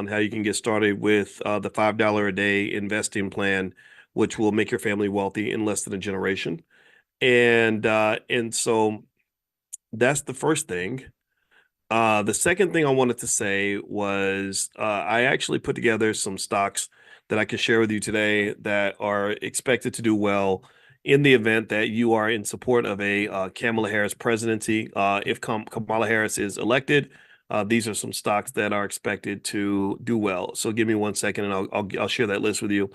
on how you can get started with the $5 a day investing plan, which will make your family wealthy in less than a generation. And so that's the first thing. The second thing I wanted to say was I actually put together some stocks that I can share with you today that are expected to do well in the event that you are in support of a Kamala Harris presidency. If Kamala Harris is elected, these are some stocks that are expected to do well. So give me 1 second and I'll share that list with you.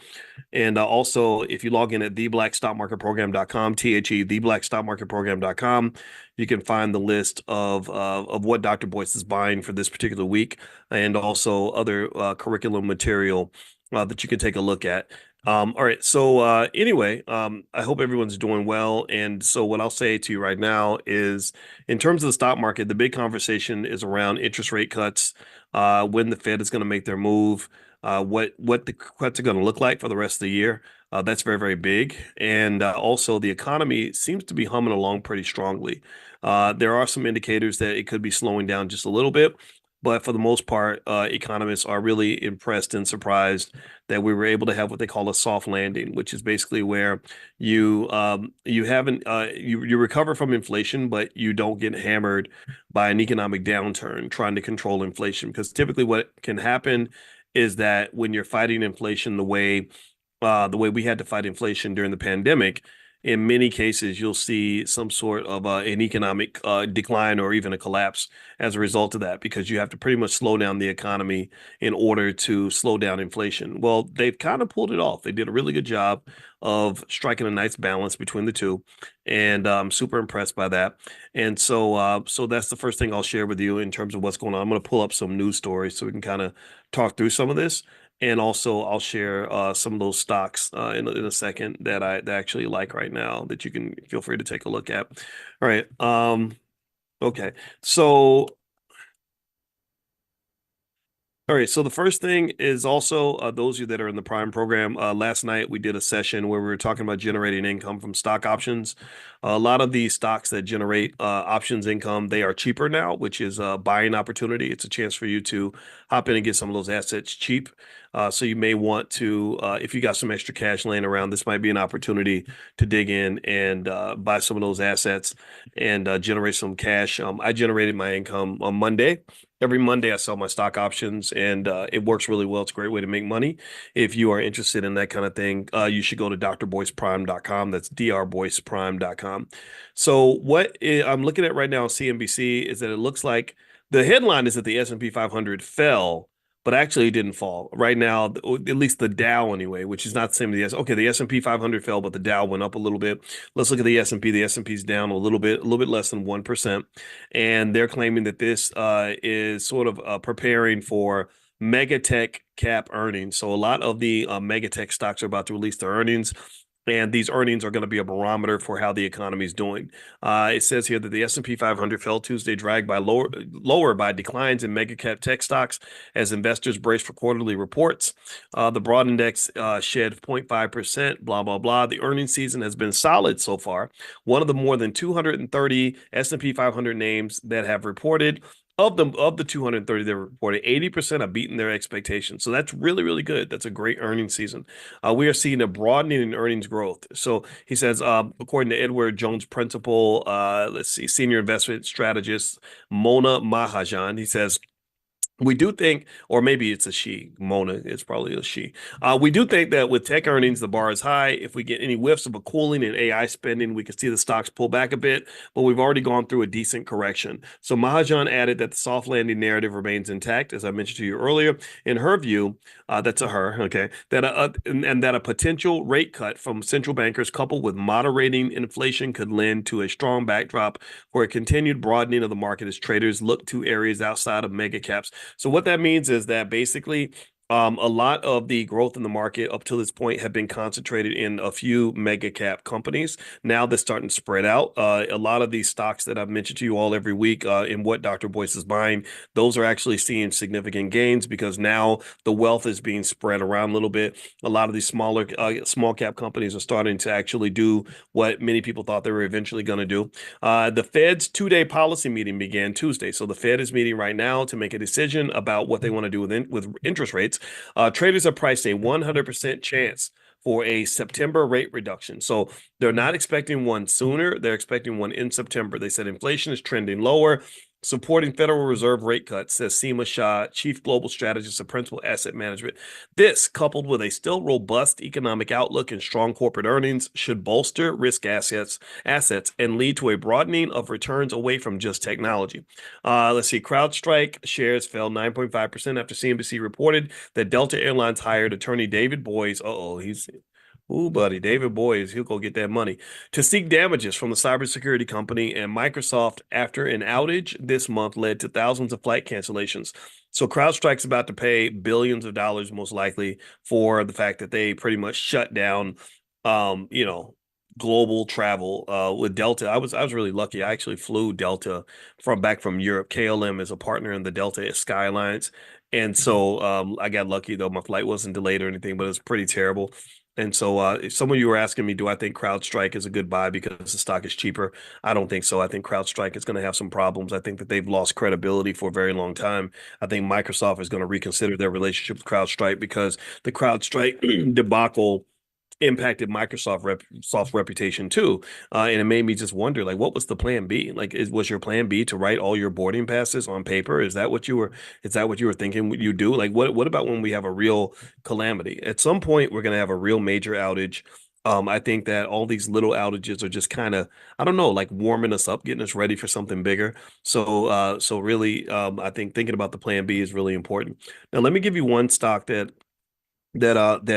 And also, if you log in at theblackstockmarketprogram.com, theblackstockmarketprogram.com, you can find the list of what Dr. Boyce is buying for this particular week, and also other curriculum material that you can take a look at. All right. So anyway, I hope everyone's doing well. And so what I'll say to you right now is, in terms of the stock market, the big conversation is around interest rate cuts, when the Fed is going to make their move, what the cuts are going to look like for the rest of the year. That's very, very big. And also, the economy seems to be humming along pretty strongly. There are some indicators that it could be slowing down just a little bit. But for the most part, economists are really impressed and surprised that we were able to have what they call a soft landing, which is basically where you haven't you recover from inflation, but you don't get hammered by an economic downturn trying to control inflation. Because typically, what can happen is that when you're fighting inflation the way we had to fight inflation during the pandemic, in many cases, you'll see some sort of an economic decline or even a collapse as a result of that, because you have to pretty much slow down the economy in order to slow down inflation. Well, they've kind of pulled it off. They did a really good job of striking a nice balance between the two, and I'm super impressed by that. And so that's the first thing I'll share with you in terms of what's going on. I'm going to pull up some news stories so we can kind of talk through some of this. And also, I'll share some of those stocks in a second that I actually like right now that you can feel free to take a look at. All right. Okay. So all right, so the first thing is also those of you that are in the Prime program. Last night we did a session where we were talking about generating income from stock options. A lot of these stocks that generate options income, they are cheaper now, which is a buying opportunity. It's a chance for you to hop in and get some of those assets cheap. So you may want to, if you got some extra cash laying around, this might be an opportunity to dig in and buy some of those assets and generate some cash. I generated my income on Monday. Every Monday, I sell my stock options, and it works really well. It's a great way to make money. If you are interested in that kind of thing, you should go to drboyceprime.com. That's drboyceprime.com. So I'm looking at right now on CNBC is that it looks like the headline is that the S&P 500 fell, but actually it didn't fall. Right now, at least the Dow anyway, which is not the same as the S. Okay, the S&P 500 fell, but the Dow went up a little bit. Let's look at the S&P. The S&P's down a little bit less than 1%. And they're claiming that this is sort of preparing for mega tech cap earnings. So a lot of the mega tech stocks are about to release their earnings. And these earnings are going to be a barometer for how the economy is doing. It says here that the S&P 500 fell Tuesday, dragged by lower by declines in mega cap tech stocks as investors brace for quarterly reports. The broad index shed 0.5%, blah, blah, blah. The earnings season has been solid so far. One of the more than 230 S&P 500 names that have reported, of the 230 that reported, 80% have beaten their expectations. So that's really, really good. That's a great earnings season. We are seeing a broadening in earnings growth. So he says, according to Edward Jones Principal, let's see, senior investment strategist Mona Mahajan, he says, we do think, or maybe it's a she, Mona, it's probably a she. We do think that with tech earnings, the bar is high. If we get any whiffs of a cooling in AI spending, we could see the stocks pull back a bit, but we've already gone through a decent correction. So Mahajan added that the soft landing narrative remains intact, as I mentioned to you earlier. In her view, that's a her, okay, and that a potential rate cut from central bankers coupled with moderating inflation could lend to a strong backdrop for a continued broadening of the market as traders look to areas outside of mega caps. So what that means is that basically A lot of the growth in the market up to this point have been concentrated in a few mega cap companies. Now they're starting to spread out. A lot of these stocks that I've mentioned to you all every week in what Dr. Boyce is buying, those are actually seeing significant gains because now the wealth is being spread around a little bit. A lot of these small cap companies are starting to actually do what many people thought they were eventually going to do. The Fed's two-day policy meeting began Tuesday. So the Fed is meeting right now to make a decision about what they want to do with interest rates. Traders are priced a 100% chance for a September rate reduction. So they're not expecting one sooner. They're expecting one in September. They said inflation is trending lower, supporting Federal Reserve rate cuts, says Seema Shah, Chief Global Strategist of Principal Asset Management. This, coupled with a still robust economic outlook and strong corporate earnings, should bolster risk assets and lead to a broadening of returns away from just technology. Let's see. CrowdStrike shares fell 9.5% after CNBC reported that Delta Airlines hired attorney David Boyce. He's Ooh, buddy, David Boyce, he'll go get that money to seek damages from the cybersecurity company and Microsoft after an outage this month led to thousands of flight cancellations. So CrowdStrike's about to pay billions of dollars, most likely, for the fact that they pretty much shut down, um, you know, global travel with Delta. I was really lucky. I actually flew Delta from Europe. KLM is a partner in the Delta Sky Alliance. And so I got lucky though. My flight wasn't delayed or anything, but it was pretty terrible. And so if some of you were asking me, do I think CrowdStrike is a good buy because the stock is cheaper? I don't think so. I think CrowdStrike is going to have some problems. I think that they've lost credibility for a very long time. I think Microsoft is going to reconsider their relationship with CrowdStrike because the CrowdStrike debacle impacted Soft's reputation too. And it made me just wonder, like, what was the plan B? Like, was your plan B to write all your boarding passes on paper? Is that what you were thinking you do? Like, what about when we have a real calamity? At some point, we're going to have a real major outage. I think that all these little outages are just kind of, I don't know, like warming us up, getting us ready for something bigger. So really, I think thinking about the plan B is really important. Now, let me give you one stock that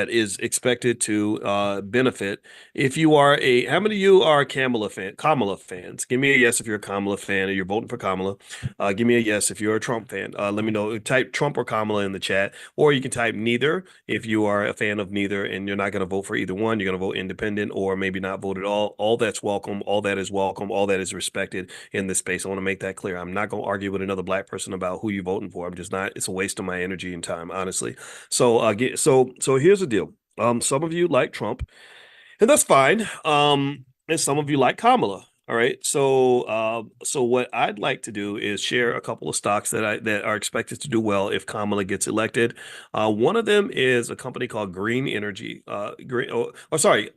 is expected to benefit if you are a how many of you are Kamala fans? Give me a yes if you're a Kamala fan or you're voting for Kamala. Give me a yes if you're a Trump fan. Let me know. Type Trump or Kamala in the chat, or you can type neither if you are a fan of neither and you're not going to vote for either one. You're going to vote independent or maybe not vote at all. All that's welcome. All that is welcome. All that is respected in this space. I want to make that clear. I'm not going to argue with another black person about who you're voting for. I'm just not. It's a waste of my energy and time, honestly. So here's the deal. Some of you like Trump, and that's fine. And some of you like Kamala. All right. So what I'd like to do is share a couple of stocks that are expected to do well if Kamala gets elected. One of them is a company called Green Energy. Sorry.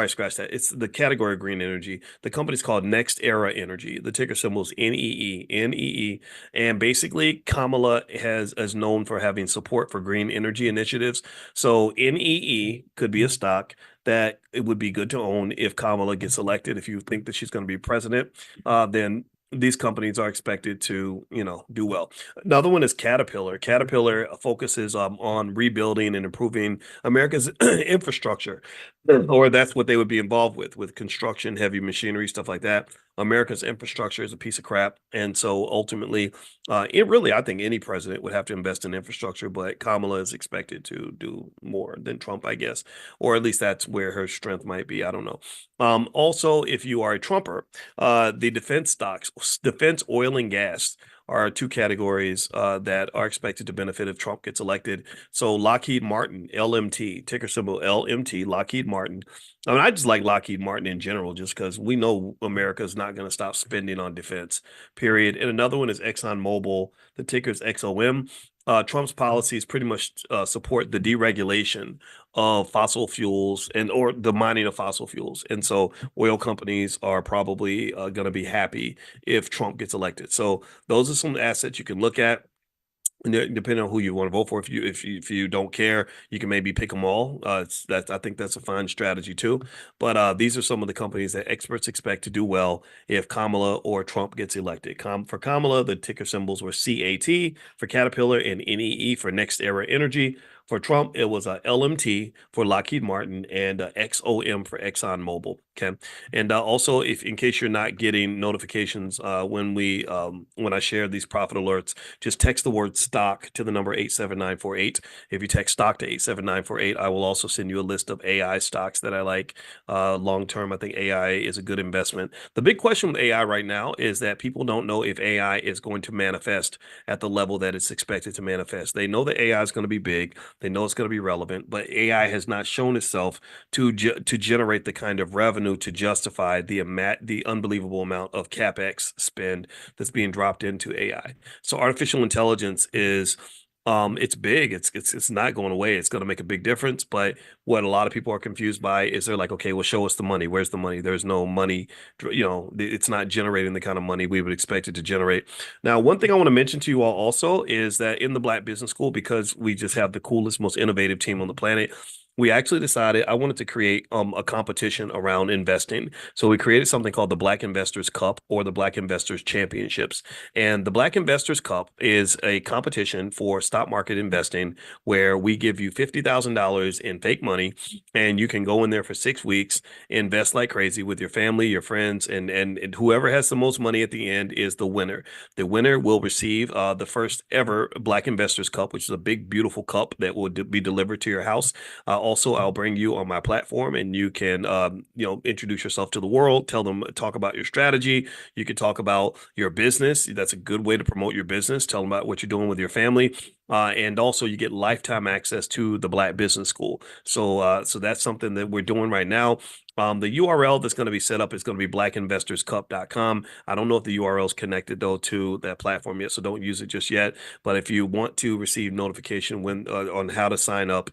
Scratch that. It's the category of green energy. The company's called Next Era Energy. The ticker symbol is NEE. And basically, Kamala is known for having support for green energy initiatives. So NEE could be a stock that it would be good to own if Kamala gets elected. If you think that she's going to be president, then these companies are expected to, do well. Another one is Caterpillar. Caterpillar focuses on rebuilding and improving America's infrastructure, or that's what they would be involved with construction, heavy machinery, stuff like that. America's infrastructure is a piece of crap, and so ultimately, I think any president would have to invest in infrastructure, but Kamala is expected to do more than Trump, I guess, or at least that's where her strength might be. I don't know. Also, if you are a Trumper, the defense stocks, defense, oil, and gas are two categories that are expected to benefit if Trump gets elected. So Lockheed Martin, LMT, ticker symbol LMT, Lockheed Martin. I mean, I just like Lockheed Martin in general, just because we know America is not going to stop spending on defense, period. And another one is ExxonMobil. The ticker is XOM. Trump's policies pretty much support the deregulation of fossil fuels or the mining of fossil fuels. And so oil companies are probably going to be happy if Trump gets elected. So those are some assets you can look at. Depending on who you want to vote for, if you don't care, you can maybe pick them all. I think that's a fine strategy too. But these are some of the companies that experts expect to do well if Kamala or Trump gets elected. For Kamala, the ticker symbols were CAT for Caterpillar and NEE for Next Era Energy. For Trump, it was LMT for Lockheed Martin and XOM for ExxonMobil. Okay, and also, if in case you're not getting notifications when I share these profit alerts, just text the word stock to the number 87948. If you text stock to 87948, I will also send you a list of AI stocks that I like long term. I think AI is a good investment. The big question with AI right now is that people don't know if AI is going to manifest at the level that it's expected to manifest. They know that AI is going to be big. They know it's going to be relevant, but AI has not shown itself to generate the kind of revenue to justify the unbelievable amount of capex spend that's being dropped into AI. So artificial intelligence is it's big. It's not going away. It's going to make a big difference. But what a lot of people are confused by is they're like, okay, well, show us the money. Where's the money? There's no money. It's not generating the kind of money we would expect it to generate. Now, one thing I want to mention to you all also is that in the Black Business School, because we just have the coolest, most innovative team on the planet, we actually decided I wanted to create a competition around investing. So we created something called the Black Investors Cup or the Black Investors Championships. And the Black Investors Cup is a competition for stock market investing where we give you $50,000 in fake money and you can go in there for 6 weeks, invest like crazy with your family, your friends, and whoever has the most money at the end is the winner. The winner will receive the first ever Black Investors Cup, which is a big, beautiful cup that will be delivered to your house. Also, I'll bring you on my platform and you can, introduce yourself to the world, talk about your strategy. You can talk about your business. That's a good way to promote your business. Tell them about what you're doing with your family. And also you get lifetime access to the Black Business School. So that's something that we're doing right now. The URL that's going to be set up is going to be blackinvestorscup.com. I don't know if the URL is connected though to that platform yet, so don't use it just yet. But if you want to receive notification on how to sign up,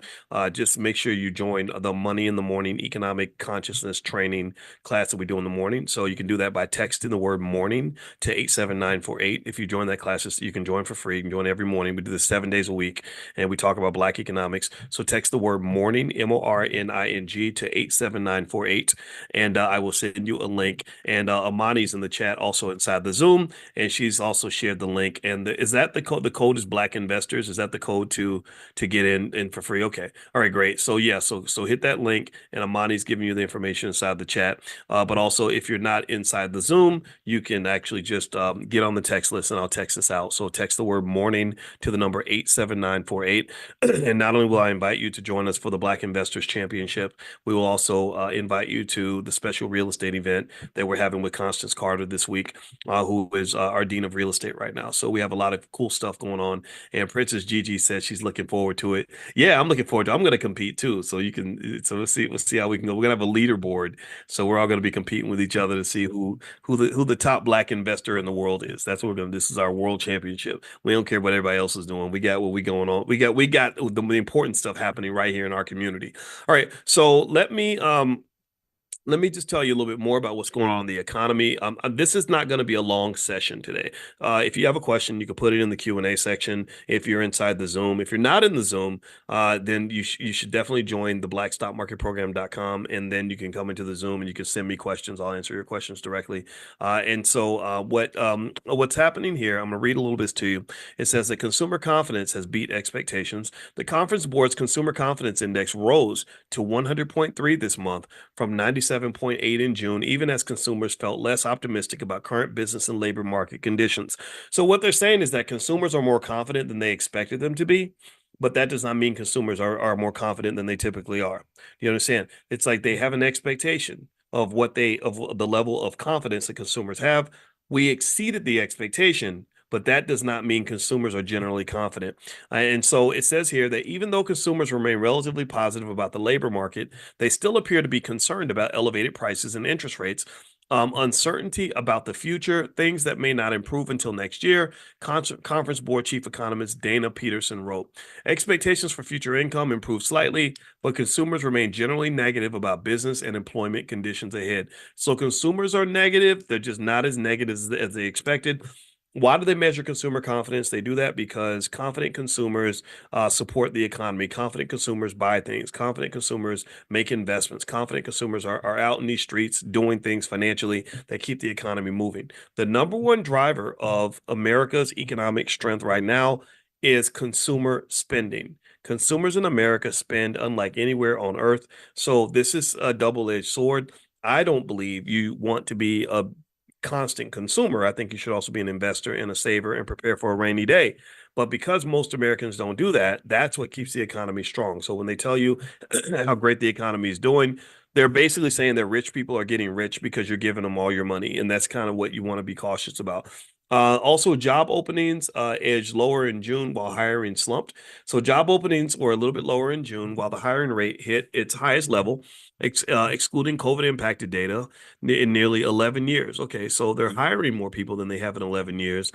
just make sure you join the Money in the Morning Economic Consciousness Training class that we do in the morning. So you can do that by texting the word morning to 87948. If you join that class, you can join for free. You can join every morning. We do this 7 days a week, and we talk about Black economics. So text the word morning, MORNING, to 87948, and I will send you a link. And Amani's in the chat also inside the Zoom, and she's also shared the link. And is that the code? The code is Black Investors. Is that the code to get in for free? Okay. All right, great. So yeah, so hit that link, and Amani's giving you the information inside the chat. But also, if you're not inside the Zoom, you can actually just get on the text list, and I'll text this out. So text the word morning to the number 87948. And not only will I invite you to join us for the Black Investors Championship, we will also invite you to the special real estate event that we're having with Constance Carter this week, who is our Dean of Real Estate right now. So we have a lot of cool stuff going on. And Princess Gigi says she's looking forward to it. Yeah, I'm looking forward to it. I'm going to compete too. So we'll see how we can go. We're going to have a leaderboard. So we're all going to be competing with each other to see who the top Black investor in the world is. That's what we're going to. This is our world championship. We don't care what everybody else is doing. We got what we going on. We got the important stuff happening right here in our community. All right. So let me just tell you a little bit more about what's going on in the economy. This is not going to be a long session today. If you have a question, you can put it in the Q&A section if you're inside the Zoom. If you're not in the Zoom, then you should definitely join the blackstockmarketprogram.com, and then you can come into the Zoom and you can send me questions. I'll answer your questions directly. What's happening here, I'm going to read a little bit to you. It says that consumer confidence has beat expectations. The Conference Board's Consumer Confidence Index rose to 100.3 this month from 97.8 in June, even as consumers felt less optimistic about current business and labor market conditions. So what they're saying is that consumers are more confident than they expected them to be, but that does not mean consumers are more confident than they typically are. You understand? It's like they have an expectation of the level of confidence that consumers have. We exceeded the expectation, but that does not mean consumers are generally confident. And so it says here that even though consumers remain relatively positive about the labor market, they still appear to be concerned about elevated prices and interest rates. Uncertainty about the future, things that may not improve until next year, Conference Board Chief Economist Dana Peterson wrote. Expectations for future income improved slightly, but consumers remain generally negative about business and employment conditions ahead. So consumers are negative. They're just not as negative as they expected. Why do they measure consumer confidence? They do that because confident consumers support the economy. Confident consumers buy things. Confident consumers make investments. Confident consumers are out in these streets doing things financially that keep the economy moving. The number one driver of America's economic strength right now is consumer spending. Consumers in America spend unlike anywhere on earth. So this is a double-edged sword. I don't believe you want to be a constant consumer. I think you should also be an investor and a saver and prepare for a rainy day. But because most Americans don't do that, that's what keeps the economy strong. So when they tell you how great the economy is doing, they're basically saying that rich people are getting rich because you're giving them all your money. And that's kind of what you want to be cautious about. Also, job openings edged lower in June while hiring slumped. So job openings were a little bit lower in June while the hiring rate hit its highest level, excluding COVID impacted data in nearly 11 years. Okay, so they're hiring more people than they have in 11 years.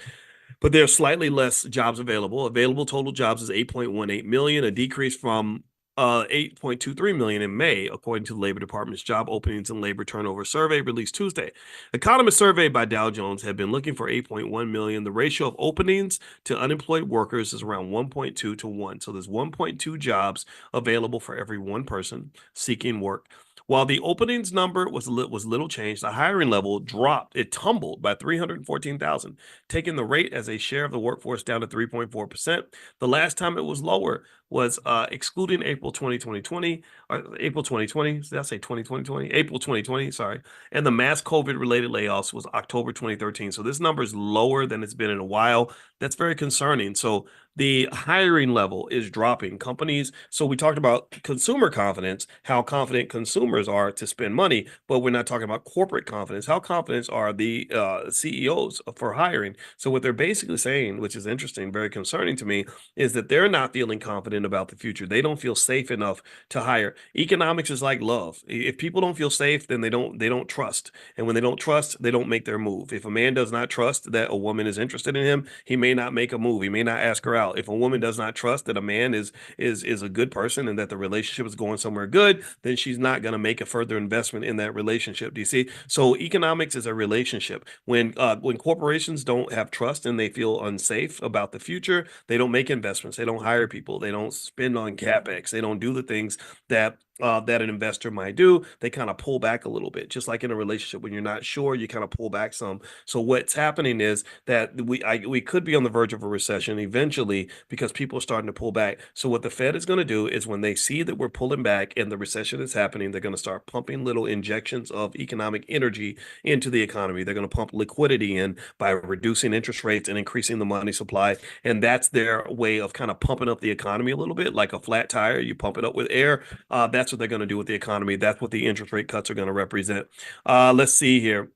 But there are slightly less jobs available. Available total jobs is 8.18 million, a decrease from 8.23 million in May, according to the Labor Department's Job Openings and Labor Turnover Survey released Tuesday. Economists surveyed by Dow Jones have been looking for 8.1 million. The ratio of openings to unemployed workers is around 1.2 to 1. So there's 1.2 jobs available for every one person seeking work. While the openings number was little changed, the hiring level dropped. It tumbled by 314,000, taking the rate as a share of the workforce down to 3.4%. The last time it was lower was excluding April 2020, or April 2020. Did I say 2020? April 2020, sorry. And the mass COVID related layoffs was October 2013. So this number is lower than it's been in a while. That's very concerning. So the hiring level is dropping. Companies, so we talked about consumer confidence, how confident consumers are to spend money, but we're not talking about corporate confidence. How confident are the CEOs for hiring? So what they're basically saying, which is interesting, very concerning to me, is that they're not feeling confident about the future. They don't feel safe enough to hire. Economics is like love. If people don't feel safe, then they don't trust. And when they don't trust, they don't make their move. If a man does not trust that a woman is interested in him, he may not make a move. He may not ask her out. If a woman does not trust that a man is a good person and that the relationship is going somewhere good, then she's not going to make a further investment in that relationship. Do you see? So economics is a relationship. When corporations don't have trust and they feel unsafe about the future, they don't make investments. They don't hire people. They don't spend on capex. They don't do the things that an investor might do. They kind of pull back a little bit, just like in a relationship. When you're not sure, you kind of pull back some. So what's happening is that we could be on the verge of a recession eventually because people are starting to pull back. So what the Fed is going to do is when they see that we're pulling back and the recession is happening, they're going to start pumping little injections of economic energy into the economy. They're going to pump liquidity in by reducing interest rates and increasing the money supply. And that's their way of kind of pumping up the economy a little bit, like a flat tire. You pump it up with air. That's what they're going to do with the economy. That's what the interest rate cuts are going to represent. Let's see here.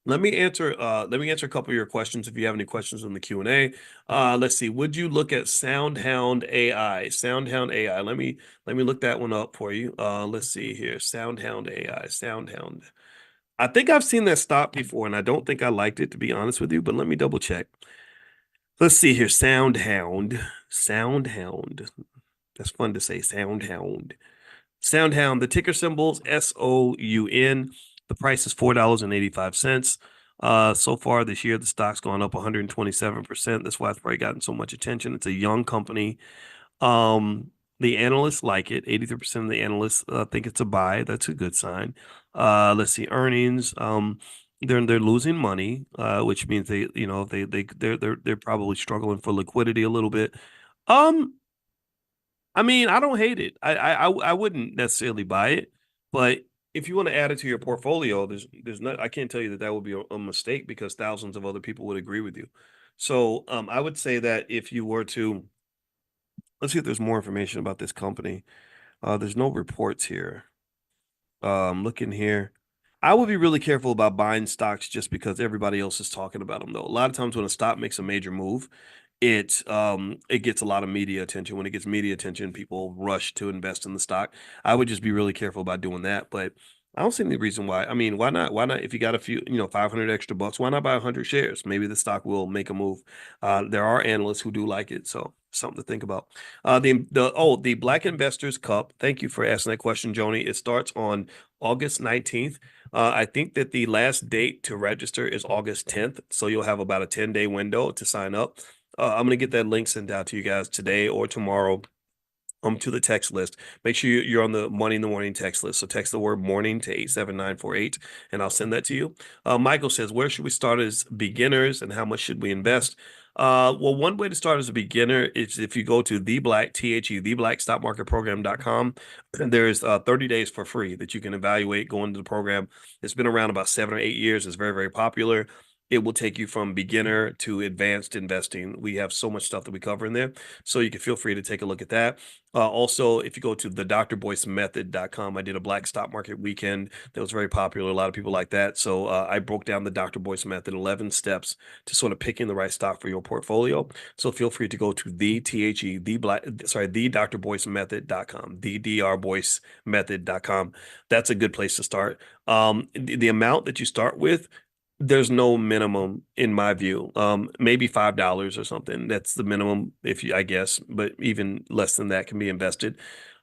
Let me answer a couple of your questions if you have any questions in the Q&A. Let's see. Would you look at SoundHound AI? SoundHound AI. Let me look that one up for you. Let's see here. SoundHound AI. SoundHound. I think I've seen that stop before, and I don't think I liked it, to be honest with you, but let me double check. Let's see here. SoundHound. SoundHound. That's fun to say. SoundHound. SoundHound, the ticker symbols SOUN. The price is $4.85. So far this year, the stock's gone up 127%. That's why it's probably gotten so much attention. It's a young company. The analysts like it. 83% of the analysts think it's a buy. That's a good sign. Let's see, earnings. They're losing money, which means they're probably struggling for liquidity a little bit. Um, I mean, I don't hate it. I wouldn't necessarily buy it, but if you want to add it to your portfolio, there's not. I can't tell you that that would be a mistake because thousands of other people would agree with you. So I would say that if you were to, let's see if there's more information about this company. There's no reports here. Looking here. I would be really careful about buying stocks just because everybody else is talking about them, though. A lot of times when a stock makes a major move, it gets a lot of media attention. When it gets media attention, people rush to invest in the stock. I would just be really careful about doing that. But I don't see any reason why. I mean, why not? Why not? If you got a few, 500 extra bucks, why not buy 100 shares? Maybe the stock will make a move. There are analysts who do like it, so something to think about. The Black Investors Cup. Thank you for asking that question, Joni. It starts on August 19th. I think that the last date to register is August 10th, so you'll have about a 10-day window to sign up. I'm going to get that link sent out to you guys today or tomorrow to the text list. Make sure you're on the Money in the Morning text list. So text the word morning to 87948 and I'll send that to you. Michael says, where should we start as beginners and how much should we invest? Well, one way to start as a beginner is if you go to theblackstockmarketprogram.com. There's 30 days for free that you can evaluate going to the program. It's been around about 7 or 8 years. It's very, very popular. It will take you from beginner to advanced investing. We have so much stuff that we cover in there. So you can feel free to take a look at that. Also, if you go to the drboycemethod.com, I did a Black Stock Market weekend that was very popular. A lot of people like that. So I broke down the Dr. Boyce Method, 11 steps to sort of picking the right stock for your portfolio. So feel free to go to the drboycemethod.com, the drboycemethod.com. That's a good place to start. The amount that you start with, there's no minimum in my view. Maybe $5 or something. That's the minimum, if you, I guess, but even less than that can be invested.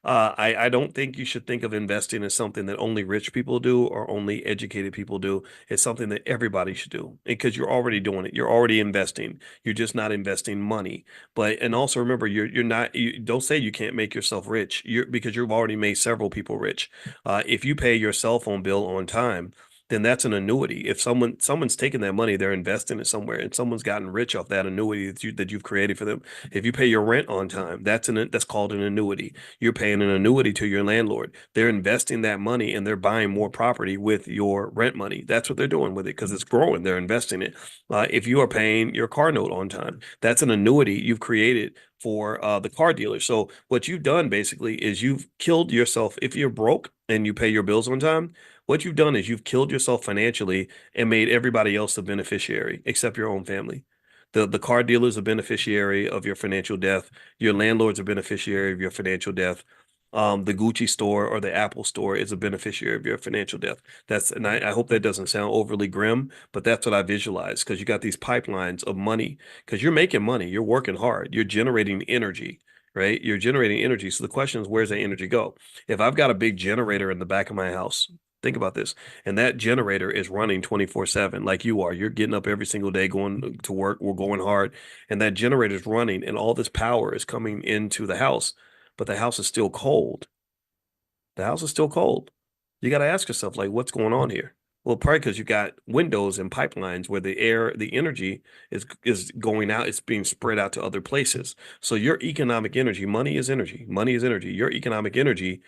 I don't think you should think of investing as something that only rich people do or only educated people do. It's something that everybody should do because you're already doing it. You're already investing. You're just not investing money. But and also remember, you're not. You don't say you can't make yourself rich. You're because you've already made several people rich. If you pay your cell phone bill on time, then that's an annuity. If someone's taking that money, they're investing it somewhere, and someone's gotten rich off that annuity that you've created for them. If you pay your rent on time, that's called an annuity. You're paying an annuity to your landlord. They're investing that money and they're buying more property with your rent money. That's what they're doing with it because it's growing. They're investing it. If you are paying your car note on time, that's an annuity you've created for the car dealer. So what you've done basically is you've killed yourself. If you're broke and you pay your bills on time, what you've done is you've killed yourself financially and made everybody else a beneficiary except your own family. The car dealer is a beneficiary of your financial death. Your landlord's a beneficiary of your financial death. The Gucci store or the Apple store is a beneficiary of your financial death. And I hope that doesn't sound overly grim, but that's what I visualize because you got these pipelines of money because you're making money, you're working hard, you're generating energy, right? You're generating energy. So the question is, where's that energy go? If I've got a big generator in the back of my house, think about this. And that generator is running 24/7 like you are. You're getting up every single day going to work. We're going hard. And that generator is running and all this power is coming into the house, but the house is still cold. The house is still cold. You got to ask yourself, like, what's going on here? Well, probably because you got windows and pipelines where the energy is going out, it's being spread out to other places. So your economic energy, money is energy. Money is energy. Your economic energy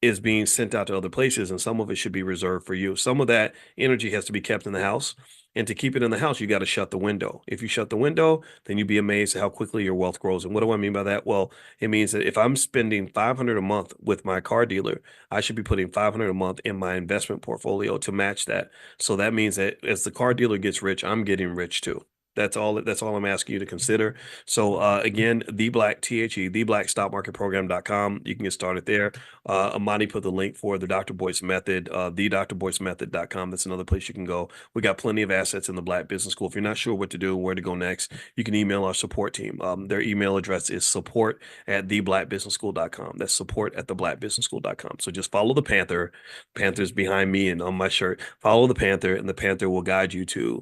is being sent out to other places, and some of it should be reserved for you. Some of that energy has to be kept in the house. And to keep it in the house, you got to shut the window. If you shut the window, then you'd be amazed at how quickly your wealth grows. And what do I mean by that? Well, it means that if I'm spending 500 a month with my car dealer, I should be putting 500 a month in my investment portfolio to match that. So that means that as the car dealer gets rich, I'm getting rich too. That's all I'm asking you to consider. So again, theblackstockmarketprogram.com. You can get started there. Amani put the link for the Dr. Boyce Method, thedrboycemethod.com. That's another place you can go. We got plenty of assets in the Black Business School. If you're not sure what to do, where to go next, you can email our support team. Their email address is support@theblackbusinessschool.com. That's support@theblackbusinessschool.com. So just follow the Panther. Panther's behind me and on my shirt. Follow the Panther, and the Panther will guide you to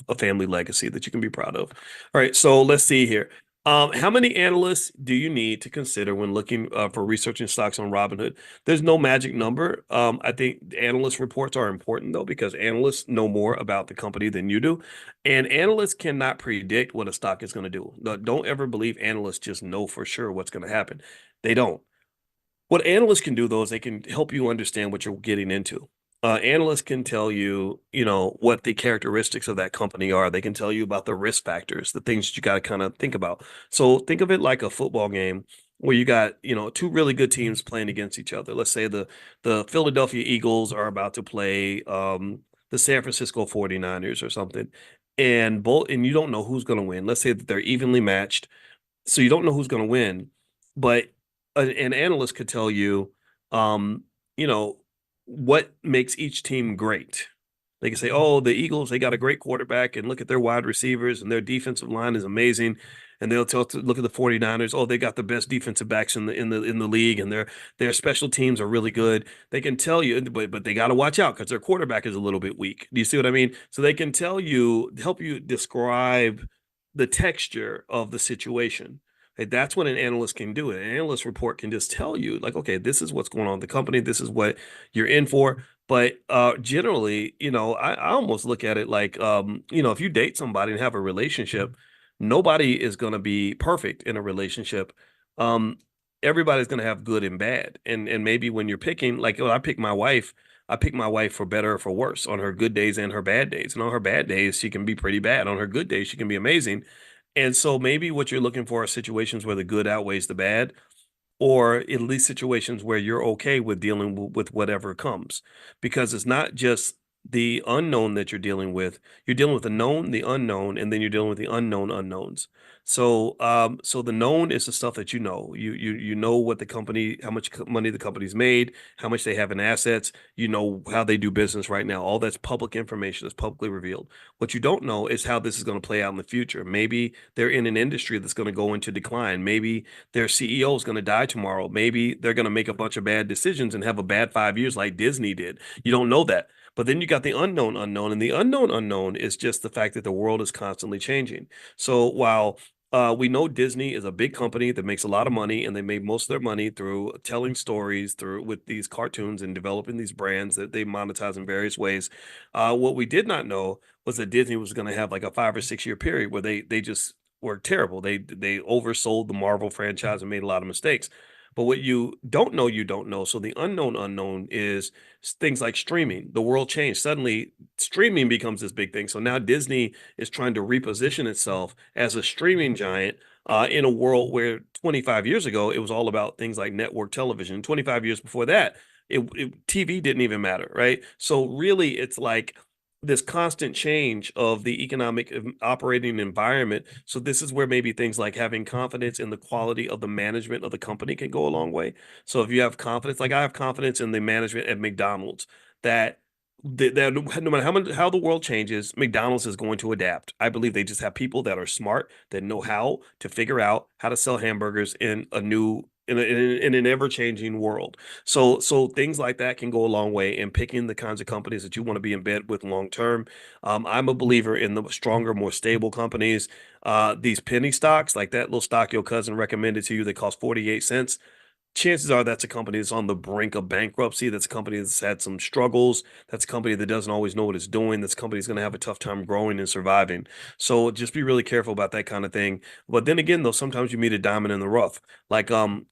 a family legacy that you can be proud of. All right, so let's see here. How many analysts do you need to consider when looking for researching stocks on Robinhood? There's no magic number. I think analyst reports are important though, because analysts know more about the company than you do. And analysts cannot predict what a stock is going to do. Don't ever believe analysts just know for sure what's going to happen. They don't. What analysts can do, though, is they can help you understand what you're getting into. Analysts can tell you, what the characteristics of that company are. They can tell you about the risk factors, the things that you got to kind of think about. So think of it like a football game where you got, two really good teams playing against each other. Let's say the Philadelphia Eagles are about to play the San Francisco 49ers or something, and you don't know who's going to win. Let's say that they're evenly matched, so you don't know who's going to win, but an analyst could tell you, you know, what makes each team great. They can say, "Oh, the Eagles, they got a great quarterback, and look at their wide receivers, and their defensive line is amazing." And look at the 49ers, "Oh, they got the best defensive backs in the league, and their special teams are really good." They can tell you, but they got to watch out because their quarterback is a little bit weak. Do you see what I mean? So they can help you describe the texture of the situation. Okay, that's what an analyst can do. An analyst report can just tell you, like, okay, this is what's going on in the company. This is what you're in for. But generally, I almost look at it like, if you date somebody and have a relationship, Nobody is going to be perfect in a relationship. Um, Everybody's going to have good and bad. And maybe when you're picking, like when I pick my wife for better or for worse on her good days and her bad days. And on her bad days, she can be pretty bad. On her good days, she can be amazing. And so maybe what you're looking for are situations where the good outweighs the bad, or at least situations where you're okay with dealing with whatever comes, because it's not just the unknown that you're dealing with. You're dealing with the known, the unknown, and then you're dealing with the unknown unknowns. So the known is the stuff that you know. You know what the company, how much money the company's made, how much they have in assets. You know how they do business right now. All that's public information, that's publicly revealed. What you don't know is how this is going to play out in the future. Maybe they're in an industry that's going to go into decline. Maybe their CEO is going to die tomorrow. Maybe they're going to make a bunch of bad decisions and have a bad 5 years like Disney did. You don't know that. But then you got the unknown unknown, and the unknown unknown is just the fact that the world is constantly changing. So while we know Disney is a big company that makes a lot of money, and they made most of their money through telling stories through with these cartoons and developing these brands that they monetize in various ways. What we did not know was that Disney was going to have like a 5 or 6 year period where they just were terrible. They oversold the Marvel franchise and made a lot of mistakes. But what you don't know. So the unknown unknown is things like streaming. The world changed. Suddenly, streaming becomes this big thing. So now Disney is trying to reposition itself as a streaming giant in a world where 25 years ago it was all about things like network television. 25 years before that, TV didn't even matter, right? So really, it's like this constant change of the economic operating environment. So this is where maybe things like having confidence in the quality of the management of the company can go a long way. So if you have confidence, like I have confidence in the management at McDonald's, that that no matter how the world changes, McDonald's is going to adapt. I believe they just have people that are smart, that know how to figure out how to sell hamburgers in a new in an ever-changing world. So things like that can go a long way in picking the kinds of companies that you want to be in bed with long term. I'm a believer in the stronger, more stable companies. These penny stocks, like that little stock your cousin recommended to you that cost 48 cents, chances are that's a company that's on the brink of bankruptcy. That's a company that's had some struggles. That's a company that doesn't always know what it's doing. That's a company that's going to have a tough time growing and surviving. So just be really careful about that kind of thing. But then again, though, sometimes you meet a diamond in the rough. Like, I'm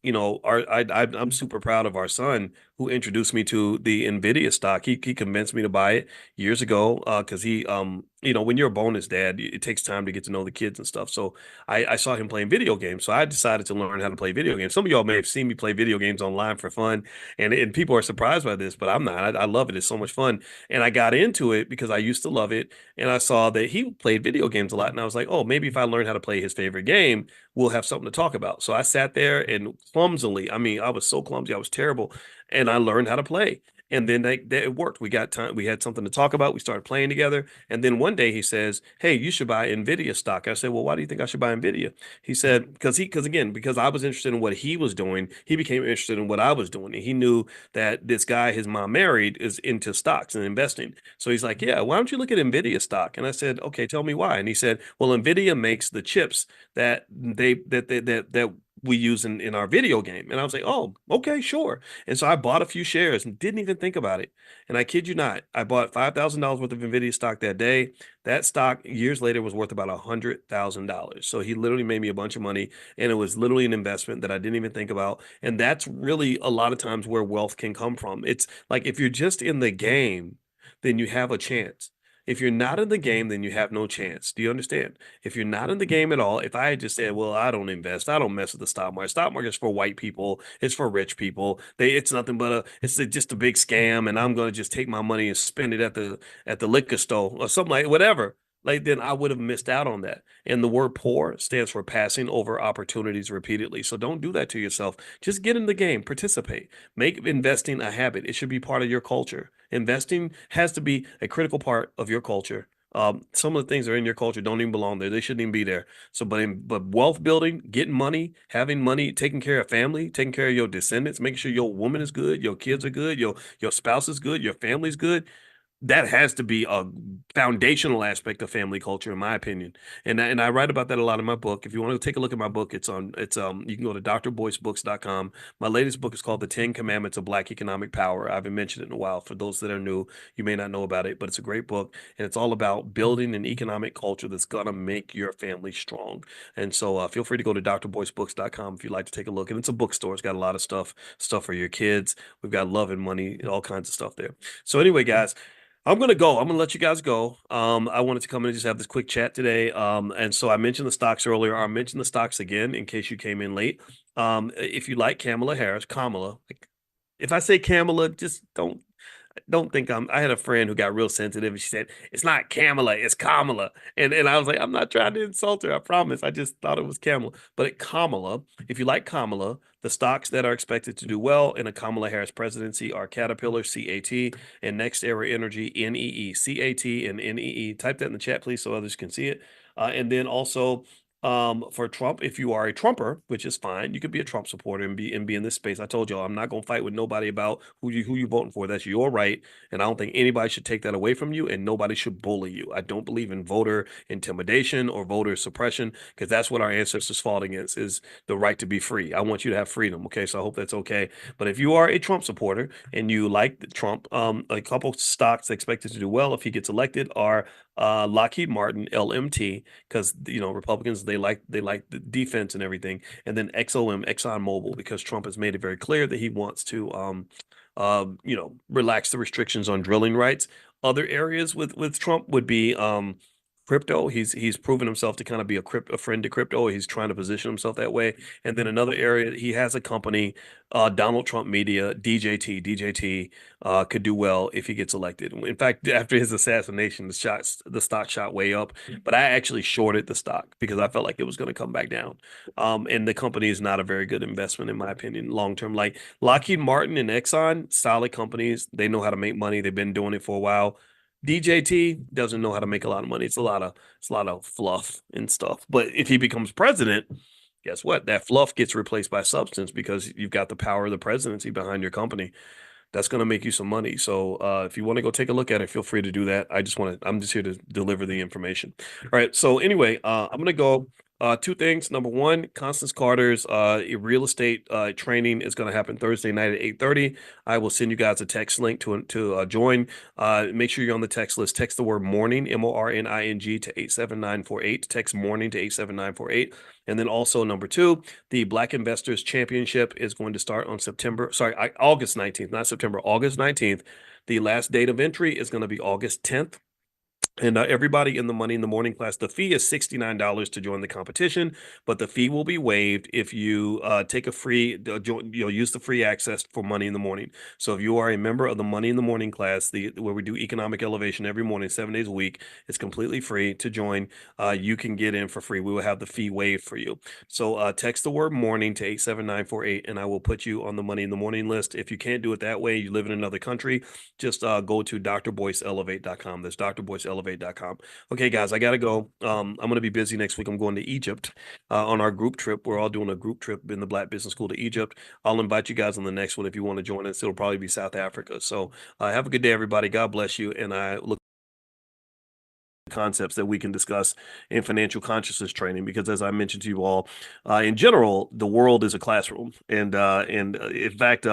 super proud of our son who introduced me to the Nvidia stock. He convinced me to buy it years ago because when you're a bonus dad, it takes time to get to know the kids and stuff. So I saw him playing video games, so I decided to learn how to play video games. Some of y'all may have seen me play video games online for fun, and people are surprised by this, but I'm not. I love it. It's so much fun, and I got into it because I used to love it, and I saw that he played video games a lot, and I was like, oh, maybe if I learn how to play his favorite game, we'll have something to talk about. So I sat there and clumsily, I mean, I was so clumsy, I was terrible, and I learned how to play. And then it worked. We got time. We had something to talk about. We started playing together. And then one day he says, "Hey, you should buy Nvidia stock." I said, "Well, why do you think I should buy Nvidia?" He said, because I was interested in what he was doing, he became interested in what I was doing. And he knew that this guy his mom married is into stocks and investing. So he's like, "Yeah, why don't you look at Nvidia stock?" And I said, "Okay, tell me why." And he said, "Well, Nvidia makes the chips that we use in our video game." And I was like, "Oh, okay, sure." And so I bought a few shares and didn't even think about it. And I kid you not, I bought $5,000 worth of Nvidia stock that day. That stock years later was worth about $100,000. So he literally made me a bunch of money, and it was literally an investment that I didn't even think about. And that's really a lot of times where wealth can come from. It's like if you're just in the game, then you have a chance. If you're not in the game, then you have no chance. Do you understand? If you're not in the game at all, if I had just said, well, I don't invest, I don't mess with the stock market is for white people, it's for rich people. It's nothing but just a big scam, and I'm gonna just take my money and spend it at the liquor store or something like whatever. Like then I would have missed out on that. And the word poor stands for passing over opportunities repeatedly. So don't do that to yourself. Just get in the game, participate, make investing a habit. It should be part of your culture. Investing has to be a critical part of your culture. Some of the things that are in your culture don't even belong there. They shouldn't even be there. So, but wealth building, getting money, having money, taking care of family, taking care of your descendants, making sure your woman is good, your kids are good, your spouse is good, your family's good. that has to be a foundational aspect of family culture, in my opinion. And I write about that a lot in my book. If you want to take a look at my book, it's you can go to drboycebooks.com. My latest book is called The 10 Commandments of Black Economic Power. I haven't mentioned it in a while. For those that are new, you may not know about it, but it's a great book, and it's all about building an economic culture that's gonna make your family strong. And so feel free to go to drboycebooks.com if you'd like to take a look. And it's a bookstore. It's got a lot of stuff for your kids. We've got love and money, all kinds of stuff there. So anyway, guys, I'm gonna go. I'm gonna let you guys go. I wanted to come in and just have this quick chat today. And so I mentioned the stocks earlier. I'll mention the stocks again in case you came in late. If you like Kamala Harris, Kamala, like, if I say Kamala, just don't think I had a friend who got real sensitive and she said, "It's not Kamala, it's Kamala." And I was like, I'm not trying to insult her, I promise. I just thought it was Kamala. But Kamala, if you like Kamala, the stocks that are expected to do well in a Kamala Harris presidency are Caterpillar, CAT, and Next Era Energy, NEE. CAT and NEE. Type that in the chat, please, so others can see it. And then also for Trump, if you are a Trumper, which is fine, you could be a Trump supporter and be in this space. I told y'all I'm not gonna fight with nobody about who you voting for. That's your right, and I don't think anybody should take that away from you, and nobody should bully you. I don't believe in voter intimidation or voter suppression, because that's what our ancestors fought against, is the right to be free. I want you to have freedom. Okay, so I hope that's okay. But if you are a Trump supporter and you like Trump, a couple stocks expected to do well if he gets elected are Lockheed Martin, LMT, because Republicans, they like the defense and everything, and then XOM, ExxonMobil, because Trump has made it very clear that he wants to relax the restrictions on drilling rights. Other areas with Trump would be crypto. He's proven himself to kind of be a friend to crypto. He's trying to position himself that way. And then another area, he has a company, Donald Trump Media, DJT could do well if he gets elected. In fact, after his assassination, the stock shot way up. But I actually shorted the stock because I felt like it was going to come back down. And the company is not a very good investment in my opinion, long term. Like Lockheed Martin and Exxon, solid companies. They know how to make money. They've been doing it for a while. DJT doesn't know how to make a lot of money. It's a lot of fluff and stuff. But if he becomes president, guess what? That fluff gets replaced by substance because you've got the power of the presidency behind your company. That's going to make you some money. So if you want to go take a look at it, feel free to do that. I'm just here to deliver the information. All right. So anyway, I'm going to go two things. Number one, Constance Carter's real estate training is going to happen Thursday night at 8:30. I will send you guys a text link to join. Make sure you're on the text list. Text the word morning, MORNING, to 87948. Text morning to 87948. And then also number two, the Black Investors Championship is going to start on August 19th, not September, August 19th. The last date of entry is going to be August 10th. And everybody in the Money in the Morning class, the fee is $69 to join the competition, but the fee will be waived if you take a free, use the free access for Money in the Morning. So if you are a member of the Money in the Morning class, where we do economic elevation every morning, 7 days a week, it's completely free to join. You can get in for free. We will have the fee waived for you. So text the word morning to 87948, and I will put you on the Money in the Morning list. If you can't do it that way, you live in another country, just go to drboyceelevate.com. That's drboyceelevate.com. Okay, guys, I gotta go. I'm gonna be busy next week. I'm going to Egypt on our group trip. We're all doing a group trip in the Black Business School to Egypt. I'll invite you guys on the next one if you want to join us. It'll probably be South Africa. So have a good day, everybody. God bless you, and I look concepts that we can discuss in financial consciousness training, because as I mentioned to you all, in general, the world is a classroom, and in fact,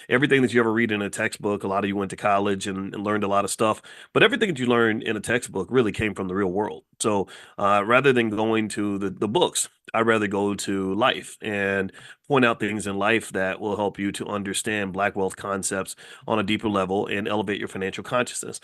everything that you ever read in a textbook, a lot of you went to college and learned a lot of stuff, but everything that you learned in a textbook really came from the real world. So rather than going to the books, I'd rather go to life and point out things in life that will help you to understand Black wealth concepts on a deeper level and elevate your financial consciousness.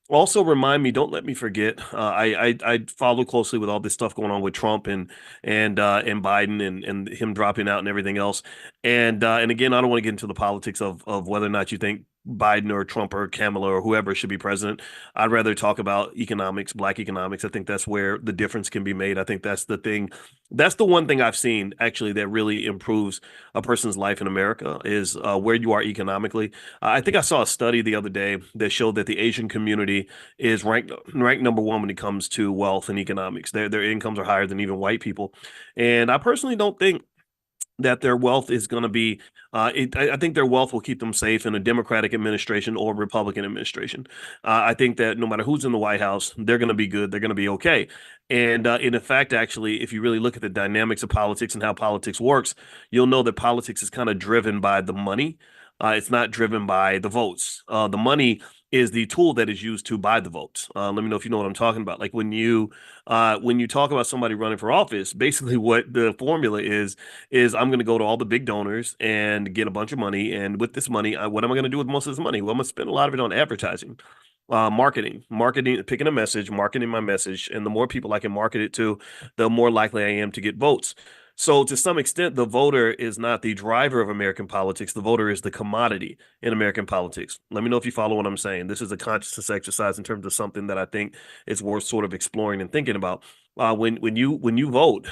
Also, remind me, don't let me forget. I follow closely with all this stuff going on with Trump and Biden and him dropping out and everything else. And again, I don't want to get into the politics of whether or not you think Biden or Trump or Kamala or whoever should be president. I'd rather talk about economics, Black economics. I think that's where the difference can be made. I think that's the thing. That's the one thing I've seen actually that really improves a person's life in America is where you are economically. I think I saw a study the other day that showed that the Asian community is ranked number one when it comes to wealth and economics. Their incomes are higher than even white people, and I personally don't think that their wealth is going to be I think their wealth will keep them safe in a Democratic administration or Republican administration. I think that no matter who's in the White House, they're going to be good. They're going to be okay. And in fact, actually, if you really look at the dynamics of politics and how politics works, you'll know that politics is kind of driven by the money. It's not driven by the votes. The money is the tool that is used to buy the votes. Let me know if you know what I'm talking about. Like when you talk about somebody running for office, basically what the formula is I'm going to go to all the big donors and get a bunch of money. And with this money, what am I going to do with most of this money? Well, I'm going to spend a lot of it on advertising, marketing, picking a message, marketing my message. And the more people I can market it to, the more likely I am to get votes. So, to some extent, the voter is not the driver of American politics. The voter is the commodity in American politics. Let me know if you follow what I'm saying. This is a consciousness exercise in terms of something that I think is worth sort of exploring and thinking about. When you vote,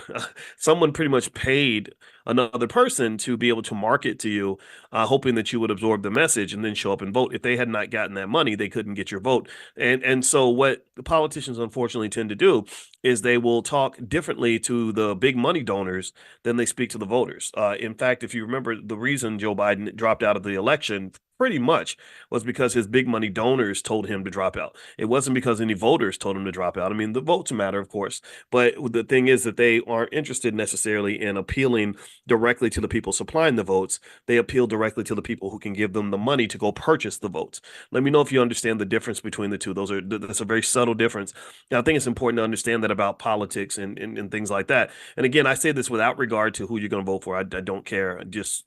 someone pretty much paid another person to be able to market to you, hoping that you would absorb the message and then show up and vote. If they had not gotten that money, they couldn't get your vote. And so what the politicians unfortunately tend to do is they will talk differently to the big money donors than they speak to the voters. In fact, if you remember, the reason Joe Biden dropped out of the election pretty much was because his big money donors told him to drop out. It wasn't because any voters told him to drop out. I mean, the votes matter, of course, but the thing is that they aren't interested necessarily in appealing directly to the people supplying the votes. They appeal directly to the people who can give them the money to go purchase the votes. Let me know if you understand the difference between the two. That's a very subtle difference. And I think it's important to understand that about politics and things like that. And again, I say this without regard to who you're going to vote for. I don't care. Just,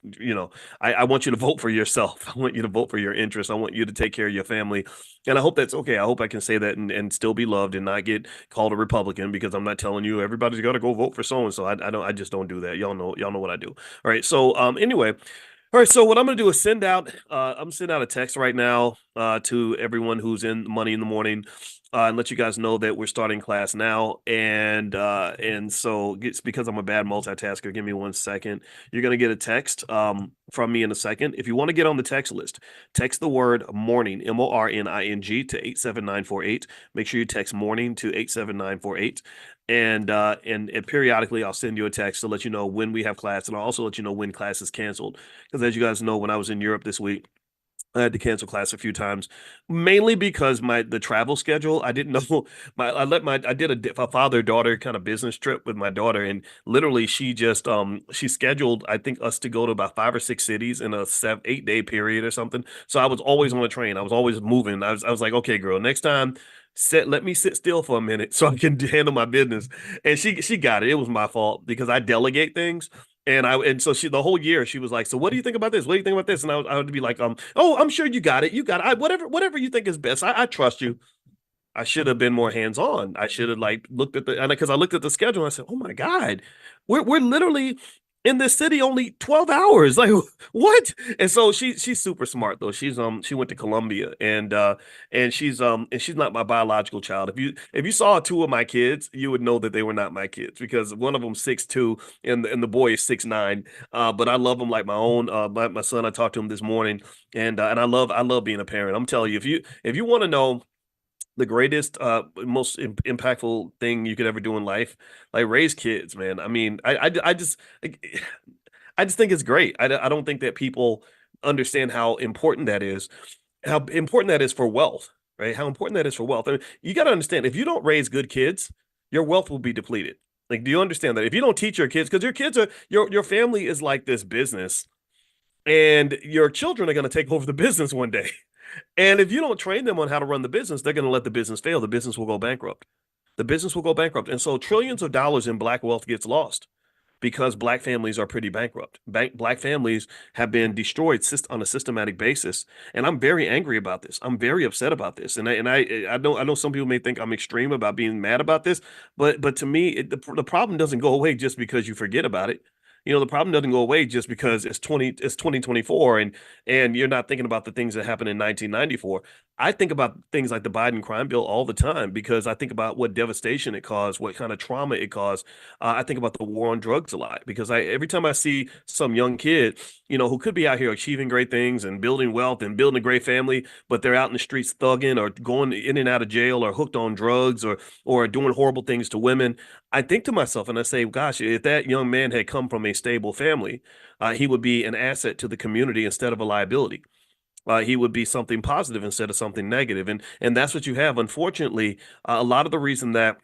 I want you to vote for yourself. I want you to vote for your interests. I want you to take care of your family. And I hope that's okay. I hope I can say that and still be loved and not get called a Republican, because I'm not telling you everybody's got to go vote for so and so. I just don't do that. Y'all know what I do. All right. So anyway, all right, so what I'm gonna do is I'm gonna send out a text right now to everyone who's in Money in the Morning, and let you guys know that we're starting class now. And so it's because I'm a bad multitasker. Give me 1 second. You're gonna get a text from me in a second. If you want to get on the text list, text the word morning, MORNING, to 87948. Make sure you text morning to 87948. And periodically I'll send you a text to let you know when we have class, and I'll also let you know when class is canceled. Because as you guys know, when I was in Europe this week, I had to cancel class a few times, mainly because the travel schedule. I didn't know I did a father daughter kind of business trip with my daughter, and literally she scheduled, I think, us to go to about 5 or 6 cities in a 7 8 day period or something. So I was always on a train. I was always moving. I was like, okay, girl, next time let me sit still for a minute so I can handle my business. And she got it. It was my fault because I delegate things. And so the whole year she was like, so what do you think about this? What do you think about this? And I would be like, oh, I'm sure you got it. You got it. Whatever you think is best. I trust you. I should have been more hands on. I should have like looked at because I looked at the schedule and I said, "Oh my God, we're literally in this city only 12 hours. Like what?" And so she's super smart though. She went to Columbia, and she's not my biological child. If you saw two of my kids, you would know that they were not my kids, because one of them 6'2" and the boy is 6'9". But I love them like my own. My son, I talked to him this morning, and I love being a parent. I'm telling you, if you want to know the greatest most impactful thing you could ever do in life, like raise kids, man. I mean, I just think it's great. I don't think that people understand how important that is, how important that is for wealth, right? How important that is for wealth. I mean, you got to understand, if you don't raise good kids, your wealth will be depleted. Like, do you understand that? If you don't teach your kids, because your kids are your family is like this business, and your children are going to take over the business one day. And if you don't train them on how to run the business, they're going to let the business fail. The business will go bankrupt. The business will go bankrupt. And so trillions of dollars in black wealth gets lost because black families are pretty bankrupt. Black families have been destroyed on a systematic basis. And I'm very angry about this. I'm very upset about this. And I know some people may think I'm extreme about being mad about this, but to me, the problem doesn't go away just because you forget about it. The problem doesn't go away just because it's 2024, and you're not thinking about the things that happened in 1994. I think about things like the Biden crime bill all the time because I think about what devastation it caused, what kind of trauma it caused. I think about the war on drugs a lot because I every time I see some young kid, who could be out here achieving great things and building wealth and building a great family, but they're out in the streets thugging or going in and out of jail or hooked on drugs or doing horrible things to women. I think to myself and I say, gosh, if that young man had come from a stable family, he would be an asset to the community instead of a liability. He would be something positive instead of something negative. And that's what you have. Unfortunately, a lot of the reason that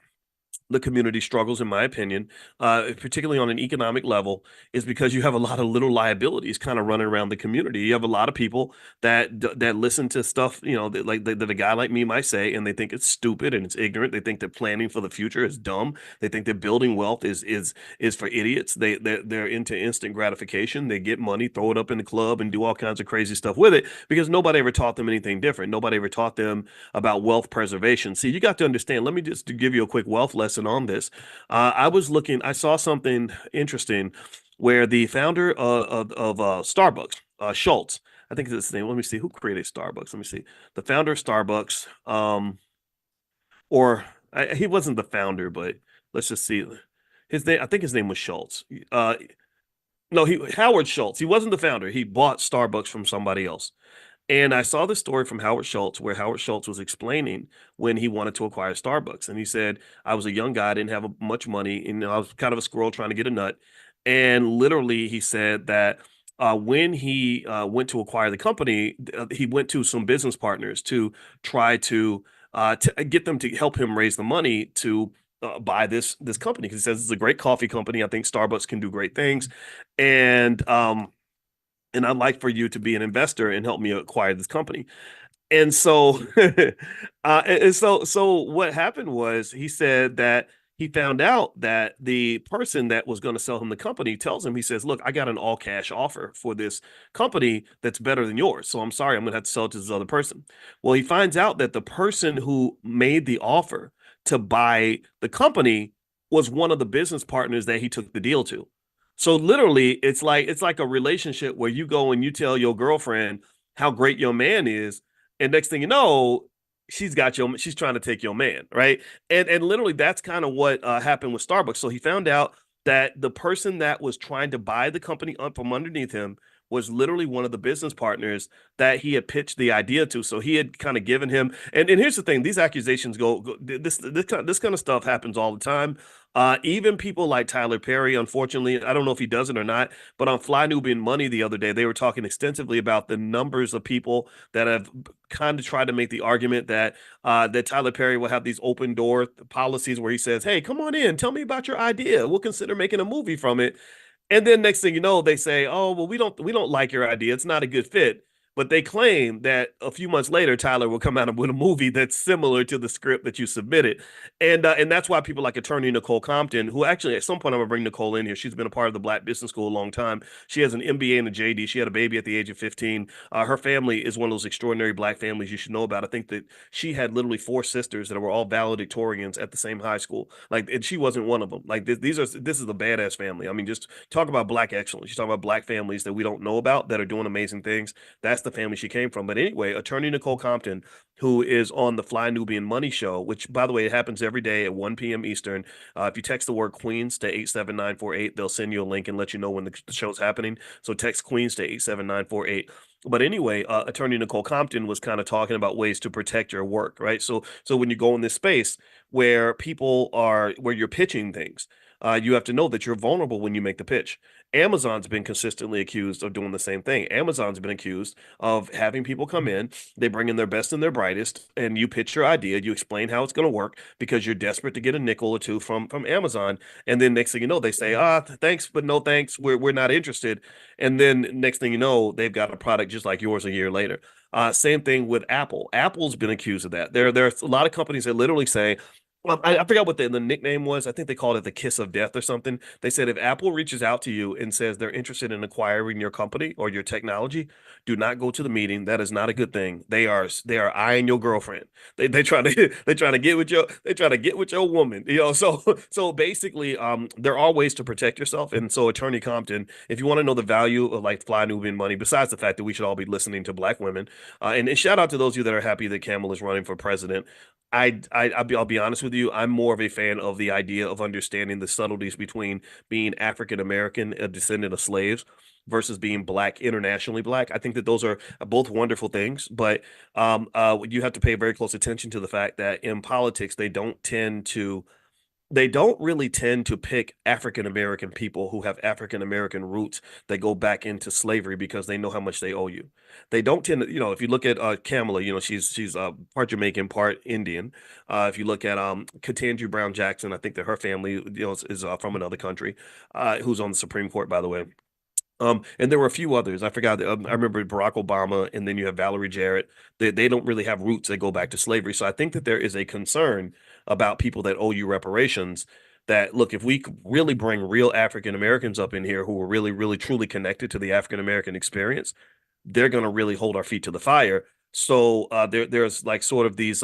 the community struggles, in my opinion, particularly on an economic level, is because you have a lot of little liabilities kind of running around the community. You have a lot of people that listen to stuff, that a guy like me might say, and they think it's stupid and it's ignorant. They think that planning for the future is dumb. They think that building wealth is for idiots. They're into instant gratification. They get money, throw it up in the club, and do all kinds of crazy stuff with it because nobody ever taught them anything different. Nobody ever taught them about wealth preservation. See, you got to understand. Let me just give you a quick wealth lesson on this. I saw something interesting where the founder of Starbucks, Schultz, I think it's his name. Let me see who created Starbucks. Let me see. The founder of Starbucks, he wasn't the founder, but let's just see his name. I think his name was Schultz. Uh, no, he Howard Schultz. He wasn't the founder. He bought Starbucks from somebody else. And I saw the story from Howard Schultz where Howard Schultz was explaining when he wanted to acquire Starbucks. And he said, I was a young guy, I didn't have much money, and I was kind of a squirrel trying to get a nut. And literally, he said that when he went to acquire the company, he went to some business partners to try to get them to help him raise the money to buy this company. Because he says it's a great coffee company. I think Starbucks can do great things. And and I'd like for you to be an investor and help me acquire this company. And so, so what happened was he said that he found out that the person that was going to sell him the company tells him, he says, look, I got an all cash offer for this company that's better than yours. So I'm sorry, I'm going to have to sell it to this other person. Well, he finds out that the person who made the offer to buy the company was one of the business partners that he took the deal to. So literally, it's like a relationship where you go and you tell your girlfriend how great your man is, and next thing you know, she's trying to take your man, right? And literally that's kind of what happened with Starbucks. So he found out that the person that was trying to buy the company up from underneath him was literally one of the business partners that he had pitched the idea to. So he had kind of given him, and here's the thing: these accusations this kind of stuff happens all the time. Even people like Tyler Perry, unfortunately, I don't know if he does it or not, but on Fly Nubian Money the other day, they were talking extensively about the numbers of people that have kind of tried to make the argument that Tyler Perry will have these open door policies where he says, "Hey, come on in, tell me about your idea. We'll consider making a movie from it." And then next thing you know, they say, "Oh, well, we don't like your idea. It's not a good fit." But they claim that a few months later, Tyler will come out with a movie that's similar to the script that you submitted, and that's why people like attorney Nicole Compton, who actually at some point I'm gonna bring Nicole in here. She's been a part of the Black Business School a long time. She has an MBA and a JD. She had a baby at the age of 15. Her family is one of those extraordinary Black families you should know about. I think that she had literally four sisters that were all valedictorians at the same high school. Like, and she wasn't one of them. Like this is a badass family. I mean, just talk about Black excellence. You talk about Black families that we don't know about that are doing amazing things. That's the family she came from. But anyway, attorney Nicole Compton, who is on the Fly Nubian Money Show, which by the way, it happens every day at 1 p.m. Eastern. If you text the word Queens to 87948, they'll send you a link and let you know when the show's happening. So text Queens to 87948. But anyway, attorney Nicole Compton was kind of talking about ways to protect your work, right? So when you go in this space where you're pitching things, you have to know that you're vulnerable when you make the pitch. Amazon's been consistently accused of doing the same thing. Amazon's been accused of having people come in, they bring in their best and their brightest, and you pitch your idea, you explain how it's going to work because you're desperate to get a nickel or two from Amazon, and then next thing you know, they say, thanks, but no thanks, we're not interested, and then next thing you know, they've got a product just like yours a year later. Same thing with Apple. Apple's been accused of that. There's a lot of companies that literally say, Well, I forgot what the nickname was. I think they called it the kiss of death or something. They said if Apple reaches out to you and says they're interested in acquiring your company or your technology, do not go to the meeting. That is not a good thing. They are eyeing your girlfriend. They try to they try to get with your they try to get with your woman. So basically, there are ways to protect yourself. And so, Attorney Compton, if you want to know the value of like fly Nubian money, besides the fact that we should all be listening to black women, and shout out to those of you that are happy that Camel is running for president. I'll be honest with you. I'm more of a fan of the idea of understanding the subtleties between being African American, a descendant of slaves, versus being black, internationally black. I think that those are both wonderful things, but you have to pay very close attention to the fact that in politics they don't really tend to pick African American people who have African American roots that go back into slavery because they know how much they owe you. They don't tend to, if you look at Kamala, she's part Jamaican, part Indian. If you look at Ketanji Brown Jackson, I think that her family, is from another country, who's on the Supreme Court, by the way. And there were a few others. I forgot. I remember Barack Obama, and then you have Valerie Jarrett. They don't really have roots that go back to slavery. So I think that there is a concern about people that owe you reparations. That look, if we could really bring real African Americans up in here who are really, really, truly connected to the African American experience, they're going to really hold our feet to the fire. So there's like sort of these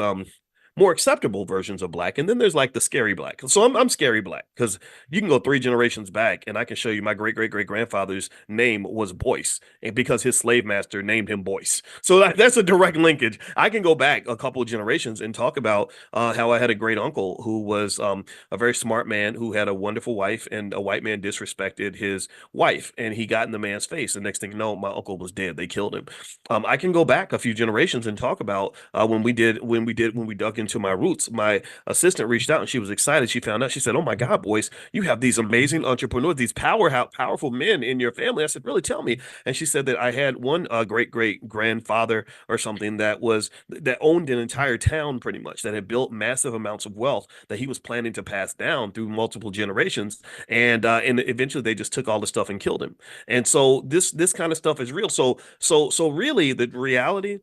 more acceptable versions of black, and then there's like the scary black. So I'm scary black because you can go 3 generations back, and I can show you my great great great grandfather's name was Boyce, and because his slave master named him Boyce. So that's a direct linkage. I can go back a couple of generations and talk about how I had a great uncle who was a very smart man who had a wonderful wife, and a white man disrespected his wife, and he got in the man's face. The next thing you know, my uncle was dead. They killed him. I can go back a few generations and talk about when we dug into my roots. My assistant reached out and she was excited. She found out. She said, "Oh my God, boys, you have these amazing entrepreneurs, these powerful men in your family." I said, "Really? Tell me." And she said that I had one great great grandfather or something that owned an entire town pretty much, that had built massive amounts of wealth that he was planning to pass down through multiple generations, and eventually they just took all the stuff and killed him. And so this kind of stuff is real. So really, the reality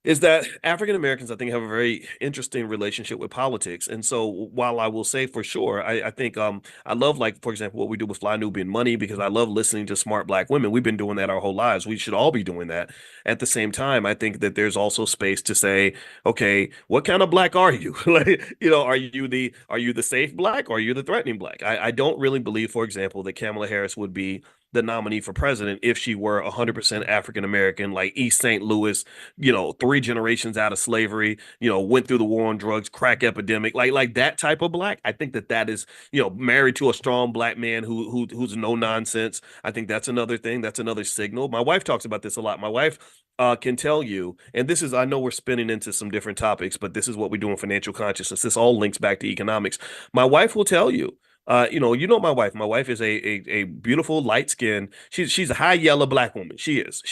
is that African Americans, I think, have a very interesting relationship with politics. And so, while I will say for sure, I think I love, like, for example, what we do with Fly Nubian Money, because I love listening to smart black women. We've been doing that our whole lives. We should all be doing that. At the same time, I think that there's also space to say, okay, what kind of black are you? Like, are you the safe black, or are you the threatening black? I don't really believe, for example, that Kamala Harris would be the nominee for president if she were 100% African American, like East St. Louis, 3 generations out of slavery, went through the war on drugs, crack epidemic, like that type of black. I think that is, married to a strong black man who's no nonsense. I think that's another thing. That's another signal. My wife talks about this a lot. My wife can tell you, and this is, I know we're spinning into some different topics, but this is what we do in financial consciousness. This all links back to economics. My wife will tell you, my wife. My wife is a beautiful light skin. She's a high yellow black woman. She is.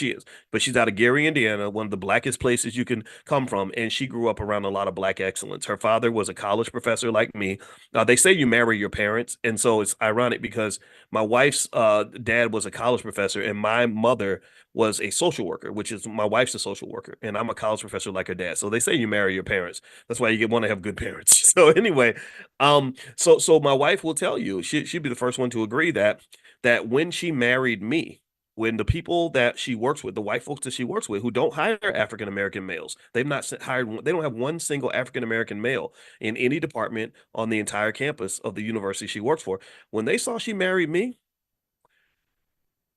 But she's out of Gary, Indiana, one of the blackest places you can come from, and she grew up around a lot of black excellence. Her father was a college professor like me. They say you marry your parents, and so it's ironic because my wife's dad was a college professor, and my mother was a social worker, which is, my wife's a social worker, and I'm a college professor like her dad. So they say you marry your parents. That's why want to have good parents. So anyway, so my wife will tell you, she'd be the first one to agree that when she married me, when the people that she works with, the white folks that she works with, who don't hire African American males, they've not hired, they don't have one single African American male in any department on the entire campus of the university she works for. When they saw she married me,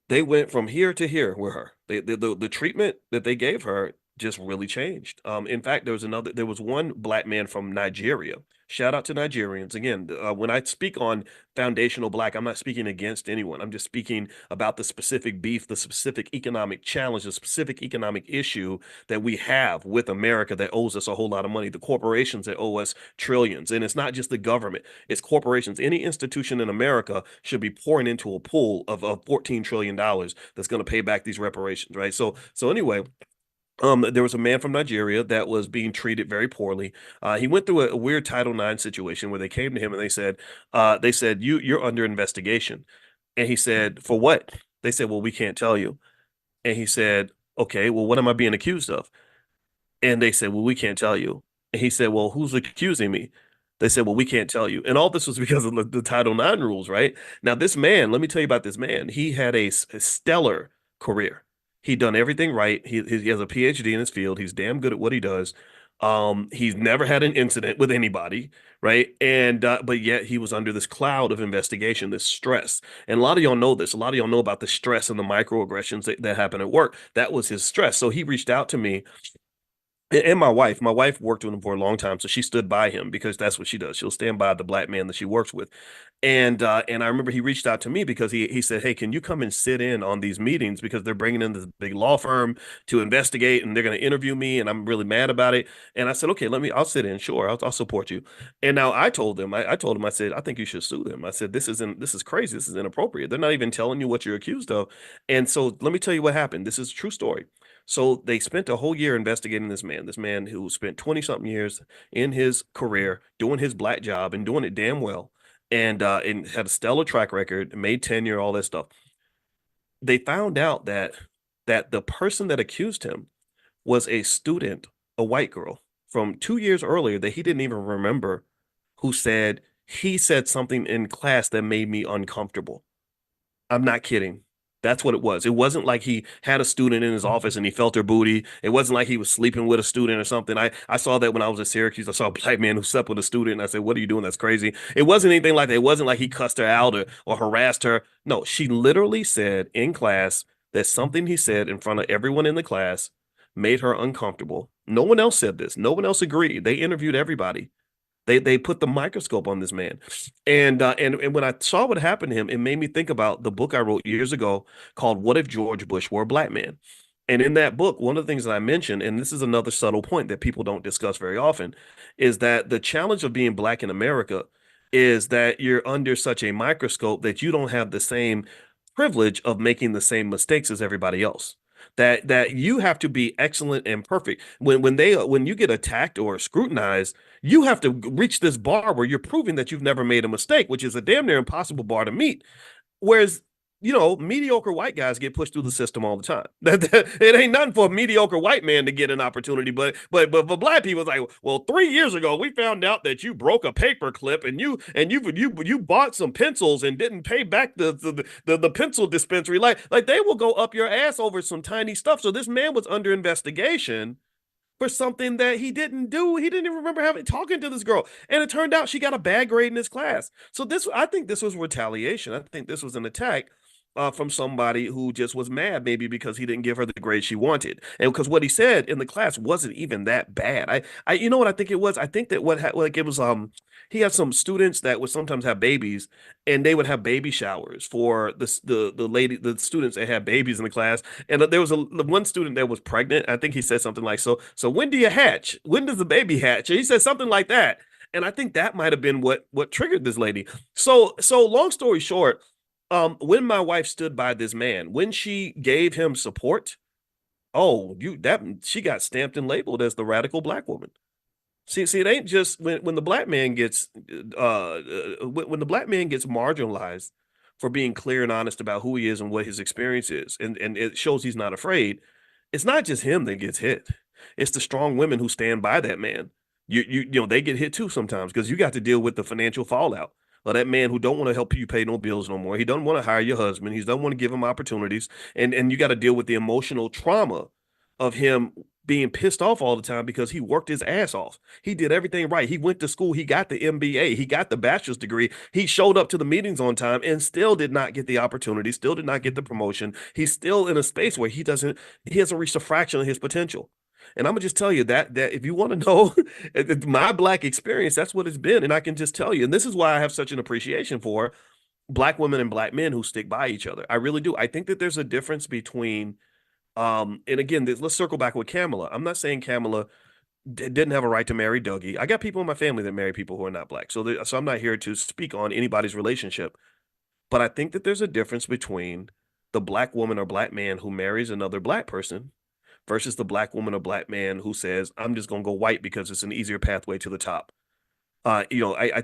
they went from here to here with her. The treatment that they gave her just really changed. In fact, there was one black man from Nigeria. Shout out to Nigerians. Again, when I speak on foundational black, I'm not speaking against anyone. I'm just speaking about the specific beef, the specific economic challenge, the specific economic issue that we have with America that owes us a whole lot of money, the corporations that owe us trillions. And it's not just the government, it's corporations. Any institution in America should be pouring into a pool of $14 trillion that's going to pay back these reparations, right? So anyway, there was a man from Nigeria that was being treated very poorly. He went through a weird Title IX situation where they came to him and they said, you're under investigation. And he said, for what? They said, well, we can't tell you. And he said, okay, well, what am I being accused of? And they said, well, we can't tell you. And he said, well, who's accusing me? They said, well, we can't tell you. And all this was because of the Title IX rules, right? Now, this man, let me tell you about this man. He had a stellar career. He done everything right. He has a PhD in his field. He's damn good at what he does. He's never had an incident with anybody, right? And but yet he was under this cloud of investigation, this stress. And a lot of y'all know this. A lot of y'all know about the stress and the microaggressions that happen at work. That was his stress. So he reached out to me and my wife worked with him for a long time, so she stood by him because that's what she does. She'll stand by the black man that she works with. And I remember he reached out to me because he said, "Hey, can you come and sit in on these meetings because they're bringing in this big law firm to investigate and they're going to interview me and I'm really mad about it." And I said, "Okay, I'll sit in. Sure, I'll support you." And now I told him, I told him, I said, "I think you should sue them." I said, this is crazy. This is inappropriate. They're not even telling you what you're accused of." And so let me tell you what happened. This is a true story. So they spent a whole year investigating this man who spent 20 something years in his career doing his black job and doing it damn well, and had a stellar track record, made tenure, all that stuff. They found out that the person that accused him was a student, a white girl from 2 years earlier that he didn't even remember, who said he said something in class that made me uncomfortable. I'm not kidding. That's what it was. It wasn't like he had a student in his office and he felt her booty. It wasn't like he was sleeping with a student or something. I saw that when I was at Syracuse. I saw a black man who slept with a student. And I said, "What are you doing? That's crazy." It wasn't anything like that. It wasn't like he cussed her out or harassed her. No, she literally said in class that something he said in front of everyone in the class made her uncomfortable. No one else said this. No one else agreed. They interviewed everybody. They put the microscope on this man, and when I saw what happened to him, it made me think about the book I wrote years ago called "What If George Bush Were a Black Man?" And in that book, one of the things that I mentioned, and this is another subtle point that people don't discuss very often, is that the challenge of being black in America is that you're under such a microscope that you don't have the same privilege of making the same mistakes as everybody else. That you have to be excellent and perfect. When you get attacked or scrutinized, you have to reach this bar where you're proving that you've never made a mistake, which is a damn near impossible bar to meet. Whereas, mediocre white guys get pushed through the system all the time. It ain't nothing for a mediocre white man to get an opportunity, but for black people, it's like, well, 3 years ago we found out that you broke a paper clip and you bought some pencils and didn't pay back the pencil dispensary. Like they will go up your ass over some tiny stuff. So this man was under investigation for something that he didn't do. He didn't even remember having talking to this girl. And it turned out she got a bad grade in his class. So I think this was retaliation. I think this was an attack from somebody who just was mad, maybe because he didn't give her the grade she wanted, and because what he said in the class wasn't even that bad. You know what I think it was? I think that like it was he had some students that would sometimes have babies, and they would have baby showers for the students that had babies in the class. And there was one student that was pregnant. I think he said something like, "So when do you hatch? When does the baby hatch?" And he said something like that. And I think that might have been what triggered this lady. So long story short, when my wife stood by this man, when she gave him support, oh, she got stamped and labeled as the radical black woman. See, it ain't just when the black man gets when the black man gets marginalized for being clear and honest about who he is and what his experience is, and it shows he's not afraid. It's not just him that gets hit. It's the strong women who stand by that man. They get hit too sometimes because you got to deal with the financial fallout. Or that man who don't want to help you pay no bills no more. He doesn't want to hire your husband. He doesn't want to give him opportunities. And you got to deal with the emotional trauma of him being pissed off all the time because he worked his ass off. He did everything right. He went to school. He got the MBA. He got the bachelor's degree. He showed up to the meetings on time and still did not get the opportunity, still did not get the promotion. He's still in a space where he hasn't reached a fraction of his potential. And I'm gonna just tell you that if you want to know my black experience, that's what it's been. And I can just tell you, and this is why I have such an appreciation for black women and black men who stick by each other. I really do. I think that there's a difference between and again, let's circle back with Kamala. I'm not saying Kamala didn't have a right to marry Dougie. I got people in my family that marry people who are not black. So I'm not here to speak on anybody's relationship. But I think that there's a difference between the black woman or black man who marries another black person versus the black woman or black man who says, "I'm just going to go white because it's an easier pathway to the top." I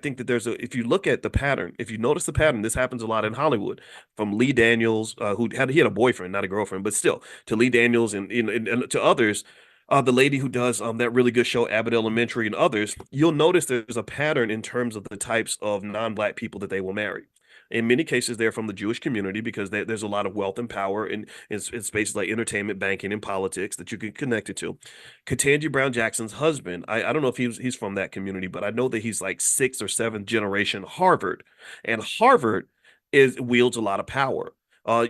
think that if you look at the pattern, if you notice the pattern, this happens a lot in Hollywood, from Lee Daniels, he had a boyfriend, not a girlfriend, but still, to Lee Daniels and to others. The lady who does that really good show, Abbott Elementary, and others, you'll notice there's a pattern in terms of the types of non-black people that they will marry. In many cases, they're from the Jewish community because there's a lot of wealth and power in spaces like entertainment, banking, and politics that you can connect it to. Ketanji Brown Jackson's husband, I don't know if he's from that community, but I know that he's like sixth or seventh generation Harvard, and Harvard is wields a lot of power.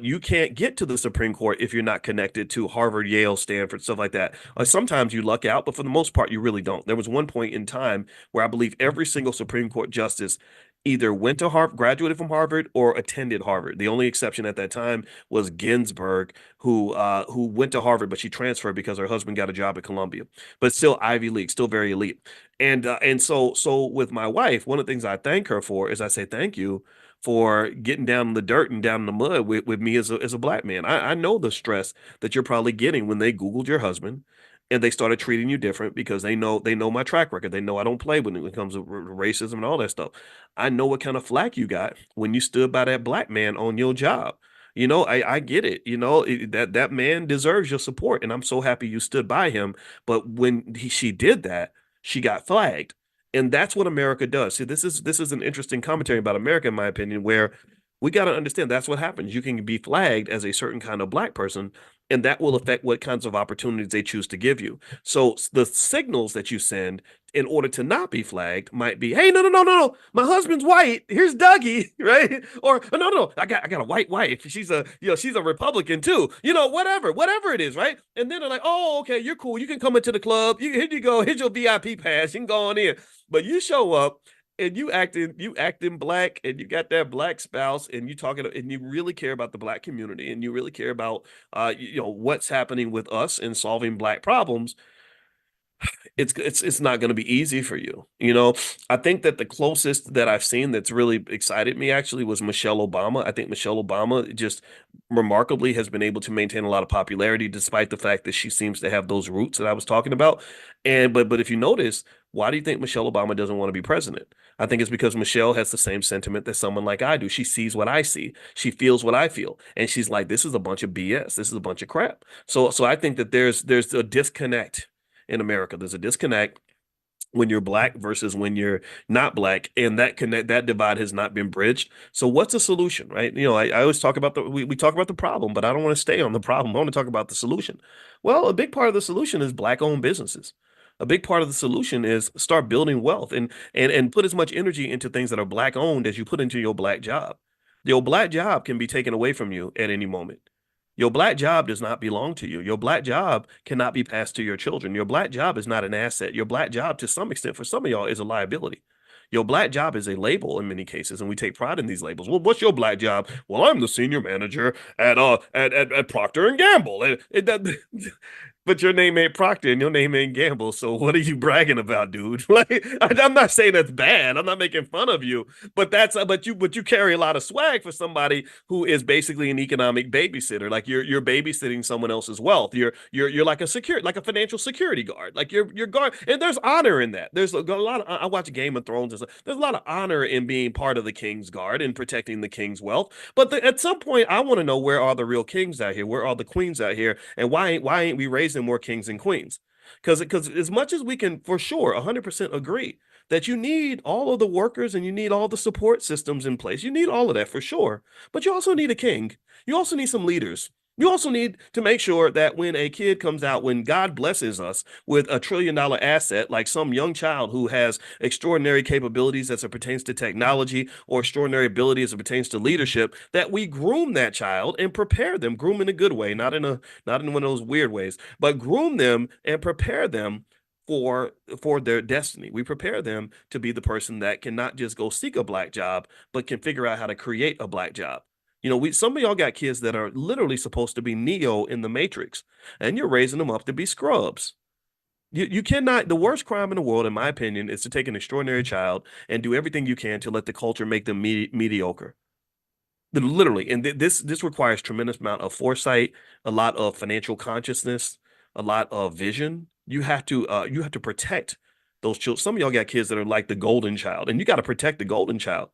You can't get to the Supreme Court if you're not connected to Harvard, Yale, Stanford, stuff like that. Sometimes you luck out, but for the most part, you really don't. There was one point in time where I believe every single Supreme Court justice either went to Harvard, graduated from Harvard, or attended Harvard. The only exception at that time was Ginsburg, who went to Harvard, but she transferred because her husband got a job at Columbia. But still Ivy League, still very elite. And so with my wife, one of the things I thank her for is I say thank you for getting down in the dirt and down in the mud with me as a black man. I know the stress that you're probably getting when they Googled your husband and they started treating you different because they know my track record. They know I don't play when it comes to racism and all that stuff. I know what kind of flack you got when you stood by that black man on your job. I get it. That man deserves your support, and I'm so happy you stood by him. But when she did that, she got flagged, and that's what America does. See, this is an interesting commentary about America, in my opinion, where we got to understand that's what happens. You can be flagged as a certain kind of black person, and that will affect what kinds of opportunities they choose to give you. So the signals that you send in order to not be flagged might be, hey, no, no, no, no, no, my husband's white. Here's Dougie, right? Or no, no, no, I got a white wife. She's a Republican too. Whatever it is, right? And then they're like, oh, okay, you're cool. You can come into the club. Here you go. Here's your VIP pass. You can go on in. But you show up and you acting black and you got that black spouse and you talking and you really care about the black community and you really care about what's happening with us and solving black problems. It's not going to be easy for you. I think that the closest that I've seen that's really excited me actually was Michelle Obama. I think Michelle Obama just remarkably has been able to maintain a lot of popularity despite the fact that she seems to have those roots that I was talking about. But if you notice, why do you think Michelle Obama doesn't want to be president? I think it's because Michelle has the same sentiment that someone like I do. She sees what I see. She feels what I feel. And she's like, this is a bunch of BS. This is a bunch of crap. So I think that there's a disconnect in America. There's a disconnect when you're black versus when you're not black, and that divide has not been bridged. So what's the solution, right? I always talk about we talk about the problem, but I don't want to stay on the problem. I want to talk about the solution. Well, a big part of the solution is black owned businesses. A big part of the solution is start building wealth and put as much energy into things that are black owned as you put into your black job. Your black job can be taken away from you at any moment. Your black job does not belong to you. Your black job cannot be passed to your children. Your black job is not an asset. Your black job, to some extent, for some of y'all, is a liability. Your black job is a label in many cases, and we take pride in these labels. Well, what's your black job? Well, I'm the senior manager at Procter and Gamble. But your name ain't Procter and your name ain't Gamble. So what are you bragging about, dude? Like, I'm not saying that's bad. I'm not making fun of you, but you carry a lot of swag for somebody who is basically an economic babysitter. Like you're babysitting someone else's wealth. You're like like a financial security guard. Like you're guard, and there's honor in that. There's a lot of I watch Game of Thrones and stuff. There's a lot of honor in being part of the king's guard and protecting the king's wealth. But at some point, I want to know, where are the real kings out here? Where are the queens out here? And why ain't we raising more kings and queens? Because as much as we can for sure 100% agree that you need all of the workers and you need all the support systems in place, you need all of that for sure. But you also need a king. You also need some leaders. You also need to make sure that when a kid comes out, when God blesses us with $1 trillion asset, like some young child who has extraordinary capabilities as it pertains to technology or extraordinary ability as it pertains to leadership, that we groom that child and prepare them, groom in a good way, not in one of those weird ways, but groom them and prepare them for their destiny. We prepare them to be the person that can not just go seek a black job, but can figure out how to create a black job. Some of y'all got kids that are literally supposed to be Neo in the Matrix, and you're raising them up to be scrubs. You cannot, the worst crime in the world, in my opinion, is to take an extraordinary child and do everything you can to let the culture make them mediocre. Literally, and this requires tremendous amount of foresight, a lot of financial consciousness, a lot of vision. You have to protect those children. Some of y'all got kids that are like the golden child, and you got to protect the golden child.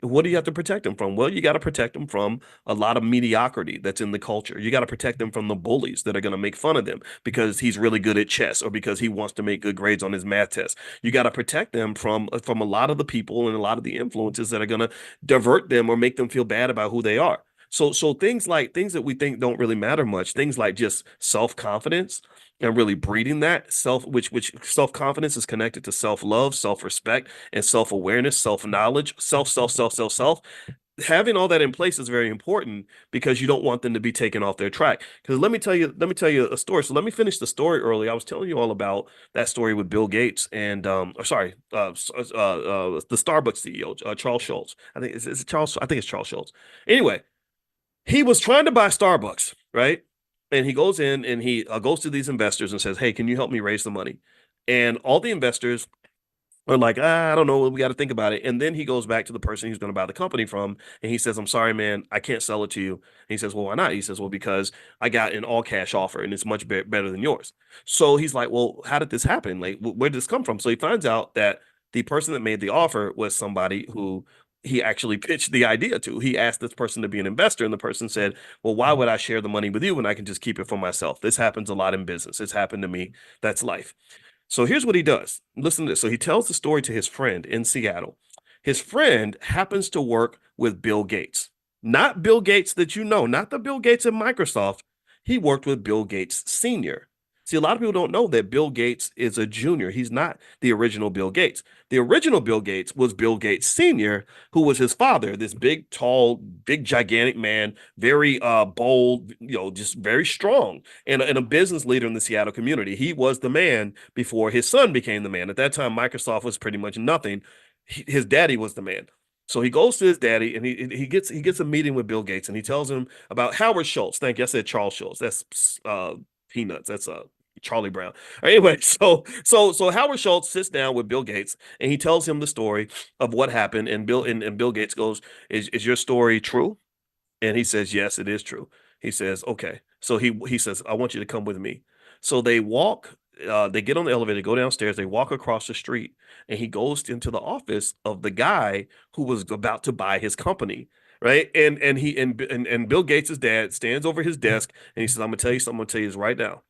What do you have to protect them from? Well, you got to protect them from a lot of mediocrity that's in the culture. You got to protect them from the bullies that are going to make fun of them because he's really good at chess or because he wants to make good grades on his math test. You got to protect them from a lot of the people and a lot of the influences that are going to divert them or make them feel bad about who they are. So things that we think don't really matter much, things like just self-confidence and really breeding that which self-confidence is connected to self-love, self-respect, and self-awareness, self-knowledge, self. Having all that in place is very important because you don't want them to be taken off their track. Because let me tell you a story. So let me finish the story early. I was telling you all about that story with Bill Gates and or sorry, the Starbucks CEO, Charles Schultz. Is it Charles? I think it's Charles Schultz. Anyway, he was trying to buy Starbucks, right? And he goes in and he goes to these investors and says, "Hey, can you help me raise the money?" And all the investors are like, I don't know, we got to think about it. And then he goes back to the person he's going to buy the company from, and he says, "I'm sorry, man, I can't sell it to you." And he says, "Well, why not?" He says, "Well, because I got an all cash offer, and it's much better than yours." So he's like, "Well, how did this happen? Like, where did this come from?" So he finds out that the person that made the offer was somebody who he actually pitched the idea to. He asked this person to be an investor, and the person said, "Well, why would I share the money with you when I can just keep it for myself?" This happens a lot in business. It's happened to me. That's life. So here's what he does. Listen to this. So he tells the story to his friend in Seattle. His friend happens to work with Bill Gates, not Bill Gates that you know, not the Bill Gates at Microsoft. He worked with Bill Gates Sr. See, a lot of people don't know that Bill Gates is a junior. He's not the original Bill Gates. The original Bill Gates was Bill Gates Sr., who was his father, this big, tall, big, gigantic man, very bold, just very strong and a business leader in the Seattle community. He was the man before his son became the man. At that time, Microsoft was pretty much nothing. His daddy was the man. So he goes to his daddy and he gets a meeting with Bill Gates and he tells him about Howard Schultz. Thank you. I said Charles Schultz. That's peanuts. That's Charlie Brown. Anyway, so Howard Schultz sits down with Bill Gates and he tells him the story of what happened. And Bill Gates goes, "Is your story true?" And he says, "Yes, it is true." He says, "Okay." So he says, "I want you to come with me." So they walk, they get on the elevator, go downstairs, they walk across the street, and he goes into the office of the guy who was about to buy his company. Right. And Bill Gates' dad stands over his desk and he says, "I'm gonna tell you something, I'm gonna tell you this right now.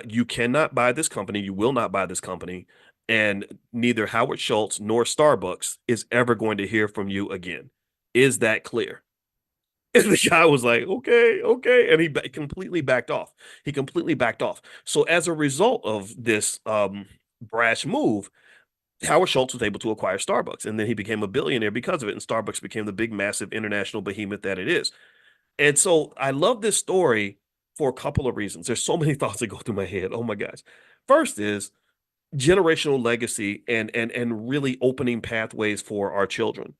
You cannot buy this company, you will not buy this company, and neither Howard Schultz nor Starbucks is ever going to hear from you again. Is that clear?" And the guy was like, "Okay, okay." And he completely backed off. He completely backed off. So as a result of this brash move, Howard Schultz was able to acquire Starbucks. And then he became a billionaire because of it. And Starbucks became the big, massive international behemoth that it is. And so I love this story for a couple of reasons. There's so many thoughts that go through my head. Oh my gosh. First is generational legacy and really opening pathways for our children.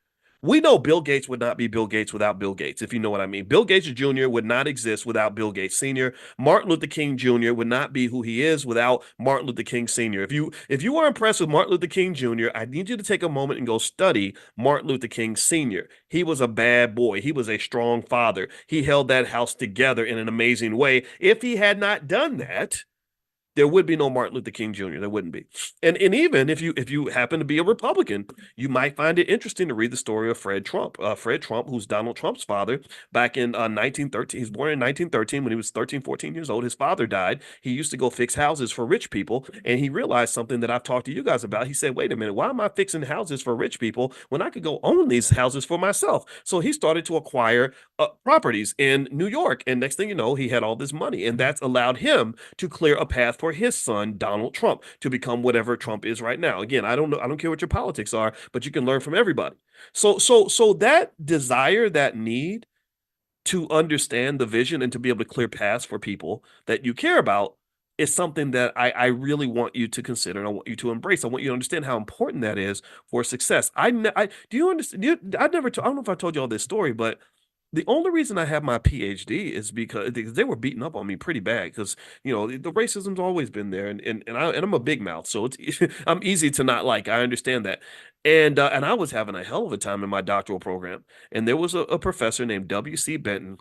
We know Bill Gates would not be Bill Gates without Bill Gates, if you know what I mean. Bill Gates Jr. would not exist without Bill Gates Sr. Martin Luther King Jr. would not be who he is without Martin Luther King Sr. If you are impressed with Martin Luther King Jr., I need you to take a moment and go study Martin Luther King Sr. He was a bad boy. He was a strong father. He held that house together in an amazing way. If he had not done that, there would be no Martin Luther King Jr. There wouldn't be. And even if you happen to be a Republican, you might find it interesting to read the story of Fred Trump. Fred Trump, who's Donald Trump's father, back in 1913. He was born in 1913 when he was 13, 14 years old. His father died. He used to go fix houses for rich people, and he realized something that I've talked to you guys about. He said, "Wait a minute, why am I fixing houses for rich people when I could go own these houses for myself?" So he started to acquire properties in New York, and next thing you know, he had all this money, and that's allowed him to clear a path for his son, Donald Trump, to become whatever Trump is right now. Again, I don't know, I don't care what your politics are, but you can learn from everybody. So that desire, that need to understand the vision and to be able to clear paths for people that you care about is something that I really want you to consider and I want you to embrace. I want you to understand how important that is for success. I do you understand? I don't know if I told you all this story, but the only reason I have my PhD is because they were beating up on me pretty bad because the racism's always been there and I'm a big mouth, so it's I'm easy to not like. I understand that. And I was having a hell of a time in my doctoral program, and there was a professor named W.C. Benton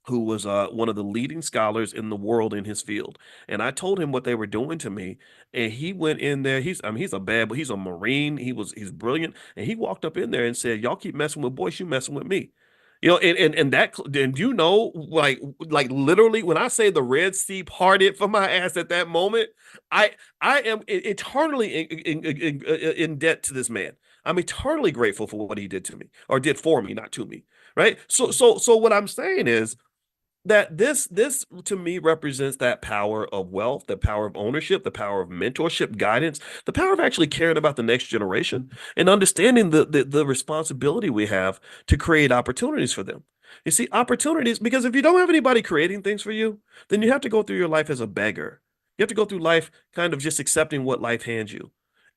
who was one of the leading scholars in the world in his field. And I told him what they were doing to me, and he went in there. I mean, he's a bad, but he's a Marine. He's brilliant, and he walked up in there and said, "Y'all keep messing with Boyce, you messing with me." And that, and like literally, when I say the Red Sea parted for my ass at that moment, I I am eternally in debt to this man. I'm eternally grateful for what he did to me, or did for me, not to me. Right. So what I'm saying is that this to me represents that power of wealth, the power of ownership, the power of mentorship, guidance, the power of actually caring about the next generation and understanding the responsibility we have to create opportunities for them. You see, opportunities, because if you don't have anybody creating things for you, then you have to go through your life as a beggar. You have to go through life kind of just accepting what life hands you.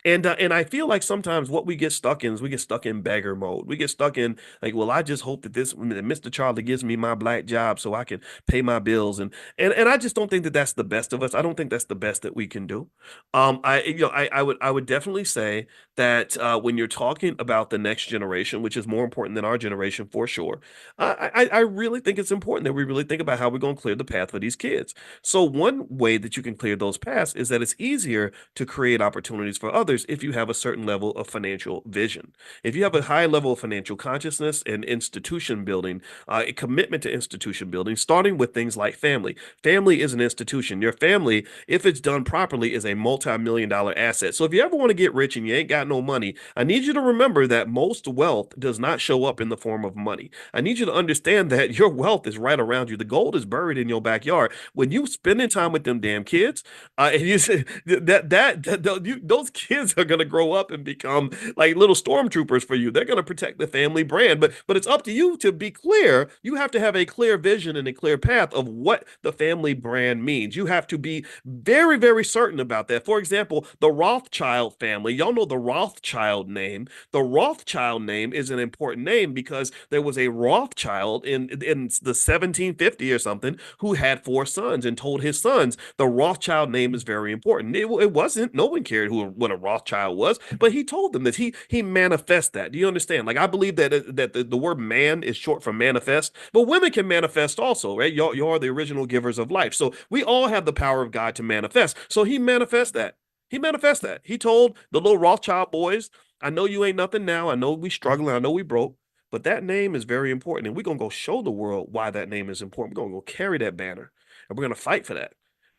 And I feel like sometimes what we get stuck in is we get stuck in beggar mode. We get stuck in like, well, I just hope that this that Mr. Charlie gives me my black job so I can pay my bills. And I just don't think that that's the best of us. I don't think that's the best that we can do. I would definitely say that when you're talking about the next generation, which is more important than our generation for sure, I really think it's important that we really think about how we're going to clear the path for these kids. So one way that you can clear those paths is that it's easier to create opportunities for others if you have a certain level of financial vision. If you have a high level of financial consciousness and institution building, a commitment to institution building, starting with things like family. Family is an institution. Your family, if it's done properly, is a multi-million dollar asset. So if you ever want to get rich and you ain't got no money, I need you to remember that most wealth does not show up in the form of money. I need you to understand that your wealth is right around you. The gold is buried in your backyard. When you spending time with them damn kids, and you say those kids are gonna grow up and become like little stormtroopers for you. They're gonna protect the family brand, but it's up to you to be clear. You have to have a clear vision and a clear path of what the family brand means. You have to be very, very certain about that. For example, the Rothschild family. Y'all know the Rothschild name. The Rothschild name is an important name because there was a Rothschild in the 1750 or something who had four sons and told his sons the Rothschild name is very important. It wasn't. No one cared what a Rothschild was, but he told them that he manifests that. Do you understand? Like I believe that the word man is short for manifest, but women can manifest also, right? Y'all are the original givers of life, so we all have the power of God to manifest. So he manifests that. He manifests that. He told the little Rothschild boys, I know you ain't nothing now. I know we struggling. I know we broke. But that name is very important. And we're going to go show the world why that name is important. We're going to go carry that banner and we're going to fight for that.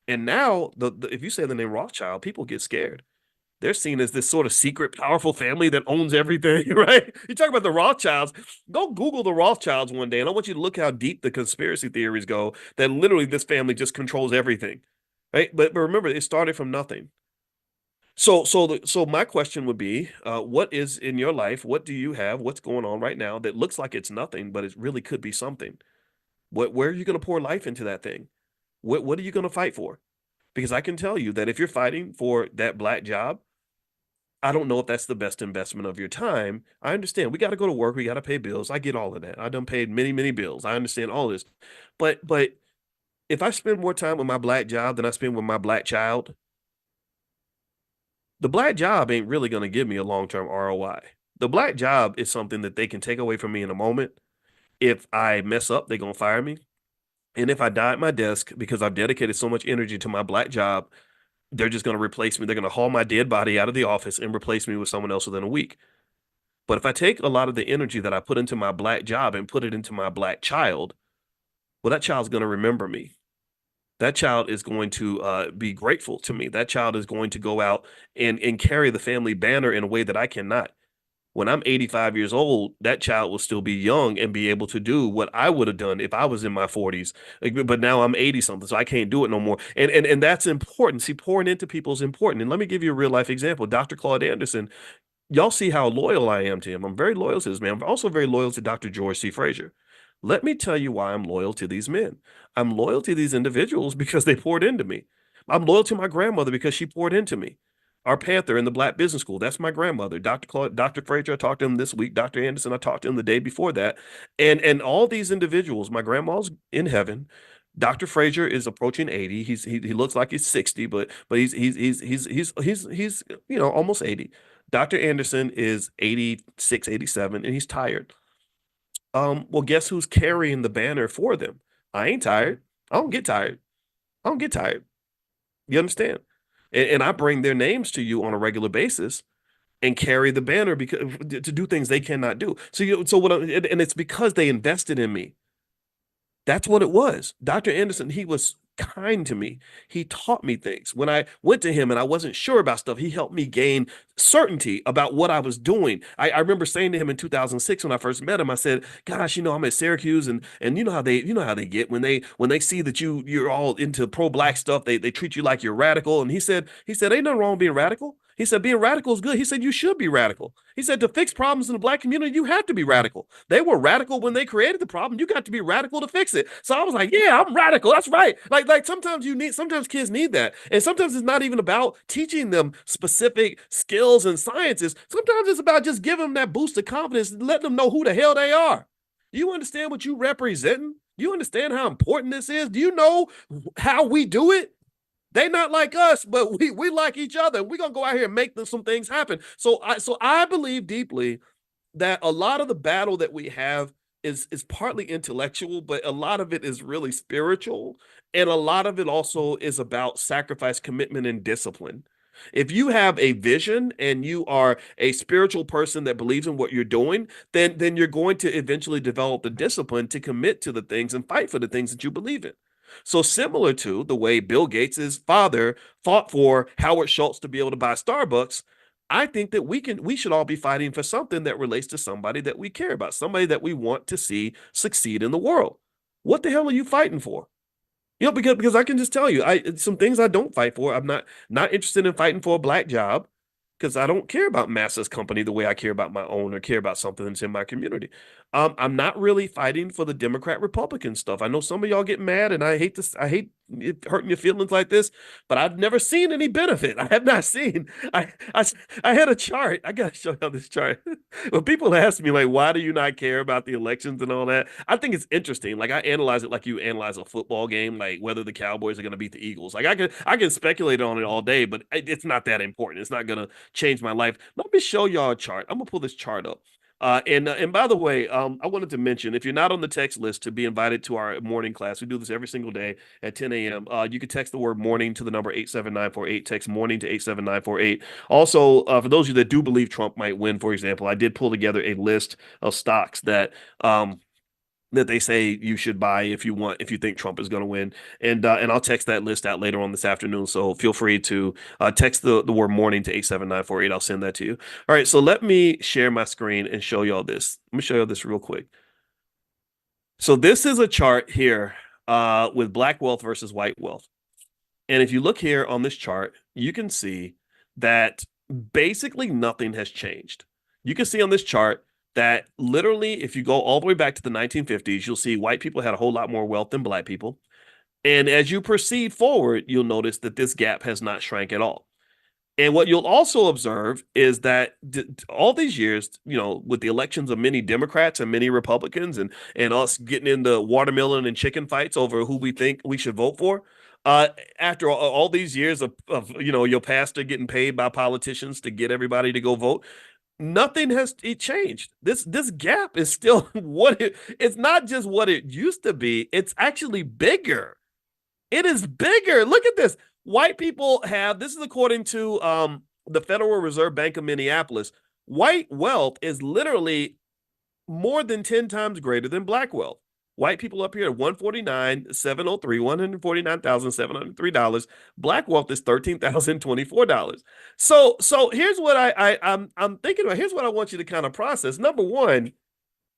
And now, if you say the name Rothschild, people get scared. They're seen as this sort of secret, powerful family that owns everything, right? You talk about the Rothschilds. Go Google the Rothschilds one day, and I want you to look how deep the conspiracy theories go. That literally this family just controls everything, right? But remember, it started from nothing. So my question would be, what is in your life? What do you have? What's going on right now that looks like it's nothing, but it really could be something? Where are you going to pour life into that thing? What are you going to fight for? Because I can tell you that if you're fighting for that black job, I don't know if that's the best investment of your time. I understand we got to go to work, we got to pay bills. I get all of that. I done paid many, many bills. I understand all this. But if I spend more time with my black job than I spend with my black child, the black job ain't really going to give me a long-term ROI. The black job is something that they can take away from me in a moment. If I mess up, they're going to fire me. And if I die at my desk because I've dedicated so much energy to my black job, they're just going to replace me. They're going to haul my dead body out of the office and replace me with someone else within a week. But if I take a lot of the energy that I put into my black job and put it into my black child, well, that child's going to remember me. That child is going to be grateful to me. That child is going to go out and carry the family banner in a way that I cannot. When I'm 85 years old, that child will still be young and be able to do what I would have done if I was in my 40s. But now I'm 80 something, so I can't do it no more. And that's important. See, pouring into people is important. And let me give you a real life example. Dr. Claude Anderson, y'all see how loyal I am to him. I'm very loyal to this man. I'm also very loyal to Dr. George C. Frazier. Let me tell you why I'm loyal to these men. I'm loyal to these individuals because they poured into me. I'm loyal to my grandmother because she poured into me. Our Panther in the Black Business School, that's my grandmother. Dr. Frazier, I talked to him this week. Dr. Anderson, I talked to him the day before that. And all these individuals, my grandma's in heaven. Dr. Frazier is approaching 80. He looks like he's 60, but he's almost 80. Dr. Anderson is 86, 87, and he's tired. Well, guess who's carrying the banner for them? I ain't tired. I don't get tired. I don't get tired. You understand? And I bring their names to you on a regular basis and carry the banner because to do things they cannot do. So so and it's because they invested in me. That's what it was. Dr. Anderson, he was kind to me. He taught me things. When I went to him and I wasn't sure about stuff, he helped me gain certainty about what I was doing. I remember saying to him in 2006 when I first met him, I said, "Gosh, I'm at Syracuse, and you know how they get when they see that you're all into pro-black stuff, they treat you like you're radical." And he said, "Ain't nothing wrong with being radical." He said, "Being radical is good." He said, "You should be radical." He said, "To fix problems in the black community, you have to be radical. They were radical when they created the problem. You got to be radical to fix it." So I was like, "Yeah, I'm radical. That's right." Like sometimes kids need that. And sometimes it's not even about teaching them specific skills and sciences. Sometimes it's about just giving them that boost of confidence and letting them know who the hell they are. Do you understand what you representing? Do you understand how important this is? Do you know how we do it? They not like us, but we like each other. We're gonna go out here and make some things happen. So I believe deeply that a lot of the battle that we have is partly intellectual, but a lot of it is really spiritual, and a lot of it also is about sacrifice, commitment, and discipline. If you have a vision and you are a spiritual person that believes in what you're doing, then you're going to eventually develop the discipline to commit to the things and fight for the things that you believe in. So similar to the way Bill Gates's father fought for Howard Schultz to be able to buy Starbucks, I think that we should all be fighting for something that relates to somebody that we care about, somebody that we want to see succeed in the world. What the hell are you fighting for? Because I can just tell you, I some things I don't fight for. I'm not interested in fighting for a black job because I don't care about Massa's company the way I care about my own or care about something that's in my community. I'm not really fighting for the Democrat Republican stuff. I know some of y'all get mad, and I hate this. I hate it hurting your feelings like this, but I've never seen any benefit. I have not seen. I I had a chart. I gotta show y'all this chart. When people ask me like, why do you not care about the elections and all that? I think it's interesting. Like I analyze it like you analyze a football game, like whether the Cowboys are going to beat the Eagles. Like I can speculate on it all day, but it's not that important. It's not gonna change my life. Let me show y'all a chart. I'm gonna pull this chart up. And by the way, I wanted to mention if you're not on the text list to be invited to our morning class, we do this every single day at 10 a.m. You can text the word morning to the number 87948. Text morning to 87948. Also, for those of you that do believe Trump might win, for example, I did pull together a list of stocks that they say you should buy if you think Trump is going to win. And I'll text that list out later on this afternoon. So feel free to text the word morning to 87948. I'll send that to you. All right, so let me share my screen and show y'all this. Let me show y'all this real quick. So this is a chart here with black wealth versus white wealth. And if you look here on this chart, you can see that basically nothing has changed. You can see on this chart that literally, if you go all the way back to the 1950s, you'll see white people had a whole lot more wealth than black people. And as you proceed forward, you'll notice that this gap has not shrank at all. And what you'll also observe is that all these years, with the elections of many Democrats and many Republicans and us getting into watermelon and chicken fights over who we think we should vote for, uh, after all these years of your pastor getting paid by politicians to get everybody to go vote, nothing has changed. This gap is still it's not just what it used to be, it's actually bigger. It is bigger. Look at this. White people have, this is according to the Federal Reserve Bank of Minneapolis. White wealth is literally more than 10 times greater than black wealth. White people up here at 149,703, $149,703. Black wealth is $13,024. So here's what I'm thinking about. Here's what I want you to kind of process. Number one,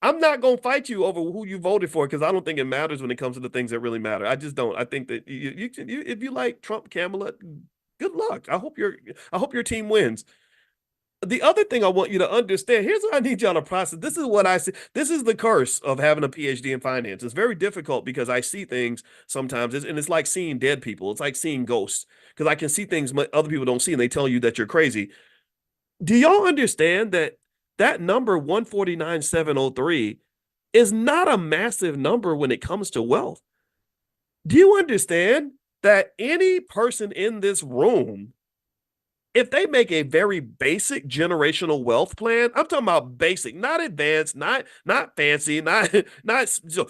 I'm not going to fight you over who you voted for because I don't think it matters when it comes to the things that really matter. I just don't. I think that if you like Trump, Kamala, good luck. I hope your team wins. The other thing I want you to understand, here's what I need y'all to process. This is what I see. This is the curse of having a PhD in finance. It's very difficult because I see things sometimes, and it's like seeing dead people. It's like seeing ghosts because I can see things other people don't see, and they tell you that you're crazy. Do y'all understand that number 149,703 is not a massive number when it comes to wealth? Do you understand that any person in this room if they make a very basic generational wealth plan, I'm talking about basic, not advanced, not fancy, not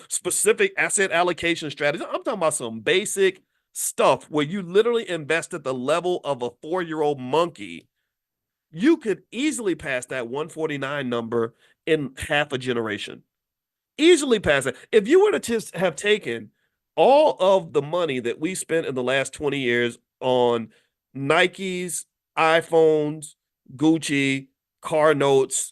specific asset allocation strategy. I'm talking about some basic stuff where you literally invest at the level of a 4-year-old monkey. You could easily pass that 149 number in half a generation. Easily pass it. If you were to just have taken all of the money that we spent in the last 20 years on Nikes, iPhones, Gucci, car notes,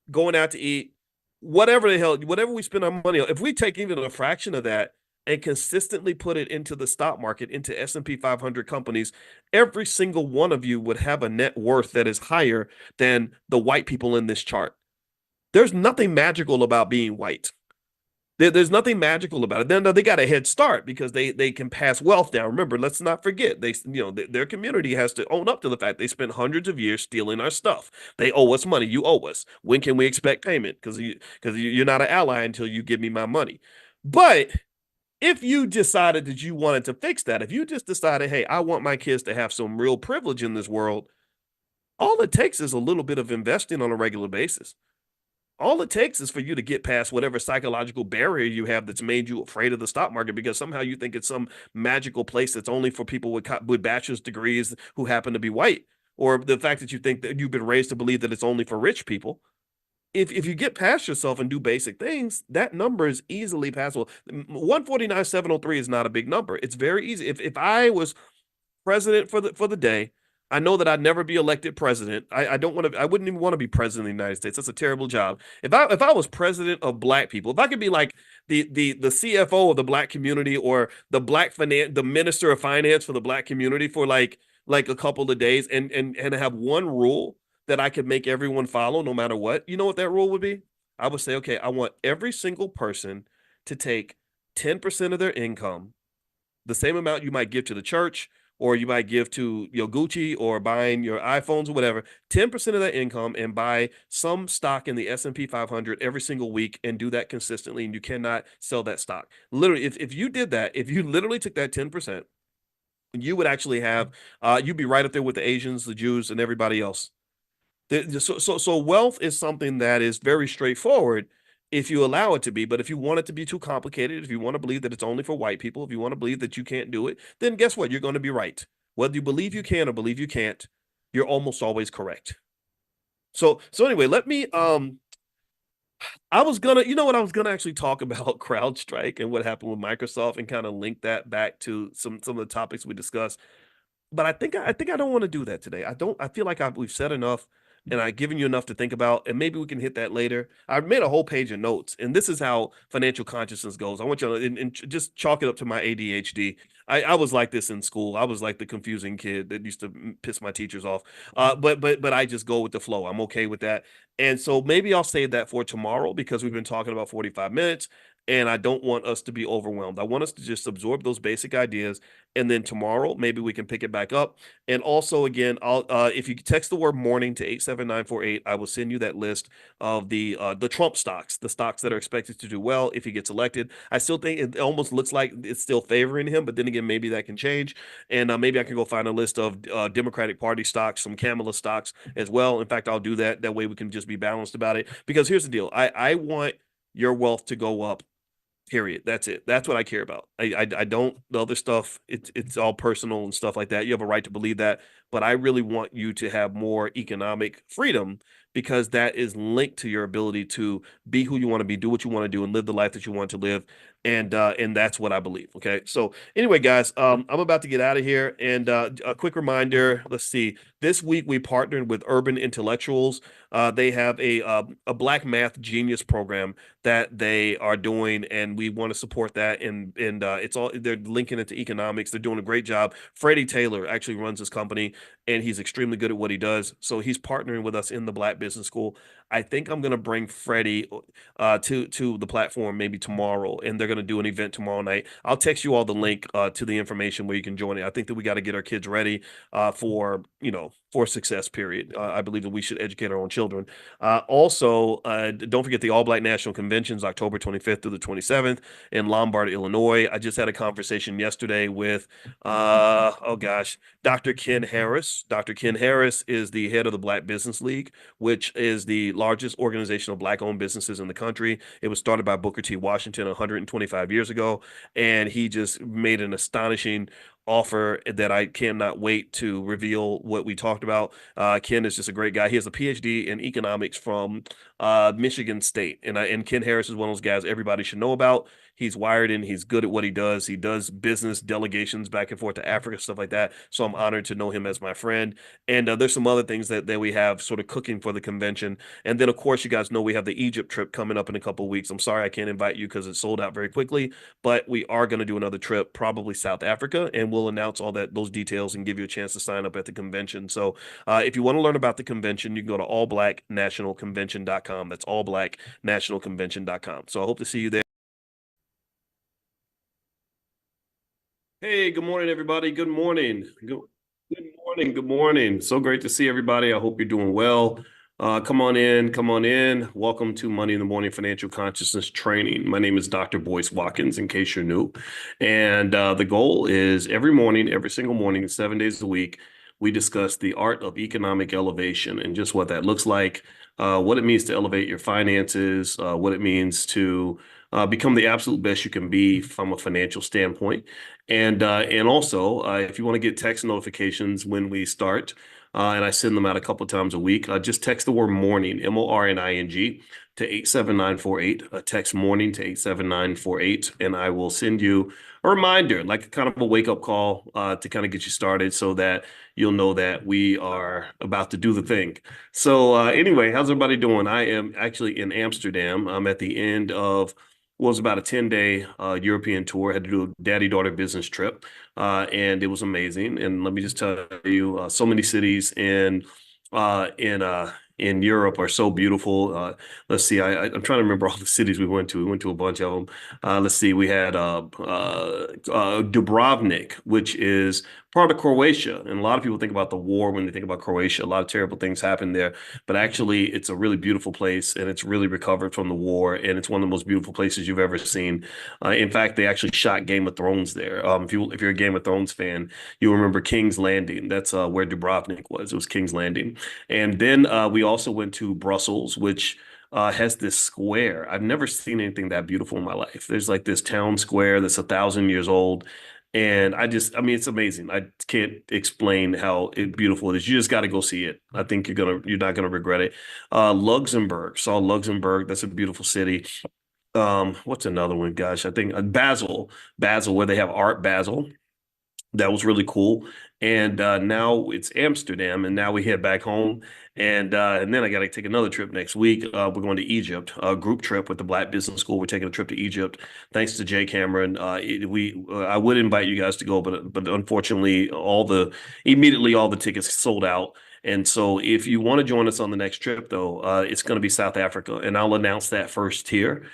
going out to eat, whatever the hell, whatever we spend our money on, if we take even a fraction of that and consistently put it into the stock market, into S&P 500 companies, every single one of you would have a net worth that is higher than the white people in this chart. There's nothing magical about being white. There's nothing magical about it. Then they got a head start because they can pass wealth down. Remember, let's not forget their community has to own up to the fact they spent hundreds of years stealing our stuff. They owe us money. You owe us. When can we expect payment? You're not an ally until you give me my money. But if you decided that you wanted to fix that, if you just decided, hey, I want my kids to have some real privilege in this world, all it takes is a little bit of investing on a regular basis. All it takes is for you to get past whatever psychological barrier you have that's made you afraid of the stock market because somehow you think it's some magical place that's only for people with bachelor's degrees who happen to be white, or the fact that you think that you've been raised to believe that it's only for rich people. If you get past yourself and do basic things, that number is easily passable. 149,703 is not a big number. It's very easy. If I was president for the day. I know that I'd never be elected president. I don't want to. I wouldn't even want to be president of the United States. That's a terrible job. If I was president of black people, if I could be like the CFO of the black community or the minister of finance for the black community for like a couple of days and have one rule that I could make everyone follow no matter what. You know what that rule would be? I would say, okay, I want every single person to take 10% of their income, the same amount you might give to the church or you might give to your Gucci or buying your iPhones or whatever, 10% of that income and buy some stock in the S&P 500 every single week and do that consistently. And you cannot sell that stock. Literally, if you did that, if you literally took that 10%, you would actually have, you'd be right up there with the Asians, the Jews, and everybody else. So wealth is something that is very straightforward if you allow it to be. But if you want it to be too complicated, if you want to believe that it's only for white people, if you want to believe that you can't do it, then guess what? You're going to be right. Whether you believe you can or believe you can't, you're almost always correct. So anyway, let me I was gonna, you know what, I was gonna actually talk about CrowdStrike and what happened with Microsoft and kind of link that back to some of the topics we discussed. But I think I don't want to do that today. I feel like we've said enough and I've given you enough to think about, and maybe we can hit that later. I've made a whole page of notes, and this is how financial consciousness goes. I want you to and just chalk it up to my ADHD. I was like this in school. I was like the confusing kid that used to piss my teachers off. But I just go with the flow. I'm okay with that. And so maybe I'll save that for tomorrow because we've been talking about 45 minutes and I don't want us to be overwhelmed. I want us to just absorb those basic ideas, and then tomorrow maybe we can pick it back up. And also, again, I'll if you text the word morning to 87948, I will send you that list of the Trump stocks, the stocks that are expected to do well if he gets elected. I still think it almost looks like it's still favoring him, but then again, maybe that can change. And maybe I can go find a list of Democratic Party stocks, some Kamala stocks as well. In fact, I'll do that. That way we can just be balanced about it. Because here's the deal: I want your wealth to go up. Period. That's it. That's what I care about. I don't, the other stuff. It's all personal and stuff like that. You have a right to believe that, but I really want you to have more economic freedom because that is linked to your ability to be who you want to be, do what you want to do, and live the life that you want to live. And that's what I believe. Okay. So anyway, guys, I'm about to get out of here. And a quick reminder. Let's see. This week we partnered with Urban Intellectuals. They have a Black Math Genius program that they are doing, and we want to support that. And it's all, they're linking it to economics. They're doing a great job. Freddie Taylor actually runs this company, and he's extremely good at what he does. So he's partnering with us in the Black Business School. I think I'm gonna bring Freddie to the platform maybe tomorrow, and they're gonna do an event tomorrow night. I'll text you all the link to the information where you can join it. I think that we got to get our kids ready for for success. Period. I believe that we should educate our own children. Also, don't forget the All Black National Conventions, October 25th through the 27th in Lombard, Illinois. I just had a conversation yesterday with oh gosh, Dr. Ken Harris. Dr. Ken Harris is the head of the Black Business League, which is the largest organization of Black-owned businesses in the country. It was started by Booker T. Washington 125 years ago, and he just made an astonishing offer that I cannot wait to reveal what we talked about. Ken is just a great guy. He has a PhD in economics from Michigan State, and Ken Harris is one of those guys everybody should know about. He's wired in. He's good at what he does. He does business delegations back and forth to Africa, stuff like that. So I'm honored to know him as my friend. And there's some other things that we have sort of cooking for the convention. And then, of course, you guys know we have the Egypt trip coming up in a couple of weeks. I'm sorry I can't invite you because it sold out very quickly, but we are going to do another trip, probably South Africa, and we'll announce all those details and give you a chance to sign up at the convention. So if you want to learn about the convention, you can go to allblacknationalconvention.com. That's allblacknationalconvention.com. So I hope to see you there. Hey, good morning, everybody. Good morning. Good morning. Good morning. So great to see everybody. I hope you're doing well. Come on in. Come on in. Welcome to Money in the Morning Financial Consciousness Training. My name is Dr. Boyce Watkins, in case you're new. And the goal is every morning, every single morning, 7 days a week, we discuss the art of economic elevation and just what that looks like, what it means to elevate your finances, what it means to become the absolute best you can be from a financial standpoint. And also, if you want to get text notifications when we start, and I send them out a couple of times a week, just text the word morning, MORNING, to 87948. Text morning to 87948, and I will send you a reminder, like kind of a wake-up call to kind of get you started so that you'll know that we are about to do the thing. So anyway, how's everybody doing? I am actually in Amsterdam. I'm at the end of was about a 10-day European tour. I had to do a daddy-daughter business trip, and it was amazing. And let me just tell you, so many cities in Europe are so beautiful. Let's see, I'm trying to remember all the cities we went to. We went to a bunch of them. Let's see, we had Dubrovnik, which is part of Croatia. And a lot of people think about the war when they think about Croatia. A lot of terrible things happened there, but actually it's a really beautiful place, and it's really recovered from the war, and it's one of the most beautiful places you've ever seen. In fact, they actually shot Game of Thrones there. If you're a Game of Thrones fan, you'll remember King's Landing. That's where Dubrovnik was. It was King's Landing. And then we also went to Brussels, which has this square. I've never seen anything that beautiful in my life. There's like this town square that's 1,000 years old. And I mean, it's amazing. I can't explain how beautiful it is. You just got to go see it. I think you're not gonna regret it. Luxembourg, saw Luxembourg. That's a beautiful city. What's another one, gosh? I think Basel, where they have Art Basel. That was really cool. And now it's Amsterdam, and now we head back home. And then I got to take another trip next week. We're going to Egypt, a group trip with the Black Business School. We're taking a trip to Egypt, thanks to Jay Cameron. I would invite you guys to go, but unfortunately, immediately all the tickets sold out. And so if you want to join us on the next trip, though, it's going to be South Africa. And I'll announce that first here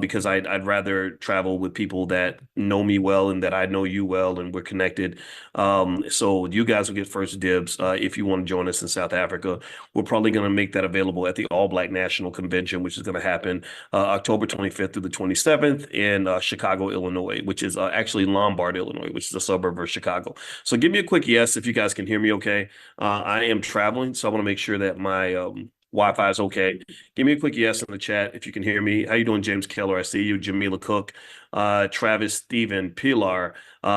because I'd rather travel with people that know me well and that I know you well and we're connected. So you guys will get first dibs if you want to join us in South Africa. We're probably going to make that available at the All Black National Convention, which is going to happen October 25th through the 27th in Chicago, Illinois, which is actually Lombard, Illinois, which is a suburb of Chicago. So give me a quick yes if you guys can hear me okay. I am traveling, so I want to make sure that my Wi-Fi is okay. Give me a quick yes in the chat if you can hear me. How you doing, James Keller? I see you. Jamila Cook, Travis, Stephen, Pilar,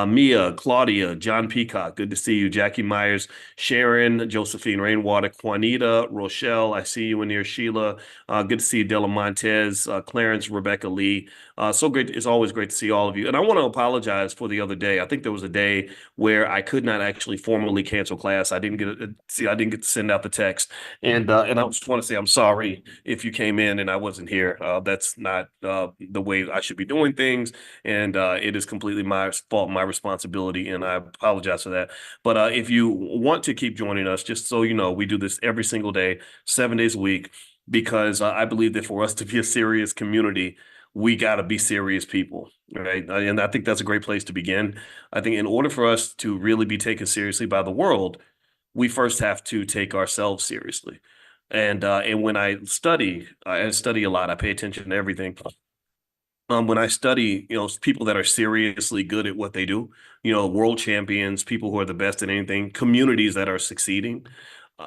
Mia, Claudia, John Peacock. Good to see you. Jackie Myers, Sharon, Josephine Rainwater, Juanita, Rochelle. I see you in here. Sheila. Good to see you. Della Montez, Clarence, Rebecca Lee. So great. It's always great to see all of you. And I want to apologize for the other day. I think there was a day where I could not actually formally cancel class. I didn't get to send out the text. And I just want to say I'm sorry if you came in and I wasn't here. That's not the way I should be doing things. And it is completely my fault, my responsibility, and I apologize for that. But if you want to keep joining us, just so you know, we do this every single day, 7 days a week. because I believe that for us to be a serious community, we got to be serious people, right? And I think that's a great place to begin. I think in order for us to really be taken seriously by the world, we first have to take ourselves seriously. And when I study a lot. I pay attention to everything. When I study, people that are seriously good at what they do, world champions, people who are the best at anything, communities that are succeeding.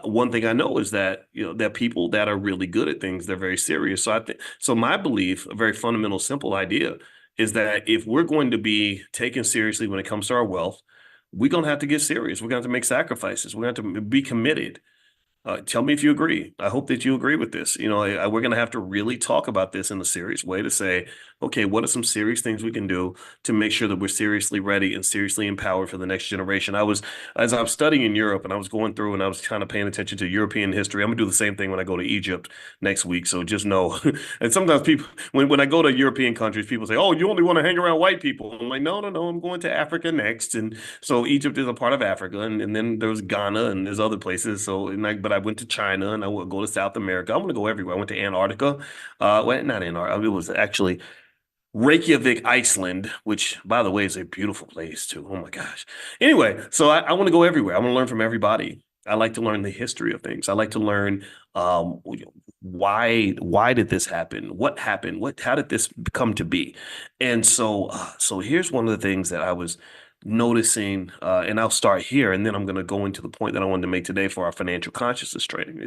One thing I know is that, that people that are really good at things, they're very serious. So I think, so my belief, a very fundamental, simple idea is that if we're going to be taken seriously when it comes to our wealth, we're going to have to get serious. We're going to have to make sacrifices. We're going to have to be committed. Tell me if you agree. I hope that you agree with this. We're going to have to really talk about this in a serious way to say, okay, what are some serious things we can do to make sure that we're seriously ready and seriously empowered for the next generation? As I was studying in Europe and I was going through and I was kind of paying attention to European history. I'm gonna do the same thing when I go to Egypt next week. So just know. And sometimes people, when I go to European countries, people say, oh, you only want to hang around white people. I'm like, no, no, no, I'm going to Africa next. And so Egypt is a part of Africa, and then there's Ghana and there's other places. But I went to China and I would go to South America. I'm gonna go everywhere. I went to Antarctica. Well, not Antarctica. It was actually Reykjavik, Iceland, which, by the way, is a beautiful place too. Oh my gosh. Anyway, so I want to go everywhere. I want to learn from everybody. I like to learn the history of things. I like to learn um, why did this happen? What happened? How did this come to be? And so here's one of the things that I was noticing, and I'll start here, and then I'm going to go into the point that I wanted to make today for our financial consciousness training.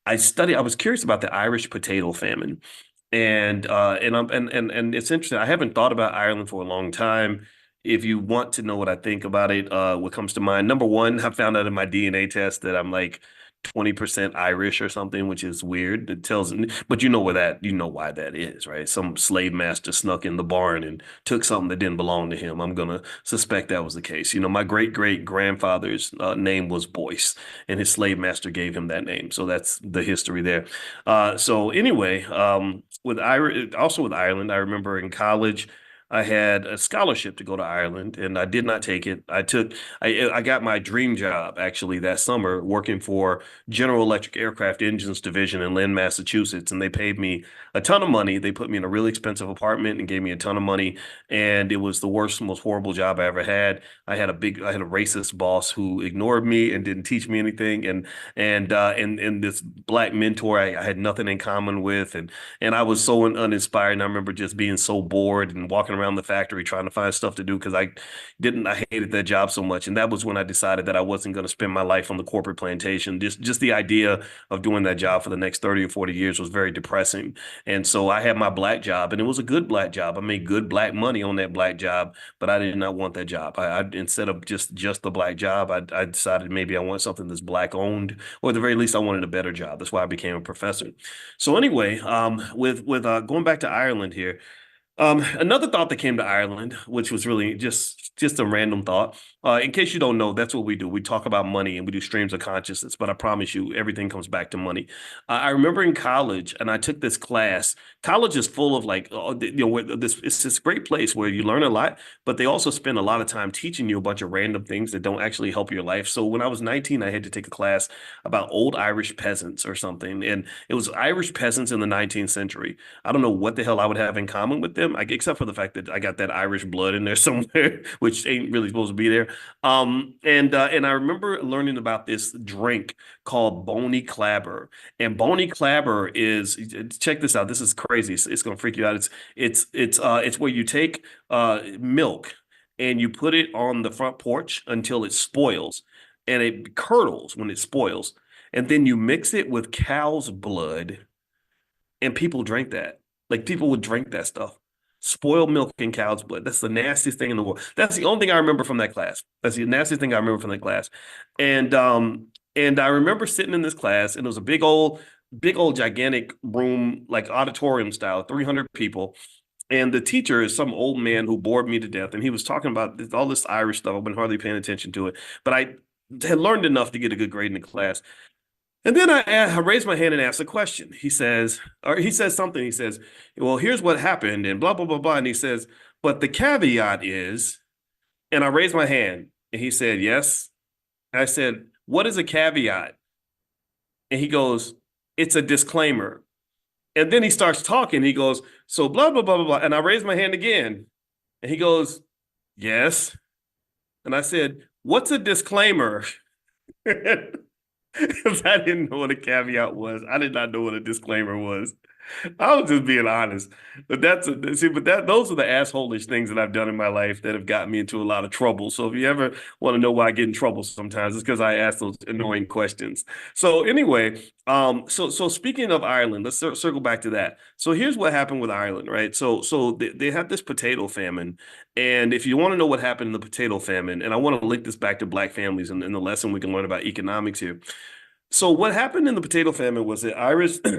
I was curious about the Irish potato famine. And it's interesting. I haven't thought about Ireland for a long time. If you want to know what I think about it, what comes to mind, number one, I found out in my DNA test that I'm like 20% Irish or something, which is weird. But you know why that is, right? Some slave master snuck in the barn and took something that didn't belong to him. I'm gonna suspect that was the case. My great great grandfather's name was Boyce, and his slave master gave him that name. So that's the history there. So anyway, also with Ireland, I remember in college, I had a scholarship to go to Ireland, and I did not take it. I got my dream job actually that summer working for General Electric Aircraft Engines Division in Lynn, Massachusetts, and they paid me a ton of money. They put me in a really expensive apartment and gave me a ton of money, and it was the worst, most horrible job I ever had. I had a racist boss who ignored me and didn't teach me anything, and this black mentor I had nothing in common with, and I was so uninspired. And I remember just being so bored and walking around the factory trying to find stuff to do because I hated that job so much. And that was when I decided that I wasn't going to spend my life on the corporate plantation. Just the idea of doing that job for the next 30 or 40 years was very depressing. And so I had my black job, and it was a good black job. I made good black money on that black job, but I did not want that job. Instead of just the black job, I decided maybe I want something that's black owned, or at the very least, I wanted a better job. That's why I became a professor. So anyway, with going back to Ireland here, another thought that came to Ireland, which was really just a random thought. In case you don't know, that's what we do. We talk about money and we do streams of consciousness, but I promise you, everything comes back to money. I remember in college, and I took this class. College is full of like, it's this great place where you learn a lot, but they also spend a lot of time teaching you a bunch of random things that don't actually help your life. So when I was 19, I had to take a class about old Irish peasants or something, and it was Irish peasants in the 19th century. I don't know what the hell I would have in common with them, except for the fact that I got that Irish blood in there somewhere, which ain't really supposed to be there. And I remember learning about this drink called Boney Clabber. And Boney Clabber is, check this out. This is crazy. It's gonna freak you out. It's where you take milk and you put it on the front porch until it spoils, and it curdles when it spoils, and then you mix it with cow's blood, and people drink that. Like people would drink that stuff. Spoiled milk and cow's blood. That's the nastiest thing in the world. That's the only thing I remember from that class. That's the nastiest thing I remember from that class. And I remember sitting in this class, and it was a big old gigantic room, like auditorium style, 300 people. And the teacher is some old man who bored me to death. And he was talking about all this Irish stuff. I've been hardly paying attention to it. But I had learned enough to get a good grade in the class. And then I raised my hand and asked a question. He says something. He says, well, here's what happened and blah, blah, blah, blah. And he says, but the caveat is, and I raised my hand and he said, yes. And I said, what is a caveat? And he goes, It's a disclaimer. And then he starts talking. He goes, so blah, blah, blah, blah, blah. And I raise my hand again. And he goes, yes. And I said, what's a disclaimer? Because I didn't know what a caveat was. I did not know what a disclaimer was. I was just being honest. But those are the assholish things that I've done in my life that have gotten me into a lot of trouble. So if you ever want to know why I get in trouble sometimes, it's because I ask those annoying questions. So anyway, so speaking of Ireland, let's circle back to that. So here's what happened with Ireland, right? So they had this potato famine, and if you want to know what happened in the potato famine, and I want to link this back to Black families and the lesson we can learn about economics here. So what happened in the potato famine was that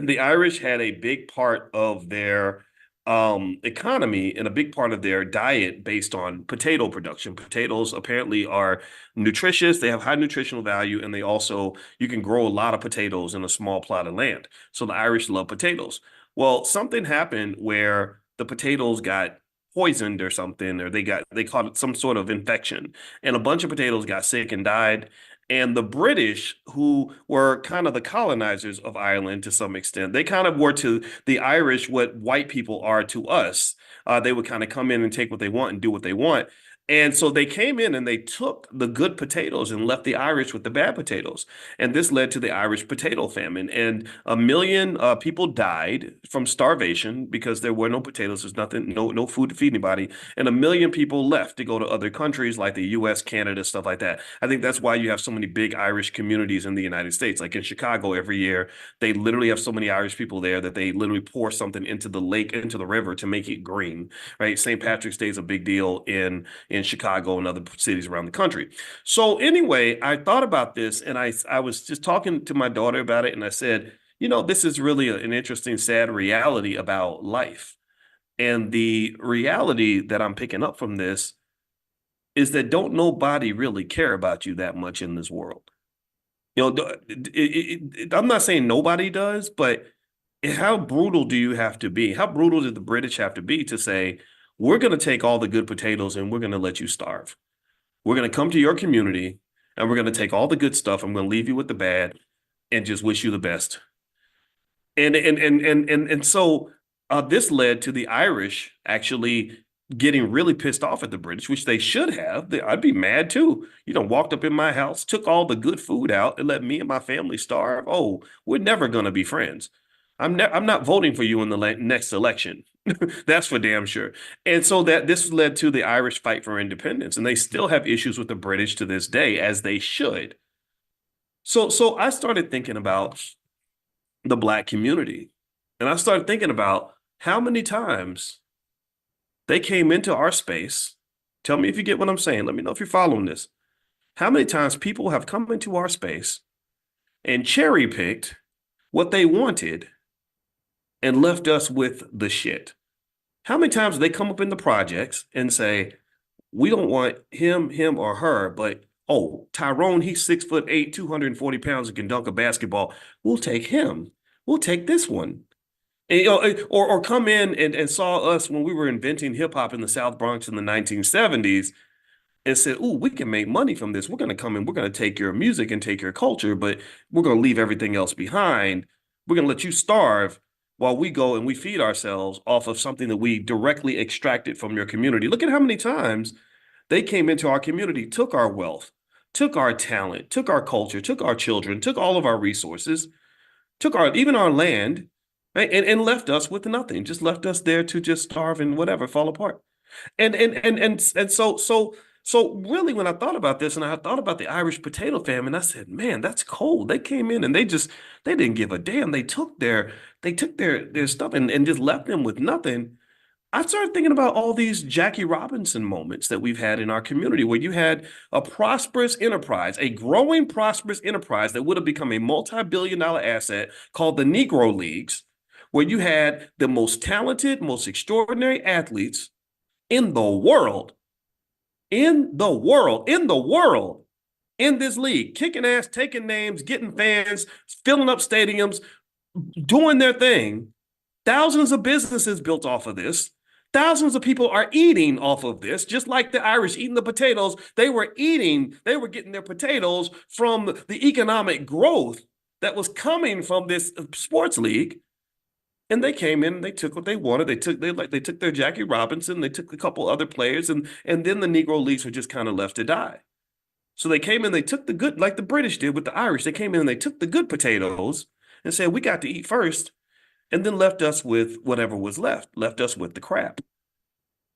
the Irish had a big part of their economy and a big part of their diet based on potato production. Potatoes apparently are nutritious; they have high nutritional value, and you can grow a lot of potatoes in a small plot of land. So the Irish love potatoes. Well, something happened where the potatoes got poisoned or something, or they caught some sort of infection, and a bunch of potatoes got sick and died. And the British, who were kind of the colonizers of Ireland to some extent, they kind of were to the Irish what white people are to us. They would kind of come in and take what they want and do what they want. And so they came in and they took the good potatoes and left the Irish with the bad potatoes. And this led to the Irish potato famine. And 1 million people died from starvation because there were no potatoes. There's nothing, no food to feed anybody. And 1 million people left to go to other countries like the US, Canada, stuff like that. I think that's why you have so many big Irish communities in the United States. Like in Chicago every year, they literally have so many Irish people there that they literally pour something into the lake, into the river to make it green, right? St. Patrick's Day is a big deal in Chicago and other cities around the country. So anyway, I thought about this and I was just talking to my daughter about it and I said, this is really an interesting, sad reality about life. And the reality that I'm picking up from this is that don't nobody really care about you that much in this world. I'm not saying nobody does, but how brutal do you have to be? How brutal did the British have to be to say, we're going to take all the good potatoes and we're going to let you starve? We're going to come to your community and we're going to take all the good stuff. I'm going to leave you with the bad and just wish you the best. And so this led to the Irish actually getting really pissed off at the British, which they should have. I'd be mad too. Walked up in my house, took all the good food out, and let me and my family starve. Oh, we're never gonna be friends. I'm not voting for you in the next election. That's for damn sure. And so that this led to the Irish fight for independence, and they still have issues with the British to this day, as they should. So I started thinking about the Black community, and I started thinking about how many times they came into our space. Tell me if you get what I'm saying. Let me know if you're following this. How many times people have come into our space and cherry picked what they wanted and left us with the shit? How many times do they come up in the projects and say, we don't want him or her, but oh, Tyrone, he's 6'8", 240 pounds and can dunk a basketball. We'll take him. We'll take this one. And, or come in and saw us when we were inventing hip hop in the South Bronx in the 1970s and said, "Ooh, we can make money from this. We're going to come in. We're going to take your music and take your culture, but we're going to leave everything else behind. We're going to let you starve while we go and we feed ourselves off of something that we directly extracted from your community." Look at how many times they came into our community, took our wealth, took our talent, took our culture, took our children, took all of our resources, took even our land, right? And left us with nothing, just left us there to just starve and whatever, fall apart. And so really when I thought about this and I thought about the Irish potato famine, I said, man, that's cold. They came in and they didn't give a damn. They took their stuff and just left them with nothing. I started thinking about all these Jackie Robinson moments that we've had in our community where you had a prosperous enterprise, a growing prosperous enterprise that would have become a multi-billion-dollar asset called the Negro Leagues, where you had the most talented, most extraordinary athletes in the world, in this league, kicking ass, taking names, getting fans, filling up stadiums, doing their thing. Thousands of businesses built off of this. Thousands of people are eating off of this, just like the Irish eating the potatoes. They were getting their potatoes from the economic growth that was coming from this sports league. And they came in and they took what they wanted. They took their Jackie Robinson, they took a couple other players, and then the Negro leagues were just kind of left to die. So they came in, they took the good, like the British did with the Irish. They came in and they took the good potatoes and said, we got to eat first, and then left us with whatever was left us with the crap.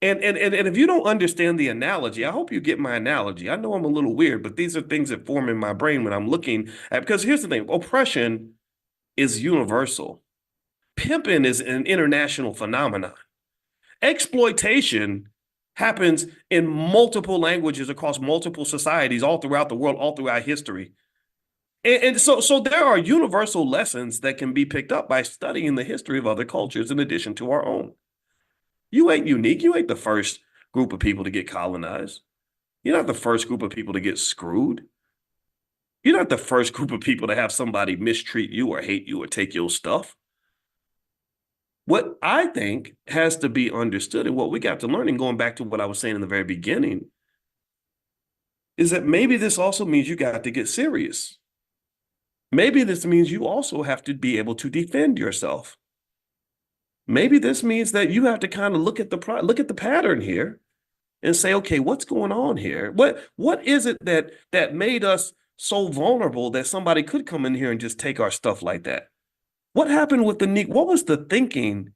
And if you don't understand the analogy, I hope you get my analogy. I know I'm a little weird, but these are things that form in my brain when I'm looking at, because here's the thing, oppression is universal. Pimping is an international phenomenon. Exploitation happens in multiple languages across multiple societies all throughout the world, all throughout history. And so there are universal lessons that can be picked up by studying the history of other cultures in addition to our own. You ain't unique. You ain't the first group of people to get colonized. You're not the first group of people to get screwed. You're not the first group of people to have somebody mistreat you or hate you or take your stuff. What I think has to be understood and what we got to learn, and going back to what I was saying in the very beginning, is that maybe this also means you got to get serious. Maybe this means you also have to be able to defend yourself. Maybe this means that you have to kind of look at the pattern here and say, okay, what's going on here? What is it that made us so vulnerable that somebody could come in here and just take our stuff like that? What happened with what was the thinking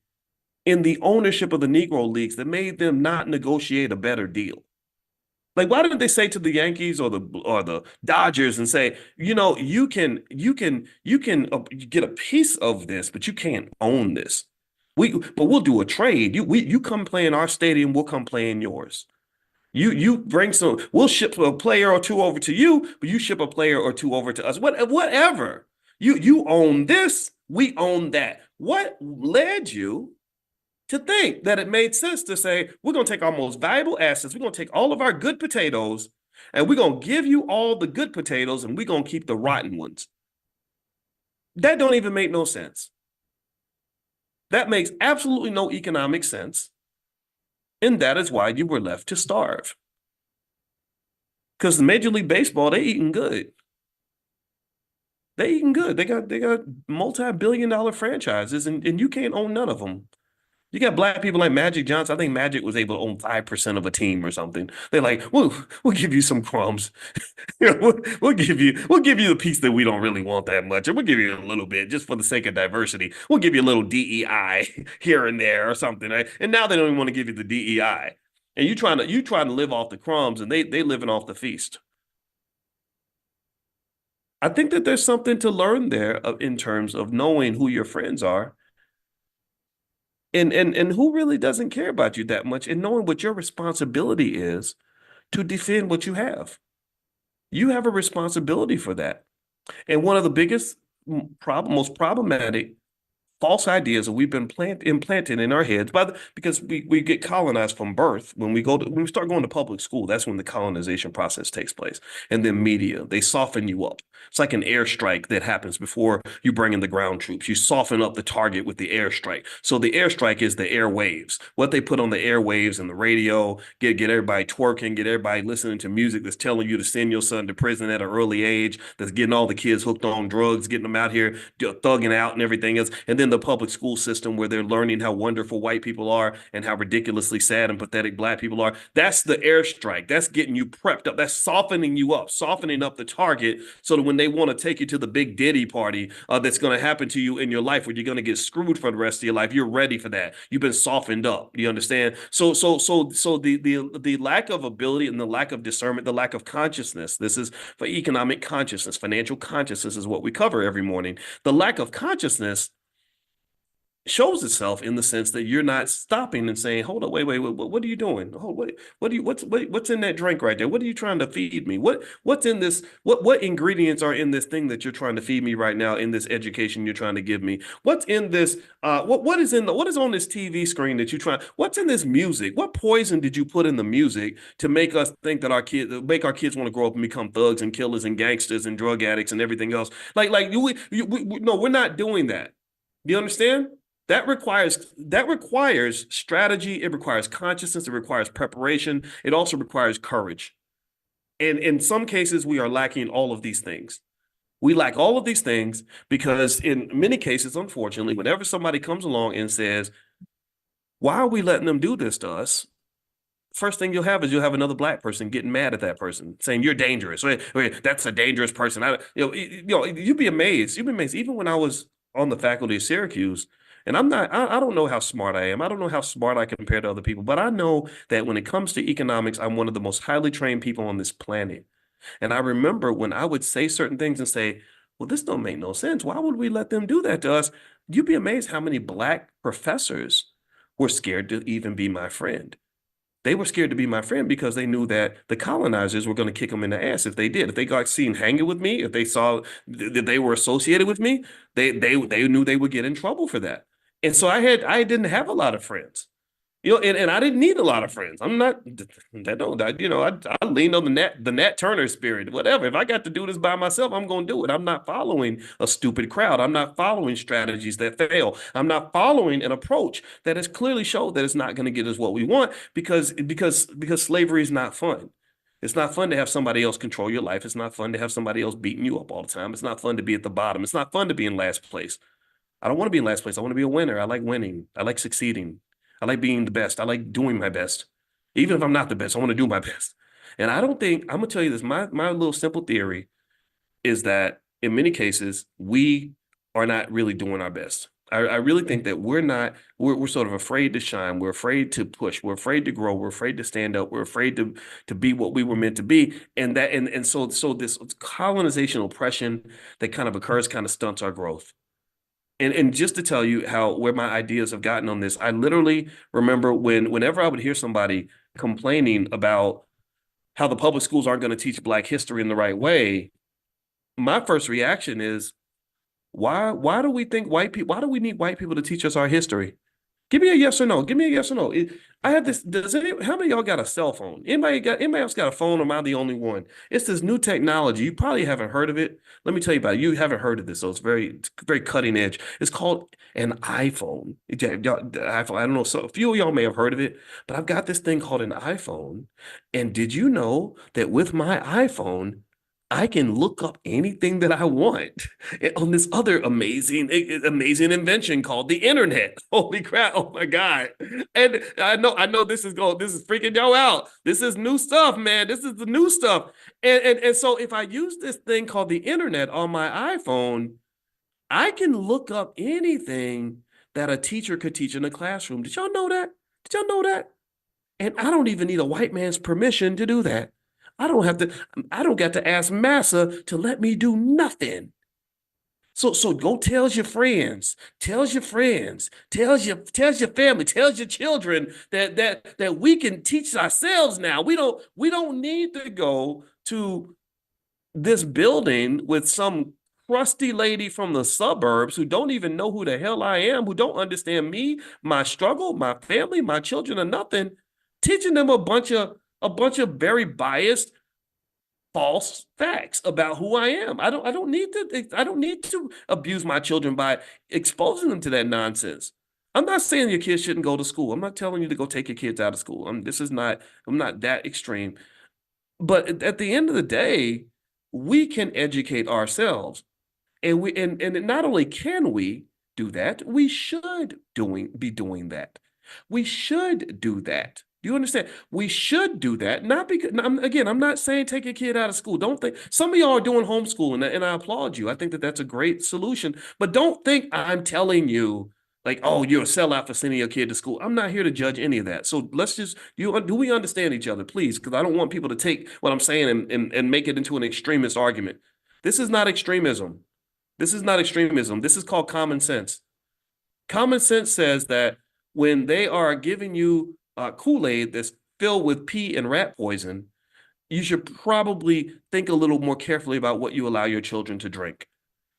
in the ownership of the Negro Leagues that made them not negotiate a better deal? Like, why didn't they say to the Yankees or the Dodgers and say, you can get a piece of this, but you can't own this. But we'll do a trade. You come play in our stadium, we'll come play in yours. You bring we'll ship a player or two over to you, but you ship a player or two over to us. Whatever. You own this, we own that. What led you to think that it made sense to say, we're going to take our most valuable assets, we're going to take all of our good potatoes, and we're going to give you all the good potatoes, and we're going to keep the rotten ones? That don't even make no sense. That makes absolutely no economic sense. And that is why you were left to starve. Because Major League Baseball, they eating good. They eating good. They got multi-billion-dollar franchises, and you can't own none of them. You got black people like Magic Johnson. I think Magic was able to own 5% of a team or something. They're like, we'll give you some crumbs. We'll give you the piece that we don't really want that much, and we'll give you a little bit just for the sake of diversity. We'll give you a little DEI here and there or something. Right? And now they don't even want to give you the DEI. And you trying to live off the crumbs, and they living off the feast. I think that there's something to learn there in terms of knowing who your friends are and who really doesn't care about you that much, and knowing what your responsibility is to defend what you have. You have a responsibility for that. And one of the biggest most problematic false ideas that we've been implanted in our heads because we get colonized from birth. When we start going to public school, that's when the colonization process takes place. And then media, they soften you up. It's like an airstrike that happens before you bring in the ground troops. You soften up the target with the airstrike. So the airstrike is the airwaves. What they put on the airwaves and the radio, get everybody twerking, get everybody listening to music that's telling you to send your son to prison at an early age, that's getting all the kids hooked on drugs, getting them out here thugging out and everything else. And then the public school system where they're learning how wonderful white people are and how ridiculously sad and pathetic black people are. That's the airstrike. That's getting you prepped up. That's softening you up, softening up the target so that when they want to take you to the big Diddy party that's going to happen to you in your life where you're going to get screwed for the rest of your life, you're ready for that. You've been softened up. You understand? So the lack of ability and the lack of discernment, the lack of consciousness, this is for economic consciousness, financial consciousness is what we cover every morning. The lack of consciousness shows itself in the sense that you're not stopping and saying, hold on, wait, what are you doing? What's in that drink right there? What are you trying to feed me? What's in this? What ingredients are in this thing that you're trying to feed me right now in this education you're trying to give me? What's in this? What is on this TV screen that you try? What's in this music? What poison did you put in the music to make us think that make our kids want to grow up and become thugs and killers and gangsters and drug addicts and everything else? No, we're not doing that. Do you understand? That requires strategy. It requires consciousness. It requires preparation. It also requires courage. And in some cases, we are lacking all of these things. We lack all of these things because in many cases, unfortunately, whenever somebody comes along and says, why are we letting them do this to us? First thing you'll have another black person getting mad at that person, saying you're dangerous. Wait, that's a dangerous person. You'd be amazed. You'd be amazed. Even when I was on the faculty of Syracuse, and I don't know how smart I am. I don't know how smart I compare to other people, but I know that when it comes to economics, I'm one of the most highly trained people on this planet. And I remember when I would say certain things and say, well, this don't make no sense. Why would we let them do that to us? You'd be amazed how many black professors were scared to even be my friend. They were scared to be my friend because they knew that the colonizers were going to kick them in the ass if they did. If they got seen hanging with me, if they saw that they were associated with me, they knew they would get in trouble for that. And so I didn't have a lot of friends. And I didn't need a lot of friends. I'm not that don't that, I leaned on the Nat Turner spirit, whatever. If I got to do this by myself, I'm gonna do it. I'm not following a stupid crowd. I'm not following strategies that fail. I'm not following an approach that has clearly showed that it's not going to get us what we want because slavery is not fun. It's not fun to have somebody else control your life. It's not fun to have somebody else beating you up all the time. It's not fun to be at the bottom. It's not fun to be in last place. I don't want to be in last place. I want to be a winner. I like winning. I like succeeding. I like being the best. I like doing my best. Even if I'm not the best, I want to do my best. And I don't think, I'm gonna tell you this, my little simple theory is that in many cases, we are not really doing our best. I really think that we're sort of afraid to shine. We're afraid to push. We're afraid to grow. We're afraid to stand up. We're afraid to be what we were meant to be. And so this colonization oppression that kind of occurs kind of stunts our growth. And just to tell you how where my ideas have gotten on this, I literally remember whenever I would hear somebody complaining about how the public schools aren't going to teach Black history in the right way, my first reaction is, why do we think white people, why do we need white people to teach us our history? Give me a yes or no. Give me a yes or no. I have this. How many of y'all got a cell phone? Anybody else got a phone, or am I the only one? It's this new technology. You probably haven't heard of it. Let me tell you about it. You haven't heard of this, so it's very cutting edge. It's called an iPhone. The iPhone. I don't know. So a few of y'all may have heard of it, but I've got this thing called an iPhone. And did you know that with my iPhone, I can look up anything that I want on this other amazing invention called the internet. Holy crap. Oh my God. And I know this is freaking y'all out. This is new stuff, man. This is the new stuff. And so if I use this thing called the internet on my iPhone, I can look up anything that a teacher could teach in a classroom. Did y'all know that? Did y'all know that? And I don't even need a white man's permission to do that. I don't have to, I don't got to ask massa to let me do nothing. So go tells your friends, tells your family, tells your children that we can teach ourselves now. We don't need to go to this building with some crusty lady from the suburbs who don't even know who the hell I am, who don't understand me, my struggle, my family, my children, or nothing, teaching them a bunch of very biased, false facts about who I am. I don't need to abuse my children by exposing them to that nonsense. I'm not saying your kids shouldn't go to school. I'm not telling you to go take your kids out of school. I'm not that extreme. But at the end of the day, we can educate ourselves. And not only can we do that, we should be doing that. We should do that. Do you understand? We should do that. Not because again, I'm not saying take a kid out of school. Don't think some of y'all are doing homeschooling, and I applaud you. I think that that's a great solution. But don't think I'm telling you like, oh, you're a sellout for sending your kid to school. I'm not here to judge any of that. So let's just do we understand each other, please? Because I don't want people to take what I'm saying and make it into an extremist argument. This is not extremism. This is not extremism. This is called common sense. Common sense says that when they are giving you Kool-Aid that's filled with pee and rat poison, you should probably think a little more carefully about what you allow your children to drink.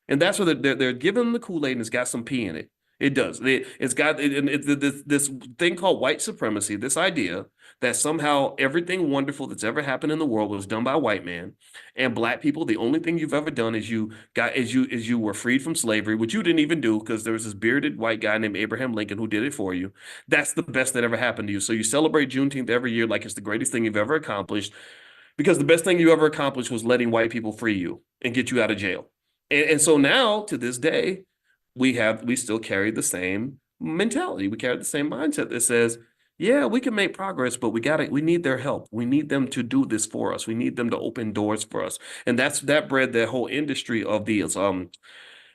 And that's what they're giving them the Kool-Aid and it's got some pee in it. It does. It's got this thing called white supremacy, this idea that somehow everything wonderful that's ever happened in the world was done by a white man, and black people, the only thing you've ever done is you were freed from slavery, which you didn't even do because there was this bearded white guy named Abraham Lincoln who did it for you. That's the best that ever happened to you. So you celebrate Juneteenth every year like it's the greatest thing you've ever accomplished because the best thing you ever accomplished was letting white people free you and get you out of jail. And so now to this day, we still carry the same mentality. We carry the same mindset that says, yeah, we can make progress, but we need their help. We need them to do this for us. We need them to open doors for us. And that bred that whole industry of these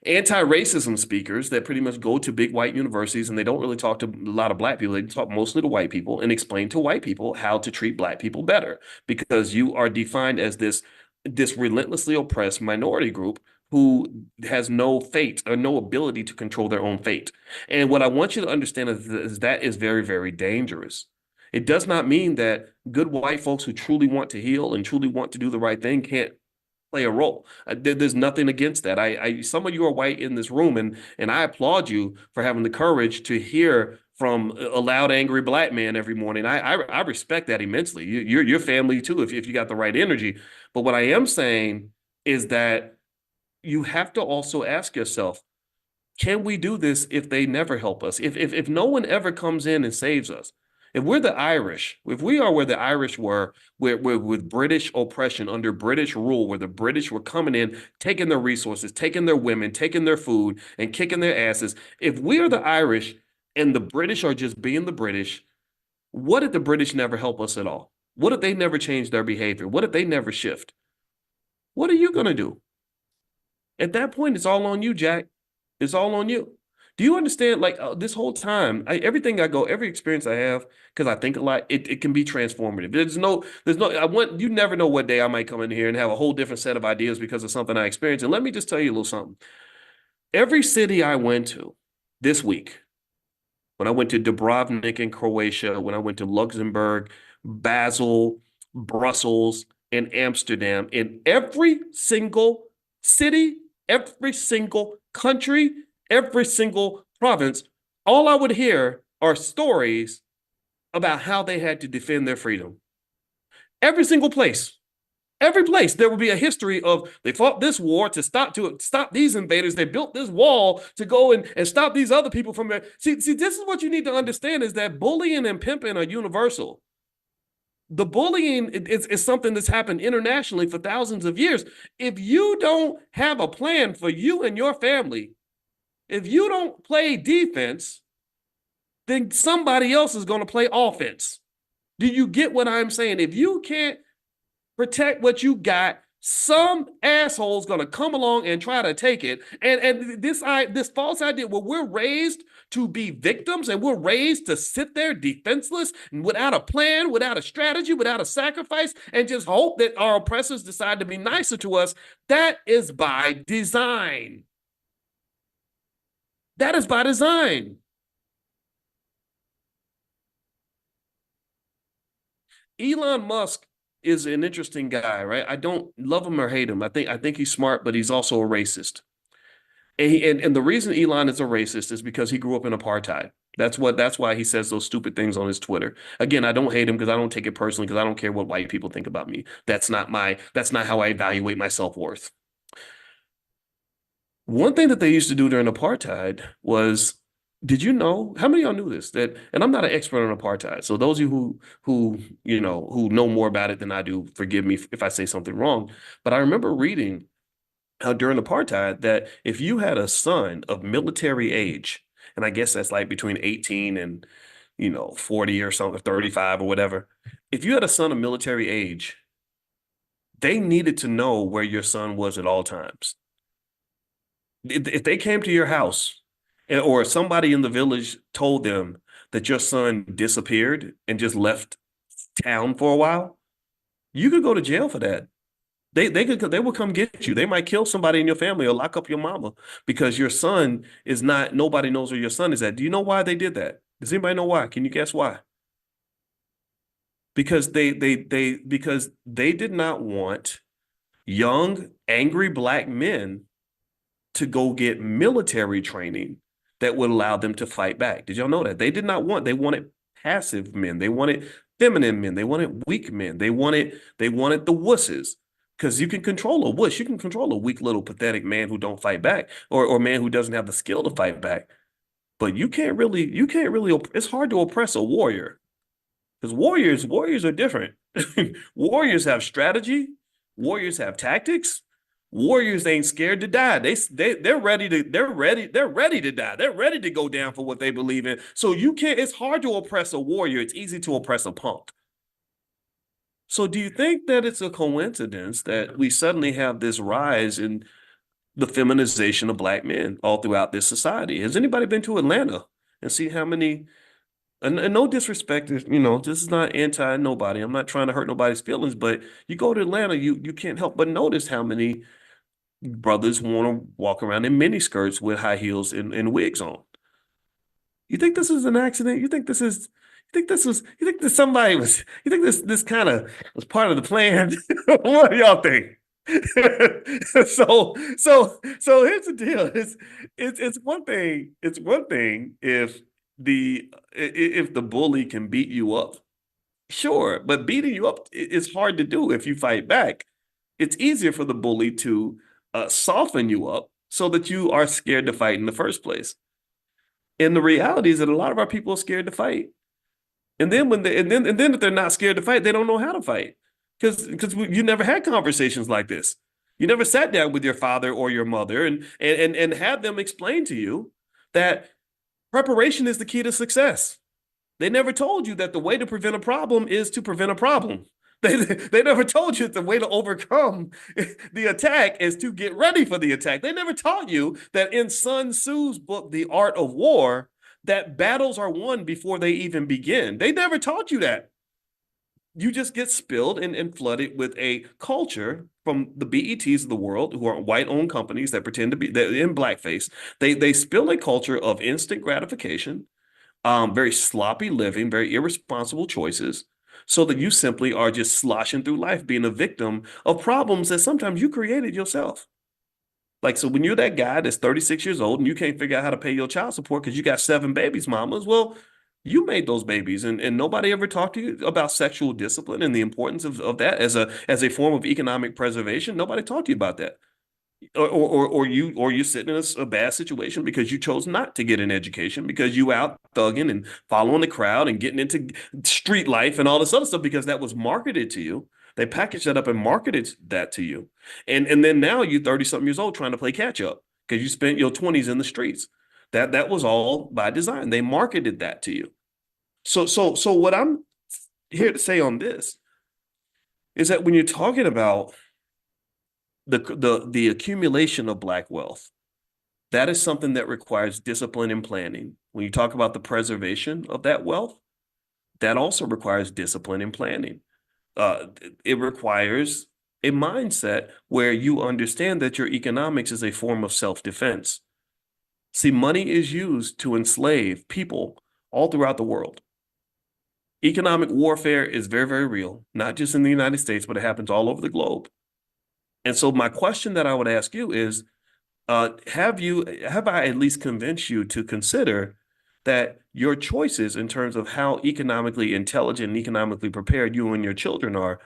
anti-racism speakers that pretty much go to big white universities and they don't really talk to a lot of black people. They talk mostly to white people and explain to white people how to treat black people better because you are defined as this relentlessly oppressed minority group who has no fate or no ability to control their own fate. And what I want you to understand is that is very, very dangerous. It does not mean that good white folks who truly want to heal and truly want to do the right thing can't play a role. There's nothing against that. Some of you are white in this room, and I applaud you for having the courage to hear from a loud, angry black man every morning. I respect that immensely. Your family too, if you got the right energy. But what I am saying is that you have to also ask yourself, can we do this if they never help us? If no one ever comes in and saves us, if we're the Irish, if we are where the Irish were, with British oppression under British rule, where the British were coming in, taking their resources, taking their women, taking their food, and kicking their asses, if we are the Irish and the British are just being the British, what if the British never help us at all? What if they never change their behavior? What if they never shift? What are you going to do? At that point, it's all on you, Jack. It's all on you. Do you understand? Like this whole time, everything I go, every experience I have, because I think a lot, it can be transformative. You never know what day I might come in here and have a whole different set of ideas because of something I experienced. And let me just tell you a little something. Every city I went to this week, when I went to Dubrovnik in Croatia, when I went to Luxembourg, Basel, Brussels, and Amsterdam, in every single city, every single country, every single province, all I would hear are stories about how they had to defend their freedom. Every single place. Every place there will be a history of they fought this war to stop these invaders. They built this wall to go and stop these other people from there. See, this is what you need to understand is that bullying and pimping are universal. The bullying is something that's happened internationally for thousands of years. If you don't have a plan for you and your family, if you don't play defense, then somebody else is going to play offense. Do you get what I'm saying? If you can't protect what you got, some asshole's going to come along and try to take it. And this false idea where we're raised to be victims and we're raised to sit there defenseless and without a plan, without a strategy, without a sacrifice, and just hope that our oppressors decide to be nicer to us, that is by design. That is by design. Elon Musk is an interesting guy, right? I don't love him or hate him. I think he's smart, but he's also a racist. And the reason Elon is a racist is because he grew up in apartheid. That's why he says those stupid things on his Twitter. Again, I don't hate him because I don't take it personally because I don't care what white people think about me. That's not how I evaluate my self-worth. One thing that they used to do during apartheid was, did you know, how many of y'all knew this? And I'm not an expert on apartheid. So those of you who know more about it than I do, forgive me if I say something wrong. But I remember reading how during apartheid that if you had a son of military age, and I guess that's like between 18 and 40 or something, 35 or whatever, if you had a son of military age, they needed to know where your son was at all times. If they came to your house or somebody in the village told them that your son disappeared and just left town for a while, you could go to jail for that. They will come get you. They might kill somebody in your family or lock up your mama because your son is not, nobody knows where your son is at. Do you know why they did that? Does anybody know why? Can you guess why? Because because they did not want young, angry black men to go get military training that would allow them to fight back. Did y'all know that? They wanted passive men. They wanted feminine men. They wanted weak men. They wanted the wusses. Because you can control a wuss. You can control a weak little pathetic man who don't fight back or a man who doesn't have the skill to fight back. But you can't really, it's hard to oppress a warrior. Because warriors are different. Warriors have strategy. Warriors have tactics. Warriors ain't scared to die. They're ready to die. They're ready to go down for what they believe in. So you can't. It's hard to oppress a warrior. It's easy to oppress a punk. So do you think that it's a coincidence that we suddenly have this rise in the feminization of black men all throughout this society? Has anybody been to Atlanta and see how many? And no disrespect, this is not anti nobody. I'm not trying to hurt nobody's feelings, but you go to Atlanta, you can't help but notice how many brothers want to walk around in mini skirts with high heels and wigs on. You think this is an accident? You think this somebody was, you think this kind of was part of the plan? What do y'all think? So here's the deal. It's one thing if the bully can beat you up. Sure, but beating you up is hard to do if you fight back. It's easier for the bully to soften you up so that you are scared to fight in the first place. And the reality is that a lot of our people are scared to fight. And then if they're not scared to fight, they don't know how to fight because you never had conversations like this. You never sat down with your father or your mother and had them explain to you that preparation is the key to success. They never told you that the way to prevent a problem is to prevent a problem. They never told you that the way to overcome the attack is to get ready for the attack. They never taught you that in Sun Tzu's book, The Art of War, that battles are won before they even begin. They never taught you that. You just get spilled and flooded with a culture from the BETs of the world, who are white-owned companies that pretend to be in blackface. They spill a culture of instant gratification, very sloppy living, very irresponsible choices, so that you simply are just sloshing through life, being a victim of problems that sometimes you created yourself. Like, so when you're that guy that's 36 years old and you can't figure out how to pay your child support because you got seven babies, mamas, well, you made those babies, and nobody ever talked to you about sexual discipline and the importance of that as a form of economic preservation. Nobody talked to you about that. Or you sitting in a bad situation because you chose not to get an education because you out thugging and following the crowd and getting into street life and all this other stuff because that was marketed to you. They packaged that up and marketed that to you. And then now you 30 something years old trying to play catch up because you spent your 20s in the streets. That was all by design. They marketed that to you. So what I'm here to say on this is that when you're talking about the accumulation of black wealth, that is something that requires discipline and planning. When you talk about the preservation of that wealth, that also requires discipline and planning. It requires a mindset where you understand that your economics is a form of self-defense. See, money is used to enslave people all throughout the world. Economic warfare is very, very real, not just in the United States, but it happens all over the globe. And so my question that I would ask you is, have I at least convinced you to consider that your choices in terms of how economically intelligent and economically prepared you and your children are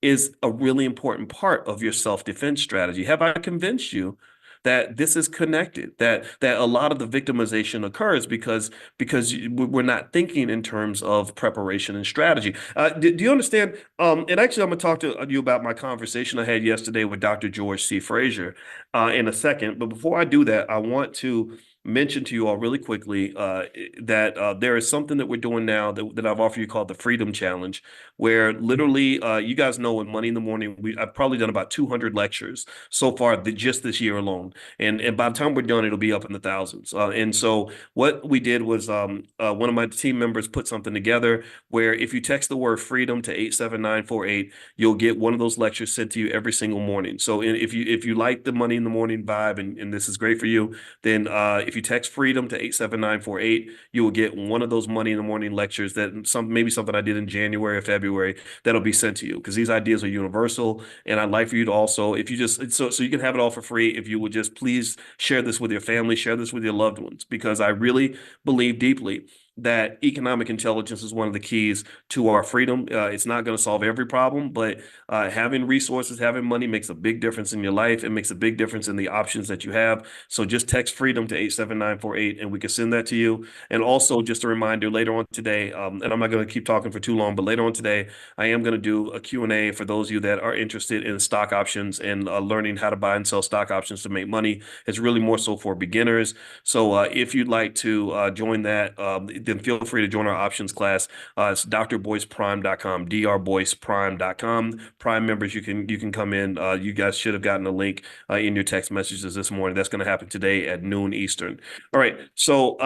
is a really important part of your self-defense strategy? Have I convinced you that this is connected, that a lot of the victimization occurs because we're not thinking in terms of preparation and strategy? Do you understand? And actually, I'm going to talk to you about my conversation I had yesterday with Dr. George C. Frazier in a second. But before I do that, I want to mention to you all really quickly that there is something that we're doing now that I've offered you called the Freedom Challenge, where literally you guys know in Money in the Morning, I've probably done about 200 lectures so far just this year alone. And by the time we're done, it'll be up in the thousands. And so what we did was one of my team members put something together where if you text the word freedom to 87948, you'll get one of those lectures sent to you every single morning. So if you like the Money in the Morning vibe and this is great for you, then if you text freedom to 87948, you will get one of those Money in the Morning lectures that maybe something I did in January or February that'll be sent to you, because these ideas are universal. And I'd like for you to also, if you just, so you can have it all for free, if you would just please share this with your family, share this with your loved ones, because I really believe deeply that economic intelligence is one of the keys to our freedom. It's not going to solve every problem, but having resources, having money makes a big difference in your life. It makes a big difference in the options that you have. So just text freedom to 87948 and we can send that to you. And also just a reminder later on today, and I'm not going to keep talking for too long, but later on today, I am going to do a Q&A for those of you that are interested in stock options and learning how to buy and sell stock options to make money. It's really more so for beginners. So if you'd like to join that, then feel free to join our options class. It's drboyceprime.com, drboyceprime.com. Prime members, you can come in. You guys should have gotten a link in your text messages this morning. That's going to happen today at noon Eastern. All right. So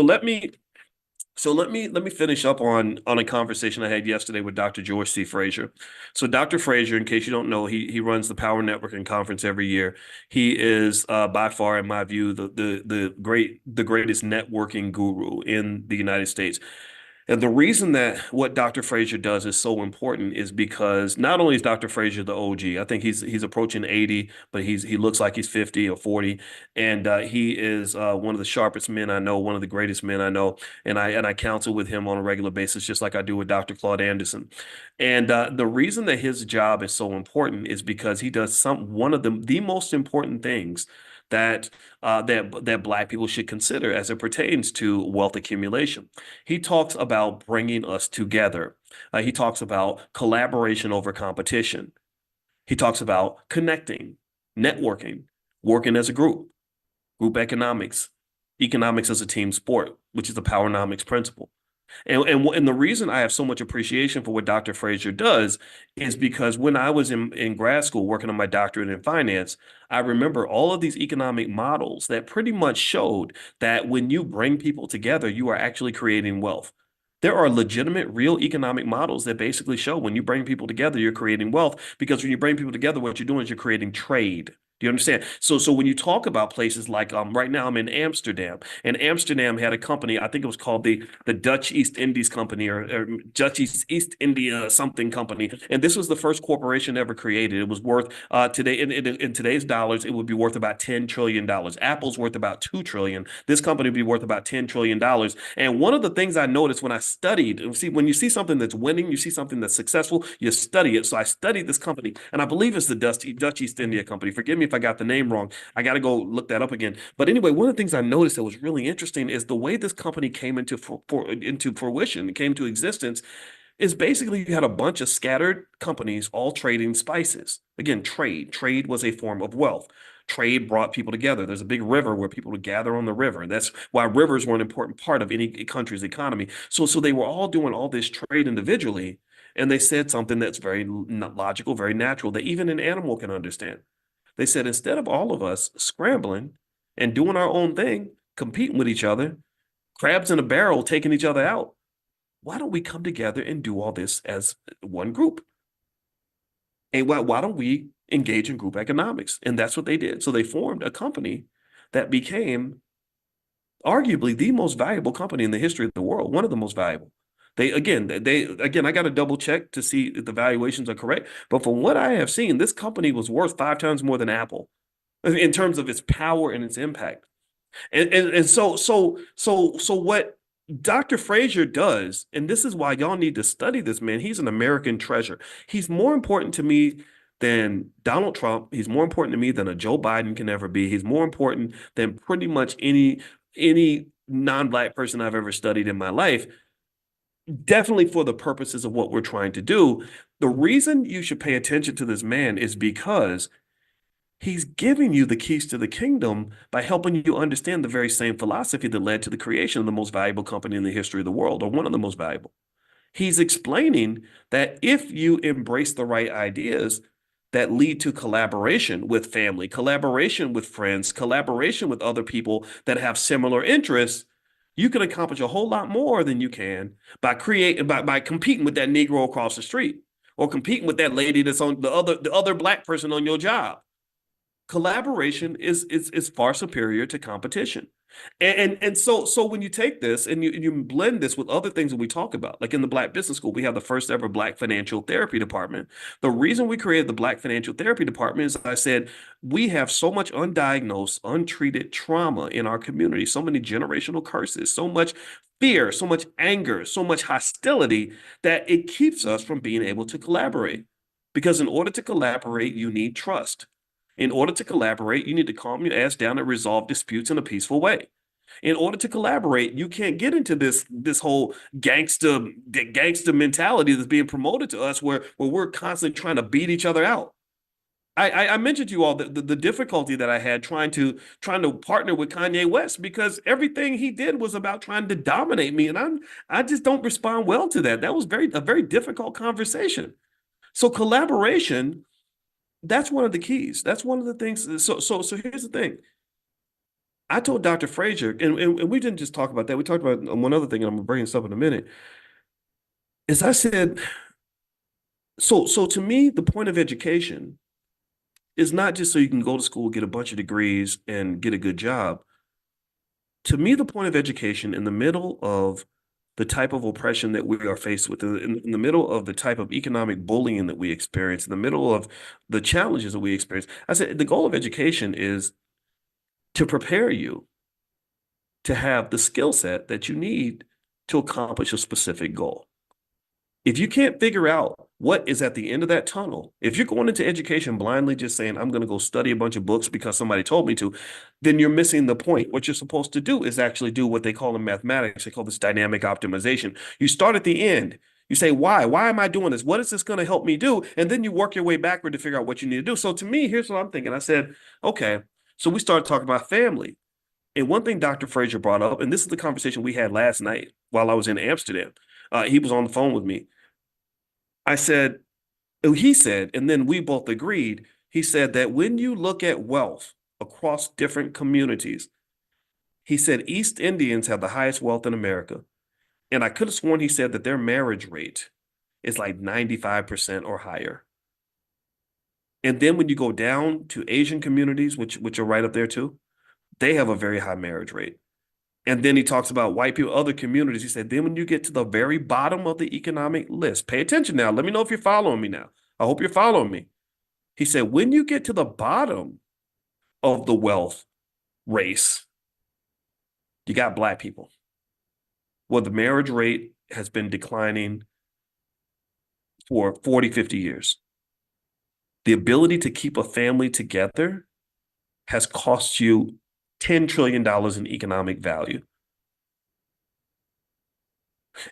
let me finish up on a conversation I had yesterday with Dr. George C. Fraser. So Dr. Fraser, in case you don't know, he runs the Power Networking Conference every year. He is by far, in my view, the greatest networking guru in the United States. And the reason that what Dr. Fraser does is so important is because not only is Dr. Fraser the OG, I think he's approaching 80, but he looks like he's 50 or 40, and he is one of the sharpest men I know, one of the greatest men I know, and I counsel with him on a regular basis, just like I do with Dr. Claude Anderson. And the reason that his job is so important is because he does one of the most important things that that Black people should consider as it pertains to wealth accumulation. He talks about bringing us together. He talks about collaboration over competition. He talks about connecting, networking, working as a group economics as a team sport, which is the Powernomics principle. And the reason I have so much appreciation for what Dr. Fraser does is because when I was in grad school working on my doctorate in finance, I remember all of these economic models that pretty much showed that when you bring people together, you are actually creating wealth. There are legitimate, real economic models that basically show when you bring people together, you're creating wealth because when you bring people together, what you're doing is you're creating trade. Do you understand? So when you talk about places like right now I'm in Amsterdam, and Amsterdam had a company, I think it was called the Dutch East Indies Company or Dutch East India something company, and this was the first corporation ever created. It was worth today in today's dollars, it would be worth about $10 trillion. Apple's worth about 2 trillion. This company would be worth about $10 trillion. And one of the things I noticed when I studied, see, when you see something that's winning, you see something that's successful, you study it. So I studied this company, and I believe it's the Dutch East India Company. Forgive me if I got the name wrong. I got to go look that up again. But anyway, one of the things I noticed that was really interesting is the way this company came into fruition, came to existence, is basically you had a bunch of scattered companies all trading spices. Again, trade. Trade was a form of wealth. Trade brought people together. There's a big river where people would gather on the river. That's why rivers were an important part of any country's economy. So they were all doing all this trade individually, and they said something that's very logical, very natural, that even an animal can understand. They said, instead of all of us scrambling and doing our own thing, competing with each other, crabs in a barrel taking each other out, why don't we come together and do all this as one group? And why don't we engage in group economics? And that's what they did. So they formed a company that became arguably the most valuable company in the history of the world, one of the most valuable. I got to double check to see if the valuations are correct. But from what I have seen, this company was worth 5 times more than Apple in terms of its power and its impact. And so what Dr. Fraser does, and this is why y'all need to study this man. He's an American treasure. He's more important to me than Donald Trump. He's more important to me than a Joe Biden can ever be. He's more important than pretty much any non-Black person I've ever studied in my life. Definitely for the purposes of what we're trying to do. The reason you should pay attention to this man is because he's giving you the keys to the kingdom by helping you understand the very same philosophy that led to the creation of the most valuable company in the history of the world, or one of the most valuable. He's explaining that if you embrace the right ideas that lead to collaboration with family, collaboration with friends, collaboration with other people that have similar interests, you can accomplish a whole lot more than you can by competing with that Negro across the street, or competing with that lady that's on the other Black person on your job. Collaboration is far superior to competition. And so when you take this and you blend this with other things that we talk about, like in the Black Business School, we have the first ever Black Financial Therapy Department. The reason we created the Black Financial Therapy Department is, I said, we have so much undiagnosed, untreated trauma in our community, so many generational curses, so much fear, so much anger, so much hostility that it keeps us from being able to collaborate. Because in order to collaborate, you need trust. In order to collaborate, you need to calm your ass down and resolve disputes in a peaceful way. In order to collaborate, you can't get into this whole gangster mentality that's being promoted to us where we're constantly trying to beat each other out. I mentioned to you all the difficulty that I had trying to partner with Kanye West because everything he did was about trying to dominate me, and I just don't respond well to that. That was a very difficult conversation. So collaboration, that's one of the keys. That's one of the things. So here's the thing. I told Dr. Frazier, and we didn't just talk about that. We talked about one other thing, and I'm gonna bring this up in a minute. Is I said, so to me, the point of education is not just so you can go to school, get a bunch of degrees, and get a good job. To me, the point of education in the middle of the type of oppression that we are faced with, in the middle of the type of economic bullying that we experience, in the middle of the challenges that we experience, I said the goal of education is to prepare you to have the skill set that you need to accomplish a specific goal. If you can't figure out what is at the end of that tunnel, if you're going into education blindly just saying, I'm going to go study a bunch of books because somebody told me to, then you're missing the point. What you're supposed to do is actually do what they call in mathematics. They call this dynamic optimization. You start at the end. You say, why? Why am I doing this? What is this going to help me do? And then you work your way backward to figure out what you need to do. So to me, here's what I'm thinking. I said, okay, so we started talking about family. And one thing Dr. Frazier brought up, and this is the conversation we had last night while I was in Amsterdam. He was on the phone with me. I said, he said, and then we both agreed, he said that when you look at wealth across different communities, he said East Indians have the highest wealth in America. And I could have sworn he said that their marriage rate is like 95% or higher. And then when you go down to Asian communities, which are right up there too, they have a very high marriage rate. And then he talks about white people, other communities. He said, then when you get to the very bottom of the economic list, pay attention now. Let me know if you're following me now. I hope you're following me. He said, when you get to the bottom of the wealth race, you got black people. Well, the marriage rate has been declining for 40, 50 years. The ability to keep a family together has cost you $10 trillion in economic value.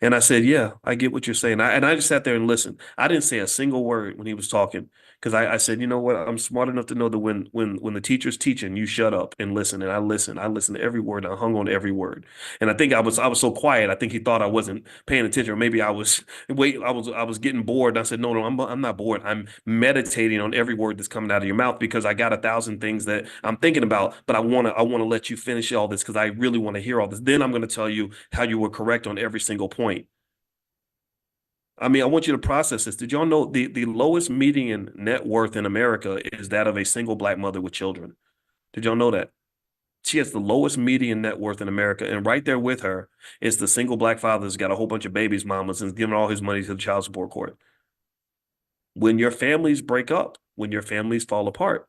And I said, yeah, I get what you're saying. I just sat there and listened. I didn't say a single word when he was talking because I said, you know what? I'm smart enough to know that when the teacher's teaching, you shut up and listen. And I listened. I listened to every word. I hung on every word. And I think I was so quiet. I think he thought I wasn't paying attention, or maybe I was getting bored. And I said, no, I'm not bored. I'm meditating on every word that's coming out of your mouth because I got 1,000 things that I'm thinking about, but I wanna let you finish all this because I really want to hear all this. Then I'm going to tell you how you were correct on every single point. I mean, I want you to process this. Did y'all know the lowest median net worth in America is that of a single black mother with children? Did y'all know that? She has the lowest median net worth in America. And right there with her is the single black father that's got a whole bunch of babies, mamas, and is giving all his money to the child support court. When your families break up, when your families fall apart,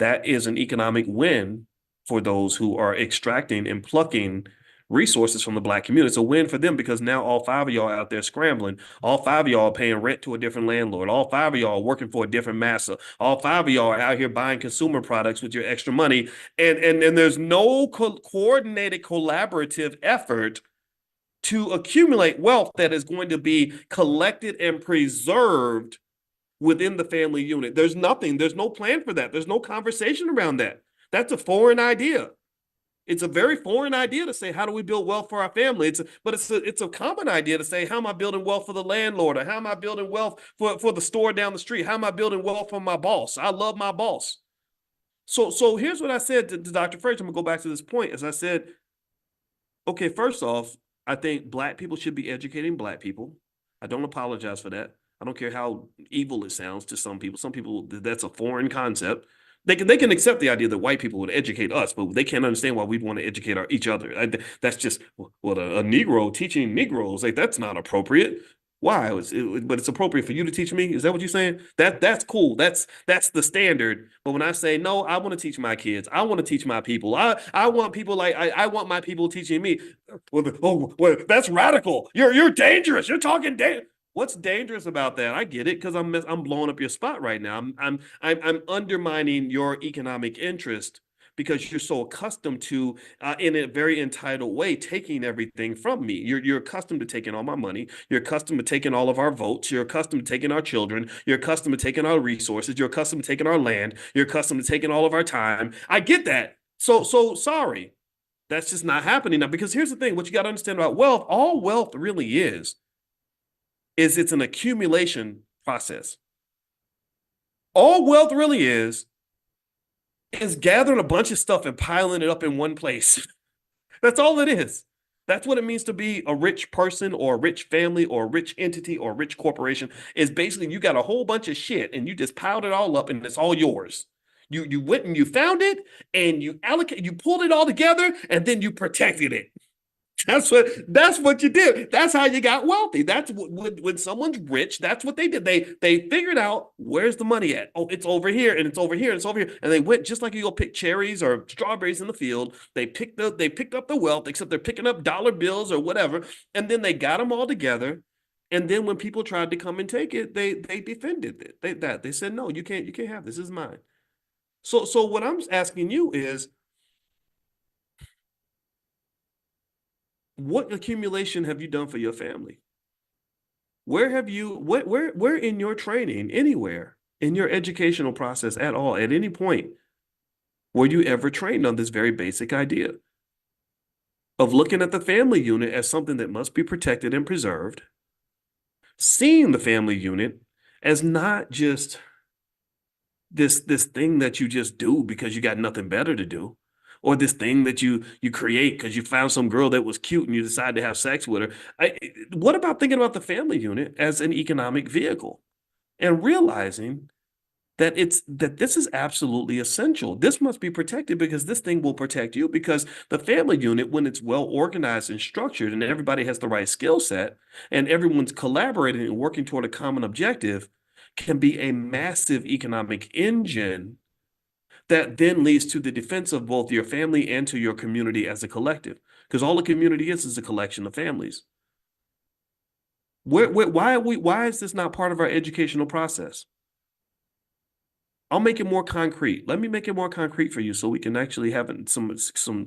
that is an economic win for those who are extracting and plucking resources from the black community. It's a win for them because now all 5 of y'all are out there scrambling. All 5 of y'all are paying rent to a different landlord. All 5 of y'all are working for a different master. All 5 of y'all are out here buying consumer products with your extra money. And there's no coordinated collaborative effort to accumulate wealth that is going to be collected and preserved within the family unit. There's nothing. There's no plan for that. There's no conversation around that. That's a foreign idea. It's a very foreign idea to say, how do we build wealth for our family? But it's a common idea to say, how am I building wealth for the landlord? Or how am I building wealth for the store down the street? How am I building wealth for my boss? I love my boss. So here's what I said to Dr. Frazier. I'm gonna go back to this point. As I said, okay, first off, I think black people should be educating black people. I don't apologize for that. I don't care how evil it sounds to some people. Some people, that's a foreign concept. They can accept the idea that white people would educate us, but they can't understand why we want to educate each other. That's just what a Negro teaching Negroes, like that's not appropriate. Why? But it's appropriate for you to teach me. Is that what you're saying? That's cool. That's the standard. But when I say no, I want to teach my kids. I want to teach my people. I want people like I want my people teaching me. Well, that's radical. You're dangerous. You're talking What's dangerous about that? I get it because I'm blowing up your spot right now. I'm undermining your economic interest because you're so accustomed to, in a very entitled way, taking everything from me. You're accustomed to taking all my money. You're accustomed to taking all of our votes. You're accustomed to taking our children. You're accustomed to taking our resources. You're accustomed to taking our land. You're accustomed to taking all of our time. I get that. So sorry. That's just not happening now. Because here's the thing: what you got to understand about wealth, all wealth really is it's an accumulation process. All wealth really is gathering a bunch of stuff and piling it up in one place. That's all it is. That's what it means to be a rich person or a rich family or a rich entity or a rich corporation. Is basically you got a whole bunch of shit and you just piled it all up and it's all yours. You went and you found it and you pulled it all together and then you protected it. That's what you did. That's how you got wealthy. That's when someone's rich, that's what they did. They figured out where's the money at. Oh, it's over here and it's over here and it's over here. And they went just like you go pick cherries or strawberries in the field. They picked up the wealth, except they're picking up dollar bills or whatever. And then they got them all together. And then when people tried to come and take it, they defended it. They said, no, you can't have this. This is mine. So what I'm asking you is, what accumulation have you done for your family? Where have you where in your training, anywhere in your educational process at all, at any point, were you ever trained on this very basic idea of looking at the family unit as something that must be protected and preserved, seeing the family unit as not just this thing that you just do because you got nothing better to do, or this thing that you create because you found some girl that was cute and you decide to have sex with her. What about thinking about the family unit as an economic vehicle and realizing that this is absolutely essential. This must be protected because this thing will protect you, because the family unit, when it's well organized and structured and everybody has the right skill set and everyone's collaborating and working toward a common objective, can be a massive economic engine that then leads to the defense of both your family and to your community as a collective. Because all a community is a collection of families. Why is this not part of our educational process? I'll make it more concrete. Let me make it more concrete for you so we can actually have some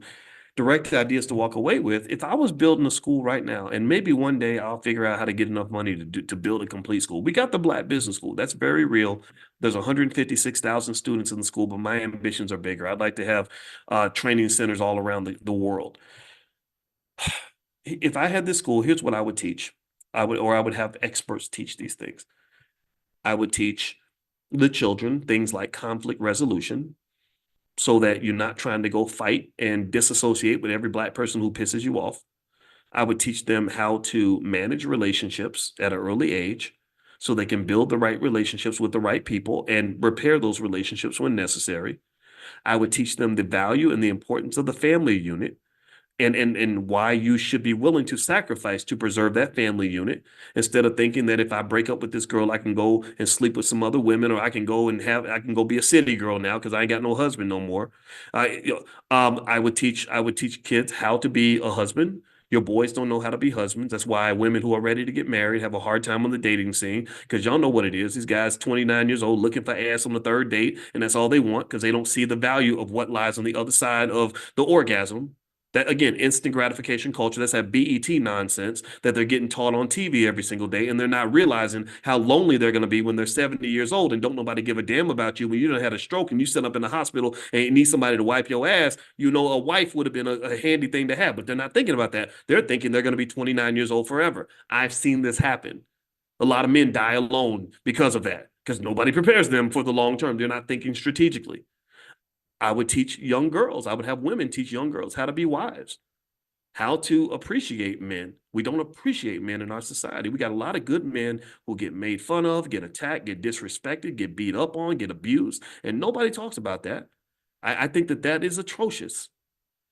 direct ideas to walk away with. If I was building a school right now, and maybe one day I'll figure out how to get enough money to build a complete school. We got the Black Business School. That's very real. There's 156,000 students in the school, but my ambitions are bigger. I'd like to have training centers all around the world. If I had this school, here's what I would teach. I would have experts teach these things. I would teach the children things like conflict resolution, so that you're not trying to go fight and disassociate with every Black person who pisses you off. I would teach them how to manage relationships at an early age so they can build the right relationships with the right people and repair those relationships when necessary. I would teach them the value and the importance of the family unit, and why you should be willing to sacrifice to preserve that family unit, instead of thinking that if I break up with this girl, I can go and sleep with some other women, or I can go be a city girl now because I ain't got no husband no more. I would teach kids how to be a husband. Your boys don't know how to be husbands. That's why women who are ready to get married have a hard time on the dating scene, because y'all know what it is. These guys, 29 years old, looking for ass on the third date, and that's all they want because they don't see the value of what lies on the other side of the orgasm. That, again, instant gratification culture. That's that BET nonsense that they're getting taught on TV every single day, and they're not realizing how lonely they're going to be when they're 70 years old and don't nobody give a damn about you. When you done had a stroke and you sit up in the hospital and you need somebody to wipe your ass, a wife would have been a handy thing to have, but they're not thinking about that. They're thinking they're going to be 29 years old forever. I've seen this happen. A lot of men die alone because of that, because nobody prepares them for the long term. They're not thinking strategically. I would teach young girls. I would have women teach young girls how to be wives, how to appreciate men. We don't appreciate men in our society. We got a lot of good men who get made fun of, get attacked, get disrespected, get beat up on, get abused, and nobody talks about that. I think that is atrocious.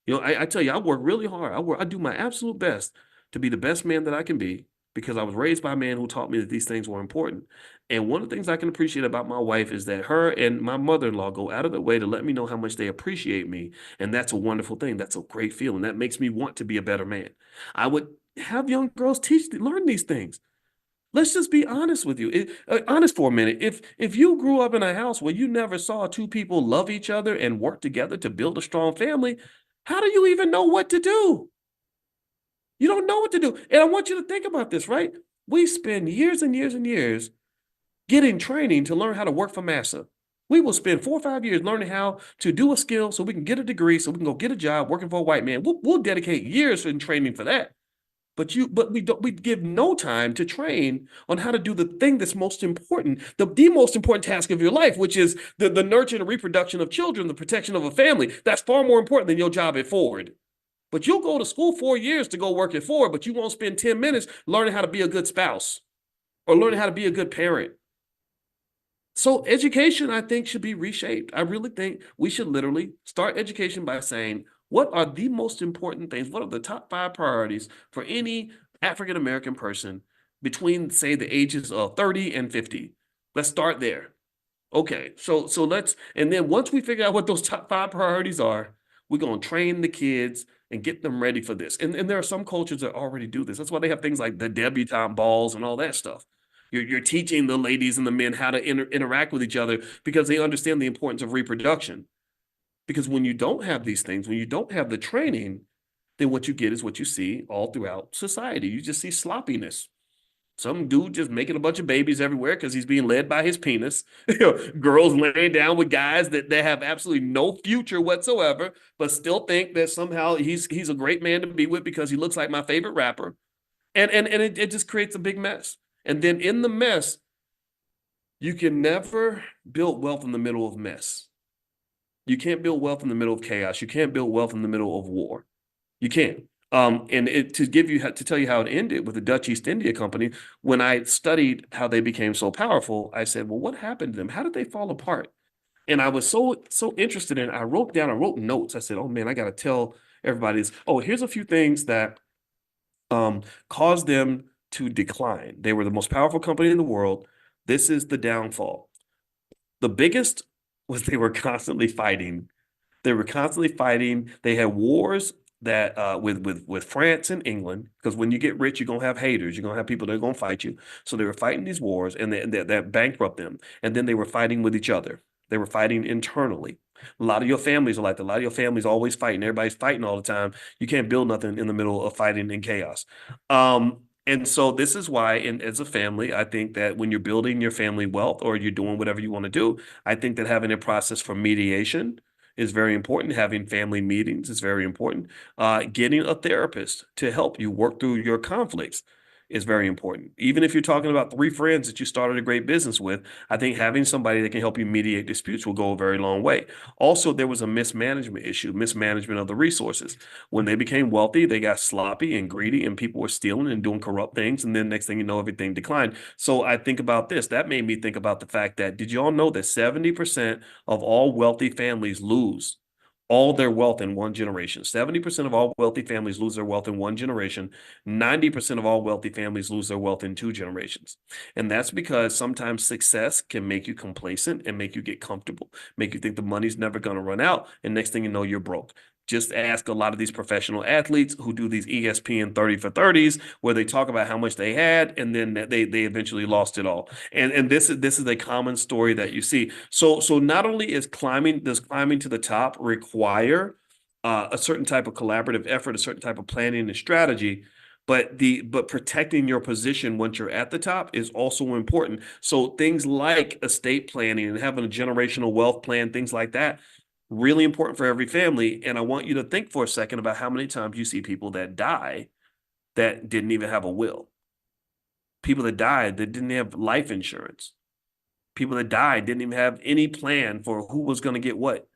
I tell you, I work really hard. I do my absolute best to be the best man that I can be, because I was raised by a man who taught me that these things were important. And one of the things I can appreciate about my wife is that her and my mother-in-law go out of their way to let me know how much they appreciate me. And that's a wonderful thing. That's a great feeling. That makes me want to be a better man. I would have young girls learn these things. Let's just be honest with you. Honest for a minute. If you grew up in a house where you never saw two people love each other and work together to build a strong family, how do you even know what to do? You don't know what to do. And I want you to think about this, right? We spend years and years and years getting training to learn how to work for massa. We will spend 4 or 5 years learning how to do a skill so we can get a degree, so we can go get a job working for a white man. We'll dedicate years in training for that. But we give no time to train on how to do the thing that's most important, the most important task of your life, which is the nurture and reproduction of children, the protection of a family. That's far more important than your job at Ford. But you'll go to school 4 years to go work at Ford, but you won't spend 10 minutes learning how to be a good spouse or learning how to be a good parent. So education, I think, should be reshaped. I really think we should literally start education by saying, what are the most important things? What are the top 5 priorities for any African American person between, say, the ages of 30 and 50? Let's start there. Okay, so let's, and then once we figure out what those top 5 priorities are, we're going to train the kids and get them ready for this. And there are some cultures that already do this. That's why they have things like the debutante balls and all that stuff. You're teaching the ladies and the men how to interact with each other because they understand the importance of reproduction. Because when you don't have these things, when you don't have the training, then what you get is what you see all throughout society. You just see sloppiness. Some dude just making a bunch of babies everywhere because he's being led by his penis. Girls laying down with guys that have absolutely no future whatsoever, but still think that somehow he's a great man to be with because he looks like my favorite rapper. And it just creates a big mess. And then in the mess, you can never build wealth in the middle of mess. You can't build wealth in the middle of chaos. You can't build wealth in the middle of war. You can't. And to tell you how it ended with the Dutch East India Company, when I studied how they became so powerful, I said, well, what happened to them? How did they fall apart? And I was so interested in it. I wrote notes. I said, oh man, I got to tell everybody this. Oh, here's a few things that caused them to decline. They were the most powerful company in the world. This is the downfall. The biggest was they were constantly fighting. They were constantly fighting. They had wars that with France and England, because when you get rich, you're gonna have haters. You're gonna have people that are gonna fight you. So they were fighting these wars, and that bankrupt them. And then they were fighting with each other. They were fighting internally. A lot of your families are like that. A lot of your families always fighting. Everybody's fighting all the time. You can't build nothing in the middle of fighting and chaos. And so this is why, as a family, I think that when you're building your family wealth or you're doing whatever you want to do, I think that having a process for mediation is very important. Having family meetings is very important. Getting a therapist to help you work through your conflicts is very important. Even if you're talking about 3 friends that you started a great business with, I think having somebody that can help you mediate disputes will go a very long way. Also, there was a mismanagement issue, mismanagement of the resources. When they became wealthy, they got sloppy and greedy, and people were stealing and doing corrupt things. And then next thing you know, everything declined. So I think about this. That made me think about the fact that, did you all know that 70% of all wealthy families lose all their wealth in one generation? 70% of all wealthy families lose their wealth in one generation. 90% of all wealthy families lose their wealth in 2 generations. And that's because sometimes success can make you complacent and make you get comfortable, make you think the money's never going to run out. And next thing you know, you're broke. Just ask a lot of these professional athletes who do these ESPN 30 for 30s, where they talk about how much they had and then they eventually lost it all. And this is a common story that you see. So not only does climbing to the top require a certain type of collaborative effort, a certain type of planning and strategy, but protecting your position once you're at the top is also important. So things like estate planning and having a generational wealth plan, things like that, really important for every family. And I want you to think for a second about how many times you see people that die that didn't even have a will. People that died that didn't have life insurance. People that died didn't even have any plan for who was going to get what.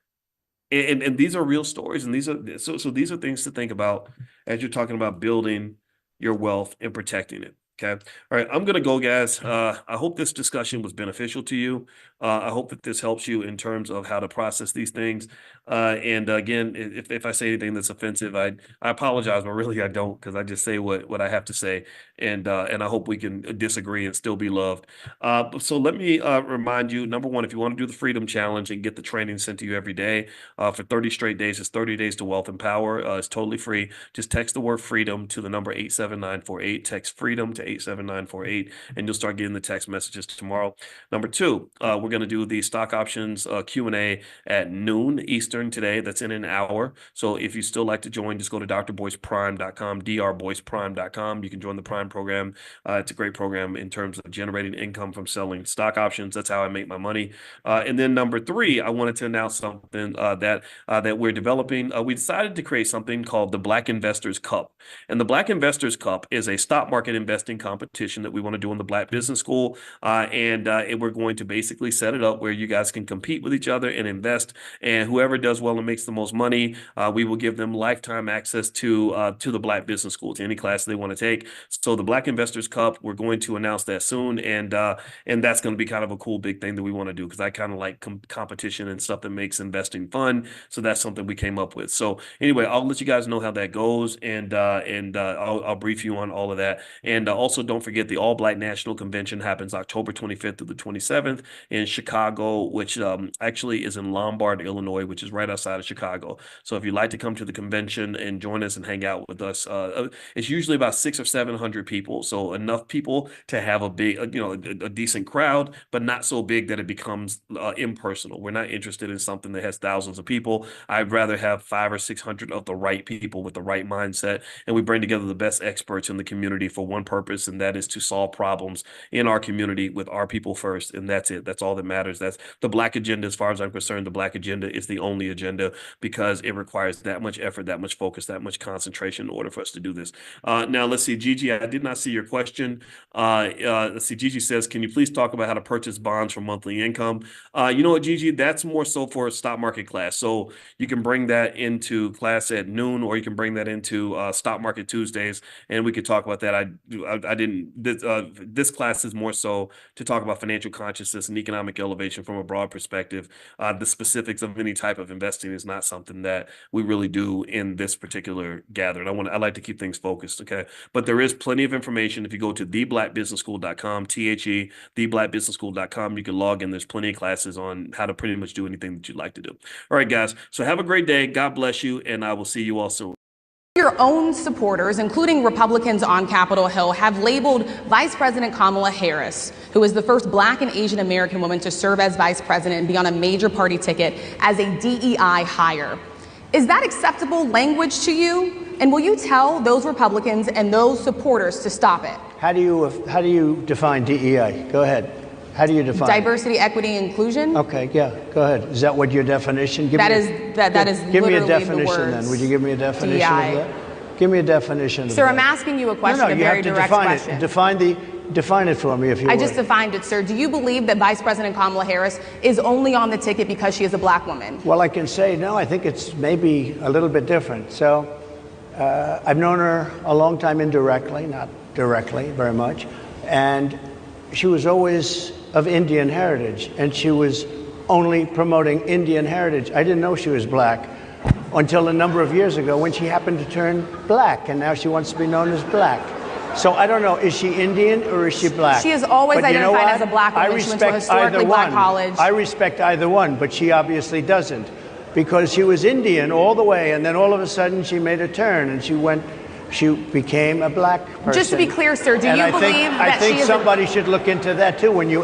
And these are real stories. And these are these are things to think about as you're talking about building your wealth and protecting it. Okay. All right. I'm going to go, guys. I hope this discussion was beneficial to you. I hope that this helps you in terms of how to process these things. And again, if I say anything that's offensive, I apologize, but really I don't, because I just say what I have to say, and I hope we can disagree and still be loved. So let me remind you, number one, if you want to do the Freedom Challenge and get the training sent to you every day for 30 straight days, it's 30 days to wealth and power. It's totally free. Just text the word freedom to the number 87948. Text freedom to 87948, and you'll start getting the text messages tomorrow. Number two, we're going to do the stock options Q&A at noon Eastern today. That's in an hour. So if you still like to join, just go to drboyceprime.com, drboyceprime.com. You can join the Prime program. It's a great program in terms of generating income from selling stock options. That's how I make my money. And then number three, I wanted to announce something that we're developing. We decided to create something called the Black Investors Cup. And the Black Investors Cup is a stock market investing competition that we want to do in the Black Business School. And we're going to basically set it up where you guys can compete with each other and invest. And whoever does well and makes the most money, we will give them lifetime access to the Black Business School, to any class they want to take. So the Black Investors Cup, we're going to announce that soon, and that's going to be kind of a cool big thing that we want to do, because I kind of like competition and stuff that makes investing fun. So that's something we came up with. So anyway, I'll let you guys know how that goes, and I'll brief you on all of that. And also, don't forget, the All Black National Convention happens October 25th through the 27th in Chicago, which actually is in Lombard, Illinois, which is right outside of Chicago. So if you'd like to come to the convention and join us and hang out with us, it's usually about 600 or 700 people. So enough people to have a big, a decent crowd, but not so big that it becomes impersonal. We're not interested in something that has thousands of people. I'd rather have 500 or 600 of the right people with the right mindset. And we bring together the best experts in the community for one purpose, and that is to solve problems in our community with our people first. And that's it. That's all that matters. That's the Black agenda. As far as I'm concerned, the Black agenda is the only agenda, because it requires that much effort, that much focus, that concentration in order for us to do this. Now, let's see, Gigi, I did not see your question. Let's see, Gigi says, can you please talk about how to purchase bonds for monthly income? You know what, Gigi, that's more so for a stock market class. So you can bring that into class at noon, or you can bring that into Stock Market Tuesdays, and we could talk about that. I didn't, this class is more so to talk about financial consciousness and economic elevation from a broad perspective. The specifics of any type of investing is not something that we really do in this particular gathering. I like to keep things focused, okay? But there is plenty of information. If you go to theblackbusinessschool.com, theblackbusinessschool.com, you can log in. There's plenty of classes on how to pretty much do anything that you'd like to do. All right, guys. So have a great day. God bless you, and I will see you all soon. Your own supporters, including Republicans on Capitol Hill, have labeled Vice President Kamala Harris, who is the first Black and Asian American woman to serve as vice president and be on a major party ticket, as a DEI hire. Is that acceptable language to you? And will you tell those Republicans and those supporters to stop it? How do you define DEI? Go ahead. How do you define diversity, equity, inclusion? Okay, yeah, go ahead. Is that what your definition? Give me a definition then. Would you give me a definition of that? Give me a definition. Sir, I'm asking you a question, a very direct question. Define it for me, if you would. I just defined it, sir. Do you believe that Vice President Kamala Harris is only on the ticket because she is a Black woman? Well, I can say no. I think it's maybe a little bit different. So I've known her a long time indirectly, not directly very much, and she was always of Indian heritage, and she was only promoting Indian heritage. I didn't know she was Black until a number of years ago, when she happened to turn Black, and now she wants to be known as Black. So I don't know, is she Indian or is she Black? She is always identified as a Black woman. She went to a historically Black college. I respect either one, but she obviously doesn't, because she was Indian all the way, and then all of a sudden she made a turn, and she became a Black person. Just to be clear, sir, do you believe that I think somebody should look into that too when you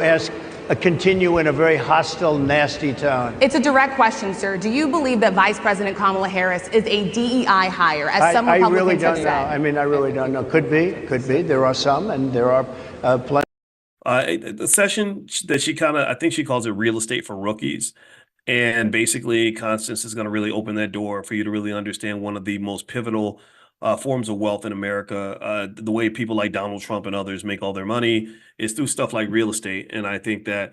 continue in a very hostile, nasty tone. It's a direct question, sir. Do you believe that Vice President Kamala Harris is a DEI hire, as some Republicans have said? I mean, I really don't know. Could be. There are some, and there are plenty. The session that she I think she calls it real estate for rookies. And basically, Constance is going to really open that door for you to really understand one of the most pivotal forms of wealth in America. The way people like Donald Trump and others make all their money is through stuff like real estate. And I think that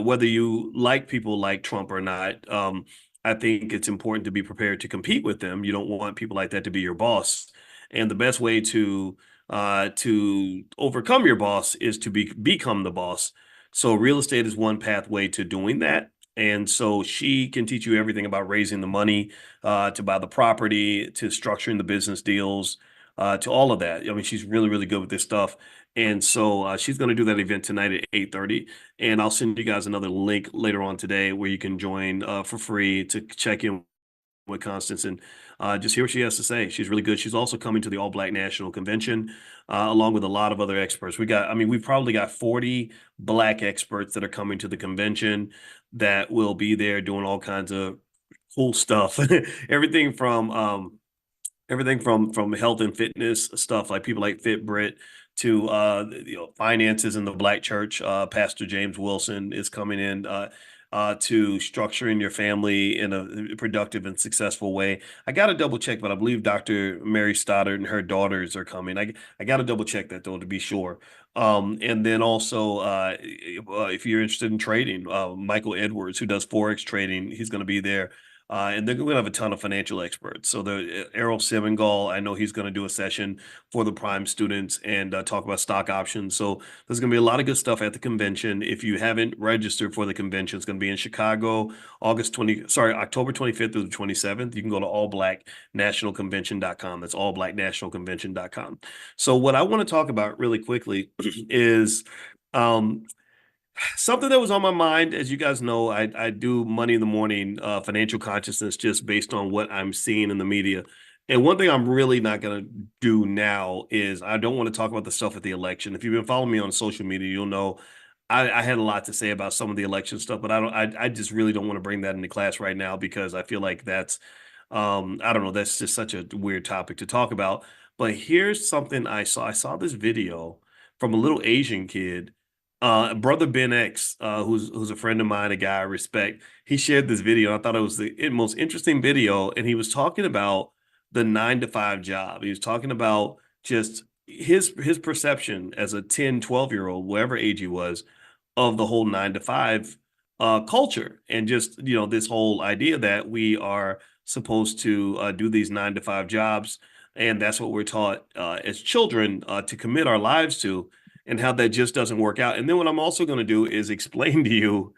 whether you like people like Trump or not, I think it's important to be prepared to compete with them. You don't want people like that to be your boss. And the best way to overcome your boss is to become the boss. So real estate is one pathway to doing that. And so she can teach you everything about raising the money to buy the property, to structuring the business deals, to all of that. I mean, she's really, really good with this stuff. And so she's going to do that event tonight at 8:30. And I'll send you guys another link later on today where you can join for free to check in with Constance and just hear what she has to say. She's really good. She's also coming to the All Black National Convention along with a lot of other experts. I mean, we've probably got 40 Black experts that are coming to the convention that will be there doing all kinds of cool stuff. Everything from health and fitness stuff like people like FitBrit to finances in the Black church. Pastor James Wilson is coming in to structuring your family in a productive and successful way. I got to double check, but I believe Dr. Mary Stoddard and her daughters are coming. I got to double check that though to be sure. And then also, if you're interested in trading, Michael Edwards, who does Forex trading, he's going to be there. And they're going to have a ton of financial experts. So the Errol Semengal, I know he's going to do a session for the prime students and talk about stock options. So there's going to be a lot of good stuff at the convention. If you haven't registered for the convention, it's going to be in Chicago, October 25th through the 27th. You can go to allblacknationalconvention.com. That's allblacknationalconvention.com. So what I want to talk about really quickly is something that was on my mind. As you guys know, I do Money in the Morning financial consciousness just based on what I'm seeing in the media. And one thing I'm really not going to do now is I don't want to talk about the stuff at the election. If you've been following me on social media, you'll know I had a lot to say about some of the election stuff, but I just really don't want to bring that into class right now because I feel like that's I don't know, that's just such a weird topic to talk about. But here's something I saw. I saw this video from a little Asian kid, brother Ben X, who's a friend of mine, a guy I respect. He shared this video. And I thought it was the most interesting video, and he was talking about the 9 to 5 job. He was talking about just his perception as a 10, 12-year-old, whatever age he was, of the whole 9 to 5 culture, and just this whole idea that we are supposed to do these 9 to 5 jobs, and that's what we're taught as children to commit our lives to, and how that just doesn't work out. And then what I'm also going to do is explain to you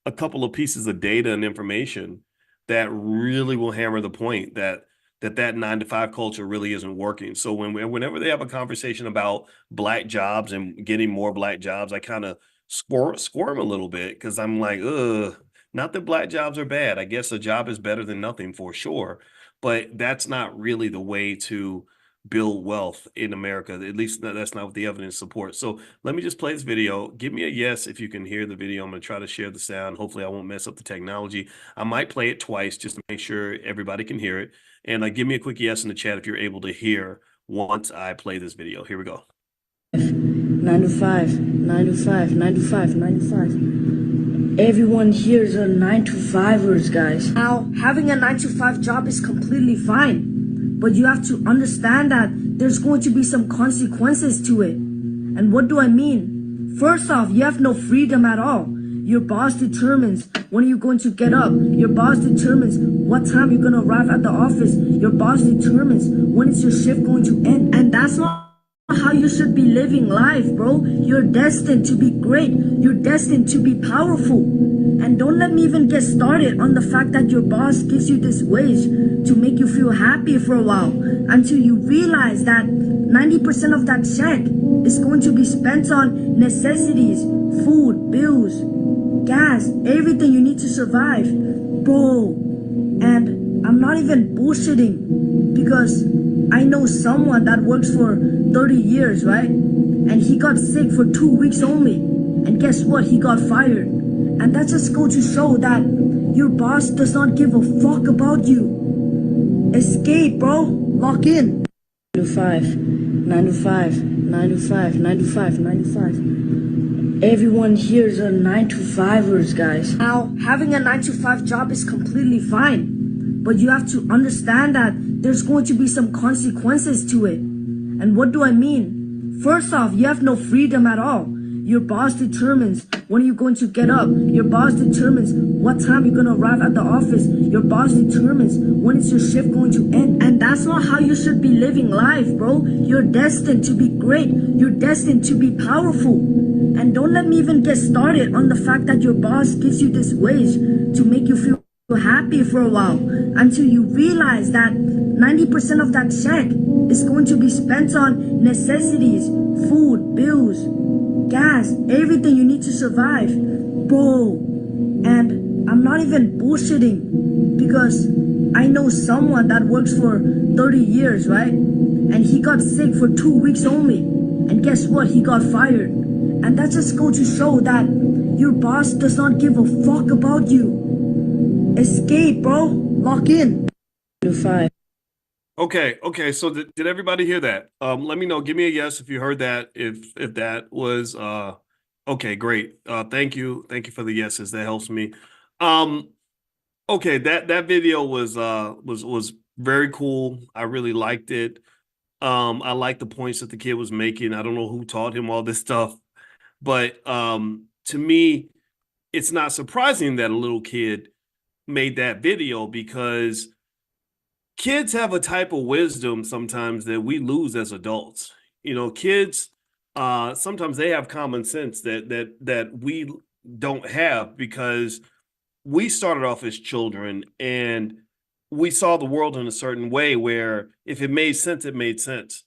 a couple of pieces of data and information that really will hammer the point that 9 to 5 culture really isn't working. So whenever they have a conversation about Black jobs and getting more Black jobs, I kind of squirm a little bit because I'm like, ugh, not that Black jobs are bad. I guess a job is better than nothing for sure, but that's not really the way to build wealth in America. At least that's not what the evidence supports. So let me just play this video. Give me a yes if you can hear the video. I'm going to try to share the sound. Hopefully I won't mess up the technology. I might play it twice just to make sure everybody can hear it. And give me a quick yes in the chat if you're able to hear once I play this video. Here we go. 9 to 5, 9 to 5, 9 to 5, 9 to 5. Everyone here is a 9 to 5ers, guys. Now, having a 9 to 5 job is completely fine. But you have to understand that there's going to be some consequences to it. And what do I mean? First off, you have no freedom at all. Your boss determines when you're going to get up. Your boss determines what time you're going to arrive at the office. Your boss determines when is your shift going to end. And that's not how you should be living life, bro. You're destined to be great. You're destined to be powerful. And don't let me even get started on the fact that your boss gives you this wage to make you feel happy for a while until you realize that 90% of that check is going to be spent on necessities, food, bills, gas, everything you need to survive, bro. And I'm not even bullshitting because I know someone that works for 30 years, right? And he got sick for 2 weeks only. And guess what? He got fired. And that just goes to show that your boss does not give a fuck about you. Escape, bro. Lock in. 9 to 5, 9 to 5, 9 to 5, 9 to 5, 9 to 5. Everyone here is a 9 to 5ers, guys. Now, having a 9 to 5 job is completely fine. But you have to understand that there's going to be some consequences to it. And what do I mean? First off, you have no freedom at all. Your boss determines when you're going to get up. Your boss determines what time you're going to arrive at the office. Your boss determines when is your shift going to end. And that's not how you should be living life, bro. You're destined to be great. You're destined to be powerful. And don't let me even get started on the fact that your boss gives you this wage to make you feel happy for a while until you realize that 90% of that check is going to be spent on necessities, food, bills, gas, everything you need to survive. Bro, and I'm not even bullshitting because I know someone that works for 30 years, right? And he got sick for 2 weeks only. And guess what? He got fired. And that just goes to show that your boss does not give a fuck about you. Escape, bro. Lock in. Okay. So did everybody hear that? Let me know. Give me a yes if you heard that. If that was okay, great. Thank you. Thank you for the yeses. That helps me. Um, okay, that video was very cool. I really liked it. I like the points that the kid was making. I don't know who taught him all this stuff, but to me, it's not surprising that a little kid made that video because kids have a type of wisdom sometimes that we lose as adults. You know, kids sometimes they have common sense that we don't have because we started off as children and we saw the world in a certain way where if it made sense, it made sense.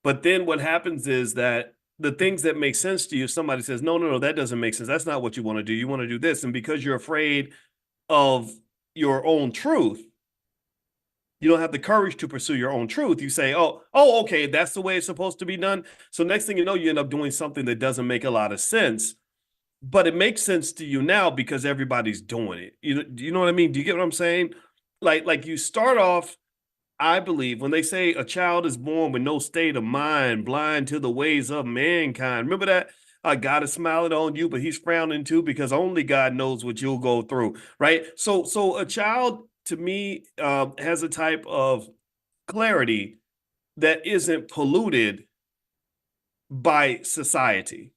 But then what happens is that the things that make sense to you, somebody says, no, that doesn't make sense. That's not what you want to do. You want to do this. And because you're afraid of your own truth, you don't have the courage to pursue your own truth. You say, okay, that's the way it's supposed to be done. So next thing you know, you end up doing something that doesn't make a lot of sense, but it makes sense to you now because everybody's doing it. You know what I mean? Do you get what I'm saying? Like you start off, I believe, when they say a child is born with no state of mind, blind to the ways of mankind. Remember that? God is smiling on you, but he's frowning too because only God knows what you'll go through, right? So a child to me has a type of clarity that isn't polluted by society,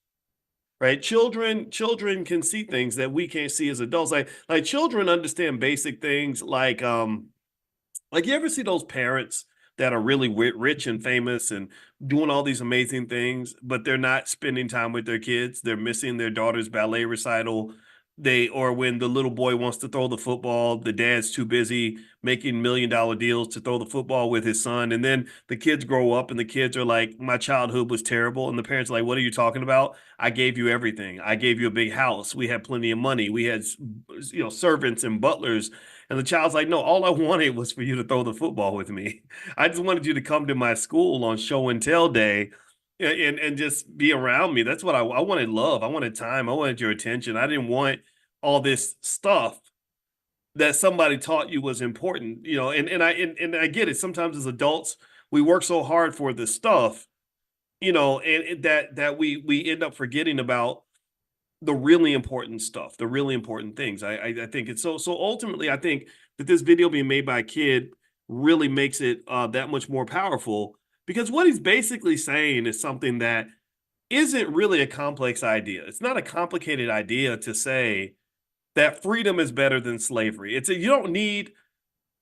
right? Children can see things that we can't see as adults. Like children understand basic things like you ever see those parents that are really rich and famous and doing all these amazing things, but they're not spending time with their kids. They're missing their daughter's ballet recital. Or when the little boy wants to throw the football, the dad's too busy making $1 million deals to throw the football with his son. And then the kids grow up and the kids are like, my childhood was terrible. And the parents are like, what are you talking about? I gave you everything. I gave you a big house. We had plenty of money. We had, servants and butlers. And the child's like, no, all I wanted was for you to throw the football with me. I just wanted you to come to my school on show and tell day and just be around me. That's what I wanted love. I wanted time. I wanted your attention. I didn't want all this stuff that somebody taught you was important, and I get it. Sometimes as adults, we work so hard for this stuff, and that we end up forgetting about the really important stuff, the really important things. I think it's so ultimately, I think that this video being made by a kid really makes it that much more powerful because what he's basically saying is something that isn't really a complex idea. It's not a complicated idea to say that freedom is better than slavery. You don't need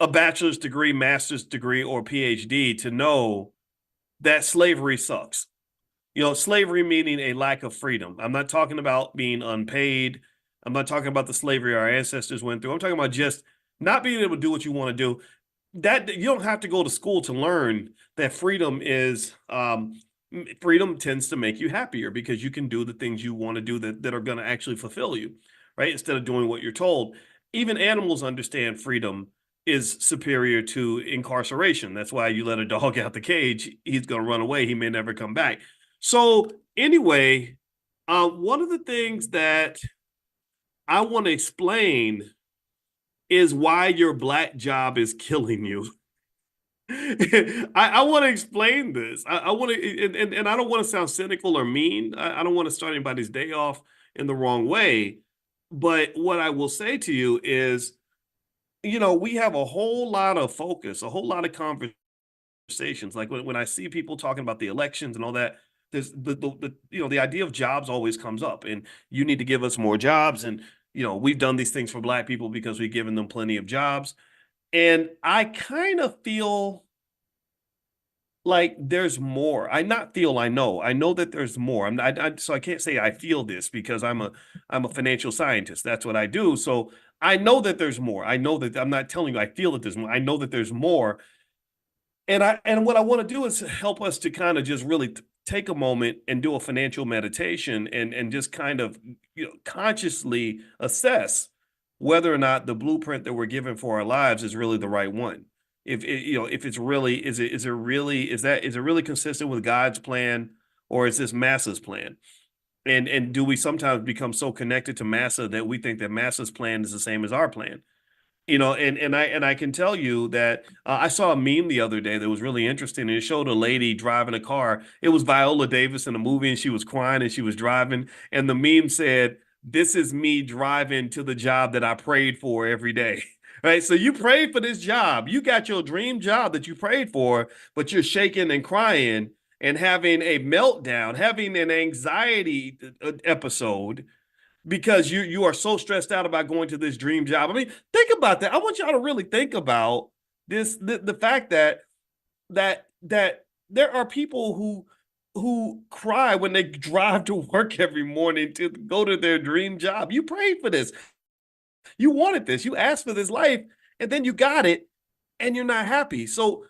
a bachelor's degree, master's degree, or PhD to know that slavery sucks. Slavery meaning a lack of freedom. I'm not talking about being unpaid. I'm not talking about the slavery our ancestors went through. I'm talking about just not being able to do what you want to do. That you don't have to go to school to learn that freedom tends to make you happier because you can do the things you want to do that are going to actually fulfill you, right? Instead of doing what you're told. Even animals understand freedom is superior to incarceration. That's why you let a dog out the cage, he's going to run away. He may never come back. So anyway, one of the things that I want to explain is why your black job is killing you. I want to explain this. I want to, and I don't want to sound cynical or mean. I don't want to start anybody's day off in the wrong way. But what I will say to you is, we have a whole lot of focus, a whole lot of conversations. Like when I see people talking about the elections and all that, there's the idea of jobs always comes up, and you need to give us more jobs. And we've done these things for black people because we've given them plenty of jobs. And I kind of feel like there's more. I not feel, I know that there's more. So I can't say I feel this because I'm a financial scientist. That's what I do. So I know that there's more. I know that I'm not telling you I feel that there's more. I know that there's more. And what I want to do is help us to kind of just really take a moment and do a financial meditation and just kind of consciously assess whether or not the blueprint that we're given for our lives is really the right one. If it, if it's really is it really consistent with God's plan, or is this massa's plan? And do we sometimes become so connected to massa that we think that massa's plan is the same as our plan? And I can tell you that I saw a meme the other day that was really interesting, and it showed a lady driving a car. It was Viola Davis in a movie, and she was crying and she was driving, and the meme said, "This is me driving to the job that I prayed for every day." Right? So you prayed for this job, you got your dream job that you prayed for, but you're shaking and crying and having a meltdown, having an anxiety episode because you are so stressed out about going to this dream job. I mean, think about that. I want y'all to really think about this the fact that there are people who cry when they drive to work every morning to go to their dream job. You prayed for this. You wanted this. You asked for this life, and then you got it, and you're not happy. So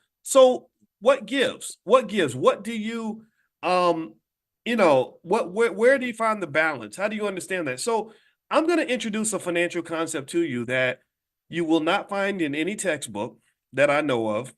what gives? What gives? What do you um where do you find the balance? How do you understand that? So I'm going to introduce a financial concept to you that you will not find in any textbook that I know of.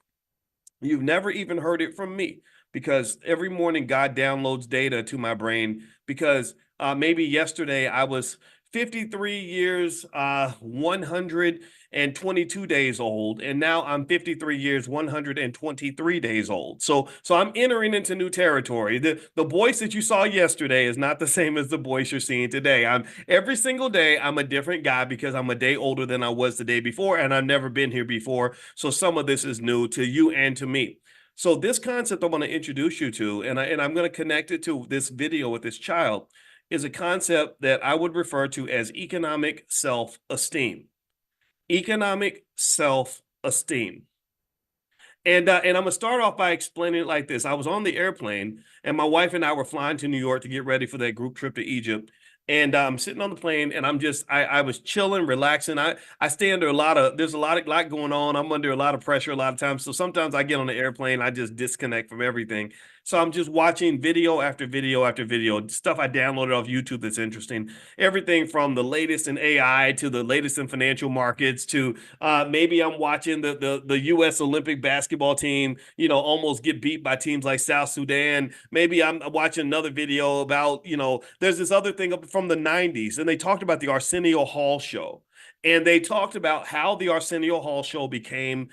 You've never even heard it from me, because every morning God downloads data to my brain, because maybe yesterday I was 53 years, 122 days old, and now I'm 53 years, 123 days old. So I'm entering into new territory. The Boyce that you saw yesterday is not the same as the Boyce you're seeing today. I'm every single day I'm a different guy because I'm a day older than I was the day before, and I've never been here before. So some of this is new to you and to me. So this concept I want to introduce you to, and I'm going to connect it to this video with this child, is a concept that I would refer to as economic self-esteem. Economic self-esteem. And I'm gonna start off by explaining it like this. I was on the airplane, and my wife and I were flying to New York to get ready for that group trip to Egypt. And I'm sitting on the plane, and I was chilling, relaxing. I stay under there's a lot going on. I'm under a lot of pressure a lot of times. So sometimes I get on the airplane, I just disconnect from everything. So I'm just watching video after video after video, stuff I downloaded off YouTube that's interesting. Everything from the latest in AI to the latest in financial markets to maybe I'm watching the U.S. Olympic basketball team, almost get beat by teams like South Sudan. Maybe I'm watching another video about, there's this other thing up from the 90s, and they talked about the Arsenio Hall show. And they talked about how the Arsenio Hall show became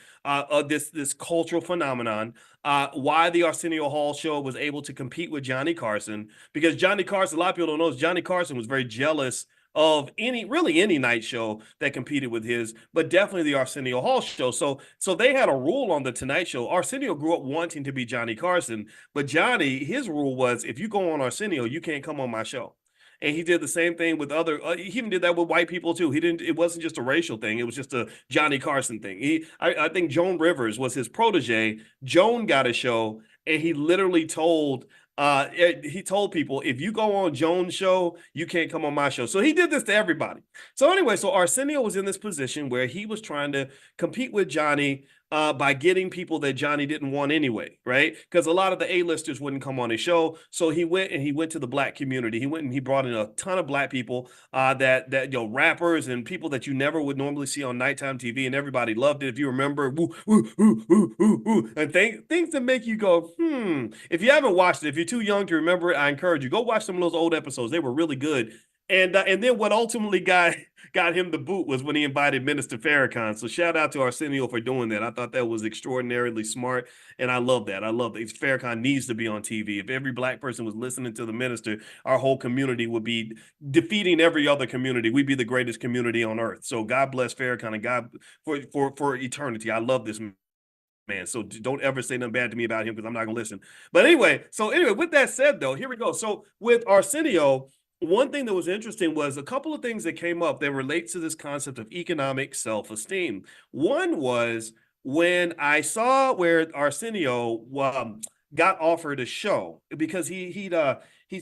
this cultural phenomenon. Why the Arsenio Hall show was able to compete with Johnny Carson, because Johnny Carson, a lot of people don't know, Johnny Carson was very jealous of any night show that competed with his, but definitely the Arsenio Hall show. So they had a rule on the Tonight Show. Arsenio grew up wanting to be Johnny Carson, but Johnny, his rule was, if you go on Arsenio, you can't come on my show. And he did the same thing with other. He even did that with white people too. He didn't. It wasn't just a racial thing. It was just a Johnny Carson thing. I think Joan Rivers was his protege. Joan got a show, and he told people, if you go on Joan's show, you can't come on my show. So he did this to everybody. So anyway, so Arsenio was in this position where he was trying to compete with Johnny by getting people that Johnny didn't want anyway, right? Because a lot of the A-listers wouldn't come on his show. So he went to the black community. He went and he brought in a ton of black people that rappers and people that you never would normally see on nighttime TV, and everybody loved it. If you remember, woo, woo, woo, woo, woo, woo, and things that make you go, If you haven't watched it, if you're too young to remember it, I encourage you, go watch some of those old episodes. They were really good. And then what ultimately got him the boot was when he invited Minister Farrakhan. So shout out to Arsenio for doing that. I thought that was extraordinarily smart, and I love that. I love that. Farrakhan needs to be on TV. If every black person was listening to the minister, our whole community would be defeating every other community. We'd be the greatest community on earth. So God bless Farrakhan, and God for eternity. I love this man. So don't ever say nothing bad to me about him, because I'm not gonna listen. But anyway, with that said, though, here we go. So with Arsenio, one thing that was interesting was a couple of things that came up that relate to this concept of economic self-esteem. One was when I saw where Arsenio got offered a show because he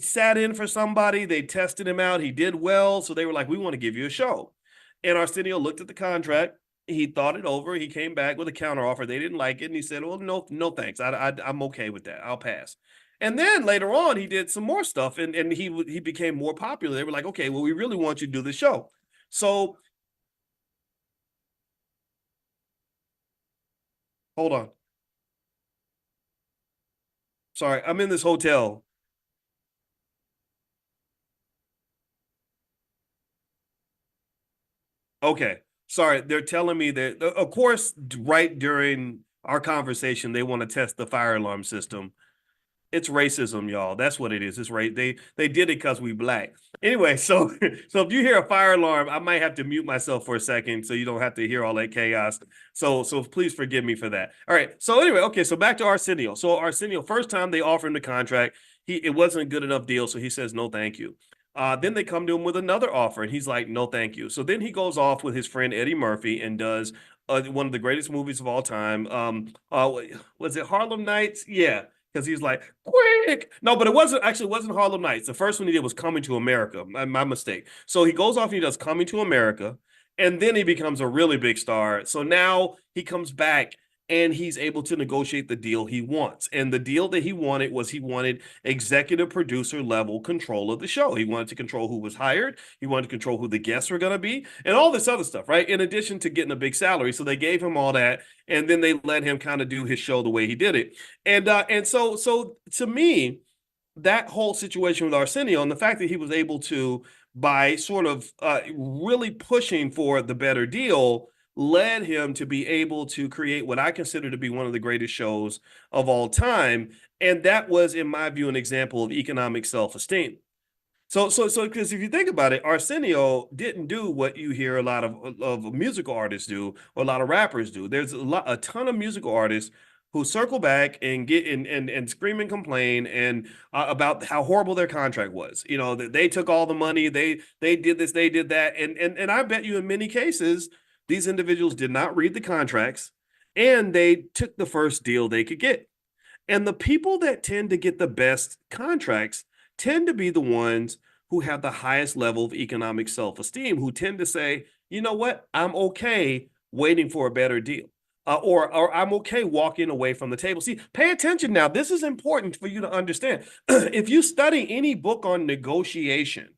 sat in for somebody. They tested him out. He did well, so they were like, "We want to give you a show." And Arsenio looked at the contract. He thought it over. He came back with a counter offer. They didn't like it, and he said, "Well, no, no, thanks. I'm okay with that. I'll pass." And then later on, he did some more stuff, and he became more popular. They were like, "Okay, well, we really want you to do the show." So hold on. Sorry, I'm in this hotel. Okay. Sorry, they're telling me that, of course, right during our conversation, they want to test the fire alarm system. It's racism, y'all. That's what it is. It's right. They did it because we black. Anyway, so so if you hear a fire alarm, I might have to mute myself for a second so you don't have to hear all that chaos. So please forgive me for that. All right. So anyway, okay. So back to Arsenio. So Arsenio, first time they offer him the contract, it wasn't a good enough deal, so he says no, thank you. Then they come to him with another offer, and he's like, no, thank you. So then he goes off with his friend Eddie Murphy and does one of the greatest movies of all time. Was it Harlem Nights? Yeah, because he's like, quick. No, but it wasn't Harlem Nights. The first one he did was Coming to America. My mistake. So he goes off and he does Coming to America, and then he becomes a really big star. So now he comes back and he's able to negotiate the deal he wants. And the deal that he wanted executive producer level control of the show. He wanted to control who was hired, he wanted to control who the guests were going to be, and all this other stuff, right? In addition to getting a big salary. So they gave him all that, and then they let him kind of do his show the way he did it. And so to me, that whole situation with Arsenio and the fact that he was able to, by sort of really pushing for the better deal, led him to be able to create what I consider to be one of the greatest shows of all time. And that was, in my view, an example of economic self-esteem. So, because if you think about it, Arsenio didn't do what you hear a lot of musical artists do or a lot of rappers do. There's a ton of musical artists who circle back and get and scream and complain and about how horrible their contract was. You know, that they took all the money, they did this, they did that, and I bet you in many cases these individuals did not read the contracts and they took the first deal they could get. And the people that tend to get the best contracts tend to be the ones who have the highest level of economic self esteem, who tend to say, you know what, I'm okay waiting for a better deal. Or I'm okay walking away from the table. See, pay attention now. This is important for you to understand. If you study any book on negotiation,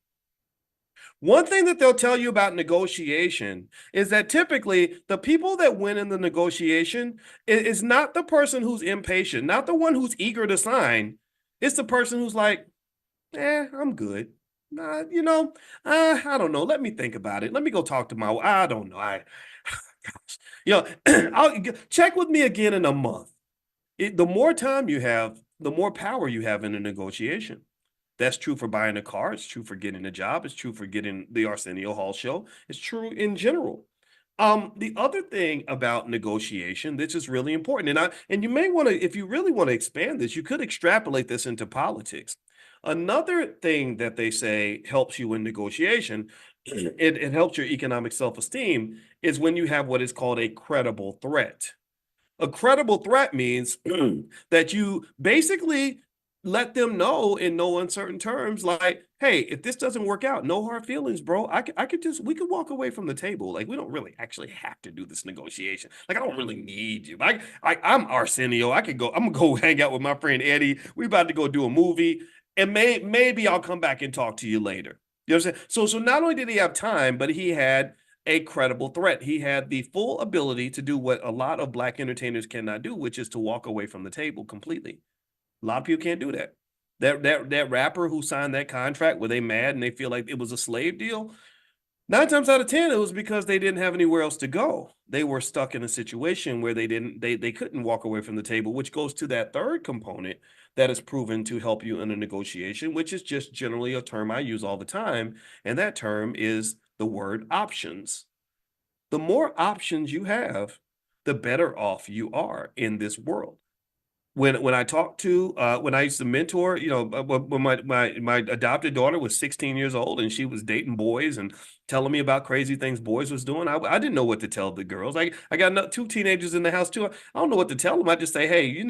one thing that they'll tell you about negotiation is that typically the people that win in the negotiation is not the person who's impatient, not the one who's eager to sign. It's the person who's like, I'm good. I don't know. Let me think about it. Let me go talk to I don't know. Gosh, I'll check with me again in a month. The more time you have, the more power you have in a negotiation. That's true for buying a car. It's true for getting a job. It's true for getting the Arsenio Hall show. It's true in general. The other thing about negotiation, this is really important, and you may want to, if you really want to expand this, you could extrapolate this into politics. Another thing that they say helps you in negotiation, it helps your economic self-esteem, is when you have what is called a credible threat. A credible threat means that you basically let them know in no uncertain terms, like, hey, if this doesn't work out, no hard feelings, bro. We could walk away from the table. Like, we don't really actually have to do this negotiation. Like, I don't really need you. I'm Arsenio. I'm gonna go hang out with my friend Eddie. We about to go do a movie, and maybe I'll come back and talk to you later. You know what I'm saying? So not only did he have time, but he had a credible threat. He had the full ability to do what a lot of black entertainers cannot do, which is to walk away from the table completely. A lot of people can't do that. That rapper who signed that contract, were they mad and they feel like it was a slave deal? 9 times out of 10, it was because they didn't have anywhere else to go. They were stuck in a situation where they couldn't walk away from the table, which goes to that third component that is proven to help you in a negotiation, which is just generally a term I use all the time. And that term is the word options. The more options you have, the better off you are in this world. when I talked to when I used to mentor, when my adopted daughter was 16 years old and she was dating boys and telling me about crazy things boys was doing, I didn't know what to tell the girls. I got two teenagers in the house too. I don't know what to tell them. I just say, hey,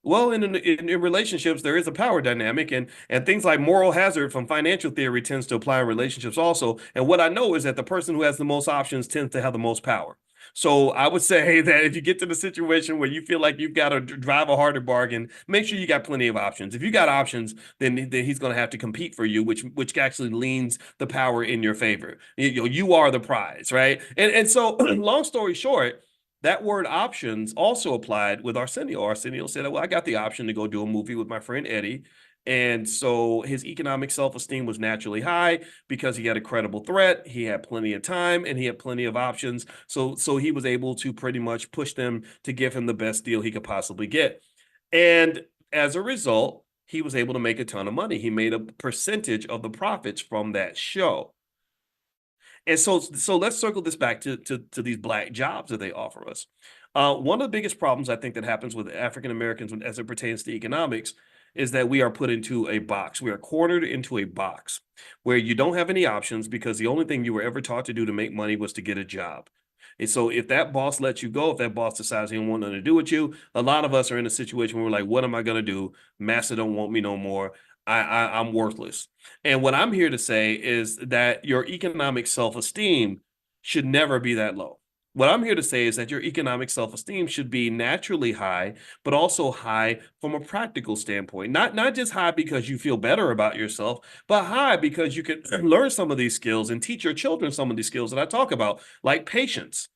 well, in relationships there is a power dynamic, and things like moral hazard from financial theory tends to apply in relationships also. And what I know is that the person who has the most options tends to have the most power. So I would say that if you get to the situation where you feel like you've got to drive a harder bargain, make sure you got plenty of options. If you got options, then he's going to have to compete for you, which actually leans the power in your favor. You are the prize, right? And so, long story short, that word options also applied with Arsenio. Arsenio said, well, I got the option to go do a movie with my friend Eddie. And so his economic self-esteem was naturally high because he had a credible threat, he had plenty of time, and he had plenty of options. So he was able to pretty much push them to give him the best deal he could possibly get. And as a result, he was able to make a ton of money. He made a percentage of the profits from that show. And so let's circle this back to these black jobs that they offer us. One of the biggest problems I think that happens with African Americans as it pertains to economics is that we are put into a box. We are cornered into a box where you don't have any options because the only thing you were ever taught to do to make money was to get a job. And so if that boss lets you go, if that boss decides he don't want nothing to do with you, a lot of us are in a situation where we're like, what am I going to do? Master don't want me no more. I'm worthless. And what I'm here to say is that your economic self-esteem should never be that low. What I'm here to say is that your economic self-esteem should be naturally high, but also high from a practical standpoint. Not just high because you feel better about yourself, but high because you can learn some of these skills and teach your children some of these skills that I talk about, like patience.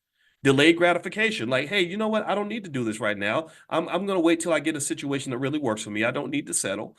Delayed gratification, like, hey, you know what? I don't need to do this right now. I'm going to wait till I get a situation that really works for me. I don't need to settle.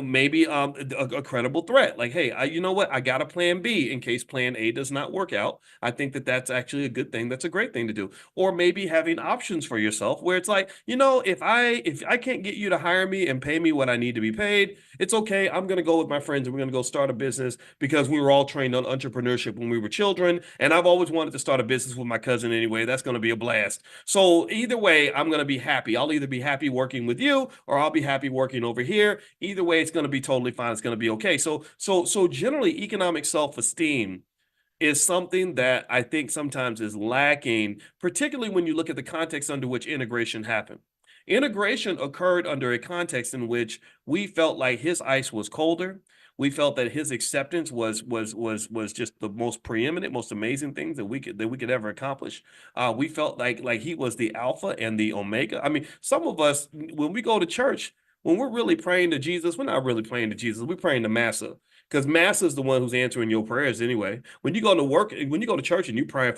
Maybe a credible threat, like, hey, you know what? I got a plan B in case plan A does not work out. I think that that's actually a good thing. That's a great thing to do. Or maybe having options for yourself, where it's like, if I can't get you to hire me and pay me what I need to be paid, it's okay. I'm going to go with my friends and we're going to go start a business because we were all trained on entrepreneurship when we were children, and I've always wanted to start a business with my cousin anyway. That's going to be a blast. So either way, I'm going to be happy. I'll either be happy working with you or I'll be happy working over here. Either way, it's going to be totally fine. It's going to be okay. So generally, economic self-esteem is something that I think sometimes is lacking, particularly when you look at the context under which integration happened. Integration occurred under a context in which we felt like his ice was colder. We felt that his acceptance was just the most preeminent, most amazing things that we could ever accomplish. We felt like he was the alpha and the omega. I mean, some of us when we go to church, when we're really praying to Jesus, we're not really praying to Jesus. We're praying to Massa because Massa is the one who's answering your prayers anyway. When you go to work, when you go to church and you praying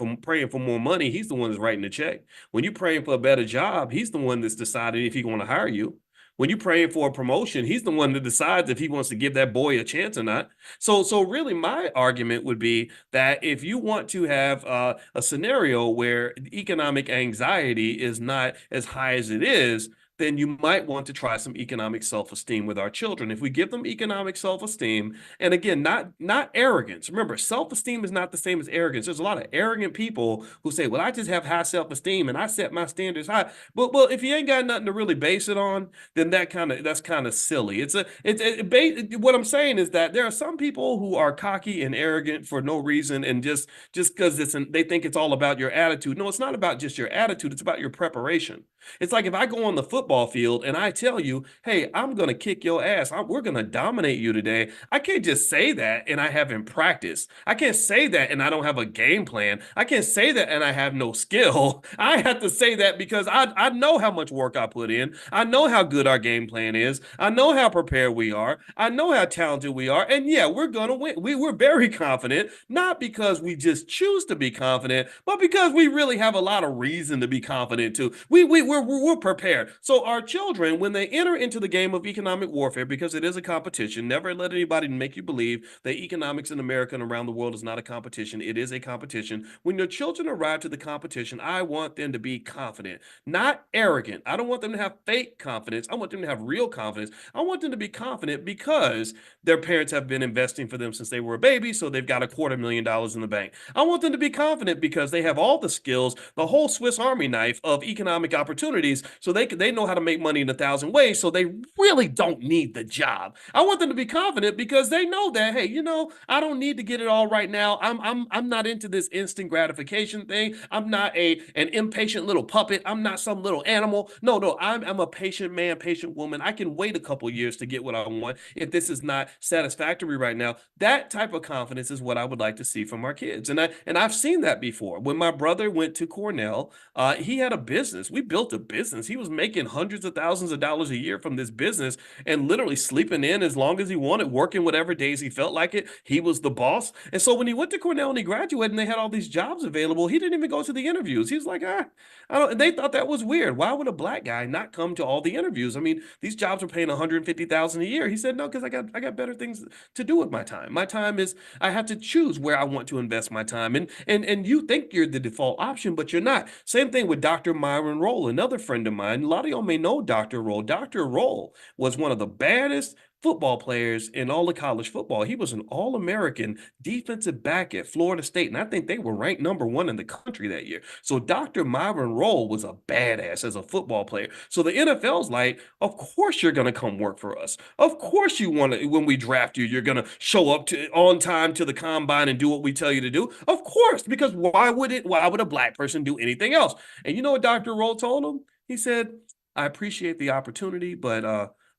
for more money, he's the one that's writing the check. When you're praying for a better job, he's the one that's deciding if he's going to hire you. When you're praying for a promotion, he's the one that decides if he wants to give that boy a chance or not. So really, my argument would be that if you want to have a scenario where economic anxiety is not as high as it is, then you might want to try some economic self-esteem with our children. If we give them economic self-esteem, and again, not arrogance. Remember, self-esteem is not the same as arrogance. There's a lot of arrogant people who say, well, I just have high self-esteem and I set my standards high. Well, if you ain't got nothing to really base it on, then that's kind of silly. What I'm saying is that there are some people who are cocky and arrogant for no reason, and just because they think it's all about your attitude. No, it's not about just your attitude. It's about your preparation. It's like if I go on the football field and I tell you, hey, I'm going to kick your ass. We're going to dominate you today. I can't just say that and I haven't practiced. I can't say that and I don't have a game plan. I can't say that and I have no skill. I have to say that because I know how much work I put in. I know how good our game plan is. I know how prepared we are. I know how talented we are. And yeah, we're going to win. We're very confident, not because we just choose to be confident, but because we really have a lot of reason to be confident too. We're prepared. So our children, when they enter into the game of economic warfare, because it is a competition, never let anybody make you believe that economics in America and around the world is not a competition. It is a competition. When your children arrive to the competition, I want them to be confident, not arrogant. I don't want them to have fake confidence. I want them to have real confidence. I want them to be confident because their parents have been investing for them since they were a baby, so they've got $250,000 in the bank. I want them to be confident because they have all the skills, the whole Swiss Army knife of economic opportunity opportunities, so they know how to make money in 1,000 ways. So they really don't need the job. I want them to be confident because they know that, hey, I don't need to get it all right now. I'm not into this instant gratification thing. I'm not an impatient little puppet. I'm not some little animal. No, no, I'm a patient man, patient woman. I can wait a couple years to get what I want if this is not satisfactory right now. That type of confidence is what I would like to see from our kids. And I've seen that before. When my brother went to Cornell, he had a business. We built a business. He was making hundreds of thousands of dollars a year from this business and literally sleeping in as long as he wanted, working whatever days he felt like it. He was the boss. And so when he went to Cornell and he graduated and they had all these jobs available, he didn't even go to the interviews. He was like, I don't, and they thought that was weird. Why would a black guy not come to all the interviews? I mean, these jobs are paying 150,000 a year. He said, no, because I got better things to do with my time. My time is I have to choose where I want to invest my time. And you think you're the default option, but you're not. Same thing with Dr. Myron Roll, another friend of mine. A lot of y'all may know Dr. Roll. Dr. Roll was one of the baddest football players in all of college football. He was an All-American defensive back at Florida State, and I think they were ranked #1 in the country that year. So Dr. Myron Roll was a badass as a football player. So the NFL's like, of course you're going to come work for us. Of course you want to, when we draft you, you're going to show up on time to the combine and do what we tell you to do. Of course, because why would a black person do anything else? And you know what Dr. Roll told him? He said, I appreciate the opportunity, but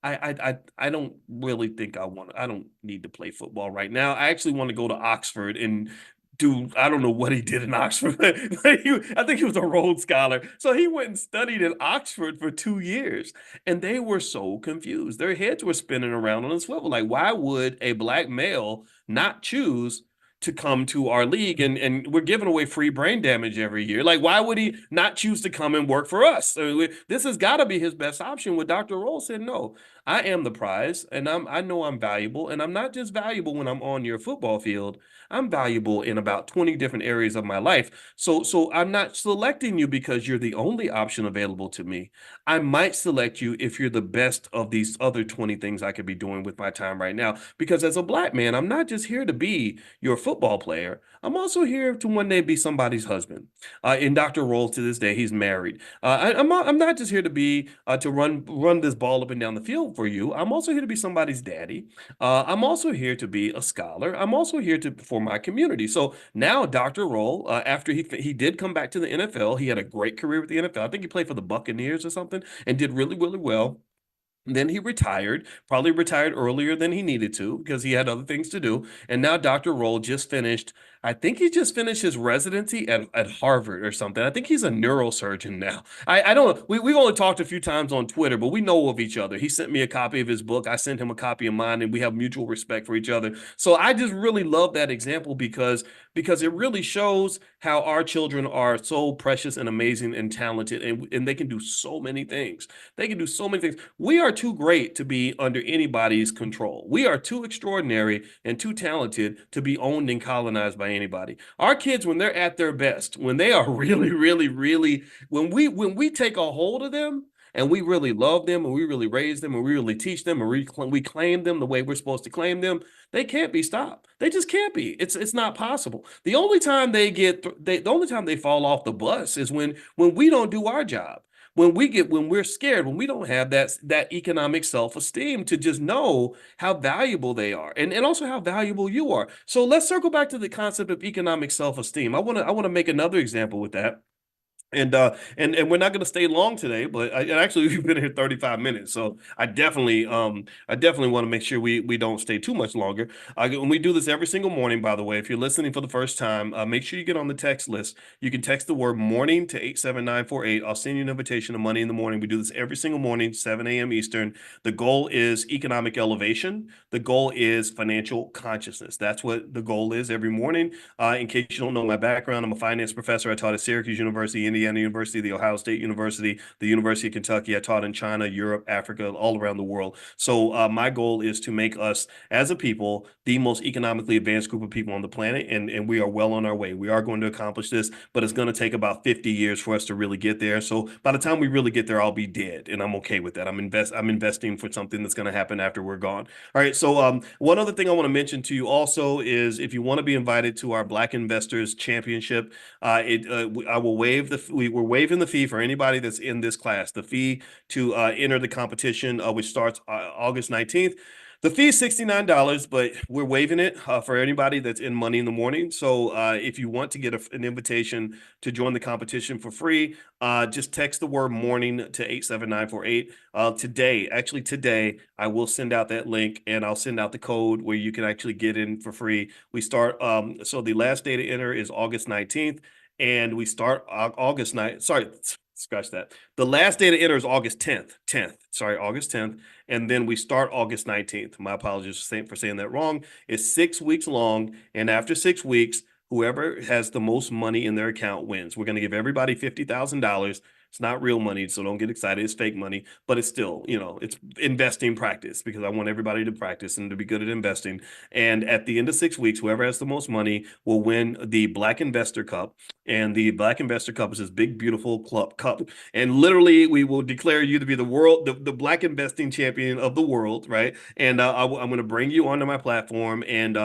I don't really think I don't need to play football right now. I actually want to go to Oxford and do, I don't know what he did in Oxford. I think he was a Rhodes Scholar. So he went and studied in Oxford for 2 years. And they were so confused. Their heads were spinning around on a swivel. Like, why would a black male not choose to come to our league, and we're giving away free brain damage every year? Like, why would he not choose to come and work for us? So this has got to be his best option. What Dr. Roll said, no, I am the prize, and I know I'm valuable, and I'm not just valuable when I'm on your football field. I'm valuable in about 20 different areas of my life. So I'm not selecting you because you're the only option available to me. I might select you if you're the best of these other 20 things I could be doing with my time right now. Because as a black man, I'm not just here to be your football player. I'm also here to one day be somebody's husband. In Dr. Roll, to this day, he's married. I'm not just here to be to run this ball up and down the field for you. I'm also here to be somebody's daddy. I'm also here to be a scholar. I'm also here to for my community. So now Dr. Roll, after he did come back to the NFL, he had a great career with the NFL. I think he played for the Buccaneers or something and did really, really well. Then he retired, probably retired earlier than he needed to because he had other things to do. And now Dr. Roll just finished, I think he just finished his residency at Harvard or something. I think he's a neurosurgeon now. I don't know. We've only talked a few times on Twitter, but we know of each other. He sent me a copy of his book. I sent him a copy of mine, and we have mutual respect for each other. So I just really love that example because it really shows how our children are so precious and amazing and talented, and they can do so many things. They can do so many things. We are too great to be under anybody's control. We are too extraordinary and too talented to be owned and colonized by anybody. Our kids, when they're at their best, when they are really, really, really, when we take a hold of them and we really love them and we really raise them and we really teach them and we claim them the way we're supposed to claim them, they can't be stopped. They just can't be. It's not possible. The only time the only time they fall off the bus is when we don't do our job. When we're scared, when we don't have that economic self-esteem to just know how valuable they are and also how valuable you are. So let's circle back to the concept of economic self-esteem. I want to make another example with that. And we're not going to stay long today, but actually we've been here 35 minutes, so I definitely want to make sure we don't stay too much longer. And we do this every single morning, by the way. If you're listening for the first time, make sure you get on the text list. You can text the word morning to 87948. I'll send you an invitation to Money in the Morning. We do this every single morning, 7 a.m. Eastern. The goal is economic elevation. The goal is financial consciousness. That's what the goal is every morning. In case you don't know my background, I'm a finance professor. I taught at Syracuse University, Indiana University, the Ohio State University, the University of Kentucky. I taught in China, Europe, Africa, all around the world. So my goal is to make us, as a people, the most economically advanced group of people on the planet, and we are well on our way. We are going to accomplish this, but it's going to take about 50 years for us to really get there. So by the time we really get there, I'll be dead, and I'm okay with that. I'm investing for something that's going to happen after we're gone. All right. So one other thing I want to mention to you also is if you want to be invited to our Black Investors Championship, I will we're waiving the fee for anybody that's in this class. The fee to enter the competition, which starts August 19th. The fee is $69, but we're waiving it for anybody that's in Money in the Morning. So if you want to get an invitation to join the competition for free, just text the word morning to 87948. Today, I will send out that link and I'll send out the code where you can actually get in for free. We start, so the last day to enter is August 19th, and we start August 9th. Sorry, scratch that. The last day to enter is August 10th. Sorry, August 10th. And then we start August 19th. My apologies for saying that wrong. It's 6 weeks long. And after 6 weeks, whoever has the most money in their account wins. We're going to give everybody $50,000. It's not real money, so don't get excited. It's fake money, but it's still, it's investing practice because I want everybody to practice and to be good at investing. And at the end of 6 weeks, whoever has the most money will win the Black Investor Cup. And the Black Investor Cup is this big, beautiful cup. And literally, we will declare you to be the Black investing champion of the world, right? And I'm going to bring you onto my platform, and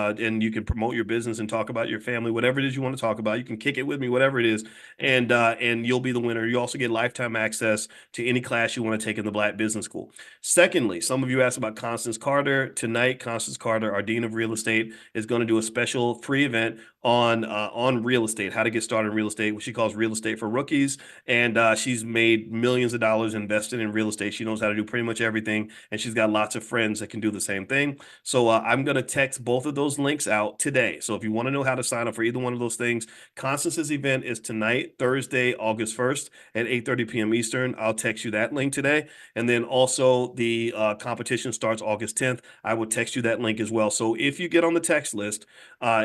you can promote your business and talk about your family, whatever it is you want to talk about. You can kick it with me, whatever it is, and you'll be the winner. You also get lifetime access to any class you want to take in the Black Business School. Secondly, some of you asked about Constance Carter. Tonight, Constance Carter, our Dean of Real Estate, is going to do a special free event on real estate, how to get started in real estate, what she calls real estate for rookies. And she's made millions of dollars invested in real estate. She knows how to do pretty much everything, and she's got lots of friends that can do the same thing. So I'm going to text both of those links out today. So if you want to know how to sign up for either one of those things, Constance's event is tonight, Thursday, August 1st at 8:30 p.m. Eastern. I'll text you that link today. And then also the competition starts August 10th. I will text you that link as well. So if you get on the text list,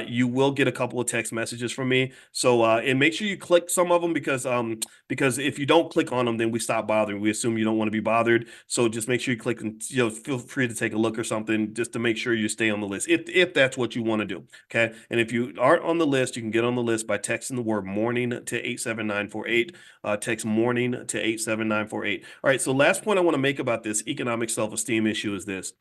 you will get a couple of text messages from me. So and make sure you click some of them because if you don't click on them, then we stop bothering. We assume you don't want to be bothered. So just make sure you click and feel free to take a look or something just to make sure you stay on the list if that's what you want to do. Okay. And if you aren't on the list, you can get on the list by texting the word morning to 87948. Text morning to 87948. All right. So last point I want to make about this economic self-esteem issue is this.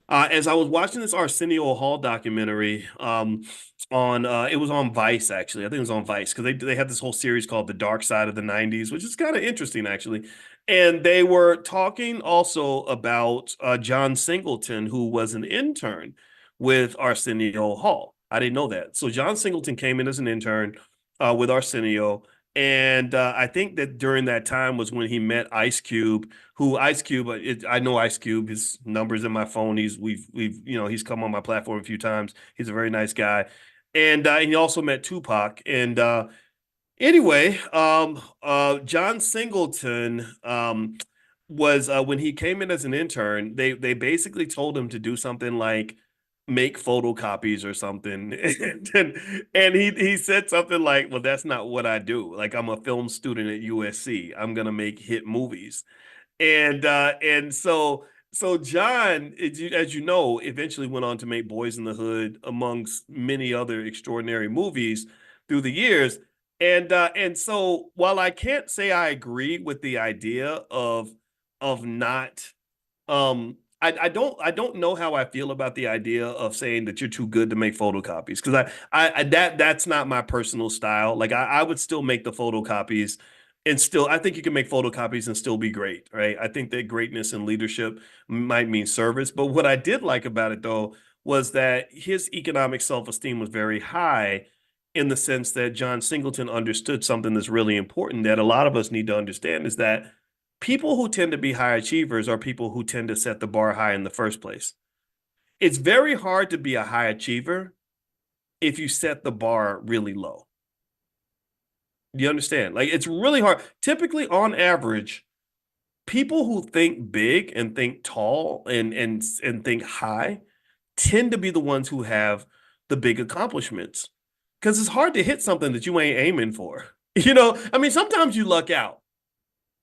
As I was watching this Arsenio Hall documentary, on it was on Vice actually. I think it was on Vice because they had this whole series called The Dark Side of the '90s, which is kind of interesting actually. And they were talking also about John Singleton, who was an intern with Arsenio Hall. I didn't know that. So John Singleton came in as an intern with Arsenio. And I think that during that time was when he met Ice Cube, who Ice Cube, I know Ice Cube, his number's in my phone. He's come on my platform a few times. He's a very nice guy. And he also met Tupac. And anyway, John Singleton was when he came in as an intern, they basically told him to do something like make photocopies or something. And he said something like, well, that's not what I do. Like, I'm a film student at USC. I'm gonna make hit movies. And so John, as you know, eventually went on to make Boys in the Hood, amongst many other extraordinary movies through the years. And so while I can't say I agree with the idea of not I don't know how I feel about the idea of saying that you're too good to make photocopies because that's not my personal style. Like I would still make the photocopies and still I think you can make photocopies and still be great, right? I think that greatness and leadership might mean service. But what I did like about it though was that his economic self-esteem was very high in the sense that John Singleton understood something that's really important that a lot of us need to understand is that people who tend to be high achievers are people who tend to set the bar high in the first place. It's very hard to be a high achiever if you set the bar really low. You understand? Like it's really hard. Typically, on average, people who think big and think tall and think high tend to be the ones who have the big accomplishments. Because it's hard to hit something that you ain't aiming for. I mean, sometimes you luck out.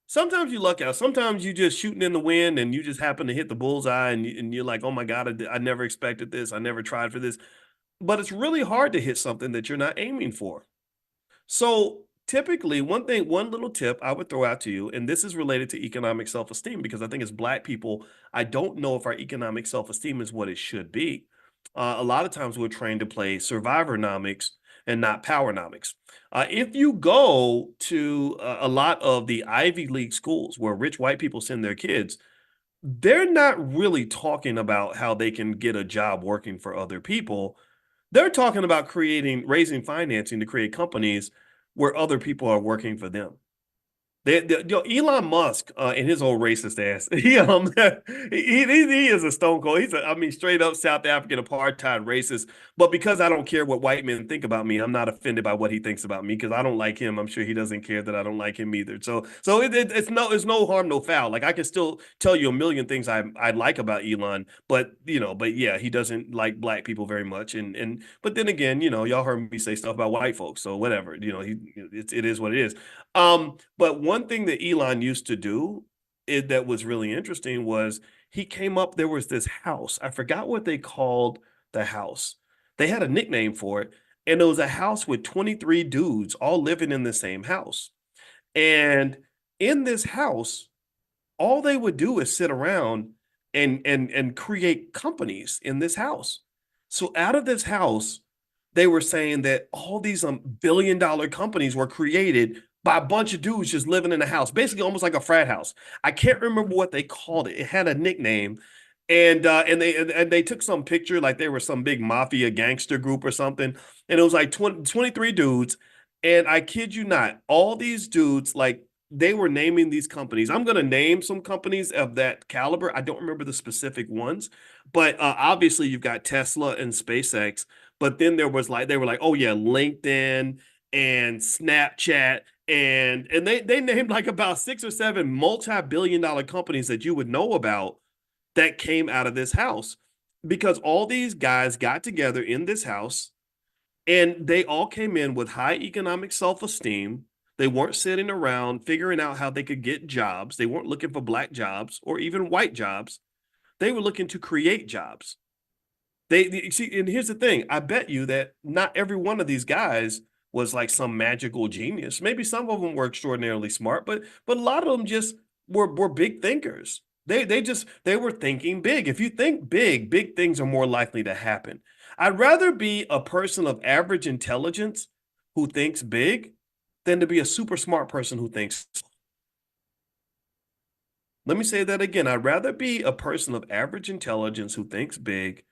Sometimes you luck out. Sometimes you just shooting in the wind and you just happen to hit the bullseye and you're like, oh my God, I never expected this. I never tried for this. But it's really hard to hit something that you're not aiming for. So typically, one little tip I would throw out to you, and this is related to economic self-esteem, because I think as Black people, I don't know if our economic self-esteem is what it should be. A lot of times we're trained to play survivornomics and not powernomics. If you go to a lot of the Ivy League schools where rich white people send their kids, they're not really talking about how they can get a job working for other people. They're talking about raising financing to create companies where other people are working for them. Elon Musk and his old racist ass. He is a stone cold. I mean, straight up South African apartheid racist. But because I don't care what white men think about me, I'm not offended by what he thinks about me because I don't like him. I'm sure he doesn't care that I don't like him either. So it's no harm, no foul. Like I can still tell you a million things I like about Elon, but yeah, he doesn't like black people very much. But then again, y'all heard me say stuff about white folks, so whatever. It is what it is. But one thing that Elon used to do that was really interesting was he came up, there was this house. I forgot what they called the house. They had a nickname for it, and it was a house with 23 dudes all living in the same house. And in this house, all they would do is sit around and create companies in this house. So out of this house, they were saying that all these billion-dollar companies were created by a bunch of dudes just living in a house, basically almost like a frat house. I can't remember what they called it. It had a nickname. And they took some picture like they were some big mafia gangster group or something. And it was like 23 dudes. And I kid you not, all these dudes, like they were naming these companies. I'm going to name some companies of that caliber. I don't remember the specific ones, but obviously you've got Tesla and SpaceX. But then there was like they were like, oh yeah, LinkedIn and Snapchat and they named like about 6 or 7 multi-billion-dollar companies that you would know about that came out of this house because all these guys got together in this house and they all came in with high economic self-esteem. They weren't sitting around figuring out how they could get jobs. They weren't looking for black jobs or even white jobs. They were looking to create jobs. They see, and here's the thing: I bet you that not every one of these guys was like some magical genius. Maybe some of them were extraordinarily smart, but a lot of them just were big thinkers. They were thinking big. If you think big, big things are more likely to happen. I'd rather be a person of average intelligence who thinks big than to be a super smart person who thinks. Let me say that again. I'd rather be a person of average intelligence who thinks big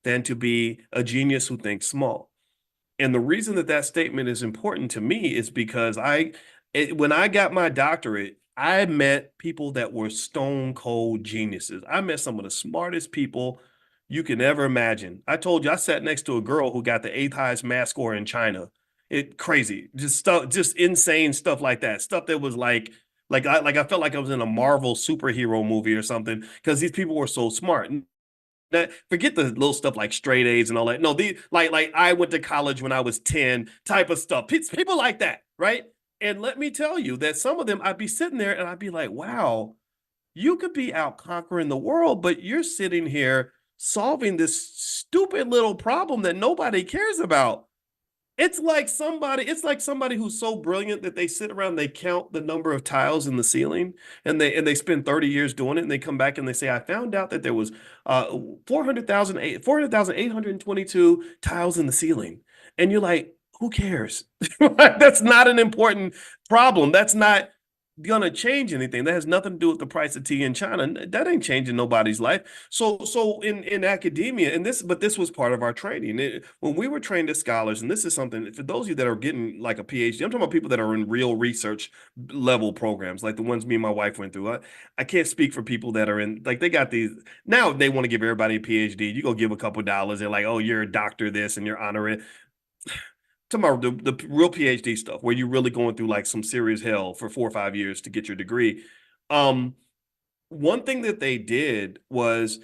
than to be a genius who thinks small. And the reason that that statement is important to me is because when I got my doctorate, I met people that were stone cold geniuses. I met some of the smartest people you can ever imagine. I told you I sat next to a girl who got the 8th highest math score in China. It crazy, just stuff, just insane stuff like that. Stuff that was like I felt like I was in a Marvel superhero movie or something because these people were so smart. That forget the little stuff like straight A's and all that. No, the like I went to college when I was 10 type of stuff. People like that, right? And let me tell you that some of them I'd be sitting there and I'd be like, wow, you could be out conquering the world, but you're sitting here solving this stupid little problem that nobody cares about. It's like somebody who's so brilliant that they sit around, they count the number of tiles in the ceiling, and they spend 30 years doing it, and they come back and they say, I found out that there was 400,822 tiles in the ceiling. And you're like, who cares? That's not an important problem. That's not gonna change anything. That has nothing to do with the price of tea in China. That ain't changing nobody's life. So in academia, but this was part of our training. When we were trained as scholars, and this is something for those of you that are getting like a PhD, I'm talking about people that are in real research level programs, like the ones me and my wife went through. I can't speak for people that are in like they got these now. They want to give everybody a PhD. You go give a couple dollars. They're like, oh, you're a doctor, this, and you're honoring talking about the real PhD stuff where you're really going through like some serious hell for 4 or 5 years to get your degree. Um, One thing that they did was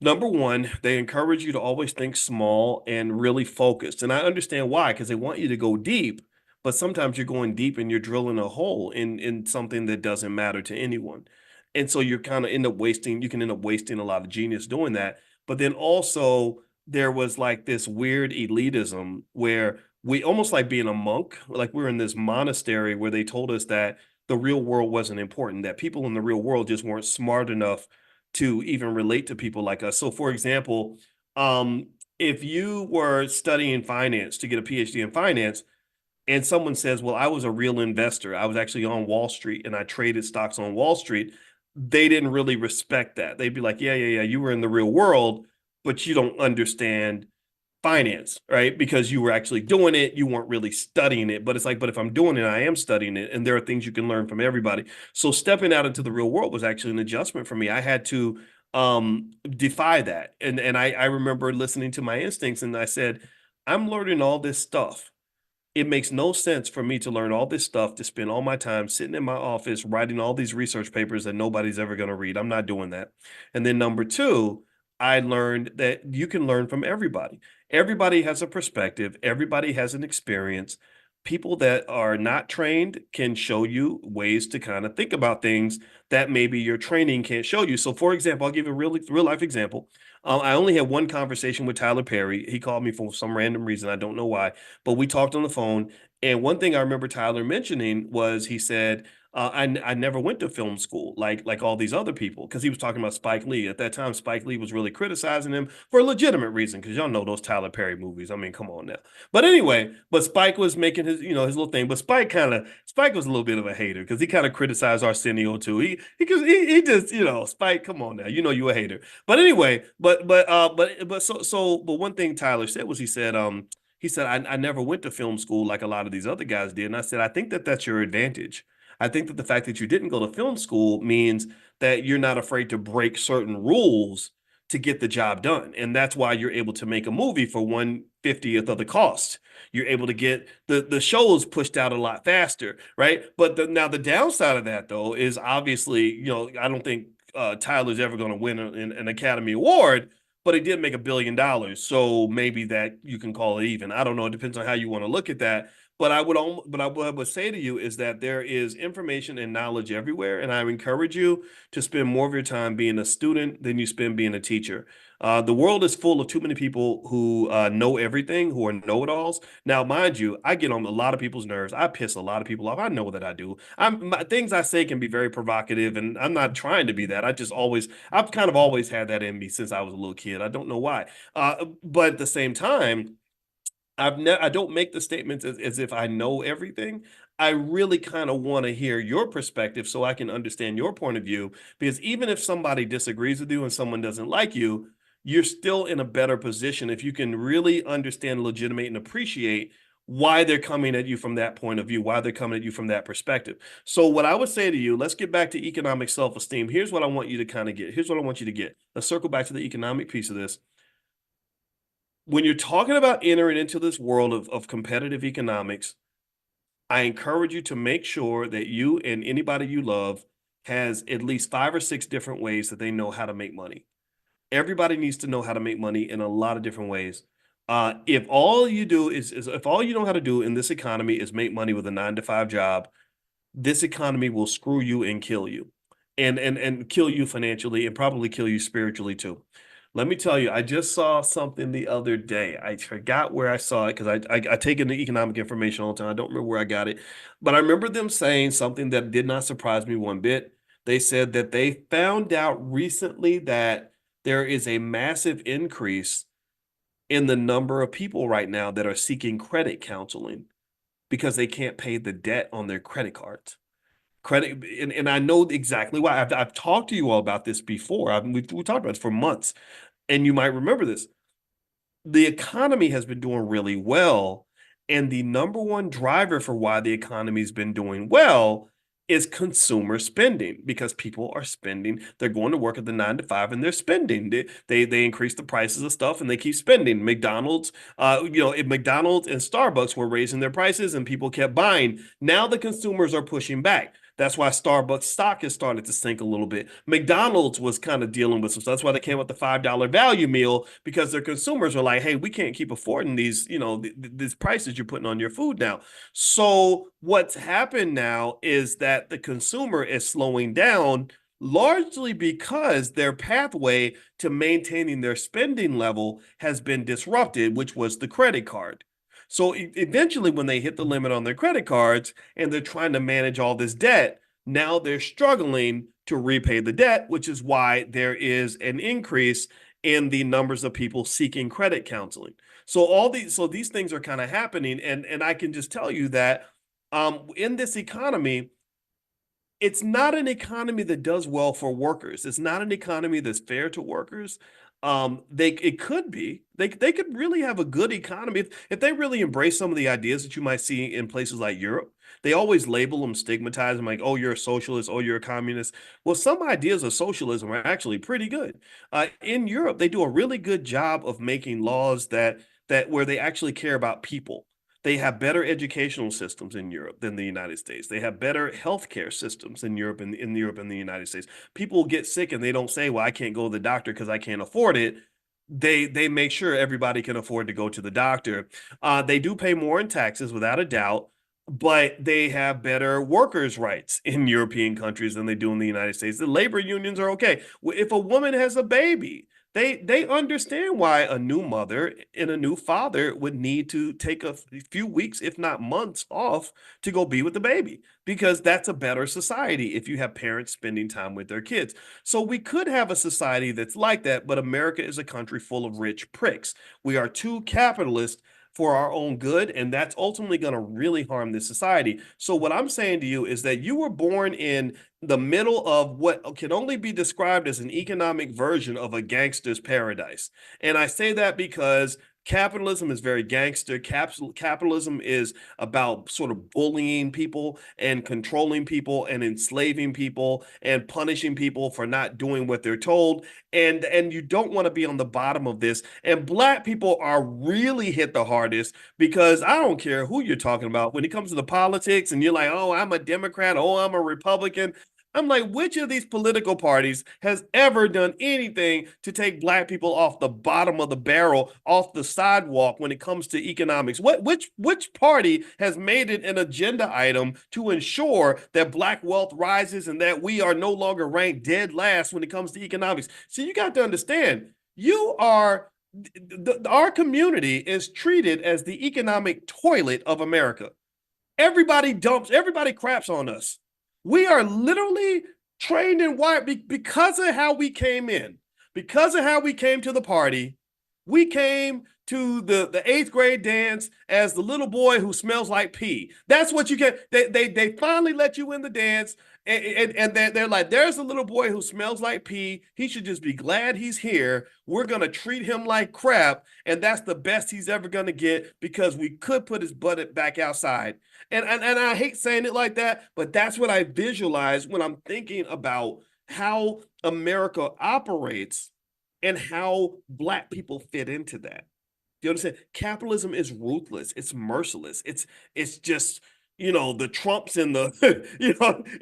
number one, they encourage you to always think small and really focused. And I understand why, because they want you to go deep, but sometimes you're going deep and you're drilling a hole in something that doesn't matter to anyone. And so you're kind of you can end up wasting a lot of genius doing that. But then also there was like this weird elitism where we almost like being a monk, like we were in this monastery where they told us that the real world wasn't important, that people in the real world just weren't smart enough to even relate to people like us. So, for example, um, if you were studying finance to get a PhD in finance, and someone says, well, I was a real investor, I was actually on Wall Street and I traded stocks on Wall Street, they didn't really respect that. They'd be like, yeah, you were in the real world, but you don't understand finance, right? Because you were actually doing it, you weren't really studying it. But it's like, but if I'm doing it, I am studying it, and there are things you can learn from everybody. So stepping out into the real world was actually an adjustment for me. I had to defy that. And I remember listening to my instincts, and I said, I'm learning all this stuff. It makes no sense for me to learn all this stuff, to spend all my time sitting in my office writing all these research papers that nobody's ever going to read. I'm not doing that. And then number two, I learned that you can learn from everybody. Everybody has a perspective, everybody has an experience. People that are not trained can show you ways to kind of think about things that maybe your training can't show you. So, for example, I'll give you a real life example. I only had one conversation with Tyler Perry. He called me for some random reason. I don't know why, but we talked on the phone. And one thing I remember Tyler mentioning was he said, I never went to film school like all these other people, because he was talking about Spike Lee. At that time, Spike Lee was really criticizing him for a legitimate reason, because y'all know those Tyler Perry movies. I mean, come on now. But anyway, but Spike was making his, his little thing. But Spike was a little bit of a hater, because he kind of criticized Arsenio too. He just, Spike, come on now. You a hater. But anyway, but one thing Tyler said was, he said, I never went to film school like a lot of these other guys did. And I said, I think that that's your advantage. I think that the fact that you didn't go to film school means that you're not afraid to break certain rules to get the job done. And that's why you're able to make a movie for 1/50th of the cost. You're able to get the shows pushed out a lot faster, right? But now the downside of that, though, is obviously, I don't think Tyler's ever going to win an Academy Award, but he did make $1 billion. So maybe that you can call it even. I don't know. It depends on how you want to look at that. What I would say to you is that there is information and knowledge everywhere, and I encourage you to spend more of your time being a student than you spend being a teacher. The world is full of too many people who know everything, who are know-it-alls. Now, mind you, I get on a lot of people's nerves. I piss a lot of people off. I know that I do. Things I say can be very provocative, and I'm not trying to be that. I've kind of always had that in me since I was a little kid. I don't know why. But at the same time, I don't make the statements as if I know everything. I really kind of want to hear your perspective so I can understand your point of view. Because even if somebody disagrees with you and someone doesn't like you, you're still in a better position if you can really understand, legitimate, and appreciate why they're coming at you from that point of view, why they're coming at you from that perspective. So, what I would say to you, let's get back to economic self-esteem. Here's what I want you to kind of get. Here's what I want you to get. Let's circle back to the economic piece of this. When you're talking about entering into this world of competitive economics, I encourage you to make sure that you and anybody you love has at least 5 or 6 different ways that they know how to make money. Everybody needs to know how to make money in a lot of different ways. If all you do is if all you know how to do in this economy is make money with a 9 to 5 job, this economy will screw you and kill you, and kill you financially, and probably kill you spiritually too. Let me tell you, I just saw something the other day. I forgot where I saw it, because I take in the economic information all the time. I don't remember where I got it, but I remember them saying something that did not surprise me one bit. They said that they found out recently that there is a massive increase in the number of people right now that are seeking credit counseling because they can't pay the debt on their credit cards. And I know exactly why. I've talked to you all about this before. We talked about this for months, and you might remember this. The economy has been doing really well, and the number one driver for why the economy's been doing well is consumer spending, because people are spending. They're going to work at the 9 to 5 and they're spending. They increase the prices of stuff and they keep spending. McDonald's and Starbucks were raising their prices and people kept buying. Now the consumers are pushing back. That's why Starbucks stock has started to sink a little bit. McDonald's was kind of dealing with some stuff. That's why they came with the $5 value meal, because their consumers were like, hey, we can't keep affording these prices you're putting on your food now. So what's happened now is that the consumer is slowing down, largely because their pathway to maintaining their spending level has been disrupted, which was the credit card. So eventually, when they hit the limit on their credit cards and they're trying to manage all this debt, now they're struggling to repay the debt, which is why there is an increase in the numbers of people seeking credit counseling. So these things are kind of happening, and I can just tell you that in this economy, it's not an economy that does well for workers. It's not an economy that's fair to workers. It could be. They could really have a good economy if they really embrace some of the ideas that you might see in places like Europe. They always label them, stigmatize them like, oh, you're a socialist, oh, you're a communist. Well, some ideas of socialism are actually pretty good. In Europe, they do a really good job of making laws that where they actually care about people. They have better educational systems in Europe than the United States. They have better healthcare systems in Europe and in Europe and the United States. People get sick and they don't say, "Well, I can't go to the doctor because I can't afford it." They make sure everybody can afford to go to the doctor. They do pay more in taxes without a doubt, but they have better workers' rights in European countries than they do in the United States. The labor unions are okay. If a woman has a baby, they understand why a new mother and a new father would need to take a few weeks, if not months, off to go be with the baby, because that's a better society if you have parents spending time with their kids. So we could have a society that's like that, but America is a country full of rich pricks. We are too capitalist for our own good, and that's ultimately going to really harm this society. So what I'm saying to you is that you were born in the middle of what can only be described as an economic version of a gangster's paradise. And I say that because capitalism is very gangster. Capitalism is about sort of bullying people and controlling people and enslaving people and punishing people for not doing what they're told. And you don't want to be on the bottom of this. And black people are really hit the hardest because I don't care who you're talking about when it comes to the politics and you're like, oh, I'm a Democrat, oh, I'm a Republican. I'm like, which of these political parties has ever done anything to take black people off the bottom of the barrel, off the sidewalk when it comes to economics? Which party has made it an agenda item to ensure that black wealth rises and that we are no longer ranked dead last when it comes to economics? So you got to understand, our community is treated as the economic toilet of America. Everybody craps on us. We are literally trained and wired because of how we came in, because of how we came to the party. We came to the eighth grade dance as the little boy who smells like pee. That's what you get. They finally let you in the dance. And they're like, there's a little boy who smells like pee. He should just be glad he's here. We're going to treat him like crap. And that's the best he's ever going to get because we could put his butt back outside. And I hate saying it like that, but that's what I visualize when I'm thinking about how America operates and how black people fit into that. Do you understand? Capitalism is ruthless. It's merciless. It's just the Trumps and the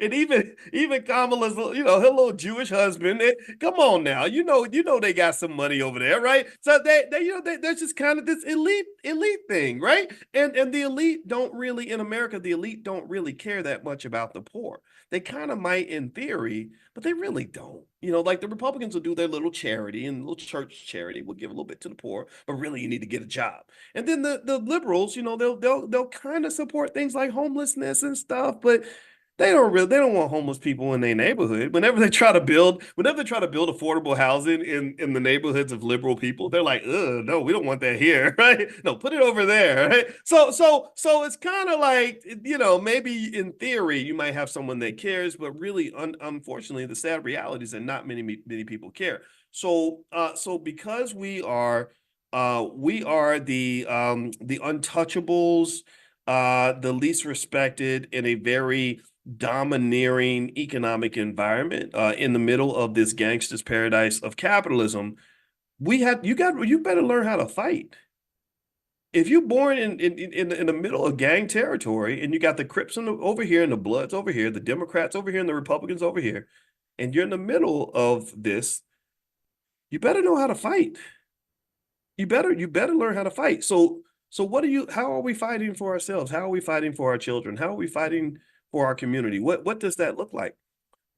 and even Kamala's her little Jewish husband. Come on now, they got some money over there, right? So there's just kind of this elite thing, right? And the elite don't really in America. The elite don't really care that much about the poor. They kind of might in theory, but they really don't. Like the Republicans will do their little charity and little church charity. Will give a little bit to the poor, but really you need to get a job. And then the liberals, they'll kind of support things like homelessness and stuff, but they don't want homeless people in their neighborhood. Whenever they try to build affordable housing in the neighborhoods of liberal people, they're like, ugh, no, we don't want that here, right? No, put it over there, right? So it's kind of like, maybe in theory you might have someone that cares, but really, unfortunately, the sad reality is that not many people care. So because we are the untouchables, the least respected in a very domineering economic environment in the middle of this gangster's paradise of capitalism. You better learn how to fight. If you're born in the middle of gang territory and you got the Crips over here and the Bloods over here, the Democrats over here and the Republicans over here, and you're in the middle of this, you better know how to fight. You better learn how to fight. So how are we fighting for ourselves? How are we fighting for our children? How are we fighting for our community? What does that look like?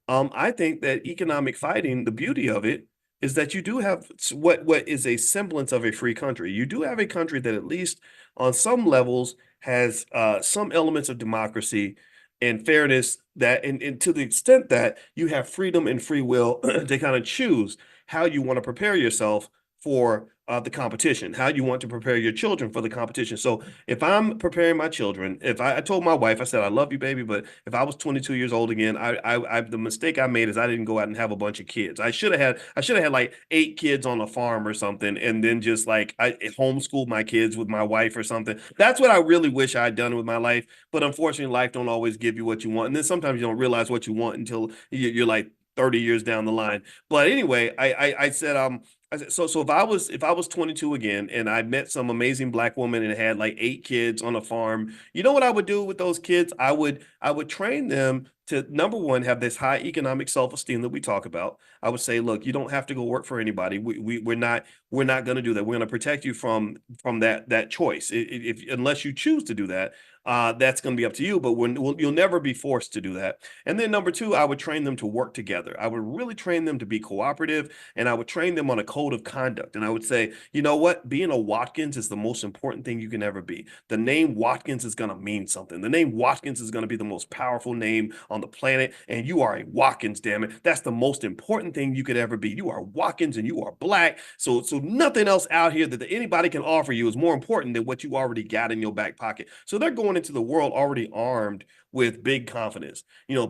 I think that economic fighting, the beauty of it is that you do have what is a semblance of a free country. You do have a country that at least on some levels has some elements of democracy and fairness, that and to the extent that you have freedom and free will to kind of choose how you want to prepare yourself for the competition, how you want to prepare your children for the competition. So if I'm preparing my children, if I told my wife, I said, I love you, baby, but if I was 22 years old again, the mistake I made is I didn't go out and have a bunch of kids. I should have had like 8 kids on a farm or something, and then just like I homeschooled my kids with my wife or something. That's what I really wish I'd done with my life. But unfortunately, life don't always give you what you want, and then sometimes you don't realize what you want until you're like 30 years down the line. But anyway, I said so if I was 22 again and I met some amazing black woman and had like 8 kids on a farm, you know what I would do with those kids? I would train them to, number one, have this high economic self-esteem that we talk about. I would say, look, you don't have to go work for anybody. We're not going to do that. We're going to protect you from that choice. If unless you choose to do that, that's going to be up to you, but you'll never be forced to do that. And then number two, I would train them to work together. I would really train them to be cooperative, and I would train them on a code of conduct. And I would say, you know what? Being a Watkins is the most important thing you can ever be. The name Watkins is going to mean something. The name Watkins is going to be the most powerful name on the planet, and you are a Watkins, damn it. That's the most important thing you could ever be. You are Watkins, and you are black. So nothing else out here that anybody can offer you is more important than what you already got in your back pocket. So they're going into the world already armed with big confidence,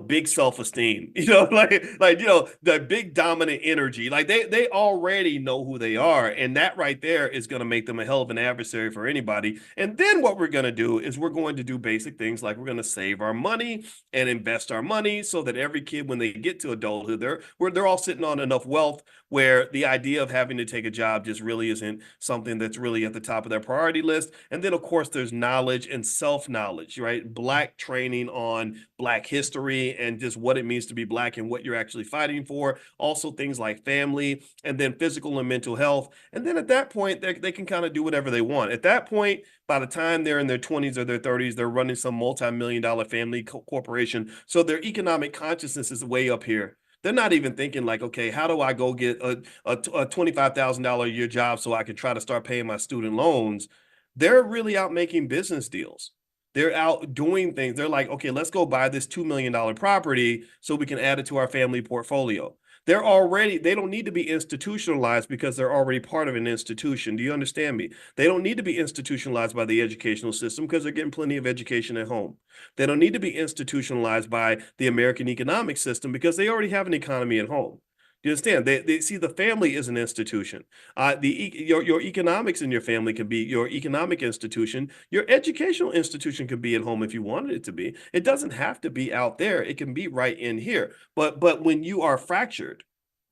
big self-esteem, the big dominant energy. Like they already know who they are. And that right there is going to make them a hell of an adversary for anybody. And then what we're going to do is we're going to do basic things like we're going to save our money and invest our money so that every kid, when they get to adulthood, they're all sitting on enough wealth where the idea of having to take a job just really isn't something that's really at the top of their priority list. And then, of course, there's knowledge and self-knowledge, right? Black training on Black history and just what it means to be Black and what you're actually fighting for. Also, things like family, and then physical and mental health. And then at that point, they can kind of do whatever they want. At that point, by the time they're in their 20s or their 30s, they're running some multi-million-dollar family corporation. So their economic consciousness is way up here. They're not even thinking like, okay, how do I go get a $25,000 a year job so I can try to start paying my student loans? They're really out making business deals. They're out doing things. They're like, okay, let's go buy this $2 million property so we can add it to our family portfolio. They don't need to be institutionalized because they're already part of an institution. Do you understand me? They don't need to be institutionalized by the educational system because they're getting plenty of education at home. They don't need to be institutionalized by the American economic system because they already have an economy at home. You understand? They see the family is an institution. Your economics in your family can be your economic institution. Your educational institution can be at home if you wanted it to be. It doesn't have to be out there. It can be right in here. But when you are fractured,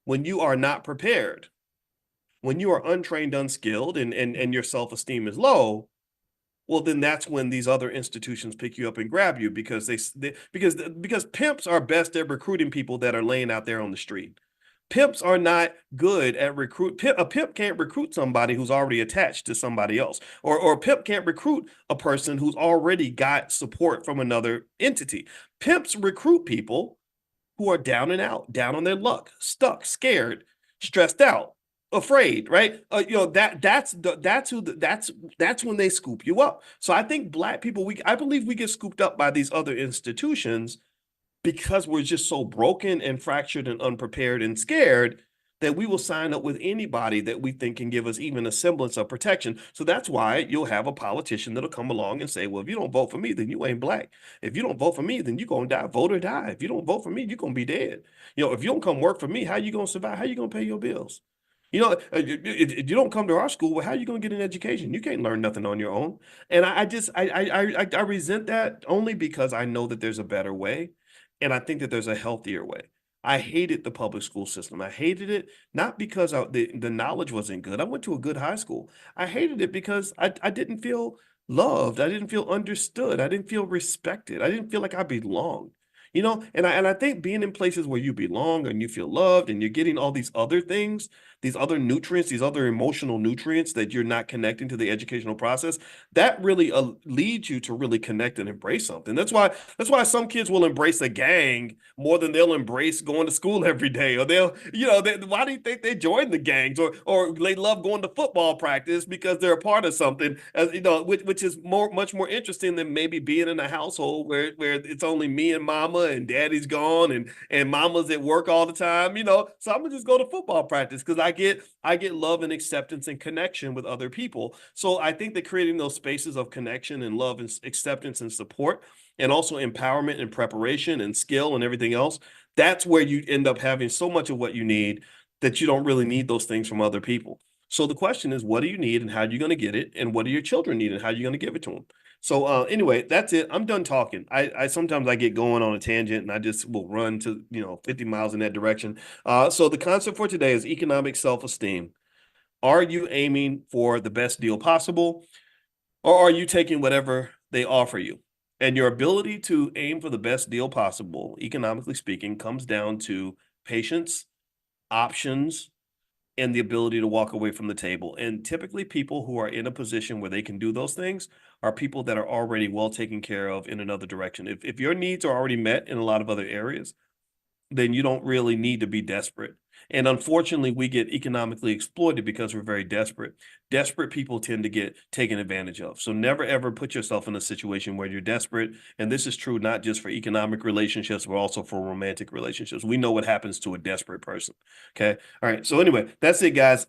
when you are not prepared, when you are untrained, unskilled, and your self-esteem is low, well, then that's when these other institutions pick you up and grab you because because pimps are best at recruiting people that are laying out there on the street. Pimps are not good at a pimp can't recruit somebody who's already attached to somebody else, or a pimp can't recruit a person who's already got support from another entity. Pimps recruit people who are down and out, down on their luck, stuck, scared, stressed out, afraid, right? That's when they scoop you up. So I think Black people, I believe we get scooped up by these other institutions because we're just so broken and fractured and unprepared and scared that we will sign up with anybody that we think can give us even a semblance of protection. So that's why you'll have a politician that'll come along and say, well, if you don't vote for me, then you ain't Black. If you don't vote for me, then you're going to die. Vote or die. If you don't vote for me, you're going to be dead. If you don't come work for me, how you going to survive? How you going to pay your bills? If you don't come to our school, well, how are you going to get an education? You can't learn nothing on your own. And I resent that only because I know that there's a better way. And I think that there's a healthier way. I hated the public school system. I hated it not because the knowledge wasn't good. I went to a good high school. I hated it because I didn't feel loved. I didn't feel understood. I didn't feel respected. I didn't feel like I belonged. And I think being in places where you belong and you feel loved and you're getting all these other things, these other nutrients, these other emotional nutrients that you're not connecting to the educational process, that really leads you to really connect and embrace something. That's why some kids will embrace a gang more than they'll embrace going to school every day, or why do you think they join the gangs, or they love going to football practice because they're a part of something, as which is much more interesting than maybe being in a household where it's only me and mama and daddy's gone and mama's at work all the time. So I'm gonna just go to football practice because I get love and acceptance and connection with other people. So I think that creating those spaces of connection and love and acceptance and support, and also empowerment and preparation and skill and everything else, that's where you end up having so much of what you need that you don't really need those things from other people. So the question is, what do you need and how are you going to get it? And what do your children need and how are you going to give it to them? So anyway, that's it. I'm done talking. I sometimes I get going on a tangent and I just will run to 50 miles in that direction. So the concept for today is economic self-esteem. Are you aiming for the best deal possible, or are you taking whatever they offer you? And your ability to aim for the best deal possible, economically speaking, comes down to patience, options, and the ability to walk away from the table. And typically, people who are in a position where they can do those things are people that are already well taken care of in another direction. If your needs are already met in a lot of other areas, then you don't really need to be desperate. And unfortunately, we get economically exploited because we're very desperate. Desperate people tend to get taken advantage of. So never ever put yourself in a situation where you're desperate. And this is true not just for economic relationships, but also for romantic relationships. We know what happens to a desperate person. Okay. All right. So anyway, that's it, guys.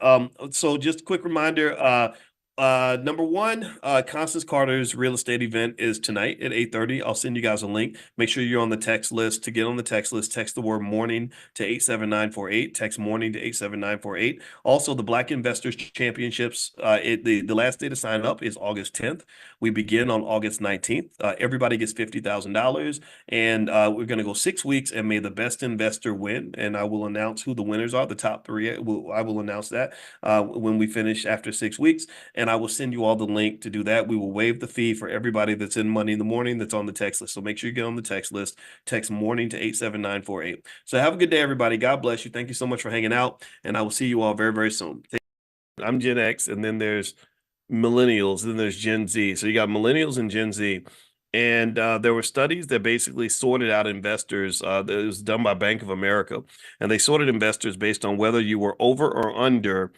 So just a quick reminder, number one, Constance Carter's real estate event is tonight at 8:30. I'll send you guys a link. Make sure you're on the text list. To get on the text list, text the word morning to 87948. Text morning to 87948. Also, the Black Investors Championships, the last day to sign up is August 10th. We begin on August 19th. Everybody gets $50,000, and we're going to go 6 weeks, and may the best investor win. And I will announce who the winners are, the top three. I will announce that when we finish after 6 weeks. And I will send you all the link to do that. We will waive the fee for everybody that's in Money in the Morning that's on the text list. So make sure you get on the text list. Text morning to 87948. So have a good day, everybody. God bless you. Thank you so much for hanging out. And I will see you all very, very soon. I'm Gen X, and then there's millennials, and then there's Gen Z. So you got millennials and Gen Z. And there were studies that basically sorted out investors. That was done by Bank of America. And they sorted investors based on whether you were over or under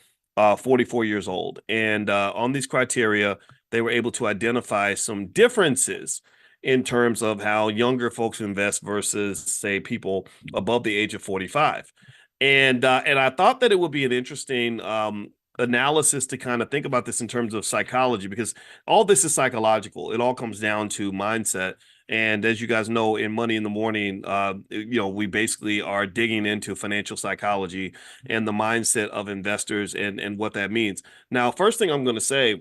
44 years old. And on these criteria, they were able to identify some differences in terms of how younger folks invest versus, say, people above the age of 45. And I thought that it would be an interesting analysis to kind of think about this in terms of psychology, because all this is psychological. It all comes down to mindset. And as you guys know, in Money in the Morning, we basically are digging into financial psychology and the mindset of investors and what that means. Now, first thing I'm going to say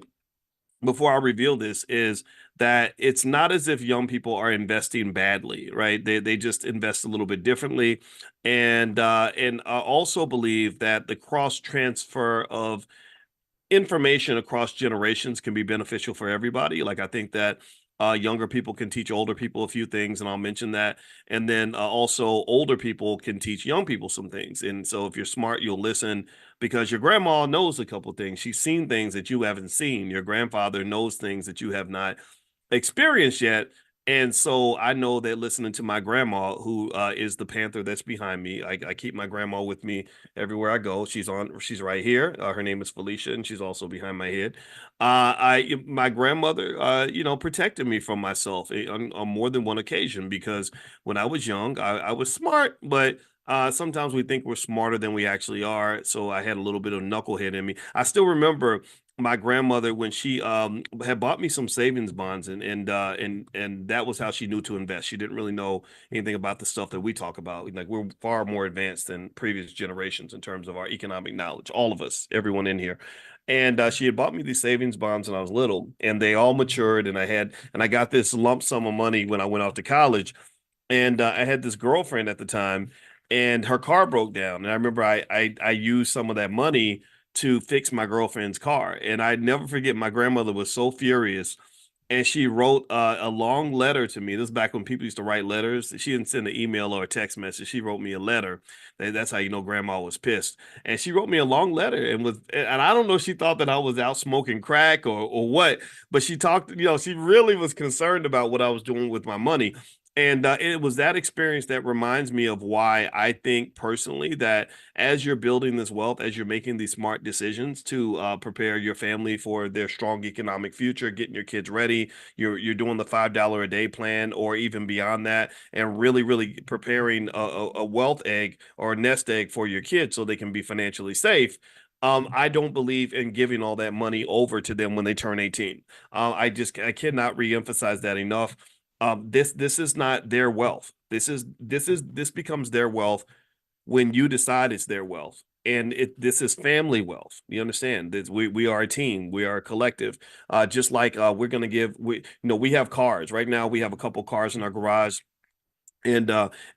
before I reveal this is that it's not as if young people are investing badly, right? They just invest a little bit differently, and I also believe that the cross transfer of information across generations can be beneficial for everybody. Like, I think that younger people can teach older people a few things, and I'll mention that. And then also older people can teach young people some things. And so if you're smart, you'll listen, because your grandma knows a couple of things. She's seen things that you haven't seen. Your grandfather knows things that you have not experienced yet. And so I know that listening to my grandma, who is the panther that's behind me, I keep my grandma with me everywhere I go. She's right here. Her name is Felicia, and she's also behind my head. My grandmother, protected me from myself on more than one occasion, because when I was young, I was smart, but sometimes we think we're smarter than we actually are. So I had a little bit of knucklehead in me. I still remember my grandmother when she had bought me some savings bonds, and that was how she knew to invest. She didn't really know anything about the stuff that we talk about. Like, we're far more advanced than previous generations in terms of our economic knowledge, all of us, everyone in here. And she had bought me these savings bonds when I was little, and they all matured, and I got this lump sum of money when I went off to college. And I had this girlfriend at the time, and her car broke down. And I remember I used some of that money to fix my girlfriend's car. And I never forget, my grandmother was so furious and she wrote a long letter to me. This is back when people used to write letters. She didn't send an email or a text message. She wrote me a letter. That's how you know grandma was pissed. And she wrote me a long letter and I don't know if she thought that I was out smoking crack or what, but she talked, she really was concerned about what I was doing with my money. And it was that experience that reminds me of why I think personally that as you're building this wealth, as you're making these smart decisions to prepare your family for their strong economic future, getting your kids ready, you're doing the $5 a day plan, or even beyond that, and really preparing a wealth egg or a nest egg for your kids so they can be financially safe. I don't believe in giving all that money over to them when they turn 18. I cannot reemphasize that enough. This is not their wealth. This becomes their wealth when you decide it's their wealth. And this is family wealth. You understand that we are a team, we are a collective. Just like we're gonna give we have cars right now. We have a couple cars in our garage, and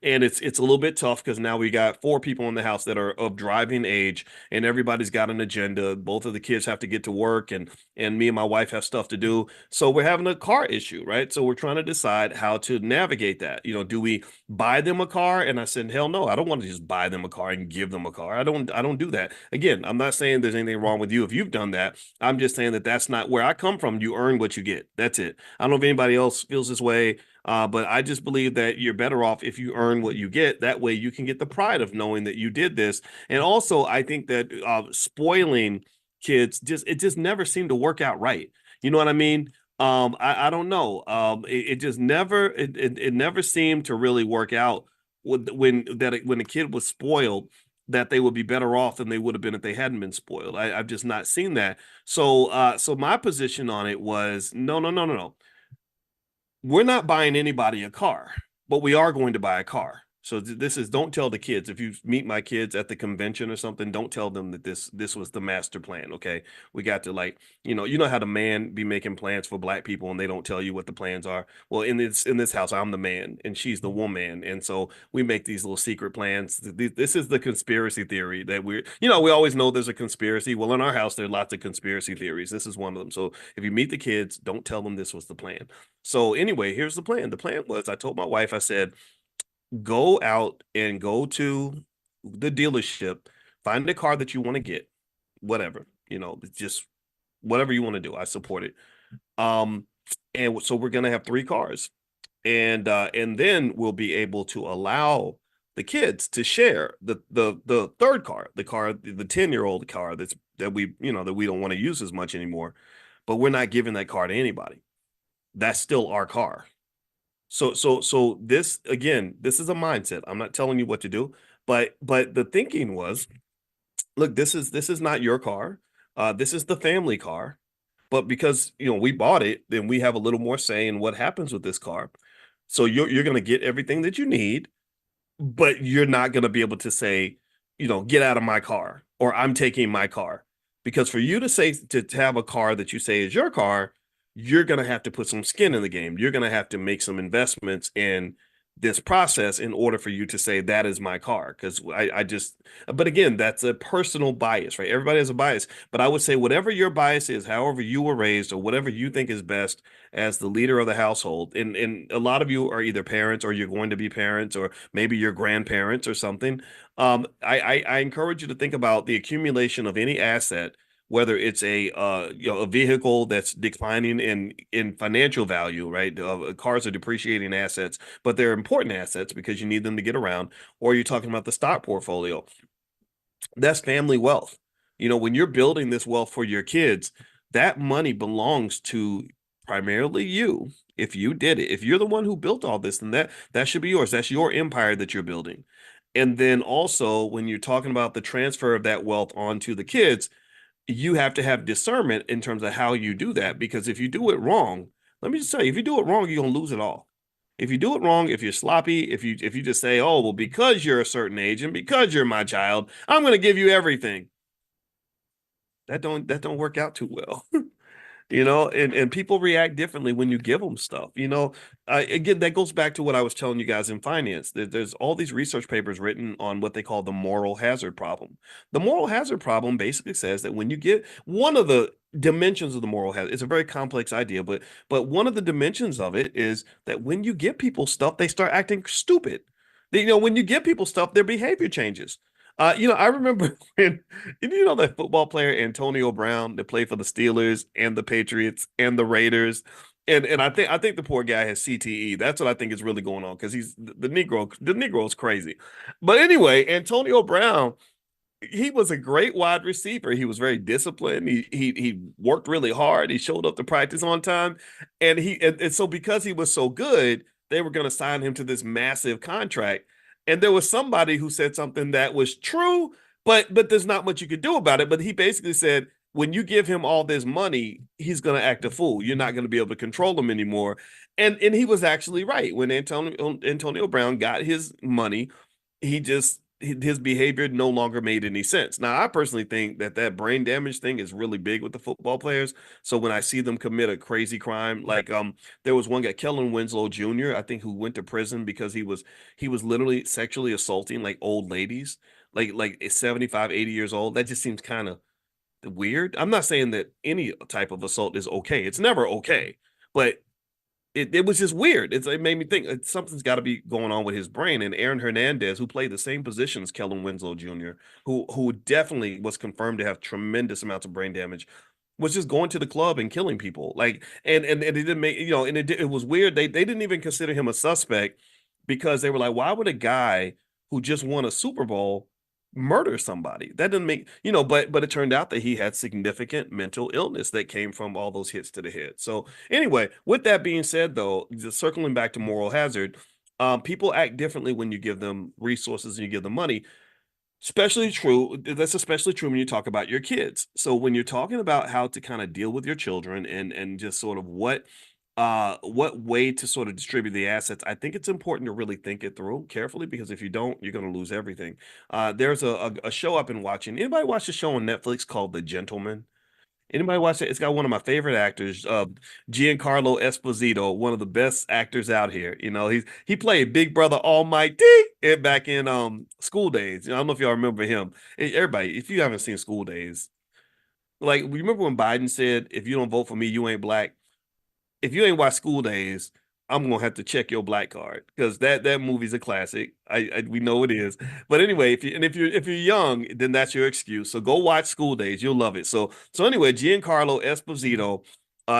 it's a little bit tough because now we got four people in the house that are of driving age, and everybody's got an agenda. Both of the kids have to get to work, and me and my wife have stuff to do, so we're having a car issue, right? So we're trying to decide how to navigate that. Do we buy them a car? And I said, hell no, I don't want to just buy them a car and give them a car. I don't do that. Again, I'm not saying there's anything wrong with you if you've done that. I'm just saying that that's not where I come from. You earn what you get. That's it. I don't know if anybody else feels this way, but I just believe that you're better off if you earn what you get. That way you can get the pride of knowing that you did this. And also, I think that spoiling kids just never seemed to work out right. You know what I mean? I don't know. It just it never seemed to really work out when the kid was spoiled, that they would be better off than they would have been if they hadn't been spoiled. I've just not seen that. So my position on it was no, no, no, no, no, we're not buying anybody a car, but we are going to buy a car. So this is, don't tell the kids. If you meet my kids at the convention or something, don't tell them that this was the master plan. Okay, we got to, like, you know how the man be making plans for black people and they don't tell you what the plans are. Well, in this house, I'm the man and she's the woman, and so we make these little secret plans. This is the conspiracy theory that we always know there's a conspiracy. Well, in our house, there are lots of conspiracy theories. This is one of them. So if you meet the kids, don't tell them this was the plan. So anyway, here's the plan. The plan was, I told my wife, I said, go out and go to the dealership, find a car that you want to get, whatever, just whatever you want to do. I support it. Um, and so we're gonna have three cars, and then we'll be able to allow the kids to share the third car, the 10-year-old car that we don't want to use as much anymore, but we're not giving that car to anybody. That's still our car. So this, again, this is a mindset. I'm not telling you what to do, but the thinking was, look, this is not your car. This is the family car. But because we bought it, then we have a little more say in what happens with this car. So you're gonna get everything that you need, but you're not going to be able to say, get out of my car, or I'm taking my car. Because for you to say, to have a car that you say is your car, you're going to have to put some skin in the game. You're going to have to make some investments in this process in order for you to say that is my car. Because but again, that's a personal bias, right? Everybody has a bias. But I would say whatever your bias is, however you were raised, or whatever you think is best as the leader of the household, and a lot of you are either parents, or you're going to be parents, or maybe you're grandparents or something. I encourage you to think about the accumulation of any asset, whether it's a vehicle that's declining in financial value, right? Cars are depreciating assets, but they're important assets because you need them to get around. Or you're talking about the stock portfolio. That's family wealth. When you're building this wealth for your kids, that money belongs to primarily you. If you did it, if you're the one who built all this, then that should be yours. That's your empire that you're building. And then also, when you're talking about the transfer of that wealth onto the kids, you have to have discernment in terms of how you do that. Because if you do it wrong, let me just say, if you do it wrong, you're gonna lose it all. If you do it wrong, if you're sloppy, if you just say, oh, well, because you're a certain age and because you're my child, I'm gonna give you everything. That don't work out too well. And people react differently when you give them stuff. Again, that goes back to what I was telling you guys in finance. There's all these research papers written on what they call the moral hazard problem. The moral hazard problem basically says that when you get one of the dimensions of the moral hazard. It's a very complex idea, but one of the dimensions of it is that when you give people stuff, they start acting stupid. When you give people stuff, their behavior changes. I remember when that football player Antonio Brown that played for the Steelers and the Patriots and the Raiders. And I think the poor guy has CTE. That's what I think is really going on because he's the Negro. The Negro is crazy. But anyway, Antonio Brown, he was a great wide receiver. He was very disciplined. He worked really hard. He showed up to practice on time, and so because he was so good, they were going to sign him to this massive contract. And there was somebody who said something that was true, but there's not much you could do about it. But he basically said, when you give him all this money, he's going to act a fool. You're not going to be able to control him anymore. And he was actually right. When Antonio Brown got his money, his behavior no longer made any sense. Now, I personally think that brain damage thing is really big with the football players. So when I see them commit a crazy crime, like there was one guy, Kellen Winslow Jr., I think, who went to prison because he was literally sexually assaulting like old ladies, like 75, 80 years old. That just seems kind of weird. I'm not saying that any type of assault is okay. It's never okay, but it was just weird. It made me think something's got to be going on with his brain. And Aaron Hernandez, who played the same position as Kellen Winslow Jr., who definitely was confirmed to have tremendous amounts of brain damage, was just going to the club and killing people. Like, and it didn't make, and it was weird. They didn't even consider him a suspect because they were like, why would a guy who just won a Super Bowl murder somebody? That doesn't make, but it turned out that he had significant mental illness that came from all those hits to the head. So anyway, with that being said, though, just circling back to moral hazard, people act differently when you give them resources and you give them money. Especially true. That's especially true when you talk about your kids. So when you're talking about how to kind of deal with your children and just sort of what way to sort of distribute the assets, I think it's important to really think it through carefully because if you don't, you're going to lose everything. There's a show I've been watching. Anybody watch the show on Netflix called The Gentleman? Anybody watch it? It's got one of my favorite actors, Giancarlo Esposito, one of the best actors out here. He played Big Brother Almighty back in School Days. I don't know if y'all remember him. Everybody, if you haven't seen School Days, like remember when Biden said, "If you don't vote for me, you ain't black." If you ain't watched School Days, I'm gonna have to check your black card because that movie's a classic. We know it is. But anyway, if you're young, then that's your excuse. So go watch School Days. You'll love it. So anyway, Giancarlo Esposito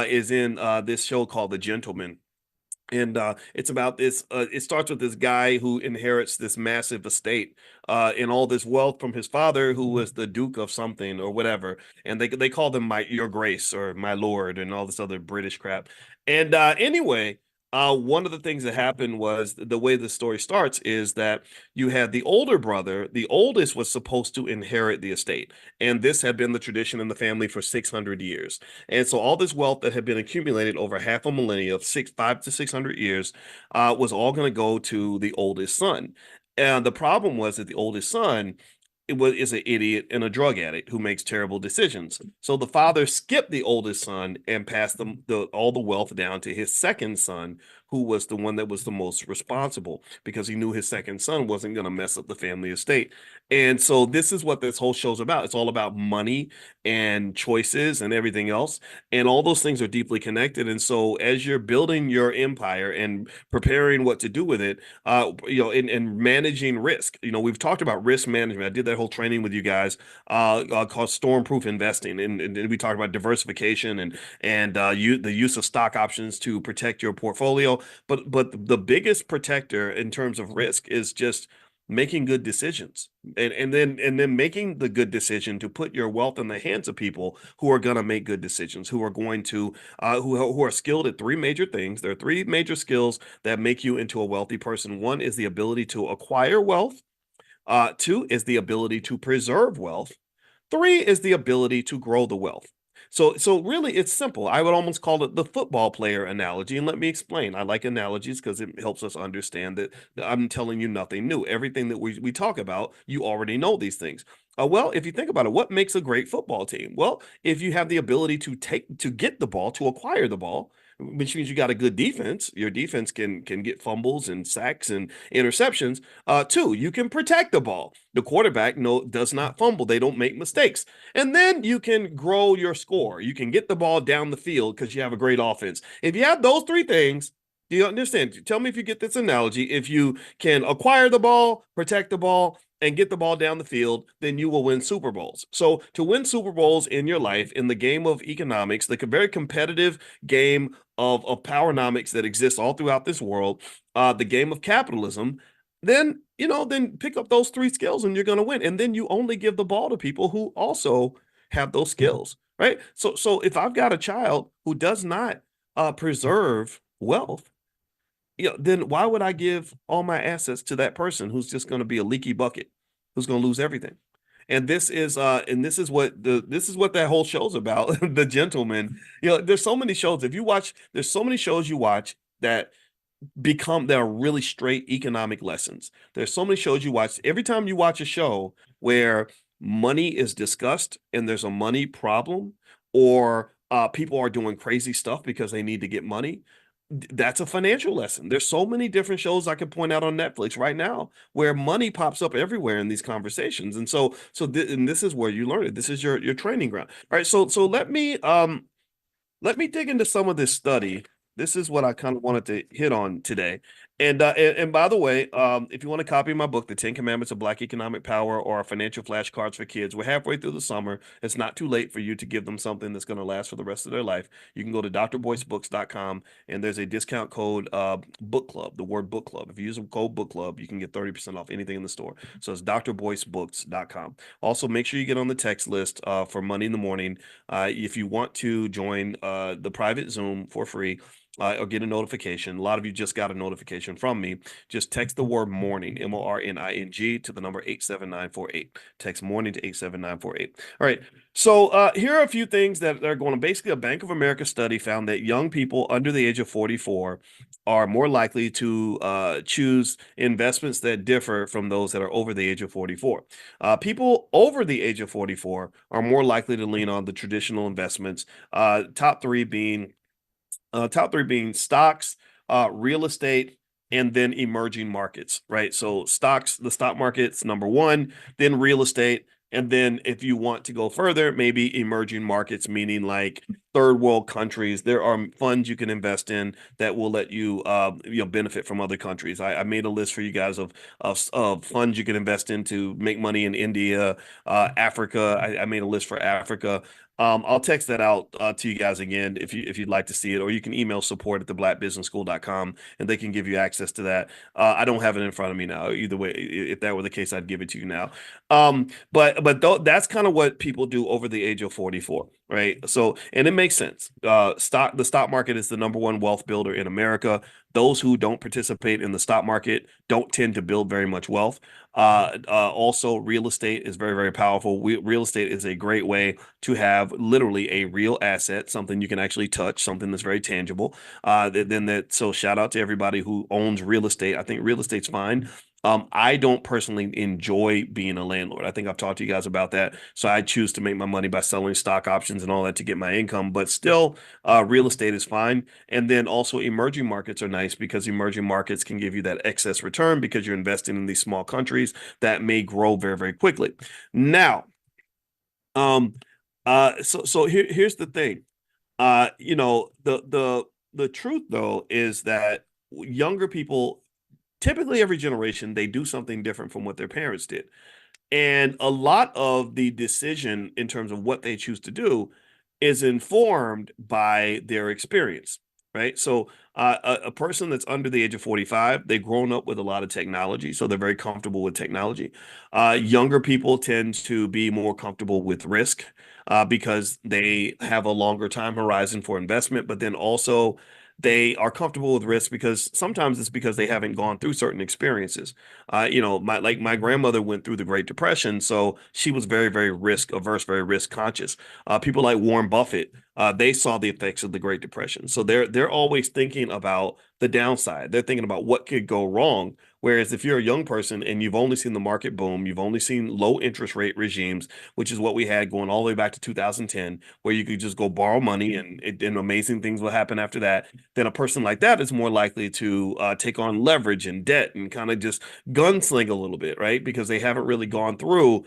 is in this show called The Gentleman, and it's about this it starts with this guy who inherits this massive estate and all this wealth from his father, who was the duke of something or whatever, and they call them my your grace or my lord and all this other British crap. And anyway, one of the things that happened was the way the story starts is that you had the older brother. The oldest was supposed to inherit the estate, and this had been the tradition in the family for 600 years. And so all this wealth that had been accumulated over half a millennia of 5 to 600 years was all going to go to the oldest son. And the problem was that the oldest son is an idiot and a drug addict who makes terrible decisions. So the father skipped the oldest son and passed all the wealth down to his second son, who was the one that was the most responsible because he knew his second son wasn't going to mess up the family estate. And so this is what this whole show's about. It's all about money and choices and everything else. And all those things are deeply connected. And so as you're building your empire and preparing what to do with it, and managing risk, we've talked about risk management. I did that whole training with you guys called storm-proof investing. And we talked about diversification and the use of stock options to protect your portfolio. But the biggest protector in terms of risk is just making good decisions and then making the good decision to put your wealth in the hands of people who are going to make good decisions, who are going to who are skilled at three major things. There are three major skills that make you into a wealthy person. One is the ability to acquire wealth. Two is the ability to preserve wealth. Three is the ability to grow the wealth. So really, it's simple. I would almost call it the football player analogy. And let me explain. I like analogies because it helps us understand that I'm telling you nothing new. Everything that we talk about, you already know these things. Well, if you think about it, what makes a great football team? Well, if you have the ability to get the ball, to acquire the ball, which means you got a good defense. Your defense can get fumbles and sacks and interceptions. Two, you can protect the ball. The quarterback does not fumble. They don't make mistakes. And then you can grow your score. You can get the ball down the field because you have a great offense. If you have those three things, do you understand? Tell me if you get this analogy. If you can acquire the ball, protect the ball, and get the ball down the field, then you will win Super Bowls. So to win Super Bowls in your life, in the game of economics, the very competitive game of powernomics that exists all throughout this world, the game of capitalism, then then pick up those three skills and you're going to win. And then you only give the ball to people who also have those skills, right? So if I've got a child who does not preserve wealth, then why would I give all my assets to that person who's just going to be a leaky bucket, who's going to lose everything? And this is what that whole show's about. The Gentleman. There's so many shows. If you watch, there's so many shows you watch that there are really straight economic lessons. There's so many shows you watch. Every time you watch a show where money is discussed and there's a money problem, or people are doing crazy stuff because they need to get money, that's a financial lesson. There's so many different shows I could point out on Netflix right now where money pops up everywhere in these conversations. And and this is where you learn it. This is your training ground. All right. So let me dig into some of this study. This is what I kind of wanted to hit on today. And by the way, if you want to copy my book, The 10 Commandments of Black Economic Power, or Financial Flashcards for Kids, we're halfway through the summer. It's not too late for you to give them something that's going to last for the rest of their life. You can go to drboycebooks.com, and there's a discount code, book club, the word book club. If you use a code book club, you can get 30% off anything in the store. So it's drboycebooks.com. Also, make sure you get on the text list for Money in the Morning. If you want to join the private Zoom for free, or get a notification. A lot of you just got a notification from me. Just text the word morning, MORNING, to the number 87948. Text morning to 87948. All right. So here are a few things that are going on. Basically, a Bank of America study found that young people under the age of 44 are more likely to choose investments that differ from those that are over the age of 44. People over the age of 44 are more likely to lean on the traditional investments, top three being stocks, real estate, and then emerging markets, right? So stocks, the stock market's number one, then real estate, and then if you want to go further, maybe emerging markets, meaning like third world countries. There are funds you can invest in that will let you benefit from other countries. I made a list for you guys of funds you can invest in to make money in India, Africa. I made a list for Africa. I'll text that out to you guys again if you'd like to see it, or you can email support at theblackbusinessschool.com and they can give you access to that. I don't have it in front of me now. Either way, if that were the case, I'd give it to you now. That's kind of what people do over the age of 44, right? So, and it makes sense. The stock market is the number one wealth builder in America. Those who don't participate in the stock market don't tend to build very much wealth. Also, real estate is very, very powerful. Real estate is a great way to have literally a real asset, something you can actually touch, something that's very tangible. So shout out to everybody who owns real estate. I think real estate's fine. I don't personally enjoy being a landlord. I think I've talked to you guys about that. So I choose to make my money by selling stock options and all that to get my income. But still, real estate is fine. And then also emerging markets are nice because emerging markets can give you that excess return because you're investing in these small countries that may grow very, very quickly. Now, here's the thing. The truth though is that younger people, typically every generation, they do something different from what their parents did. And a lot of the decision in terms of what they choose to do is informed by their experience, right? So a person that's under the age of 45, they've grown up with a lot of technology, so they're very comfortable with technology. Younger people tend to be more comfortable with risk because they have a longer time horizon for investment, but then also they are comfortable with risk because sometimes it's because they haven't gone through certain experiences. My grandmother went through the Great Depression, so she was very, very risk averse, very risk conscious. People like Warren Buffett, they saw the effects of the Great Depression, so they're always thinking about the downside. They're thinking about what could go wrong Whereas if you're a young person and you've only seen the market boom, you've only seen low interest rate regimes, which is what we had going all the way back to 2010, where you could just go borrow money and amazing things will happen after that, then a person like that is more likely to take on leverage and debt and kind of just gunsling a little bit, right? Because they haven't really gone through,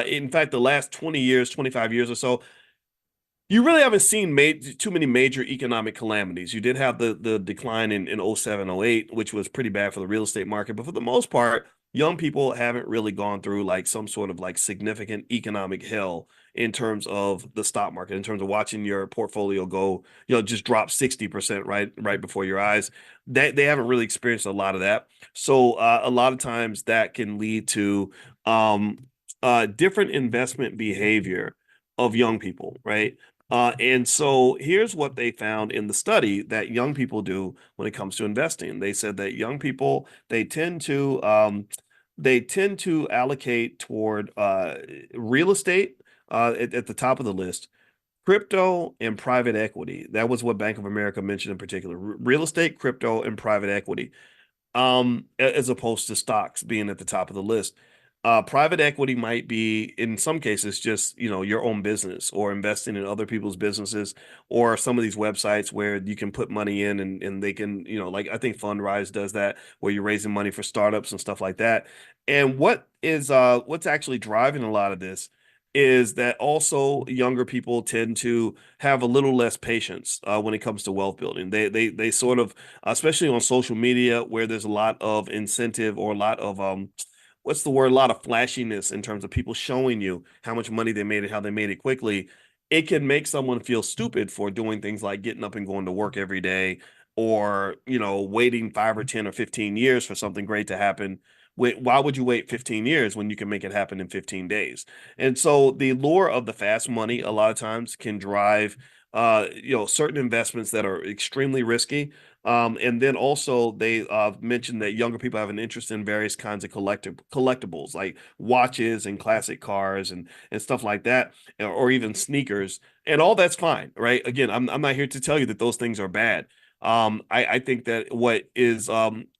in fact, the last 20 years, 25 years or so, you really haven't seen too many major economic calamities. You did have the decline in 07, 08, which was pretty bad for the real estate market. But for the most part, young people haven't really gone through like some sort of like significant economic hell in terms of the stock market, in terms of watching your portfolio go, just drop 60% right before your eyes. They haven't really experienced a lot of that. So a lot of times that can lead to um, different investment behavior of young people, right? And so here's what they found in the study that young people do when it comes to investing. They said that young people they tend to allocate toward real estate at the top of the list, crypto and private equity. That was what Bank of America mentioned in particular. Real estate, crypto, and private equity, as opposed to stocks being at the top of the list. Private equity might be, in some cases, just, your own business or investing in other people's businesses or some of these websites where you can put money in and they can, like I think Fundrise does that, where you're raising money for startups and stuff like that. And what's actually driving a lot of this is that also younger people tend to have a little less patience when it comes to wealth building. They sort of, especially on social media, where there's a lot of incentive or a lot of what's the word? A lot of flashiness in terms of people showing you how much money they made and how they made it quickly. It can make someone feel stupid for doing things like getting up and going to work every day, or waiting 5 or 10 or 15 years for something great to happen. Why would you wait 15 years when you can make it happen in 15 days? And so the lure of the fast money a lot of times can drive certain investments that are extremely risky. And then also they mentioned that younger people have an interest in various kinds of collectibles like watches and classic cars and stuff like that, or even sneakers. And all that's fine, right? Again, I'm not here to tell you that those things are bad. I think that what is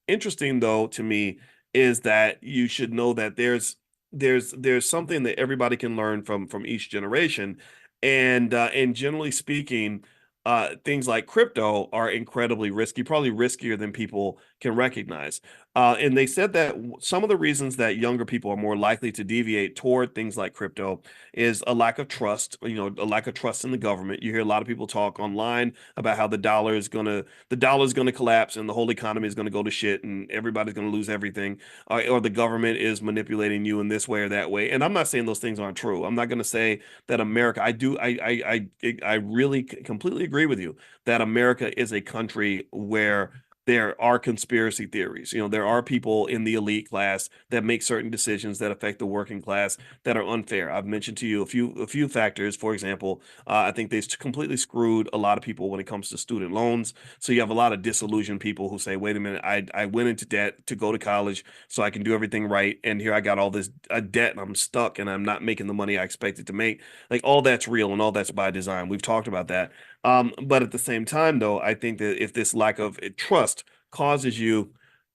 interesting though to me is that you should know that there's something that everybody can learn from each generation, and generally speaking, things like crypto are incredibly risky, probably riskier than people can recognize. And they said that some of the reasons that younger people are more likely to deviate toward things like crypto is a lack of trust, a lack of trust in the government. You hear a lot of people talk online about how the dollar is gonna collapse and the whole economy is gonna go to shit and everybody's gonna lose everything, or the government is manipulating you in this way or that way. And I'm not saying those things aren't true. I'm not gonna say that America, I do, I really completely agree with you that America is a country where there are conspiracy theories. There are people in the elite class that make certain decisions that affect the working class that are unfair. I've mentioned to you a few factors. For example, I think they've completely screwed a lot of people when it comes to student loans. So you have a lot of disillusioned people who say, "Wait a minute, I went into debt to go to college so I can do everything right, and here I got all this debt and I'm stuck and I'm not making the money I expected to make." Like all that's real and all that's by design. We've talked about that. But at the same time, though, I think that if this lack of trust causes you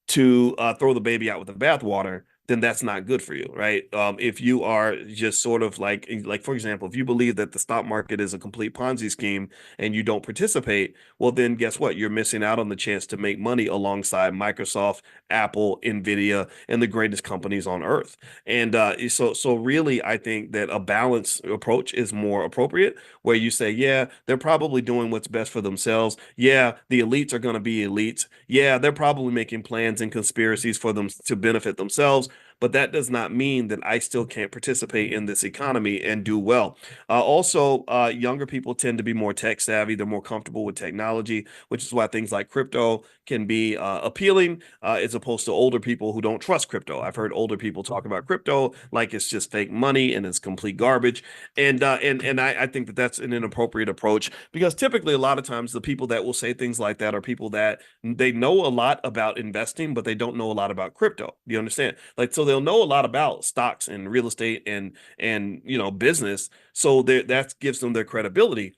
to throw the baby out with the bathwater, then that's not good for you, right? If you are just sort of like for example, if you believe that the stock market is a complete Ponzi scheme and you don't participate, well, then guess what? You're missing out on the chance to make money alongside Microsoft, Apple, Nvidia, and the greatest companies on earth. And so really, I think that a balanced approach is more appropriate, where you say, yeah, they're probably doing what's best for themselves. Yeah, the elites are going to be elites. Yeah, they're probably making plans and conspiracies for them to benefit themselves. But that does not mean that I still can't participate in this economy and do well. Also, younger people tend to be more tech savvy. They're more comfortable with technology, which is why things like crypto can be appealing, as opposed to older people who don't trust crypto. I've heard older people talk about crypto like it's just fake money and it's complete garbage. And I think that that's an inappropriate approach, because typically a lot of times the people that will say things like that are people that they know a lot about investing, but they don't know a lot about crypto. Do you understand? Like, so they'll know a lot about stocks and real estate and business. So that gives them their credibility,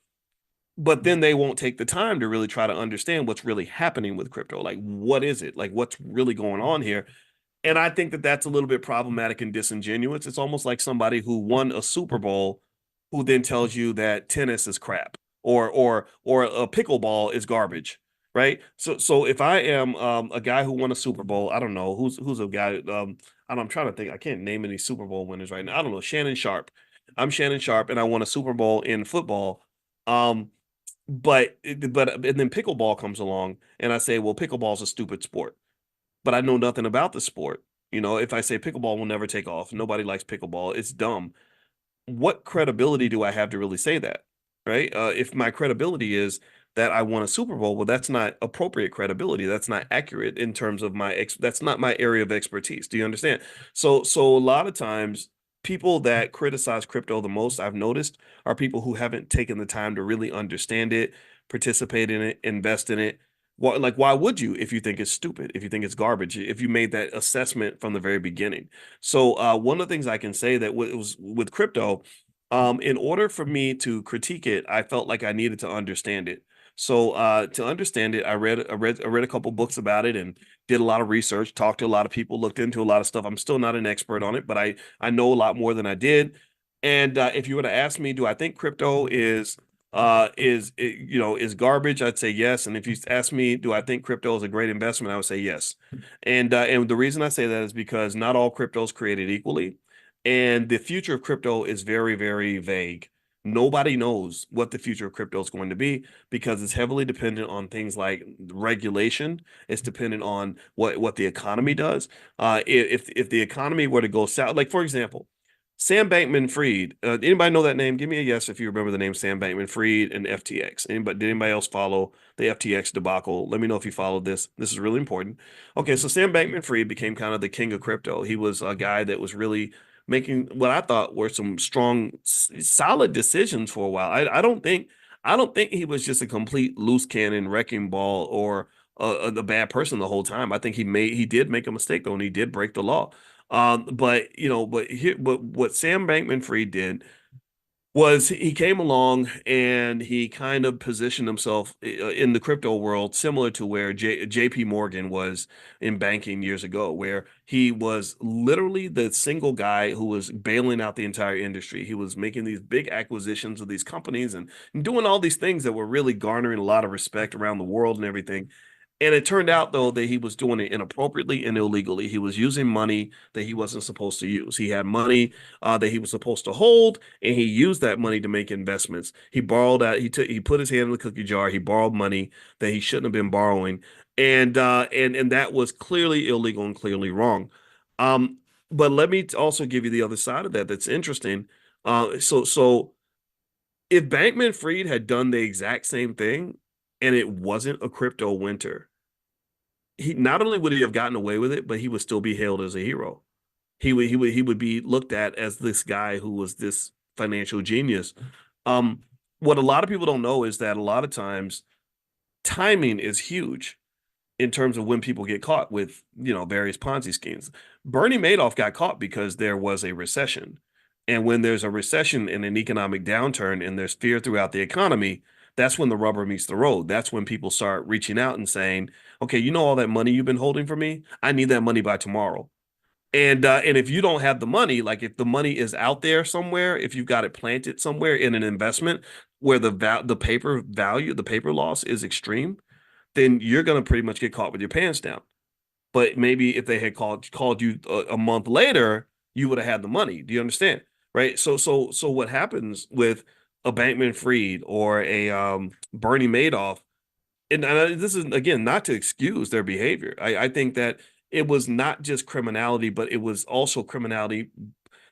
but then they won't take the time to really try to understand what's really happening with crypto. Like, what is it? Like, what's really going on here? And I think that that's a little bit problematic and disingenuous. It's almost like somebody who won a Super Bowl who then tells you that tennis is crap or a pickleball is garbage, right? So if I am a guy who won a Super Bowl, I don't know who's a guy I'm trying to think. I can't name any Super Bowl winners right now. I don't know. Shannon Sharp. I'm Shannon Sharp and I won a Super Bowl in football. Um, but and then pickleball comes along and I say, well, pickleball's a stupid sport, but I know nothing about the sport. You know, if I say pickleball will never take off, nobody likes pickleball, it's dumb. What credibility do I have to really say that? Right? If my credibility is that I won a Super Bowl, well, that's not appropriate credibility. That's not accurate in terms of that's not my area of expertise. Do you understand? So a lot of times people that criticize crypto the most I've noticed are people who haven't taken the time to really understand it, participate in it, invest in it. Like, why would you if you think it's stupid, if you think it's garbage, if you made that assessment from the very beginning? So, one of the things I can say that was with crypto, in order for me to critique it, I felt like I needed to understand it. So, to understand it, I read a couple books about it and did a lot of research, talked to a lot of people, looked into a lot of stuff. I'm still not an expert on it, but I know a lot more than I did. And if you were to ask me, do I think crypto is garbage? I'd say yes. And if you ask me, do I think crypto is a great investment? I would say yes. And the reason I say that is because not all crypto is created equally, and the future of crypto is very, very vague. Nobody knows what the future of crypto is going to be because it's heavily dependent on things like regulation. It's dependent on what the economy does. If the economy were to go south, like for example, Sam Bankman-Fried. Anybody know that name? Give me a yes if you remember the name Sam Bankman-Fried and FTX. Did anybody else follow the FTX debacle? Let me know if you followed this. This is really important. Okay, so Sam Bankman-Fried became kind of the king of crypto. He was a guy that was really making what I thought were some strong, solid decisions for a while. I don't think he was just a complete loose cannon wrecking ball or a bad person the whole time. I think he did make a mistake though, and he did break the law. But what Sam Bankman-Fried did was he came along and he kind of positioned himself in the crypto world similar to where JP Morgan was in banking years ago, where he was literally the single guy who was bailing out the entire industry. He was making these big acquisitions of these companies and doing all these things that were really garnering a lot of respect around the world and everything. And it turned out, though, that he was doing it inappropriately and illegally. He was using money that he wasn't supposed to use. He had money that he was supposed to hold, and he used that money to make investments. He borrowed out. He put his hand in the cookie jar. He borrowed money that he shouldn't have been borrowing, and that was clearly illegal and clearly wrong. Um, but let me also give you the other side of that. That's interesting. So if Bankman Fried had done the exact same thing, and it wasn't a crypto winter, he not only would he have gotten away with it, but he would still be hailed as a hero. He would be looked at as this guy who was this financial genius. Um, what a lot of people don't know is that a lot of times timing is huge in terms of when people get caught with, various Ponzi schemes. Bernie Madoff got caught because there was a recession. And when there's a recession and an economic downturn and there's fear throughout the economy, that's when the rubber meets the road. That's when people start reaching out and saying, okay, you know all that money you've been holding for me? I need that money by tomorrow. And if you don't have the money, like if the money is out there somewhere, if you've got it planted somewhere in an investment where the paper loss is extreme, then you're going to pretty much get caught with your pants down. But maybe if they had called you a month later, you would have had the money. Do you understand? Right? So what happens with a Bankman Fried or a Bernie Madoff, and this is again not to excuse their behavior. I think that it was not just criminality, but it was also criminality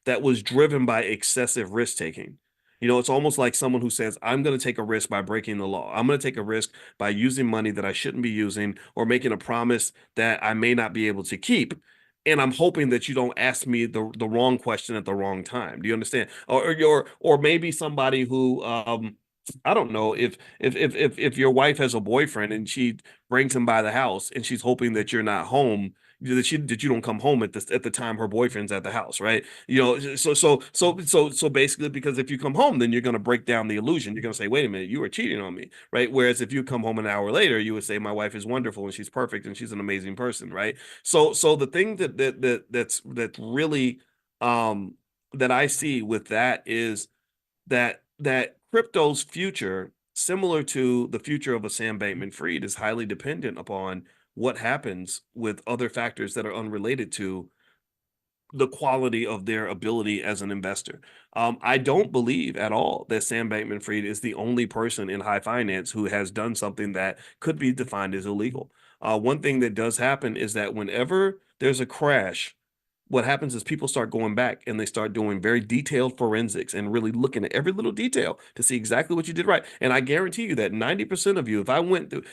that was driven by excessive risk taking. It's almost like someone who says, I'm going to take a risk by breaking the law. I'm going to take a risk by using money that I shouldn't be using or making a promise that I may not be able to keep. And I'm hoping that you don't ask me the wrong question at the wrong time. Do you understand? Or maybe somebody who I don't know if your wife has a boyfriend and she brings him by the house and she's hoping that you're not home, that you don't come home at the time her boyfriend's at the house, right? So basically, because if you come home, then you're going to break down the illusion. You're going to say, wait a minute, you were cheating on me, right? Whereas if you come home an hour later, you would say, my wife is wonderful and she's perfect and she's an amazing person, right? So the thing that's really um that I see with that is that crypto's future, similar to the future of a Sam Bankman-Fried, is highly dependent upon what happens with other factors that are unrelated to the quality of their ability as an investor. I don't believe at all that Sam Bankman-Fried is the only person in high finance who has done something that could be defined as illegal. One thing that does happen is that whenever there's a crash, what happens is people start going back and they start doing very detailed forensics and really looking at every little detail to see exactly what you did right. And I guarantee you that 90% of you,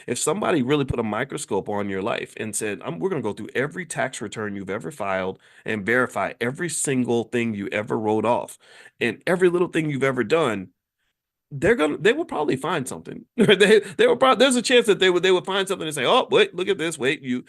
if somebody really put a microscope on your life and said, we're going to go through every tax return you've ever filed and verify every single thing you ever wrote off and every little thing you've ever done, they would probably find something. They would probably, there's a chance that they would find something and say, oh wait, look at this, wait, you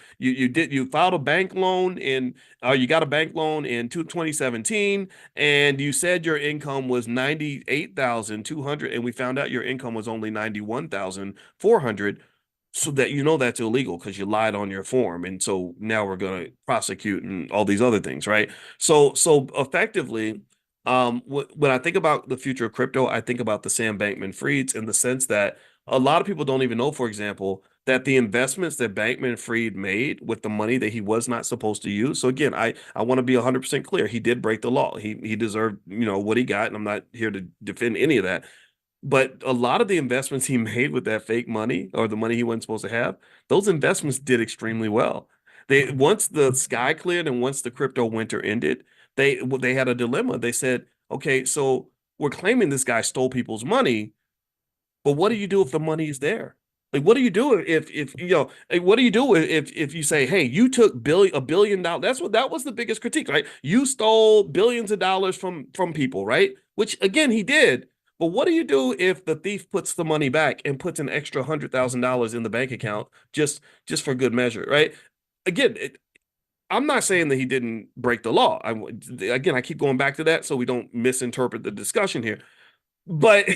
filed a bank loan in you got a bank loan in 2017 and you said your income was 98,200 and we found out your income was only 91,400, so that that's illegal because you lied on your form, and so now we're going to prosecute and all these other things, right? So effectively, when I think about the future of crypto, I think about the Sam Bankman-Frieds in the sense that a lot of people don't even know, for example, that the investments that Bankman-Fried made with the money that he was not supposed to use. So again, I want to be 100% clear. He did break the law. He deserved, what he got, and I'm not here to defend any of that. But a lot of the investments he made with that fake money or the money he wasn't supposed to have, those investments did extremely well. Once the sky cleared and once the crypto winter ended, they had a dilemma. They said, okay, so we're claiming this guy stole people's money, but what do you do if the money is there? Like, what do you do if like, what do you do if you say, hey, you took $1 billion? That was the biggest critique, right? You stole billions of dollars from people, right? Which again, he did. But what do you do if the thief puts the money back and puts an extra $100,000 in the bank account just for good measure, right? Again, I'm not saying that he didn't break the law. Again, I keep going back to that so we don't misinterpret the discussion here. But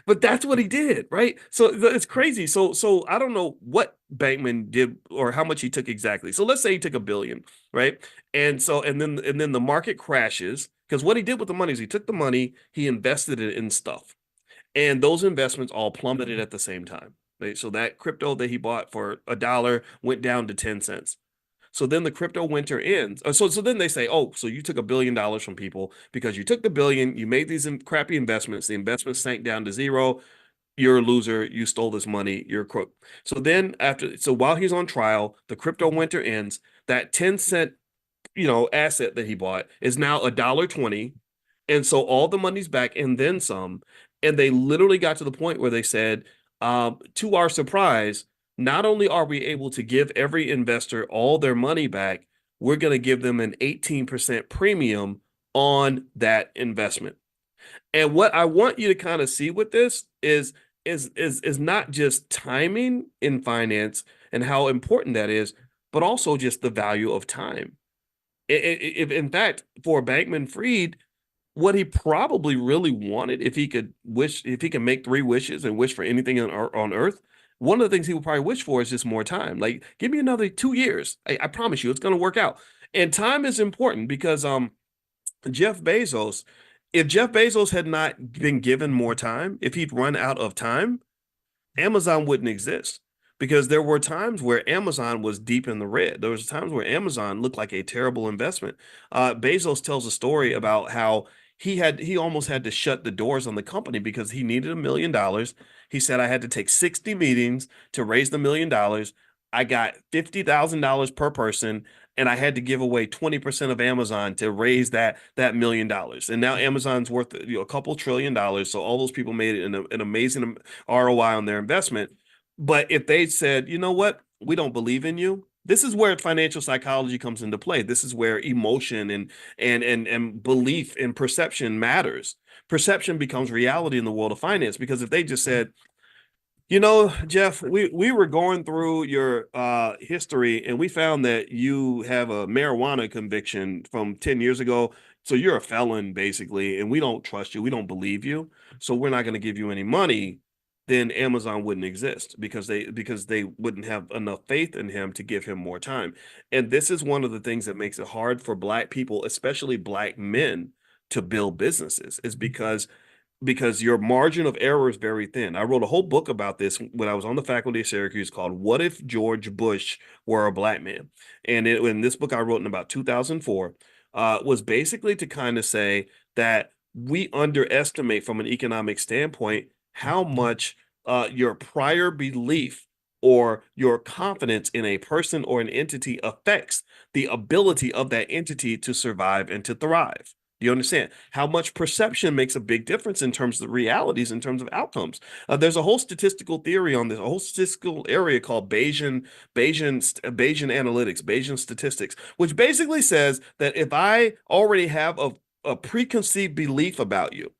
but that's what he did, right? So it's crazy. So I don't know what Bankman did or how much he took exactly. So let's say he took $1 billion, right? And then the market crashes because what he did with the money is he took the money, he invested it in stuff, and those investments all plummeted at the same time. Right? So that crypto that he bought for $1 went down to 10 cents. So then the crypto winter ends. So then they say, oh, so you took $1 billion from people because you took the billion, you made these crappy investments, the investments sank down to zero. You're a loser. You stole this money. You're a crook. So while he's on trial, the crypto winter ends. That 10 cent, asset that he bought is now $1.20, and so all the money's back and then some. And they literally got to the point where they said, to our surprise, not only are we able to give every investor all their money back, we're going to give them an 18% premium on that investment. And what I want you to kind of see with this is not just timing in finance and how important that is, but also just the value of time. If in fact, for Bankman-Fried, what he probably really wanted, if he could make three wishes and wish for anything on earth, one of the things he would probably wish for is just more time. Like, give me another 2 years. I promise you, it's going to work out. And time is important because Jeff Bezos, if Jeff Bezos had not been given more time, if he'd run out of time, Amazon wouldn't exist because there were times where Amazon was deep in the red. There was times where Amazon looked like a terrible investment. Bezos tells a story about how he almost had to shut the doors on the company because he needed $1 million. He said, I had to take 60 meetings to raise the $1 million. I got $50,000 per person, and I had to give away 20% of Amazon to raise that $1 million. And now Amazon's worth a couple $1 trillion. So all those people made an amazing ROI on their investment. But if they said, you know what, we don't believe in you, this is where financial psychology comes into play. This is where emotion and belief and perception matters. Perception becomes reality in the world of finance because if they just said, You know, Jeff, we were going through your history and we found that you have a marijuana conviction from 10 years ago. So you're a felon basically, and we don't trust you. We don't believe you. So we're not going to give you any money. Then Amazon wouldn't exist because they wouldn't have enough faith in him to give him more time. And this is one of the things that makes it hard for black people, especially black men, to build businesses, is because your margin of error is very thin. I wrote a whole book about this when I was on the faculty of Syracuse called "What If George Bush Were a Black Man?" And in this book I wrote in about 2004 was basically to kind of say that we underestimate from an economic standpoint how much your prior belief or your confidence in a person or an entity affects the ability of that entity to survive and to thrive. Do you understand how much perception makes a big difference in terms of the realities, in terms of outcomes? There's a whole statistical theory on this, a whole statistical area called Bayesian analytics, Bayesian statistics, which basically says that if I already have a preconceived belief about you,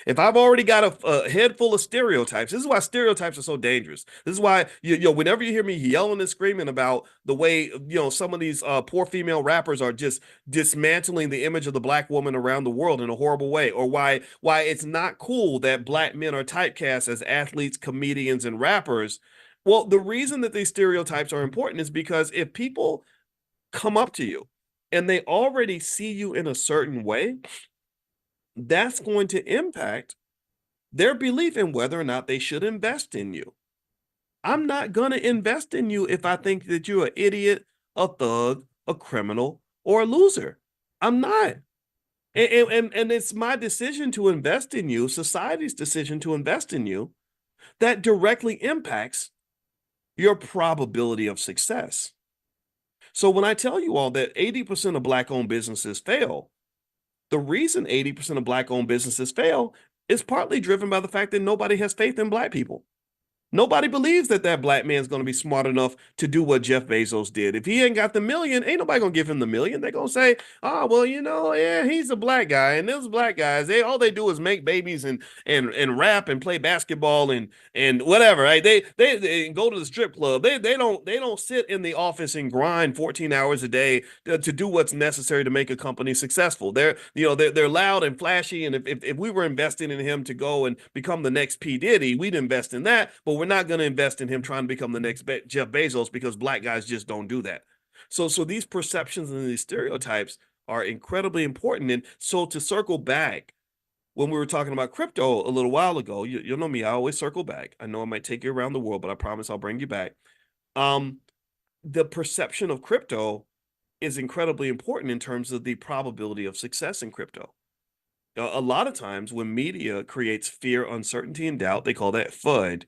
if I've already got a head full of stereotypes, this is why stereotypes are so dangerous. This is why whenever you hear me yelling and screaming about the way some of these poor female rappers are just dismantling the image of the black woman around the world in a horrible way, or why it's not cool that black men are typecast as athletes, comedians, and rappers. Well, the reason that these stereotypes are important is because if people come up to you and they already see you in a certain way, that's going to impact their belief in whether or not they should invest in you. I'm not going to invest in you if I think that you're an idiot, a thug, a criminal, or a loser. I'm not. And it's my decision to invest in you, society's decision to invest in you, that directly impacts your probability of success. So when I tell you all that 80% of black owned businesses fail, the reason 80% of black owned businesses fail is partly driven by the fact that nobody has faith in black people. Nobody believes that that black man's going to be smart enough to do what Jeff Bezos did. If he ain't got the million, ain't nobody going to give him the million. They're going to say, oh, well, yeah, he's a black guy. And those black guys, all they do is make babies and rap and play basketball and whatever, right? They go to the strip club. They don't sit in the office and grind 14 hours a day to do what's necessary to make a company successful. They're loud and flashy. And if we were investing in him to go and become the next P. Diddy, we'd invest in that. But we're not going to invest in him trying to become the next Jeff Bezos because black guys just don't do that. So these perceptions and these stereotypes are incredibly important. And so to circle back, when we were talking about crypto a little while ago, you know me, I always circle back. I know I might take you around the world, but I promise I'll bring you back. Um, the perception of crypto is incredibly important in terms of the probability of success in crypto. A lot of times when media creates fear, uncertainty, and doubt, they call that FUD.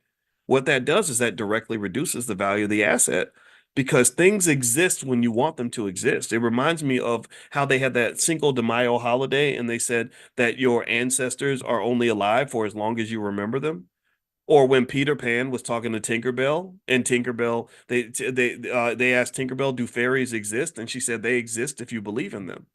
What that does is that directly reduces the value of the asset because things exist when you want them to exist. It reminds me of how they had that Cinco de Mayo holiday and they said that your ancestors are only alive for as long as you remember them. Or when Peter Pan was talking to Tinkerbell, and Tinkerbell, they asked Tinkerbell, "Do fairies exist?" And she said, "They exist if you believe in them."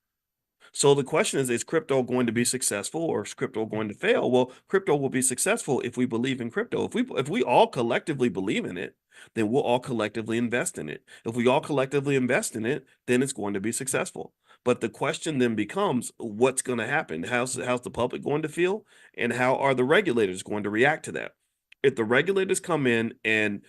So the question is crypto going to be successful or is crypto going to fail? Well, crypto will be successful if we believe in crypto. If we all collectively believe in it, then we'll all collectively invest in it. If we all collectively invest in it, then it's going to be successful. But the question then becomes what's going to happen? How's the public going to feel? And how are the regulators going to react to that? If the regulators come in and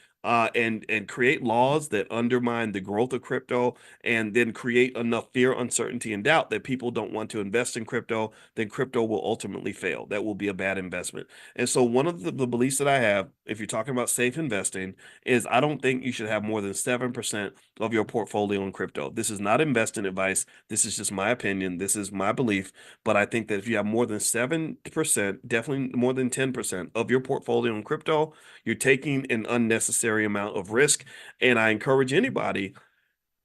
create laws that undermine the growth of crypto and then create enough fear, uncertainty, and doubt that people don't want to invest in crypto, then crypto will ultimately fail. That will be a bad investment. And so one of the beliefs that I have, if you're talking about safe investing, is I don't think you should have more than 7% of your portfolio in crypto. This is not investing advice. This is just my opinion. This is my belief. But I think that if you have more than 7%, definitely more than 10% of your portfolio in crypto, you're taking an unnecessary amount of risk. And I encourage anybody,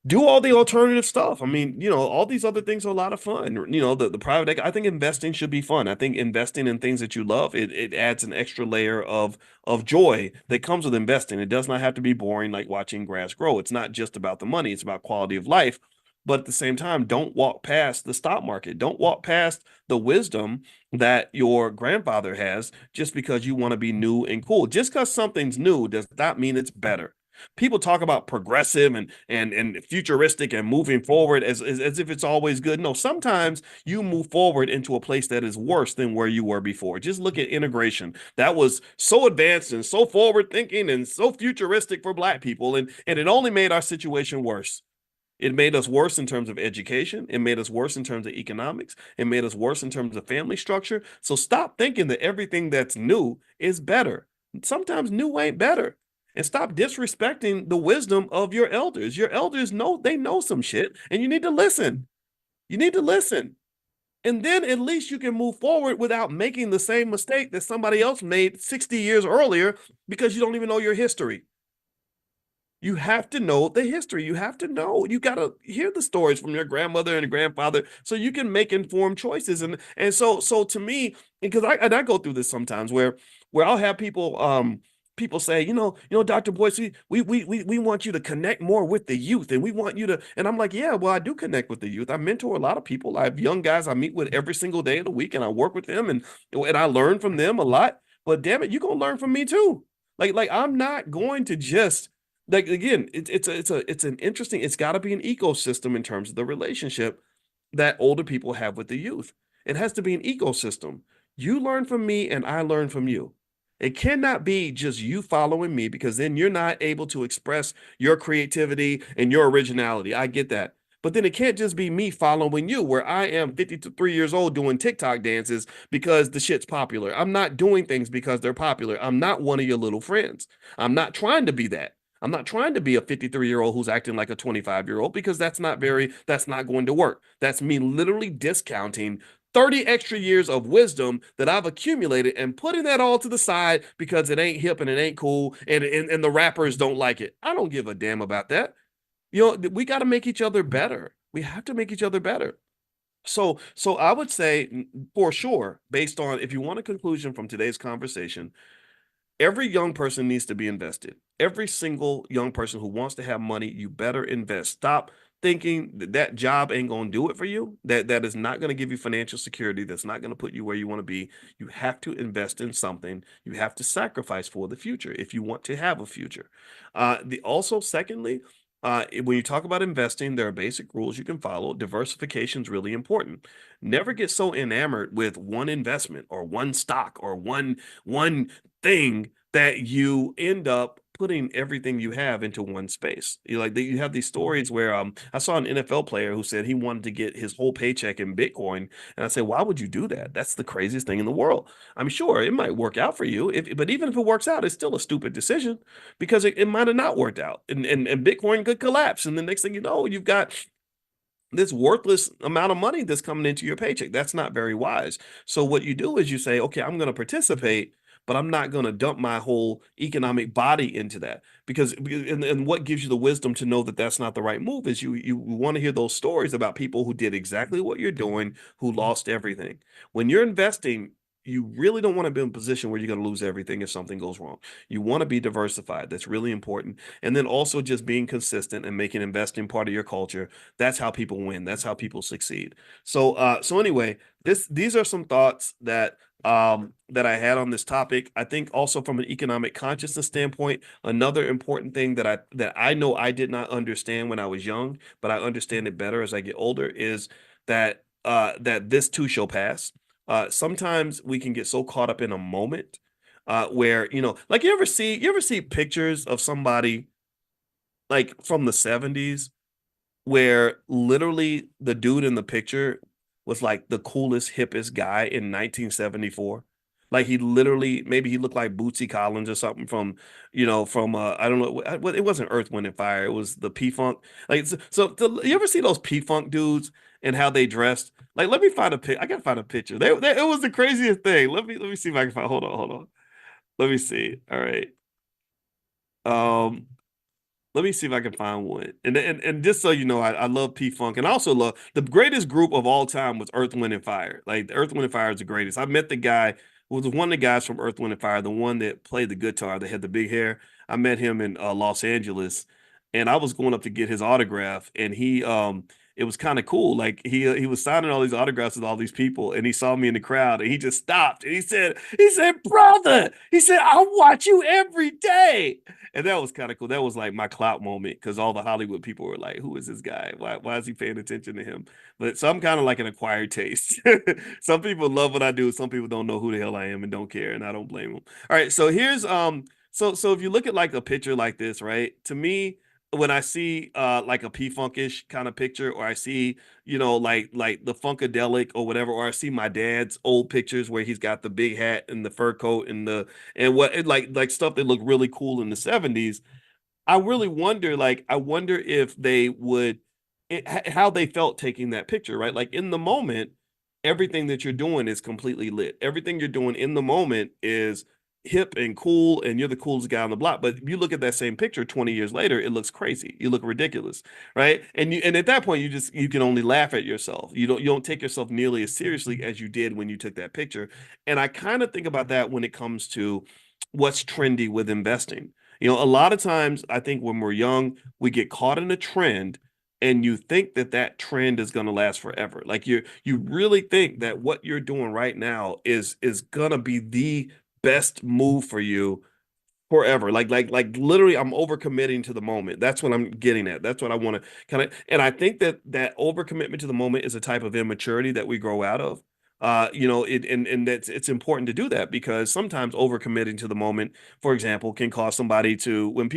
do all the alternative stuff. I mean, all these other things are a lot of fun. The private, I think investing should be fun. I think investing in things that you love, it adds an extra layer of joy that comes with investing. It does not have to be boring like watching grass grow. It's not just about the money, it's about quality of life. But at the same time, don't walk past the stock market. Don't walk past the wisdom that your grandfather has just because you want to be new and cool. Just because something's new does not mean it's better. People talk about progressive and futuristic and moving forward as if it's always good. No, sometimes you move forward into a place that is worse than where you were before. Just look at integration. That was so advanced and so forward thinking and so futuristic for black people, and it only made our situation worse. It made us worse in terms of education. It made us worse in terms of economics. It made us worse in terms of family structure. So stop thinking that everything that's new is better. Sometimes new ain't better. And stop disrespecting the wisdom of your elders. Your elders know they know some shit, and you need to listen. You need to listen. And then at least you can move forward without making the same mistake that somebody else made 60 years earlier because you don't even know your history. You have to know the history. You have to know. You got to hear the stories from your grandmother and grandfather so you can make informed choices. And so to me, because I go through this sometimes where I'll have people say, Dr. Boyce, we want you to connect more with the youth, and we want you to, and I'm like, yeah, well, I do connect with the youth. I mentor a lot of people. I have young guys I meet with every single day of the week, and I work with them, and I learn from them a lot. But damn it, you're gonna learn from me too. Like I'm not going to just, like, again, it's an interesting, it's got to be an ecosystem in terms of the relationship that older people have with the youth. It has to be an ecosystem. You learn from me and I learn from you. It cannot be just you following me, because then you're not able to express your creativity and your originality. I get that. But then it can't just be me following you, where I am 53 years old doing TikTok dances because the shit's popular. I'm not doing things because they're popular. I'm not one of your little friends. I'm not trying to be that. I'm not trying to be a 53-year-old who's acting like a 25-year-old, because that's not going to work. That's me literally discounting 30 extra years of wisdom that I've accumulated and putting that all to the side because it ain't hip and it ain't cool, and the rappers don't like it. I don't give a damn about that. We got to make each other better. We have to make each other better. So I would say, for sure, based on, if you want a conclusion from today's conversation, every young person needs to be invested. Every single young person who wants to have money, you better invest. Stop thinking that job ain't going to do it for you. That is not going to give you financial security. That's not going to put you where you want to be. You have to invest in something. You have to sacrifice for the future if you want to have a future. Secondly, when you talk about investing, there are basic rules you can follow. Diversification is really important. Never get so enamored with one investment or one stock or one thing that you end up putting everything you have into one space. You have these stories where I saw an NFL player who said he wanted to get his whole paycheck in Bitcoin, and I said, why would you do that? That's the craziest thing in the world. I'm sure it might work out for you, but even if it works out, it's still a stupid decision, because it might have not worked out, and Bitcoin could collapse, and the next thing you know, you've got this worthless amount of money that's coming into your paycheck. That's not very wise. So what you do is you say, okay, I'm going to participate, but I'm not going to dump my whole economic body into that, and what gives you the wisdom to know that that's not the right move is you want to hear those stories about people who did exactly what you're doing, who lost everything. When you're investing, you really don't want to be in a position where you're going to lose everything if something goes wrong. You want to be diversified. That's really important. And then also just being consistent and making investing part of your culture. That's how people win. That's how people succeed. So anyway, these are some thoughts that I had on this topic. I think also from an economic consciousness standpoint, another important thing that I know I did not understand when I was young, but I understand it better as I get older, is that this too shall pass. Sometimes we can get so caught up in a moment where, like, you ever see pictures of somebody like from the 70s where literally the dude in the picture was like the coolest, hippest guy in 1974. Like, he literally, maybe he looked like Bootsy Collins or something from I don't know, it wasn't Earth, Wind and Fire. It was the P-Funk. Like, you ever see those P-Funk dudes and how they dressed? Like, let me find a pic. I gotta find a picture. It was the craziest thing. Let me see if I can find. Hold on. Let me see. All right. Um, Let me see if I can find one. And just so you know, I love P Funk, and I also love, the greatest group of all time was Earth, Wind and Fire. Like, Earth, Wind and Fire is the greatest. I met the guy who was one of the guys from Earth, Wind and Fire, the one that played the guitar, that had the big hair. I met him in Los Angeles, and I was going up to get his autograph, and it was kind of cool. Like he was signing all these autographs with all these people, and he saw me in the crowd, and he just stopped and he said, brother, he said, I watch you every day. And that was kind of cool. That was like my clout moment because all the Hollywood people were like, who is this guy? Why is he paying attention to him? But so I'm kind of like an acquired taste. Some people love what I do. Some people don't know who the hell I am and don't care, and I don't blame them. All right, so here's so if you look at like a picture like this, right? To me, when I see like a P-Funkish kind of picture, or I see, like the Funkadelic or whatever, or I see my dad's old pictures where he's got the big hat and the fur coat and what like stuff that looked really cool in the 70s. I really wonder, like, I wonder if they would, how they felt taking that picture, right? Like in the moment, everything that you're doing is completely lit. Everything you're doing in the moment is hip and cool, and you're the coolest guy on the block. But if you look at that same picture 20 years later, it looks crazy. You look ridiculous, right? And at that point, you can only laugh at yourself. You don't take yourself nearly as seriously as you did when you took that picture. And I kind of think about that when it comes to what's trendy with investing. A lot of times I think when we're young, we get caught in a trend and you think that that trend is going to last forever. Like you really think that what you're doing right now is going to be the best move for you forever. Like literally I'm overcommitting to the moment. That's what I'm getting at. That's what I want to kind of, and I think that overcommitment to the moment is a type of immaturity that we grow out of. And that's it's important to do that because sometimes overcommitting to the moment, for example, can cause somebody to when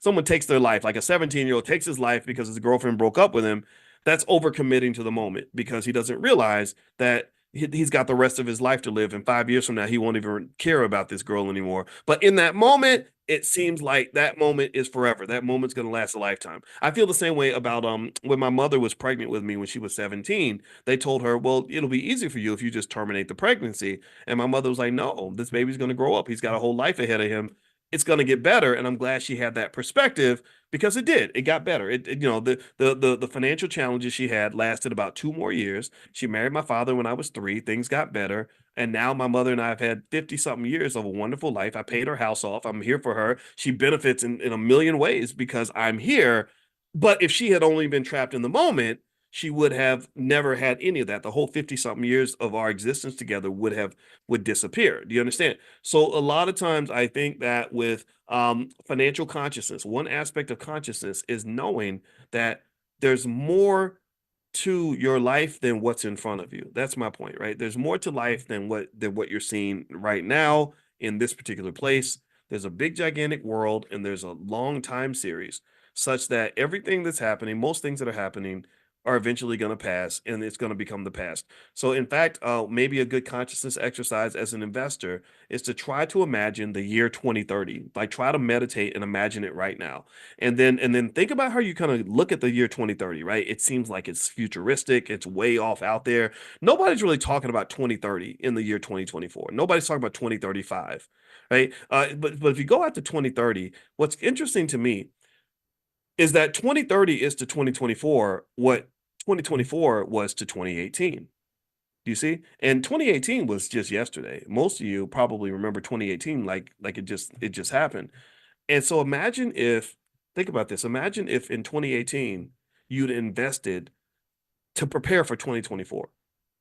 someone takes their life, like a 17-year-old takes his life because his girlfriend broke up with him. That's overcommitting to the moment because he doesn't realize that he's got the rest of his life to live. And 5 years from now, he won't even care about this girl anymore. But in that moment, it seems like that moment is forever. That moment's going to last a lifetime. I feel the same way about when my mother was pregnant with me when she was 17. They told her, well, it'll be easy for you if you just terminate the pregnancy. And my mother was like, no, this baby's going to grow up. He's got a whole life ahead of him. It's going to get better. And I'm glad she had that perspective because it did. It got better. The financial challenges she had lasted about 2 more years. She married my father when I was 3. Things got better. And now my mother and I have had 50 something years of a wonderful life. I paid her house off. I'm here for her. She benefits in a million ways because I'm here. But if she had only been trapped in the moment, she would have never had any of that. The whole 50 something years of our existence together would disappear. Do you understand? So a lot of times I think that with financial consciousness, one aspect of consciousness is knowing that there's more to your life than what's in front of you. That's my point, right? There's more to life than what you're seeing right now in this particular place. There's a big gigantic world and there's a long time series such that everything that's happening, most things that are happening are eventually going to pass and it's going to become the past. So in fact, maybe a good consciousness exercise as an investor is to try to imagine the year 2030. Like try to meditate and imagine it right now. And then think about how you kind of look at the year 2030, right? It seems like it's futuristic, it's way off out there. Nobody's really talking about 2030 in the year 2024. Nobody's talking about 2035, right? But if you go out to 2030, what's interesting to me is that 2030 is to 2024 what 2024 was to 2018. Do you see? And 2018 was just yesterday. Most of you probably remember 2018 like it just happened. And so think about this. Imagine if in 2018 you'd invested to prepare for 2024.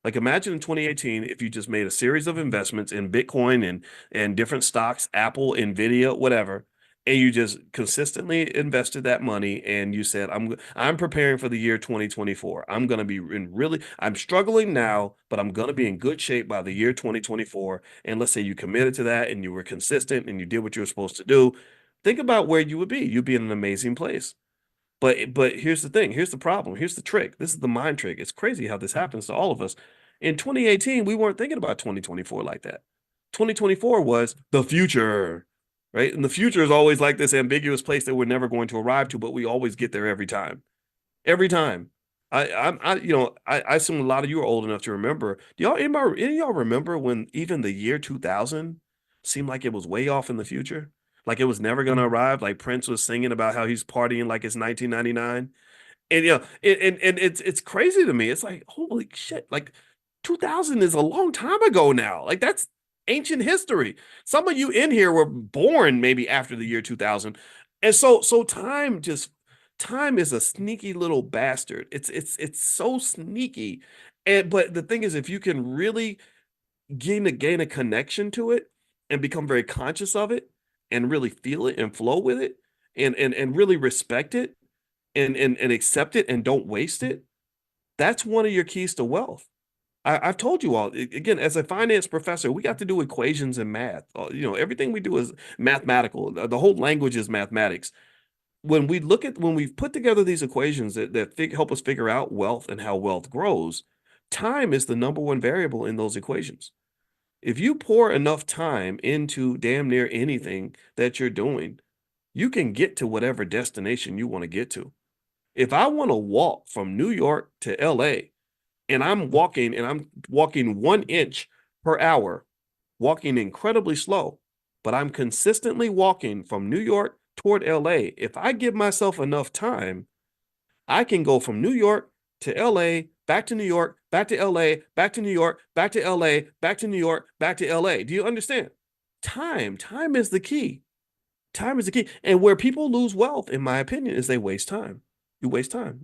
Like imagine in 2018 if you just made a series of investments in Bitcoin and different stocks, Apple, Nvidia, whatever, and you just consistently invested that money and you said I'm preparing for the year 2024. I'm going to be I'm struggling now, but I'm going to be in good shape by the year 2024. And let's say you committed to that and you were consistent and you did what you were supposed to do. Think about where you would be. You'd be in an amazing place. But here's the thing. Here's the problem. Here's the trick. This is the mind trick. It's crazy how this happens to all of us. In 2018, we weren't thinking about 2024 like that. 2024 was the future, right? And the future is always like this ambiguous place that we're never going to arrive to, but we always get there every time. Every time. I assume a lot of you are old enough to remember. Any of y'all remember when even the year 2000 seemed like it was way off in the future? Like it was never going to arrive. Like Prince was singing about how he's partying like it's 1999. And and it's crazy to me. It's like, holy shit, like 2000 is a long time ago now. Like that's ancient history. Some of you in here were born maybe after the year 2000. And so Time is a sneaky little bastard. It's so sneaky. And but the thing is, if you can really gain a connection to it and become very conscious of it and really feel it and flow with it and really respect it and accept it and don't waste it, that's one of your keys to wealth. I've told you all again, as a finance professor, we got to do equations and math. Everything we do is mathematical. The whole language is mathematics. When we've put together these equations that help us figure out wealth and how wealth grows, time is the number one variable in those equations. If you pour enough time into damn near anything that you're doing, you can get to whatever destination you want to get to. If I want to walk from New York to LA and I'm walking 1 inch per hour, walking incredibly slow, but I'm consistently walking from New York toward LA. If I give myself enough time, I can go from New York to LA, back to New York, back to LA, back to New York, back to LA, back to New York, back to LA. Do you understand? Time is the key. Time is the key. And where people lose wealth, in my opinion, is they waste time. You waste time.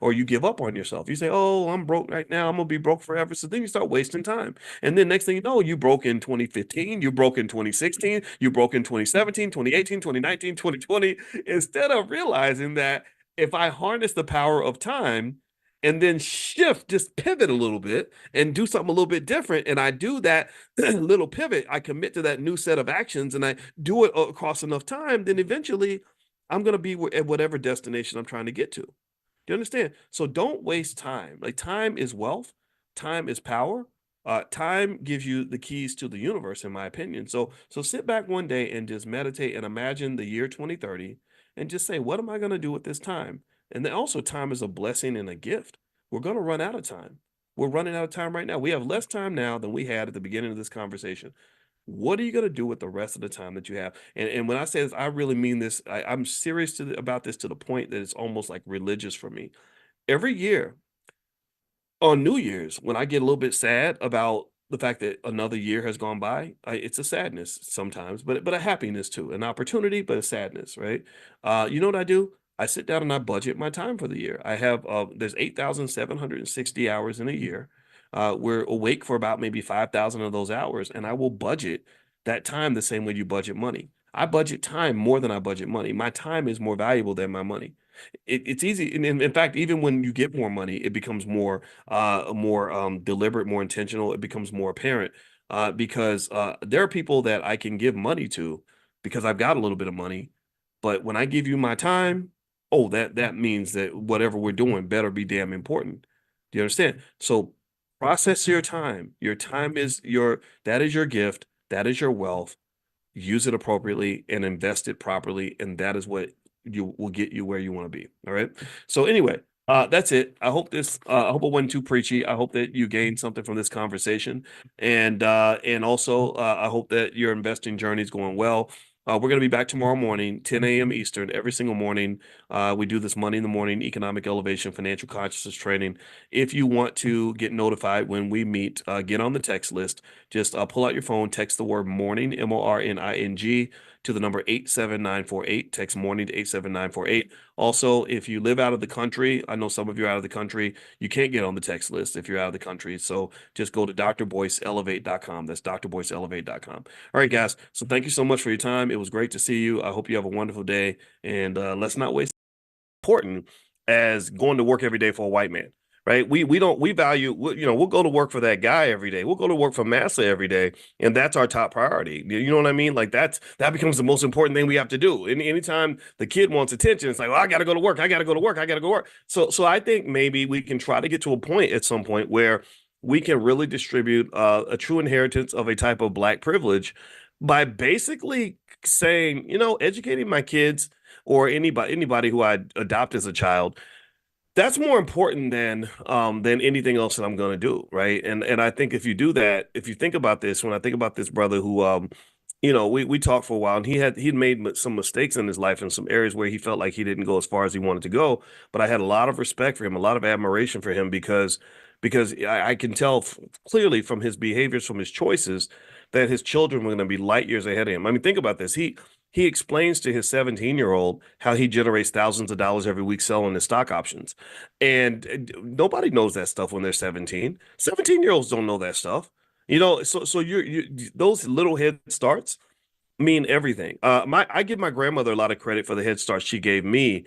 Or you give up on yourself. You say, "Oh, I'm broke right now. I'm gonna be broke forever." So then you start wasting time. And then next thing you know, you broke in 2015, you broke in 2016, you broke in 2017, 2018, 2019, 2020. Instead of realizing that if I harness the power of time and then just pivot a little bit and do something a little bit different, and I do that little pivot, I commit to that new set of actions and I do it across enough time, then eventually I'm going to be at whatever destination I'm trying to get to. Do you understand? So don't waste time. Like time is wealth, time is power. Time gives you the keys to the universe, in my opinion. So sit back one day and just meditate and imagine the year 2030 and just say, what am I going to do with this time? And then also, time is a blessing and a gift. We're going to run out of time. We're running out of time right now. We have less time now than we had at the beginning of this conversation. What are you going to do with the rest of the time that you have? And when I say this, I really mean this. I'm serious about this to the point that it's almost like religious for me. Every year on New Year's, when I get a little bit sad about the fact that another year has gone by, it's a sadness sometimes, but a happiness too, an opportunity, but a sadness, right? You know what I do? I sit down and I budget my time for the year. I have there's 8,760 hours in a year. We're awake for about maybe 5,000 of those hours, and I will budget that time the same way you budget money. I budget time more than I budget money. My time is more valuable than my money. It's easy. And in fact, even when you get more money, it becomes more deliberate, more intentional. It becomes more apparent because there are people that I can give money to because I've got a little bit of money. But when I give you my time, oh, that means that whatever we're doing better be damn important. Do you understand? So process your time. Your time is that is your gift. That is your wealth. Use it appropriately and invest it properly, and that is what you will get you where you want to be. All right. So anyway, that's it. I hope it wasn't too preachy. I hope that you gained something from this conversation, and also I hope that your investing journey is going well. We're going to be back tomorrow morning, 10 a.m. Eastern, every single morning. We do this Money in the Morning Economic Elevation Financial Consciousness Training. If you want to get notified when we meet, get on the text list. Just pull out your phone, text the word morning, MORNING, to the number 87948. Text morning to 87948. Also, if you live out of the country, I know some of you are out of the country, you can't get on the text list if you're out of the country. So just go to drboyceelevate.com. That's drboyceelevate.com. All right, guys. So thank you so much for your time. It was great to see you. I hope you have a wonderful day. And let's not waste important as going to work every day for a white man, right? We value, we'll go to work for that guy every day. We'll go to work for massa every day, and that's our top priority. You know what I mean? Like that becomes the most important thing we have to do. And anytime the kid wants attention, it's like, well, I got to go to work. I got to go to work. I got to go to work. So I think maybe we can try to get to a point at some point where we can really distribute a true inheritance of a type of Black privilege by basically saying, educating my kids or anybody who I adopt as a child, that's more important than anything else that I'm going to do, right? And I think if you do that, if you think about this, when I think about this brother who we talked for a while, and he'd made some mistakes in his life in some areas where he felt like he didn't go as far as he wanted to go, but I had a lot of respect for him, a lot of admiration for him because I can tell clearly from his behaviors, from his choices, that his children were going to be light years ahead of him. I mean, think about this. He explains to his 17-year-old how he generates thousands of dollars every week selling his stock options. And nobody knows that stuff when they're 17. 17-year-olds don't know that stuff. So you those little head starts mean everything. I give my grandmother a lot of credit for the head start she gave me.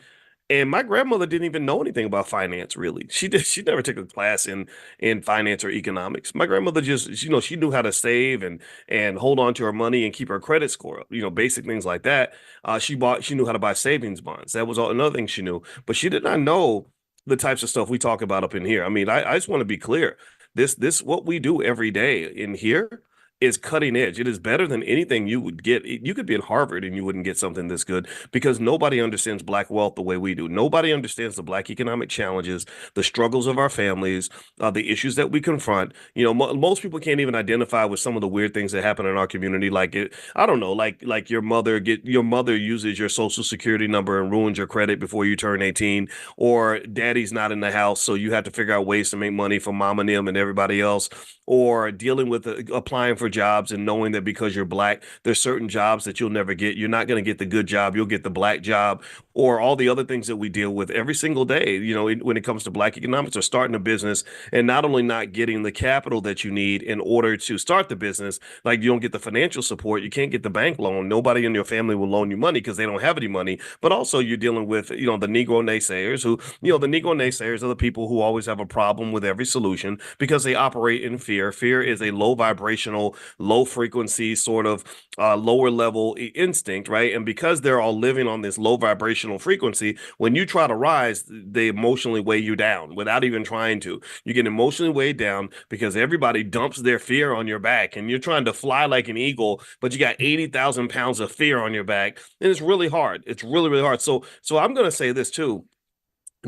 And my grandmother didn't even know anything about finance, really. She never took a class in finance or economics. My grandmother just, she knew how to save and hold on to her money and keep her credit score up, basic things like that. She knew how to buy savings bonds. That was another thing she knew, but she did not know the types of stuff we talk about up in here. I mean, I just want to be clear. This what we do every day in here is cutting edge. It is better than anything you would get. You could be at Harvard and you wouldn't get something this good because nobody understands Black wealth the way we do. Nobody understands the Black economic challenges, the struggles of our families, the issues that we confront. Most people can't even identify with some of the weird things that happen in our community. Like I don't know, like your mother uses your social security number and ruins your credit before you turn 18, or daddy's not in the house, so you have to figure out ways to make money for mom and them and everybody else, or dealing with applying for jobs and knowing that because you're Black, there's certain jobs that you'll never get. You're not going to get the good job. You'll get the Black job, or all the other things that we deal with every single day. When it comes to Black economics, or starting a business and not only not getting the capital that you need in order to start the business, like you don't get the financial support, you can't get the bank loan. Nobody in your family will loan you money because they don't have any money. But also you're dealing with, the Negro naysayers the Negro naysayers are the people who always have a problem with every solution because they operate in fear. Fear is a low vibrational, low frequency, sort of lower level instinct, right? And because they're all living on this low vibrational frequency, when you try to rise, they emotionally weigh you down without even trying to. You get emotionally weighed down because everybody dumps their fear on your back and you're trying to fly like an eagle, but you got 80,000 pounds of fear on your back. And it's really hard. It's really, really hard. So I'm going to say this too.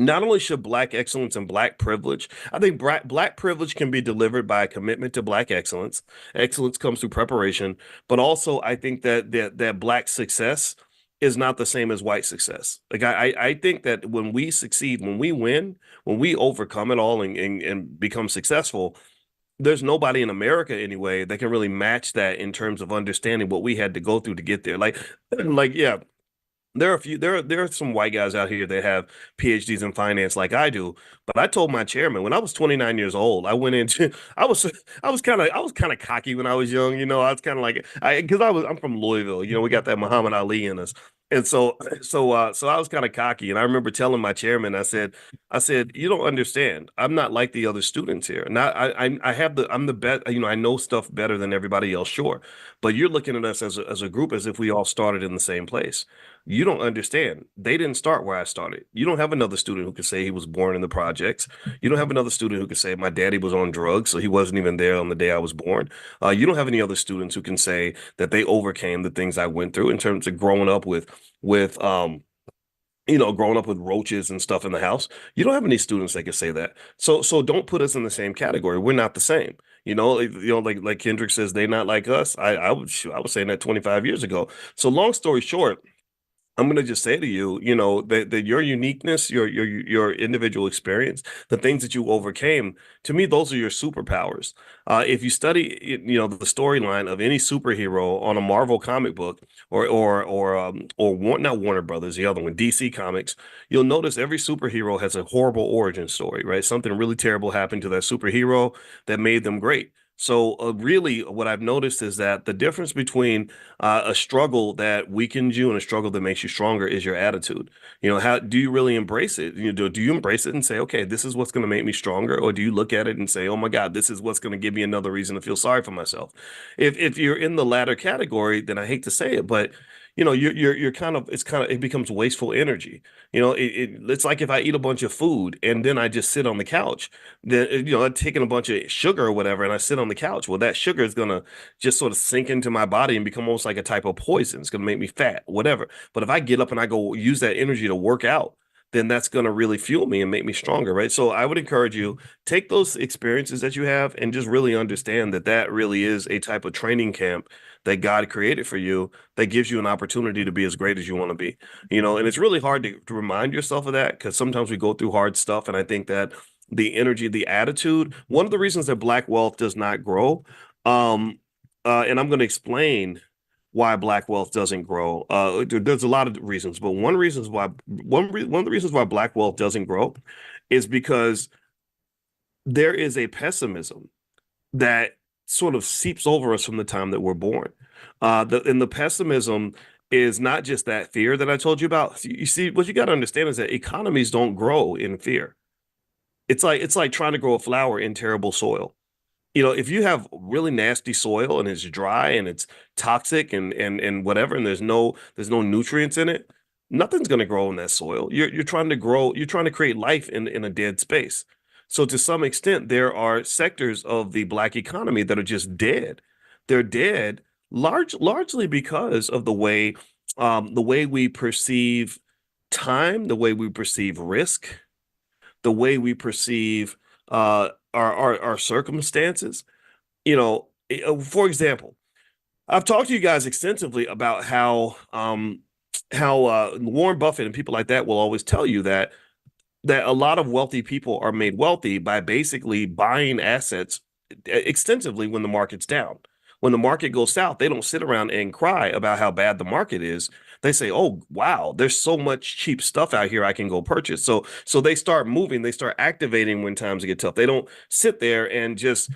Not only should Black excellence and Black privilege, I think Black privilege can be delivered by a commitment to Black excellence. Excellence comes through preparation, but also I think that Black success is not the same as white success. Like I think that when we succeed, when we win, when we overcome it all and become successful, there's nobody in America anyway that can really match that in terms of understanding what we had to go through to get there. Like yeah, there are some white guys out here that have PhDs in finance like I do. But I told my chairman when I was 29 years old, I went into I was kind of cocky when I was young. I was kind of like because I'm from Louisville. We got that Muhammad Ali in us. And so I was kind of cocky, and I remember telling my chairman, I said, you don't understand. I'm not like the other students here. Not I have I'm the best. I know stuff better than everybody else, sure, but you're looking at us as a group as if we all started in the same place. You don't understand. They didn't start where I started. You don't have another student who could say he was born in the projects. You don't have another student who could say my daddy was on drugs, so he wasn't even there on the day I was born. You don't have any other students who can say that they overcame the things I went through in terms of growing up with growing up with roaches and stuff in the house. You don't have any students that can say that. So don't put us in the same category. We're not the same. Like Kendrick says, they're not like us. I was saying that 25 years ago. So long story short, I'm going to just say to you, that your uniqueness, your individual experience, the things that you overcame, to me, those are your superpowers. If you study, the storyline of any superhero on a Marvel comic book or not Warner Brothers, the other one, DC Comics, you'll notice every superhero has a horrible origin story, right? Something really terrible happened to that superhero that made them great. So really, what I've noticed is that the difference between a struggle that weakens you and a struggle that makes you stronger is your attitude. How do you really embrace it? Do you embrace it and say, okay, this is what's going to make me stronger, or do you look at it and say, oh my God, this is what's going to give me another reason to feel sorry for myself? If you're in the latter category, then I hate to say it, but you're it becomes wasteful energy. It's like if I eat a bunch of food and then I just sit on the couch, then I'm taking a bunch of sugar or whatever, and I sit on the couch. Well, that sugar is gonna just sort of sink into my body and become almost like a type of poison. It's gonna make me fat, whatever. But if I get up and I go use that energy to work out, then that's going to really fuel me and make me stronger, right? So I would encourage you, take those experiences that you have and just really understand that that really is a type of training camp that God created for you that gives you an opportunity to be as great as you want to be. And it's really hard to remind yourself of that because sometimes we go through hard stuff. And I think that the energy, the attitude, one of the reasons that Black wealth does not grow, um, and I'm going to explain why black wealth doesn't grow. There's a lot of reasons, but one of the reasons why black wealth doesn't grow is because there is a pessimism that sort of seeps over us from the time that we're born. And the pessimism is not just that fear that I told you about. You see, what you got to understand is that economies don't grow in fear. It's like trying to grow a flower in terrible soil. If you have really nasty soil and it's dry and it's toxic and whatever, and there's no nutrients in it, nothing's going to grow in that soil. You're trying to create life in a dead space. So to some extent, there are sectors of the black economy that are just dead. They're dead largely because of the way we perceive time, the way we perceive risk, the way we perceive our circumstances. For example, I've talked to you guys extensively about how Warren Buffett and people like that will always tell you that a lot of wealthy people are made wealthy by basically buying assets extensively when the market's down. When the market goes south, they don't sit around and cry about how bad the market is. They say, "Oh, wow, there's so much cheap stuff out here I can go purchase." So they start moving, they start activating when times get tough. They don't sit there and just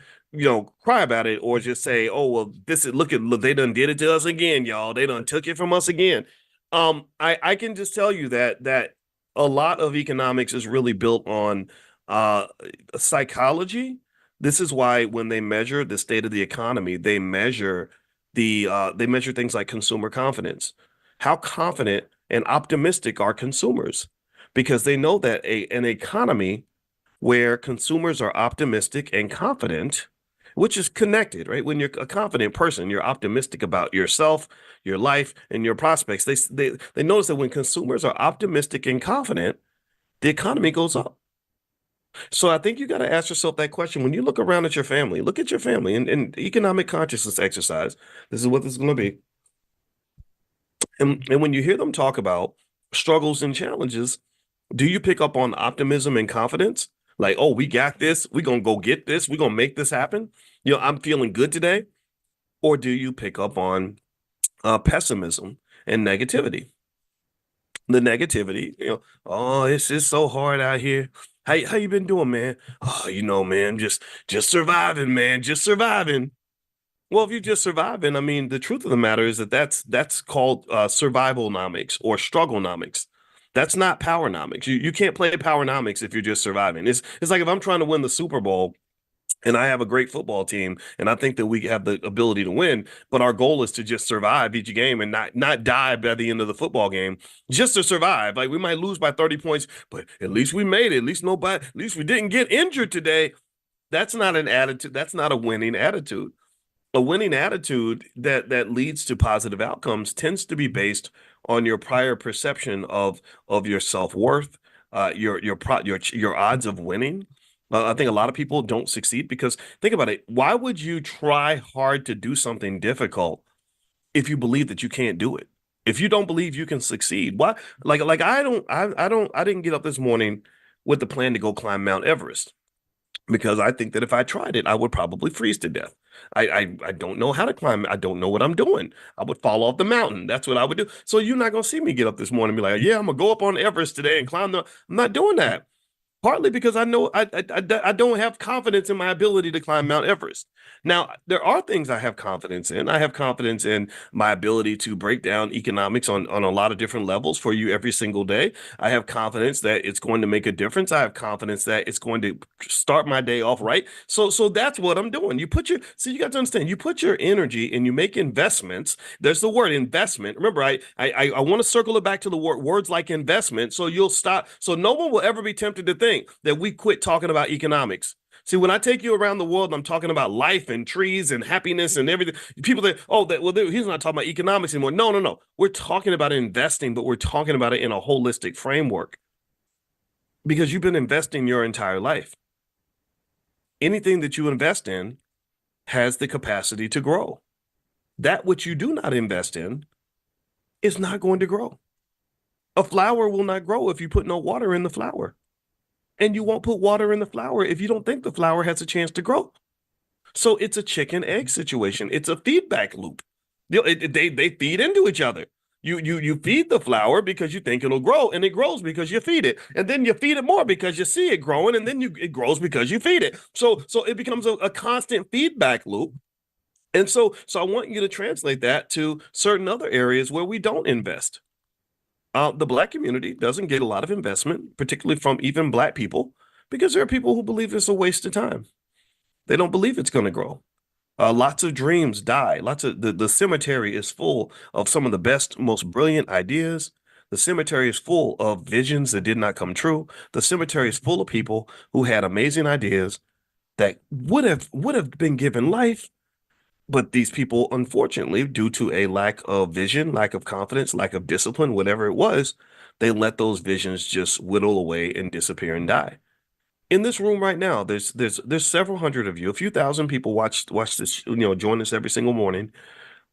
cry about it or just say, "Oh, well, look, they done did it to us again, y'all. They done took it from us again." I can just tell you that a lot of economics is really built on uh, psychology. This is why when they measure the state of the economy, they measure things like consumer confidence. How confident and optimistic are consumers? Because they know that an economy where consumers are optimistic and confident, which is connected, right? When you're a confident person, you're optimistic about yourself, your life, and your prospects. They notice that when consumers are optimistic and confident, the economy goes up. So I think you got to ask yourself that question. When you look around at your family, look at your family and economic consciousness exercise. This is what this is going to be. And when you hear them talk about struggles and challenges, do you pick up on optimism and confidence? Like, oh, we got this. We're going to go get this. We're going to make this happen. I'm feeling good today. Or do you pick up on pessimism and negativity? The negativity, oh, it's just so hard out here. How you been doing, man? Oh, man, just surviving, man, just surviving. Well, if you're just surviving, I mean, the truth of the matter is that's called survivalnomics or strugglenomics. That's not powernomics. You can't play powernomics if you're just surviving. It's like if I'm trying to win the Super Bowl and I have a great football team, and I think that we have the ability to win. But our goal is to just survive each game and not die by the end of the football game, just to survive. Like we might lose by 30 points, but at least we made it. At least we didn't get injured today. That's not an attitude. That's not a winning attitude. A winning attitude that leads to positive outcomes tends to be based on your prior perception of your self-worth, your odds of winning. I think a lot of people don't succeed because think about it. Why would you try hard to do something difficult if you believe that you can't do it? If you don't believe you can succeed, why? Like I didn't get up this morning with the plan to go climb Mount Everest because I think that if I tried it, I would probably freeze to death. I don't know how to climb. I don't know what I'm doing. I would fall off the mountain. That's what I would do. So you're not gonna see me get up this morning and be like, yeah, I'm gonna go up on Everest today and climb the. I'm not doing that. Partly because I know I don't have confidence in my ability to climb Mount Everest. Now, there are things I have confidence in. I have confidence in my ability to break down economics on a lot of different levels for you every single day. I have confidence that it's going to make a difference. I have confidence that it's going to start my day off right. So that's what I'm doing. You got to understand, you put your energy and you make investments. There's the word investment. Remember, I want to circle it back to the words like investment. So you'll stop. So no one will ever be tempted to think that we quit talking about economics. See, when I take you around the world, and I'm talking about life and trees and happiness and everything. People think, oh, he's not talking about economics anymore. No, no, no. We're talking about investing, but we're talking about it in a holistic framework because you've been investing your entire life. Anything that you invest in has the capacity to grow. That which you do not invest in is not going to grow. A flower will not grow if you put no water in the flower. And you won't put water in the flower if you don't think the flower has a chance to grow. So it's a chicken egg situation. It's a feedback loop. They feed into each other. You feed the flower because you think it'll grow, and it grows because you feed it, and then you feed it more because you see it growing, and then it grows because you feed it. So it becomes a constant feedback loop. And so I want you to translate that to certain other areas where we don't invest. The black community doesn't get a lot of investment, particularly from even black people, because there are people who believe it's a waste of time. They don't believe it's going to grow. Lots of dreams die. The cemetery is full of some of the best, most brilliant ideas. The cemetery is full of visions that did not come true. The cemetery is full of people who had amazing ideas that would have been given life, but these people, unfortunately, due to a lack of vision, lack of confidence, lack of discipline, whatever it was, they let those visions just whittle away and disappear and die. In this room right now, there's several hundred of you, a few thousand people watch this, join us every single morning.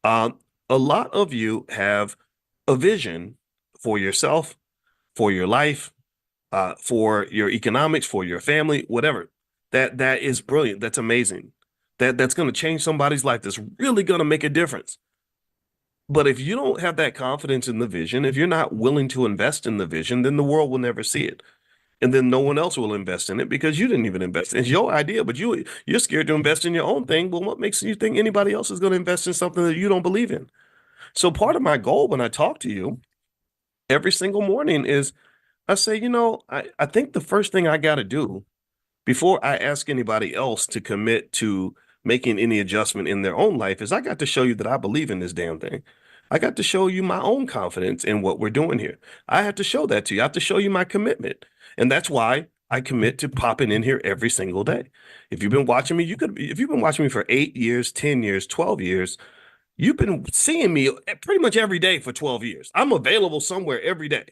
Uh, a lot of you have a vision for yourself, for your life, for your economics, for your family, whatever. That is brilliant. That's amazing. That's going to change somebody's life. That's really going to make a difference. But if you don't have that confidence in the vision, if you're not willing to invest in the vision, then the world will never see it. And then no one else will invest in it because you didn't even invest. It's your idea, but you're scared to invest in your own thing. Well, what makes you think anybody else is going to invest in something that you don't believe in? So part of my goal when I talk to you every single morning is I say, I think the first thing I got to do before I ask anybody else to commit to making any adjustment in their own life is I got to show you that I believe in this damn thing. I got to show you my own confidence in what we're doing here. I have to show that to you. I have to show you my commitment. And that's why I commit to popping in here every single day. If you've been watching me, if you've been watching me for 8 years, 10 years, 12 years, you've been seeing me pretty much every day for 12 years. I'm available somewhere every day.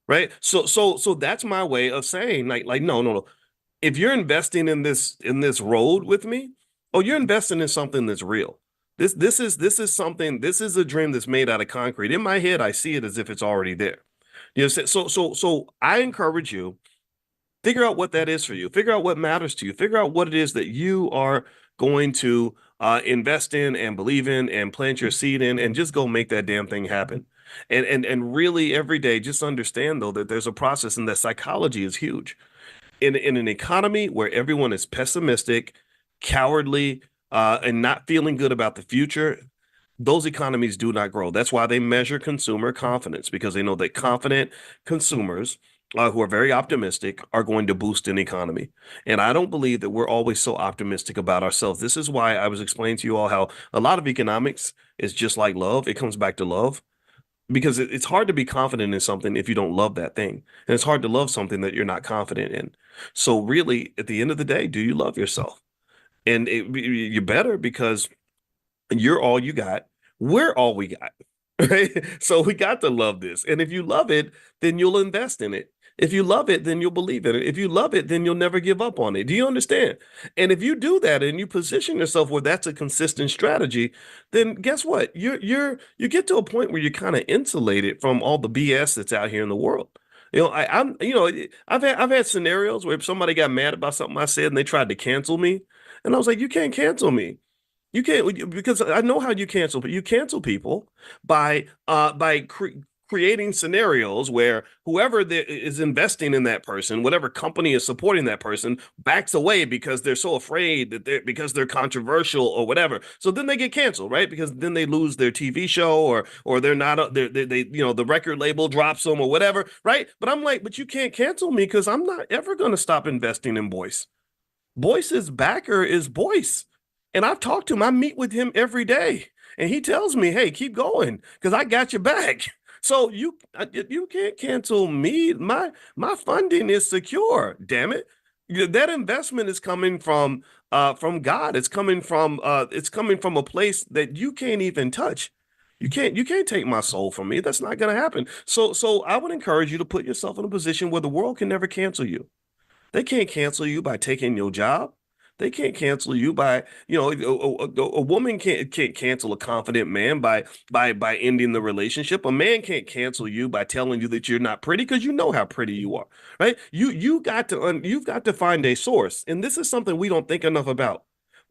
Right. So that's my way of saying like, no, no, no. If you're investing in this road with me, oh, you're investing in something that's real. This is something, this is a dream that's made out of concrete. In my head, I see it as if it's already there. So I encourage you, figure out what that is for you. Figure out what matters to you. Figure out what it is that you are going to invest in and believe in and plant your seed in, and just go make that damn thing happen. And really every day, just understand though that there's a process, and that psychology is huge in an economy where everyone is pessimistic, cowardly, and not feeling good about the future. Those economies do not grow. That's why they measure consumer confidence, because they know that confident consumers who are very optimistic are going to boost an economy. And I don't believe that we're always so optimistic about ourselves. This is why I was explaining to you all how a lot of economics is just like love. It comes back to love, because it's hard to be confident in something if you don't love that thing. And it's hard to love something that you're not confident in. So really, at the end of the day, do you love yourself? And you better, because you're all you got. We're all we got. Right? So we got to love this. And if you love it, then you'll invest in it. If you love it, then you'll believe in it. If you love it, then you'll never give up on it. Do you understand? And if you do that and you position yourself where that's a consistent strategy, then guess what? You get to a point where you're kind of insulated from all the BS that's out here in the world. I've had scenarios where if somebody got mad about something I said and they tried to cancel me, and I was like, you can't cancel me. You can't, because I know how you cancel, but you cancel people by creating scenarios where whoever is investing in that person, whatever company is supporting that person, backs away because they're so afraid that they're controversial or whatever. So then they get canceled, right? Because then they lose their TV show, or they're not the record label drops them or whatever, right? But I'm like, but you can't cancel me because I'm not ever going to stop investing in Boyce. Boyce's backer is Boyce. And I've talked to him. I meet with him every day. And he tells me, hey, keep going because I got your back. So you can't cancel me. My funding is secure. Damn it. That investment is coming from God. It's coming from a place that you can't even touch. You can't take my soul from me. That's not going to happen. So I would encourage you to put yourself in a position where the world can never cancel you. They can't cancel you by taking your job. They can't cancel you by, a woman can't cancel a confident man by ending the relationship. A man can't cancel you by telling you that you're not pretty, because you know how pretty you are, right? You've got to find a source, and this is something we don't think enough about.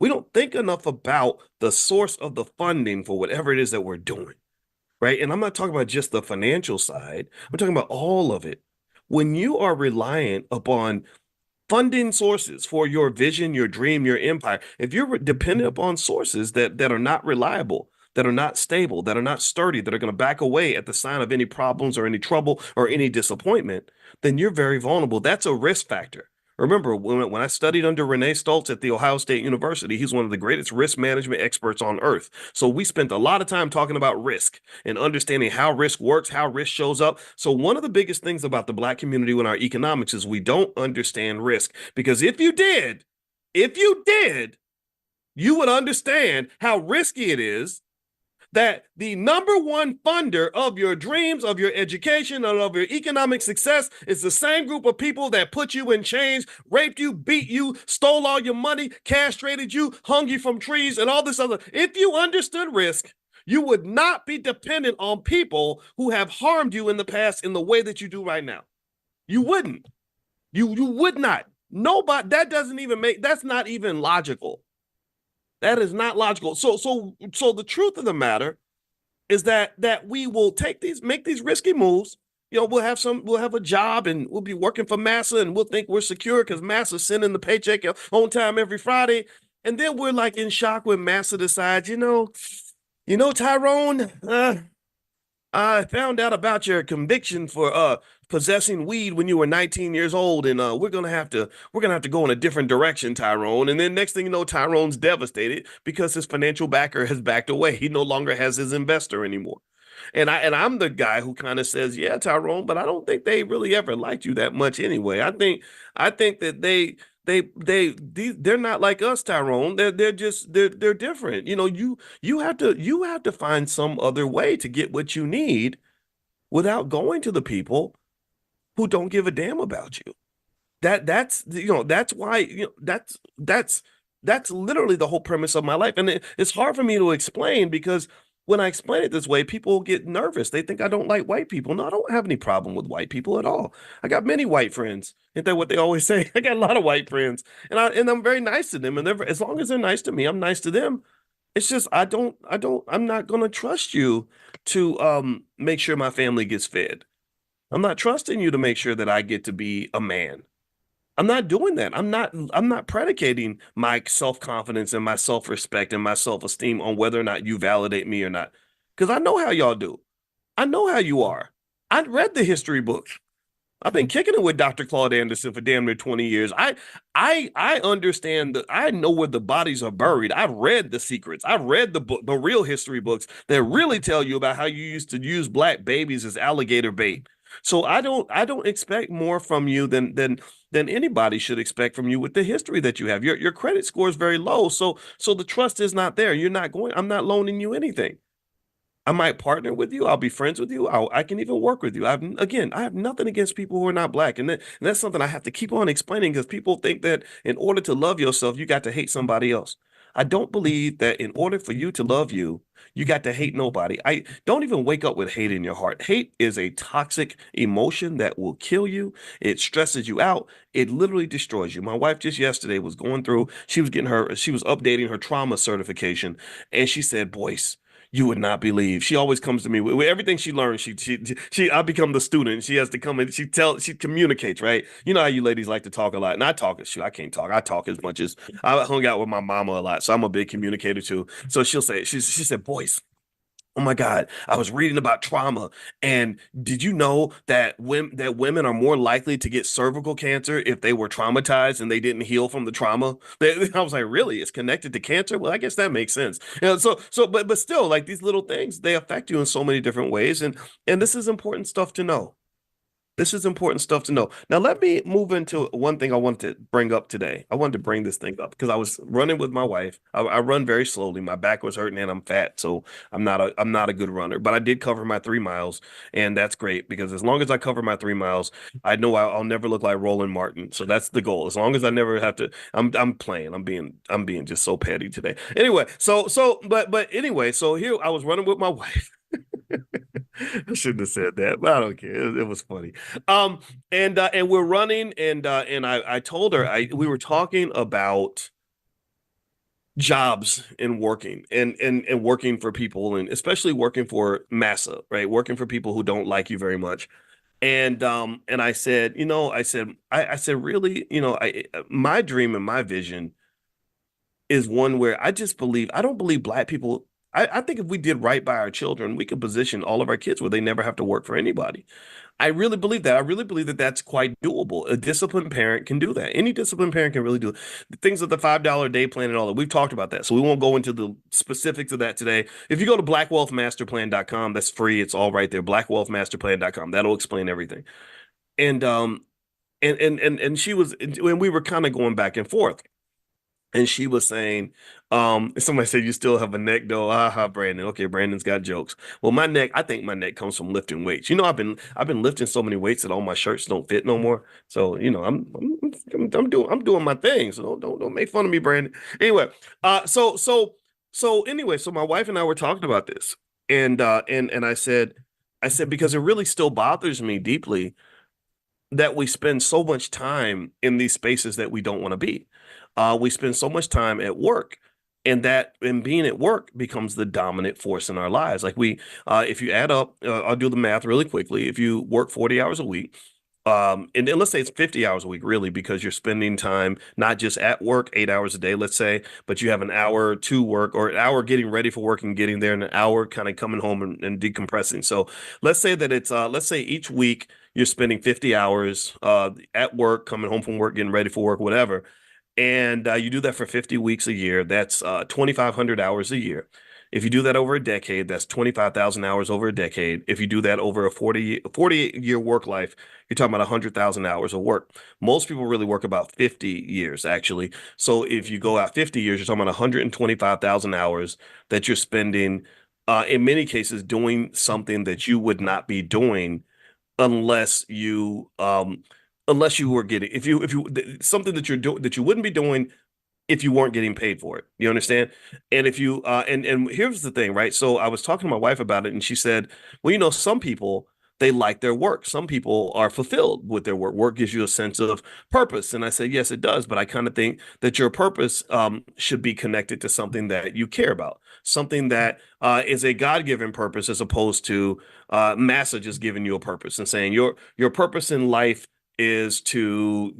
We don't think enough about the source of the funding for whatever it is that we're doing, right? And I'm not talking about just the financial side. I'm talking about all of it. When you are reliant upon funding sources for your vision, your dream, your empire, if you're dependent upon sources that are not reliable, that are not stable, that are not sturdy, that are going to back away at the sign of any problems or any trouble or any disappointment, then you're very vulnerable. That's a risk factor. Remember, when I studied under Renee Stoltz at The Ohio State University, he's one of the greatest risk management experts on earth. So we spent a lot of time talking about risk and understanding how risk works, how risk shows up. So one of the biggest things about the Black community in our economics is we don't understand risk. Because if you did, you would understand how risky it is that the number one funder of your dreams, of your education, and of your economic success is the same group of people that put you in chains, raped you, beat you, stole all your money, castrated you, hung you from trees, and all this other. If you understood risk, you would not be dependent on people who have harmed you in the past in the way that you do right now. You wouldn't. You would not. Nobody, that doesn't even make, that's not even logical. That is not logical. So the truth of the matter is that we will make these risky moves. You know, we'll have a job and we'll be working for massa and we'll think we're secure because massa's sending the paycheck on time every Friday. And then we're like in shock when massa decides, Tyrone, I found out about your conviction for possessing weed when you were 19 years old, and we're gonna have to go in a different direction, Tyrone. And then next thing you know, Tyrone's devastated because his financial backer has backed away. He no longer has his investor anymore. And I'm the guy who kind of says, yeah, Tyrone, but I don't think they really ever liked you that much anyway. I think that they're not like us, Tyrone. They're different. You have to find some other way to get what you need without going to the people who don't give a damn about you. That's why that's literally the whole premise of my life. And it's hard for me to explain because when I explain it this way, people get nervous. They think I don't like white people. No, I don't have any problem with white people at all. I got many white friends. Isn't that what they always say? I got a lot of white friends, and I'm very nice to them. And as long as they're nice to me, I'm nice to them. It's just I'm not gonna trust you to make sure my family gets fed. I'm not trusting you to make sure that I get to be a man. I'm not doing that. I'm not predicating my self-confidence and my self-respect and my self-esteem on whether or not you validate me or not. Because I know how y'all do. I know how you are. I read the history books. I've been kicking it with Dr. Claude Anderson for damn near 20 years. I understand that I know where the bodies are buried. I've read the secrets. I've read the real history books that really tell you about how you used to use black babies as alligator bait. So I don't expect more from you than anybody should expect from you with the history that you have. Your credit score is very low, so the trust is not there. I'm not loaning you anything. I might partner with you. I'll be friends with you. I can even work with you. I have nothing against people who are not black. And that's something I have to keep on explaining because people think that in order to love yourself, you got to hate somebody else. I don't believe that in order for you to love you, you got to hate nobody. I don't even wake up with hate in your heart. Hate is a toxic emotion that will kill you. It stresses you out. It literally destroys you. My wife just yesterday was going through, she was updating her trauma certification, and she said, Boyce, you would not believe. She always comes to me with everything she learns. I become the student. She has to come and she communicates, right? You know how you ladies like to talk a lot, and I talk as shoot. I can't talk. I talk as much as I hung out with my mama a lot, so I'm a big communicator too. So she said, Boyce, oh my God, I was reading about trauma, and did you know that women are more likely to get cervical cancer if they were traumatized and they didn't heal from the trauma? I was like, really? It's connected to cancer? Well, I guess that makes sense. But still, like these little things, they affect you in so many different ways, and this is important stuff to know. This is important stuff to know. Now, let me move into one thing I wanted to bring up today. I wanted to bring this thing up because I was running with my wife. I run very slowly. My back was hurting and I'm fat, so I'm not a good runner. But I did cover my 3 miles, and that's great because as long as I cover my 3 miles, I know I'll never look like Roland Martin. So that's the goal. As long as I never have to, I'm playing. I'm being just so petty today. Anyway, but anyway, so here I was running with my wife. I shouldn't have said that, but I don't care. It was funny. Um, and we're running, and I told her we were talking about jobs and working and working for people, and especially working for massa, right? Working for people who don't like you very much. And I said, I said, really, I my dream and my vision is one where I don't believe black people. I think if we did right by our children, we could position all of our kids where they never have to work for anybody. I really believe that. I really believe that that's quite doable. A disciplined parent can do that. Any disciplined parent can really do it. The things of the $5 a day plan and all that. We've talked about that. So we won't go into the specifics of that today. If you go to blackwealthmasterplan.com, that's free. It's all right there. Blackwealthmasterplan.com. That'll explain everything. And and she was, when we were kind of going back and forth. And she was saying, somebody said, you still have a neck though. Aha, Brandon. Okay, Brandon's got jokes. Well, my neck, I think my neck comes from lifting weights. I've been lifting so many weights that all my shirts don't fit no more. So, I'm doing my thing. So don't make fun of me, Brandon. Anyway, so my wife and I were talking about this. And I said, because it really still bothers me deeply that we spend so much time in these spaces that we don't want to be. We spend so much time at work, and being at work becomes the dominant force in our lives. If you add up, I'll do the math really quickly. If you work 40 hours a week, and then let's say it's 50 hours a week, really, because you're spending time not just at work, 8 hours a day, let's say, but you have an hour to work, or an hour getting ready for work and getting there, and an hour kind of coming home and decompressing. So let's say each week you're spending 50 hours at work, coming home from work, getting ready for work, whatever. And you do that for 50 weeks a year. That's 2,500 hours a year. If you do that over a decade, that's 25,000 hours over a decade. If you do that over a 40-year work life, you're talking about 100,000 hours of work. Most people really work about 50 years, actually. So if you go out 50 years, you're talking about 125,000 hours that you're spending, in many cases, doing something that you would not be doing unless you were getting, if you something that you're doing that you wouldn't be doing if you weren't getting paid for it. You understand? And if you and here's the thing, right? So I was talking to my wife about it, and she said, well, some people, they like their work. Some people are fulfilled with their work. Work gives you a sense of purpose. And I said, yes, it does. But I kind of think that your purpose should be connected to something that you care about, something that is a God-given purpose, as opposed to massa just giving you a purpose and saying your purpose in life is to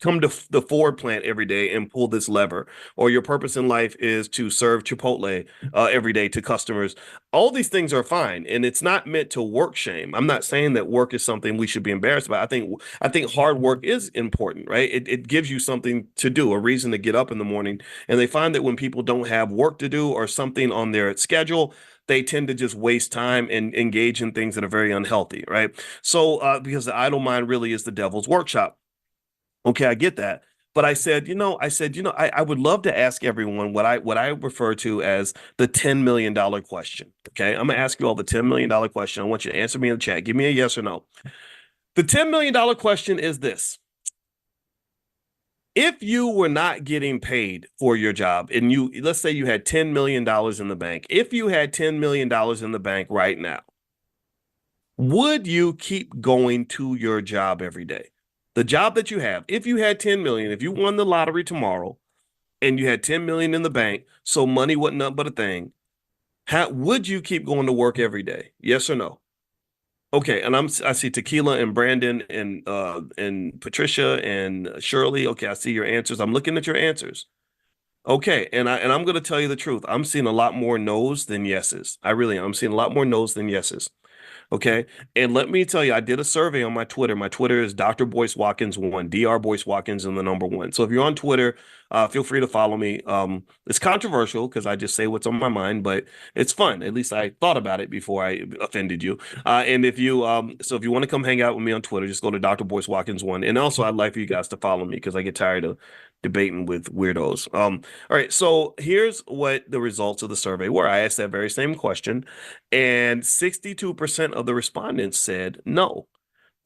come to the Ford plant every day and pull this lever, or your purpose in life is to serve Chipotle every day to customers. All these things are fine, and it's not meant to work shame. I'm not saying that work is something we should be embarrassed about. I think hard work is important, right? It gives you something to do, a reason to get up in the morning. And they find that when people don't have work to do or something on their schedule, they tend to just waste time and engage in things that are very unhealthy, right? So, because the idle mind really is the devil's workshop. Okay, I get that. But I would love to ask everyone what I refer to as the $10 million question. Okay, I'm gonna ask you all the $10 million question. I want you to answer me in the chat. Give me a yes or no. The $10 million question is this. If you were not getting paid for your job, and let's say you had $10 million in the bank, if you had $10 million in the bank right now, would you keep going to your job every day? The job that you have, if you had 10 million, if you won the lottery tomorrow and you had 10 million in the bank, so money wasn't nothing but a thing, would you keep going to work every day? Yes or no? Okay, and I see Tequila and Brandon and Patricia and Shirley. Okay, I see your answers. I'm looking at your answers. Okay, and I'm going to tell you the truth. I'm seeing a lot more no's than yeses. I really am. I'm seeing a lot more no's than yeses. Okay. And let me tell you, I did a survey on my Twitter. My Twitter is Dr. Boyce Watkins one, Dr. Boyce Watkins and the number one. So if you're on Twitter, feel free to follow me. It's controversial because I just say what's on my mind, but it's fun. At least I thought about it before I offended you. And if you want to come hang out with me on Twitter, just go to Dr. Boyce Watkins one. And also, I'd like for you guys to follow me because I get tired of debating with weirdos. All right. So here's what the results of the survey were. I asked that very same question, and 62% of the respondents said no.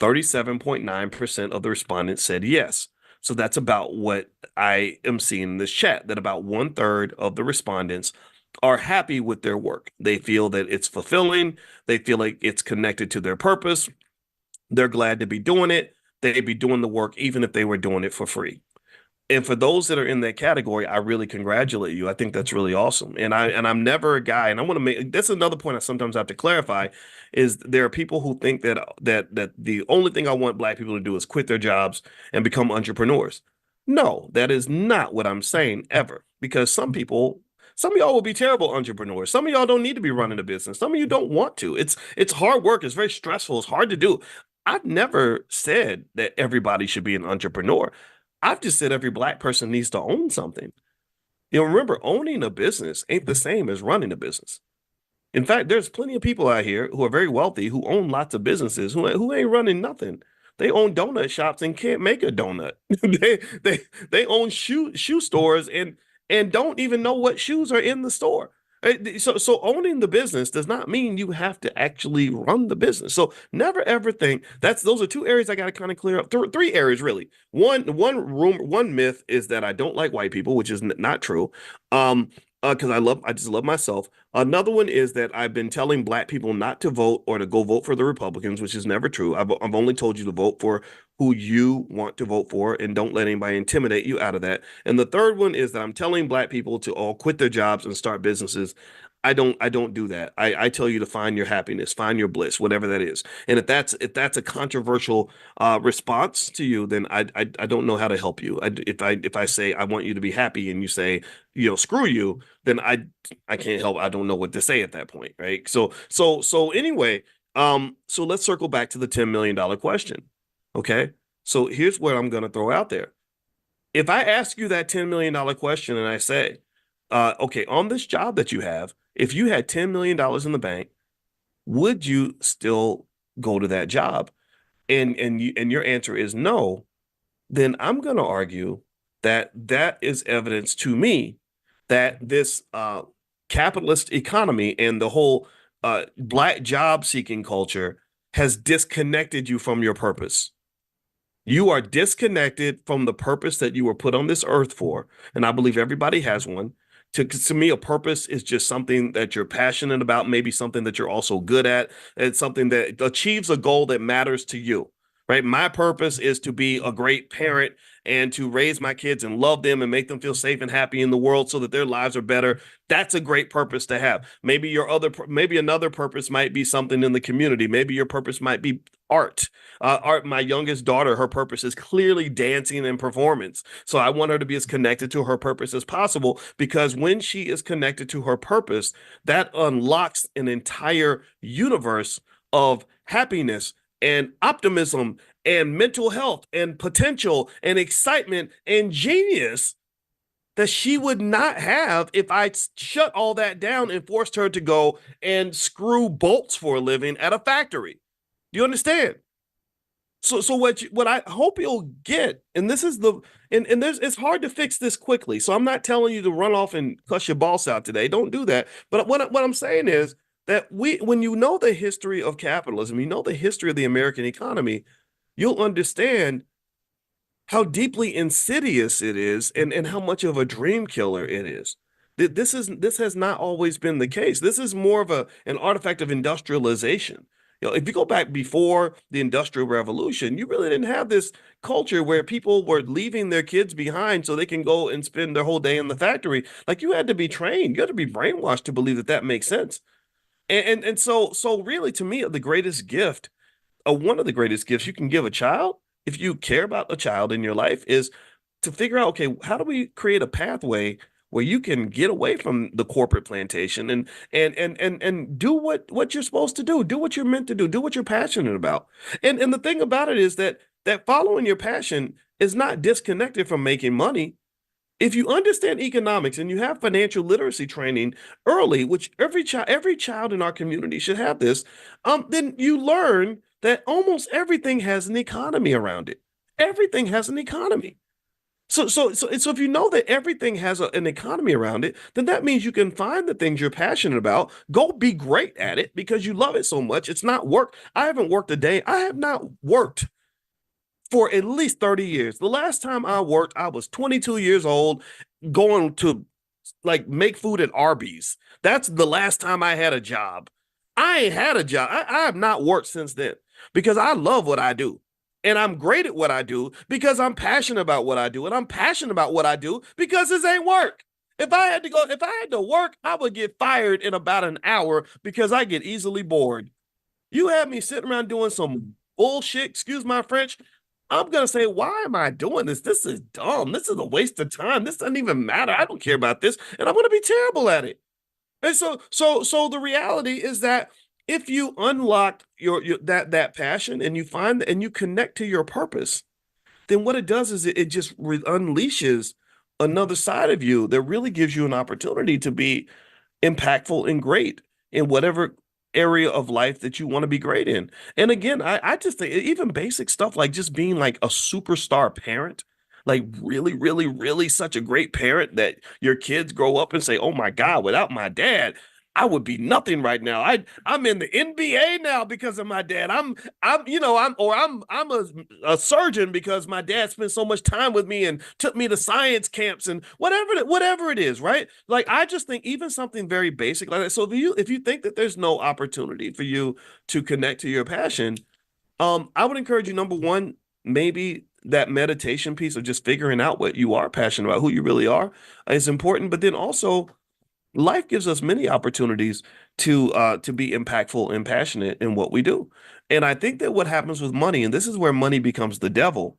37.9% of the respondents said yes. So that's about what I am seeing in this chat, that about 1/3 of the respondents are happy with their work. They feel that it's fulfilling. They feel like it's connected to their purpose. They're glad to be doing it. They'd be doing the work even if they were doing it for free. And for those that are in that category, I really congratulate you. I think that's really awesome. I'm never a guy, and I want to make that's another point I sometimes have to clarify is there are people who think that the only thing I want black people to do is quit their jobs and become entrepreneurs. No, that is not what I'm saying ever. Because some of y'all will be terrible entrepreneurs. Some of y'all don't need to be running a business. Some of you don't want to. It's hard work. It's very stressful. It's hard to do. I've never said that everybody should be an entrepreneur. I've just said every black person needs to own something. Remember, owning a business ain't the same as running a business. In fact, there's plenty of people out here who are very wealthy who own lots of businesses who ain't running nothing. They own donut shops and can't make a donut. They own shoe stores and don't even know what shoes are in the store. So owning the business does not mean you have to actually run the business. So never ever think those are two areas I got to kind of clear up. Three areas really. One myth is that I don't like white people, which is not true. Because I just love myself. Another one is that I've been telling black people not to vote or to go vote for the Republicans, which is never true. I've only told you to vote for who you want to vote for and don't let anybody intimidate you out of that. And the third one is that I'm telling black people to all quit their jobs and start businesses. I don't do that. I tell you to find your happiness, find your bliss, whatever that is. And if that's a controversial response to you, then I don't know how to help you. If I say I want you to be happy and you say, screw you, then I can't help. I don't know what to say at that point, right? So anyway, so let's circle back to the $10 million question. Okay. So here's what I'm gonna throw out there. If I ask you that $10 million question and I say, okay, on this job that you have, if you had $10 million in the bank, would you still go to that job? And your answer is no, then I'm going to argue that that is evidence to me that this capitalist economy and the whole black job seeking culture has disconnected you from your purpose. You are disconnected from the purpose that you were put on this earth for. And I believe everybody has one. To me, a purpose is just something that you're passionate about, maybe something that you're also good at. It's something that achieves a goal that matters to you, right? My purpose is to be a great parent and to raise my kids and love them and make them feel safe and happy in the world so that their lives are better. That's a great purpose to have. Maybe another purpose might be something in the community. Maybe your purpose might be art. Art. My youngest daughter, her purpose is clearly dancing and performance. So I want her to be as connected to her purpose as possible because when she is connected to her purpose, that unlocks an entire universe of happiness and optimism and mental health and potential and excitement and genius that she would not have if I shut all that down and forced her to go and screw bolts for a living at a factory. Do you understand? So what I hope you'll get, and this is and there's it's hard to fix this quickly. So I'm not telling you to run off and cuss your boss out today. Don't do that. But what I'm saying is that when you know the history of capitalism, you know the history of the American economy, you'll understand how deeply insidious it is and how much of a dream killer it is. This has not always been the case. This is more of an artifact of industrialization. If you go back before the Industrial Revolution, you really didn't have this culture where people were leaving their kids behind so they can go and spend their whole day in the factory. Like you had to be trained, you had to be brainwashed to believe that that makes sense. So really, to me, the greatest gift, one of the greatest gifts you can give a child, if you care about a child in your life, is to figure out, okay, how do we create a pathway where you can get away from the corporate plantation and do what you're supposed to do what you're meant to do what you're passionate about. And the thing about it is that following your passion is not disconnected from making money. If you understand economics and you have financial literacy training early, which every child in our community should have this, then you learn that almost everything has an economy around it. Everything has an economy. So if you know that everything has an economy around it, then that means you can find the things you're passionate about, go be great at it because you love it so much. It's not work. I haven't worked a day. I have not worked for at least 30 years. The last time I worked, I was 22 years old, going to like make food at Arby's. That's the last time I had a job. I ain't had a job. I have not worked since then because I love what I do. And I'm great at what I do because I'm passionate about what I do. And I'm passionate about what I do because this ain't work. If I had to work, I would get fired in about an hour because I get easily bored. You have me sitting around doing some bullshit, excuse my French. I'm gonna say, why am I doing this? This is dumb. This is a waste of time. This doesn't even matter. I don't care about this, and I'm gonna be terrible at it. And so the reality is that if you unlock your that passion and you find and you connect to your purpose, then what it does is it just unleashes another side of you that really gives you an opportunity to be impactful and great in whatever area of life that you want to be great in. And again, I just think even basic stuff like just being like a superstar parent, like really, really, really such a great parent that your kids grow up and say, "Oh my God, without my dad, I would be nothing right now. I'm in the NBA now because of my dad. I'm a surgeon because my dad spent so much time with me and took me to science camps and whatever it is, right? Like I just think even something very basic like that. So if you think that there's no opportunity for you to connect to your passion, I would encourage you, number one, maybe that meditation piece of just figuring out what you are passionate about, who you really are, is important. But then also life gives us many opportunities to be impactful and passionate in what we do. And I think that what happens with money, and this is where money becomes the devil,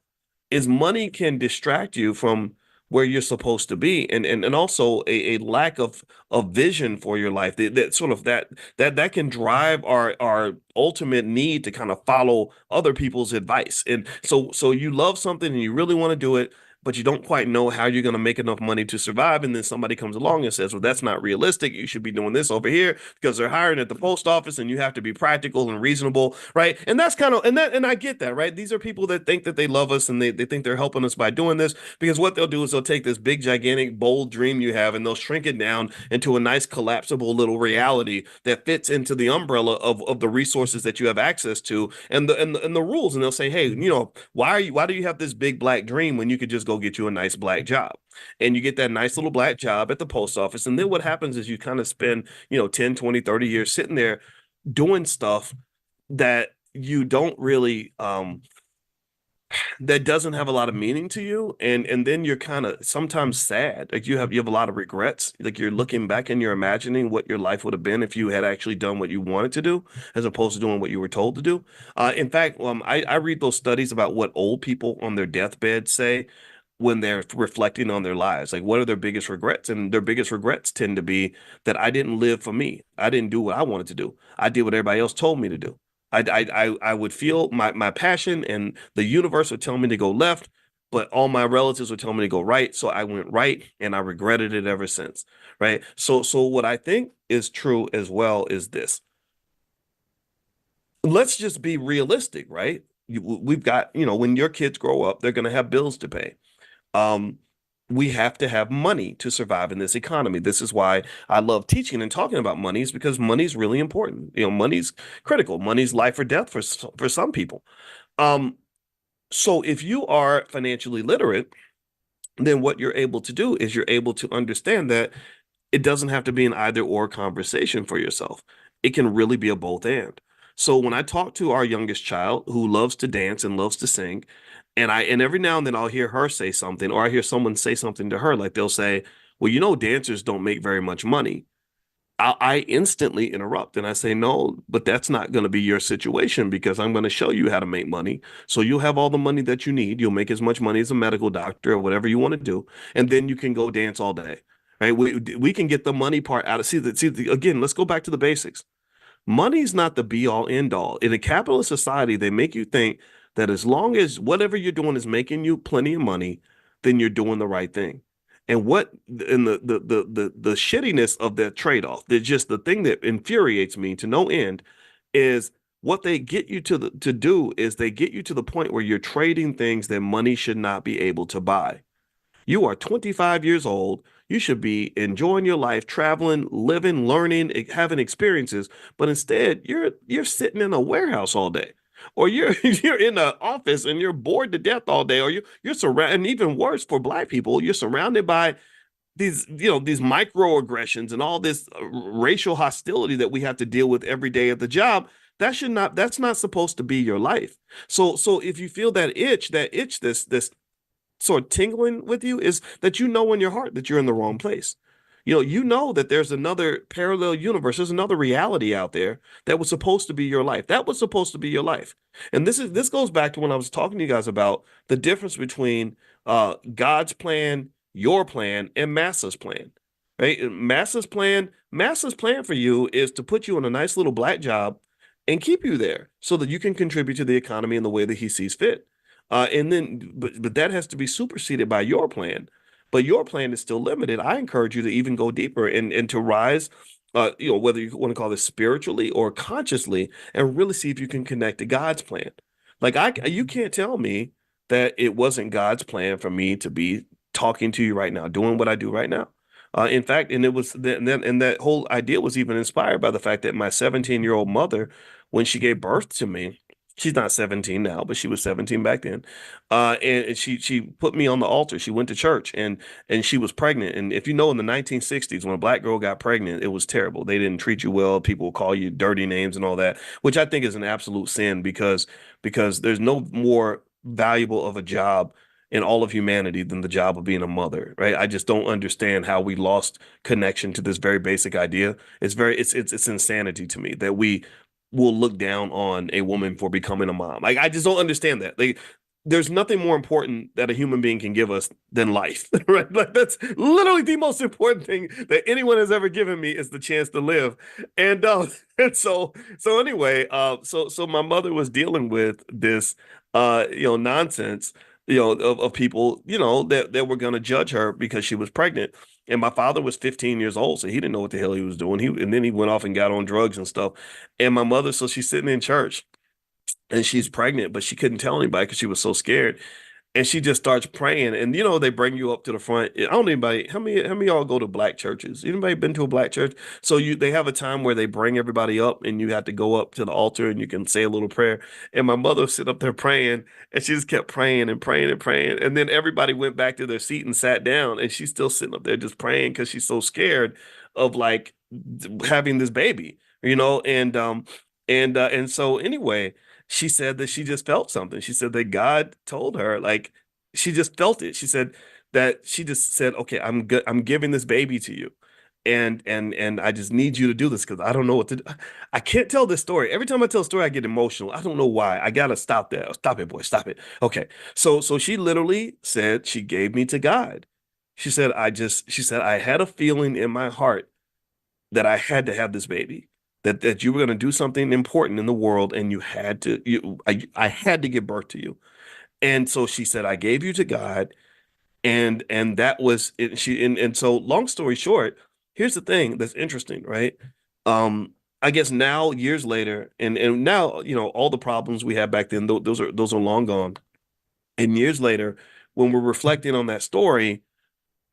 is money can distract you from where you're supposed to be, and also a lack of vision for your life that sort of that can drive our ultimate need to kind of follow other people's advice. And so you love something and you really want to do it, but you don't quite know how you're going to make enough money to survive. And then somebody comes along and says, well, that's not realistic. You should be doing this over here because they're hiring at the post office and you have to be practical and reasonable. Right. And that's kind of, and I get that. Right. These are people that think that they love us and they think they're helping us by doing this because what they'll do is they'll take this big, gigantic, bold dream you have and they'll shrink it down into a nice, collapsible little reality that fits into the umbrella of the resources that you have access to and the rules. And they'll say, hey, why do you have this big black dream when you could just go get you a nice black job? And you get that nice little black job at the post office. And then what happens is you kind of spend, 10, 20, 30 years sitting there doing stuff that you don't really that doesn't have a lot of meaning to you, and then you're kind of sometimes sad, like you have a lot of regrets, like you're looking back and you're imagining what your life would have been if you had actually done what you wanted to do as opposed to doing what you were told to do. In fact, I read those studies about what old people on their deathbed say when they're reflecting on their lives, like what are their biggest regrets, and their biggest regrets tend to be that I didn't live for me, I didn't do what I wanted to do, I did what everybody else told me to do. I would feel my passion and the universe would tell me to go left, but all my relatives would tell me to go right. So I went right and I regretted it ever since. Right. So what I think is true as well is this. Let's just be realistic, right? We've got, when your kids grow up, they're going to have bills to pay. Um, we have to have money to survive in this economy. This is why I love teaching and talking about money is because money is really important. Money's critical. Money's life or death for some people. Um, so if you are financially literate, then what you're able to do is you're able to understand that it doesn't have to be an either or conversation for yourself. It can really be a both and. So when I talk to our youngest child who loves to dance and loves to sing, and every now and then I'll hear her say something, or I hear someone say something to her, like they'll say, well, dancers don't make very much money. I instantly interrupt and I say, no, but that's not going to be your situation because I'm going to show you how to make money. So you'll have all the money that you need. You'll make as much money as a medical doctor or whatever you want to do. And then you can go dance all day. Right? We can get the money part out of again, let's go back to the basics. Money's not the be all end all. In a capitalist society, they make you think that as long as whatever you're doing is making you plenty of money, then you're doing the right thing. And the shittiness of that trade-off, that just the thing that infuriates me to no end is what they get you to do is they get you to the point where you're trading things that money should not be able to buy. You are 25 years old. You should be enjoying your life, traveling, living, learning, having experiences. But instead, you're sitting in a warehouse all day, or you're you're in an office and you're bored to death all day, or you're surrounded. And even worse for Black people, you're surrounded by these microaggressions and all this racial hostility that we have to deal with every day at the job that's not supposed to be your life. So if you feel this sort of tingling with you, is that you know in your heart that you're in the wrong place. You know that there's another parallel universe, there's another reality out there that was supposed to be your life. That was supposed to be your life. And this goes back to when I was talking to you guys about the difference between God's plan, your plan, and Massa's plan. Right? Massa's plan for you is to put you in a nice little black job and keep you there so that you can contribute to the economy in the way that he sees fit. But that has to be superseded by your plan. But your plan is still limited. I encourage you to even go deeper and to rise, whether you want to call this spiritually or consciously, and really see if you can connect to God's plan. You can't tell me that it wasn't God's plan for me to be talking to you right now, doing what I do right now. In fact, and it was and that whole idea was even inspired by the fact that my 17-year-old mother, when she gave birth to me, she's not 17 now, but she was 17 back then. And she put me on the altar. She went to church and she was pregnant. And if you know, in the 1960s, when a black girl got pregnant, it was terrible. They didn't treat you well. People would call you dirty names and all that, which I think is an absolute sin because there's no more valuable of a job in all of humanity than the job of being a mother, right? I just don't understand how we lost connection to this very basic idea. It's insanity to me that we will look down on a woman for becoming a mom. Like, I just don't understand that. There's nothing more important that a human being can give us than life, right? Like, that's literally the most important thing that anyone has ever given me, is the chance to live. And and so anyway, so my mother was dealing with this nonsense, of people, that were going to judge her because she was pregnant. And my father was 15 years old, so he didn't know what the hell he was doing. And then he went off and got on drugs and stuff. And my mother, so she's sitting in church and she's pregnant, but she couldn't tell anybody because she was so scared. And she just starts praying, and they bring you up to the front. I don't know anybody. How many of y'all go to black churches? Anybody been to a black church? So they have a time where they bring everybody up, and you have to go up to the altar, and you can say a little prayer. And my mother sit up there praying, and she just kept praying and praying and praying. And then everybody went back to their seat and sat down, and she's still sitting up there just praying because she's so scared of, like, having this baby, and so anyway, she said that she just felt something. She said that God told her, like, she just felt it. She said that she just said, "Okay, I'm good. I'm giving this baby to you, and I just need you to do this because I don't know what to do." I can't tell this story. Every time I tell a story, I get emotional. I don't know why. I gotta stop that. Stop it, boy. Stop it. Okay. So she literally said she gave me to God. She said I had a feeling in my heart that I had to have this baby, that you were going to do something important in the world, and I had to give birth to you. And so she said, I gave you to God, and that was it. And so, long story short, here's the thing that's interesting, right? I guess now, years later, and now, all the problems we had back then, those are long gone. And years later, when we're reflecting on that story,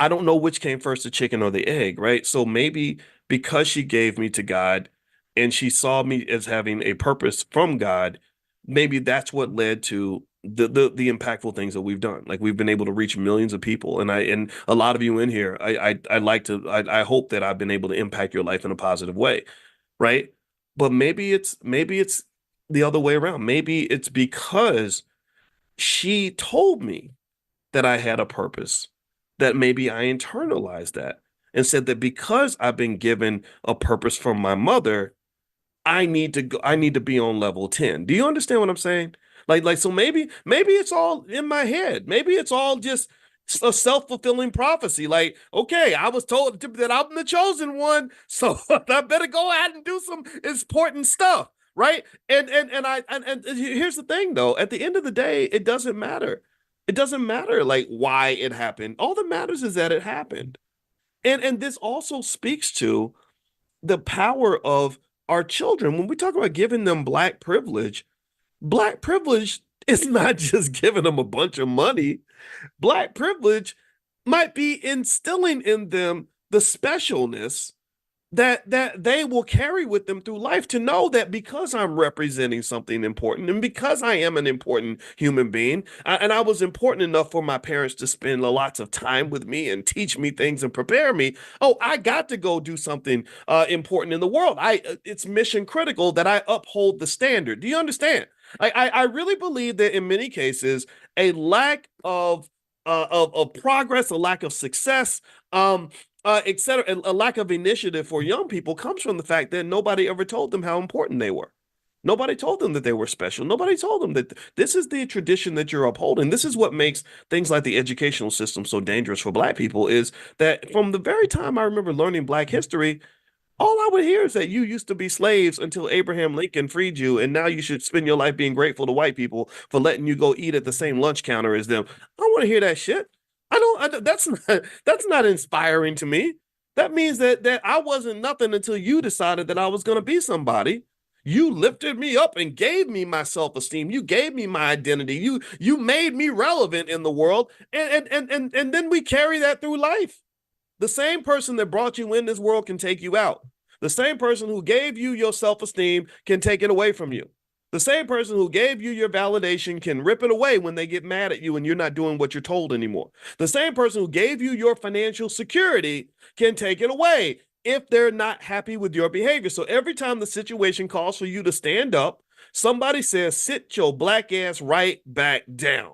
I don't know which came first, the chicken or the egg, right? So maybe because she gave me to God and she saw me as having a purpose from God, maybe that's what led to the impactful things that we've done. Like, we've been able to reach millions of people, and a lot of you in here, I hope that I've been able to impact your life in a positive way, right? But maybe it's the other way around. Maybe it's because she told me that I had a purpose, that maybe I internalized that and said that because I've been given a purpose from my mother, I need to be on level 10. Do you understand what I'm saying? So maybe it's all in my head. Maybe it's all just a self-fulfilling prophecy. Like, okay, I was told that I'm the chosen one, so I better go out and do some important stuff, right? And here's the thing, though. At the end of the day, it doesn't matter. It doesn't matter, like, why it happened. All that matters is that it happened. And this also speaks to the power of our children. When we talk about giving them black privilege is not just giving them a bunch of money. Black privilege might be instilling in them the specialness that they will carry with them through life, to know that because I'm representing something important and because I am an important human being, and I was important enough for my parents to spend lots of time with me and teach me things and prepare me. Oh, I got to go do something important in the world. It's mission critical that I uphold the standard. Do you understand? I really believe that in many cases, a lack of progress, a lack of success, et cetera, a lack of initiative for young people comes from the fact that nobody ever told them how important they were. Nobody told them that they were special. Nobody told them that this is the tradition that you're upholding. This is what makes things like the educational system so dangerous for Black people, is that from the very time I remember learning Black history, all I would hear is that you used to be slaves until Abraham Lincoln freed you, and now you should spend your life being grateful to white people for letting you go eat at the same lunch counter as them. I don't want to hear that shit. That's not inspiring to me. That means that I wasn't nothing until you decided that I was going to be somebody. You lifted me up and gave me my self-esteem. You gave me my identity. You made me relevant in the world, and then we carry that through life. The same person that brought you in this world can take you out. The same person who gave you your self esteem can take it away from you. The same person who gave you your validation can rip it away when they get mad at you and you're not doing what you're told anymore. The same person who gave you your financial security can take it away if they're not happy with your behavior. So every time the situation calls for you to stand up, somebody says, sit your Black ass right back down.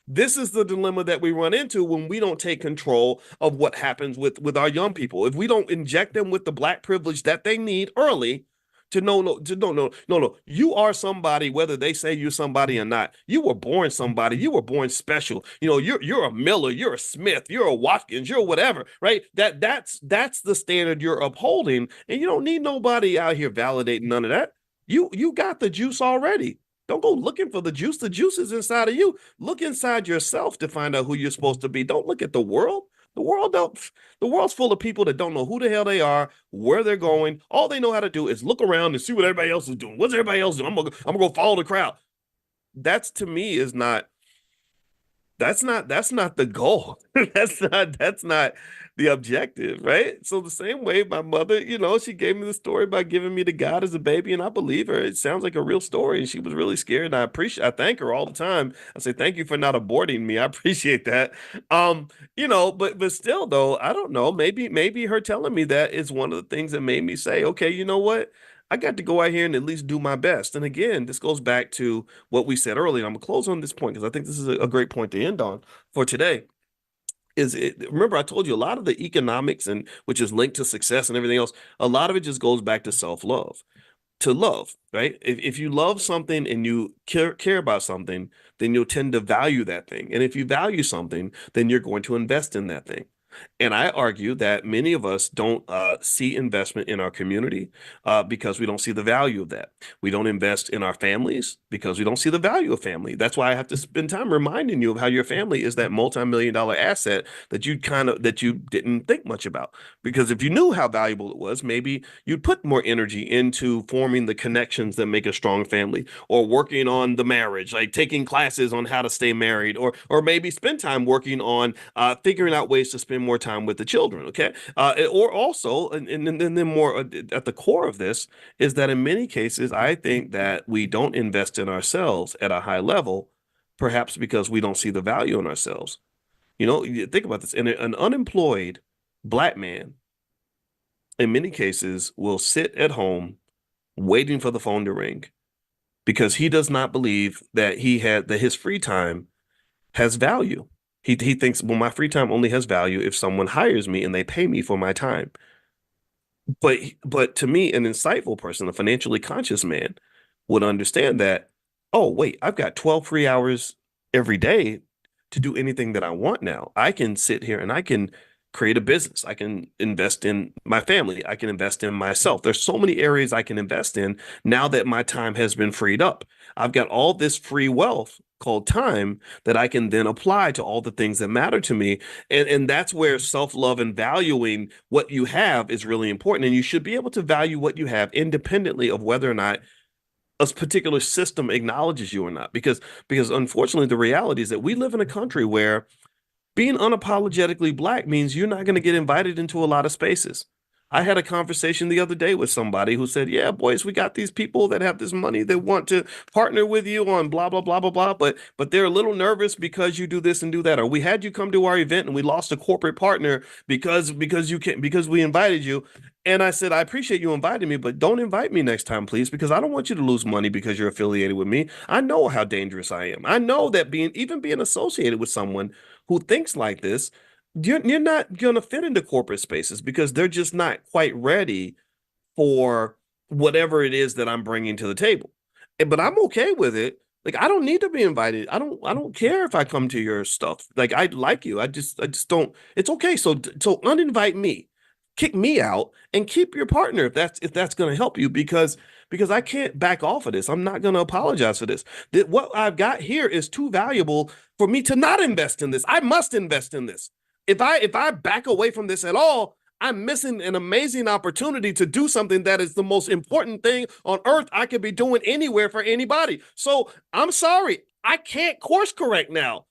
This is the dilemma that we run into when we don't take control of what happens with our young people. If we don't inject them with the Black privilege that they need early, to know, no, to no, no, no, no. You are somebody, whether they say you're somebody or not. You were born somebody. You were born special. You know, you're a Miller, you're a Smith, you're a Watkins, you're whatever, right? That's the standard you're upholding, and you don't need nobody out here validating none of that. You got the juice already. Don't go looking for the juice. The juice is inside of you. Look inside yourself to find out who you're supposed to be. Don't look at the world. The world don't. The world's full of people that don't know who the hell they are, where they're going. All they know how to do is look around and see what everybody else is doing. What's everybody else doing? I'm gonna go follow the crowd. That's, to me, is not that's not the goal. That's not the objective, right? So the same way my mother, she gave me the story about giving me to God as a baby, and I believe her. It sounds like a real story, and she was really scared. And I thank her all the time. I say thank you for not aborting me. I appreciate that. But still though, I don't know. Maybe her telling me that is one of the things that made me say, okay, you know what? I got to go out here and at least do my best. And again, this goes back to what we said earlier. I'm gonna close on this point because I think this is a great point to end on for today. Remember I told you a lot of the economics, and which is linked to success and everything else, a lot of it just goes back to self-love, to love, right? If you love something and you care about something, then you'll tend to value that thing. And if you value something, then you're going to invest in that thing. And I argue that many of us don't see investment in our community because we don't see the value of that. We don't invest in our families because we don't see the value of family. That's why I have to spend time reminding you of how your family is that multi-million-dollar asset that you didn't think much about. Because if you knew how valuable it was, maybe you'd put more energy into forming the connections that make a strong family, or working on the marriage, like taking classes on how to stay married, or maybe spend time working on figuring out ways to spend more time with the children. Okay. Or also, and then more at the core of this is that in many cases, I think that we don't invest in ourselves at a high level, perhaps because we don't see the value in ourselves. You think about this, and an unemployed Black man, in many cases, will sit at home waiting for the phone to ring because he does not believe that his free time has value. He thinks, well, my free time only has value if someone hires me and they pay me for my time. But to me, an insightful person, a financially conscious man, would understand that, oh, wait, I've got 12 free hours every day to do anything that I want now. I can sit here and I can create a business. I can invest in my family. I can invest in myself. There's so many areas I can invest in now that my time has been freed up. I've got all this free wealth called time that I can then apply to all the things that matter to me. And that's where self-love and valuing what you have is really important. And you should be able to value what you have independently of whether or not a particular system acknowledges you or not. Because unfortunately, the reality is that we live in a country where being unapologetically Black means you're not going to get invited into a lot of spaces. I had a conversation the other day with somebody who said, "Yeah, boys, we got these people that have this money that want to partner with you on blah blah blah blah blah, but they're a little nervous because you do this and do that, or we had you come to our event and we lost a corporate partner because you can because we invited you." And I said, "I appreciate you inviting me, but don't invite me next time, please, because I don't want you to lose money because you're affiliated with me. I know how dangerous I am. I know that being associated with someone who thinks like this." You're not going to fit into corporate spaces because they're just not quite ready for whatever it is that I'm bringing to the table. But I'm okay with it. Like I don't need to be invited. I don't care if I come to your stuff. Like I like you. I just don't. It's okay. So uninvite me. Kick me out and keep your partner if that's going to help you because I can't back off of this. I'm not going to apologize for this. That what I've got here is too valuable for me to not invest in this. I must invest in this. If I back away from this at all, I'm missing an amazing opportunity to do something that is the most important thing on earth I could be doing anywhere for anybody. So I'm sorry, I can't course correct now.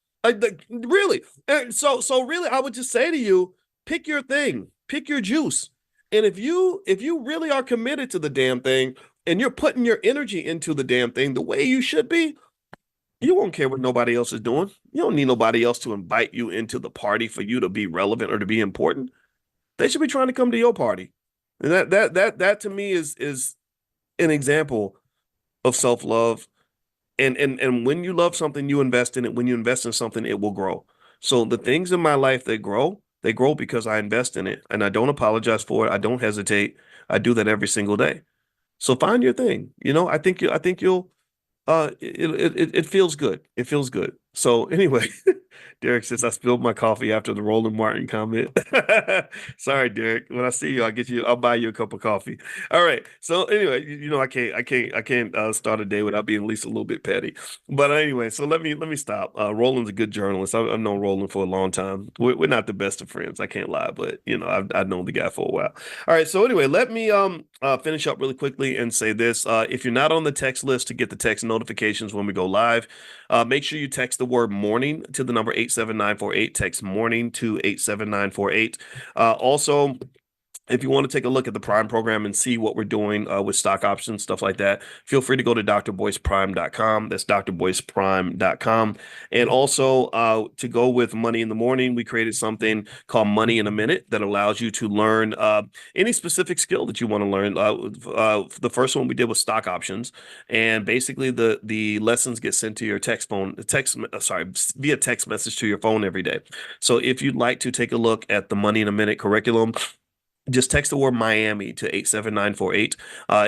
Really. So really, I would just say to you, pick your thing, pick your juice, and if you really are committed to the damn thing and you're putting your energy into the damn thing the way you should be, you won't care what nobody else is doing. You don't need nobody else to invite you into the party for you to be relevant or to be important. They should be trying to come to your party. And that to me is an example of self-love. And when you love something, you invest in it. When you invest in something, it will grow. So the things in my life that grow, they grow because I invest in it. And I don't apologize for it. I don't hesitate. I do that every single day. So find your thing. I think you'll it feels good. It feels good. So anyway, Derek says I spilled my coffee after the Roland Martin comment. Sorry, Derek. When I see you, I'll buy you a cup of coffee. All right. So anyway, I can't start a day without being at least a little bit petty. But anyway, so let me stop. Roland's a good journalist. I've known Roland for a long time. We're not the best of friends. I can't lie, but I've known the guy for a while. All right. So anyway, let me finish up really quickly and say this. If you're not on the text list to get the text notifications when we go live, make sure you text the word morning to the number 87948. Text morning to 87948. Also, if you want to take a look at the Prime program and see what we're doing with stock options, stuff like that, feel free to go to drboyceprime.com. That's drboyceprime.com. And also to go with Money in the Morning, we created something called Money in a Minute that allows you to learn any specific skill that you want to learn. The first one we did was stock options. And basically the lessons get sent to your via text message to your phone every day. So if you'd like to take a look at the Money in a Minute curriculum, just text the word Miami to 87948.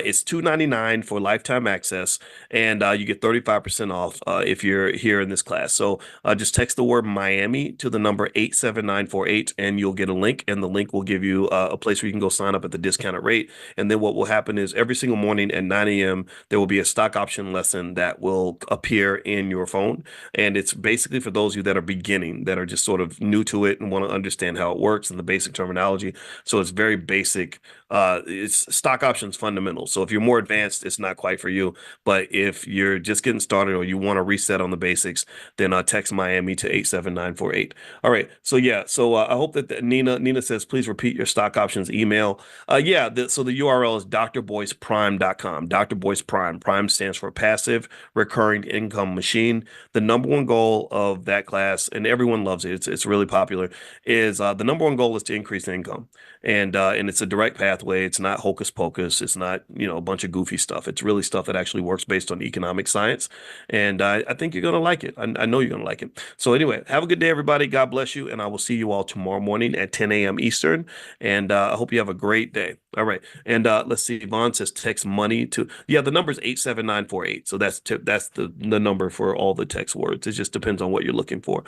It's $2.99 for lifetime access, and you get 35% off if you're here in this class. So just text the word Miami to the number 87948, and you'll get a link, and the link will give you a place where you can go sign up at the discounted rate. And then what will happen is every single morning at 9 a.m., there will be a stock option lesson that will appear in your phone. And it's basically for those of you that are beginning, that are just sort of new to it and want to understand how it works and the basic terminology. So it's very basic. It's stock options fundamentals. So if you're more advanced, it's not quite for you. But if you're just getting started or you want to reset on the basics, then text Miami to 87948. All right. So yeah. So I hope that Nina says, please repeat your stock options email. Yeah. So the URL is drboyceprime.com. Dr. Boyce Prime. Prime stands for Passive Recurring Income Machine. The number one goal of that class, and everyone loves it, it's really popular, is the number one goal is to increase income. And it's a direct pathway. It's not hocus pocus. It's not, a bunch of goofy stuff. It's really stuff that actually works based on economic science. And I think you're going to like it. I know you're going to like it. So anyway, have a good day, everybody. God bless you. And I will see you all tomorrow morning at 10 a.m. Eastern. And I hope you have a great day. All right. And let's see. Vaughn says text money to, yeah, the number is 87948. So that's the number for all the text words. It just depends on what you're looking for.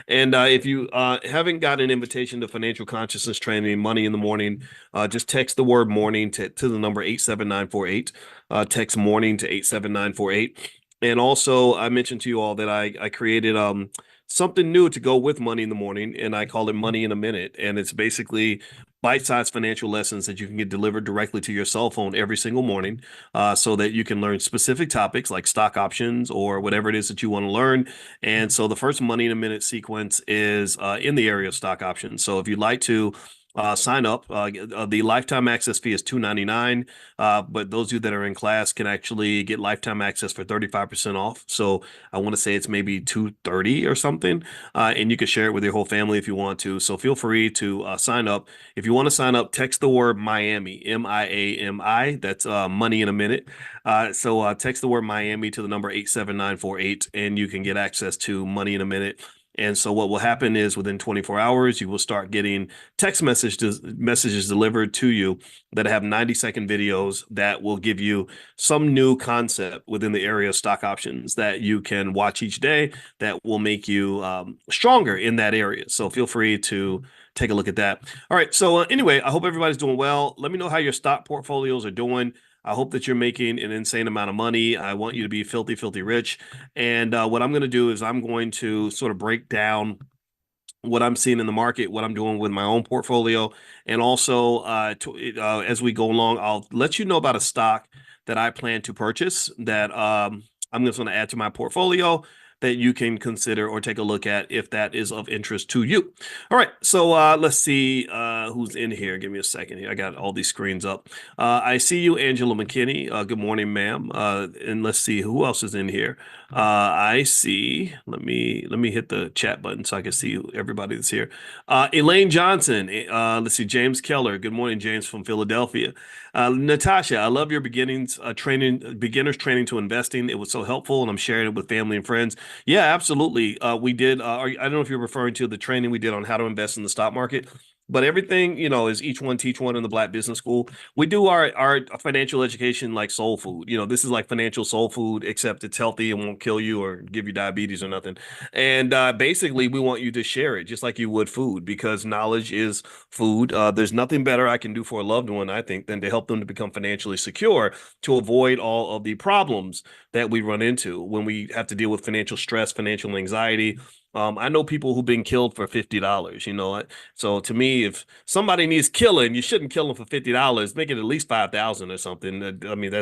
And if you haven't got an invitation to financial consciousness training, Money in the Morning, just text the word morning to the number 87948. Text morning to 87948. And also, I mentioned to you all that I created something new to go with Money in the Morning, and I call it Money in a Minute. And it's basically bite-sized financial lessons that you can get delivered directly to your cell phone every single morning, so that you can learn specific topics like stock options or whatever it is that you want to learn. And so the first Money in a Minute sequence is in the area of stock options. So if you'd like to sign up. The lifetime access fee is $2.99, but those of you that are in class can actually get lifetime access for 35% off. So I want to say it's maybe $230 or something, and you can share it with your whole family if you want to. So feel free to sign up. If you want to sign up, text the word Miami, Miami. That's money in a minute. So text the word Miami to the number 87948, and you can get access to money in a minute. And so what will happen is within 24 hours, you will start getting messages delivered to you that have 90-second videos that will give you some new concept within the area of stock options that you can watch each day that will make you stronger in that area. So feel free to take a look at that. All right. So anyway, I hope everybody's doing well. Let me know how your stock portfolios are doing. I hope that you're making an insane amount of money. I want you to be filthy, filthy rich. And what I'm going to do is I'm going to sort of break down what I'm seeing in the market, what I'm doing with my own portfolio, and also as we go along, I'll let you know about a stock that I plan to purchase that I'm just going to add to my portfolio that you can consider or take a look at if that is of interest to you. All right, so let's see who's in here. Give me a second here. I got all these screens up. I see you, Angela McKinney. Good morning, ma'am. And let's see who else is in here. I see. Let me hit the chat button so I can see everybody that's here. Elaine Johnson. Let's see. James Keller. Good morning, James from Philadelphia. Natasha, I love your beginners training to investing. It was so helpful, and I'm sharing it with family and friends. Yeah, absolutely. We did. I don't know if you're referring to the training we did on how to invest in the stock market. But everything, is each one teach one in the Black Business School. We do our financial education like soul food. This is like financial soul food, except it's healthy and won't kill you or give you diabetes or nothing. And basically, we want you to share it just like you would food because knowledge is food. There's nothing better I can do for a loved one, I think, than to help them to become financially secure to avoid all of the problems that we run into when we have to deal with financial stress, financial anxiety. I know people who've been killed for $50, so to me, if somebody needs killing, you shouldn't kill them for $50. Make it at least 5,000 or something. I mean,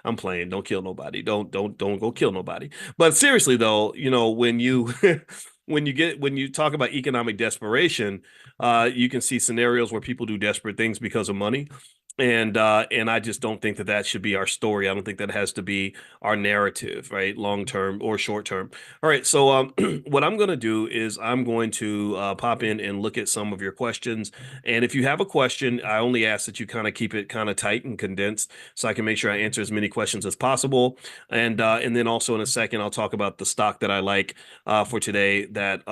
I'm playing. Don't kill nobody. Don't go kill nobody. But seriously though, when you when you talk about economic desperation, you can see scenarios where people do desperate things because of money. And I just don't think that should be our story. I don't think that has to be our narrative, right? Long term or short term. All right. So what I'm going to do is I'm going to pop in and look at some of your questions. And if you have a question, I only ask that you kind of keep it kind of tight and condensed so I can make sure I answer as many questions as possible. And then also in a second, I'll talk about the stock that I like for today that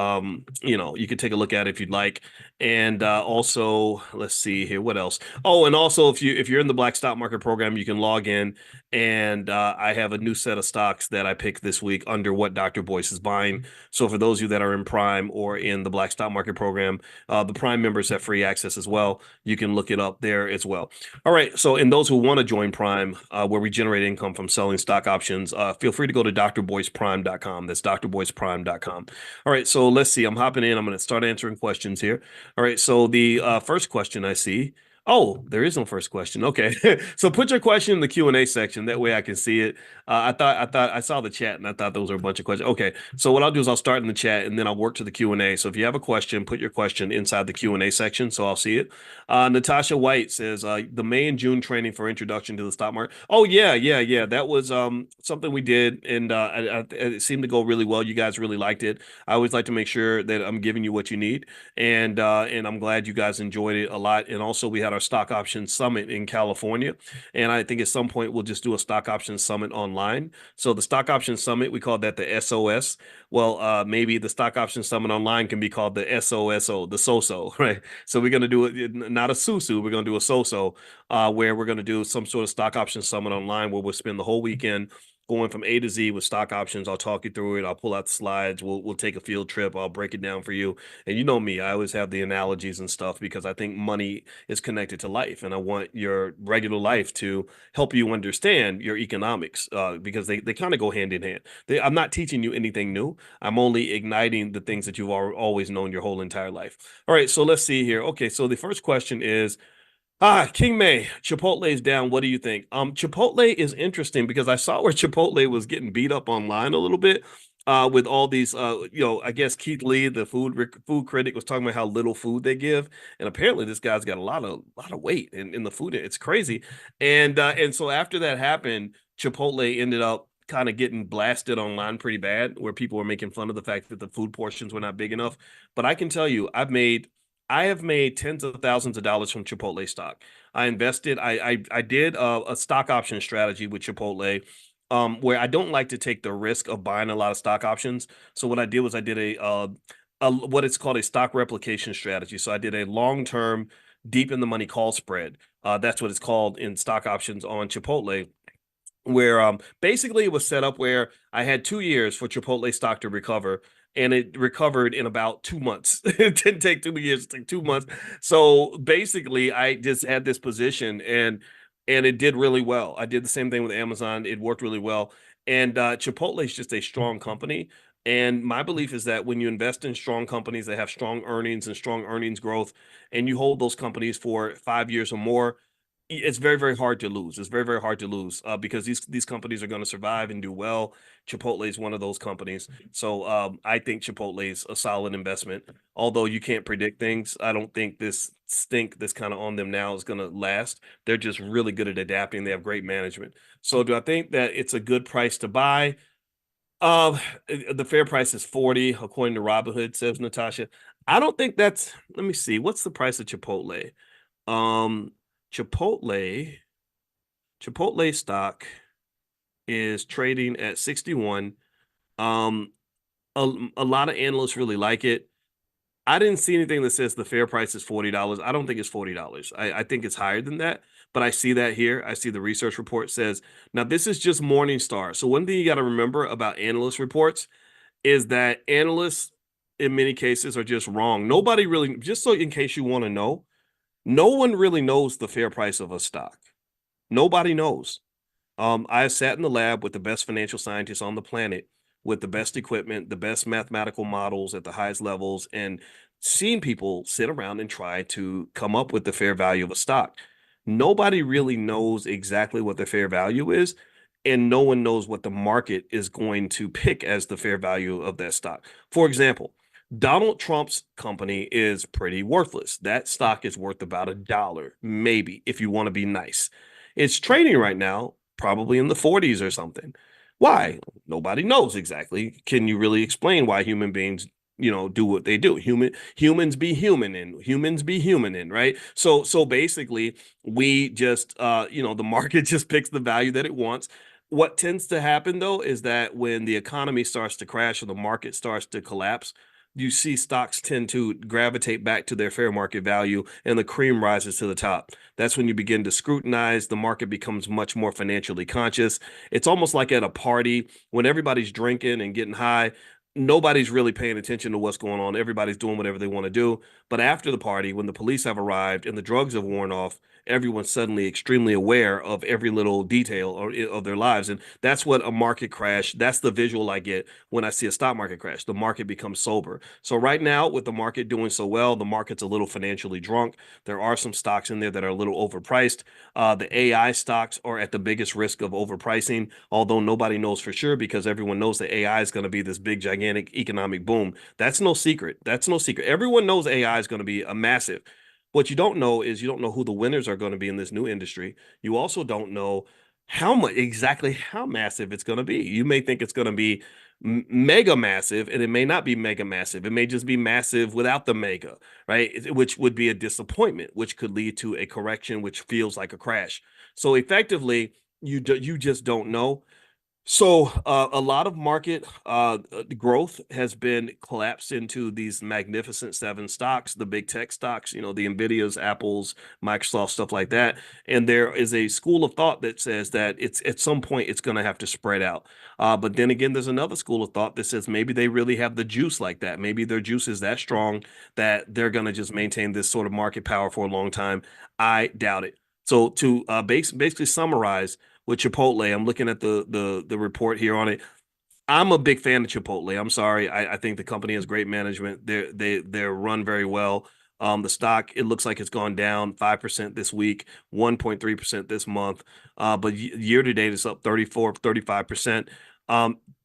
you can take a look at if you'd like. And also, let's see here, what else? Oh, and also if you're in the Black Stock Market program, you can log in and I have a new set of stocks that I picked this week under what Dr. Boyce is buying. So for those of you that are in Prime or in the Black Stock Market program, the Prime members have free access as well. You can look it up there as well. All right. So in those who want to join Prime, where we generate income from selling stock options, feel free to go to drboyceprime.com. That's drboyceprime.com. All right. So let's see. I'm hopping in. I'm going to start answering questions here. All right. So the first question I see. Oh, there is no first question. Okay. So put your question in the Q&A section. That way I can see it. I thought I saw the chat and I thought those were a bunch of questions. Okay. So what I'll do is I'll start in the chat and then I'll work to the Q&A. So if you have a question, put your question inside the Q&A section so I'll see it. Natasha White says the May and June training for introduction to the stock market. Oh yeah. That was something we did and it seemed to go really well. You guys really liked it. I always like to make sure that I'm giving you what you need and I'm glad you guys enjoyed it a lot. And also we had our stock option summit in California. And I think at some point we'll just do a stock option summit online. So the stock option summit, we call that the SOS. Well, maybe the stock option summit online can be called the SOSO, the SOSO, right? So we're going to do it, not a SUSU, we're going to do a SOSO, where we're going to do some sort of stock option summit online where we'll spend the whole weekend going from A to Z with stock options. I'll talk you through it. I'll pull out the slides. We'll take a field trip. I'll break it down for you. And you know me, I always have the analogies and stuff because I think money is connected to life. And I want your regular life to help you understand your economics because they kind of go hand in hand. I'm not teaching you anything new. I'm only igniting the things that you've always known your whole entire life. All right, so let's see here. Okay, so the first question is, King May, Chipotle is down. What do you think? Chipotle is interesting because I saw where Chipotle was getting beat up online a little bit. with all these, I guess Keith Lee, the food critic, was talking about how little food they give, and apparently this guy's got a lot of weight in the food. It's crazy, and so after that happened, Chipotle ended up kind of getting blasted online pretty bad, where people were making fun of the fact that the food portions were not big enough. But I can tell you, I have made tens of thousands of dollars from Chipotle stock. I invested. I did a stock option strategy with Chipotle, where I don't like to take the risk of buying a lot of stock options. So what I did was I did a what it's called a stock replication strategy. So I did a long term, deep in the money call spread. That's what it's called in stock options on Chipotle, where basically it was set up where I had 2 years for Chipotle stock to recover, and it recovered in about 2 months. It didn't take 2 years, it took 2 months. So basically, I just had this position, and it did really well. I did the same thing with Amazon. It worked really well. And Chipotle is just a strong company. And my belief is that when you invest in strong companies that have strong earnings and strong earnings growth, and you hold those companies for 5 years or more, it's very, very hard to lose. It's very, very hard to lose, because these companies are going to survive and do well. Chipotle is one of those companies. So I think Chipotle is a solid investment. Although you can't predict things, I don't think this stink that's kind of on them now is going to last. They're just really good at adapting. They have great management. So do I think that it's a good price to buy? The fair price is 40, according to Robinhood, says Natasha. I don't think that's, let me see, what's the price of Chipotle? Um, Chipotle, Chipotle stock is trading at 61. Um, a lot of analysts really like it. I didn't see anything that says the fair price is $40. I don't think it's $40. I think it's higher than that, but I see that here. I see the research report says, now this is just Morningstar. So one thing you got to remember about analyst reports is that analysts in many cases are just wrong. Nobody really, just so in case you want to know, no one really knows the fair price of a stock. Nobody knows. I sat in the lab with the best financial scientists on the planet, with the best equipment, the best mathematical models at the highest levels, and seen people sit around and try to come up with the fair value of a stock. Nobody really knows exactly what the fair value is, and no one knows what the market is going to pick as the fair value of that stock. For example, Donald Trump's company is pretty worthless. That stock is worth about $1, maybe, if you want to be nice. It's trading right now, probably in the 40s or something. Why? Nobody knows exactly. Can you really explain why human beings, do what they do? Humans be human and humans be human in, right? So basically, we just the market just picks the value that it wants. What tends to happen though is that when the economy starts to crash or the market starts to collapse, you see stocks tend to gravitate back to their fair market value and the cream rises to the top. That's when you begin to scrutinize. The market becomes much more financially conscious. It's almost like at a party when everybody's drinking and getting high. Nobody's really paying attention to what's going on. Everybody's doing whatever they want to do. But after the party, when the police have arrived and the drugs have worn off, everyone's suddenly extremely aware of every little detail of their lives. And that's what a market crash, that's the visual I get when I see a stock market crash. The market becomes sober. So right now, with the market doing so well, the market's a little financially drunk. There are some stocks in there that are a little overpriced. The AI stocks are at the biggest risk of overpricing, although nobody knows for sure because everyone knows that AI is going to be this big, gigantic economic boom. That's no secret. That's no secret. Everyone knows AI is going to be a massive. What you don't know is you don't know who the winners are going to be in this new industry. You also don't know how much exactly how massive it's going to be. You may think it's going to be mega massive, and it may not be mega massive. It may just be massive without the mega, right? Which would be a disappointment, which could lead to a correction, which feels like a crash. So effectively, you just don't know. So a lot of market growth has been collapsed into these magnificent seven stocks, the big tech stocks, the Nvidias, Apples, Microsoft, stuff like that. And there is a school of thought that says that it's at some point it's going to have to spread out. But then again, there's another school of thought that says maybe they really have the juice like that. Maybe their juice is that strong that they're going to just maintain this sort of market power for a long time. I doubt it. So to basically summarize with Chipotle. I'm looking at the report here on it. I'm a big fan of Chipotle. I'm sorry. I think the company has great management. They're run very well. The stock, it looks like it's gone down 5% this week, 1.3% this month. But year to date, it's up 34, 35%.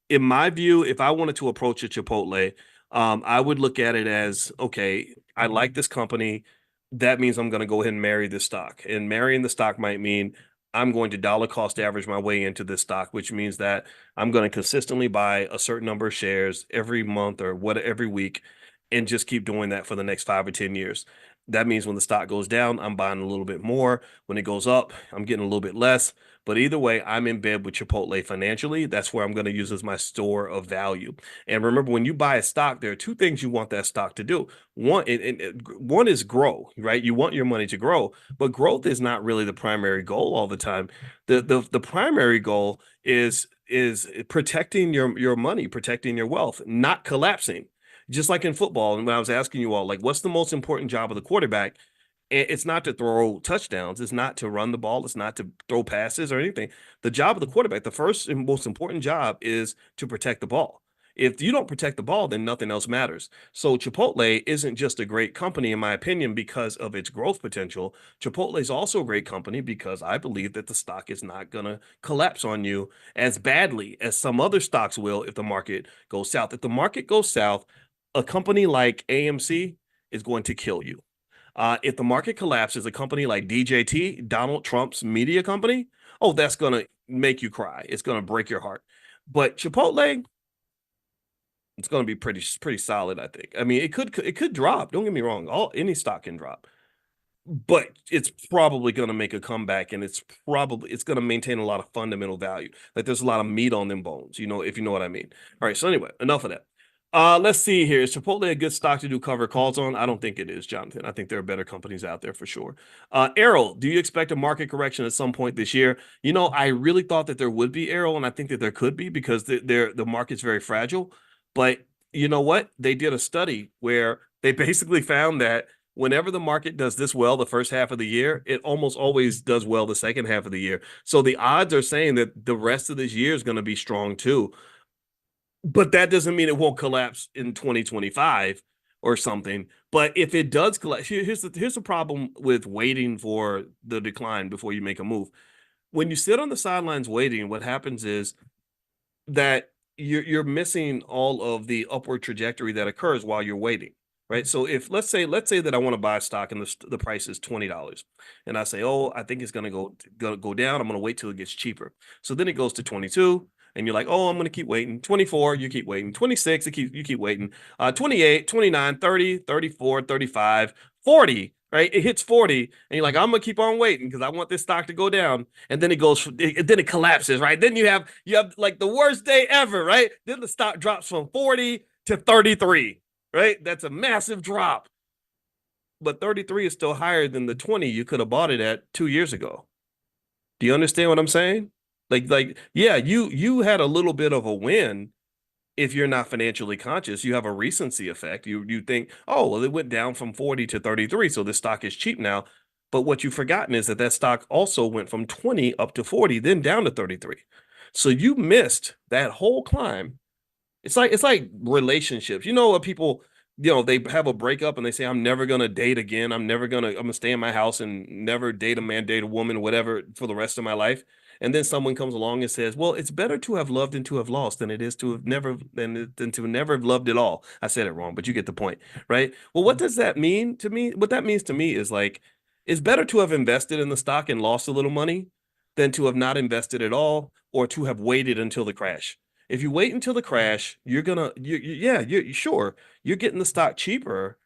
in my view, if I wanted to approach a Chipotle, I would look at it as, okay, I like this company. That means I'm going to go ahead and marry this stock. And marrying the stock might mean I'm going to dollar cost average my way into this stock, which means that I'm going to consistently buy a certain number of shares every month or what every week and just keep doing that for the next 5 or 10 years. That means when the stock goes down, I'm buying a little bit more. When it goes up, I'm getting a little bit less. But either way, I'm in bed with Chipotle financially. That's where I'm going to use as my store of value. And remember, when you buy a stock, there are two things you want that stock to do. One is grow, right? You want your money to grow, but growth is not really the primary goal all the time. The primary goal is protecting your money, protecting your wealth, not collapsing. Just like in football, and when I was asking you all, like, what's the most important job of the quarterback? It's not to throw touchdowns. It's not to run the ball. It's not to throw passes or anything. The job of the quarterback, the first and most important job is to protect the ball. If you don't protect the ball, then nothing else matters. So Chipotle isn't just a great company, in my opinion, because of its growth potential. Chipotle is also a great company because I believe that the stock is not going to collapse on you as badly as some other stocks will if the market goes south. If the market goes south, a company like AMC is going to kill you. If the market collapses, a company like DJT, Donald Trump's media company, oh, that's going to make you cry. It's going to break your heart. But Chipotle, it's going to be pretty solid, I think. I mean, it could drop. Don't get me wrong. Any stock can drop, but it's probably going to make a comeback, and it's going to maintain a lot of fundamental value. Like there's a lot of meat on them bones, if you know what I mean. All right. So anyway, enough of that. Let's see here. Is Chipotle a good stock to do cover calls on? I don't think it is, Jonathan. I think there are better companies out there for sure. Errol, do you expect a market correction at some point this year? I really thought that there would be, Errol, and I think that there could be because the market's very fragile. But you know what? They did a study where they basically found that whenever the market does this well the first half of the year, it almost always does well the second half of the year. So the odds are saying that the rest of this year is going to be strong too. But that doesn't mean it won't collapse in 2025 or something. But if it does collapse, here's the problem with waiting for the decline before you make a move. When you sit on the sidelines waiting, what happens is that you're missing all of the upward trajectory that occurs while you're waiting, right? So if let's say that I want to buy stock and the price is $20, and I say, oh, I think it's gonna go down. I'm gonna wait till it gets cheaper. So then it goes to 22. And you're like, oh, I'm going to keep waiting. 24, you keep waiting. 26, you keep waiting. 28, 29, 30, 34, 35, 40, right? It hits 40, and you're like, I'm going to keep on waiting because I want this stock to go down. And then then it collapses, right? Then you have like the worst day ever, right? Then the stock drops from 40 to 33, right? That's a massive drop. But 33 is still higher than the 20 you could have bought it at 2 years ago. Do you understand what I'm saying? Yeah, you had a little bit of a win if you're not financially conscious. You have a recency effect. You think, oh, well, it went down from 40 to 33, so this stock is cheap now. But what you've forgotten is that stock also went from 20 up to 40, then down to 33. So you missed that whole climb. It's like relationships. You know what people, they have a breakup and they say, I'm never gonna date again. I'm gonna stay in my house and never date a man, date a woman, whatever, for the rest of my life. And then someone comes along and says, well, it's better to have loved than to have lost than it is to have never than to never have loved at all. I said it wrong, but you get the point, right? Well, what does that mean to me? What that means to me is like it's better to have invested in the stock and lost a little money than to have not invested at all or to have waited until the crash. If you wait until the crash, you're sure you're getting the stock cheaper,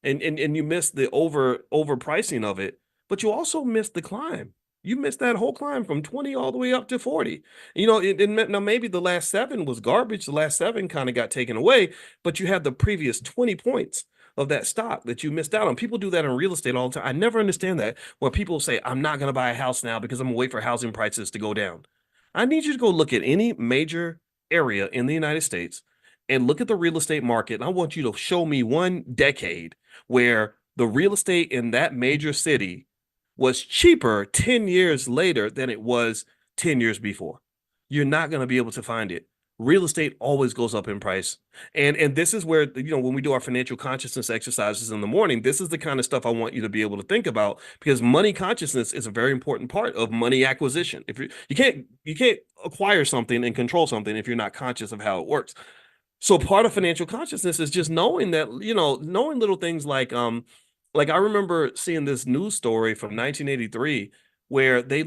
and you miss the overpricing of it, but you also miss the climb. You missed that whole climb from 20 all the way up to 40. Now maybe the last seven was garbage. The last seven kind of got taken away, but you had the previous 20 points of that stock that you missed out on. People do that in real estate all the time. I never understand that where people say, I'm not going to buy a house now because I'm going to wait for housing prices to go down. I need you to go look at any major area in the United States and look at the real estate market. And I want you to show me one decade where the real estate in that major city was cheaper 10 years later than it was 10 years before. You're not going to be able to find it. real estate always goes up in price. And this is where, when we do our financial consciousness exercises in the morning, this is the kind of stuff I want you to be able to think about, because money consciousness is a very important part of money acquisition. If you can't acquire something and control something if you're not conscious of how it works. So part of financial consciousness is just knowing that, knowing little things like I remember seeing this news story from 1983 where they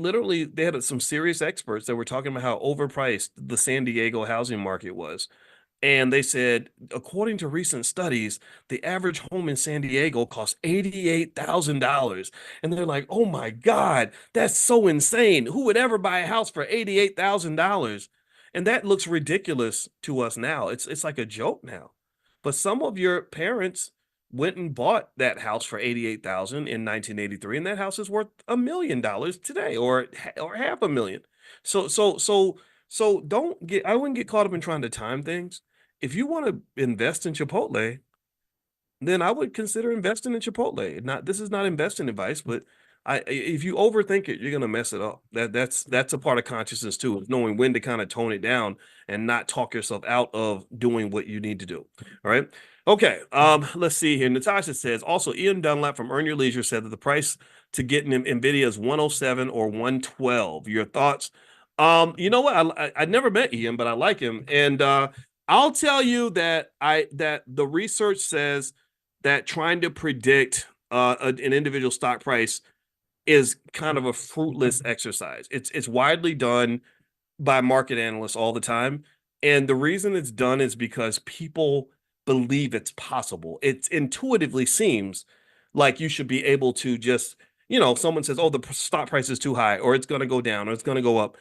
had some serious experts that were talking about how overpriced the San Diego housing market was. And they said, according to recent studies, the average home in San Diego costs $88,000. And they're like, oh my God, that's so insane. Who would ever buy a house for $88,000? And that looks ridiculous to us now. It's like a joke now. But some of your parents went and bought that house for 88,000 in 1983, and that house is worth $1 million today, or half a million. So don't get I wouldn't get caught up in trying to time things. If you want to invest in Chipotle, then I would consider investing in Chipotle. Not This is not investing advice, but if you overthink it, you're gonna mess it up. That's a part of consciousness too, is knowing when to kind of tone it down and not talk yourself out of doing what you need to do. All right. Okay. Let's see here. Natasha says also Ian Dunlap from Earn Your Leisure said that the price to get an Nvidia is 107 or 112. Your thoughts? You know what? I never met Ian, but I like him. And I'll tell you that the research says that trying to predict an individual stock price is kind of a fruitless exercise. It's widely done by market analysts all the time, and the reason it's done is because people believe it's possible. It intuitively seems like you should be able to just, someone says, "Oh, the stock price is too high," or "It's going to go down," or "It's going to go up."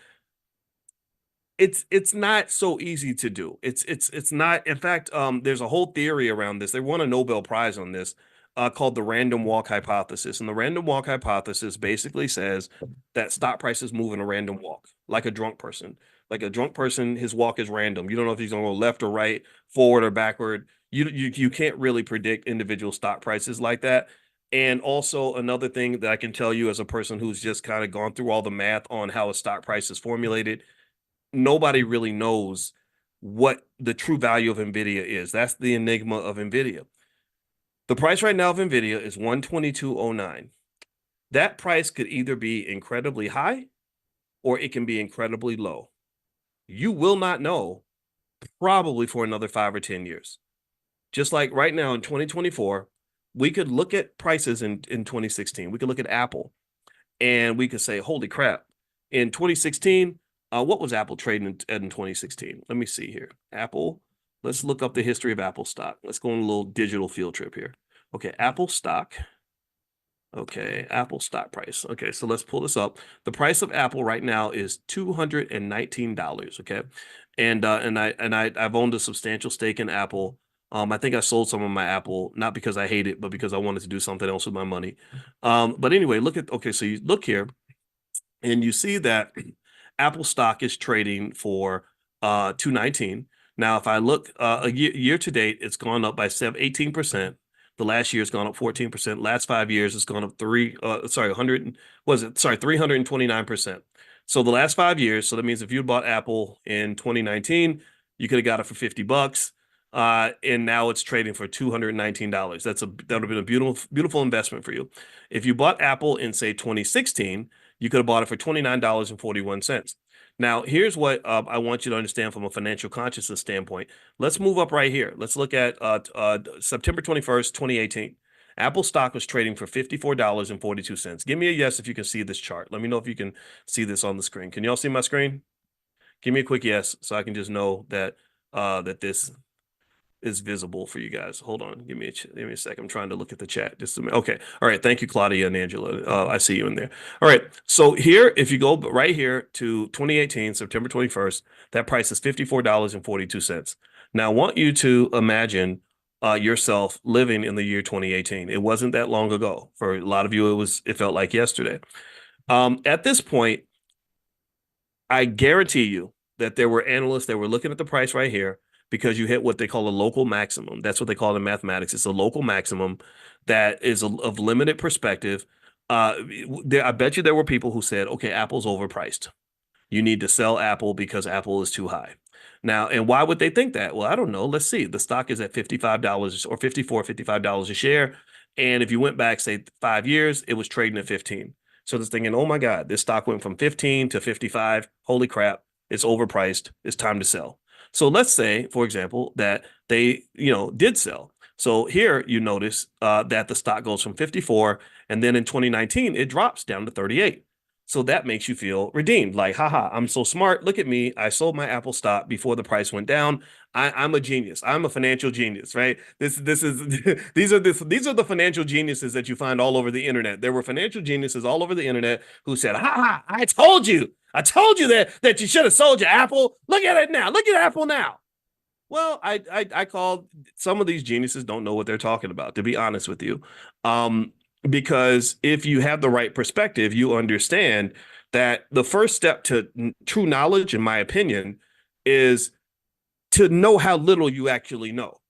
It's not so easy to do. It's not. In fact, there's a whole theory around this. They won a Nobel Prize on this, called the random walk hypothesis. And the random walk hypothesis basically says that stock prices move in a random walk, like a drunk person. Like a drunk person, his walk is random. You don't know if he's going to go left or right, forward or backward. You can't really predict individual stock prices like that. And also another thing that I can tell you as a person who's just kind of gone through all the math on how a stock price is formulated, nobody really knows what the true value of Nvidia is. That's the enigma of Nvidia. The price right now of Nvidia is 122.09. That price could either be incredibly high or it can be incredibly low. You will not know probably for another 5 or 10 years. Just like right now in 2024, we could look at prices in 2016. We could look at Apple and we could say, holy crap, in 2016, what was Apple trading in 2016? Let me see here. Apple, let's look up the history of Apple stock. Let's go on a little digital field trip here. Okay, Apple stock. Okay, Apple stock price. Okay, so let's pull this up. The price of Apple right now is $219. Okay, I've owned a substantial stake in Apple. I think I sold some of my Apple, not because I hate it, but because I wanted to do something else with my money. But anyway, so you look here and you see that Apple stock is trading for 219. Now, if I look a year to date, it's gone up by 18%. The last year has gone up 14%. Last 5 years it's gone up 329%. So the last 5 years, so that means if you bought Apple in 2019, you could have got it for $50. And now it's trading for $219. That would have been a beautiful investment for you. If you bought Apple in, say, 2016, you could have bought it for $29.41. Now, here's what I want you to understand from a financial consciousness standpoint. Let's move up right here. Let's look at September 21st, 2018. Apple stock was trading for $54.42. Give me a yes if you can see this chart. Let me know if you can see this on the screen. Can y'all see my screen? Give me a quick yes so I can just know that this is visible for you guys. Hold on. Give me a sec. I'm trying to look at the chat. Just a minute. Okay. All right. Thank you, Claudia and Angela. I see you in there. All right. So here, if you go right here to 2018, September 21st, that price is $54.42. Now, I want you to imagine yourself living in the year 2018. It wasn't that long ago. For a lot of you, it felt like yesterday. At this point, I guarantee you that there were analysts that were looking at the price right here, because you hit what they call a local maximum. That's what they call it in mathematics. It's a local maximum that is of limited perspective. I bet you there were people who said, okay, Apple's overpriced. You need to sell Apple because Apple is too high. Now, and why would they think that? Well, I don't know. Let's see. The stock is at $55 or $55 a share. And if you went back, say 5 years, it was trading at 15. So they're thinking, oh my God, this stock went from 15 to 55. Holy crap, it's overpriced. It's time to sell. So let's say, for example, that they, did sell. So here you notice that the stock goes from 54, and then in 2019 it drops down to 38. So that makes you feel redeemed. Like, haha, I'm so smart. Look at me. I sold my Apple stock before the price went down. I'm a genius. I'm a financial genius, right? This is these are the financial geniuses that you find all over the internet. There were financial geniuses all over the internet who said, "Ha ha! I told you. I told you that you should have sold your Apple. Look at it now. Look at Apple now." Well, I call some of these geniuses don't know what they're talking about, to be honest with you. Because if you have the right perspective, you understand that the first step to true knowledge, in my opinion, is to know how little you actually know.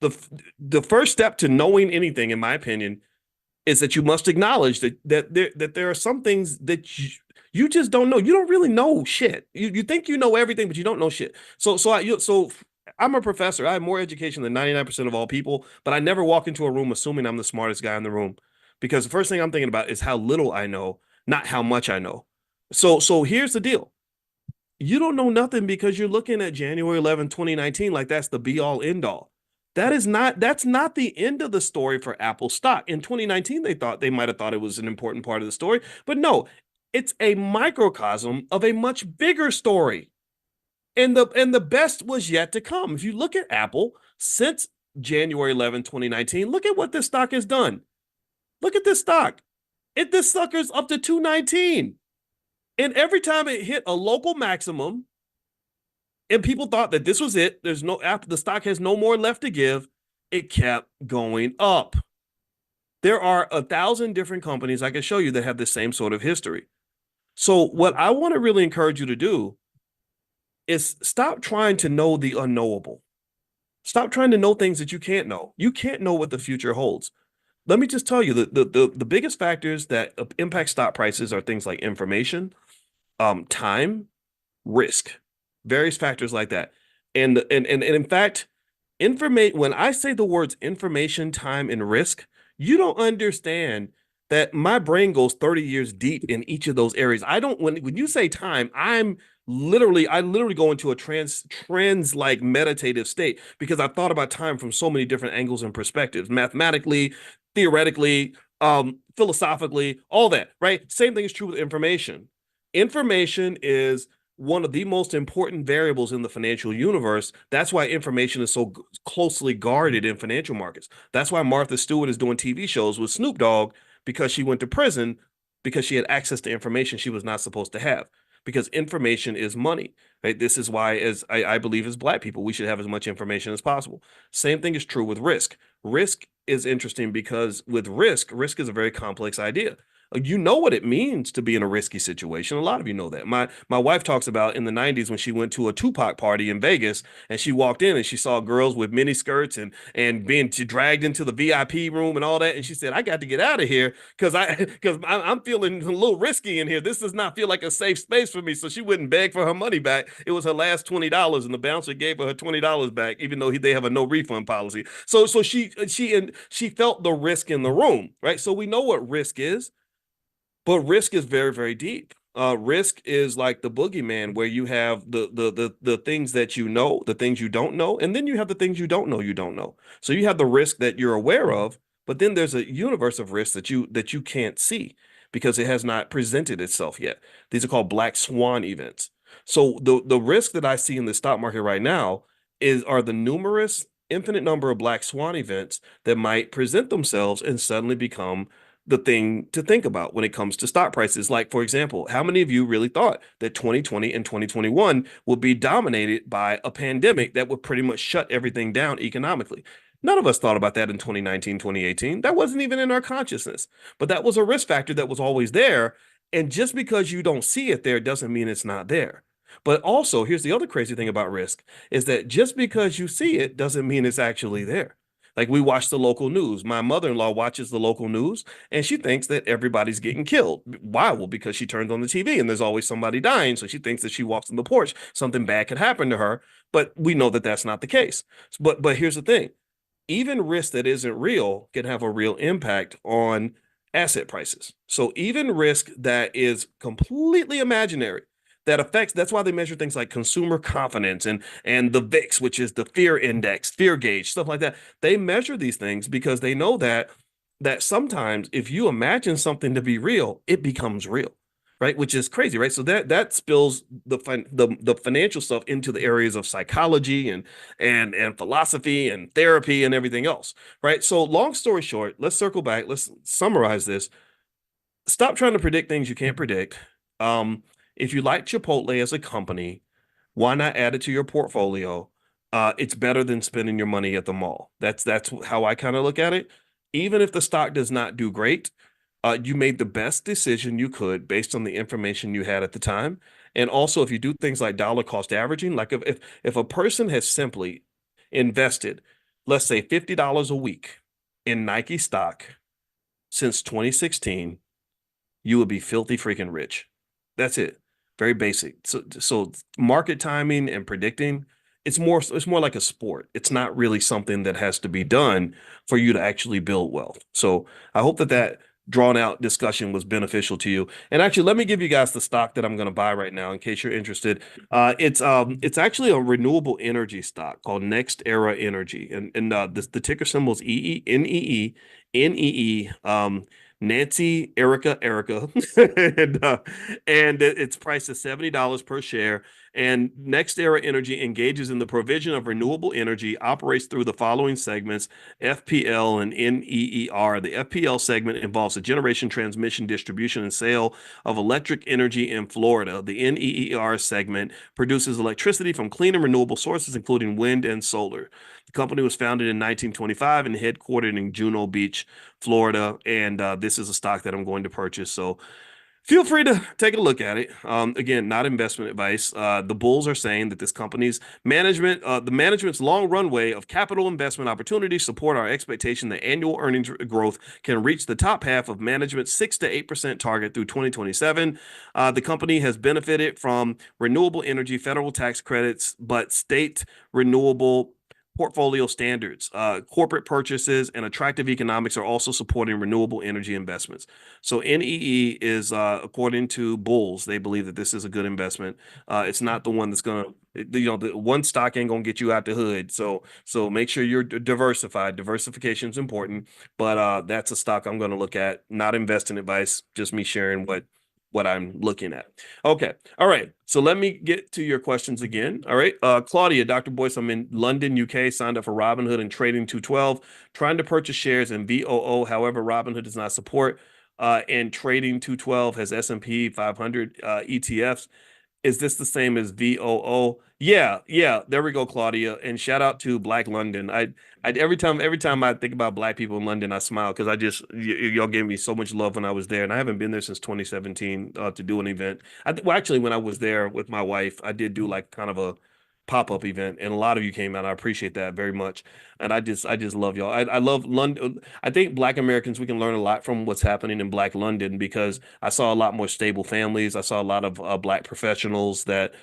The the first step to knowing anything, in my opinion, is that you must acknowledge that there are some things that you just don't know. You don't really know shit. You think you know everything, but you don't know shit. So I'm a professor. I have more education than 99% of all people, but I never walk into a room assuming I'm the smartest guy in the room, because the first thing I'm thinking about is how little I know, not how much I know. So here's the deal. You don't know nothing because you're looking at January 11, 2019, like that's the be all end all. That's not the end of the story for Apple stock. In 2019, they might have thought it was an important part of the story, but no, it's a microcosm of a much bigger story. And the best was yet to come. If you look at Apple since January 11, 2019, look at what this stock has done. Look at this stock. This sucker's up to 219. And every time it hit a local maximum and people thought that this was it, the stock has no more left to give, it kept going up. There are 1,000 different companies I can show you that have the same sort of history. So what I want to really encourage you to do is stop trying to know the unknowable. Stop trying to know things that you can't know. You can't know what the future holds. Let me just tell you the biggest factors that impact stock prices are things like information, time, risk, various factors like that. And in fact, when I say the words information, time, and risk, you don't understand that my brain goes 30 years deep in each of those areas. I don't when you say time, I literally go into a trans like meditative state because I've thought about time from so many different angles and perspectives, mathematically, theoretically, philosophically, all that, right? Same thing is true with information. Information is one of the most important variables in the financial universe. That's why information is so closely guarded in financial markets. That's why Martha Stewart is doing TV shows with Snoop Dogg, because she went to prison because she had access to information she was not supposed to have. Because information is money, right? This is why, as I believe, as Black people, we should have as much information as possible. Same thing is true with risk. Risk is interesting because with risk is a very complex idea. You know what it means to be in a risky situation. A lot of you know that. My wife talks about in the 90s when she went to a Tupac party in Vegas and she walked in and she saw girls with mini skirts and being dragged into the VIP room and all that. And she said, I got to get out of here because I'm feeling a little risky in here. This does not feel like a safe space for me. So she wouldn't beg for her money back. It was her last $20 and the bouncer gave her $20 back, even though they have a no refund policy. So she felt the risk in the room, right? So we know what risk is. But risk is very, very deep. Risk is like the boogeyman, where you have the things that you know, the things you don't know, and then you have the things you don't know you don't know. So you have the risk that you're aware of, but then there's a universe of risks that you can't see because it has not presented itself yet. These are called black swan events. So the risk that I see in the stock market right now are the numerous infinite number of black swan events that might present themselves and suddenly become the thing to think about when it comes to stock prices. Like, for example, how many of you really thought that 2020 and 2021 would be dominated by a pandemic that would pretty much shut everything down economically? None of us thought about that in 2019, 2018. That wasn't even in our consciousness, but that was a risk factor that was always there. And just because you don't see it there doesn't mean it's not there. But also, here's the other crazy thing about risk is that just because you see it doesn't mean it's actually there. Like we watch the local news. My mother-in-law watches the local news and she thinks that everybody's getting killed. Why? Well, because she turns on the TV and there's always somebody dying. So she thinks that she walks on the porch, something bad could happen to her. But we know that that's not the case. But here's the thing. Even risk that isn't real can have a real impact on asset prices. So even risk that is completely imaginary that affects, that's why they measure things like consumer confidence and the VIX, which is the fear index, fear gauge, stuff like that. They measure these things because they know that sometimes if you imagine something to be real, it becomes real. Right, which is crazy, right? So that spills the financial stuff into the areas of psychology and philosophy and therapy and everything else, right? So long story short, let's circle back. Let's summarize this. Stop trying to predict things you can't predict. If you like Chipotle as a company, why not add it to your portfolio? It's better than spending your money at the mall. That's how I kind of look at it. Even if the stock does not do great, you made the best decision you could based on the information you had at the time. And also, if you do things like dollar cost averaging, like if a person has simply invested, let's say $50 a week in Nike stock since 2016, you would be filthy freaking rich. That's it. Very basic. So market timing and predicting, it's more like a sport. It's not really something that has to be done for you to actually build wealth. So I hope that drawn out discussion was beneficial to you. And actually, let me give you guys the stock that I'm going to buy right now in case you're interested. It's actually a renewable energy stock called Next Era Energy, and the ticker symbol is NEE. Nancy, Erica, and it's priced at $70 per share. And Next Era Energy engages in the provision of renewable energy, operates through the following segments: FPL and NEER. The FPL segment involves the generation, transmission, distribution, and sale of electric energy in Florida. The NEER segment produces electricity from clean and renewable sources, including wind and solar. The company was founded in 1925 and headquartered in Juno Beach, Florida. And this is a stock that I'm going to purchase. So feel free to take a look at it. Again, not investment advice. The bulls are saying that this company's management, the management's long runway of capital investment opportunities support our expectation that annual earnings growth can reach the top half of management's 6 to 8% target through 2027. The company has benefited from renewable energy federal tax credits, but state renewable portfolio standards, corporate purchases, and attractive economics are also supporting renewable energy investments. So NEE is, according to bulls, they believe that this is a good investment. It's not the one that's going to, the one stock ain't going to get you out the hood. So make sure you're diversified. Diversification is important, but that's a stock I'm going to look at. Not investing advice, just me sharing what I'm looking at. Okay. All right. So let me get to your questions again. All right. Claudia, Dr. Boyce, I'm in London, UK, signed up for Robinhood and Trading 212, trying to purchase shares in VOO. However, Robinhood does not support and Trading 212 has S&P 500 ETFs. Is this the same as VOO? Yeah, yeah. There we go, Claudia. And shout out to Black London. I every time I think about Black people in London, I smile because y'all gave me so much love when I was there, and I haven't been there since 2017 to do an event. Well, actually, when I was there with my wife, I did do like kind of a pop-up event, and a lot of you came out. I appreciate that very much, and I just love y'all. I love London. I think Black Americans, we can learn a lot from what's happening in Black London because I saw a lot more stable families. I saw a lot of Black professionals that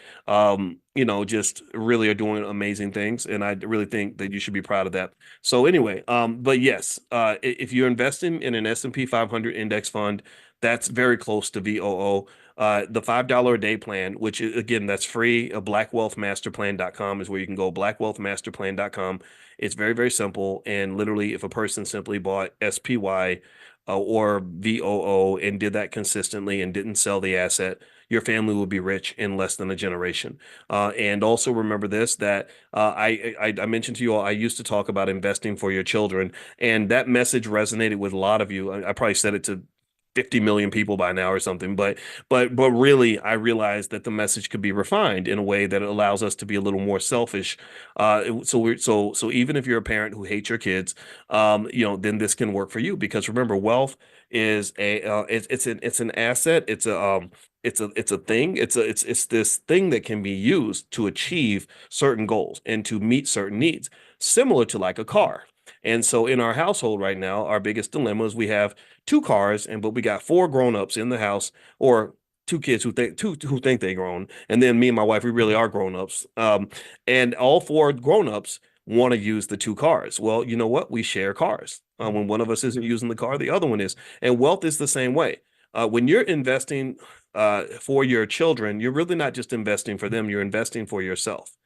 just really are doing amazing things, and I really think that you should be proud of that. So anyway, but yes, if you're investing in an S&P 500 index fund, that's very close to VOO. The $5 a day plan, which is, again, that's free. Blackwealthmasterplan.com is where you can go. Blackwealthmasterplan.com. It's very, very simple. And literally, if a person simply bought SPY or VOO and did that consistently and didn't sell the asset, your family will be rich in less than a generation. And also remember this, that I mentioned to you all, I used to talk about investing for your children, and that message resonated with a lot of you. I probably said it to 50 million people by now or something, but really I realized that the message could be refined in a way that allows us to be a little more selfish. So even if you're a parent who hates your kids, then this can work for you, because remember, wealth is it's an asset. It's a thing. It's this thing that can be used to achieve certain goals and to meet certain needs, similar to like a car. And so in our household right now, our biggest dilemma is we have two cars, and but we got four grown-ups in the house, or two kids who think they grown, and then me and my wife, we really are grown-ups. And all four grown-ups want to use the two cars. Well, you know what? We share cars. When one of us isn't using the car, the other one is. And wealth is the same way. When you're investing for your children, you're really not just investing for them, you're investing for yourself.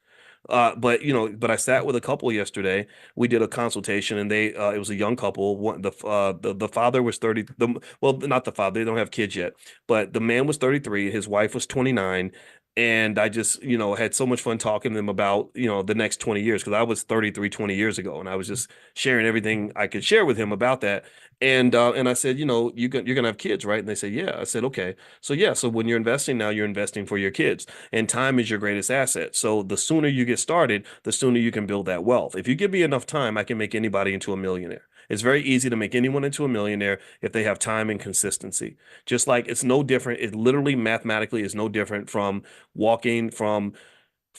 But but I sat with a couple yesterday. We did a consultation, and it was a young couple. The father was 30. Well, not the father. They don't have kids yet, but the man was 33. His wife was 29. And I just, had so much fun talking to them about, the next 20 years, because I was 33 20 years ago, and I was just sharing everything I could share with him about that. And I said, you're gonna have kids, right? And they said, yeah. I said, okay. So yeah, so when you're investing now, you're investing for your kids, and time is your greatest asset. So the sooner you get started, the sooner you can build that wealth. If you give me enough time, I can make anybody into a millionaire. It's very easy to make anyone into a millionaire if they have time and consistency. Just like it's no different. It literally mathematically is no different from walking from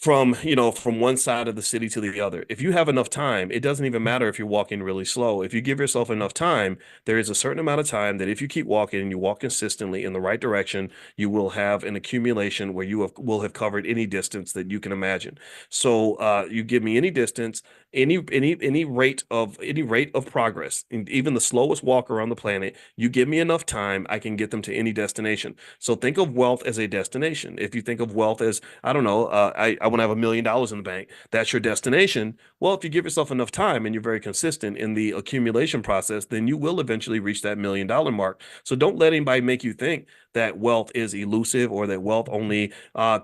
one side of the city to the other. If you have enough time, it doesn't even matter if you're walking really slow. If you give yourself enough time, there is a certain amount of time that if you keep walking and you walk consistently in the right direction, you will have an accumulation where will have covered any distance that you can imagine. So you give me any distance, any rate of progress, and even the slowest walker on the planet, you give me enough time, I can get them to any destination. So think of wealth as a destination. If you think of wealth as, I don't know, I want to have $1 million in the bank, that's your destination. Well, if you give yourself enough time and you're very consistent in the accumulation process, then you will eventually reach that $1 million mark. So don't let anybody make you think that wealth is elusive, or that wealth only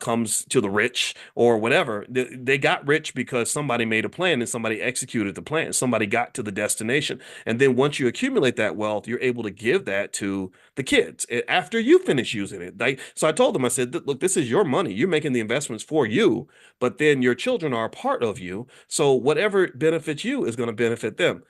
comes to the rich or whatever. They got rich because somebody made a plan and somebody executed the plan. Somebody got to the destination. And then once you accumulate that wealth, you're able to give that to the kids after you finish using it. So I told them, I said, look, this is your money. You're making the investments for you, but then your children are a part of you. So whatever benefits you is going to benefit them.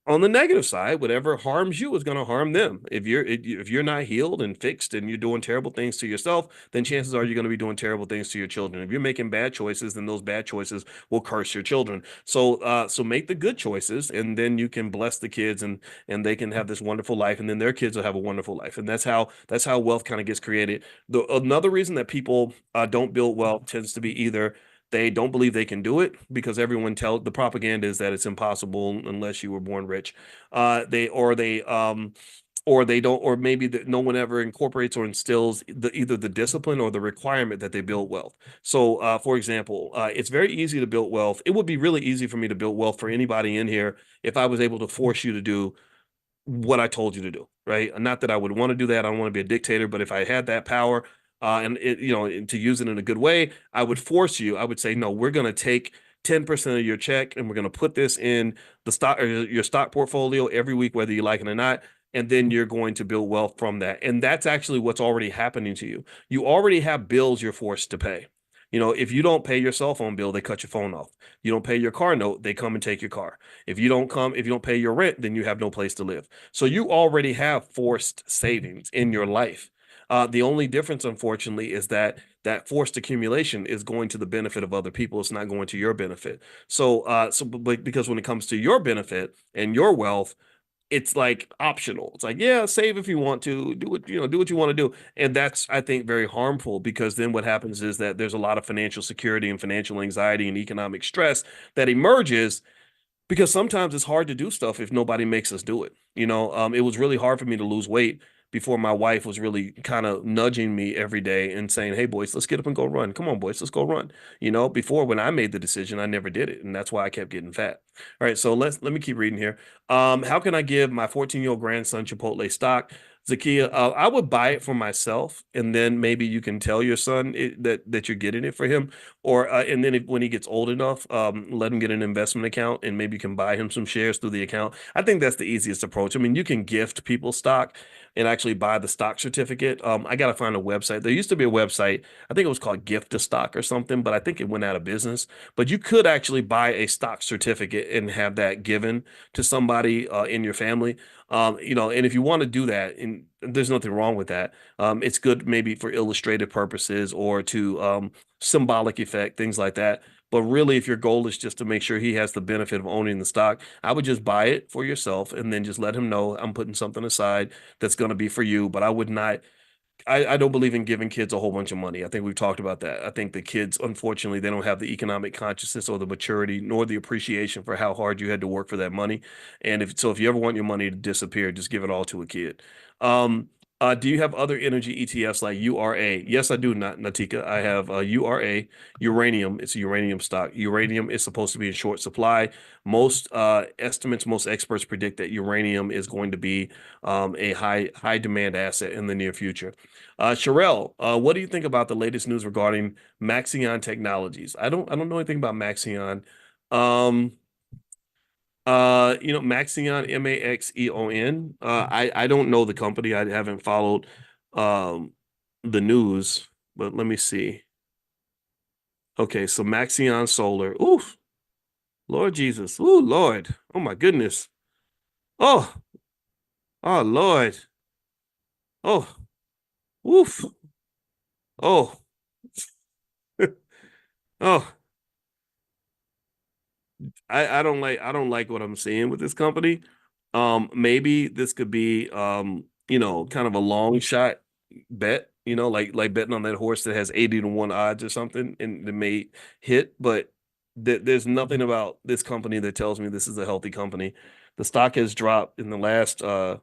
On the negative side, whatever harms you is going to harm them. If you're not healed and fixed, and you're doing terrible things to yourself, then chances are you're going to be doing terrible things to your children. If you're making bad choices, then those bad choices will curse your children. So make the good choices, and then you can bless the kids, and they can have this wonderful life, and then their kids will have a wonderful life. And that's how wealth kind of gets created. Another reason that people don't build wealth tends to be either they don't believe they can do it, because the propaganda is that it's impossible unless you were born rich. They don't, or maybe that no one ever incorporates or instills either the discipline or the requirement that they build wealth. So, for example, it's very easy to build wealth. It would be really easy for me to build wealth for anybody in here if I was able to force you to do what I told you to do, right? Not that I would want to do that. I don't want to be a dictator, but if I had that power, to use it in a good way, I would force you. I would say, no, we're going to take 10% of your check, and we're going to put this in the stock, or your stock portfolio every week, whether you like it or not. And then you're going to build wealth from that. And that's actually what's already happening to you. You already have bills you're forced to pay. If you don't pay your cell phone bill, they cut your phone off. You don't pay your car note, they come and take your car. If you don't pay your rent, then you have no place to live. So you already have forced savings in your life. The only difference, unfortunately, is that forced accumulation is going to the benefit of other people. It's not going to your benefit. But because when it comes to your benefit and your wealth, it's like optional. It's like, yeah, save if you want to, do what you want to do. And that's, I think, very harmful, because then what happens is that there's a lot of financial security and financial anxiety and economic stress that emerges, because sometimes it's hard to do stuff if nobody makes us do it. It was really hard for me to lose weight before my wife was really kind of nudging me every day and saying, "Hey, boys, let's get up and go run. Come on, boys, let's go run." Before, when I made the decision, I never did it, and that's why I kept getting fat. All right, so let me keep reading here. How can I give my 14-year-old grandson Chipotle stock? Zakia, I would buy it for myself, and then maybe you can tell your son that you're getting it for him, or and then when he gets old enough, let him get an investment account, and maybe you can buy him some shares through the account. I think that's the easiest approach. I mean, you can gift people stock and actually buy the stock certificate. I got to find a website. There used to be a website, I think it was called Gift to Stock or something, but I think it went out of business. But you could actually buy a stock certificate and have that given to somebody in your family. And if you want to do that, and there's nothing wrong with that. It's good maybe for illustrative purposes, or to symbolic effect, things like that. But really, if your goal is just to make sure he has the benefit of owning the stock, I would just buy it for yourself and then just let him know I'm putting something aside that's going to be for you. But I would not I don't believe in giving kids a whole bunch of money. I think we've talked about that. I think the kids, unfortunately, they don't have the economic consciousness or the maturity nor the appreciation for how hard you had to work for that money. And if you ever want your money to disappear, just give it all to a kid. Um, do you have other energy ETFs like URA? Yes, I do, Natika. I have URA, uranium. It's a uranium stock. Uranium is supposed to be in short supply. Most estimates, most experts predict that uranium is going to be a high demand asset in the near future. Sherelle, what do you think about the latest news regarding Maxion Technologies? I don't know anything about Maxion. Um, Maxion, Maxeon. I don't know the company. I haven't followed um the news, but let me see. Okay, so Maxion Solar. Ooh, Lord Jesus. Ooh, Lord. Oh my goodness. Oh, oh Lord. Oh, oof. Oh, oh. I don't like what I'm seeing with this company. Maybe this could be kind of a long shot bet, like betting on that horse that has 80 to 1 odds or something and it may hit, but there's nothing about this company that tells me this is a healthy company. The stock has dropped in the last 5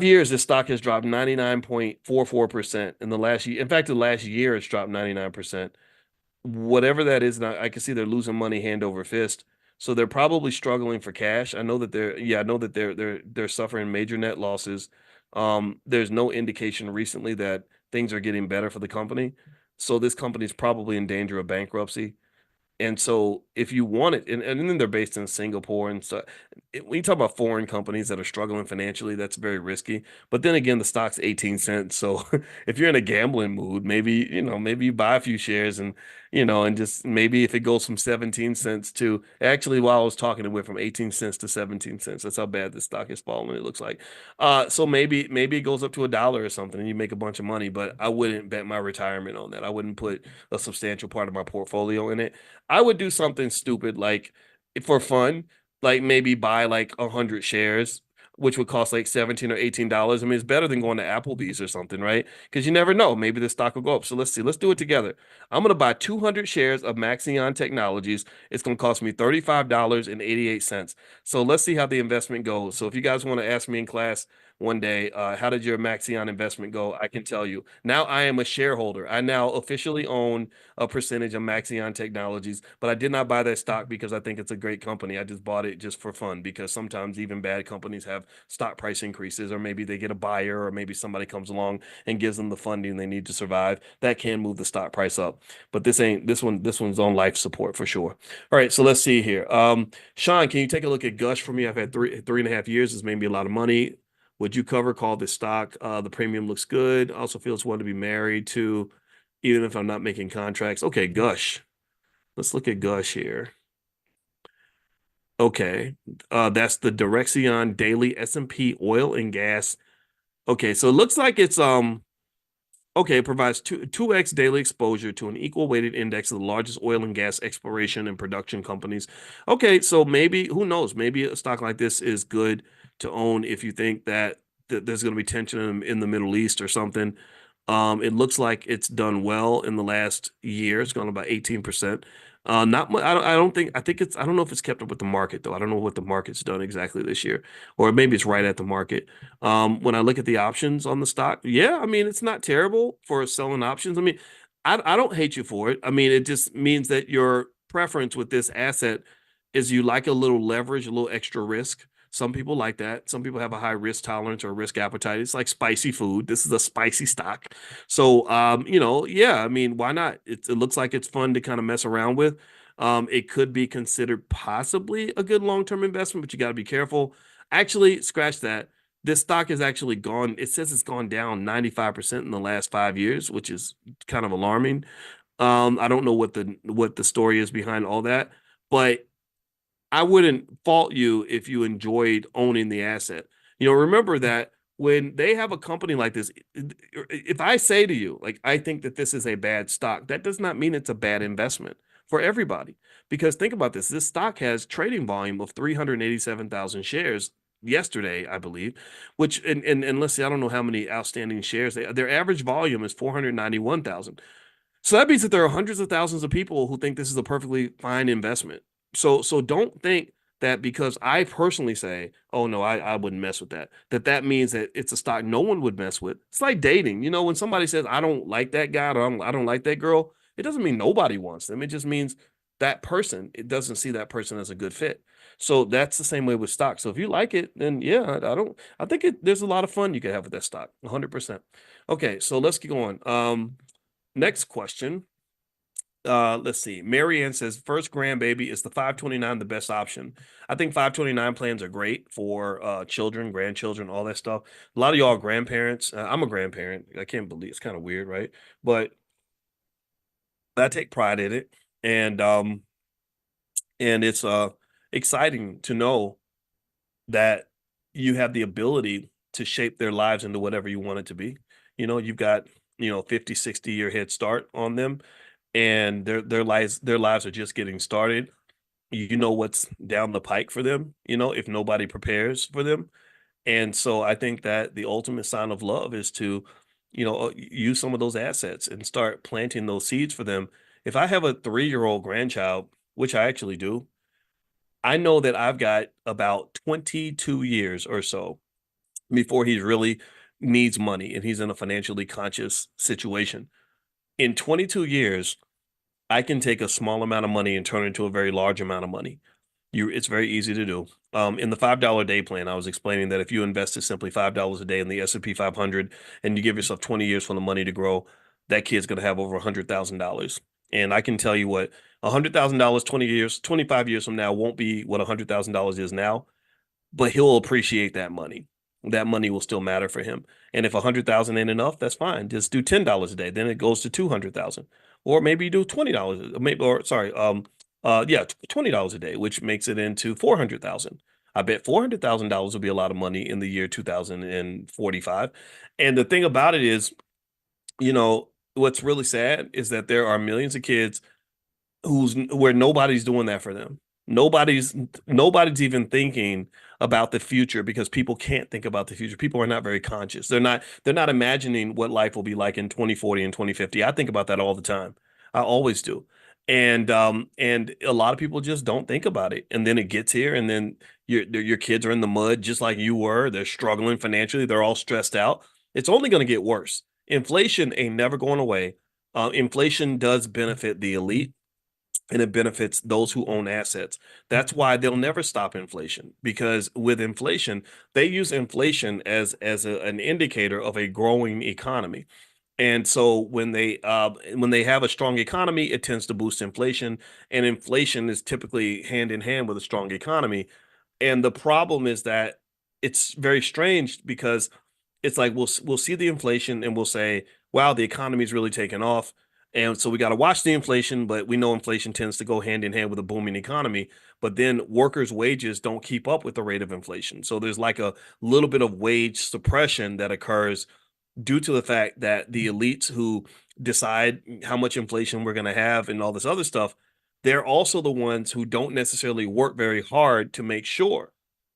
years. The stock has dropped 99.44% in the last year. In fact, the last year it's dropped 99%. Whatever that is, and I can see they're losing money hand over fist. So they're probably struggling for cash. I know that they're suffering major net losses. There's no indication recently that things are getting better for the company. So this company is probably in danger of bankruptcy. And so if you want it, and then they're based in Singapore and so when you talk about foreign companies that are struggling financially, that's very risky. But then again, the stock's 18 cents. So if you're in a gambling mood, maybe you buy a few shares and just maybe if it goes from 17 cents to actually while I was talking, it went from 18 cents to 17 cents. That's how bad the stock is falling, it looks like. So maybe it goes up to $1 or something and you make a bunch of money, but I wouldn't bet my retirement on that. I wouldn't put a substantial part of my portfolio in it. I would do something stupid like for fun, like maybe buy like 100 shares, which would cost like $17 or $18. I mean, it's better than going to Applebee's or something, right? Because you never know. Maybe the stock will go up. So let's see. Let's do it together. I'm gonna buy 200 shares of Maxion Technologies. It's gonna cost me $35.88. So let's see how the investment goes. So if you guys want to ask me in class one day, how did your Maxion investment go? I can tell you. Now I am a shareholder. I now officially own a percentage of Maxion Technologies, but I did not buy that stock because I think it's a great company. I just bought it just for fun because sometimes even bad companies have stock price increases, or maybe they get a buyer, or maybe somebody comes along and gives them the funding they need to survive. That can move the stock price up. But this one's on life support for sure. All right, so let's see here. Sean, can you take a look at Gush for me? I've had three and a half years. This made me a lot of money. Would you call this stock? The premium looks good. Also feels one to be married to even if I'm not making contracts. Okay, Gush. Let's look at Gush here. Okay. That's the Direxion Daily S&P Oil and Gas. Okay, so it looks like it's okay, it provides 2x daily exposure to an equal weighted index of the largest oil and gas exploration and production companies. Okay, so maybe, who knows, maybe a stock like this is good to own if you think that there's going to be tension in the Middle East or something. It looks like it's done well in the last year. It's gone about 18%. Not much. I don't know if it's kept up with the market though. I don't know what the market's done exactly this year, or maybe it's right at the market. When I look at the options on the stock, yeah, I mean, it's not terrible for selling options. I mean, I don't hate you for it. I mean, it just means that your preference with this asset is you like a little leverage, a little extra risk. Some people like that. Some people have a high risk tolerance or risk appetite. It's like spicy food. This is a spicy stock. So, yeah, I mean, why not? It looks like it's fun to kind of mess around with. It could be considered possibly a good long-term investment, but you got to be careful. Actually, scratch that. This stock has actually gone, it says it's gone down 95% in the last 5 years, which is kind of alarming. I don't know what the story is behind all that, but I wouldn't fault you if you enjoyed owning the asset. Remember that when they have a company like this, if I say to you, like, I think that this is a bad stock, that does not mean it's a bad investment. for everybody. Because think about this, this stock has trading volume of 387,000 shares yesterday, I believe, which and let's see, I don't know how many outstanding shares their average volume is 491,000. So that means that there are hundreds of thousands of people who think this is a perfectly fine investment. So don't think that because I personally say, oh no, I wouldn't mess with that, that means that it's a stock no one would mess with. It's like dating. You know, when somebody says, I don't like that guy or I don't like that girl, it doesn't mean nobody wants them. It just means that person, it doesn't see that person as a good fit. So that's the same way with stock. So if you like it, then yeah, I think there's a lot of fun you can have with that stock, 100%. Okay, so let's keep going. Next question. Let's see. Marianne says first grandbaby is the 529 the best option. I think 529 plans are great for children, grandchildren, all that stuff. A lot of y'all are grandparents. I'm a grandparent. I can't believe it's kind of weird, right? But I take pride in it, and it's exciting to know that you have the ability to shape their lives into whatever you want it to be. You know, you've got 50, 60 year head start on them, and their lives are just getting started. You know what's down the pike for them, if nobody prepares for them. And so I think that the ultimate sign of love is to, use some of those assets and start planting those seeds for them. If I have a 3-year-old grandchild, which I actually do, I know that I've got about 22 years or so before he really needs money and he's in a financially conscious situation. In 22 years, I can take a small amount of money and turn it into a very large amount of money. It's very easy to do. In the $5 a day plan, I was explaining that if you invested simply $5 a day in the S&P 500 and you give yourself 20 years for the money to grow, that kid's going to have over $100,000. And I can tell you what, $100,000, 20 years, 25 years from now won't be what $100,000 is now, but he'll appreciate that money. That money will still matter for him. And if 100,000 ain't enough, that's fine. Just do $10 a day. Then it goes to 200,000. Or maybe you do $20, maybe, or sorry, yeah, $20 a day, which makes it into 400,000. I bet $400,000 will be a lot of money in the year 2045. And the thing about it is, what's really sad is that there are millions of kids where nobody's doing that for them. Nobody's nobody's even thinking about the future because people can't think about the future. People are not very conscious. They're not imagining what life will be like in 2040 and 2050. I think about that all the time. I always do. And a lot of people just don't think about it. And then it gets here and then your kids are in the mud just like you were. They're struggling financially. They're all stressed out. It's only going to get worse. Inflation ain't never going away. Inflation does benefit the elite and it benefits those who own assets. That's why they'll never stop inflation because with inflation, they use inflation as an indicator of a growing economy. And so when they have a strong economy, it tends to boost inflation, and inflation is typically hand in hand with a strong economy. And the problem is that it's very strange because it's like we'll see the inflation and we'll say, wow, the economy's really taken off. And so we got to watch the inflation, but we know inflation tends to go hand in hand with a booming economy. But then workers' wages don't keep up with the rate of inflation. So there's like a little bit of wage suppression that occurs due to the fact that the elites who decide how much inflation we're going to have and all this other stuff, they're also the ones who don't necessarily work very hard to make sure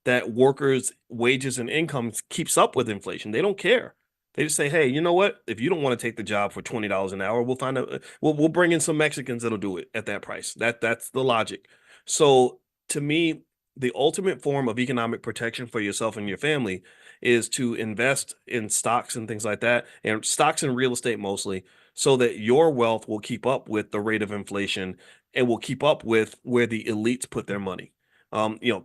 that workers' wages and incomes keeps up with inflation. They don't care. They just say, "Hey, you know what? If you don't want to take the job for $20 an hour, we'll bring in some Mexicans that'll do it at that price." That's the logic. So to me, the ultimate form of economic protection for yourself and your family is to invest in stocks and things like that, and stocks and real estate mostly, so that your wealth will keep up with the rate of inflation and will keep up with where the elites put their money.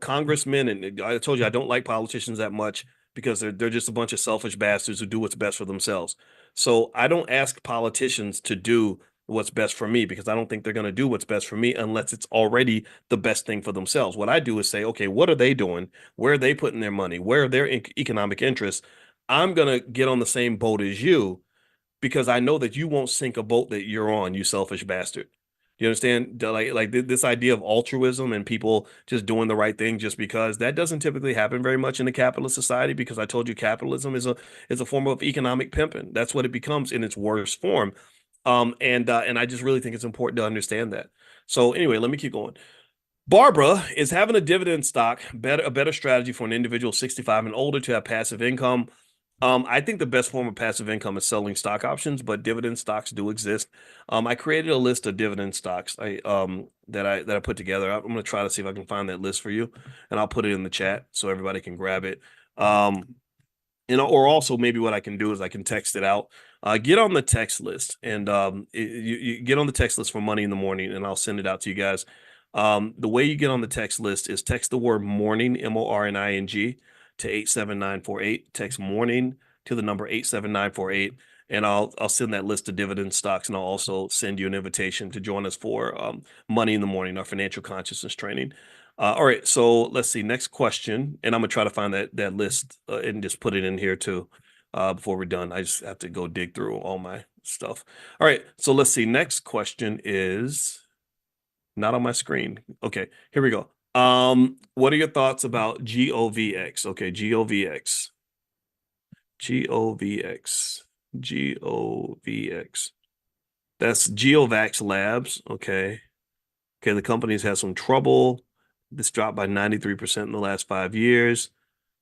Congressmen, and I told you I don't like politicians that much because they're just a bunch of selfish bastards who do what's best for themselves. So I don't ask politicians to do what's best for me because I don't think they're going to do what's best for me unless it's already the best thing for themselves. What I do is say, okay, what are they doing? Where are they putting their money? Where are their economic interests? I'm going to get on the same boat as you because I know that you won't sink a boat that you're on, you selfish bastard. You understand? Like this idea of altruism and people just doing the right thing just because that doesn't typically happen very much in a capitalist society because I told you capitalism is a form of economic pimping. That's what it becomes in its worst form. And I just really think it's important to understand that. So anyway, let me keep going. Barbara is having a dividend stock, a better strategy for an individual 65 and older to have passive income. I think the best form of passive income is selling stock options, but dividend stocks do exist. I created a list of dividend stocks that I put together. I'm going to try to see if I can find that list for you, and I'll put it in the chat so everybody can grab it. Or also maybe what I can do is I can text it out. Get on the text list, and you get on the text list for Money in the Morning, and I'll send it out to you guys. The way you get on the text list is text the word morning, MORNING, to 87948. Text morning to the number 87948, and I'll send that list of dividend stocks, and I'll also send you an invitation to join us for Money in the Morning, our financial consciousness training. All right, so let's see. Next question, and I'm gonna try to find that list and just put it in here too before we're done. I just have to go dig through all my stuff. All right, so let's see. Next question is not on my screen. Okay, here we go. What are your thoughts about GOVX? Okay, GOVX, GOVX, GOVX. That's GeoVax Labs. Okay, okay. The company's had some trouble. This dropped by 93% in the last 5 years.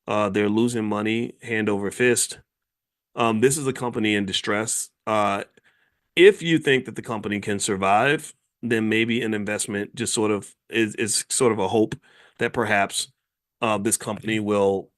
They're losing money hand over fist. This is a company in distress. If you think that the company can survive, then maybe an investment just sort of is sort of a hope that perhaps this company will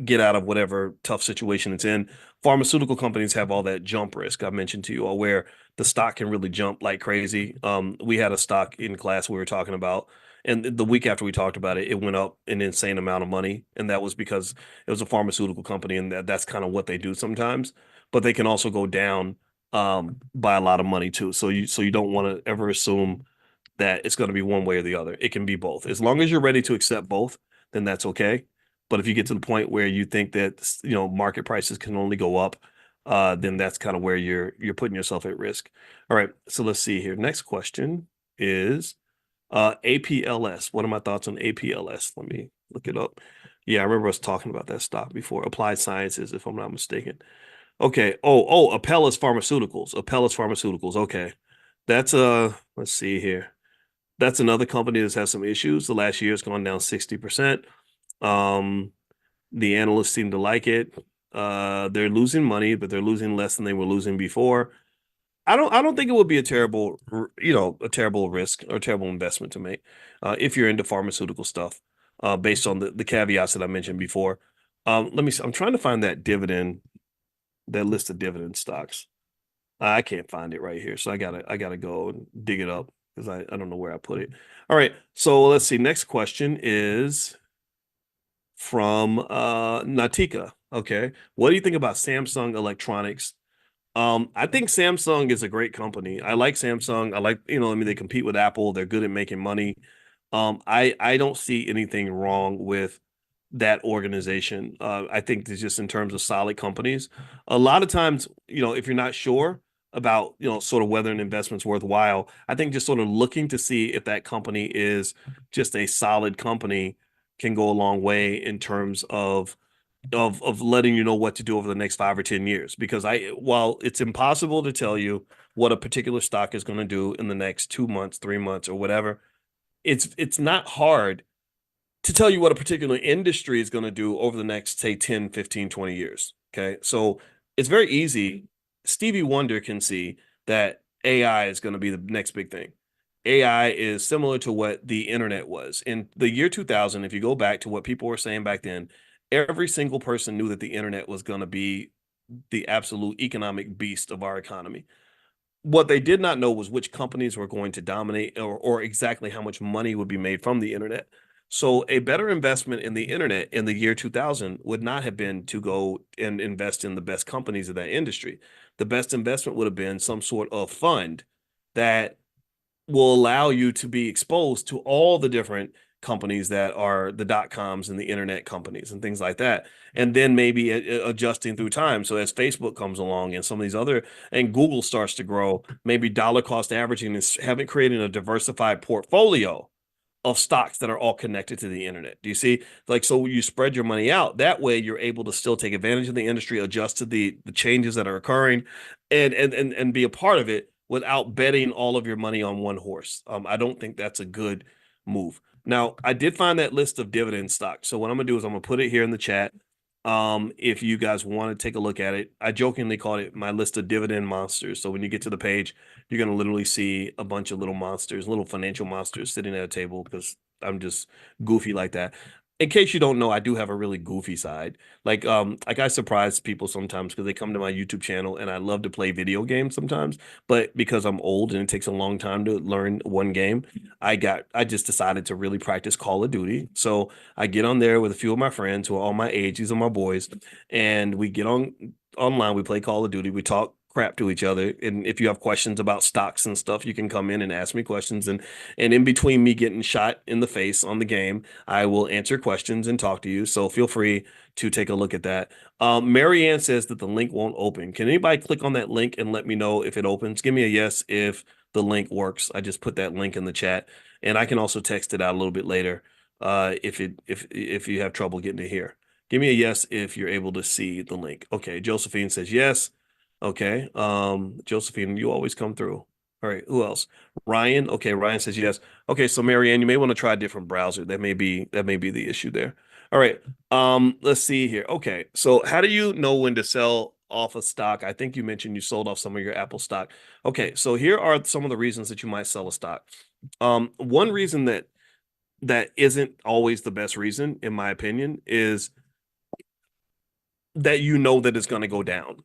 get out of whatever tough situation it's in. Pharmaceutical companies have all that jump risk I mentioned to you all, where the stock can really jump like crazy. We had a stock in class we were talking about, and the week after we talked about it, it went up an insane amount of money, and that was because it was a pharmaceutical company, and that's kind of what they do sometimes. But they can also go down by a lot of money too. So you don't want to ever assume that it's going to be one way or the other. It can be both. As long as you're ready to accept both, then that's okay. But if you get to the point where you think that market prices can only go up, then that's kind of where you're putting yourself at risk. All right, so let's see here. Next question is APLS. What are my thoughts on APLS? Let me look it up. Yeah, I remember us talking about that stock before. Applied Sciences, if I'm not mistaken. Okay. Apellis Pharmaceuticals. Apellis Pharmaceuticals. Okay. That's let's see here. That's another company that's had some issues. The last year it's gone down 60%. Um, the analysts seem to like it. They're losing money, but they're losing less than they were losing before. I don't think it would be a terrible, a terrible risk or a terrible investment to make if you're into pharmaceutical stuff, based on the caveats that I mentioned before. Let me see. I'm trying to find that list of dividend stocks. I can't find it right here, so I gotta go and dig it up because I don't know where I put it. All right, so let's see. Next question is from Natika. Okay, what do you think about Samsung Electronics? I think Samsung is a great company. I like Samsung. I like, I mean, they compete with Apple. They're good at making money. I don't see anything wrong with that organization. I think it's just in terms of solid companies. A lot of times, if you're not sure about, sort of whether an investment's worthwhile, I think just sort of looking to see if that company is just a solid company can go a long way in terms of letting you know what to do over the next 5 or 10 years. Because while it's impossible to tell you what a particular stock is going to do in the next 2 months, 3 months, or whatever, it's not hard to tell you what a particular industry is going to do over the next, say, 10, 15, 20 years. Okay. So it's very easy. Stevie Wonder can see that AI is going to be the next big thing. AI is similar to what the internet was. In the year 2000, if you go back to what people were saying back then, every single person knew that the internet was going to be the absolute economic beast of our economy. What they did not know was which companies were going to dominate, or exactly how much money would be made from the internet. So a better investment in the internet in the year 2000 would not have been to go and invest in the best companies of that industry. The best investment would have been some sort of fund that will allow you to be exposed to all the different companies that are the .coms and the internet companies and things like that. And then maybe adjusting through time. So as Facebook comes along and some of these other, and Google starts to grow, maybe dollar cost averaging is having created a diversified portfolio of stocks that are all connected to the internet. Do you see? Like, so you spread your money out. That way you're able to still take advantage of the industry, adjust to the changes that are occurring, and be a part of it without betting all of your money on one horse. I don't think that's a good move. Now, I did find that list of dividend stocks. So what I'm gonna do is I'm gonna put it here in the chat. If you guys want to take a look at it, I jokingly called it my list of dividend monsters. So when you get to the page, you're gonna literally see a bunch of little monsters, little financial monsters sitting at a table because I'm just goofy like that. In case you don't know, I do have a really goofy side. Like I surprise people sometimes because they come to my YouTube channel and I love to play video games sometimes. But because I'm old and it takes a long time to learn one game, I just decided to really practice Call of Duty. So I get on there with a few of my friends who are all my age, these are my boys, and we get on online, we play Call of Duty, we talk crap to each other. And if you have questions about stocks and stuff, you can come in and ask me questions. And in between me getting shot in the face on the game, I will answer questions and talk to you. So feel free to take a look at that. Marianne says that the link won't open. Can anybody click on that link and let me know if it opens? Give me a yes if the link works. I just put that link in the chat, and I can also text it out a little bit later if you have trouble getting to here. Give me a yes if you're able to see the link. Okay, Josephine says yes. Okay. Josephine, you always come through. All right, who else? Ryan. Okay, Ryan says yes. Okay, so Marianne, you may want to try a different browser. That may be the issue there. All right. Let's see here. Okay, so how do you know when to sell off a stock? I think you mentioned you sold off some of your Apple stock. Okay, so here are some of the reasons that you might sell a stock. One reason that isn't always the best reason, in my opinion, is that you know that it's going to go down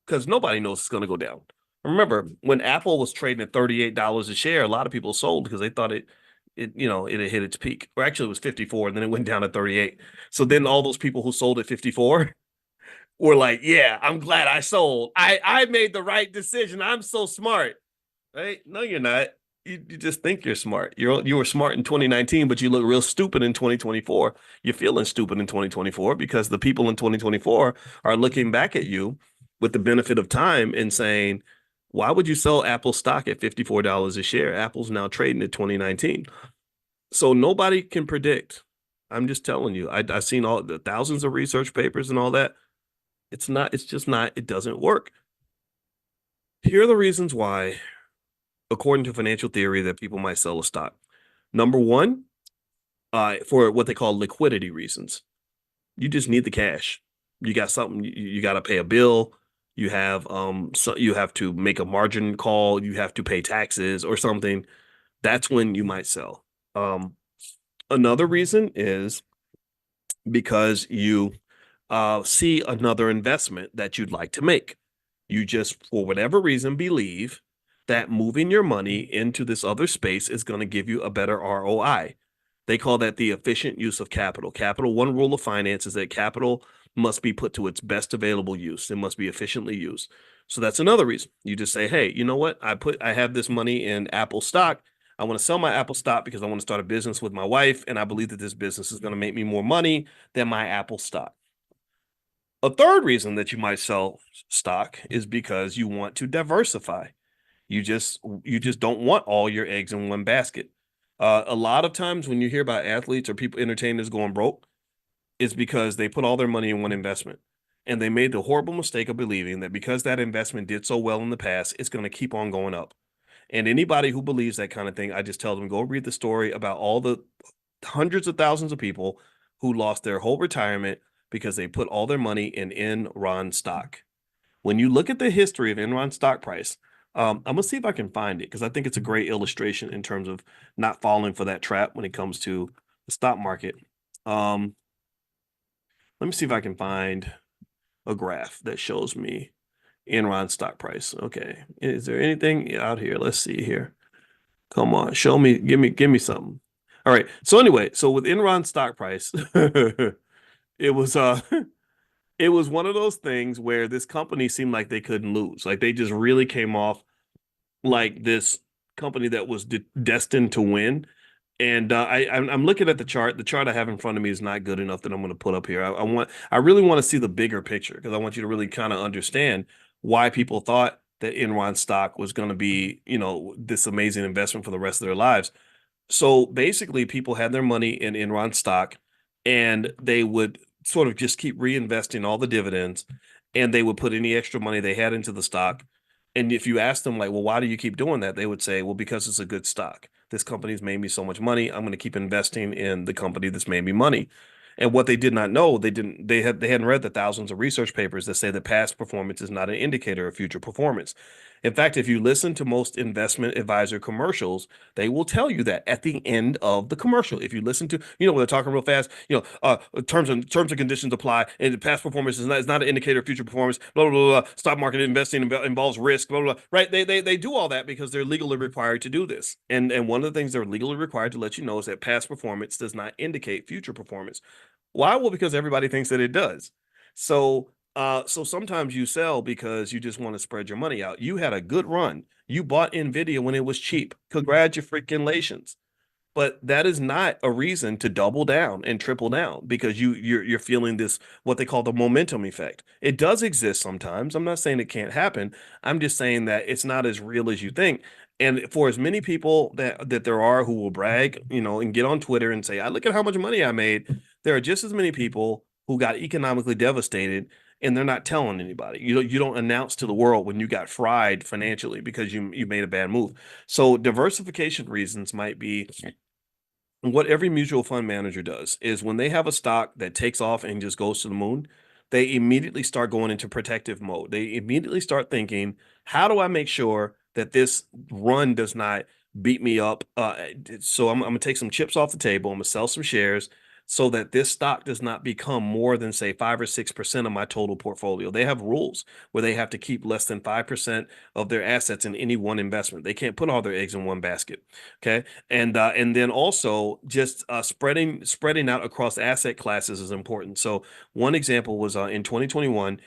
because nobody knows it's going to go down. Remember, when Apple was trading at $38 a share, a lot of people sold because they thought it had hit its peak. Or actually, it was 54, and then it went down to 38. So then all those people who sold at 54 were like, "Yeah, I'm glad I sold. I made the right decision. I'm so smart." Right? No, you're not. You just think you're smart. You were smart in 2019, but you look real stupid in 2024. You're feeling stupid in 2024 because the people in 2024 are looking back at you with the benefit of time and saying, "Why would you sell Apple stock at $54 a share? Apple's now trading at 2019." So nobody can predict. I'm just telling you. I've seen all the thousands of research papers and all that. It's not. It's just not. It doesn't work. Here are the reasons why, according to financial theory, that people might sell a stock. Number one, for what they call liquidity reasons. You just need the cash. You got something, you got to pay a bill. You have to make a margin call. You have to pay taxes or something. That's when you might sell. Another reason is because you see another investment that you'd like to make. You just, for whatever reason, believe that moving your money into this other space is going to give you a better ROI. They call that the efficient use of capital. One rule of finance is that capital must be put to its best available use. It must be efficiently used. So that's another reason. You just say, hey, you know what? I have this money in Apple stock. I want to sell my Apple stock because I want to start a business with my wife, and I believe that this business is going to make me more money than my Apple stock. A third reason that you might sell stock is because you want to diversify. You just don't want all your eggs in one basket. A lot of times when you hear about athletes or people entertainers going broke, it's because they put all their money in one investment. And they made the horrible mistake of believing that because that investment did so well in the past, it's going to keep on going up. And anybody who believes that kind of thing, I just tell them, go read the story about all the hundreds of thousands of people who lost their whole retirement because they put all their money in Enron stock. When you look at the history of Enron stock price, I'm gonna see if I can find it because I think it's a great illustration in terms of not falling for that trap when it comes to the stock market. Let me see if I can find a graph that shows me Enron stock price. Okay, is there anything out here? Let's see here. Come on, show me, give me something. All right. So anyway, so with Enron stock price, it was it was one of those things where this company seemed like they couldn't lose. Like they just really came off like this company that was destined to win. And I'm looking at the chart. The chart I have in front of me is not good enough that I'm going to put up here. I really want to see the bigger picture because I want you to really kind of understand why people thought that Enron stock was going to be, this amazing investment for the rest of their lives. So basically, people had their money in Enron stock, and they would sort of just keep reinvesting all the dividends, and they would put any extra money they had into the stock. And if you ask them like, well, why do you keep doing that? They would say, well, because it's a good stock. This company's made me so much money. I'm going to keep investing in the company that's made me money. And what they did not know, they hadn't read the thousands of research papers that say that past performance is not an indicator of future performance. In fact, if you listen to most investment advisor commercials, they will tell you that at the end of the commercial. If you listen to, when they're talking real fast, terms and conditions apply, and past performance is not an indicator of future performance. Blah blah blah. Blah. Stock market investing involves risk. Blah blah blah. Right? They do all that because they're legally required to do this. And one of the things they're legally required to let you know is that past performance does not indicate future performance. Why? Well, because everybody thinks that it does. So sometimes you sell because you just want to spread your money out. You had a good run. You bought Nvidia when it was cheap. Congratulations. But that is not a reason to double down and triple down because you're feeling this what they call the momentum effect. It does exist sometimes. I'm not saying it can't happen. I'm just saying that it's not as real as you think. And for as many people that there are who will brag, and get on Twitter and say, "I look at how much money I made," there are just as many people who got economically devastated and they're not telling anybody. You don't announce to the world when you got fried financially because you made a bad move. So diversification reasons might be what every mutual fund manager does is when they have a stock that takes off and just goes to the moon, they immediately start going into protective mode. They immediately start thinking, how do I make sure that this run does not beat me up? So I'm going to take some chips off the table. I'm going to sell some shares so that this stock does not become more than, say, 5 or 6% of my total portfolio. They have rules where they have to keep less than 5% of their assets in any one investment. They can't put all their eggs in one basket. Okay. And then also just spreading out across asset classes is important. So one example was in 2021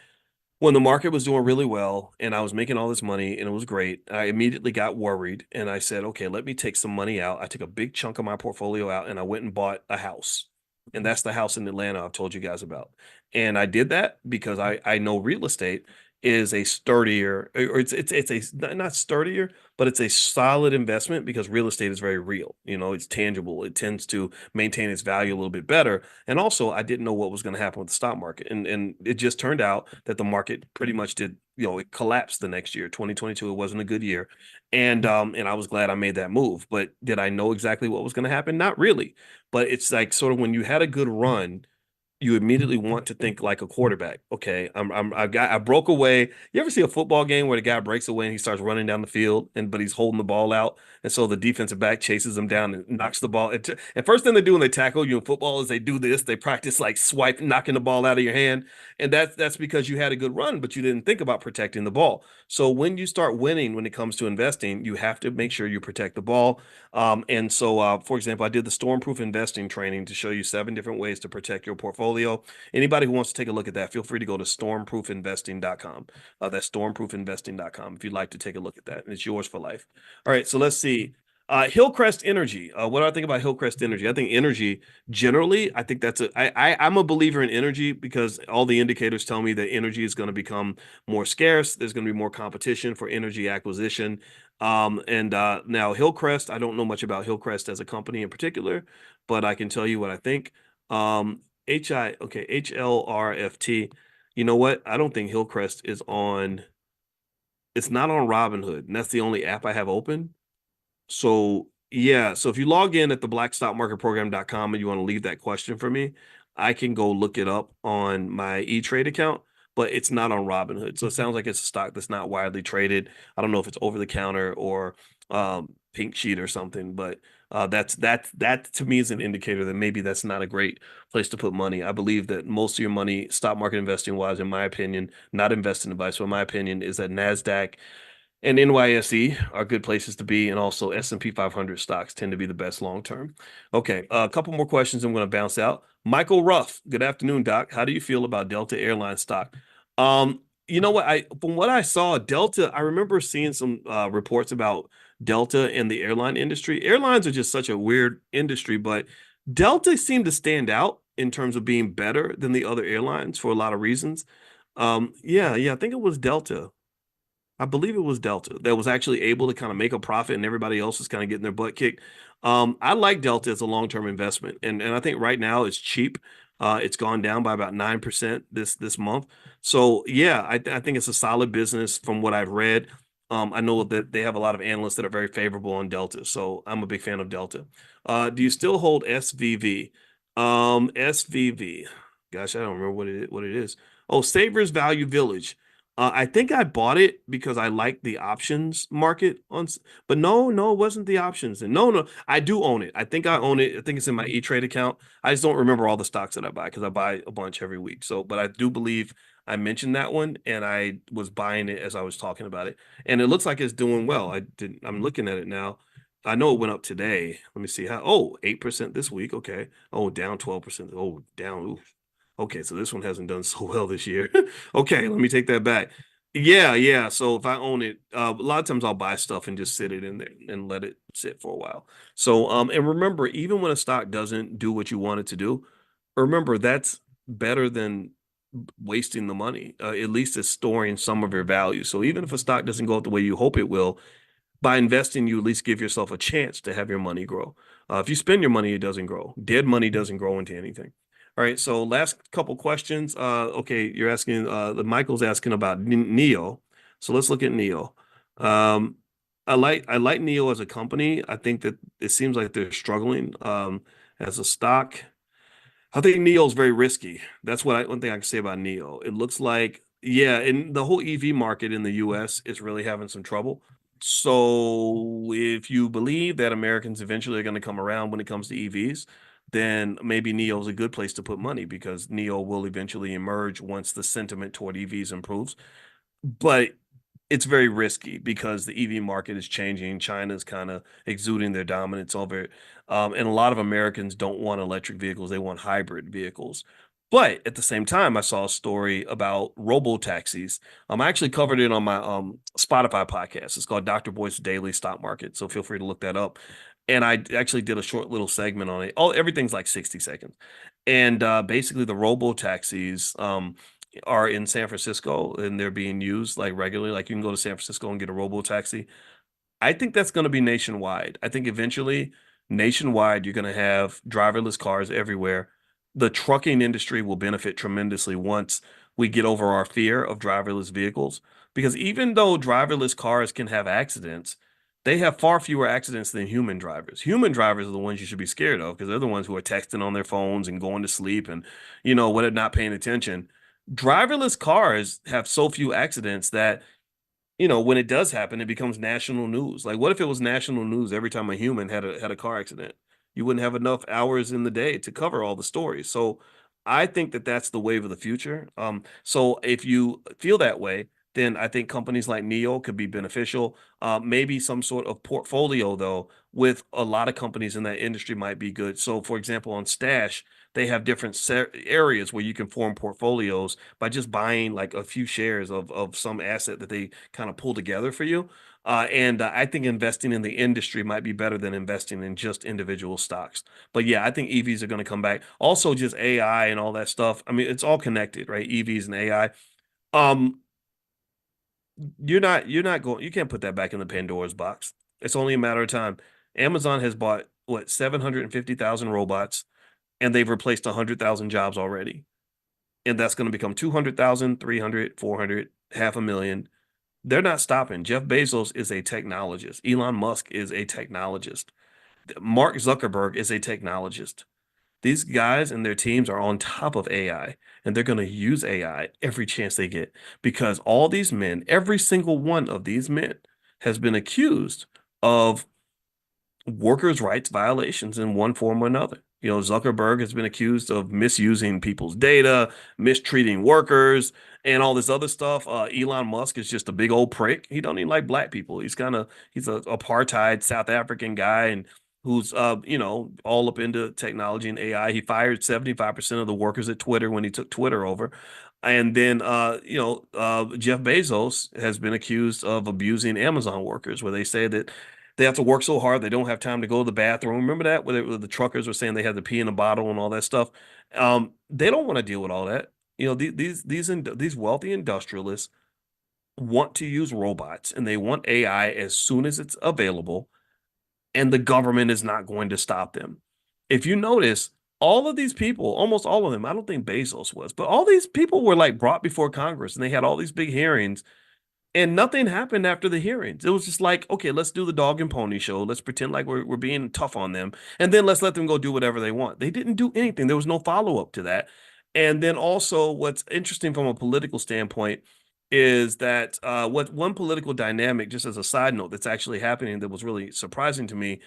when the market was doing really well and I was making all this money and it was great. I immediately got worried and I said, okay, let me take some money out. I took a big chunk of my portfolio out and I went and bought a house. And that's the house in Atlanta I've told you guys about. And I did that because I know real estate is a sturdier, or it's a not sturdier, but it's a solid investment because real estate is very real. It's tangible. It tends to maintain its value a little bit better. And also, I didn't know what was going to happen with the stock market, and it just turned out that the market pretty much did. It collapsed the next year. 2022, it wasn't a good year, and I was glad I made that move. But did I know exactly what was going to happen? Not really. But it's like sort of when you had a good run you immediately want to think like a quarterback. Okay, I broke away. You ever see a football game where the guy breaks away and he starts running down the field, but he's holding the ball out, and so the defensive back chases him down and knocks the ball. And first thing they do when they tackle you in football is they do this. They practice like knocking the ball out of your hand, and that's because you had a good run, but you didn't think about protecting the ball. So when you start winning when it comes to investing, you have to make sure you protect the ball. And so, for example, I did the stormproof investing training to show you 7 different ways to protect your portfolio. Anybody who wants to take a look at that, feel free to go to stormproofinvesting.com. That's stormproofinvesting.com if you'd like to take a look at that. And it's yours for life. All right, so let's see. Hillcrest Energy. What do I think about Hillcrest Energy? I think energy generally, I think I'm a believer in energy because all the indicators tell me that energy is going to become more scarce. There's going to be more competition for energy acquisition. And now Hillcrest, I don't know much about Hillcrest as a company in particular, but I can tell you what I think. HLRFT. You know what? I don't think Hillcrest is on. It's not on Robinhood, and that's the only app I have open. So yeah, so if you log in at the blackstockmarketprogram.com and you want to leave that question for me, I can go look it up on my E-Trade account, but it's not on Robinhood. So it sounds like it's a stock that's not widely traded. I don't know if it's over the counter or pink sheet or something, but that to me is an indicator that maybe that's not a great place to put money. I believe that most of your money, stock market investing wise, in my opinion, not investing advice, but in my opinion, is that NASDAQ and NYSE are good places to be, and also S&P 500 stocks tend to be the best long term. Okay, a couple more questions I'm going to bounce out. Michael Ruff, good afternoon, Doc. How do you feel about Delta Airlines stock? You know what? From what I saw, Delta, I remember seeing some reports about Delta and the airline industry. Airlines are just such a weird industry, but Delta seemed to stand out in terms of being better than the other airlines for a lot of reasons. Yeah, I think it was Delta. I believe it was Delta that was actually able to kind of make a profit and everybody else is kind of getting their butt kicked. I like Delta as a long-term investment. And I think right now it's cheap. It's gone down by about 9% this month. So yeah, I think it's a solid business from what I've read. I know that they have a lot of analysts that are very favorable on Delta, so I'm a big fan of Delta. Do you still hold SVV? SVV. Gosh, I don't remember what it is. Oh, Savers Value Village. I think I bought it because I like the options market but no, it wasn't the options. And no, I do own it. I think I own it. I think it's in my E-Trade account. I just don't remember all the stocks that I buy because I buy a bunch every week. So, but I do believe I mentioned that one and I was buying it as I was talking about it. And it looks like it's doing well. I'm looking at it now. I know it went up today. Let me see how. Oh, 8% this week. Okay. Oh, down 12%. Oh, down. Ooh. Okay, so this one hasn't done so well this year. Okay, let me take that back. Yeah. So if I own it, a lot of times I'll buy stuff and just sit it in there and let it sit for a while. So, and remember, even when a stock doesn't do what you want it to do, remember that's better than wasting the money. At least it's storing some of your value. So even if a stock doesn't go out the way you hope it will, by investing, you at least give yourself a chance to have your money grow. If you spend your money, it doesn't grow. Dead money doesn't grow into anything. All right. So last couple questions. Okay, you're asking. The Michael's asking about Neo. So let's look at Neo. Um, I like Neo as a company. I think that it seems like they're struggling as a stock. I think Neo's very risky. That's one thing I can say about Neo. It looks like, yeah, and the whole EV market in the US is really having some trouble. So if you believe that Americans eventually are going to come around when it comes to EVs, then maybe Neo is a good place to put money because Neo will eventually emerge once the sentiment toward EVs improves. But it's very risky because the EV market is changing. China's kind of exuding their dominance over it. And a lot of Americans don't want electric vehicles, they want hybrid vehicles. But at the same time, I saw a story about robo taxis. I actually covered it on my Spotify podcast. It's called Dr. Boyce Daily Stock Market. So feel free to look that up. And I actually did a short little segment on it. Everything's like 60 seconds. And basically, the robo taxis are in San Francisco and they're being used like regularly. Like you can go to San Francisco and get a robo taxi. I think that's going to be nationwide. I think eventually, nationwide, you're going to have driverless cars everywhere. The trucking industry will benefit tremendously once we get over our fear of driverless vehicles. Because even though driverless cars can have accidents, they have far fewer accidents than human drivers. Human drivers are the ones you should be scared of because they're the ones who are texting on their phones and going to sleep and, when they're not paying attention. Driverless cars have so few accidents that when it does happen, it becomes national news. Like, what if it was national news every time a human had a car accident? You wouldn't have enough hours in the day to cover all the stories. So, I think that that's the wave of the future. So if you feel that way, then I think companies like Neo could be beneficial. Maybe some sort of portfolio though, with a lot of companies in that industry might be good. So, for example, on Stash, they have different areas where you can form portfolios by just buying like a few shares of some asset that they kind of pull together for you. And I think investing in the industry might be better than investing in just individual stocks. But yeah, I think EVs are going to come back. Also, just AI and all that stuff. I mean, it's all connected, right? EVs and AI. Um, you're not going. You can't put that back in the Pandora's box. It's only a matter of time. Amazon has bought what 750,000 robots, and they've replaced 100,000 jobs already. And that's going to become 200,000, 300, 400, 500,000. They're not stopping. Jeff Bezos is a technologist. Elon Musk is a technologist. Mark Zuckerberg is a technologist. These guys and their teams are on top of AI, and they're going to use AI every chance they get because all these men, every single one of these men, has been accused of workers' rights violations in one form or another. Zuckerberg has been accused of misusing people's data, mistreating workers, and all this other stuff. Elon Musk is just a big old prick. He don't even like black people. He's a apartheid South African guy and who's all up into technology and AI. He fired 75% of the workers at Twitter when he took Twitter over. And then Jeff Bezos has been accused of abusing Amazon workers, where they say that they have to work so hard they don't have time to go to the bathroom. Remember that where the truckers were saying they had to pee in a bottle and all that stuff. They don't want to deal with all that. These wealthy industrialists want to use robots and they want AI as soon as it's available, and the government is not going to stop them. If you notice, all of these people, almost all of them, I don't think Bezos was, but all these people were like brought before Congress and they had all these big hearings And nothing happened after the hearings. It was just like, okay, let's do the dog and pony show. Let's pretend like we're being tough on them. And then let's let them go do whatever they want. They didn't do anything. There was no follow-up to that. And then also, what's interesting from a political standpoint is that what one political dynamic, just as a side note, that's actually happening that was really surprising to me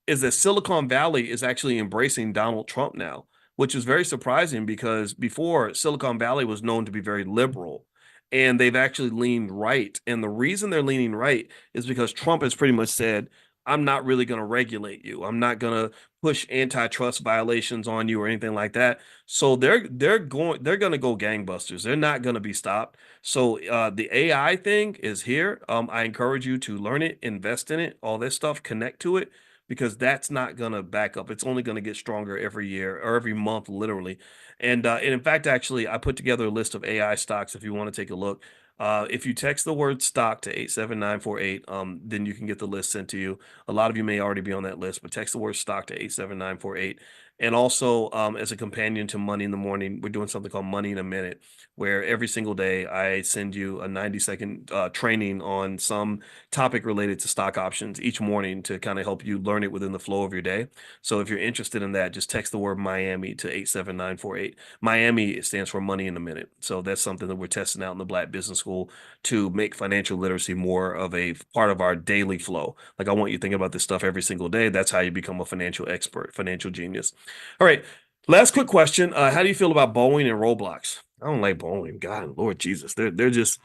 is that Silicon Valley is actually embracing Donald Trump now, which is very surprising because before Silicon Valley was known to be very liberal and they've actually leaned right. And the reason they're leaning right is because Trump has pretty much said, I'm not really going to regulate you. I'm not going to push antitrust violations on you or anything like that. So they're going to go gangbusters. They're not going to be stopped. So the AI thing is here. I encourage you to learn it, invest in it, all this stuff, connect to it because that's not going to back up. It's only going to get stronger every year or every month, literally. And in fact, actually, I put together a list of AI stocks if you want to take a look. If you text the word stock to 87948, then you can get the list sent to you. A lot of you may already be on that list, but text the word stock to 87948. And also, as a companion to Money in the Morning, we're doing something called Money in a Minute, where every single day I send you a 90-second training on some topic related to stock options each morning to kind of help you learn it within the flow of your day. So if you're interested in that, just text the word Miami to 87948. Miami stands for Money in a Minute. So that's something that we're testing out in the Black Business School to make financial literacy more of a part of our daily flow. Like I want you thinking about this stuff every single day. That's how you become a financial expert, financial genius. All right. Last quick question. How do you feel about Boeing and Roblox? I don't like Boeing. God, Lord Jesus. They're just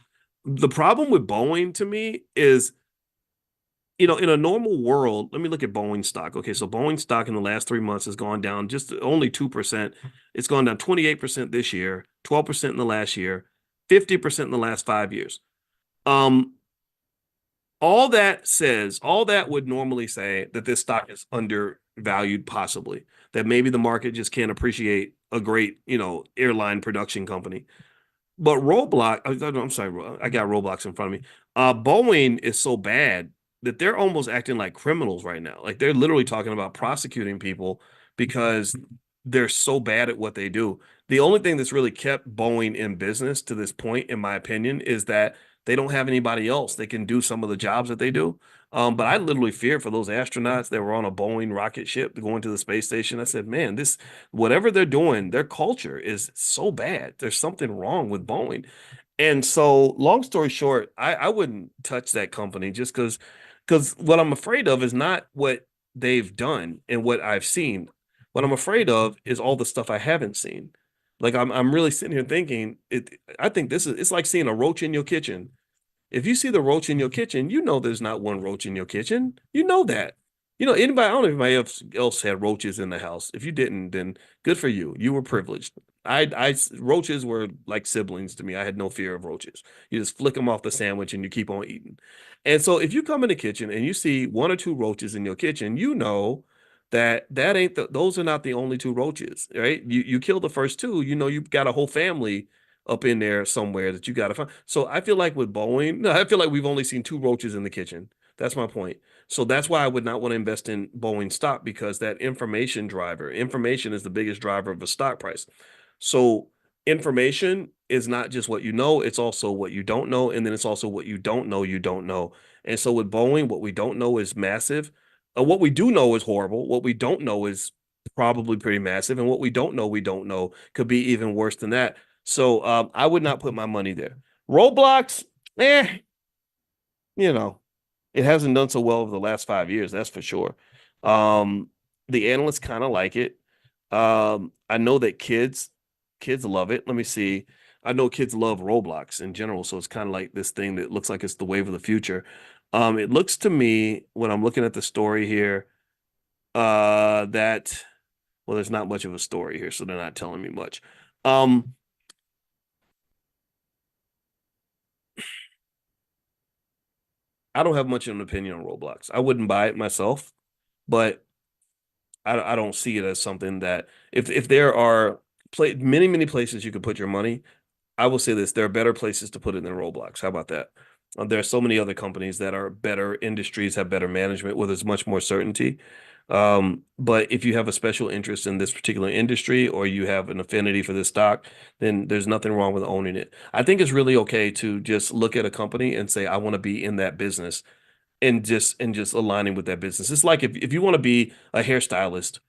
the problem with Boeing to me is, in a normal world, let me look at Boeing stock. Okay, so Boeing stock in the last 3 months has gone down just only 2%. It's gone down 28% this year, 12% in the last year, 50% in the last 5 years. Um, all that would normally say that this stock is undervalued, possibly, that maybe the market just can't appreciate a great, airline production company. But Roblox, I'm sorry, I got Roblox in front of me. Boeing is so bad that they're almost acting like criminals right now. Like they're literally talking about prosecuting people because they're so bad at what they do. The only thing that's really kept Boeing in business to this point, in my opinion, is that they don't have anybody else that can do some of the jobs that they do. But I literally feared for those astronauts that were on a Boeing rocket ship going to the space station. I said, man, whatever they're doing, their culture is so bad. There's something wrong with Boeing. And so, long story short, I wouldn't touch that company just because what I'm afraid of is not what they've done and what I've seen. What I'm afraid of is all the stuff I haven't seen. Like I'm really sitting here thinking I think it's like seeing a roach in your kitchen. If you see the roach in your kitchen, you know there's not one roach in your kitchen. You know that. Anybody, I don't know if anybody else had roaches in the house. If you didn't, then good for you. You were privileged. Roaches were like siblings to me. I had no fear of roaches. You just flick them off the sandwich and you keep on eating. And so if you come in the kitchen and you see one or two roaches in your kitchen, you know that ain't those are not the only two roaches, right? You kill the first two, you've got a whole family up in there somewhere that you got to find. So I feel like with Boeing, no, I feel like we've only seen two roaches in the kitchen. That's my point. So that's why I would not want to invest in Boeing stock because that information is the biggest driver of a stock price. So information is not just what you know, it's also what you don't know. And then it's also what you don't know. And so with Boeing, what we don't know is massive. What we do know is horrible. What we don't know is probably pretty massive. And what we don't know could be even worse than that. So I would not put my money there. Roblox, eh, you know, it hasn't done so well over the last 5 years, that's for sure. Um, the analysts kind of like it. I know that kids love it. Let me see. I know kids love Roblox in general, so it's kind of like this thing that looks like it's the wave of the future. It looks to me when I'm looking at the story here, that well, there's not much of a story here, so they're not telling me much. Um, I don't have much of an opinion on Roblox. I wouldn't buy it myself, but I don't see it as something that if there are many places you could put your money, I will say this: there are better places to put it than Roblox. How about that? There are so many other companies that are better industries, have better management, where there's much more certainty. But if you have a special interest in this particular industry or you have an affinity for this stock, then there's nothing wrong with owning it. I think it's really okay to just look at a company and say, I want to be in that business and just aligning with that business. It's like if you want to be a hairstylist,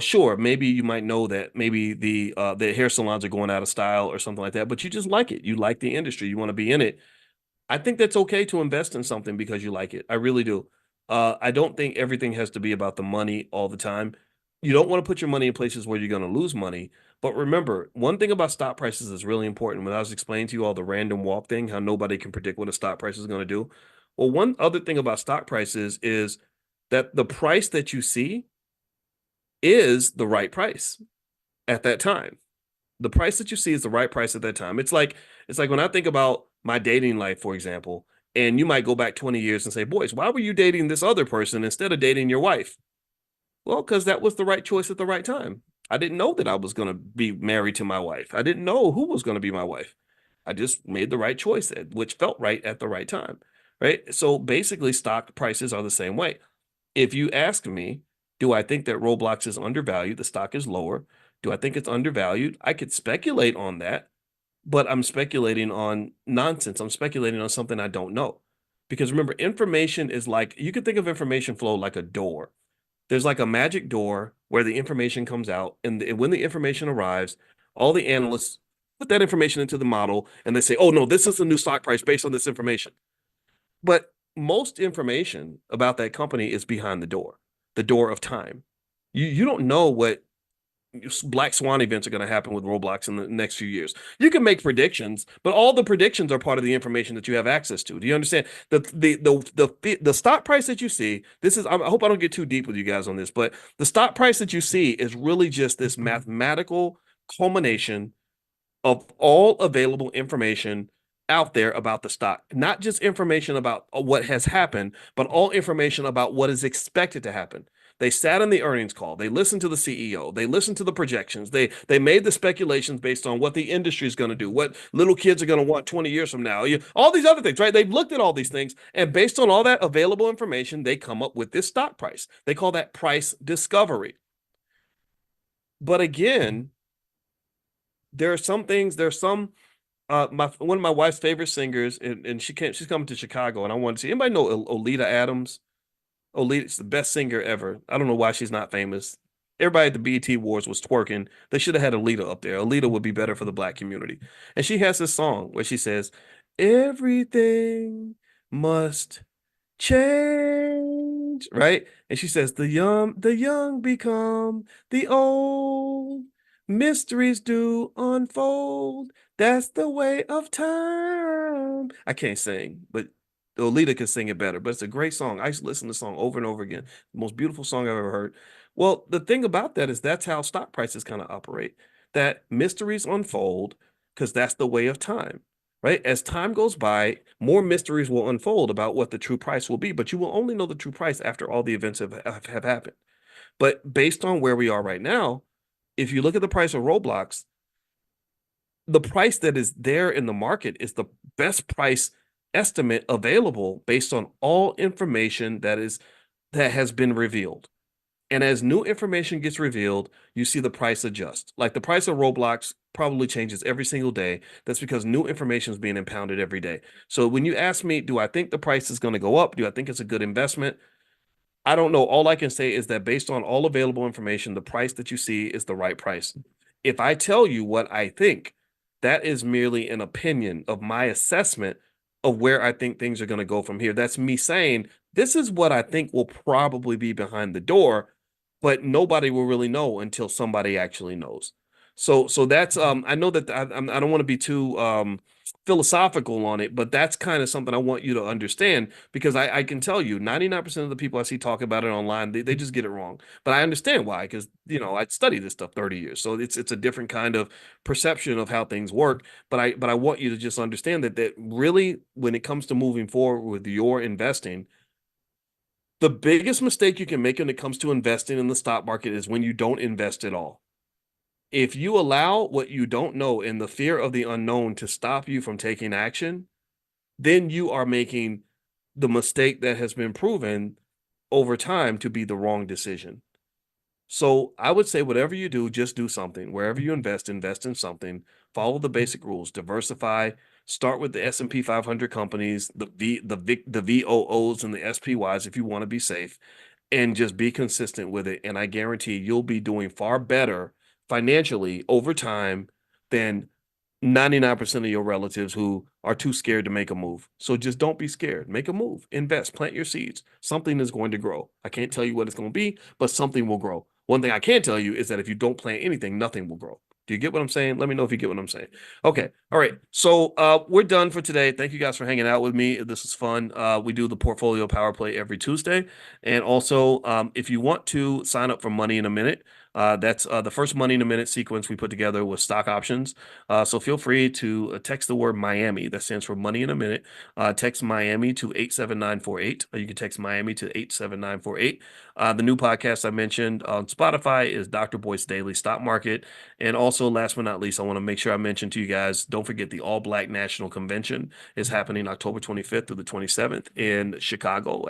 sure, maybe you might know that maybe the hair salons are going out of style or something like that, but you just like it. You like the industry. You want to be in it. I think that's okay to invest in something because you like it. I really do. I don't think everything has to be about the money all the time. You don't want to put your money in places where you're going to lose money. But remember, one thing about stock prices is really important. When I was explaining to you all the random walk thing, how nobody can predict what a stock price is going to do. Well, one other thing about stock prices is that the price that you see is the right price at that time. The price that you see is the right price at that time. It's like when I think about my dating life, for example, and you might go back 20 years and say, Boyce, why were you dating this other person instead of dating your wife? Well, because that was the right choice at the right time. I didn't know that I was going to be married to my wife. I didn't know who was going to be my wife. I just made the right choice, which felt right at the right time. Right. So basically, stock prices are the same way. If you ask me, do I think that Roblox is undervalued? The stock is lower. Do I think it's undervalued? I could speculate on that, but I'm speculating on nonsense. I'm speculating on something I don't know. Because remember, information is like, you could think of information flow like a door. There's like a magic door where the information comes out, and when the information arrives, all the analysts put that information into the model and they say, oh, no, this is the new stock price based on this information. But most information about that company is behind the door of time. You don't know what black swan events are going to happen with Roblox in the next few years. You can make predictions, but all the predictions are part of the information that you have access to. Do you understand? The stock price that you see, this is I hope I don't get too deep with you guys on this, but the stock price that you see is really just this mathematical culmination of all available information out there about the stock, not just information about what has happened, but all information about what is expected to happen. They sat in the earnings call. They listened to the CEO. They listened to the projections. They made the speculations based on what the industry is going to do, what little kids are going to want 20 years from now. All these other things, right? They've looked at all these things, and based on all that available information, they come up with this stock price. They call that price discovery. But again, there are some things. There's some my one of my wife's favorite singers, and she's coming to Chicago, and I want to see anybody know Olita Adams. Olita's the best singer ever. I don't know why she's not famous. Everybody at the BET Awards was twerking. They should have had Alita up there. Alita would be better for the black community. And she has this song where she says, everything must change, right? And she says, the young become the old, mysteries do unfold. That's the way of time. I can't sing, but Olita can sing it better. But it's a great song. I used to listen to the song over and over again. The most beautiful song I've ever heard. Well, the thing about that is that's how stock prices kind of operate. That mysteries unfold because that's the way of time, right? As time goes by, more mysteries will unfold about what the true price will be, but you will only know the true price after all the events have happened. But based on where we are right now, if you look at the price of Roblox, the price that is there in the market is the best price estimate available based on all information that has been revealed. And as new information gets revealed, you see the price adjust. Like the price of Roblox probably changes every single day. That's because new information is being impounded every day. So when you ask me, do I think the price is going to go up? Do I think it's a good investment? I don't know. All I can say is that based on all available information, the price that you see is the right price. If I tell you what I think, that is merely an opinion of my assessment of where I think things are going to go from here. That's me saying, this is what I think will probably be behind the door, but nobody will really know until somebody actually knows. So that's I know that I don't want to be too philosophical on it, but that's kind of something I want you to understand because I can tell you 99% of the people I see talk about it online, they just get it wrong. But I understand why, because I studied this stuff 30 years. So it's a different kind of perception of how things work. But I want you to just understand that really when it comes to moving forward with your investing, the biggest mistake you can make when it comes to investing in the stock market is when you don't invest at all. If you allow what you don't know and the fear of the unknown to stop you from taking action, then you are making the mistake that has been proven over time to be the wrong decision. So I would say whatever you do, just do something. Wherever you invest, invest in something. Follow the basic rules. Diversify. Start with the S&P 500 companies, the VOOs and the SPYs if you want to be safe, and just be consistent with it. And I guarantee you'll be doing far better financially over time than 99% of your relatives who are too scared to make a move. So just don't be scared. Make a move. Invest. Plant your seeds. Something is going to grow. I can't tell you what it's going to be, but something will grow. One thing I can tell you is that if you don't plant anything, nothing will grow. Do you get what I'm saying? Let me know if you get what I'm saying. Okay. All right. So we're done for today. Thank you guys for hanging out with me. This is fun. We do the portfolio power play every Tuesday. And also, if you want to sign up for Money in a Minute, that's the first Money in a Minute sequence we put together with stock options. So feel free to text the word Miami. That stands for Money in a Minute. Text Miami to 87948. You can text Miami to 87948. The new podcast I mentioned on Spotify is Dr. Boyce Daily Stock Market. And also, last but not least, I want to make sure I mention to you guys, don't forget the All Black National Convention is happening October 25th through the 27th in Chicago,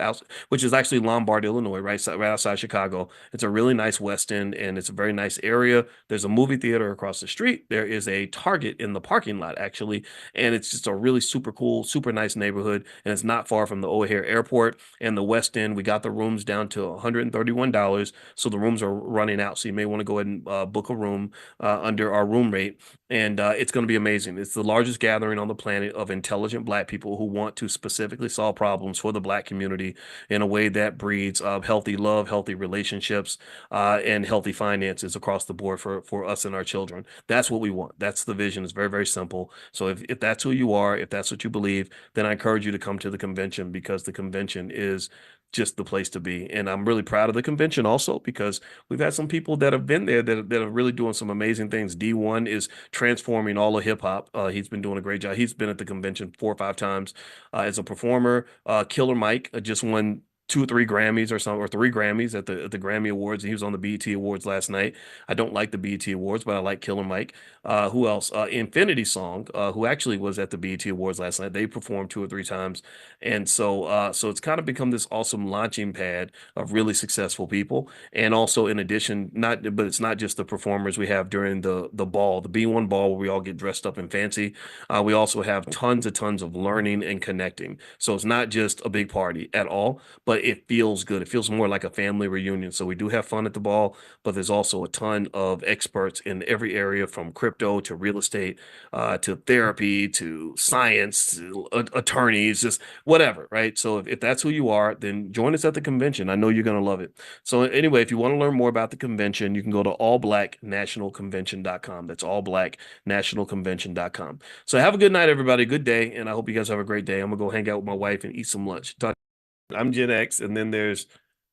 which is actually Lombard, Illinois, right outside Chicago. It's a really nice West End, and it's a very nice area. There's a movie theater across the street. There is a Target in the parking lot, actually, and it's just a really super cool, super nice neighborhood, and it's not far from the O'Hare Airport and the West End. We got the rooms down to $131, so the rooms are running out, so you may want to go ahead and book a room under our room rate, and it's going to be amazing. It's the largest gathering on the planet of intelligent Black people who want to specifically solve problems for the Black community in a way that breeds healthy love, healthy relationships, and healthy finances across the board for us and our children. That's what we want. That's the vision. It's very, very simple. So if that's who you are, if that's what you believe, then I encourage you to come to the convention, because the convention is just the place to be. And I'm really proud of the convention also, because we've had some people that have been there that are really doing some amazing things. D1 is transforming all of hip hop. He's been doing a great job. He's been at the convention 4 or 5 times as a performer. Killer Mike just won 2 or 3 Grammys or something, or 3 Grammys at the Grammy Awards. He was on the BET Awards last night. I don't like the BET Awards, but I like Killer Mike. Who else? Infinity Song, who actually was at the BET Awards last night. They performed 2 or 3 times, and so it's kind of become this awesome launching pad of really successful people. And also, in addition, but it's not just the performers we have during the ball, the B1 ball, where we all get dressed up and fancy. We also have tons and tons of learning and connecting. So it's not just a big party at all, but it feels good. It feels more like a family reunion. So we do have fun at the ball, but there's also a ton of experts in every area, from crypto to real estate, to therapy to science to attorneys, just whatever, right? So if that's who you are, then join us at the convention. I know you're going to love it. So anyway, if you want to learn more about the convention, you can go to allblacknationalconvention.com. That's allblacknationalconvention.com. So have a good night, everybody. Good day. And I hope you guys have a great day. I'm going to go hang out with my wife and eat some lunch. I'm Gen X, and then there's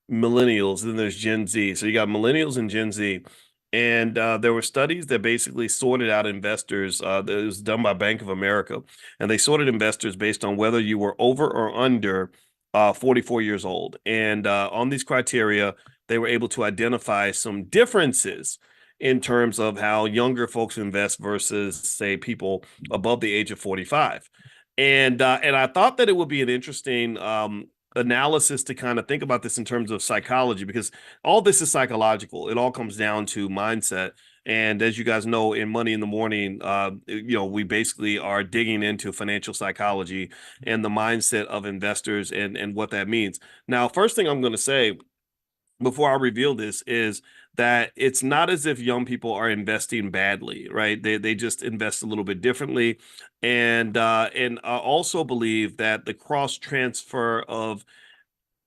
millennials, and then there's Gen Z. So you got millennials and Gen Z. And there were studies that basically sorted out investors. That was done by Bank of America, and they sorted investors based on whether you were over or under 44 years old. And on these criteria, they were able to identify some differences in terms of how younger folks invest versus, say, people above the age of 45. And I thought that it would be an interesting analysis to kind of think about this in terms of psychology, because all this is psychological. It all comes down to mindset. And as you guys know, in Money in the Morning, we basically are digging into financial psychology and the mindset of investors and what that means. Now, first thing I'm going to say before I reveal this is that it's not as if young people are investing badly, right? They just invest a little bit differently, and I also believe that the cross transfer of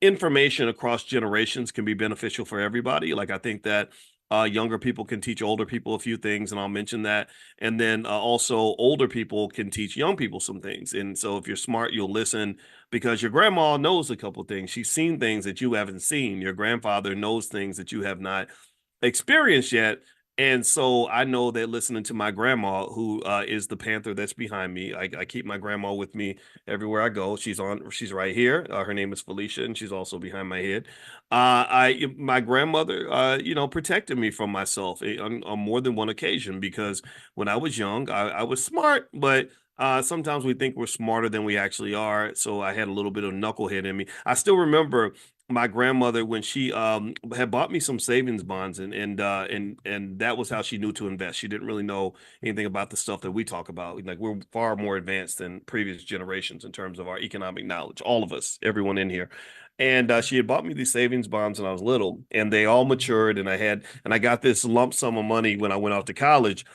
information across generations can be beneficial for everybody. Like, I think that younger people can teach older people a few things, and I'll mention that. And then also older people can teach young people some things. And so if you're smart, you'll listen, because your grandma knows a couple of things. She's seen things that you haven't seen. Your grandfather knows things that you have not experienced yet. And so I know that listening to my grandma, who is the Panther that's behind me, I keep my grandma with me everywhere I go. She's right here. Her name is Felicia, and she's also behind my head. My grandmother, protected me from myself on more than one occasion, because when I was young, I was smart, but sometimes we think we're smarter than we actually are. So I had a little bit of knucklehead in me. I still remember my grandmother when she had bought me some savings bonds, and that was how she knew to invest. She didn't really know anything about the stuff that we talk about. Like, we're far more advanced than previous generations in terms of our economic knowledge, all of us, everyone in here. And she had bought me these savings bonds when I was little, and they all matured, and I got this lump sum of money when I went off to college.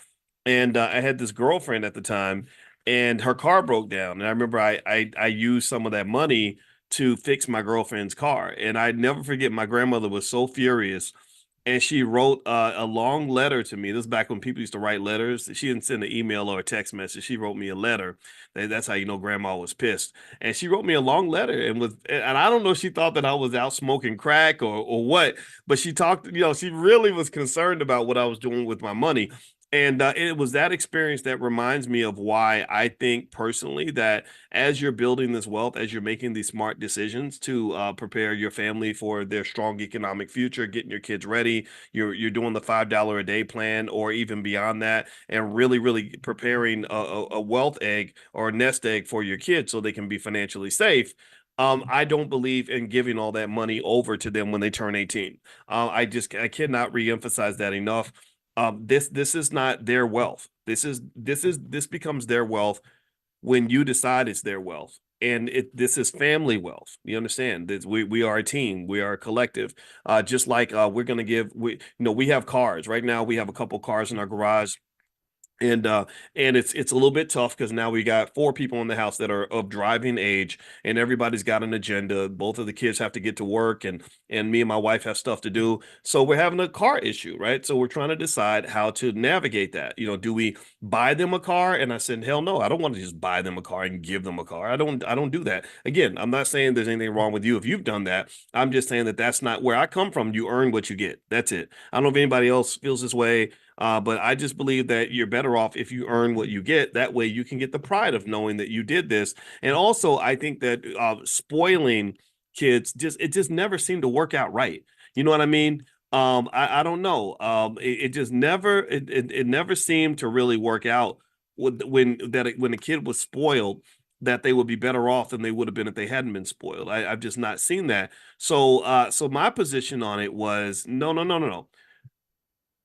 And I had this girlfriend at the time, and her car broke down. And I remember I used some of that money to fix my girlfriend's car. And I never forget, my grandmother was so furious, and she wrote a long letter to me. This is back when people used to write letters. She didn't send an email or a text message. She wrote me a letter. That's how you know grandma was pissed. And she wrote me a long letter, and I don't know if she thought that I was out smoking crack or what, but she talked, she really was concerned about what I was doing with my money. And it was that experience that reminds me of why I think personally that as you're building this wealth, as you're making these smart decisions to prepare your family for their strong economic future, getting your kids ready, you're doing the $5 a day plan, or even beyond that, and really, really preparing a wealth egg or a nest egg for your kids so they can be financially safe. I don't believe in giving all that money over to them when they turn 18. I cannot reemphasize that enough. This is not their wealth. This becomes their wealth when you decide it's their wealth. And this is family wealth. You understand that we are a team, we are a collective. Just like we're gonna give we have cars right now. We have a couple cars in our garage, and it's a little bit tough because now we got four people in the house that are of driving age, and everybody's got an agenda. Both of the kids have to get to work, and me and my wife have stuff to do, so we're having a car issue, right? So we're trying to decide how to navigate that. Do we buy them a car? And I said, hell no, I don't want to just buy them a car and give them a car. I don't do that. Again, I'm not saying there's anything wrong with you if you've done that. I'm just saying that that's not where I come from. You earn what you get. That's it. I don't know if anybody else feels this way, but I just believe that you're better off if you earn what you get. That way you can get the pride of knowing that you did this. And also, I think that spoiling kids just never seemed to work out right. You know what I mean? I don't know. It just it never seemed to really work out when a kid was spoiled, that they would be better off than they would have been if they hadn't been spoiled. I've just not seen that. So my position on it was no, no, no, no, no,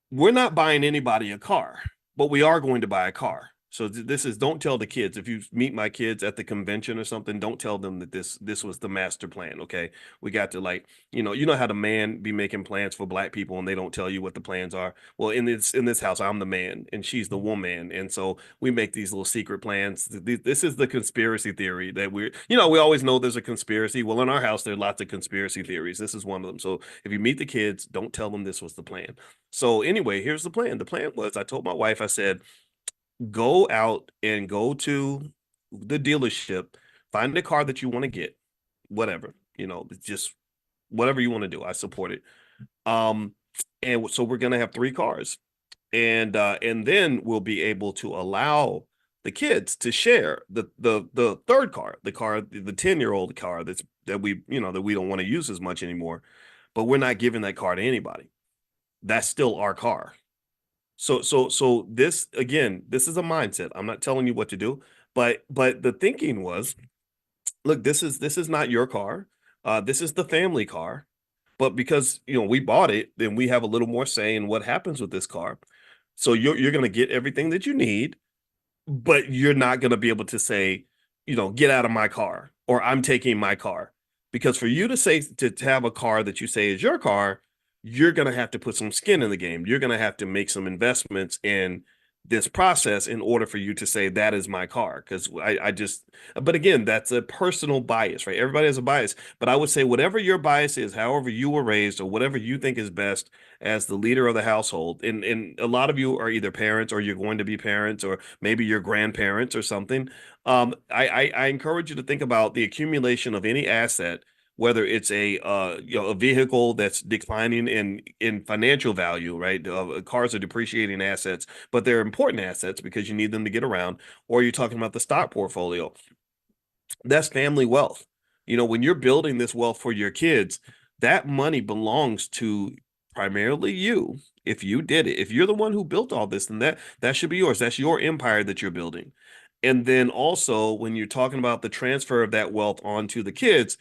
we're not buying anybody a car, but we are going to buy a car. So this is, don't tell the kids. If you meet my kids at the convention or something, don't tell them that this was the master plan. Okay, we got to, like, you know how the man be making plans for black people and they don't tell you what the plans are. Well, in this house, I'm the man and she's the woman, and so we make these little secret plans. This is the conspiracy theory that we always know there's a conspiracy. Well, in our house, there are lots of conspiracy theories. This is one of them. So if you meet the kids, don't tell them this was the plan. So anyway, here's the plan. The plan was, I told my wife, I said, go out and go to the dealership, find the car that you want to get, whatever, just whatever you want to do. I support it. Um, and so we're gonna have three cars, and then we'll be able to allow the kids to share the third car, the 10-year-old car that we don't want to use as much anymore, but we're not giving that car to anybody. That's still our car. So this, again, this is a mindset. I'm not telling you what to do, but the thinking was, look, this is not your car. This is the family car. But because we bought it, then we have a little more say in what happens with this car. So you're gonna get everything that you need, but you're not going to be able to say, get out of my car, or I'm taking my car. Because for you to say, to have a car that you say is your car, you're going to have to put some skin in the game. You're going to have to make some investments in this process in order for you to say that is my car. Because but again, that's a personal bias, right? Everybody has a bias. But I would say whatever your bias is, however you were raised, or whatever you think is best as the leader of the household, and a lot of you are either parents, or you're going to be parents, or maybe you're grandparents or something. I encourage you to think about the accumulation of any asset, whether it's a vehicle that's declining in financial value, right? Cars are depreciating assets, but they're important assets because you need them to get around. Or you're talking about the stock portfolio. That's family wealth. When you're building this wealth for your kids, that money belongs to primarily you. If you did it, if you're the one who built all this, then that should be yours. That's your empire that you're building. And then also, when you're talking about the transfer of that wealth onto the kids,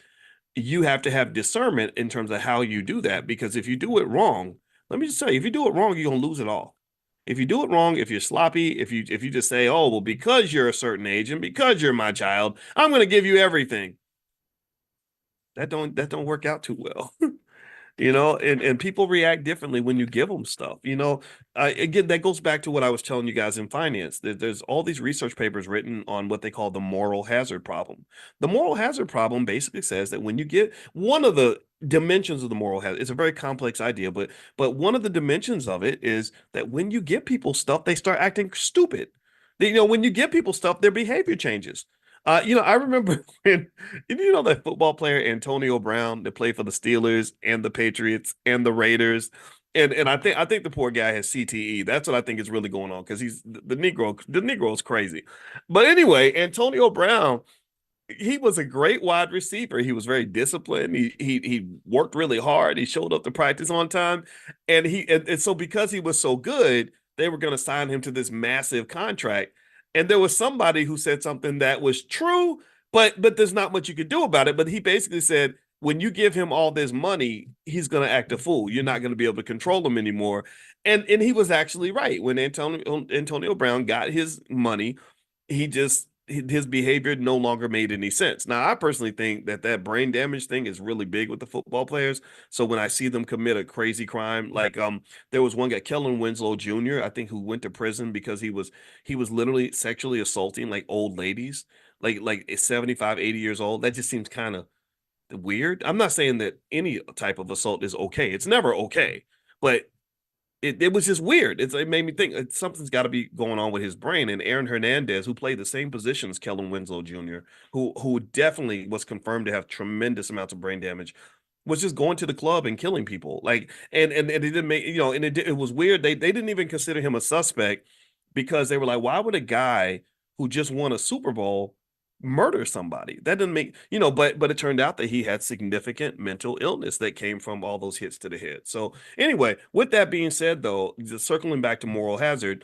you have to have discernment in terms of how you do that. Because if you do it wrong, let me just say, if you do it wrong, you're gonna lose it all. If you do it wrong, if you're sloppy, if you just say, oh, well, because you're a certain age and because you're my child, I'm gonna give you everything. That don't work out too well. And people react differently when you give them stuff. Again, that goes back to what I was telling you guys in finance. There's all these research papers written on what they call the moral hazard problem. The moral hazard problem basically says that when you get one of the dimensions of the moral hazard, it's a very complex idea, but one of the dimensions of it is that when you give people stuff, they start acting stupid. When you give people stuff, their behavior changes. I remember when that football player Antonio Brown that played for the Steelers and the Patriots and the Raiders. And I think the poor guy has CTE. That's what I think is really going on because he's the Negro. The Negro is crazy. But anyway, Antonio Brown, he was a great wide receiver. He was very disciplined. He worked really hard. He showed up to practice on time. And so because he was so good, they were going to sign him to this massive contract. And there was somebody who said something that was true, but there's not much you could do about it. But he basically said, when you give him all this money, he's going to act a fool. You're not going to be able to control him anymore. And he was actually right. When Antonio Brown got his money, his behavior no longer made any sense. Now, I personally think that brain damage thing is really big with the football players. So when I see them commit a crazy crime, like there was one guy, Kellen Winslow Jr., I think, who went to prison because he was literally sexually assaulting like old ladies, like 75, 80 years old. That just seems kind of weird. I'm not saying that any type of assault is okay. It's never okay, but it was just weird. It made me think something's got to be going on with his brain. And Aaron Hernandez, who played the same position as Kellen Winslow Jr., who definitely was confirmed to have tremendous amounts of brain damage, was just going to the club and killing people. Like, and it didn't make, and it was weird. They didn't even consider him a suspect because they were like, why would a guy who just won a Super Bowl murder somebody? That didn't make, but it turned out that he had significant mental illness that came from all those hits to the head. So anyway, with that being said, though, just circling back to moral hazard,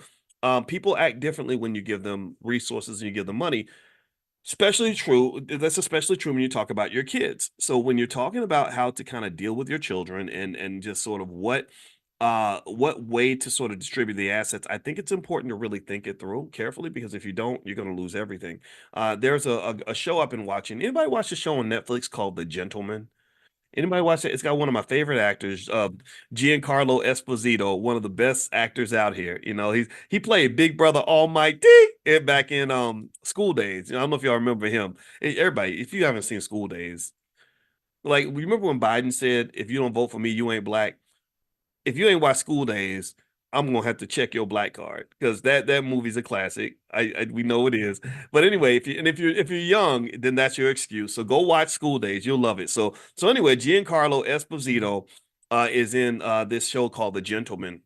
people act differently when you give them resources and you give them money. Especially true. That's especially true when you talk about your kids. So when you're talking about how to kind of deal with your children and just sort of what way to sort of distribute the assets, I think it's important to really think it through carefully because if you don't, you're going to lose everything. There's a show I've been watching. Anybody watch the show on Netflix called The Gentleman? Anybody watch it? It's got one of my favorite actors, Giancarlo Esposito, one of the best actors out here. He played Big Brother Almighty back in School Days. I don't know if y'all remember him. Everybody, if you haven't seen School Days, like remember when Biden said, "If you don't vote for me, you ain't black." If you ain't watched School Days, I'm gonna have to check your black card because that movie's a classic. We know it is. But anyway, if you're young, then that's your excuse. So go watch School Days. You'll love it. So anyway, Giancarlo Esposito is in this show called The Gentleman.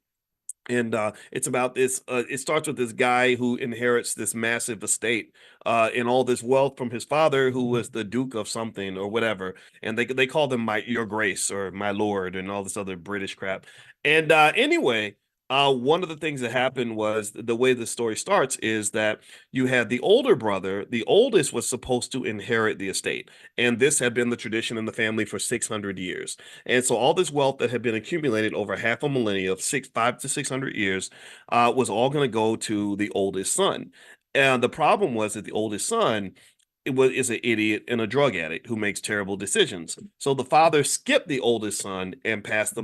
And it's about this. It starts with this guy who inherits this massive estate and all this wealth from his father, who was the Duke of something or whatever. And they call them Your Grace or My Lord and all this other British crap. And anyway, one of the things that happened was the way the story starts is that you had the older brother. The oldest was supposed to inherit the estate, and this had been the tradition in the family for 600 years. And so all this wealth that had been accumulated over half a millennia, 5 to 600 years, was all going to go to the oldest son. And the problem was that the oldest son is an idiot and a drug addict who makes terrible decisions. So the father skipped the oldest son and passed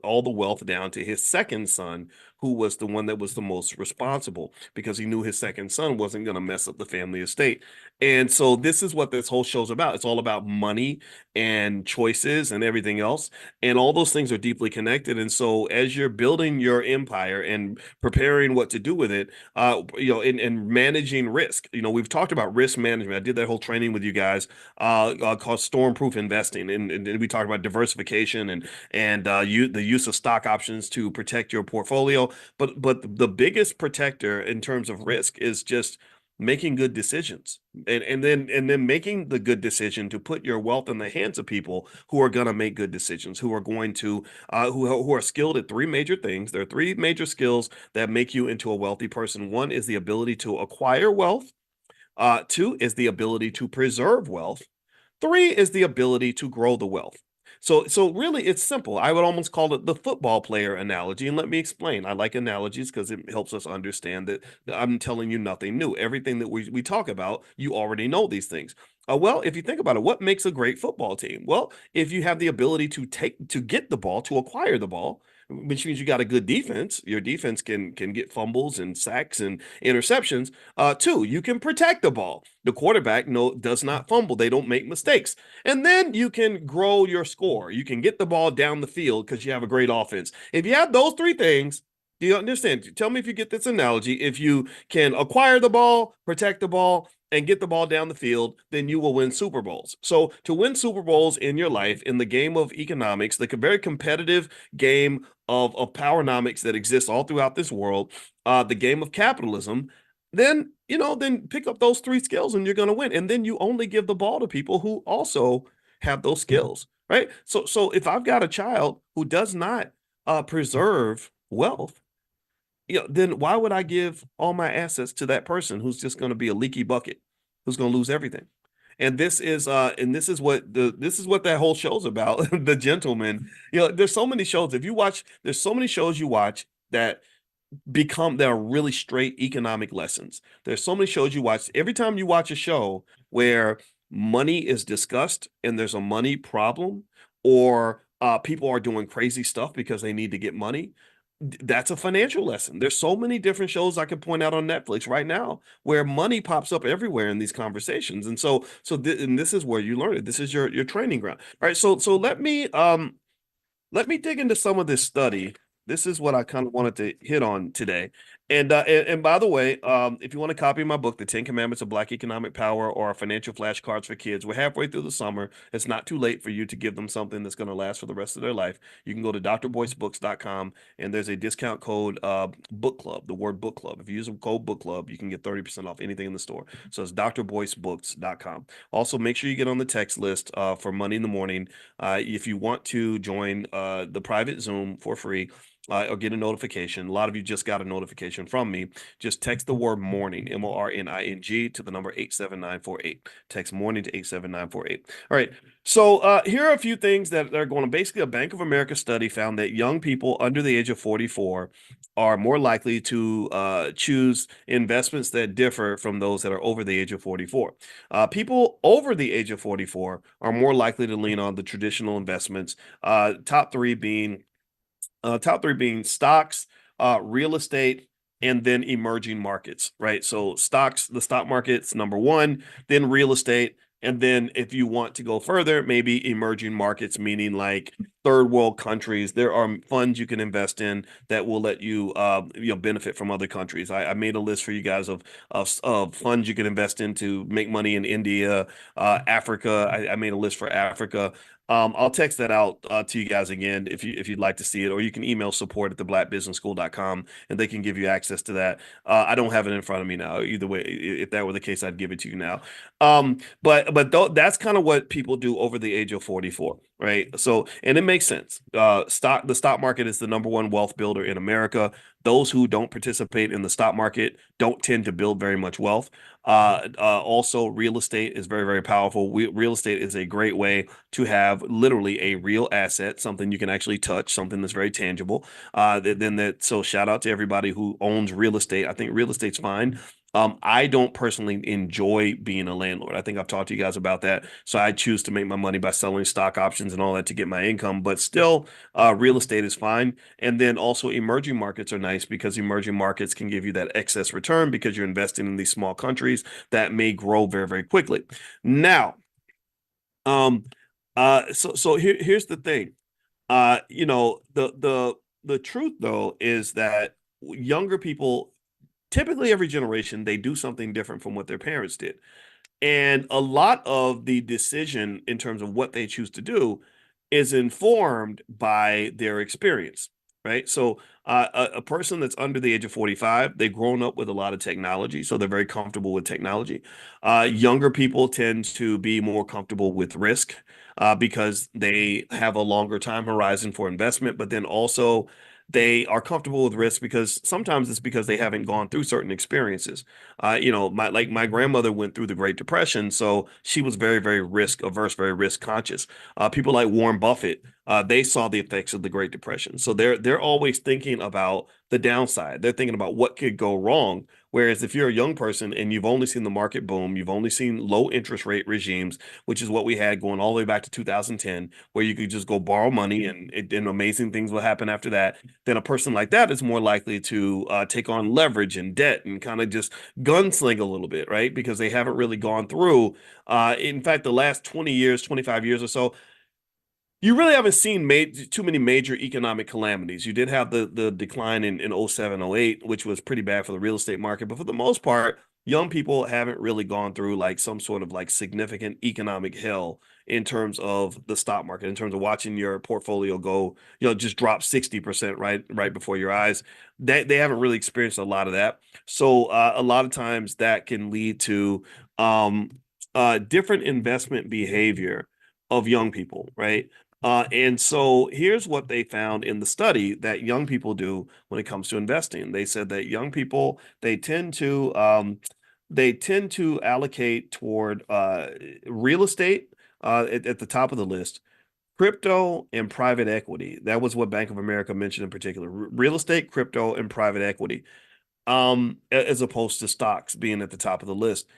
all the wealth down to his second son, who was the one that was the most responsible because he knew his second son wasn't going to mess up the family estate. And so this is what this whole show's about. It's all about money and choices and everything else. And all those things are deeply connected. And so as you're building your empire and preparing what to do with it, and managing risk, we've talked about risk management. I did that whole training with you guys called Stormproof Investing. And we talked about diversification and the use of stock options to protect your portfolio. But the biggest protector in terms of risk is just making good decisions and then making the good decision to put your wealth in the hands of people who are going to make good decisions, who are going to who are skilled at three major things. There are three major skills that make you into a wealthy person. One is the ability to acquire wealth. Two is the ability to preserve wealth. Three is the ability to grow the wealth. So really it's simple. I would almost call it the football player analogy. And let me explain. I like analogies because it helps us understand that I'm telling you nothing new. Everything that we talk about, you already know these things. Well, if you think about it, what makes a great football team? Well, if you have the ability to get the ball, to acquire the ball, which means you got a good defense. Your defense can get fumbles and sacks and interceptions. Two, you can protect the ball. The quarterback does not fumble. They don't make mistakes. And then you can grow your score. You can get the ball down the field because you have a great offense. If you have those three things, do you understand? Tell me if you get this analogy. If you can acquire the ball, protect the ball, and get the ball down the field, then you will win Super Bowls. So to win Super Bowls in your life, in the game of economics, the very competitive game of powernomics that exists all throughout this world, the game of capitalism, then pick up those three skills and you're going to win. And then you only give the ball to people who also have those skills, right? So if I've got a child who does not preserve wealth, then why would I give all my assets to that person who's just going to be a leaky bucket, who's going to lose everything? And this is what that whole show's about. The gentleman. There's so many shows. If you watch, there's so many shows you watch that there are really straight economic lessons. There's so many shows you watch. Every time you watch a show where money is discussed and there's a money problem, or people are doing crazy stuff because they need to get money, that's a financial lesson. There's so many different shows I could point out on Netflix right now where money pops up everywhere in these conversations. And this is where you learn it. This is your training ground. All right. So let me dig into some of this study. This is what I kind of wanted to hit on today. And by the way, if you want to copy my book, The 10 Commandments of Black Economic Power, or Financial Flashcards for Kids, we're halfway through the summer. It's not too late for you to give them something that's going to last for the rest of their life. You can go to drboycebooks.com, and there's a discount code, book club, the word book club. If you use the code book club, you can get 30% off anything in the store. So it's drboycebooks.com. Also, make sure you get on the text list for Money in the Morning. If you want to join the private Zoom for free, or get a notification. A lot of you just got a notification from me. Just text the word morning, MORNING, to the number 87948. Text morning to 87948. All right. So here are a few things that are going to basically, a Bank of America study found that young people under the age of 44 are more likely to choose investments that differ from those that are over the age of 44. People over the age of 44 are more likely to lean on the traditional investments, top three being stocks, real estate, and then emerging markets, right? So stocks, the stock market's number one, then real estate, and then if you want to go further, maybe emerging markets, meaning like third world countries. There are funds you can invest in that will let you benefit from other countries. I made a list for you guys of funds you can invest in to make money in India, Africa. I made a list for Africa. I'll text that out to you guys again if you'd like to see it, or you can email support at theblackbusinessschool.com and they can give you access to that. I don't have it in front of me now. Either way, if that were the case, I'd give it to you now. That's kind of what people do over the age of 44, right? So, and it makes sense. The stock market is the number one wealth builder in America. Those who don't participate in the stock market don't tend to build very much wealth. Also, real estate is very, very powerful. Real estate is a great way to have literally a real asset, something you can actually touch, something that's very tangible. So shout out to everybody who owns real estate. I think real estate's fine. I don't personally enjoy being a landlord. I think I've talked to you guys about that. So I choose to make my money by selling stock options and all that to get my income. But still, real estate is fine. And then also emerging markets are nice because emerging markets can give you that excess return because you're investing in these small countries that may grow very, very quickly. Now, here's the thing. The truth though is that younger people, typically every generation, they do something different from what their parents did. And a lot of the decision in terms of what they choose to do is informed by their experience, right? So a person that's under the age of 45, they've grown up with a lot of technology, so they're very comfortable with technology. Younger people tend to be more comfortable with risk because they have a longer time horizon for investment, but then also they are comfortable with risk because sometimes it's because they haven't gone through certain experiences. My grandmother went through the Great Depression, so she was very, very risk averse, very risk conscious. People like Warren Buffett, they saw the effects of the Great Depression, so they're always thinking about the downside. They're thinking about what could go wrong. Whereas if you're a young person and you've only seen the market boom, you've only seen low interest rate regimes, which is what we had going all the way back to 2010, where you could just go borrow money and amazing things will happen after that, then a person like that is more likely to take on leverage and debt and kind of just gunsling a little bit, right? Because they haven't really gone through. In fact, the last 20 years, 25 years or so, you really haven't seen too many major economic calamities. You did have the decline in 07, 08, which was pretty bad for the real estate market. But for the most part, young people haven't really gone through like some sort of like significant economic hell in terms of the stock market, in terms of watching your portfolio go, just drop 60% right before your eyes. They haven't really experienced a lot of that. So a lot of times that can lead to um, different investment behavior of young people, right? And so here's what they found in the study that young people do when it comes to investing. They said that young people they tend to allocate toward real estate at the top of the list, crypto and private equity. That was what Bank of America mentioned in particular. Real estate, crypto, and private equity, as opposed to stocks being at the top of the list.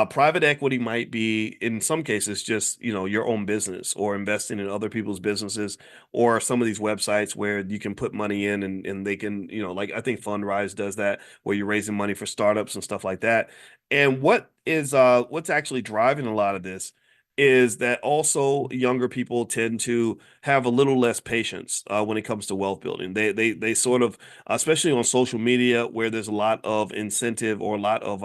Private equity might be, in some cases, just, your own business or investing in other people's businesses or some of these websites where you can put money in and they can, like I think Fundrise does that, where you're raising money for startups and stuff like that. And what's actually driving a lot of this is that also younger people tend to have a little less patience when it comes to wealth building. They sort of, especially on social media, where there's a lot of incentive or a lot of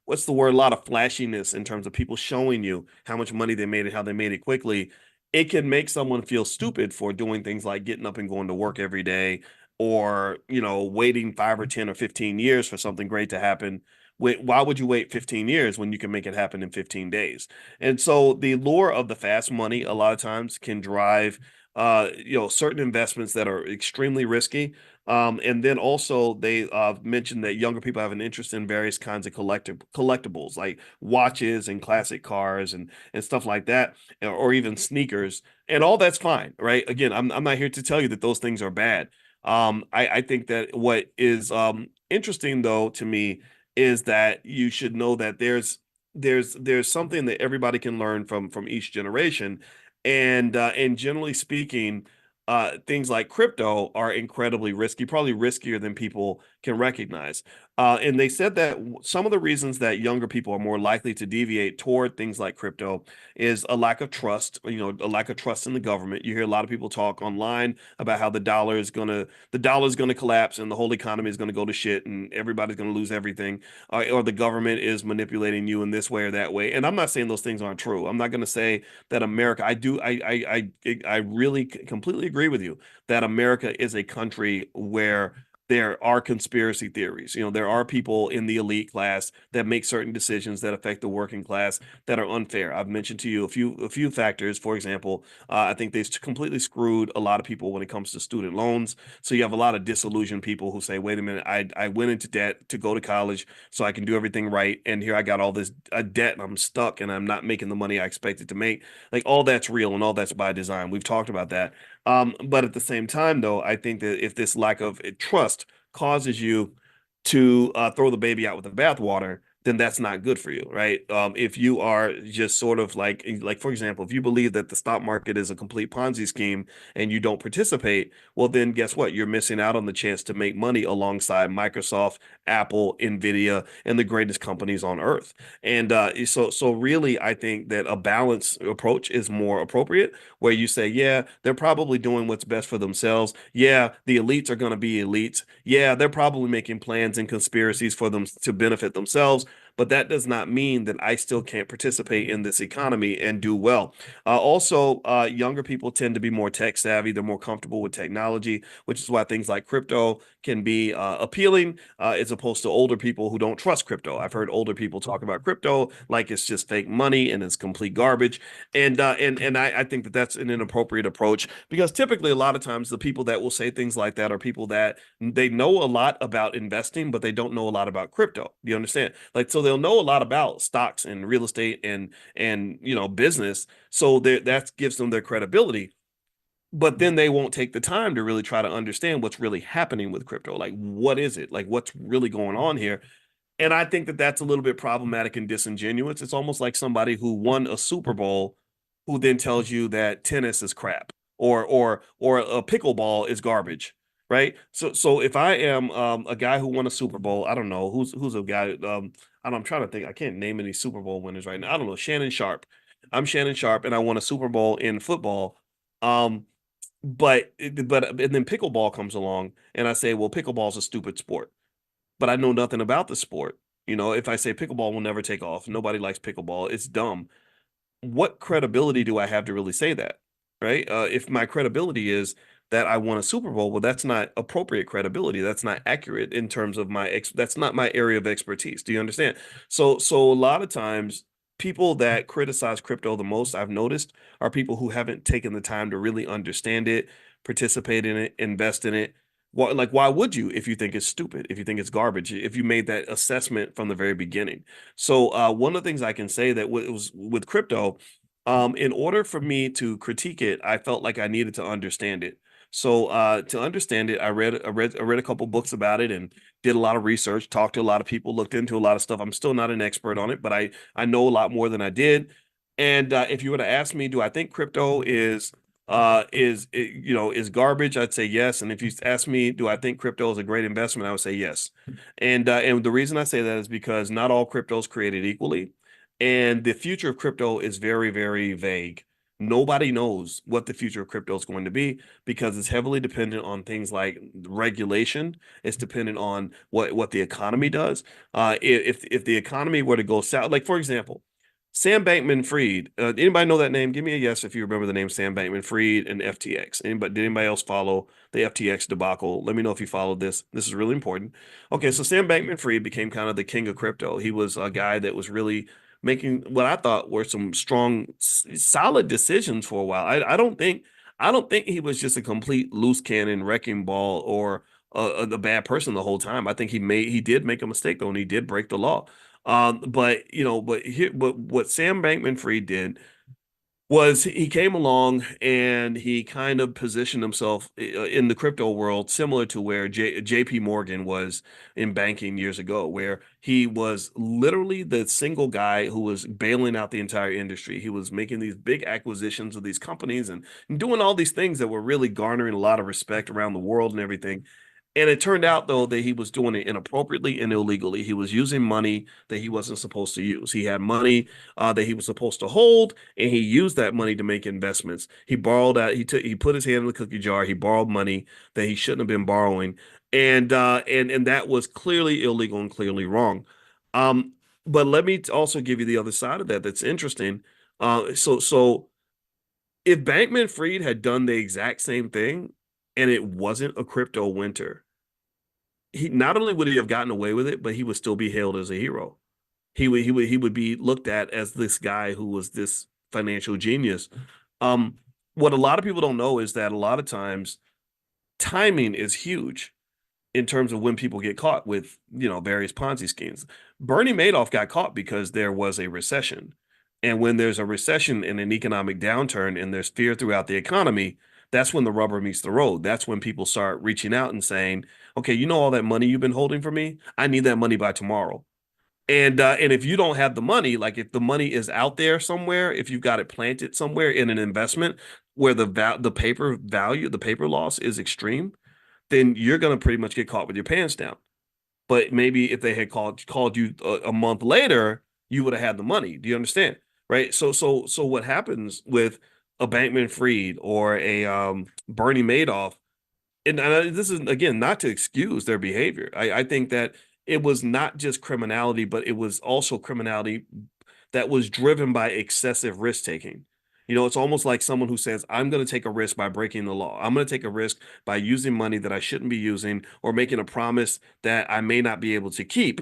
what's the word? A lot of flashiness in terms of people showing you how much money they made and how they made it quickly. It can make someone feel stupid for doing things like getting up and going to work every day, or waiting 5 or 10 or 15 years for something great to happen. Why would you wait 15 years when you can make it happen in 15 days? And so the lure of the fast money a lot of times can drive certain investments that are extremely risky. And then also they mentioned that younger people have an interest in various kinds of collectibles like watches and classic cars and stuff like that, or even sneakers. And all that's fine, right? Again, I'm not here to tell you that those things are bad. I think that what is interesting though to me is that you should know that there's something that everybody can learn from each generation, and generally speaking, things like crypto are incredibly risky, probably riskier than people can recognize. And they said that some of the reasons that younger people are more likely to deviate toward things like crypto is a lack of trust, a lack of trust in the government. You hear a lot of people talk online about how the dollar is gonna collapse and the whole economy is gonna go to shit and everybody's gonna lose everything, or the government is manipulating you in this way or that way. And I'm not saying those things aren't true. I'm not gonna say that America, I do, I really completely agree with you that America is a country where there are conspiracy theories. There are people in the elite class that make certain decisions that affect the working class that are unfair. I've mentioned to you a few factors. For example, I think they've completely screwed a lot of people when it comes to student loans. So you have a lot of disillusioned people who say, "Wait a minute, I went into debt to go to college so I can do everything right, and here I got all this debt and I'm stuck and I'm not making the money I expected to make." Like all that's real and all that's by design. We've talked about that. But at the same time, though, I think that if this lack of trust causes you to throw the baby out with the bathwater, then that's not good for you, right? If you are just sort of like for example, if you believe that the stock market is a complete Ponzi scheme and you don't participate, well, then guess what? You're missing out on the chance to make money alongside Microsoft, Apple, Nvidia, and the greatest companies on earth. And so really, I think that a balanced approach is more appropriate, where you say, yeah, they're probably doing what's best for themselves. Yeah, the elites are going to be elites. Yeah, they're probably making plans and conspiracies for them to benefit themselves. but that does not mean that I still can't participate in this economy and do well. Also, younger people tend to be more tech savvy. They're more comfortable with technology, which is why things like crypto can be appealing, as opposed to older people who don't trust crypto. I've heard older people talk about crypto like it's just fake money and it's complete garbage. And I think that that's an inappropriate approach, because typically a lot of times the people that will say things like that are people that they know a lot about investing, but they don't know a lot about crypto. Do you understand? Like, so they'll know a lot about stocks and real estate and business. So that gives them their credibility. But then they won't take the time to really try to understand what's really happening with crypto. Like, what is it? Like, what's really going on here? And I think that that's a little bit problematic and disingenuous. It's almost like somebody who won a Super Bowl who then tells you that tennis is crap, or a pickleball is garbage, right? So if I am a guy who won a Super Bowl, I don't know who's a guy. I'm trying to think. I can't name any Super Bowl winners right now. I don't know. Shannon Sharp. I'm Shannon Sharp, and I won a Super Bowl in football. Um, but and then pickleball comes along, and I say, well, pickleball's a stupid sport, but I know nothing about the sport. If I say pickleball will never take off, nobody likes pickleball, it's dumb. What credibility do I have to really say that? Right? If my credibility is that I won a Super Bowl, well, that's not appropriate credibility. That's not accurate in terms of that's not my area of expertise. Do you understand? So a lot of times people that criticize crypto the most, I've noticed, are people who haven't taken the time to really understand it, participate in it, invest in it. Why would you if you think it's stupid, if you think it's garbage, if you made that assessment from the very beginning? So one of the things I can say that was with crypto, in order for me to critique it, I felt like I needed to understand it. So to understand it, I read a couple books about it and did a lot of research, talked to a lot of people, looked into a lot of stuff. I'm still not an expert on it, but I know a lot more than I did. And if you were to ask me, do I think crypto is garbage? I'd say yes. And if you ask me, do I think crypto is a great investment? I would say yes. And the reason I say that is because not all crypto is created equally, and the future of crypto is very, very vague. Nobody knows what the future of crypto is going to be, because it's heavily dependent on things like regulation. It's dependent on what the economy does. If the economy were to go south, like for example, Sam Bankman-Fried. Anybody know that name? Give me a yes if you remember the name Sam Bankman-Fried and FTX. Did anybody else follow the FTX debacle? Let me know if you followed this. This is really important. Okay, so Sam Bankman-Fried became kind of the king of crypto. He was a guy that was really making what I thought were some strong, solid decisions for a while. I don't think he was just a complete loose cannon wrecking ball, or a bad person the whole time. I think he did make a mistake though, and he did break the law. But what Sam Bankman-Fried did was he came along and he kind of positioned himself in the crypto world similar to where JP Morgan was in banking years ago, where he was literally the single guy who was bailing out the entire industry. He was making these big acquisitions of these companies and doing all these things that were really garnering a lot of respect around the world and everything. And it turned out, though, that he was doing it inappropriately and illegally. He was using money that he wasn't supposed to use. He had money that he was supposed to hold, and he used that money to make investments. He borrowed out. He put his hand in the cookie jar. He borrowed money that he shouldn't have been borrowing, and that was clearly illegal and clearly wrong. Um, but let me also give you the other side of that. That's interesting. So if Bankman Fried had done the exact same thing, and it wasn't a crypto winter, he not only would he have gotten away with it, but he would still be hailed as a hero. He would be looked at as this guy who was this financial genius. What a lot of people don't know is that a lot of times timing is huge in terms of when people get caught with, various Ponzi schemes. Bernie Madoff got caught because there was a recession. And when there's a recession and an economic downturn and there's fear throughout the economy, that's when the rubber meets the road. That's when people start reaching out and saying, okay, all that money you've been holding for me? I need that money by tomorrow. And if you don't have the money, like if the money is out there somewhere, if you've got it planted somewhere in an investment where the paper loss is extreme, then you're going to pretty much get caught with your pants down. But maybe if they had called you a month later, you would have had the money. Do you understand? Right? So what happens with a Bankman Fried or a Bernie Madoff, and this is again not to excuse their behavior. I think that it was not just criminality, but it was also criminality that was driven by excessive risk taking. It's almost like someone who says, I'm going to take a risk by breaking the law. I'm going to take a risk by using money that I shouldn't be using or making a promise that I may not be able to keep.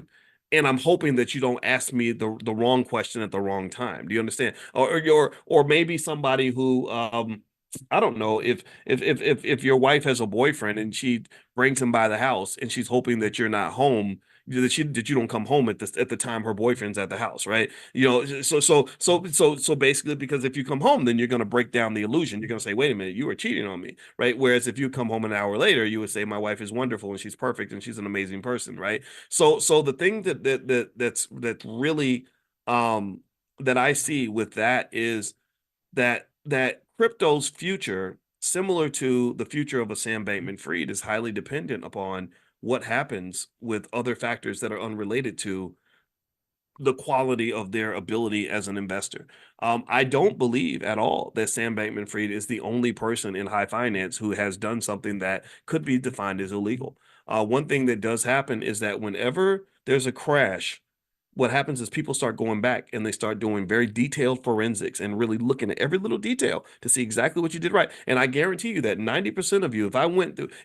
And I'm hoping that you don't ask me the wrong question at the wrong time. Do you understand? Or maybe somebody who I don't know if your wife has a boyfriend and she brings him by the house and she's hoping that you're not home, that you don't come home at the time her boyfriend's at the house, right? So basically, because if you come home, then you're going to break down the illusion. You're going to say, wait a minute, you were cheating on me, right? Whereas if you come home an hour later, you would say, my wife is wonderful and she's perfect and she's an amazing person, right? So the thing that's really um that I see with that is that crypto's future, similar to the future of a Sam Bankman-Fried, is highly dependent upon what happens with other factors that are unrelated to the quality of their ability as an investor. I don't believe at all that Sam Bankman-Fried is the only person in high finance who has done something that could be defined as illegal. One thing that does happen is that whenever there's a crash, what happens is people start going back and they start doing very detailed forensics and really looking at every little detail to see exactly what you did right. And I guarantee you that 90% of you,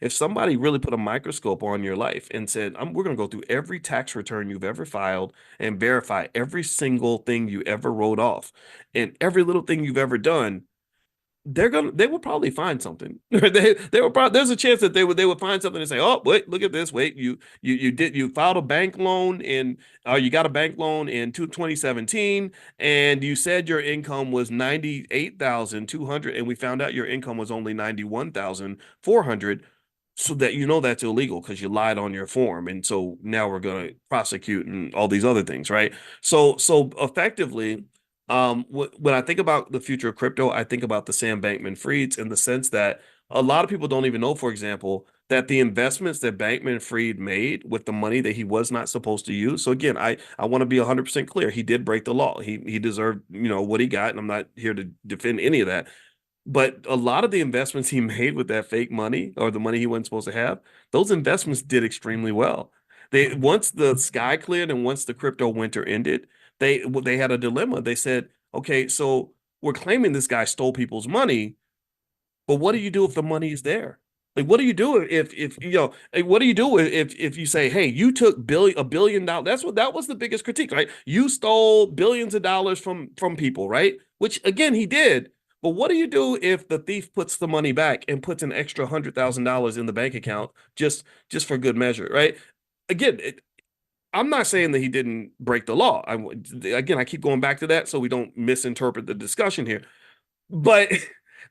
if somebody really put a microscope on your life and said, we're going to go through every tax return you've ever filed and verify every single thing you ever wrote off and every little thing you've ever done, they will probably find something. They will probably, there's a chance that they would find something and say, oh wait, look at this. Wait, you filed a bank loan in you got a bank loan in 2017 and you said your income was 98,200 and we found out your income was only 91,400. So that that's illegal because you lied on your form. And so now we're going to prosecute and all these other things, right? So effectively, when I think about the future of crypto, I think about the Sam Bankman-Frieds in the sense that a lot of people don't even know, for example, that the investments that Bankman-Fried made with the money that he was not supposed to use. So again, I want to be 100% clear. He did break the law. He deserved, what he got, and I'm not here to defend any of that. But a lot of the investments he made with that fake money or the money he wasn't supposed to have, those investments did extremely well. Once the sky cleared and once the crypto winter ended, they had a dilemma. They said, okay, so we're claiming this guy stole people's money, but what do you do if the money is there? Like, what do you do if like, what do you do if you say, hey, you took $1 billion? That was the biggest critique, right? You stole billions of dollars from people, right? Which again, he did. But what do you do if the thief puts the money back and puts an extra $100,000 in the bank account just for good measure, right? Again, I'm not saying that he didn't break the law. Again, I keep going back to that so we don't misinterpret the discussion here. But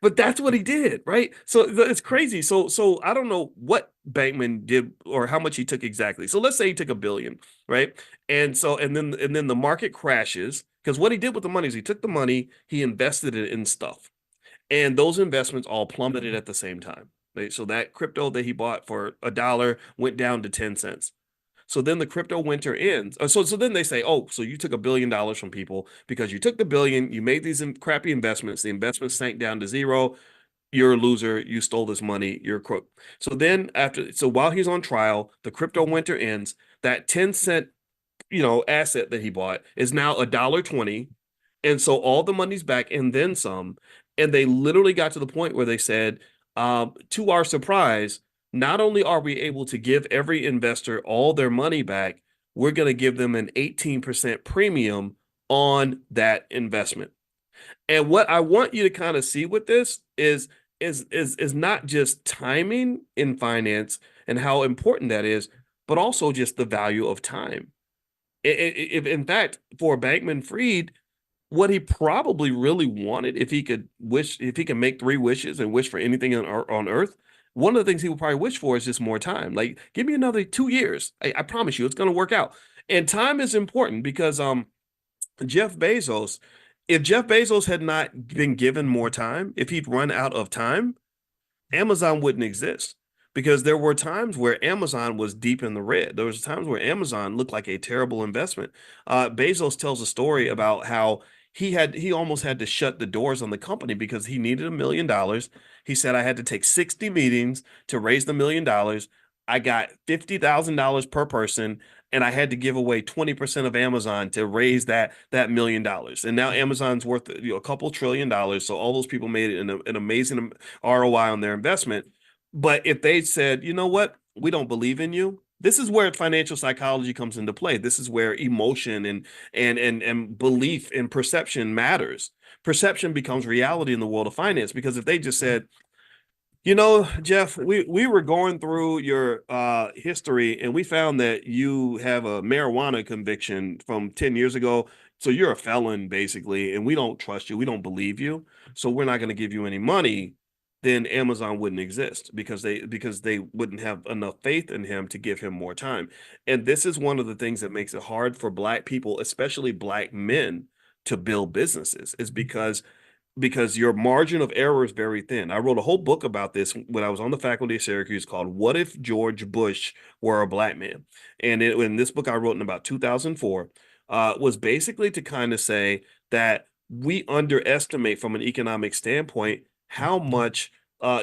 but that's what he did, right? So it's crazy. So I don't know what Bankman did or how much he took exactly. So let's say he took $1 billion, right? And then the market crashes because what he did with the money is he took the money, he invested it in stuff, and those investments all plummeted at the same time. Right? So that crypto that he bought for $1 went down to 10 cents. So then the crypto winter ends. So then they say, oh, so you took $1 billion from people because you took the billion, you made these crappy investments, the investments sank down to zero. You're a loser. You stole this money. You're a crook. So while he's on trial, the crypto winter ends. That 10 cent, asset that he bought is now $1.20, and so all the money's back and then some. And they literally got to the point where they said, to our surprise, not only are we able to give every investor all their money back, we're going to give them an 18% premium on that investment. And what I want you to kind of see with this is not just timing in finance and how important that is, but also just the value of time. If in fact, for Bankman-Fried, what he probably really wanted, if he could make three wishes and wish for anything on earth, one of the things he would probably wish for is just more time. Like, give me another 2 years. I promise you, it's going to work out. And time is important because Jeff Bezos, if Jeff Bezos had not been given more time, if he'd run out of time, Amazon wouldn't exist because there were times where Amazon was deep in the red. There was times where Amazon looked like a terrible investment. Bezos tells a story about how he almost had to shut the doors on the company because he needed $1 million. He said, I had to take 60 meetings to raise the $1 million. I got $50,000 per person, and I had to give away 20% of Amazon to raise that $1 million. And now Amazon's worth a couple $1 trillion. So all those people made an amazing ROI on their investment. But if they said, you know what, we don't believe in you. This is where financial psychology comes into play. This is where emotion and belief and perception matters. Perception becomes reality in the world of finance, because if they just said, you know, Jeff, we were going through your history and we found that you have a marijuana conviction from 10 years ago. So you're a felon, basically, and we don't trust you. We don't believe you. So we're not going to give you any money. Then Amazon wouldn't exist, because they wouldn't have enough faith in him to give him more time. And this is one of the things that makes it hard for Black people, especially Black men, to build businesses, is because your margin of error is very thin. I wrote a whole book about this when I was on the faculty of Syracuse, called "What If George Bush Were a Black Man?" And in this book I wrote in about 2004, was basically to kind of say that we underestimate from an economic standpoint how much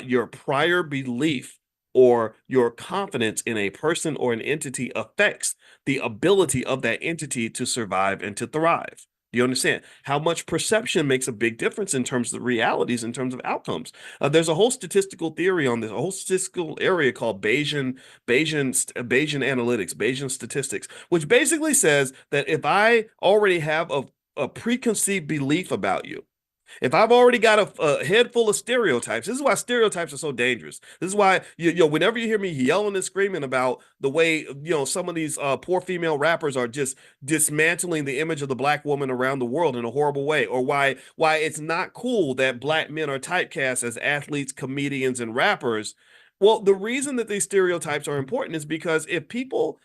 your prior belief or your confidence in a person or an entity affects the ability of that entity to survive and to thrive. Do you understand how much perception makes a big difference in terms of realities, in terms of outcomes? There's a whole statistical theory on this, a whole statistical area called Bayesian analytics, Bayesian statistics, which basically says that if I already have a preconceived belief about you, if I've already got a head full of stereotypes, this is why stereotypes are so dangerous. This is why whenever you hear me yelling and screaming about the way some of these poor female rappers are just dismantling the image of the Black woman around the world in a horrible way, or why it's not cool that Black men are typecast as athletes, comedians, and rappers. Well, the reason that these stereotypes are important is because if people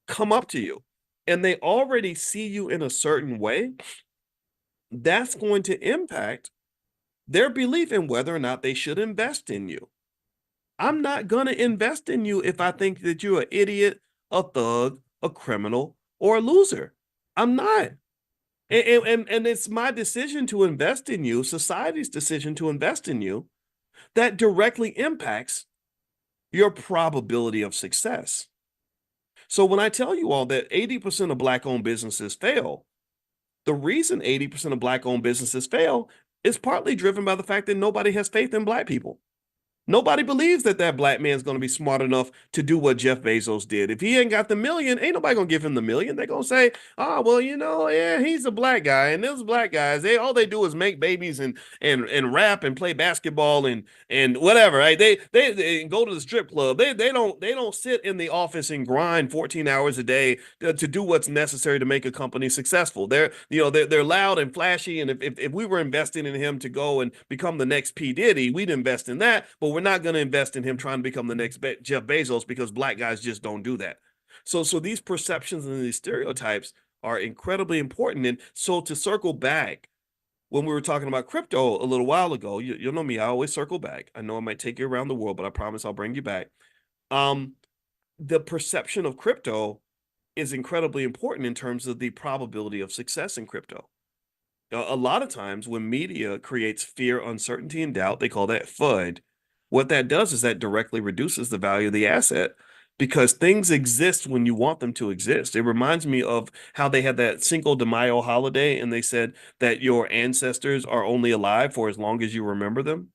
come up to you and they already see you in a certain way, that's going to impact their belief in whether or not they should invest in you. I'm not going to invest in you if I think that you're an idiot, a thug, a criminal, or a loser. I'm not. And it's my decision to invest in you, society's decision to invest in you, that directly impacts your probability of success. So when I tell you all that 80% of Black owned businesses fail, the reason 80% of Black owned businesses fail is partly driven by the fact that nobody has faith in Black people. Nobody believes that Black man's going to be smart enough to do what Jeff Bezos did. If he ain't got the million, ain't nobody going to give him the million. They're going to say, oh, well, yeah, he's a Black guy. And those Black guys, all they do is make babies and rap and play basketball and whatever, right? They go to the strip club. They don't sit in the office and grind 14 hours a day to do what's necessary to make a company successful. They're loud and flashy. And if we were investing in him to go and become the next P. Diddy, we'd invest in that. But we're not going to invest in him trying to become the next Jeff Bezos, because Black guys just don't do that. So these perceptions and these stereotypes are incredibly important. And so to circle back, when we were talking about crypto a little while ago, you'll know me, I always circle back. I know I might take you around the world, but I promise I'll bring you back. Um, the perception of crypto is incredibly important in terms of the probability of success in crypto. A lot of times when media creates fear, uncertainty, and doubt, they call that FUD. What that does is that directly reduces the value of the asset, because things exist when you want them to exist. It reminds me of how they had that Cinco de Mayo holiday, and they said that your ancestors are only alive for as long as you remember them.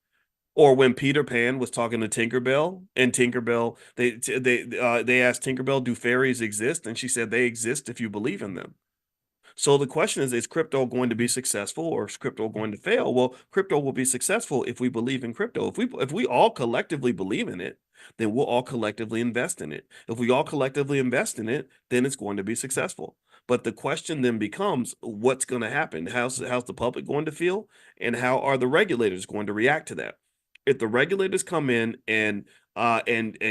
Or when Peter Pan was talking to Tinkerbell, and Tinkerbell, they asked Tinkerbell, "Do fairies exist?" And she said, "They exist if you believe in them." So the question is crypto going to be successful, or is crypto going to fail? Well, crypto will be successful if we believe in crypto. If we all collectively believe in it, then we'll all collectively invest in it. If we all collectively invest in it, then it's going to be successful. But the question then becomes, what's going to happen? How's the public going to feel? And how are the regulators going to react to that? If the regulators come in and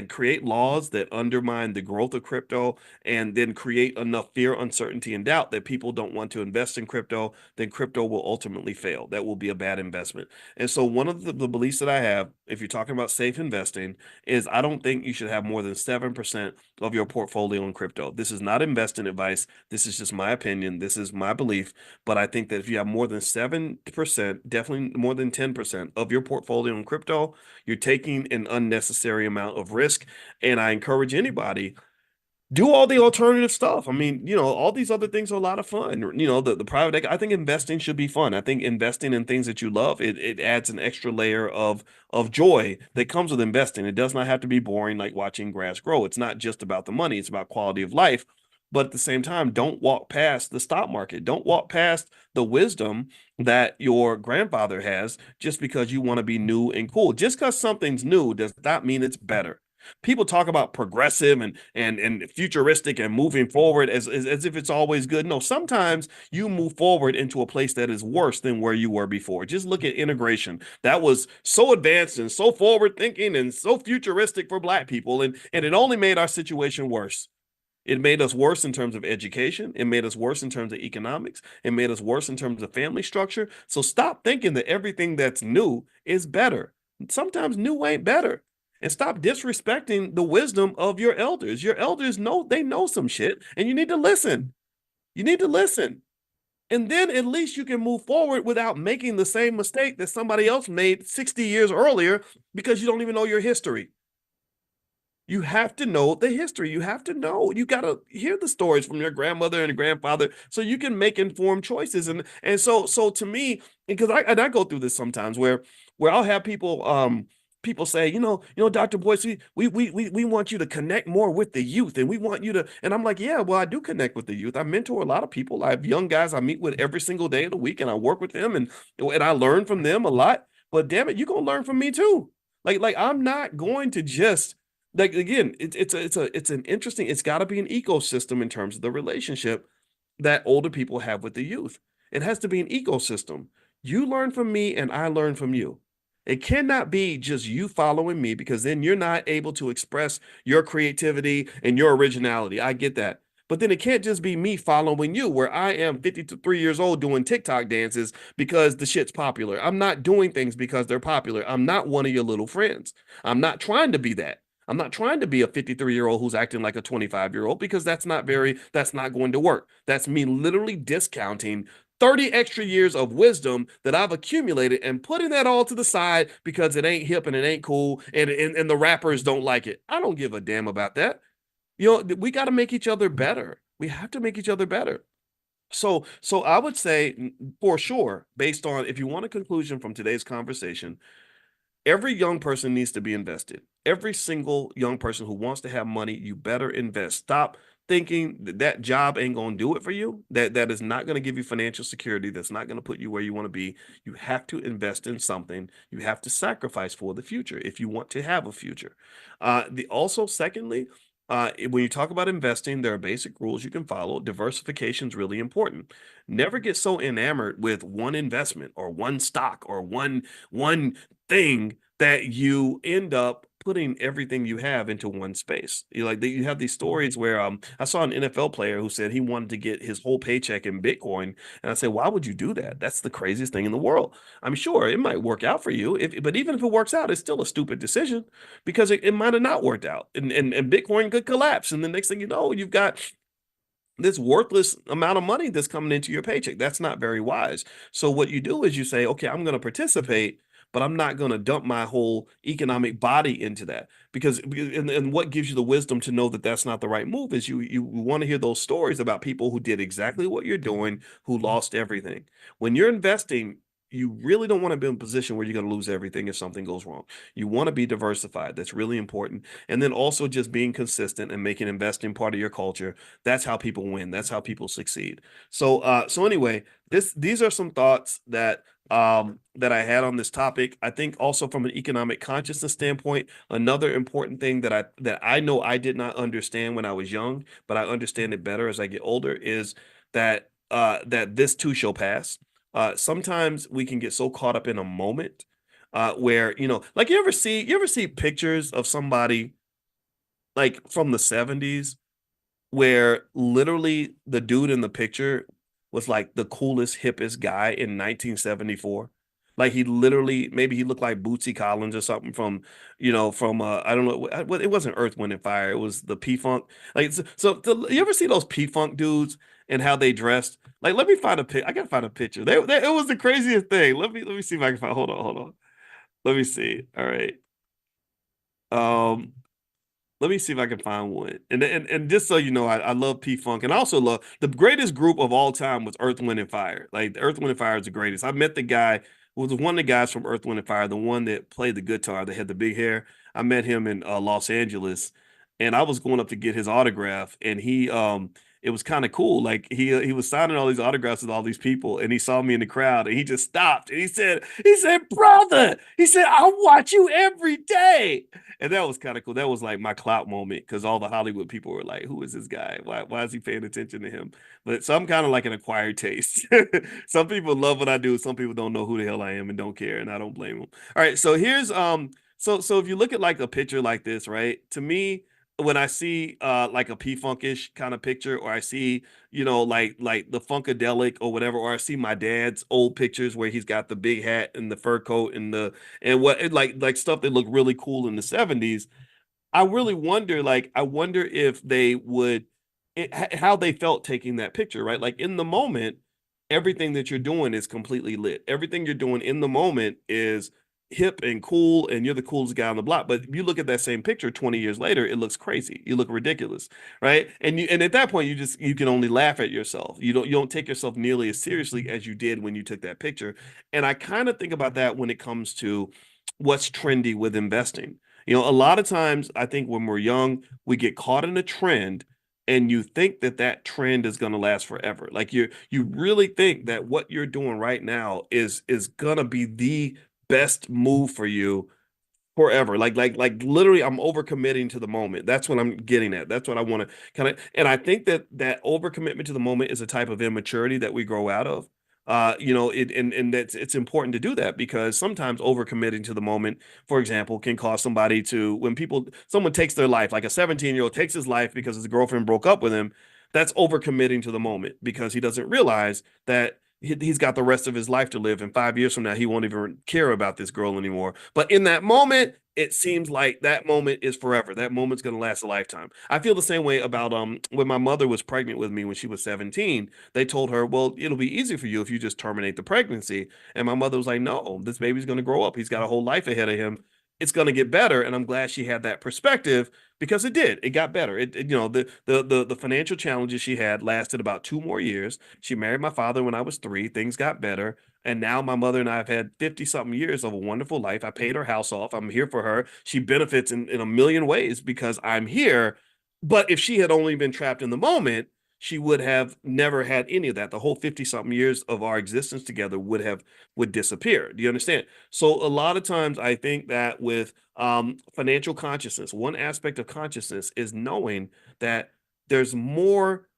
create laws that undermine the growth of crypto, and then create enough fear, uncertainty, and doubt that people don't want to invest in crypto, then crypto will ultimately fail. That will be a bad investment. And so one of the beliefs that I have, if you're talking about safe investing, is I don't think you should have more than 7% of your portfolio in crypto. This is not investing advice. This is just my opinion. This is my belief. But I think that if you have more than 7%, definitely more than 10% of your portfolio in crypto, you're taking an unnecessary amount of risk. And I encourage anybody, do all the alternative stuff. I mean, all these other things are a lot of fun. The private, I think investing should be fun. I think investing in things that you love, it adds an extra layer of joy that comes with investing. It does not have to be boring like watching grass grow. It's not just about the money, it's about quality of life. But at the same time, don't walk past the stock market. Don't walk past the wisdom that your grandfather has just because you want to be new and cool. Just because something's new does not mean it's better. People talk about progressive and futuristic and moving forward as if it's always good. No, sometimes you move forward into a place that is worse than where you were before. Just look at integration. That was so advanced and so forward thinking and so futuristic for black people, and it only made our situation worse. It made us worse in terms of education. It made us worse in terms of economics. It made us worse in terms of family structure. So stop thinking that everything that's new is better. Sometimes new ain't better. And stop disrespecting the wisdom of your elders. Your elders know, they know some shit, and you need to listen. You need to listen. And then at least you can move forward without making the same mistake that somebody else made 60 years earlier because you don't even know your history. You have to know the history. You have to know. You got to hear the stories from your grandmother and grandfather so you can make informed choices. And so to me, because I go through this sometimes where I'll have people say, Dr. Boyce, we want you to connect more with the youth, and we want you to, and I'm like, yeah, well, I do connect with the youth. I mentor a lot of people. I have young guys I meet with every single day of the week, and I work with them, and I learn from them a lot. But damn it, you're gonna learn from me too. Like I'm not going to just, like, again, it's an interesting, it's got to be an ecosystem in terms of the relationship that older people have with the youth. It has to be an ecosystem. You learn from me and I learn from you. It cannot be just you following me, because then you're not able to express your creativity and your originality. I get that. But then it can't just be me following you, where I am 53 years old doing TikTok dances because the shit's popular. I'm not doing things because they're popular. I'm not one of your little friends. I'm not trying to be that. I'm not trying to be a 53-year-old who's acting like a 25-year-old, because that's not going to work. That's me literally discounting 30 extra years of wisdom that I've accumulated and putting that all to the side because it ain't hip and it ain't cool, and the rappers don't like it. I don't give a damn about that. We got to make each other better. We have to make each other better. So I would say, for sure, based on, if you want a conclusion from today's conversation, every young person needs to be invested. Every single young person who wants to have money, you better invest. Stop thinking that job ain't going to do it for you. That is not going to give you financial security. That's not going to put you where you want to be. You have to invest in something. You have to sacrifice for the future if you want to have a future. Secondly, when you talk about investing, there are basic rules you can follow. Diversification is really important. Never get so enamored with one investment or one stock or one thing that you end up putting everything you have into one space. You have these stories where I saw an NFL player who said he wanted to get his whole paycheck in Bitcoin, and I said, why would you do that? That's the craziest thing in the world. I'm sure it might work out for you, but even if it works out, it's still a stupid decision, because it might have not worked out, and Bitcoin could collapse, and the next thing you know, you've got this worthless amount of money that's coming into your paycheck. That's not very wise. So what you do is you say, okay, I'm going to participate, but I'm not going to dump my whole economic body into that, and what gives you the wisdom to know that that's not the right move is you want to hear those stories about people who did exactly what you're doing, who lost everything. When you're investing, you really don't want to be in a position where you're going to lose everything if something goes wrong. You want to be diversified. That's really important. And then also just being consistent and making investing part of your culture. That's how people win. That's how people succeed. So anyway, these are some thoughts that I had on this topic. I think also from an economic consciousness standpoint, another important thing that I know I did not understand when I was young, but I understand it better as I get older, is that this too shall pass. Sometimes we can get so caught up in a moment where, like, you ever see pictures of somebody like from the 70s where literally the dude in the picture was like the coolest, hippest guy in 1974. Like, he literally, maybe he looked like Bootsy Collins or something from I don't know, it wasn't Earth, Wind and Fire. It was the P-Funk. Like, you ever see those P-Funk dudes and how they dressed? Like, let me find a pic. I gotta find a picture. It was the craziest thing. Let me see if I can find. Hold on. Let me see. All right. Um, Let me see if I can find one. And just so you know, I love P Funk, and I also love the greatest group of all time was Earth, Wind, and Fire. Like Earth, Wind, and Fire is the greatest. I met the guy who was one of the guys from Earth, Wind, and Fire, the one that played the guitar, that had the big hair. I met him in Los Angeles, and I was going up to get his autograph, and it was kind of cool. Like he was signing all these autographs with all these people, and he saw me in the crowd, and he just stopped, and he said, brother, he said, I watch you every day. And that was kind of cool. That was like my clout moment because all the Hollywood people were like, "Who is this guy? Why is he paying attention to him?" But so I'm kind of like an acquired taste. Some people love what I do. Some people don't know who the hell I am and don't care, and I don't blame them. All right, so here's so if you look at like a picture like this, right? To me, when I see like a P-funkish kind of picture, or I see, like the Funkadelic or whatever, or I see my dad's old pictures where he's got the big hat and the fur coat and what like stuff that looked really cool in the 70s. I really wonder, like, I wonder if they would, how they felt taking that picture, right? Like in the moment, everything that you're doing is completely lit. Everything you're doing in the moment is hip and cool, and you're the coolest guy on the block. But you look at that same picture 20 years later, it looks crazy. You look ridiculous, right? And at that point, you can only laugh at yourself. You don't take yourself nearly as seriously as you did when you took that picture. And I kind of think about that when it comes to what's trendy with investing. A lot of times I think when we're young, we get caught in a trend, and you think that that trend is going to last forever. Like you really think that what you're doing right now is going to be the best move for you forever. Like literally I'm overcommitting to the moment. That's what I'm getting at. That's what I want to kind of, and I think that overcommitment to the moment is a type of immaturity that we grow out of. And that's it's important to do that because sometimes overcommitting to the moment, for example, can cause somebody to, when someone takes their life, like a 17-year-old takes his life because his girlfriend broke up with him. That's overcommitting to the moment because he doesn't realize that he's got the rest of his life to live. And 5 years from now, he won't even care about this girl anymore. But in that moment, it seems like that moment is forever. That moment's going to last a lifetime. I feel the same way about when my mother was pregnant with me when she was 17. They told her, well, it'll be easy for you if you just terminate the pregnancy. And my mother was like, no, this baby's going to grow up. He's got a whole life ahead of him. It's going to get better. And I'm glad she had that perspective because it did. It got better. The financial challenges she had lasted about 2 more years. She married my father when I was 3. Things got better. And now my mother and I have had 50 something years of a wonderful life. I paid her house off. I'm here for her. She benefits in a million ways because I'm here. But if she had only been trapped in the moment, she would have never had any of that. The whole 50 something years of our existence together would disappear. Do you understand? So a lot of times I think that with financial consciousness, one aspect of consciousness is knowing that there's more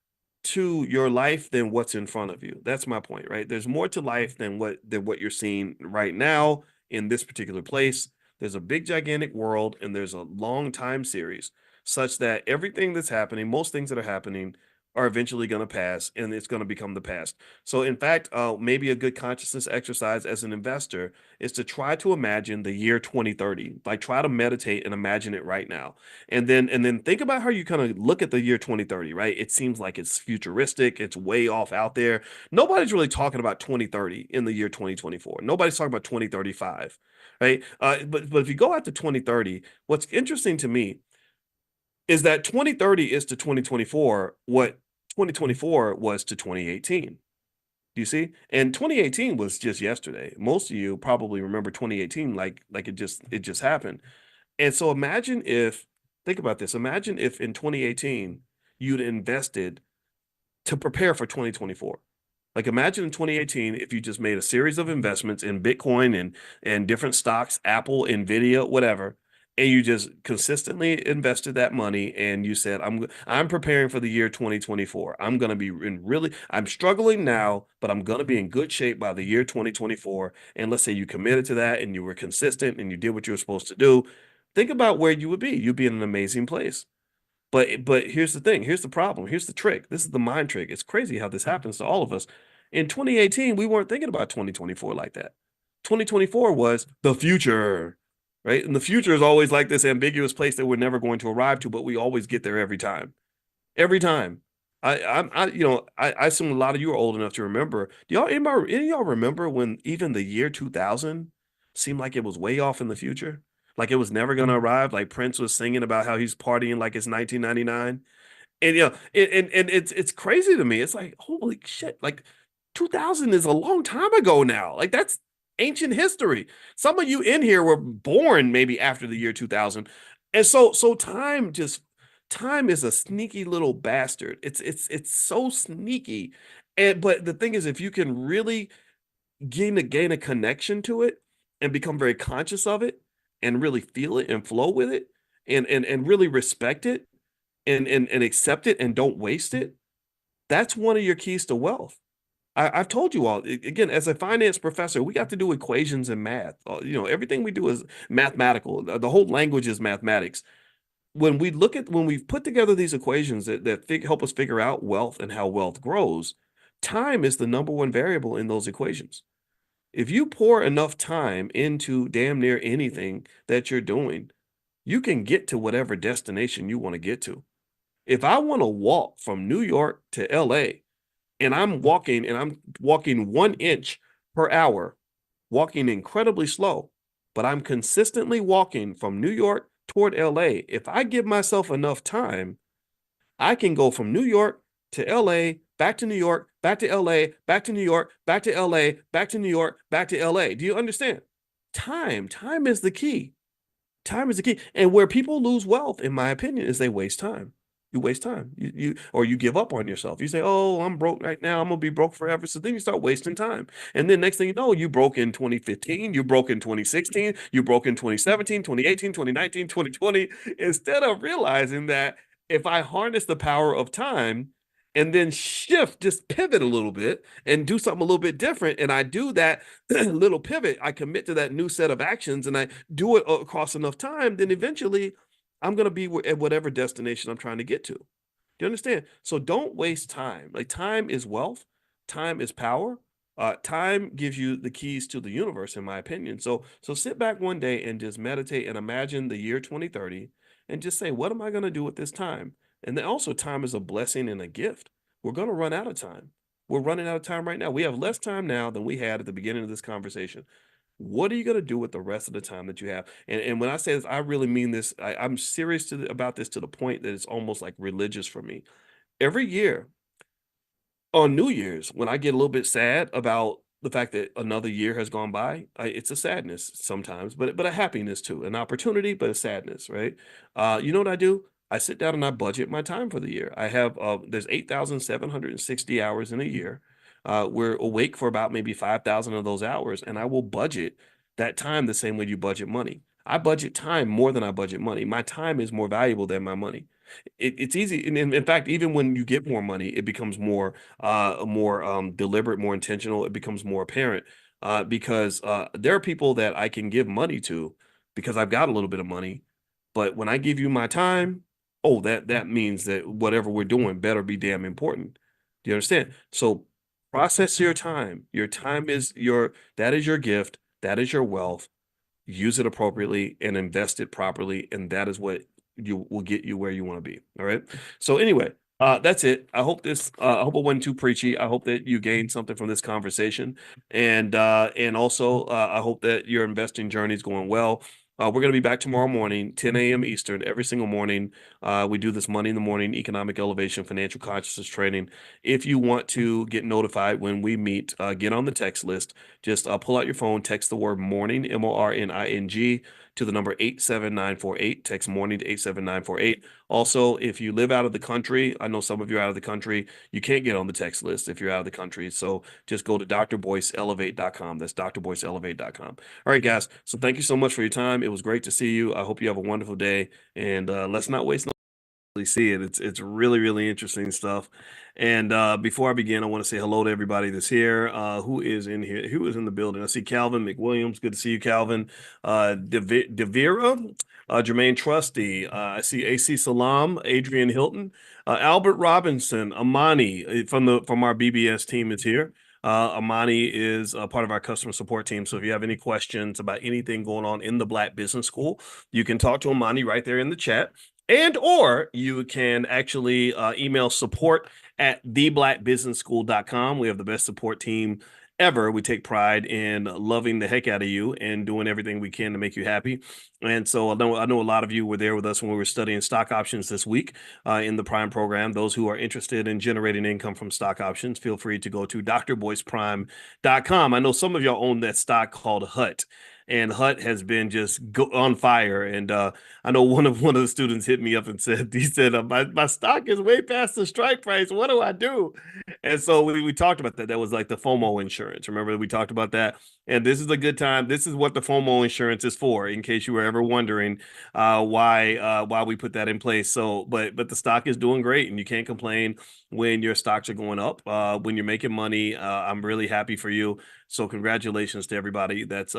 to your life than what's in front of you. That's my point, right? There's more to life than what you're seeing right now in this particular place. There's a big gigantic world and there's a long time series such that everything that's happening, most things that are happening are eventually going to pass and it's going to become the past. So in fact, maybe a good consciousness exercise as an investor is to try to imagine the year 2030. Like try to meditate and imagine it right now. And then think about how you kind of look at the year 2030, right? It seems like it's futuristic, it's way off out there. Nobody's really talking about 2030 in the year 2024. Nobody's talking about 2035, right? But if you go out to 2030, what's interesting to me is that 2030 is to 2024 what 2024 was to 2018. Do you see? And 2018 was just yesterday. Most of you probably remember 2018 like it just happened. And so think about this. Imagine if in 2018 you'd invested to prepare for 2024. Like imagine in 2018 if you just made a series of investments in Bitcoin and different stocks, Apple, Nvidia, whatever, and you just consistently invested that money and you said I'm preparing for the year 2024. I'm struggling now, but I'm going to be in good shape by the year 2024. And let's say you committed to that and you were consistent and you did what you were supposed to do. Think about where you would be. You'd be in an amazing place. But here's the thing. Here's the problem. Here's the trick. This is the mind trick. It's crazy how this happens to all of us. In 2018, we weren't thinking about 2024 like that. 2024 was the future, right? And the future is always like this ambiguous place that we're never going to arrive to, but we always get there every time. Every time. I assume a lot of you are old enough to remember. Any of y'all remember when even the year 2000 seemed like it was way off in the future? like it was never going to arrive. Like Prince was singing about how he's partying like it's 1999. And and it's crazy to me. It's like, holy shit, like 2000 is a long time ago now. Like that's ancient history. Some of you in here were born maybe after the year 2000. And so time is a sneaky little bastard. It's so sneaky. And but the thing is, if you can really gain a connection to it and become very conscious of it and really feel it and flow with it and really respect it and accept it and don't waste it, that's one of your keys to wealth. I've told you all again, as a finance professor, we got to do equations and math. Everything we do is mathematical. The whole language is mathematics. When we've put together these equations that help us figure out wealth and how wealth grows, time is the number one variable in those equations. If you pour enough time into damn near anything that you're doing, you can get to whatever destination you want to get to. If I want to walk from New York to LA and I'm walking 1 inch per hour, walking incredibly slow, but I'm consistently walking from New York toward LA, if I give myself enough time, I can go from New York to LA, back to New York, back to LA, back to New York, back to LA, back to New York, back to LA. Do you understand? Time is the key. Time is the key. And where people lose wealth, in my opinion, is they waste time. You waste time. Or you give up on yourself. You say, "Oh, I'm broke right now. I'm gonna be broke forever." So then you start wasting time. And then next thing you know, you broke in 2015, you broke in 2016, you broke in 2017, 2018, 2019, 2020. Instead of realizing that if I harness the power of time and then just pivot a little bit and do something a little bit different, and I do that little pivot, I commit to that new set of actions and I do it across enough time, then eventually I'm going to be at whatever destination I'm trying to get to. Do you understand? So don't waste time. Like time is wealth, time is power. Time gives you the keys to the universe, in my opinion. So sit back one day and just meditate and imagine the year 2030 and just say, what am I going to do with this time? And then also, time is a blessing and a gift. We're going to run out of time. We're running out of time right now. We have less time now than we had at the beginning of this conversation. What are you going to do with the rest of the time that you have? And when I say this, I really mean this. I'm serious about this to the point that it's almost like religious for me. Every year on New Year's, when I get a little bit sad about the fact that another year has gone by, it's a sadness sometimes, but a happiness too, an opportunity, but a sadness, right? You know what I do? I sit down and I budget my time for the year. I have there's 8,760 hours in a year. We're awake for about maybe 5,000 of those hours, and I will budget that time the same way you budget money. I budget time more than I budget money. My time is more valuable than my money. It's easy, and in fact, even when you get more money, it becomes more deliberate, more intentional. It becomes more apparent because there are people that I can give money to because I've got a little bit of money, but when I give you my time, oh, that means that whatever we're doing better be damn important. Do you understand? So process your time. Your time is that is your gift. That is your wealth. Use it appropriately and invest it properly, and that is what you will get you where you want to be. All right. So anyway, that's it. I hope it wasn't too preachy. I hope that you gained something from this conversation, and also I hope that your investing journey is going well. We're going to be back tomorrow morning, 10 a.m. Eastern, every single morning. We do this Money in the Morning economic elevation, financial consciousness training. If you want to get notified when we meet, get on the text list. Just pull out your phone, text the word morning, MORNING, to the number 87948. Text morning to 87948. Also, if you live out of the country, I know some of you are out of the country, you can't get on the text list if you're out of the country. So just go to drboyceelevate.com. That's drboyceelevate.com. All right, guys. So thank you so much for your time. It was great to see you. I hope you have a wonderful day. And let's not waste no see it. It's really, really interesting stuff. And before I begin, I want to say hello to everybody that's here. Who is in here? Who is in the building? I see Calvin McWilliams. Good to see you, Calvin. Devira, Jermaine Trusty. I see AC Salam, Adrian Hilton, Albert Robinson, Amani from our BBS team is here. Amani is a part of our customer support team. So if you have any questions about anything going on in the Black Business School, you can talk to Amani right there in the chat. And or you can actually email support at theblackbusinessschool.com. We have the best support team ever. We take pride in loving the heck out of you and doing everything we can to make you happy. And so I know a lot of you were there with us when we were studying stock options this week in the Prime program. Those who are interested in generating income from stock options, feel free to go to drboyceprime.com. I know some of y'all own that stock called HUT. And HUT has been just on fire. And I know one of the students hit me up and said, he said, my stock is way past the strike price. What do I do? And so we talked about that. That was like the FOMO insurance. Remember, we talked about that. And this is a good time. This is what the FOMO insurance is for, in case you were ever wondering why we put that in place. So, but the stock is doing great, and you can't complain when your stocks are going up. When you're making money, I'm really happy for you. So, congratulations to everybody that's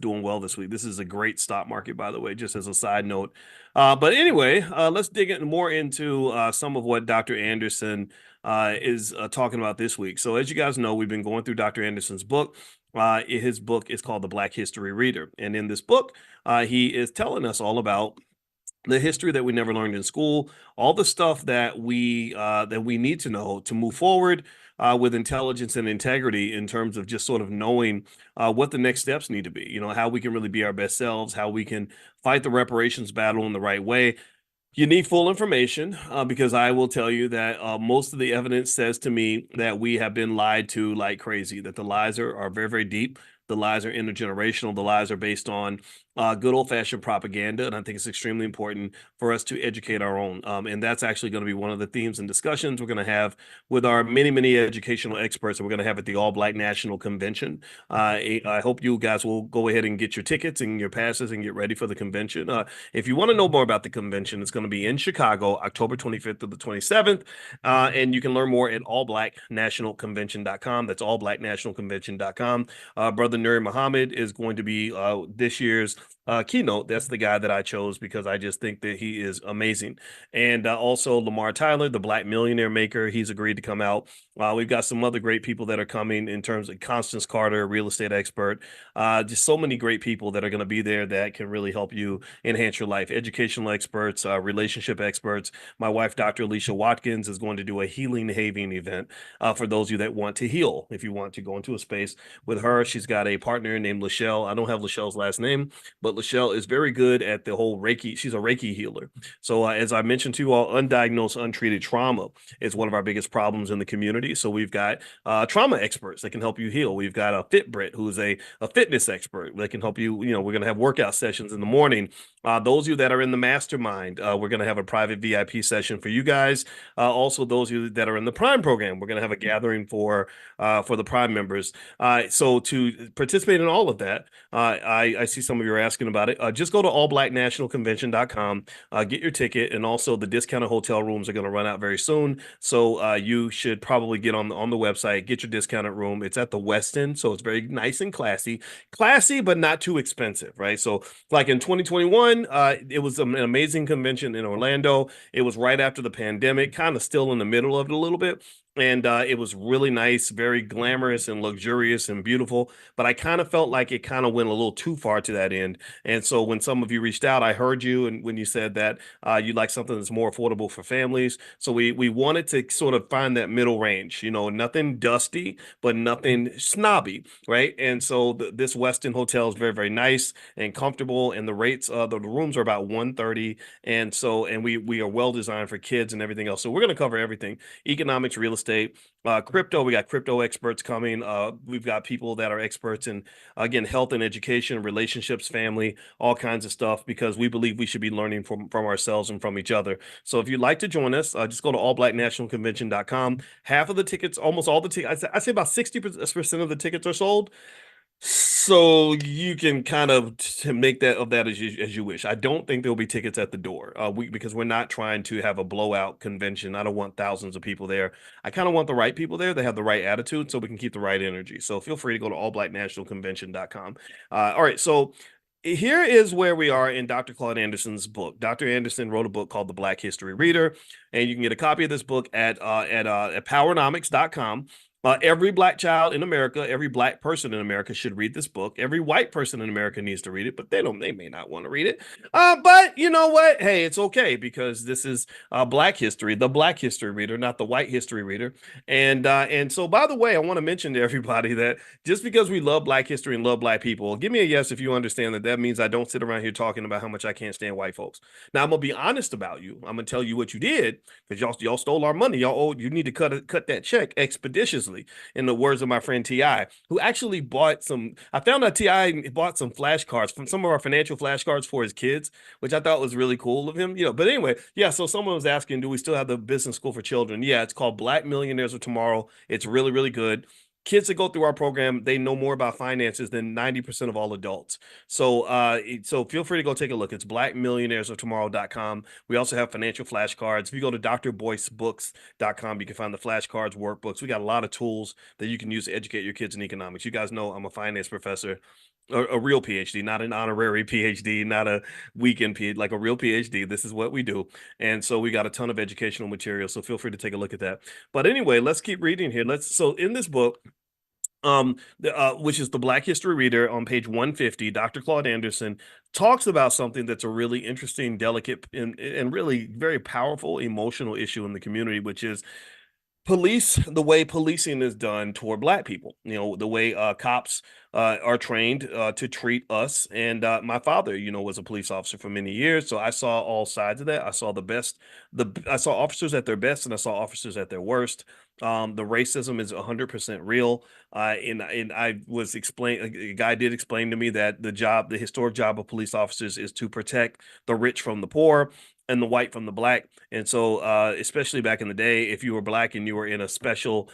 doing well this week. This is a great stock market, by the way, just as a side note. But anyway, let's dig more into some of what Dr. Anderson is talking about this week. So, as you guys know, we've been going through Dr. Anderson's book. His book is called The Black History Reader. And in this book, he is telling us all about the history that we never learned in school, all the stuff that we need to know to move forward with intelligence and integrity in terms of just sort of knowing what the next steps need to be. You know, how we can really be our best selves, how we can fight the reparations battle in the right way. You need full information because I will tell you that most of the evidence says to me that we have been lied to like crazy, that the lies are very, very deep. The lies are intergenerational. The lies are based on good old-fashioned propaganda, and I think it's extremely important for us to educate our own. And that's actually going to be one of the themes and discussions we're going to have with our many, many educational experts that we're going to have at the All Black National Convention. I hope you guys will go ahead and get your tickets and your passes and get ready for the convention. If you want to know more about the convention, it's going to be in Chicago, October 25th to the 27th. And you can learn more at allblacknationalconvention.com. That's allblacknationalconvention.com. Brother Nuri Muhammad is going to be this year's keynote. That's the guy that I chose because I just think that he is amazing. And also Lamar Tyler, the Black Millionaire Maker, he's agreed to come out. We've got some other great people that are coming in terms of Constance Carter, real estate expert. Just so many great people that are going to be there that can really help you enhance your life. Educational experts, relationship experts. My wife, Dr. Alicia Watkins, is going to do a healing having event for those of you that want to heal. If you want to go into a space with her, she's got a partner named Lachelle. I don't have Lachelle's last name, but Lachelle is very good at the whole Reiki. She's a Reiki healer. So as I mentioned to you all, undiagnosed, untreated trauma is one of our biggest problems in the community. So we've got trauma experts that can help you heal. We've got a Fitbrit who's a fitness expert that can help you. You know, we're going to have workout sessions in the morning. Those of you that are in the mastermind, we're going to have a private VIP session for you guys. Also, those of you that are in the Prime program, we're going to have a gathering for the Prime members. So to participate in all of that, I see some of you are asking about it. Just go to allblacknationalconvention.com, get your ticket, and also the discounted hotel rooms are going to run out very soon. So you should probably get on the website, get your discounted room. It's at the Westin, so it's very nice and classy, but not too expensive, right? So like in 2021, it was an amazing convention in Orlando. It was right after the pandemic, kind of still in the middle of it a little bit. And it was really nice, very glamorous and luxurious and beautiful. But I kind of felt like it kind of went a little too far to that end. And so when some of you reached out, I heard you, and when you said that you'd like something that's more affordable for families. So we wanted to sort of find that middle range, you know, nothing dusty, but nothing snobby, right? And so this Westin hotel is very, very nice and comfortable, and the rates, the rooms are about 130, and we are well designed for kids and everything else. So we're going to cover everything: economics, real estate, crypto. We got crypto experts coming. We've got people that are experts in, again, health and education, relationships, family, all kinds of stuff, because we believe we should be learning from ourselves and from each other. So if you'd like to join us, just go to allblacknationalconvention.com. Half of the tickets, almost all the tickets, I say about 60% of the tickets are sold. So you can kind of make that of that as you wish. I don't think there'll be tickets at the door. Because we're not trying to have a blowout convention. I don't want thousands of people there. I kind of want the right people there. They have the right attitude, so we can keep the right energy. So feel free to go to allblacknationalconvention.com. All right, so here is where we are in Dr. Claude Anderson's book. Dr. Anderson wrote a book called The Black History Reader, and you can get a copy of this book at powernomics.com. Every black child in America, every black person in America should read this book. Every white person in America needs to read it, but they may not want to read it. But you know what? Hey, it's okay because this is black history, the black history reader, not the white history reader. And so, by the way, I want to mention to everybody that just because we love black history and love black people, give me a yes if you understand that that means I don't sit around here talking about how much I can't stand white folks. Now, I'm gonna be honest about you. I'm gonna tell you what you did because y'all stole our money. You need to cut that check expeditiously, in the words of my friend Ti, who actually bought some. I found out Ti bought some flashcards from some of our financial flashcards for his kids, which I thought was really cool of him. But anyway, yeah. So someone was asking, do we still have the business school for children? Yeah, it's called Black Millionaires of Tomorrow. It's really, really good. Kids that go through our program, they know more about finances than 90% of all adults. So feel free to go take a look. It's blackmillionairesoftomorrow.com. We also have financial flashcards. If you go to drboycebooks.com, you can find the flashcards, workbooks. We got a lot of tools that you can use to educate your kids in economics. You guys know I'm a finance professor, a real PhD, not an honorary PhD, not a weekend PhD, like a real PhD. This is what we do. And so we got a ton of educational material. So feel free to take a look at that. But anyway, let's keep reading here. So in this book, which is the Black History Reader on page 150, Dr. Claude Anderson talks about something that's a really interesting, delicate, and really very powerful emotional issue in the community, which is the way policing is done toward black people, the way cops are trained to treat us. And my father, was a police officer for many years, so I saw all sides of that. I saw I saw officers at their best and I saw officers at their worst. The racism is 100% real. And I was a guy did explain to me that the historic job of police officers is to protect the rich from the poor and the white from the black. And so, especially back in the day, if you were black and you were in a special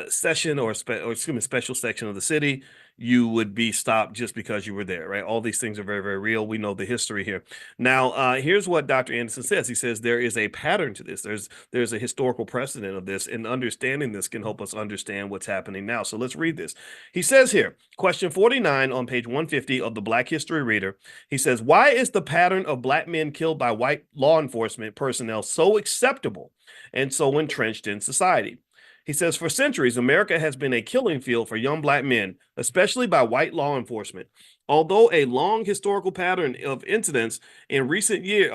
session or special section of the city, you would be stopped just because you were there, right? All these things are very, very real. We know the history here. Now, here's what Dr. Anderson says. He says there is a pattern to this. There's a historical precedent of this, and understanding this can help us understand what's happening now. So let's read this. He says here, question 49 on page 150 of the Black History Reader. He says, why is the pattern of black men killed by white law enforcement personnel so acceptable and so entrenched in society? He says, for centuries, America has been a killing field for young black men, especially by white law enforcement. Although a long historical pattern, incidents in recent years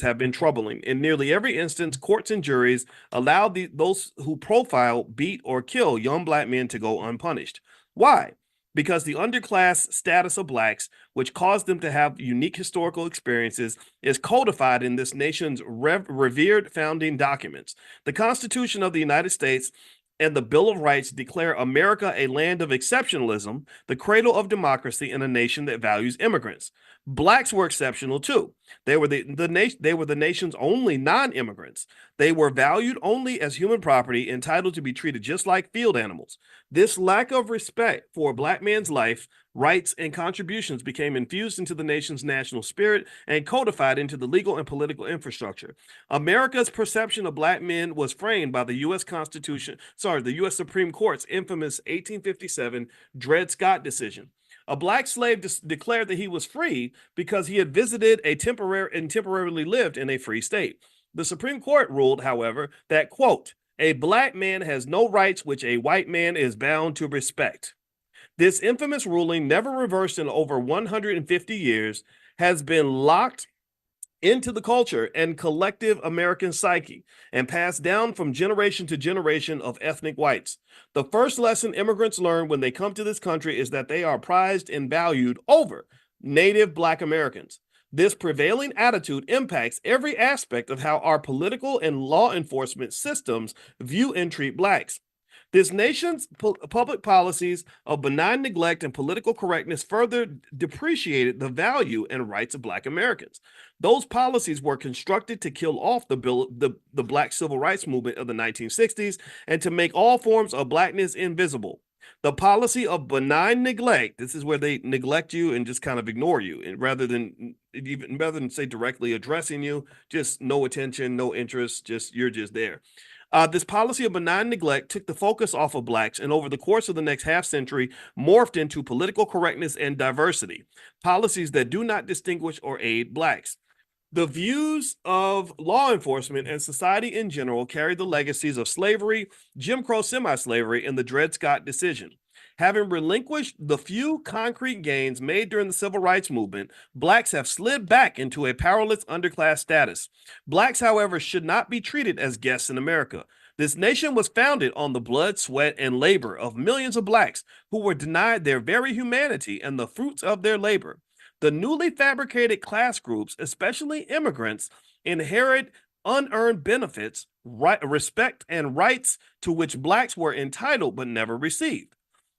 have been troubling. In nearly every instance, courts and juries allowed those who profile, beat, or kill young black men to go unpunished. Why? Because the underclass status of blacks, which caused them to have unique historical experiences, is codified in this nation's revered founding documents. The Constitution of the United States and the Bill of Rights declare America a land of exceptionalism, the cradle of democracy, and a nation that values immigrants. Blacks were exceptional too. They were the nation's only non-immigrants. They were valued only as human property, entitled to be treated just like field animals. This lack of respect for a black man's life, rights, and contributions became infused into the nation's national spirit and codified into the legal and political infrastructure. America's perception of black men was framed by the U.S. Supreme Court's infamous 1857 Dred Scott decision. A black slave declared that he was free because he had visited and temporarily lived in a free state. The Supreme Court ruled, however, that, quote, a black man has no rights which a white man is bound to respect. This infamous ruling, never reversed in over 150 years, has been locked into the culture and collective American psyche and passed down from generation to generation of ethnic whites. The first lesson immigrants learn when they come to this country is that they are prized and valued over native black Americans. This prevailing attitude impacts every aspect of how our political and law enforcement systems view and treat blacks. This nation's public policies of benign neglect and political correctness further depreciated the value and rights of black Americans. Those policies were constructed to kill off the black civil rights movement of the 1960s and to make all forms of blackness invisible. The policy of benign neglect, this is where they neglect you and just kind of ignore you, and rather than say directly addressing you, just no attention, no interest, you're just there. This policy of benign neglect took the focus off of blacks and over the course of the next half century morphed into political correctness and diversity, policies that do not distinguish or aid blacks. The views of law enforcement and society in general carry the legacies of slavery, Jim Crow semi-slavery, and the Dred Scott decision. Having relinquished the few concrete gains made during the civil rights movement, blacks have slid back into a powerless underclass status. Blacks, however, should not be treated as guests in America. This nation was founded on the blood, sweat, and labor of millions of blacks who were denied their very humanity and the fruits of their labor. The newly fabricated class groups, especially immigrants, inherit unearned benefits, respect, and rights to which blacks were entitled but never received.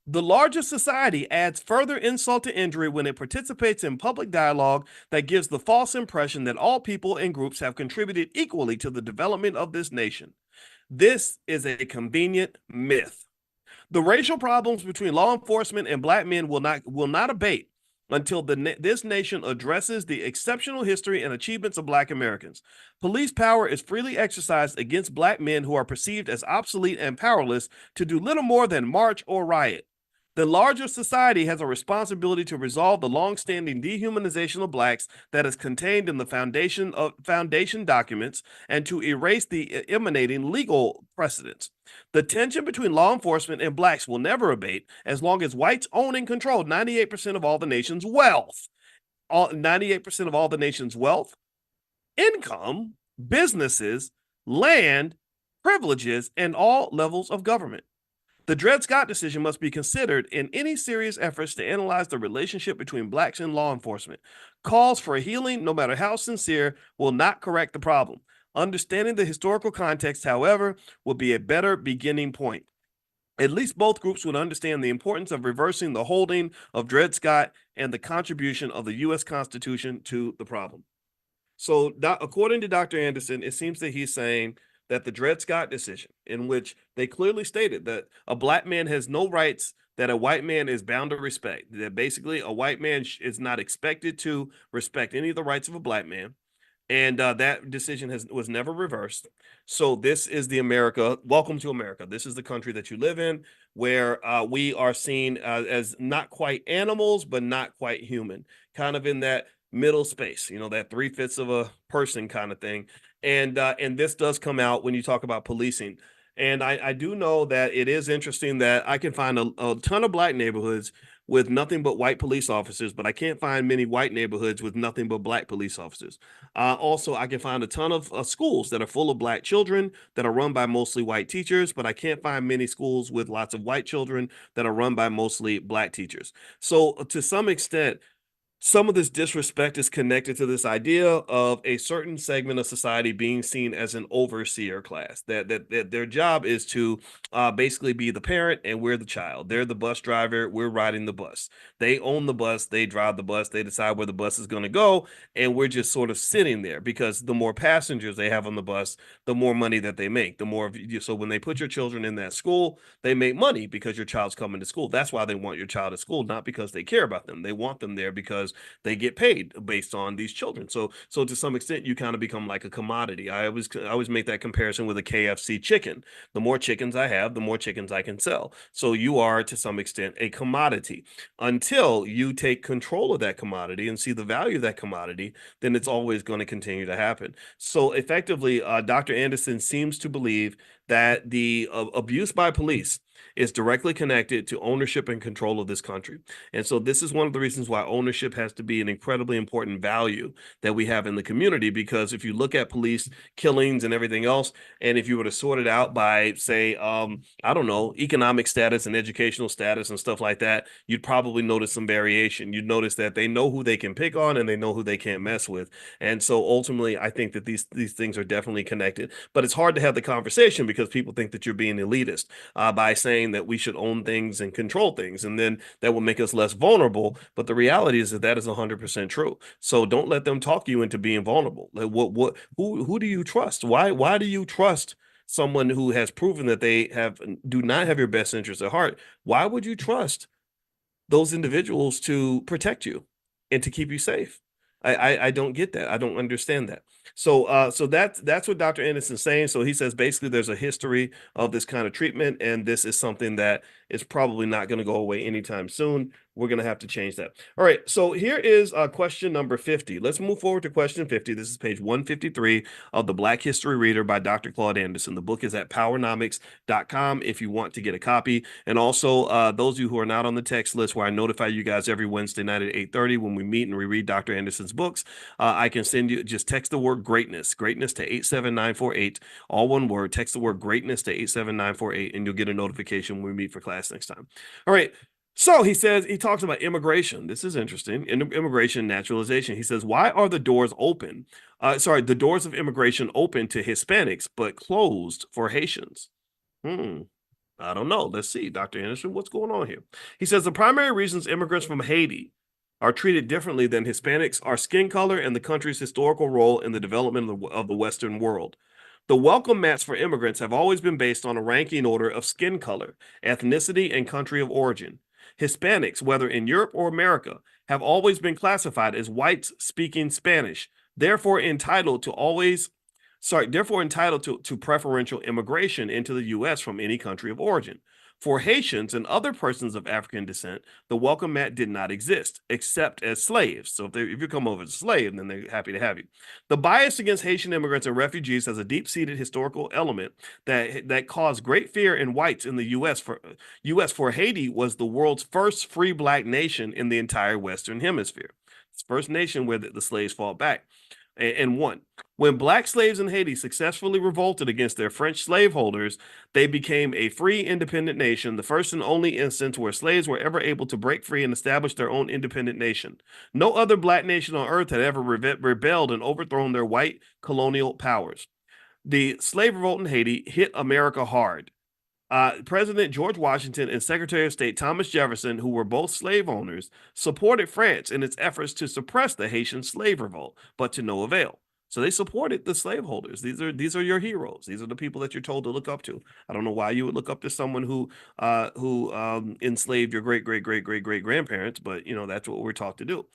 The larger society adds further insult to injury when it participates in public dialogue that gives the false impression that all people and groups have contributed equally to the development of this nation. This is a convenient myth. The racial problems between law enforcement and black men will not abate until this nation addresses the exceptional history and achievements of black Americans. Police power is freely exercised against black men who are perceived as obsolete and powerless to do little more than march or riot. The larger society has a responsibility to resolve the long-standing dehumanization of blacks that is contained in the foundation documents and to erase the emanating legal precedents. The tension between law enforcement and blacks will never abate as long as whites own and control 98% of all the nation's wealth. 98% of all the nation's wealth, income, businesses, land, privileges, and all levels of government. The Dred Scott decision must be considered in any serious efforts to analyze the relationship between blacks and law enforcement. Calls for healing, no matter how sincere, will not correct the problem. Understanding the historical context, however, will be a better beginning point. At least both groups would understand the importance of reversing the holding of Dred Scott and the contribution of the U.S. Constitution to the problem. So, according to Dr. Anderson, it seems that he's saying that the Dred Scott decision, in which they clearly stated that a black man has no rights that a white man is bound to respect, that basically a white man is not expected to respect any of the rights of a black man, and that decision was never reversed. So this is the America. Welcome to America. This is the country that you live in, where we are seen as not quite animals, but not quite human, kind of in that middle space, that 3/5 of a person kind of thing. And this does come out when you talk about policing. And I do know that it is interesting that I can find a ton of black neighborhoods with nothing but white police officers, but I can't find many white neighborhoods with nothing but black police officers. Also, I can find a ton of schools that are full of black children that are run by mostly white teachers, but I can't find many schools with lots of white children that are run by mostly black teachers. So to some extent, some of this disrespect is connected to this idea of a certain segment of society being seen as an overseer class, that their job is to basically be the parent and we're the child. They're the bus driver, we're riding the bus. They own the bus, they drive the bus, they decide where the bus is going to go, and we're just sort of sitting there because the more passengers they have on the bus, the more money that they make. So when they put your children in that school, they make money because your child's coming to school. That's why they want your child at school, not because they care about them. They want them there because they get paid based on these children. So to some extent, you kind of become like a commodity. I always make that comparison with a KFC chicken. The more chickens I have, the more chickens I can sell. So you are to some extent a commodity. Until you take control of that commodity and see the value of that commodity, then it's always going to continue to happen. So effectively, Dr. Anderson seems to believe that the abuse by police is directly connected to ownership and control of this country. And so this is one of the reasons why ownership has to be an incredibly important value that we have in the community, because if you look at police killings and everything else, and if you were to sort it out by, say, I don't know, economic status and educational status and stuff like that, you'd probably notice some variation. You'd notice that they know who they can pick on and they know who they can't mess with. And so ultimately, I think that these things are definitely connected. But it's hard to have the conversation because people think that you're being elitist by saying that we should own things and control things, and then that will make us less vulnerable. But the reality is that is 100% true. So don't let them talk you into being vulnerable. Like who do you trust? Why do you trust someone who has proven that they do not have your best interest at heart? Why would you trust those individuals to protect you and to keep you safe? I don't get that. I don't understand that. So that's what Dr. Anderson's saying. So he says basically there's a history of this kind of treatment, and this is something that It's probably not going to go away anytime soon. We're going to have to change that. All right. So here is question number 50. Let's move forward to question 50. This is page 153 of the Black History Reader by Dr. Claude Anderson. The book is at powernomics.com if you want to get a copy. And also, those of you who are not on the text list where I notify you guys every Wednesday night at 8:30 when we meet and we read Dr. Anderson's books, I can send you, just text the word greatness to 87948, all one word. Text the word greatness to 87948, and you'll get a notification when we meet for class next time. All right. So he talks about immigration. This is interesting. Immigration, naturalization. He says, why are the doors open? The doors of immigration open to Hispanics, but closed for Haitians? I don't know. Let's see, Dr. Anderson, what's going on here? He says the primary reasons immigrants from Haiti are treated differently than Hispanics are skin color and the country's historical role in the development of the Western world. The welcome mats for immigrants have always been based on a ranking order of skin color, ethnicity, and country of origin. Hispanics, whether in Europe or America, have always been classified as whites speaking Spanish, therefore entitled to preferential immigration into the U.S. from any country of origin. For Haitians and other persons of African descent, the welcome mat did not exist, except as slaves. So if you come over as a slave, then they're happy to have you. The bias against Haitian immigrants and refugees has a deep-seated historical element that caused great fear in whites in the U.S. For Haiti was the world's first free black nation in the entire Western Hemisphere. It's the first nation where the slaves fought back and won. When black slaves in Haiti successfully revolted against their French slaveholders, they became a free, independent nation, the first and only instance where slaves were ever able to break free and establish their own independent nation. No other black nation on earth had ever rebelled and overthrown their white colonial powers. The slave revolt in Haiti hit America hard. President George Washington and Secretary of State Thomas Jefferson, who were both slave owners, supported France in its efforts to suppress the Haitian slave revolt, but to no avail. So they supported the slaveholders. These are your heroes. These are the people that you're told to look up to. I don't know why you would look up to someone who enslaved your great grandparents, but that's what we're taught to do.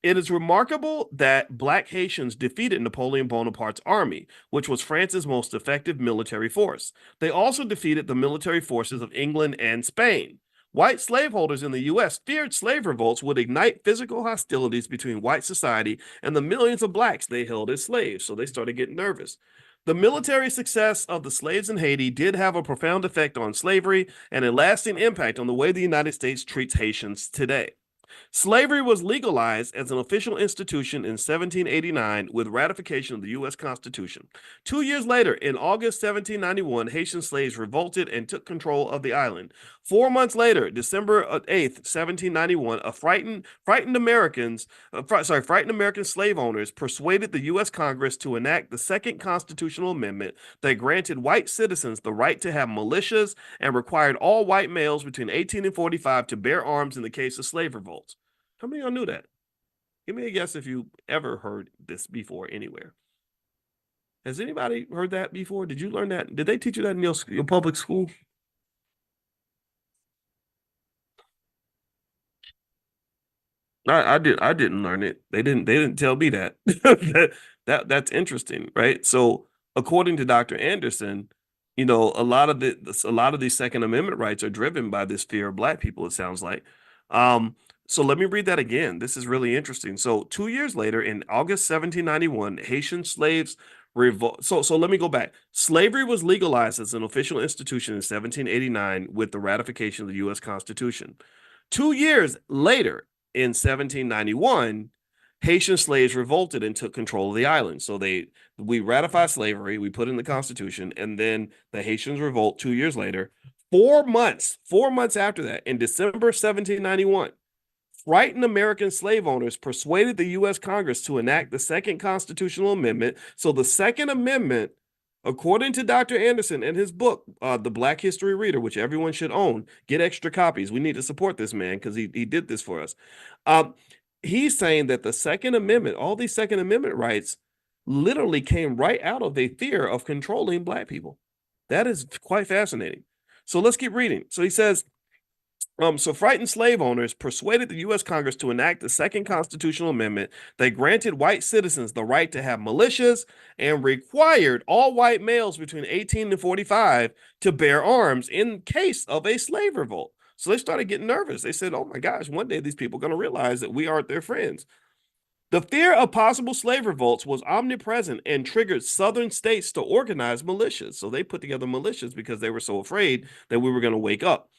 It is remarkable that black Haitians defeated Napoleon Bonaparte's army, which was France's most effective military force. They also defeated the military forces of England and Spain. White slaveholders in the U.S. feared slave revolts would ignite physical hostilities between white society and the millions of blacks they held as slaves, so they started getting nervous. The military success of the slaves in Haiti did have a profound effect on slavery and a lasting impact on the way the United States treats Haitians today. Slavery was legalized as an official institution in 1789 with ratification of the U.S. Constitution. 2 years later, in August 1791, Haitian slaves revolted and took control of the island. 4 months later, December 8th, 1791, frightened American slave owners persuaded the U.S. Congress to enact the Second Constitutional Amendment that granted white citizens the right to have militias and required all white males between 18 and 45 to bear arms in the case of slave revolts. How many of y'all knew that? Give me a guess if you ever heard this before anywhere. Has anybody heard that before? Did you learn that? Did they teach you that in your public school? I didn't learn it. They didn't tell me that. That's interesting, right? So according to Dr. Anderson, a lot of these Second Amendment rights are driven by this fear of black people, it sounds like. So let me read that again. This is really interesting. So 2 years later, in August 1791, Haitian slaves revolt. So let me go back. Slavery was legalized as an official institution in 1789 with the ratification of the U.S. Constitution. 2 years later, in 1791, Haitian slaves revolted and took control of the island. So we ratified slavery, we put in the Constitution, and then the Haitians revolt 2 years later. 4 months after that, in December 1791, frightened American slave owners persuaded the U.S. Congress to enact the Second Constitutional Amendment. So the Second Amendment, according to Dr. Anderson and his book, The Black History Reader, which everyone should own, get extra copies. We need to support this man because he did this for us. He's saying that the Second Amendment, all these Second Amendment rights, literally came right out of a fear of controlling black people. That is quite fascinating. So let's keep reading. So he says, So frightened slave owners persuaded the U.S. Congress to enact the second constitutional amendment that granted white citizens the right to have militias and required all white males between 18 and 45 to bear arms in case of a slave revolt. So they started getting nervous. They said, oh my gosh, one day these people are going to realize that we aren't their friends. The fear of possible slave revolts was omnipresent and triggered southern states to organize militias. So they put together militias because they were so afraid that we were going to wake up.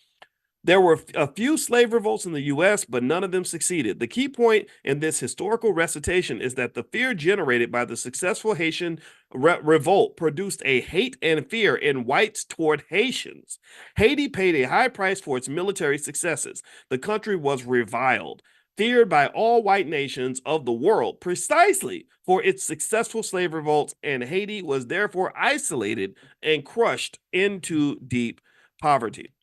There were a few slave revolts in the U.S., but none of them succeeded. The key point in this historical recitation is that the fear generated by the successful Haitian revolt produced a hate and fear in whites toward Haitians. Haiti paid a high price for its military successes. The country was reviled, feared by all white nations of the world precisely for its successful slave revolts, and Haiti was therefore isolated and crushed into deep poverty.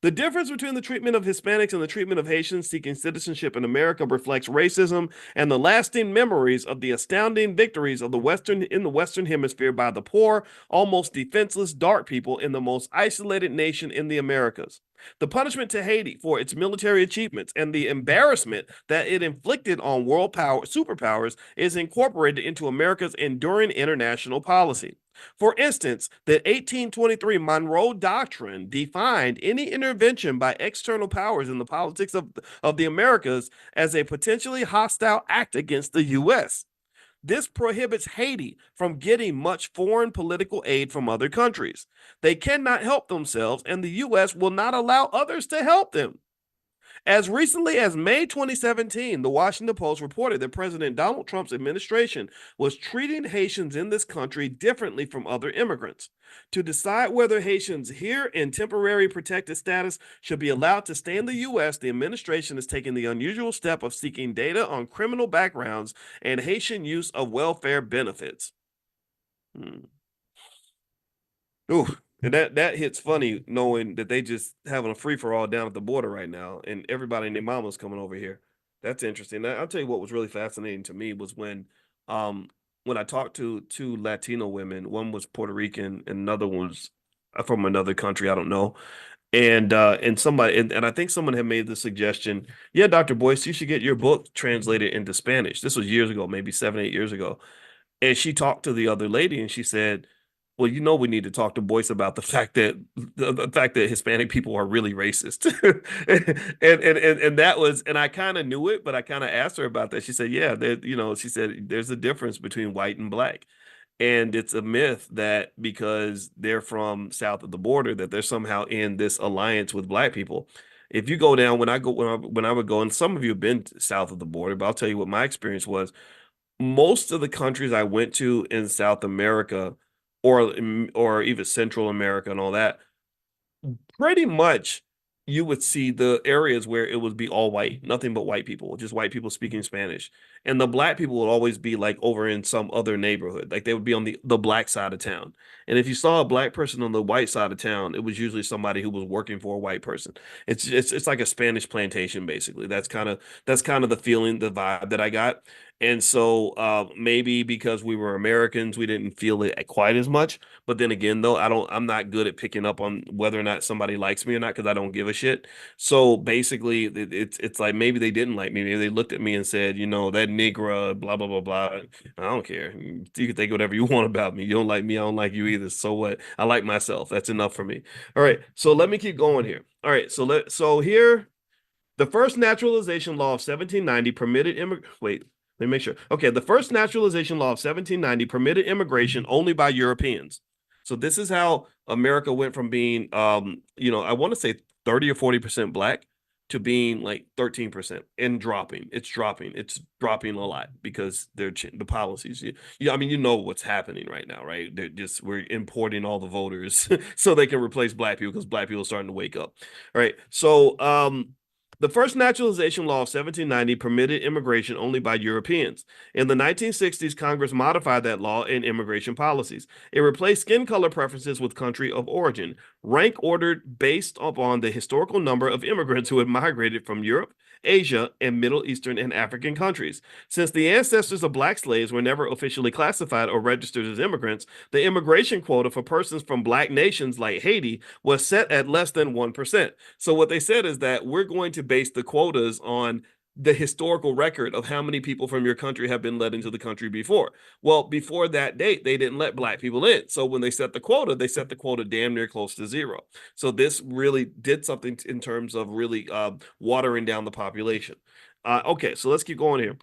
The difference between the treatment of Hispanics and the treatment of Haitians seeking citizenship in America reflects racism and the lasting memories of the astounding victories of the Western Hemisphere by the poor, almost defenseless dark people in the most isolated nation in the Americas. The punishment to Haiti for its military achievements and the embarrassment that it inflicted on world power superpowers is incorporated into America's enduring international policy. For instance, the 1823 Monroe Doctrine defined any intervention by external powers in the politics of the Americas as a potentially hostile act against the U.S. This prohibits Haiti from getting much foreign political aid from other countries. They cannot help themselves, and the U.S. will not allow others to help them. As recently as May 2017, the Washington Post reported that President Donald Trump's administration was treating Haitians in this country differently from other immigrants. To decide whether Haitians here in temporary protected status should be allowed to stay in the U.S., the administration is taking the unusual step of seeking data on criminal backgrounds and Haitian use of welfare benefits. Ooh, and that hits funny knowing that they just having a free for all down at the border right now, and everybody and their mama's coming over here. That's interesting. I'll tell you what was really fascinating to me was when I talked to two Latino women. One was Puerto Rican, and another one was from another country. I don't know. And somebody and I think someone had made the suggestion, yeah, Dr. Boyce, you should get your book translated into Spanish. This was years ago, maybe 7, 8 years ago. And she talked to the other lady and she said, well, we need to talk to Boyce about the fact that Hispanic people are really racist. And that was, and I kind of knew it, but I kind of asked her about that. She said, yeah, she said there's a difference between white and black. And it's a myth that because they're from south of the border, that they're somehow in this alliance with black people. If you go down, when I would go, and some of you have been south of the border, but I'll tell you what my experience was. Most of the countries I went to in South America or even Central America and all that, pretty much you would see the areas where it would be all white, nothing but white people, just white people speaking Spanish. And the black people would always be like over in some other neighborhood. Like they would be on the black side of town. And if you saw a black person on the white side of town, it was usually somebody who was working for a white person. It's like a Spanish plantation, basically. That's kind of the feeling, the vibe that I got. And so maybe because we were Americans, we didn't feel it quite as much. But then again, though, I'm not good at picking up on whether or not somebody likes me or not because I don't give a shit. So basically, it's like maybe they didn't like me. Maybe they looked at me and said, that Negra, blah blah blah blah. I don't care. You can think whatever you want about me. You don't like me, I don't like you either. So what? I like myself. That's enough for me. All right. So let me keep going here. All right. So here, the first naturalization law of 1790 permitted Wait. Let me make sure. Okay, the first naturalization law of 1790 permitted immigration only by Europeans. So this is how America went from being, I want to say 30 or 40% black to being like 13% and dropping. It's dropping. It's dropping a lot because the policies. I mean, you know what's happening right now, right? We're importing all the voters so they can replace black people because black people are starting to wake up. All right. So The first naturalization law of 1790 permitted immigration only by Europeans. In the 1960s, Congress modified that law and immigration policies. It replaced skin color preferences with country of origin, rank ordered based upon the historical number of immigrants who had migrated from Europe, Asia, and Middle Eastern and African countries. Since the ancestors of black slaves were never officially classified or registered as immigrants, the immigration quota for persons from black nations like Haiti was set at less than 1%. So what they said is that we're going to base the quotas on the historical record of how many people from your country have been let into the country before. Well, before that date, they didn't let black people in. So when they set the quota damn near close to zero. So this really did something in terms of really watering down the population. Okay, so let's keep going here.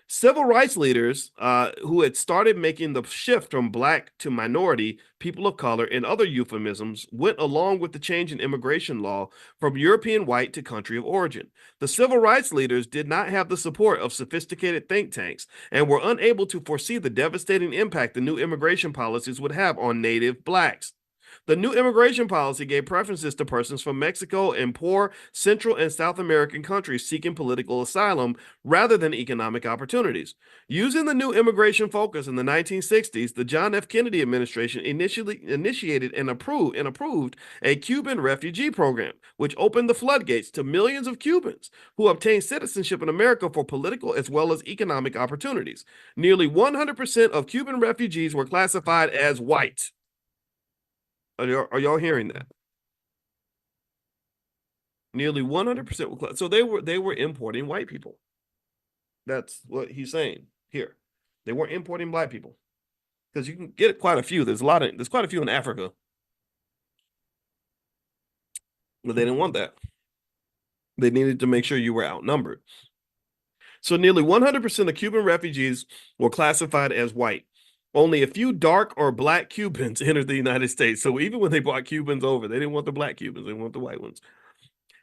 Civil rights leaders who had started making the shift from black to minority, people of color, and other euphemisms went along with the change in immigration law from European white to country of origin. The civil rights leaders did not have the support of sophisticated think tanks and were unable to foresee the devastating impact the new immigration policies would have on native blacks. The new immigration policy gave preferences to persons from Mexico and poor Central and South American countries seeking political asylum rather than economic opportunities. Using the new immigration focus in the 1960s, the John F. Kennedy administration initially initiated and approved a Cuban refugee program, which opened the floodgates to millions of Cubans who obtained citizenship in America for political as well as economic opportunities. Nearly 100% of Cuban refugees were classified as white. Are y'all hearing that? Nearly 100%. So they were importing white people. That's what he's saying here. They weren't importing black people because you can get quite a few. There's quite a few in Africa, but they didn't want that. They needed to make sure you were outnumbered. So nearly 100% of Cuban refugees were classified as white. Only a few dark or black Cubans entered the United States. So even when they brought Cubans over, they didn't want the black Cubans, they want the white ones.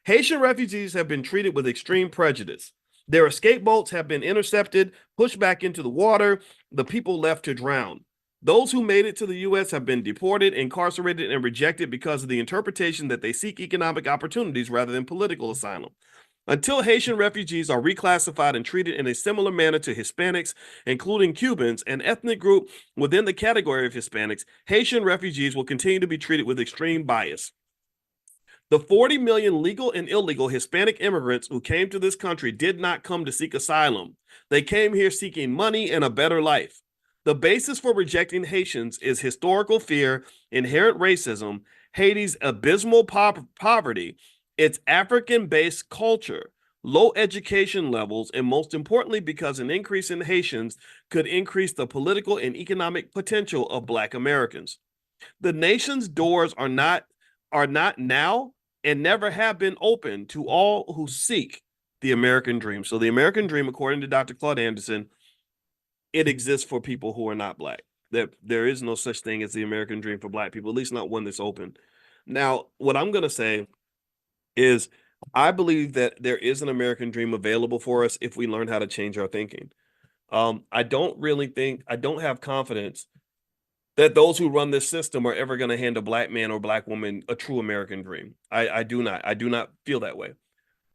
Haitian refugees have been treated with extreme prejudice. Their escape boats have been intercepted, pushed back into the water, the people left to drown. Those who made it to the U.S. have been deported, incarcerated, and rejected because of the interpretation that they seek economic opportunities rather than political asylum. Until Haitian refugees are reclassified and treated in a similar manner to Hispanics, including Cubans, an ethnic group within the category of Hispanics, Haitian refugees will continue to be treated with extreme bias. The 40 million legal and illegal Hispanic immigrants who came to this country did not come to seek asylum. They came here seeking money and a better life. The basis for rejecting Haitians is historical fear, inherent racism, Haiti's abysmal poverty, its African-based culture, low education levels, and most importantly, because an increase in Haitians could increase the political and economic potential of Black Americans. The nation's doors are not now and never have been open to all who seek the American dream. So the American dream, according to Dr. Claude Anderson, it exists for people who are not Black. There is no such thing as the American dream for Black people, at least not one that's open. Now, what I'm going to say is I believe that there is an American dream available for us if we learn how to change our thinking. I don't have confidence that those who run this system are ever going to hand a Black man or Black woman a true American dream. I do not feel that way.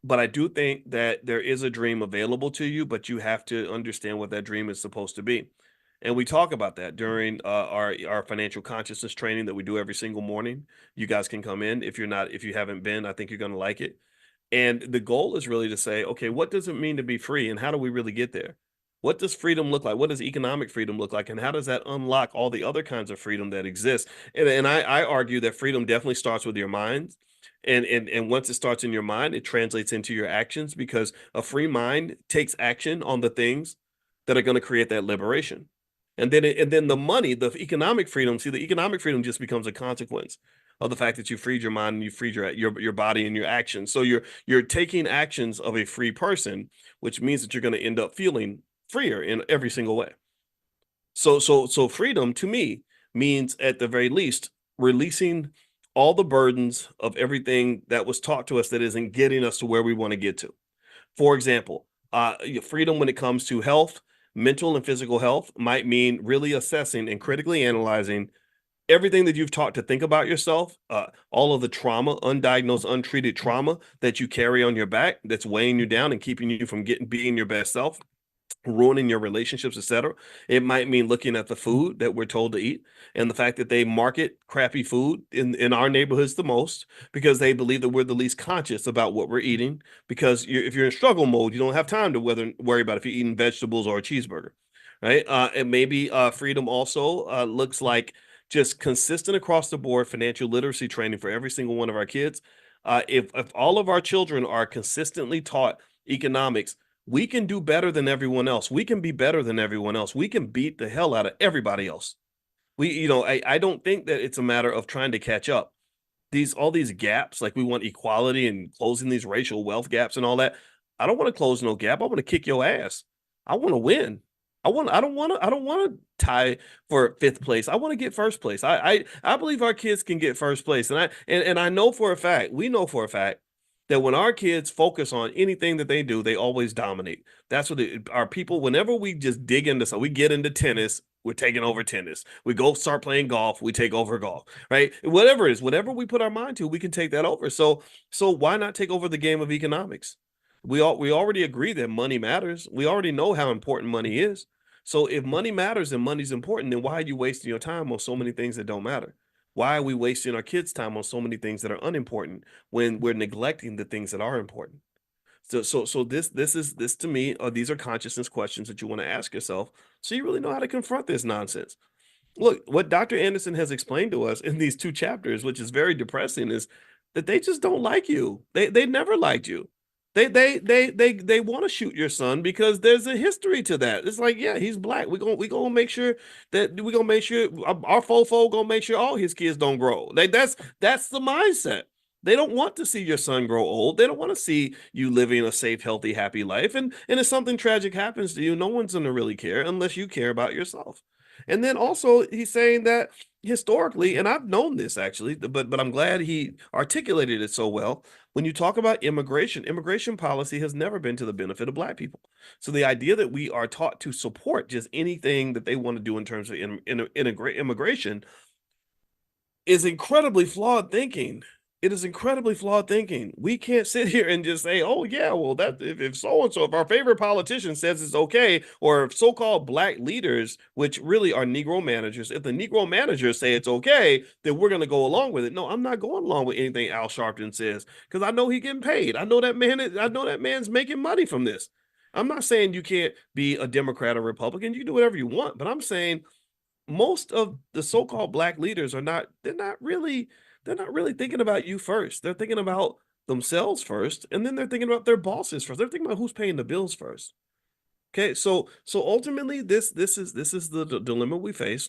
But I do think that there is a dream available to you, but you have to understand what that dream is supposed to be. And we talk about that during our financial consciousness training that we do every single morning. You guys can come in if you haven't been. I think you're going to like it. And the goal is really to say, okay, what does it mean to be free, and how do we really get there? What does freedom look like? What does economic freedom look like? And how does that unlock all the other kinds of freedom that exist? And I argue that freedom definitely starts with your mind. And once it starts in your mind, it translates into your actions, because a free mind takes action on the things that are going to create that liberation. And then the money, the economic freedom, the economic freedom just becomes a consequence of the fact that you freed your mind and you freed your body and your actions. So you're taking actions of a free person, which means that you're going to end up feeling freer in every single way. So freedom to me means, at the very least, releasing all the burdens of everything that was taught to us that isn't getting us to where we want to get to. For example, freedom when it comes to health, mental and physical health, might mean really assessing and critically analyzing everything that you've taught to think about yourself, all of the trauma, undiagnosed, untreated trauma that you carry on your back that's weighing you down and keeping you from being your best self, ruining your relationships, etc. It might mean looking at the food that we're told to eat and the fact that they market crappy food in our neighborhoods the most because they believe that we're the least conscious about what we're eating. Because if you're in struggle mode, you don't have time to worry about if you're eating vegetables or a cheeseburger, right? And maybe freedom also looks like just consistent across the board financial literacy training for every single one of our kids. If all of our children are consistently taught economics, we can do better than everyone else. We can be better than everyone else. We can beat the hell out of everybody else. I don't think that it's a matter of trying to catch up. All these gaps, like we want equality and closing these racial wealth gaps and all that. I don't want to close no gap. I want to kick your ass. I want to win. I don't want to tie for fifth place. I want to get first place. I believe our kids can get first place. And I know for a fact, we know for a fact that when our kids focus on anything that they do, they always dominate. That's what our people, whenever we just dig into, so we get into tennis, we're taking over tennis. We go start playing golf, we take over golf, right? Whatever it is, whatever we put our mind to, we can take that over. So why not take over the game of economics? We already agree that money matters. We already know how important money is. So if money matters and money's important, then why are you wasting your time on so many things that don't matter? Why are we wasting our kids' time on so many things that are unimportant when we're neglecting the things that are important? So this to me, these are consciousness questions that you want to ask yourself, so you really know how to confront this nonsense. Look, what Dr. Anderson has explained to us in these two chapters, which is very depressing, is that they just don't like you. They never liked you. They want to shoot your son because there's a history to that. It's like, yeah, he's black. We gonna make sure that we gonna make sure our fofo gonna make sure all his kids don't grow. That's the mindset. They don't want to see your son grow old. They don't want to see you living a safe, healthy, happy life. And if something tragic happens to you, no one's gonna really care unless you care about yourself. And then also he's saying that historically, and I've known this actually, but I'm glad he articulated it so well. When you talk about immigration policy has never been to the benefit of black people. So the idea that we are taught to support just anything that they want to do in terms of immigration is incredibly flawed thinking. It is incredibly flawed thinking. We can't sit here and just say, "Oh yeah, well that if so and so, if our favorite politician says it's okay, or if so-called black leaders, which really are Negro managers, if the Negro managers say it's okay, then we're going to go along with it." No, I'm not going along with anything Al Sharpton says because I know he getting paid. I know that man. I know that man's making money from this. I'm not saying you can't be a Democrat or Republican. You can do whatever you want, but I'm saying most of the so-called black leaders are not they're not really thinking about you first. They're thinking about themselves first, and then they're thinking about their bosses first. They're thinking about who's paying the bills first. Okay, so ultimately this is the dilemma we face.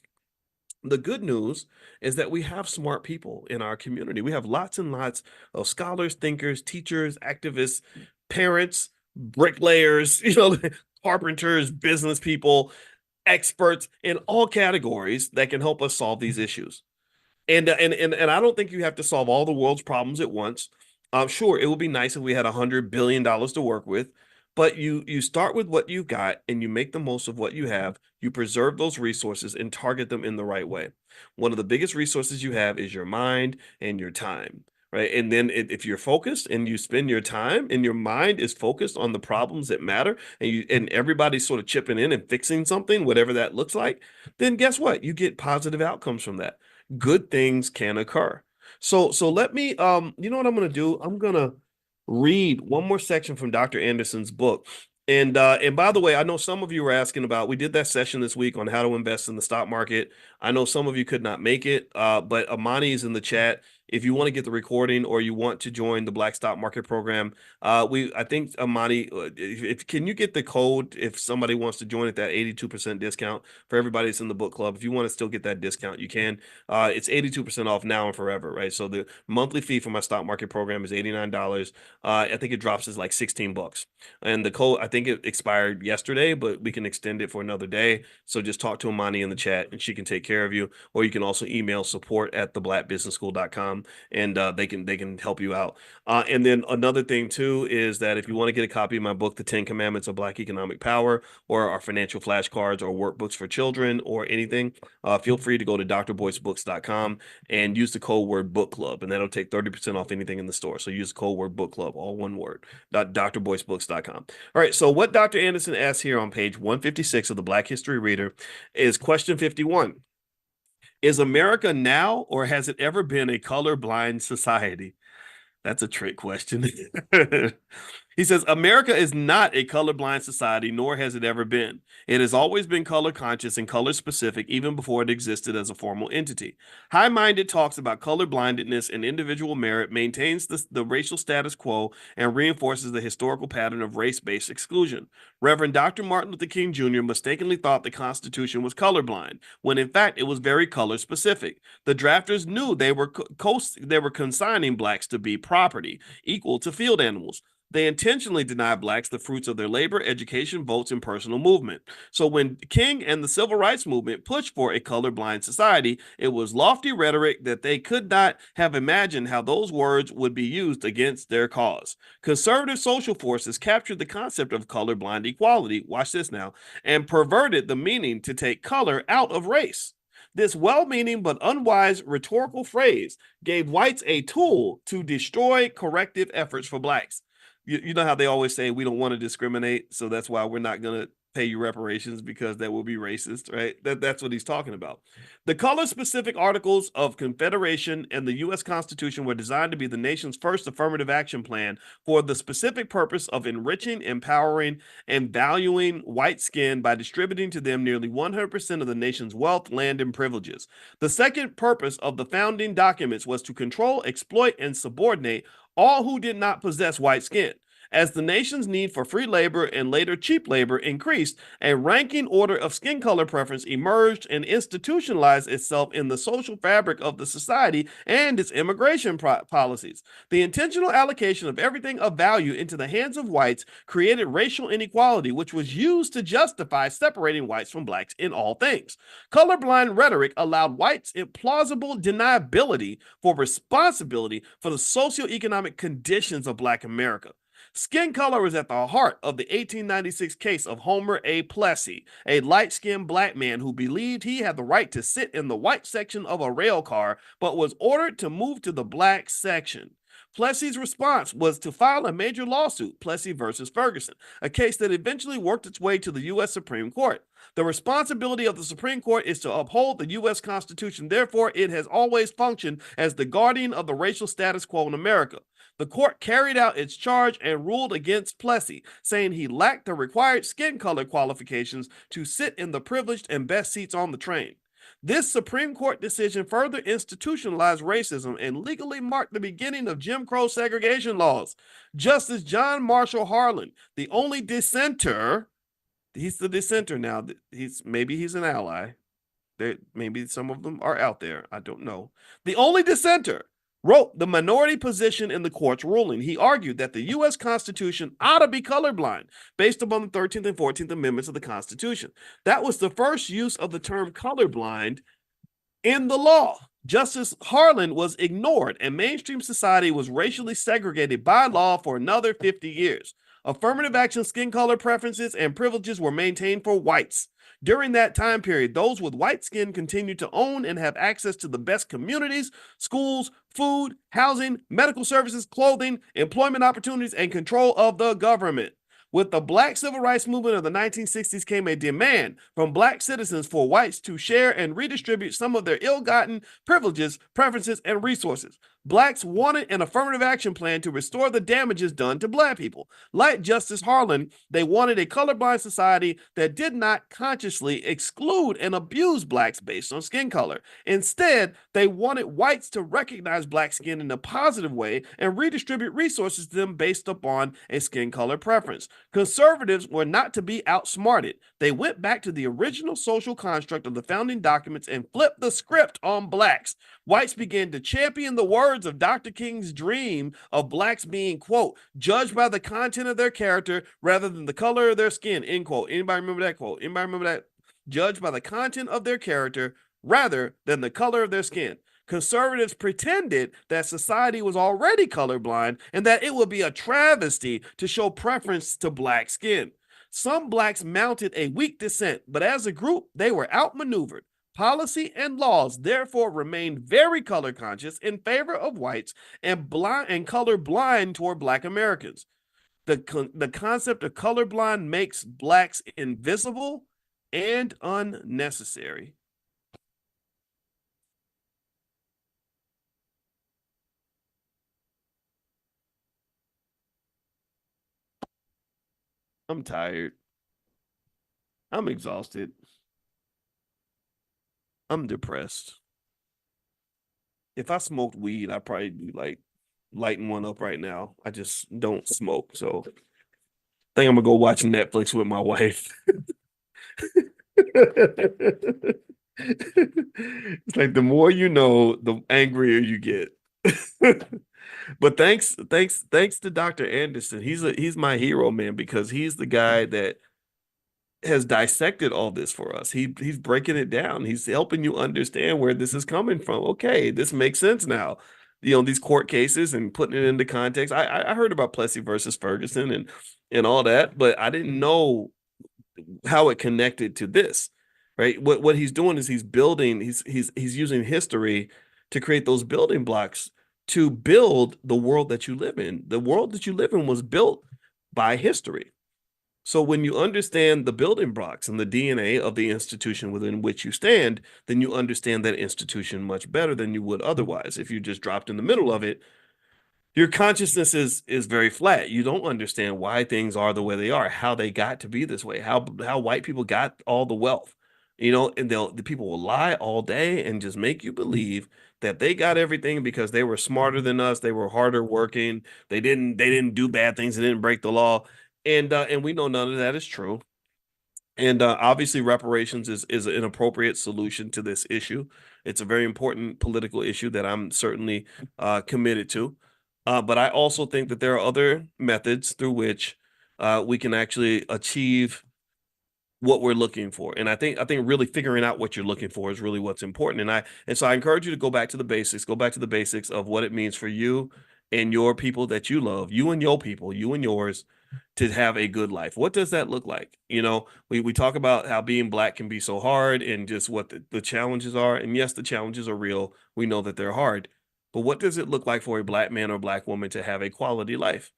The good news is that we have smart people in our community. We have lots and lots of scholars, thinkers, teachers, activists, parents, bricklayers, carpenters, business people, experts in all categories that can help us solve these issues. And I don't think you have to solve all the world's problems at once. Sure, it would be nice if we had $100 billion to work with, but you start with what you've got and you make the most of what you have. You preserve those resources and target them in the right way. One of the biggest resources you have is your mind and your time, right? And then if you're focused and you spend your time and your mind is focused on the problems that matter, and everybody's sort of chipping in and fixing something, whatever that looks like, then guess what? You get positive outcomes from that. Good things can occur. So let me you know what I'm going to do? I'm going to read one more section from Dr. Anderson's book. And by the way, I know some of you were asking about, we did that session this week on how to invest in the stock market. I know some of you could not make it, but Amani is in the chat. If you want to get the recording or you want to join the Black Stock Market Program, I think Amani, if can you get the code if somebody wants to join at that 82% discount for everybody that's in the book club? If you want to still get that discount, you can. It's 82% off now and forever, right? So the monthly fee for my stock market program is $89. I think it drops is like $16. And the code, I think it expired yesterday, but we can extend it for another day. So just talk to Amani in the chat and she can take care of you. Or you can also email support@theblackbusinessschool.com them, and they can help you out. And then another thing too is that if you want to get a copy of my book, The 10 Commandments of Black Economic Power, or our financial flashcards or workbooks for children or anything, feel free to go to drboycebooks.com and use the code word book club, and that'll take 30% off anything in the store. So use the code word book club, all one word, drboycebooks.com. All right. So what Dr. Anderson asks here on page 156 of the Black History Reader is question 51. Is America now, or has it ever been, a colorblind society? That's a trick question. He says, America is not a colorblind society, nor has it ever been. It has always been color conscious and color specific, even before it existed as a formal entity. High-minded talks about colorblindedness and individual merit, maintains the racial status quo, and reinforces the historical pattern of race-based exclusion. Reverend Dr. Martin Luther King Jr. mistakenly thought the Constitution was colorblind, when in fact it was very color specific. The drafters knew they were consigning blacks to be property, equal to field animals. They intentionally denied blacks the fruits of their labor, education, votes, and personal movement. So when King and the Civil Rights Movement pushed for a colorblind society, it was lofty rhetoric that they could not have imagined how those words would be used against their cause. Conservative social forces captured the concept of colorblind equality, watch this now, and perverted the meaning to take color out of race. This well-meaning but unwise rhetorical phrase gave whites a tool to destroy corrective efforts for blacks. You know how they always say we don't want to discriminate, so that's why we're not going to pay you reparations, because that will be racist, right? That's what he's talking about. The color-specific Articles of Confederation and the U.S. Constitution were designed to be the nation's first affirmative action plan for the specific purpose of enriching, empowering, and valuing white skin by distributing to them nearly 100% of the nation's wealth, land, and privileges. The second purpose of the founding documents was to control, exploit, and subordinate all who did not possess white skin. As the nation's need for free labor and later cheap labor increased, a ranking order of skin color preference emerged and institutionalized itself in the social fabric of the society and its immigration policies. The intentional allocation of everything of value into the hands of whites created racial inequality, which was used to justify separating whites from blacks in all things. Colorblind rhetoric allowed whites implausible deniability for responsibility for the socioeconomic conditions of Black America. Skin color is at the heart of the 1896 case of Homer A. Plessy, a light-skinned black man who believed he had the right to sit in the white section of a rail car, but was ordered to move to the black section. Plessy's response was to file a major lawsuit, Plessy versus Ferguson, a case that eventually worked its way to the U.S. Supreme Court. The responsibility of the Supreme Court is to uphold the U.S. Constitution. Therefore, it has always functioned as the guardian of the racial status quo in America. The court carried out its charge and ruled against Plessy, saying he lacked the required skin color qualifications to sit in the privileged and best seats on the train. This Supreme Court decision further institutionalized racism and legally marked the beginning of Jim Crow segregation laws. Justice John Marshall Harlan, the only dissenter, he's the dissenter now, maybe he's an ally. Maybe some of them are out there, I don't know. The only dissenter wrote the minority position in the court's ruling. He argued that the U.S. Constitution ought to be colorblind based upon the 13th and 14th Amendments of the Constitution. That was the first use of the term colorblind in the law. Justice Harlan was ignored, and mainstream society was racially segregated by law for another 50 years. Affirmative action skin color preferences and privileges were maintained for whites. During that time period, those with white skin continued to own and have access to the best communities, schools, food, housing, medical services, clothing, employment opportunities, and control of the government. With the Black Civil Rights Movement of the 1960s came a demand from Black citizens for whites to share and redistribute some of their ill-gotten privileges, preferences, and resources. Blacks wanted an affirmative action plan to restore the damages done to Black people. Like Justice Harlan, they wanted a colorblind society that did not consciously exclude and abuse Blacks based on skin color. Instead, they wanted whites to recognize Black skin in a positive way and redistribute resources to them based upon a skin color preference. Conservatives were not to be outsmarted. They went back to the original social construct of the founding documents and flipped the script on Blacks. Whites began to champion the words of Dr. King's dream of Blacks being, quote, judged by the content of their character rather than the color of their skin, end quote. Anybody remember that quote? Anybody remember that? Judged by the content of their character rather than the color of their skin. Conservatives pretended that society was already colorblind and that it would be a travesty to show preference to black skin. Some blacks mounted a weak dissent, but as a group, they were outmaneuvered. Policy and laws therefore remained very color conscious in favor of whites and blind and color blind toward black Americans. The concept of colorblind makes blacks invisible and unnecessary. I'm tired. I'm exhausted. I'm depressed. If I smoked weed, I'd probably be like lighting one up right now. I just don't smoke. So I think I'm gonna go watch Netflix with my wife. It's like the more you know, the angrier you get. But thanks to Dr. Anderson. He's my hero, man, because he's the guy that has dissected all this for us. He's breaking it down. He's helping you understand where this is coming from. Okay, this makes sense now. You know, these court cases and putting it into context. I heard about Plessy versus Ferguson and all that, but I didn't know how it connected to this. Right? What he's doing is he's building, he's using history to create those building blocks to build the world that you live in. The world that you live in was built by history. So when you understand the building blocks and the DNA of the institution within which you stand, then you understand that institution much better than you would otherwise. If you just dropped in the middle of it, your consciousness is very flat. You don't understand why things are the way they are, how they got to be this way, how white people got all the wealth. You know, and the people will lie all day and just make you believe that they got everything because they were smarter than us, they were harder working, they didn't do bad things, they didn't break the law. And we know none of that is true. And obviously, reparations is an appropriate solution to this issue. It's a very important political issue that I'm certainly committed to. But I also think that there are other methods through which we can actually achieve what we're looking for. And I think really figuring out what you're looking for is really what's important. And so I encourage you to go back to the basics, go back to the basics of what it means for you and your people that you love, you and your people, you and yours, to have a good life. What does that look like? You know, we talk about how being black can be so hard and just what the challenges are. And yes, the challenges are real. We know that they're hard. But what does it look like for a black man or black woman to have a quality life?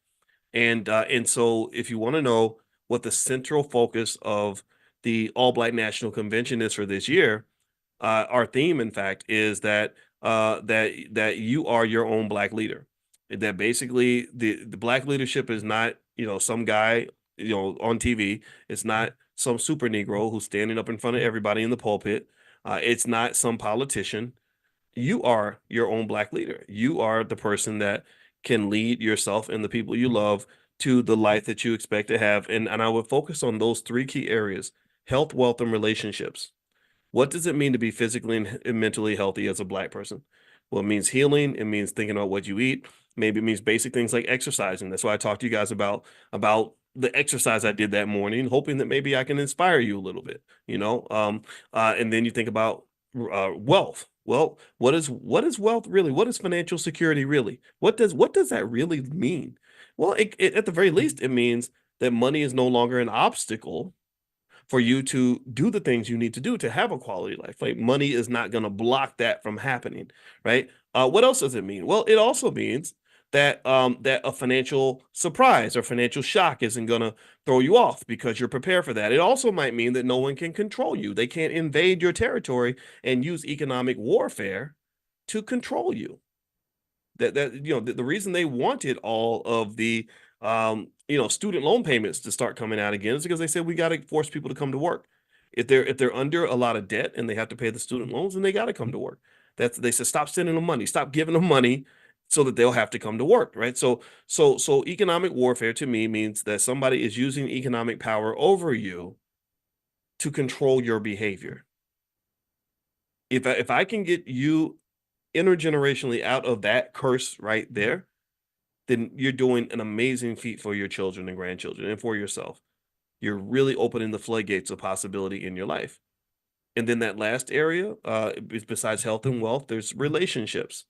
And so if you want to know what the central focus of the All Black National Convention is for this year, our theme, in fact, is that you are your own black leader. That basically the black leadership is not, you know, some guy, you know, on TV. It's not some super Negro who's standing up in front of everybody in the pulpit. It's not some politician. You are your own black leader. You are the person that can lead yourself and the people you love to the life that you expect to have. And I would focus on those three key areas: health, wealth, and relationships. What does it mean to be physically and mentally healthy as a black person? Well, it means healing. It means thinking about what you eat. Maybe it means basic things like exercising. That's why I talked to you guys about the exercise I did that morning, hoping that maybe I can inspire you a little bit, you know. And then you think about wealth. Well, what is wealth really? What is financial security really? What does that really mean? Well, at the very least, it means that money is no longer an obstacle for you to do the things you need to do to have a quality life. Like money is not going to block that from happening, right? What else does it mean? Well, it also means that a financial surprise or financial shock isn't going to throw you off because you're prepared for that. It also might mean that no one can control you. They can't invade your territory and use economic warfare to control you. That you know the reason they wanted all of the student loan payments to start coming out again is because they said we got to force people to come to work. If they're under a lot of debt and they have to pay the student loans, then they got to come to work. They said stop sending them money, stop giving them money so that they'll have to come to work, right? So economic warfare to me means that somebody is using economic power over you to control your behavior. If I can get you intergenerationally out of that curse right there, then you're doing an amazing feat for your children and grandchildren and for yourself. You're really opening the floodgates of possibility in your life. And then that last area, besides health and wealth, there's relationships.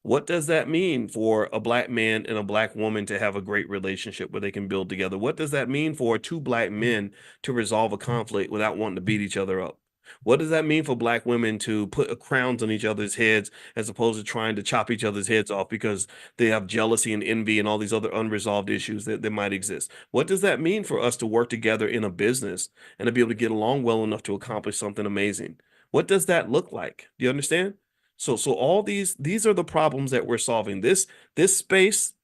What does that mean for a black man and a black woman to have a great relationship where they can build together? What does that mean for two black men to resolve a conflict without wanting to beat each other up? What does that mean for black women to put crowns on each other's heads as opposed to trying to chop each other's heads off because they have jealousy and envy and all these other unresolved issues that might exist? What does that mean for us to work together in a business and to be able to get along well enough to accomplish something amazing? What does that look like? Do you understand? So all these are the problems that we're solving. This space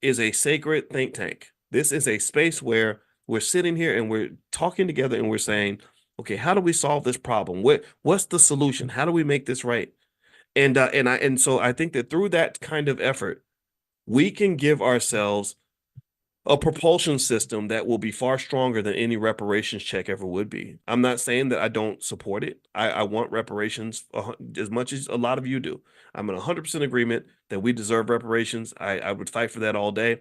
is a sacred think tank. This is a space where we're sitting here and we're talking together and we're saying, okay, how do we solve this problem? What's the solution? How do we make this right? And so I think that through that kind of effort, we can give ourselves a propulsion system that will be far stronger than any reparations check ever would be. I'm not saying that I don't support it. I want reparations as much as a lot of you do. I'm in 100% agreement that we deserve reparations. I would fight for that all day,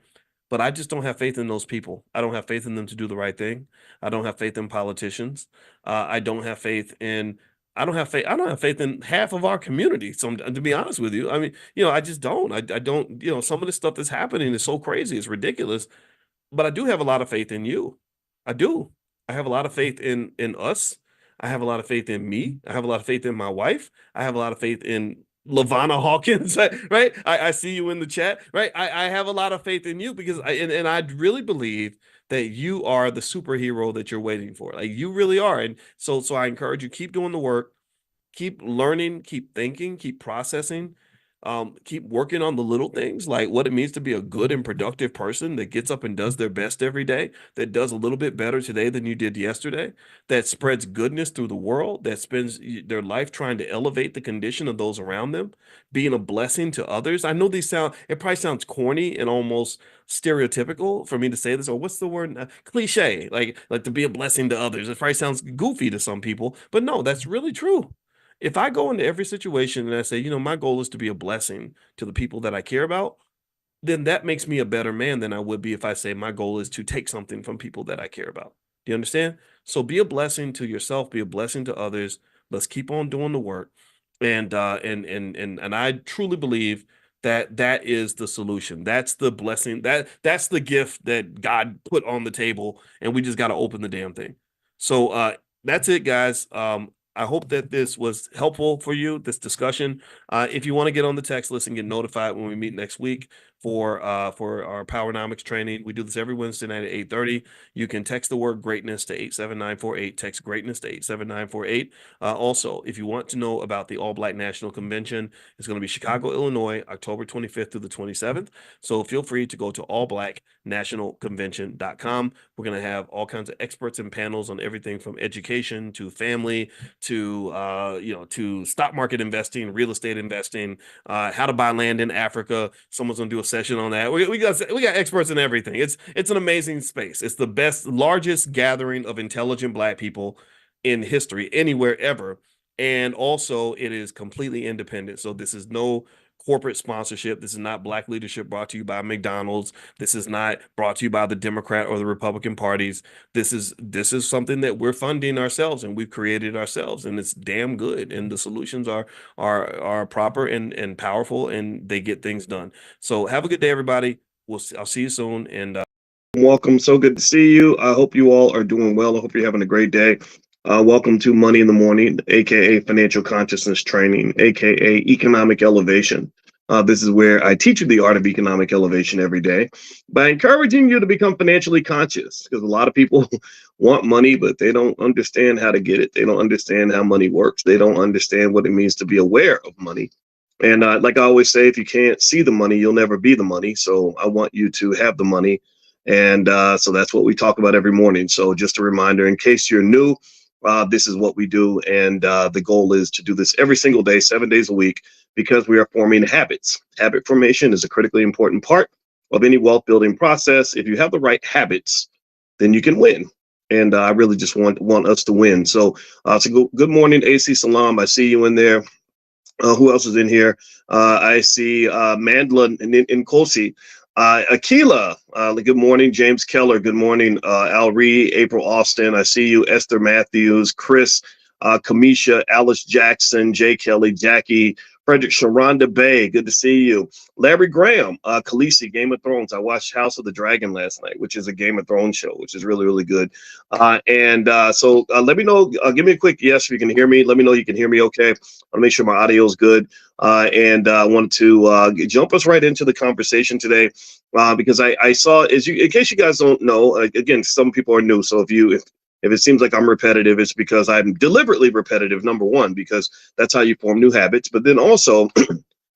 but I just don't have faith in those people. I don't have faith in them to do the right thing. I don't have faith in politicians. I don't have faith in. I don't have faith. I don't have faith in half of our community. So to be honest with you, I mean, I just don't. I don't. Some of the stuff that's happening is so crazy. It's ridiculous, but I do have a lot of faith in you. I do. I have a lot of faith in us. I have a lot of faith in me. I have a lot of faith in my wife. I have a lot of faith in Lavana Hawkins, right? I see you in the chat, right? I have a lot of faith in you because and I really believe that you are the superhero that you're waiting for. Like you really are. And so I encourage you, keep doing the work, keep learning, keep thinking, keep processing, keep working on the little things like what it means to be a good and productive person that gets up and does their best every day, that does a little bit better today than you did yesterday, that spreads goodness through the world, that spends their life trying to elevate the condition of those around them, being a blessing to others. I know it probably sounds corny and almost stereotypical for me to say this, or what's the word? Cliche, like to be a blessing to others. It probably sounds goofy to some people, but no, that's really true. If I go into every situation and I say, my goal is to be a blessing to the people that I care about, then that makes me a better man than I would be if I say my goal is to take something from people that I care about. Do you understand? So be a blessing to yourself, be a blessing to others. Let's keep on doing the work. And I truly believe that that is the solution. That's the blessing. That's the gift that God put on the table, and we just got to open the damn thing. So that's it, guys. I hope that this was helpful for you, this discussion. If you want to get on the text list and get notified when we meet next week for our Powernomics training, we do this every Wednesday night at 8:30. You can text the word greatness to 87948. Text greatness to 87948. Also, if you want to know about the All Black National Convention, it's going to be Chicago, Illinois, October 25th through the 27th. So feel free to go to allblacknationalconvention.com. We're going to have all kinds of experts and panels on everything from education to family to stock market investing, real estate investing, how to buy land in Africa. Someone's gonna do a session on that. We got experts in everything. It's an amazing space. It's the largest gathering of intelligent Black people in history anywhere ever. And also it is completely independent. So this is no corporate sponsorship. This is not Black leadership brought to you by McDonald's. This is not brought to you by the Democrat or the Republican parties. This is something that we're funding ourselves and we've created ourselves, and it's damn good. And the solutions are proper and powerful, and they get things done. So have a good day, everybody. I'll see you soon. And welcome. So good to see you. I hope you all are doing well. I hope you're having a great day. Welcome to Money in the Morning, aka Financial Consciousness Training, aka Economic Elevation. This is where I teach you the art of economic elevation every day by encouraging you to become financially conscious, because a lot of people want money, but they don't understand how to get it. They don't understand how money works. They don't understand what it means to be aware of money. And like I always say, if you can't see the money, you'll never be the money. So I want you to have the money. And so that's what we talk about every morning. So just a reminder, in case you're new, this is what we do. And the goal is to do this every single day, 7 days a week, because we are forming habits. Habit formation is a critically important part of any wealth building process. If you have the right habits, then you can win. And I really just want us to win. So, good morning, AC Salam. I see you in there. Who else is in here? I see Mandla and Kosi. Akila, good morning. James Keller, good morning. Al Ree, April Austin, I see you. Esther Matthews, Chris, Kamisha, Alice Jackson, Jay Kelly, Jackie, Frederick, Sharonda Bay, good to see you. Larry Graham, Khaleesi, Game of Thrones. I watched House of the Dragon last night, which is a Game of Thrones show, which is really, really good. So let me know, give me a quick yes if you can hear me. Let me know you can hear me okay. I want to make sure my audio is good. I wanted to jump us right into the conversation today because I saw, in case you guys don't know, again, some people are new. So if it seems like I'm repetitive, it's because I'm deliberately repetitive, number one, because that's how you form new habits. But then also,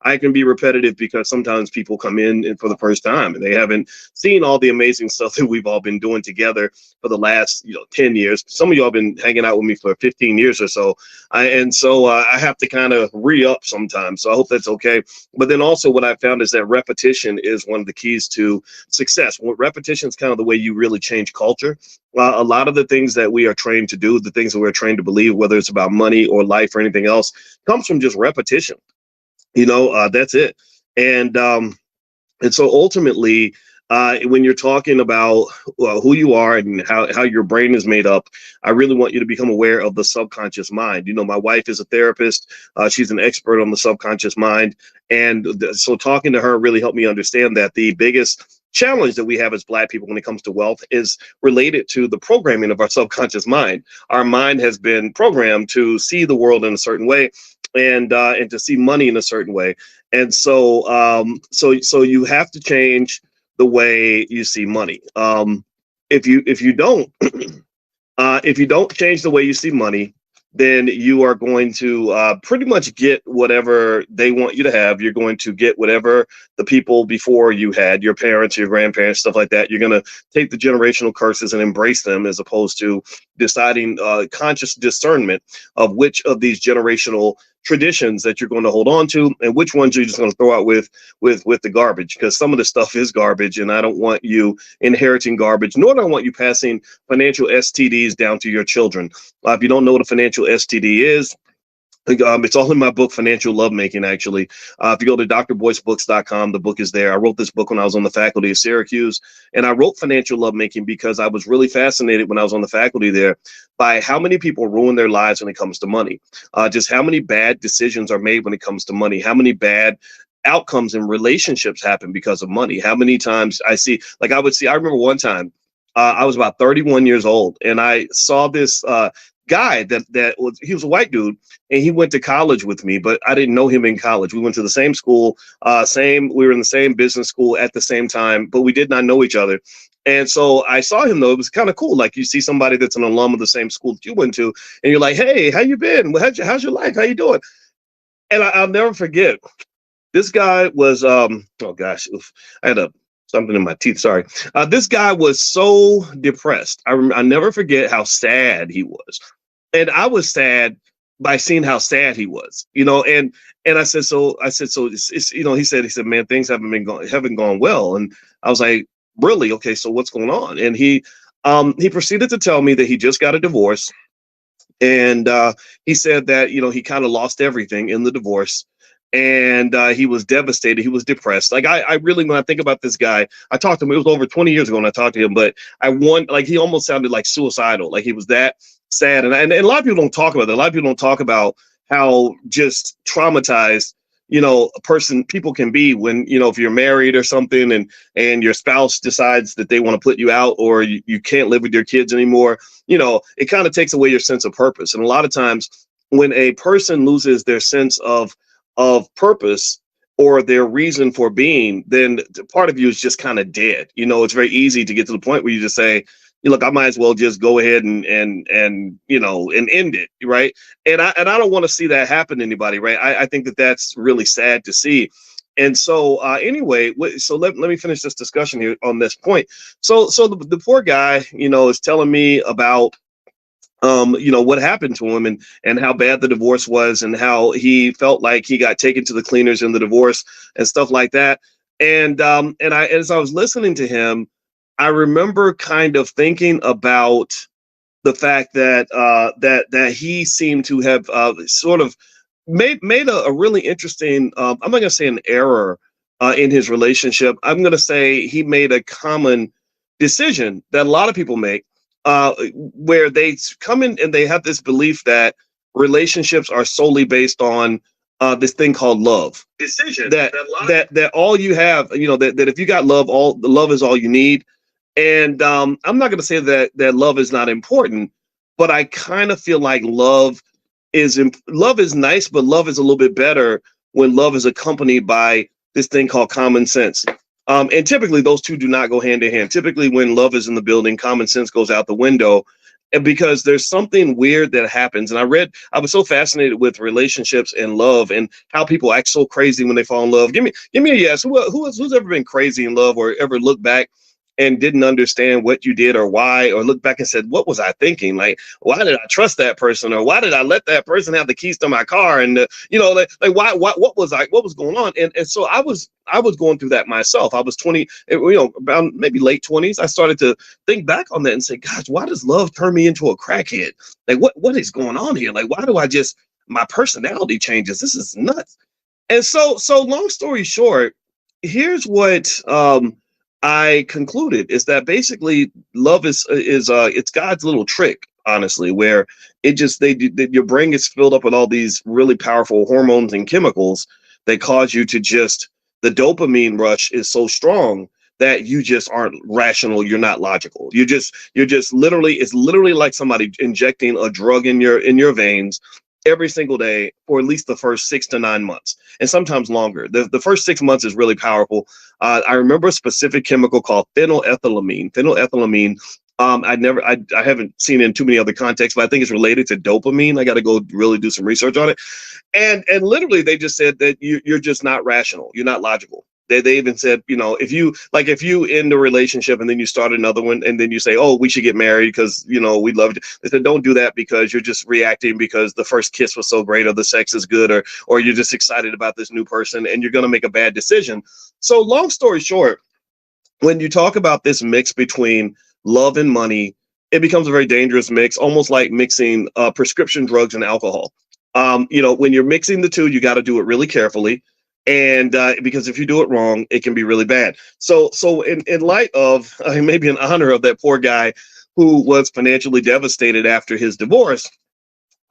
I can be repetitive because sometimes people come in for the first time and they haven't seen all the amazing stuff that we've all been doing together for the last 10 years. Some of y'all have been hanging out with me for 15 years or so. I have to kind of re-up sometimes. So I hope that's okay. But then also what I found is that repetition is one of the keys to success. Well, repetition is kind of the way you really change culture. A lot of the things that we are trained to do, the things that we're trained to believe, whether it's about money or life or anything else, comes from just repetition. That's it. And so ultimately, when you're talking about who you are and how your brain is made up, I really want you to become aware of the subconscious mind. My wife is a therapist. She's an expert on the subconscious mind. So talking to her really helped me understand that the biggest challenge that we have as Black people when it comes to wealth is related to the programming of our subconscious mind. Our mind has been programmed to see the world in a certain way and to see money in a certain way. And so you have to change the way you see money. If you don't if you don't change the way you see money, then you are going to pretty much get whatever they want you to have. You're going to get whatever the people before you had, your parents, your grandparents, stuff like that. You're going to take the generational curses and embrace them, as opposed to deciding conscious discernment of which of these generational traditions that you're going to hold on to and which ones you're just going to throw out with the garbage, because some of the stuff is garbage and I don't want you inheriting garbage, nor do I want you passing financial STDs down to your children. If you don't know what a financial STD is, it's all in my book, Financial Lovemaking, actually. If you go to drboycebooks.com, the book is there. I wrote this book when I was on the faculty of Syracuse, and I wrote Financial Lovemaking because I was really fascinated when I was on the faculty there by how many people ruin their lives when it comes to money. Just how many bad decisions are made when it comes to money, how many bad outcomes in relationships happen because of money. How many times I remember one time, I was about 31 years old, and I saw this guy he was a white dude, and he went to college with me, but I didn't know him in college. We went to the same school, we were in the same business school at the same time, but we did not know each other. And so I saw him, though. It was kind of cool. Like, you see somebody that's an alum of the same school that you went to, and you're like, hey, how you been? How's your life? How you doing? And I'll never forget. This guy was, oh gosh, I had something in my teeth. Sorry. This guy was so depressed. I never forget how sad he was. And I was sad by seeing how sad he was, and I said, so it's he said, man, things haven't gone well. And I was like, really? Okay. So what's going on? And he proceeded to tell me that he just got a divorce. And he said that, he kind of lost everything in the divorce. And he was devastated. He was depressed. Like, I really, when I think about this guy, I talked to him. It was over 20 years ago when I talked to him, but he almost sounded like suicidal. Like, he was that sad. And a lot of people don't talk about that. A lot of people don't talk about how just traumatized, people can be when, if you're married or something and your spouse decides that they want to put you out, or you can't live with your kids anymore, it kind of takes away your sense of purpose. And a lot of times when a person loses their sense of purpose or their reason for being, then part of you is just kind of dead. It's very easy to get to the point where you just say, look, I might as well just go ahead and end it, right? And I don't want to see that happen to anybody, right? I think that that's really sad to see. And so anyway, so let me finish this discussion here on this point. So the poor guy, is telling me about what happened to him and how bad the divorce was and how he felt like he got taken to the cleaners in the divorce and stuff like that. And as I was listening to him, I remember kind of thinking about the fact that that he seemed to have sort of made a really interesting, I'm not going to say an error in his relationship. I'm going to say he made a common decision that a lot of people make, where they come in and they have this belief that relationships are solely based on this thing called love. Decision That all you have, that if you got love, all the love is all you need. And I'm not going to say that love is not important, but I kind of feel like love is nice, but love is a little bit better when love is accompanied by this thing called common sense. And typically those two do not go hand in hand. Typically when love is in the building, common sense goes out the window. And because there's something weird that happens. And I was so fascinated with relationships and love and how people act so crazy when they fall in love. Give me a yes. Who's ever been crazy in love or ever looked back and didn't understand what you did or why, or look back and said, what was I thinking? Like, why did I trust that person? Or why did I let that person have the keys to my car? And, why, what was going on? And so I was going through that myself. I was 20, about maybe late 20s. I started to think back on that and say, gosh, why does love turn me into a crackhead? Like, what is going on here? Like, why do my personality changes? This is nuts. And so long story short, here's what, I concluded is that basically love is it's God's little trick, honestly, where your brain gets filled up with all these really powerful hormones and chemicals that cause you to the dopamine rush is so strong that you just aren't rational. You're not logical. You're just literally, it's literally like somebody injecting a drug in your veins every single day for at least the first 6 to 9 months, and sometimes longer. The first 6 months is really powerful. I remember a specific chemical called phenylethylamine. Phenylethylamine. I haven't seen it in too many other contexts, but I think it's related to dopamine. I got to go really do some research on it. And literally, they just said that you're just not rational. You're not logical. They even said, if you end a relationship and then you start another one and then you say, oh, we should get married because, we love you. They said, don't do that because you're just reacting because the first kiss was so great or the sex is good or you're just excited about this new person and you're going to make a bad decision. So long story short, when you talk about this mix between love and money, it becomes a very dangerous mix, almost like mixing prescription drugs and alcohol. When you're mixing the two, you got to do it really carefully. And because if you do it wrong, it can be really bad. So in light of maybe in honor of that poor guy who was financially devastated after his divorce,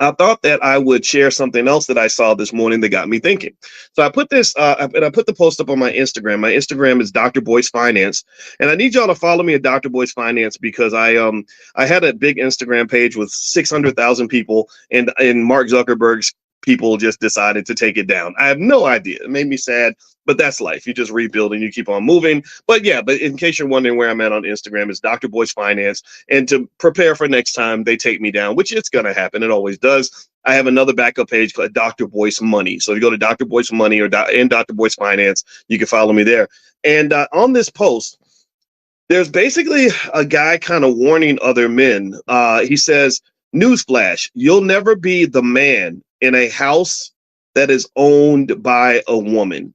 I thought that I would share something else that I saw this morning that got me thinking. So I put this, and I put the post up on my Instagram. My Instagram is Dr. Boyce Finance, and I need y'all to follow me at Dr. Boyce Finance because I had a big Instagram page with 600,000 people, and Mark Zuckerberg's people just decided to take it down. I have no idea. It made me sad, but that's life. You just rebuild and you keep on moving. But in case you're wondering where I'm at on Instagram, it's Dr. Boyce Finance. And to prepare for next time they take me down, which it's going to happen. It always does. I have another backup page called Dr. Boyce Money. So if you go to Dr. Boyce Money and Dr. Boyce Finance, you can follow me there. And on this post, there's basically a guy kind of warning other men. He says, newsflash, you'll never be the man in a house that is owned by a woman.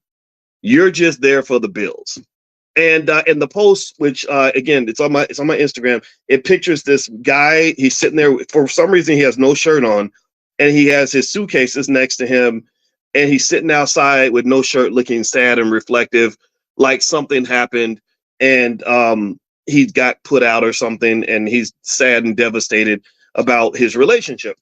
You're just there for the bills. And in the post, which again, it's on my Instagram, it pictures this guy. He's sitting there. For some reason, he has no shirt on, and he has his suitcases next to him, and he's sitting outside with no shirt, looking sad and reflective, like something happened, and he got put out or something, and he's sad and devastated about his relationship.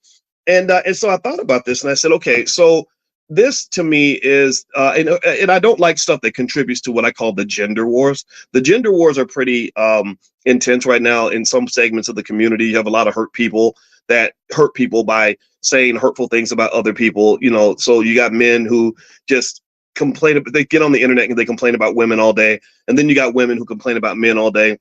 And so I thought about this and I said, okay, so this to me is, and I don't like stuff that contributes to what I call the gender wars. The gender wars are pretty intense right now in some segments of the community. You have a lot of hurt people that hurt people by saying hurtful things about other people. So you got men who just complain, they get on the internet and they complain about women all day. And then you got women who complain about men all day.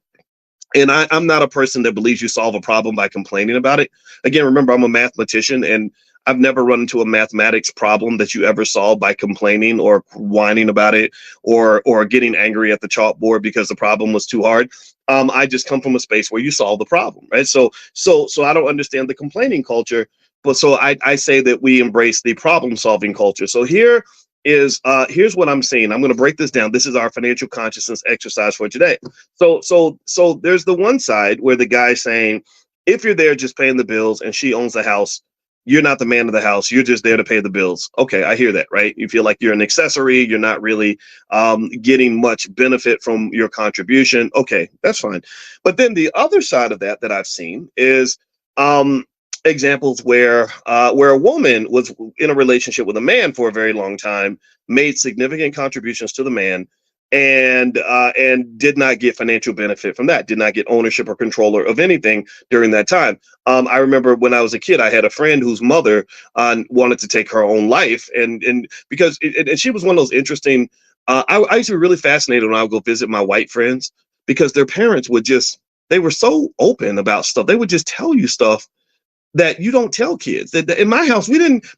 And I'm not a person that believes you solve a problem by complaining about it. Again, remember, I'm a mathematician, and I've never run into a mathematics problem that you ever solve by complaining or whining about it or getting angry at the chalkboard because the problem was too hard. I just come from a space where you solve the problem, right? So I don't understand the complaining culture, but so I say that we embrace the problem-solving culture. So here's what I'm saying. I'm going to break this down. This is our financial consciousness exercise for today. So there's the one side where the guy's saying, if you're there just paying the bills and she owns the house, you're not the man of the house. You're just there to pay the bills. Okay, I hear that, right? You feel like you're an accessory. You're not really getting much benefit from your contribution. Okay, that's fine. But then the other side of that I've seen is examples where a woman was in a relationship with a man for a very long time, made significant contributions to the man, and did not get financial benefit from that, did not get ownership or control of anything during that time. I remember when I was a kid, I had a friend whose mother wanted to take her own life, and because and she was one of those interesting. I used to be really fascinated when I would go visit my white friends because their parents would just, they were so open about stuff. They would just tell you stuff that you don't tell kids. That in my house,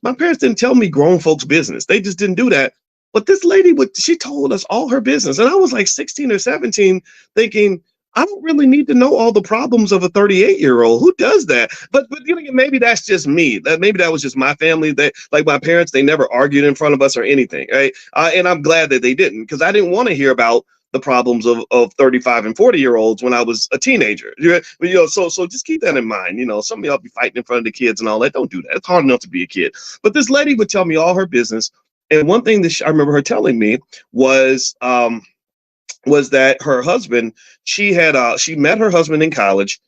my parents didn't tell me grown folks' business. They just didn't do that. But this lady she told us all her business. And I was like 16 or 17 thinking, I don't really need to know all the problems of a 38-year-old. Who does that? But you know, maybe that's just me. Maybe that was just my family. That, like my parents, they never argued in front of us or anything, right? And I'm glad that they didn't, because I didn't want to hear about the problems of 35 and 40-year-olds when I was a teenager. You know, so just keep that in mind. You know, some of y'all be fighting in front of the kids and all that. Don't do that. It's hard enough to be a kid. But this lady would tell me all her business. And one thing that I remember her telling me was that her husband, she met her husband in college.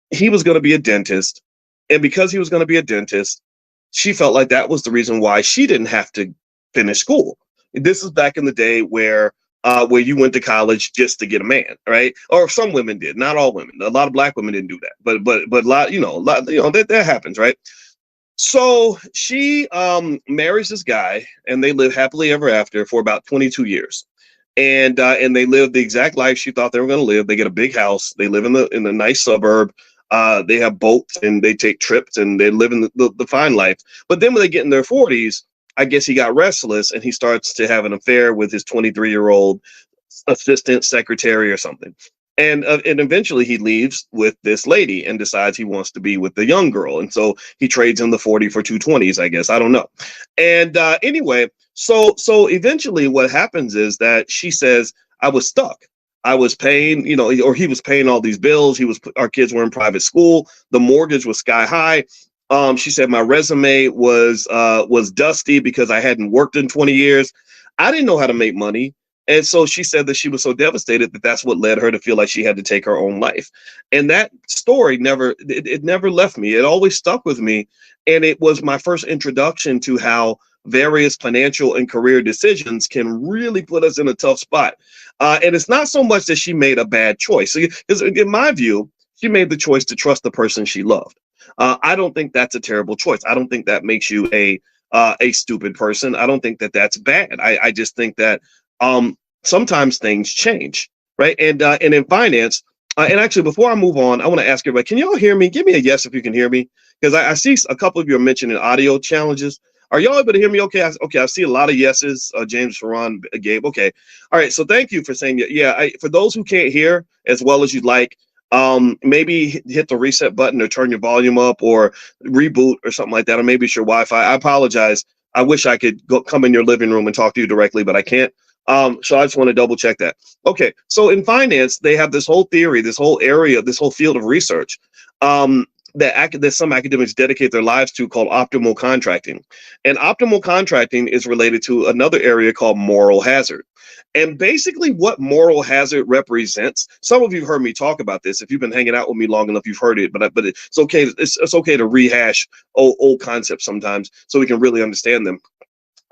He was going to be a dentist. And because he was going to be a dentist, she felt like that was the reason why she didn't have to finish school. This is back in the day where you went to college just to get a man, right? Or some women did, not all women. A lot of black women didn't do that, but a lot, that happens, right? So she marries this guy, and they live happily ever after for about 22 years. And they live the exact life she thought they were going to live. They get a big house. They live in the nice suburb. They have boats and they take trips and they live in the fine life. But then when they get in their 40s, I guess he got restless and he starts to have an affair with his 23-year-old assistant secretary or something. And eventually he leaves with this lady and decides he wants to be with the young girl. And so he trades in the 40 for 220s, I guess. I don't know. And anyway, so eventually what happens is that she says, I was stuck. I was paying, or he was paying all these bills. Our kids were in private school. The mortgage was sky high. She said my resume was dusty because I hadn't worked in 20 years. I didn't know how to make money. And so she said that she was so devastated that that's what led her to feel like she had to take her own life. And that story never left me. It always stuck with me. And it was my first introduction to how various financial and career decisions can really put us in a tough spot. And it's not so much that she made a bad choice. Because in my view, she made the choice to trust the person she loved. I don't think that's a terrible choice. I don't think that makes you a stupid person. I don't think that that's bad. I just think that sometimes things change, right? And in finance, and actually, before I move on, I want to ask everybody: can y'all hear me? Give me a yes if you can hear me, because I see a couple of you are mentioning audio challenges. Are y'all able to hear me? Okay, I see a lot of yeses. James, Ferran, Gabe. Okay, all right. So thank you for saying yeah. For those who can't hear as well as you'd like, maybe hit the reset button or turn your volume up or reboot or something like that, or maybe it's your Wi-Fi. I apologize. I wish I could come in your living room and talk to you directly, but I can't. So I just want to double check that. Okay, so in finance, they have this whole theory, this whole area, this whole field of research that some academics dedicate their lives to, called optimal contracting. And optimal contracting is related to another area called moral hazard. And basically what moral hazard represents, some of you have heard me talk about this. If you've been hanging out with me long enough, you've heard it, but it's okay. It's okay to rehash old concepts sometimes so we can really understand them.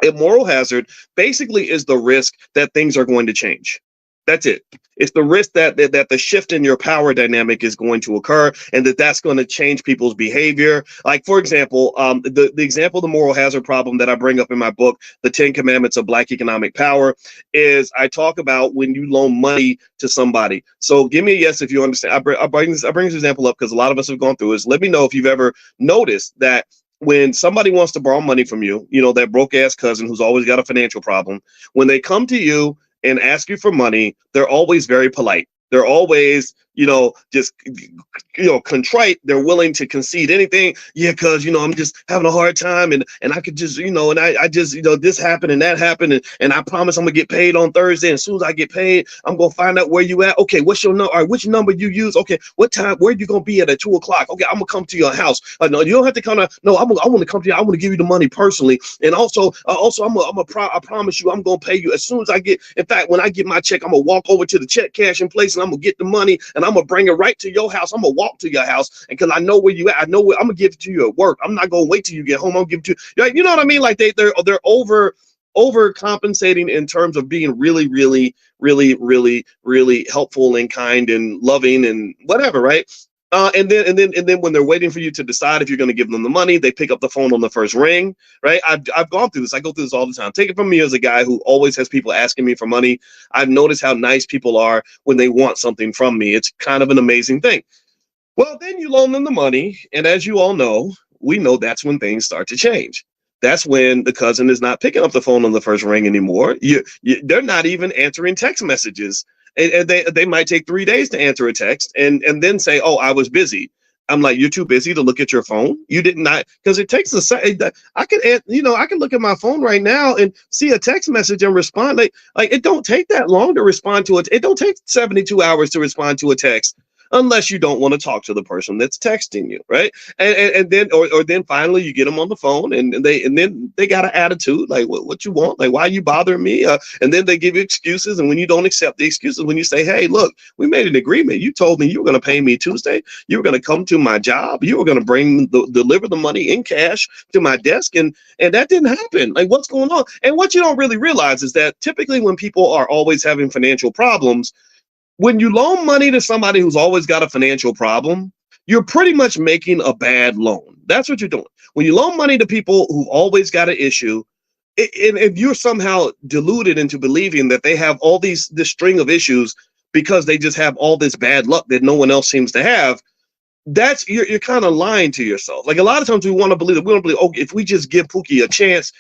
A moral hazard basically is the risk that things are going to change. That's it. It's the risk that the shift in your power dynamic is going to occur, and that's going to change people's behavior. Like, for example, the example of the moral hazard problem that I bring up in my book, The 10 Commandments of Black Economic Power, is I talk about when you loan money to somebody. So give me a yes if you understand. I bring this example up because a lot of us have gone through this. Let me know if you've ever noticed that when somebody wants to borrow money from you, that broke ass cousin who's always got a financial problem, when they come to you and ask you for money, they're always very polite. They're always, just, contrite. They're willing to concede anything. Yeah, because, I'm just having a hard time and I could just, and I just, this happened and that happened. And I promise I'm going to get paid on Thursday. And as soon as I get paid, I'm going to find out where you at. Okay, what's your number? All right, which number you use? Okay, what time? Where you going to be at 2 o'clock? Okay, I'm going to come to your house. No, you don't have to come to, no, I want to come to you. I want to give you the money personally. And also I promise you, I'm going to pay you as soon as I get, in fact, when I get my check, I'm going to walk over to the check cashing place and I'm going to get the money and I'm gonna bring it right to your house. I'm gonna walk to your house, and because I know where you at, I know where I'm gonna give it to you at work. I'm not gonna wait till you get home. I'm gonna give it to you. You know what I mean? Like they're overcompensating in terms of being really, really, really, really, really helpful and kind and loving and whatever, right? And then when they're waiting for you to decide if you're going to give them the money, they pick up the phone on the first ring, right? I've gone through this. I go through this all the time. Take it from me as a guy who always has people asking me for money. I've noticed how nice people are when they want something from me. It's kind of an amazing thing. Well, then you loan them the money, and as you all know, we know that's when things start to change. That's when the cousin is not picking up the phone on the first ring anymore. They're not even answering text messages, and they might take 3 days to answer a text, and then say, "Oh, I was busy." I'm like, "You're too busy to look at your phone. You did not, because it takes a second. I can, I can look at my phone right now and see a text message and respond. Like it don't take that long to respond to it. It don't take 72 hours to respond to a text." Unless you don't want to talk to the person that's texting you, right? And then or then finally you get them on the phone, and then they got an attitude like, what you want? Like, why are you bothering me? And then they give you excuses, and when you don't accept the excuses, when you say, "Hey, look, we made an agreement. You told me you were going to pay me Tuesday. You were going to come to my job. You were going to deliver the money in cash to my desk, and that didn't happen. Like, what's going on?" And what you don't really realize is that typically when people are always having financial problems, when you loan money to somebody who's always got a financial problem, you're pretty much making a bad loan. That's what you're doing. When you loan money to people who've always got an issue, and if you're somehow deluded into believing that they have all this string of issues because they just have all this bad luck that no one else seems to have, that's you're kind of lying to yourself. Like, a lot of times we want to believe that we don't believe, oh, if we just give Pookie a chance,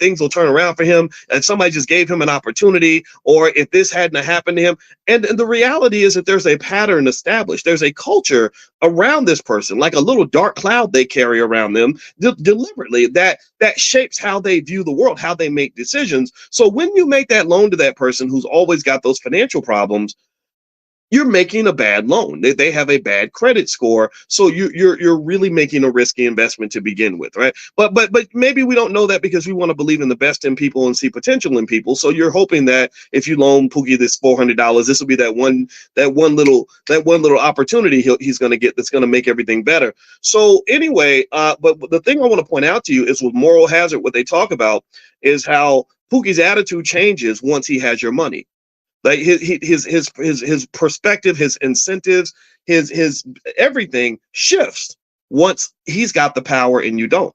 things will turn around for him, and somebody just gave him an opportunity, or if this hadn't happened to him. And the reality is that there's a pattern established. There's a culture around this person, like a little dark cloud they carry around them deliberately, that shapes how they view the world, how they make decisions. So when you make that loan to that person who's always got those financial problems, you're making a bad loan. They have a bad credit score, so you're really making a risky investment to begin with, right? But maybe we don't know that because we want to believe in the best in people and see potential in people. So you're hoping that if you loan Pookie this $400, this will be that one little opportunity he's going to get that's going to make everything better. So anyway, but the thing I want to point out to you is with moral hazard, what they talk about is how Pookie's attitude changes once he has your money. Like his perspective, his incentives, his everything shifts once he's got the power and you don't.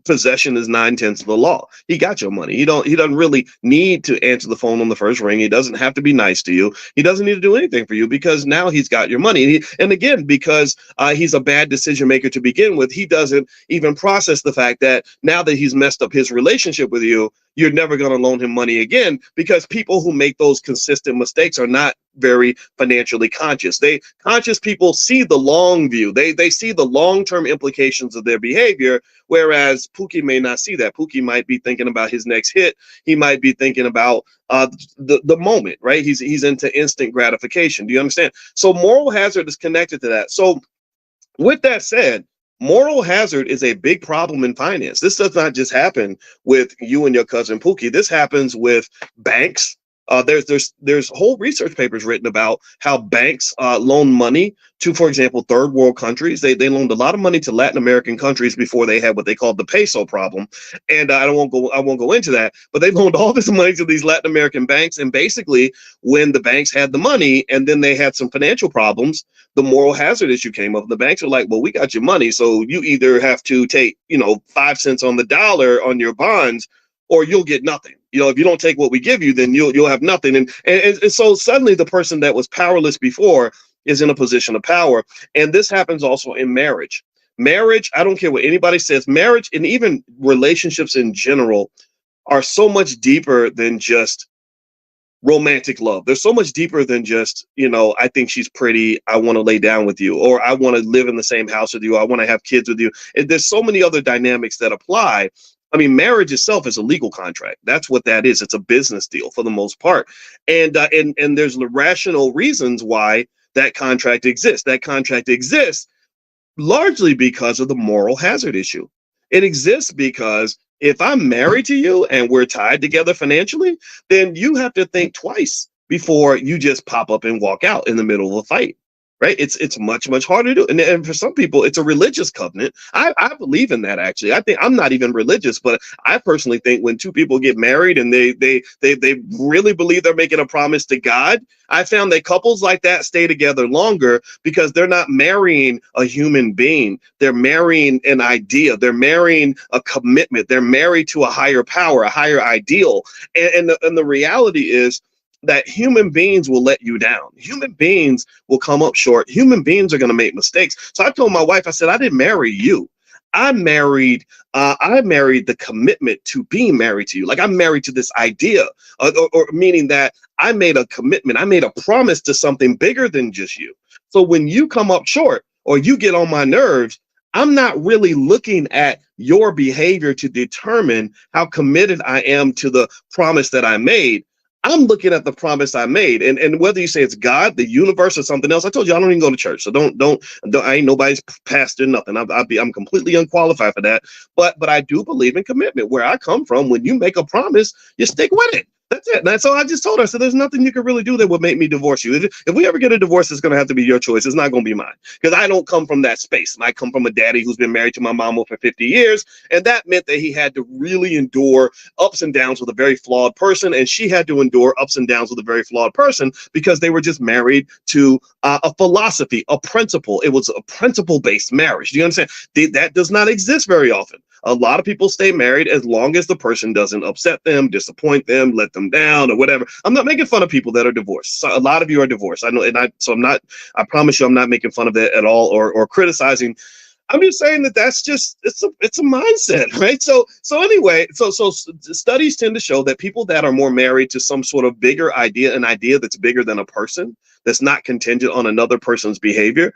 Possession is 9/10 of the law. He got your money. He doesn't really need to answer the phone on the first ring. He doesn't have to be nice to you. He doesn't need to do anything for you because now he's got your money. And again, because he's a bad decision maker to begin with, he doesn't even process the fact that now that he's messed up his relationship with you, you're never going to loan him money again, because people who make those consistent mistakes are not very financially conscious. Conscious people see the long view. They see the long-term implications of their behavior, whereas Pookie may not see that. Pookie might be thinking about his next hit. He might be thinking about the moment, right? He's into instant gratification. Do you understand? So moral hazard is connected to that. So with that said, moral hazard is a big problem in finance. This does not just happen with you and your cousin Pookie. This happens with banks. There's whole research papers written about how banks loan money to, for example, third world countries. They loaned a lot of money to Latin American countries before they had what they called the peso problem. And I won't go into that, but they loaned all this money to these Latin American banks. And basically, when the banks had the money and then they had some financial problems, the moral hazard issue came up. The banks are like, well, we got your money, so you either have to take 5 cents on the dollar on your bonds, or you'll get nothing. If you don't take what we give you, then you'll have nothing. And so suddenly the person that was powerless before is in a position of power. And this happens also in marriage. Marriage, I don't care what anybody says, marriage and even relationships in general are so much deeper than just romantic love. They're so much deeper than just, I think she's pretty, I want to lay down with you, or I want to live in the same house with you, I want to have kids with you. And there's so many other dynamics that apply. I mean, marriage itself is a legal contract. That's what that is. It's a business deal for the most part. And there's rational reasons why that contract exists. That contract exists largely because of the moral hazard issue. It exists because if I'm married to you and we're tied together financially, then you have to think twice before you just pop up and walk out in the middle of a fight. Right? It's much, much harder to do. And for some people, it's a religious covenant. I believe in that, actually. I think I'm not even religious, but I personally think when two people get married and they really believe they're making a promise to God, I found that couples like that stay together longer because they're not marrying a human being. They're marrying an idea. They're marrying a commitment. They're married to a higher power, a higher ideal. And the reality is that human beings will let you down. Human beings will come up short. Human beings are going to make mistakes. So I told my wife, I said, I didn't marry you. I married the commitment to being married to you. Like, I'm married to this idea, or meaning that I made a commitment. I made a promise to something bigger than just you. So when you come up short or you get on my nerves, I'm not really looking at your behavior to determine how committed I am to the promise that I made. I'm looking at the promise I made, and whether you say it's God, the universe, or something else. I told you I don't even go to church, so don't I ain't nobody's pastor, nothing. I'm completely unqualified for that. But I do believe in commitment. Where I come from, when you make a promise, you stick with it. That's it. That's all. I just told her. So there's nothing you can really do that would make me divorce you. If we ever get a divorce, it's going to have to be your choice. It's not going to be mine, because I don't come from that space. And I come from a daddy who's been married to my mama for 50 years. And that meant that he had to really endure ups and downs with a very flawed person. And she had to endure ups and downs with a very flawed person, because they were just married to a philosophy, a principle. It was a principle-based marriage. Do you understand? That does not exist very often. A lot of people stay married as long as the person doesn't upset them, disappoint them, let them down, or whatever. I'm not making fun of people that are divorced. So a lot of you are divorced. I know, I'm not. I promise you, I'm not making fun of that at all, or criticizing. I'm just saying that that's just it's a mindset, right? So anyway, so studies tend to show that people that are more married to some sort of bigger idea, an idea that's bigger than a person, that's not contingent on another person's behavior,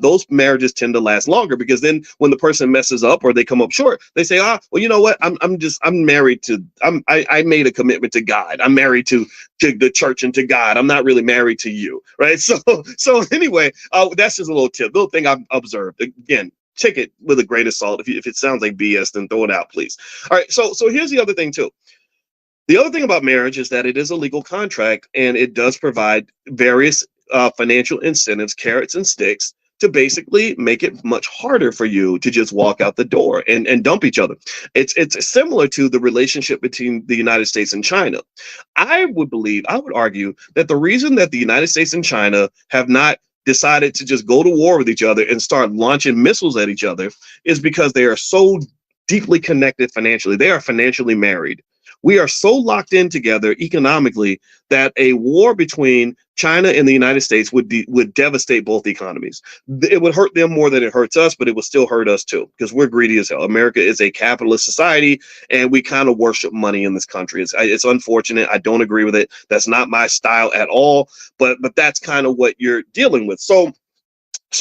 those marriages tend to last longer, because then when the person messes up or they come up short, they say, well, you know what? I'm married to I made a commitment to God. I'm married to the church and to God. I'm not really married to you, right? So anyway, that's just a little thing I've observed. Again, take it with a grain of salt. If it sounds like BS, then throw it out, please. All right. So here's the other thing too. The other thing about marriage is that it is a legal contract, and it does provide various financial incentives, carrots and sticks, to basically make it much harder for you to just walk out the door and dump each other. It's similar to the relationship between the United States and China. I would argue that the reason that the United States and China have not decided to just go to war with each other and start launching missiles at each other is because they are so deeply connected financially. They are financially married. We are so locked in together economically that a war between China and the United States would devastate both economies. It would hurt them more than it hurts us, but it would still hurt us too, because we're greedy as hell. America is a capitalist society, and we kind of worship money in this country. It's unfortunate. I don't agree with it. That's not my style at all. But that's kind of what you're dealing with. So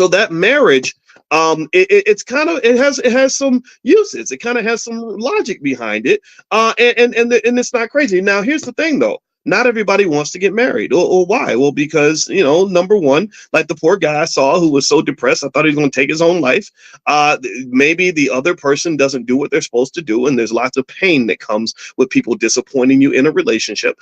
that marriage, it has some uses. It kind of has some logic behind it, and it's not crazy. Now, here's the thing, though. Not everybody wants to get married. Or why? Well, because, number one, like the poor guy I saw who was so depressed, I thought he was going to take his own life. Maybe the other person doesn't do what they're supposed to do, and there's lots of pain that comes with people disappointing you in a relationship.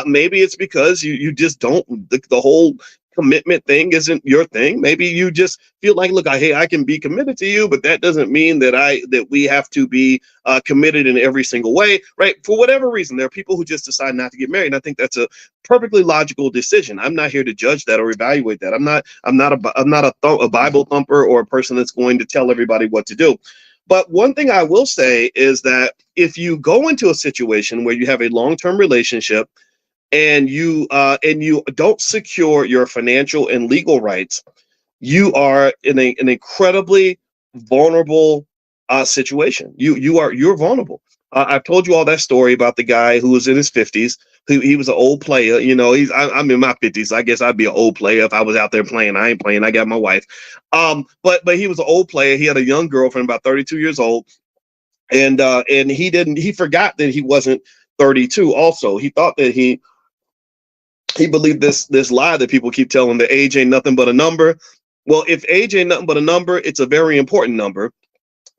Maybe it's because you just don't, the whole commitment thing isn't your thing. Maybe you just feel like, look, I can be committed to you, but that doesn't mean that we have to be committed in every single way, right? For whatever reason, there are people who just decide not to get married, and I think that's a perfectly logical decision. I'm not here to judge that or evaluate that. I'm not a Bible thumper or a person that's going to tell everybody what to do. But one thing I will say is that if you go into a situation where you have a long-term relationship, and you don't secure your financial and legal rights, you are in an incredibly vulnerable situation. You're vulnerable. I've told you all that story about the guy who was in his 50s. He was an old player. I'm in my 50s. I guess I'd be an old player if I was out there playing. I ain't playing. I got my wife. But he was an old player. He had a young girlfriend, about 32 years old, and he forgot that he wasn't 32. Also, he thought that he believed this lie that people keep telling, that age ain't nothing but a number. Well, if age ain't nothing but a number, it's a very important number,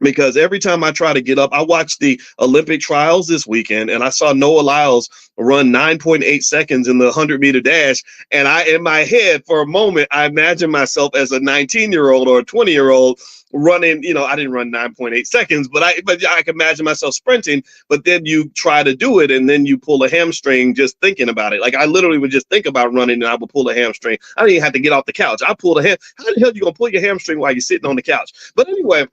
because every time I try to get up, I watched the Olympic trials this weekend and I saw Noah Lyles run 9.8 seconds in the 100-meter dash. And in my head, for a moment, I imagined myself as a 19-year-old or a 20-year-old running. I didn't run 9.8 seconds, but I can imagine myself sprinting. But then you try to do it and then you pull a hamstring just thinking about it. Like, I literally would just think about running and I would pull a hamstring. I didn't even have to get off the couch. I pulled a ham. How the hell are you going to pull your hamstring while you're sitting on the couch? But anyway,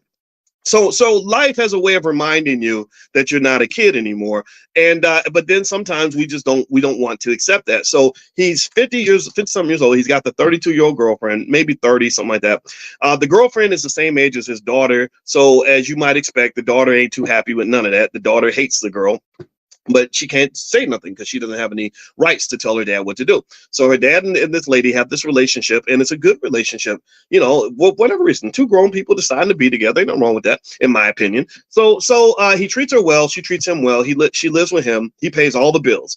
so life has a way of reminding you that you're not a kid anymore. And but then sometimes we don't want to accept that. So he's 50 some years old. He's got the 32-year-old girlfriend, maybe 30, something like that. The girlfriend is the same age as his daughter. So as you might expect, the daughter ain't too happy with none of that. The daughter hates the girl, but she can't say nothing because she doesn't have any rights to tell her dad what to do. So her dad and this lady have this relationship, and it's a good relationship. Whatever reason, two grown people deciding to be together, ain't nothing wrong with that, in my opinion. So he treats her well, she treats him well. She lives with him, he pays all the bills,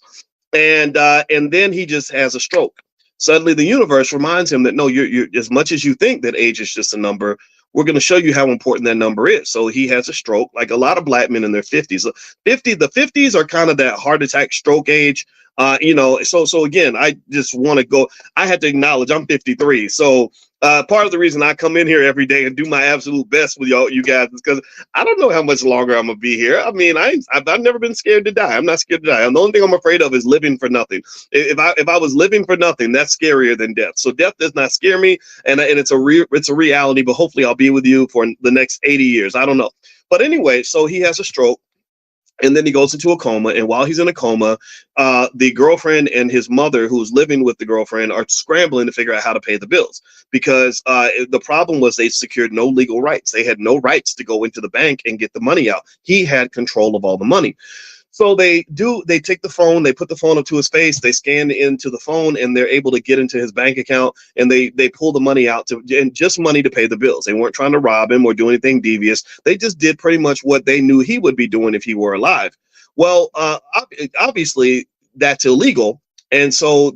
and then he just has a stroke. Suddenly, the universe reminds him that no, you're as much as you think that age is just a number. We're going to show you how important that number is. So he has a stroke, like a lot of black men in their 50s. The 50s are kind of that heart attack stroke age. So again, I just want to go. I had to acknowledge I'm 53. So part of the reason I come in here every day and do my absolute best with you guys is because I don't know how much longer I'm gonna be here. I mean, I've never been scared to die. I'm not scared to die. And the only thing I'm afraid of is living for nothing. If I was living for nothing, that's scarier than death. So death does not scare me, and it's a reality. But hopefully, I'll be with you for the next 80 years. I don't know. But anyway, so he has a stroke. And then he goes into a coma. And while he's in a coma, the girlfriend and his mother, who's living with the girlfriend, are scrambling to figure out how to pay the bills because the problem was they secured no legal rights. They had no rights to go into the bank and get the money out. He had control of all the money. So they take the phone, they put the phone up to his face, they scan into the phone, and they're able to get into his bank account, and they pull the money out and just money to pay the bills. They weren't trying to rob him or do anything devious. They just did pretty much what they knew he would be doing if he were alive. Well, obviously that's illegal. And so,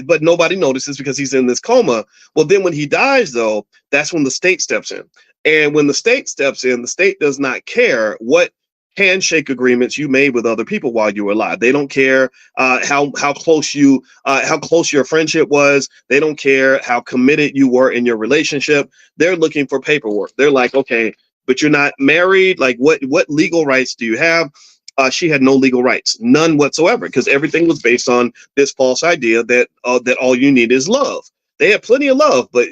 but nobody notices because he's in this coma. Well, then when he dies, though, that's when the state steps in. And when the state steps in, the state does not care what handshake agreements you made with other people while you were alive. They don't care how close your friendship was. They don't care how committed you were in your relationship. They're looking for paperwork. They're like, okay, but you're not married. Like, what legal rights do you have? She had no legal rights, none whatsoever, because everything was based on this false idea that all you need is love. They have plenty of love, but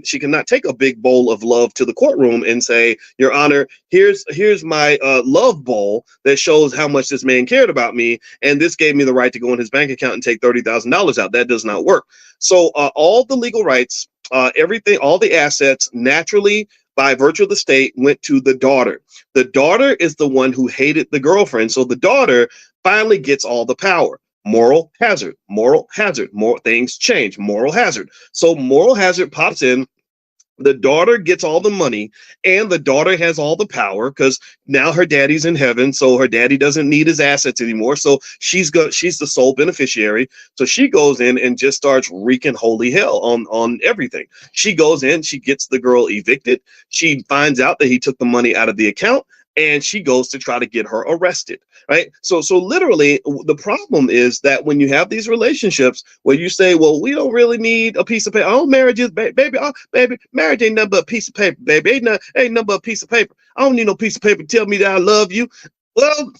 she cannot take a big bowl of love to the courtroom and say, Your Honor, here's my love bowl that shows how much this man cared about me, and this gave me the right to go in his bank account and take $30,000 out. That does not work. So all the legal rights, everything, all the assets, naturally, by virtue of the state, went to the daughter. The daughter is the one who hated the girlfriend, so the daughter finally gets all the power. Moral hazard, more things change, moral hazard. So moral hazard pops in. The daughter gets all the money and the daughter has all the power because now her daddy's in heaven. So her daddy doesn't need his assets anymore. So she's the sole beneficiary. So she goes in and just starts wreaking holy hell on everything. She goes in, she gets the girl evicted. She finds out that he took the money out of the account, and she goes to try to get her arrested, right? So literally, the problem is that when you have these relationships where you say, well, we don't really need a piece of paper. Oh, marriage is, baby, marriage ain't nothing but a piece of paper, baby. Ain't nothing but a piece of paper. I don't need no piece of paper to tell me that I love you. Well,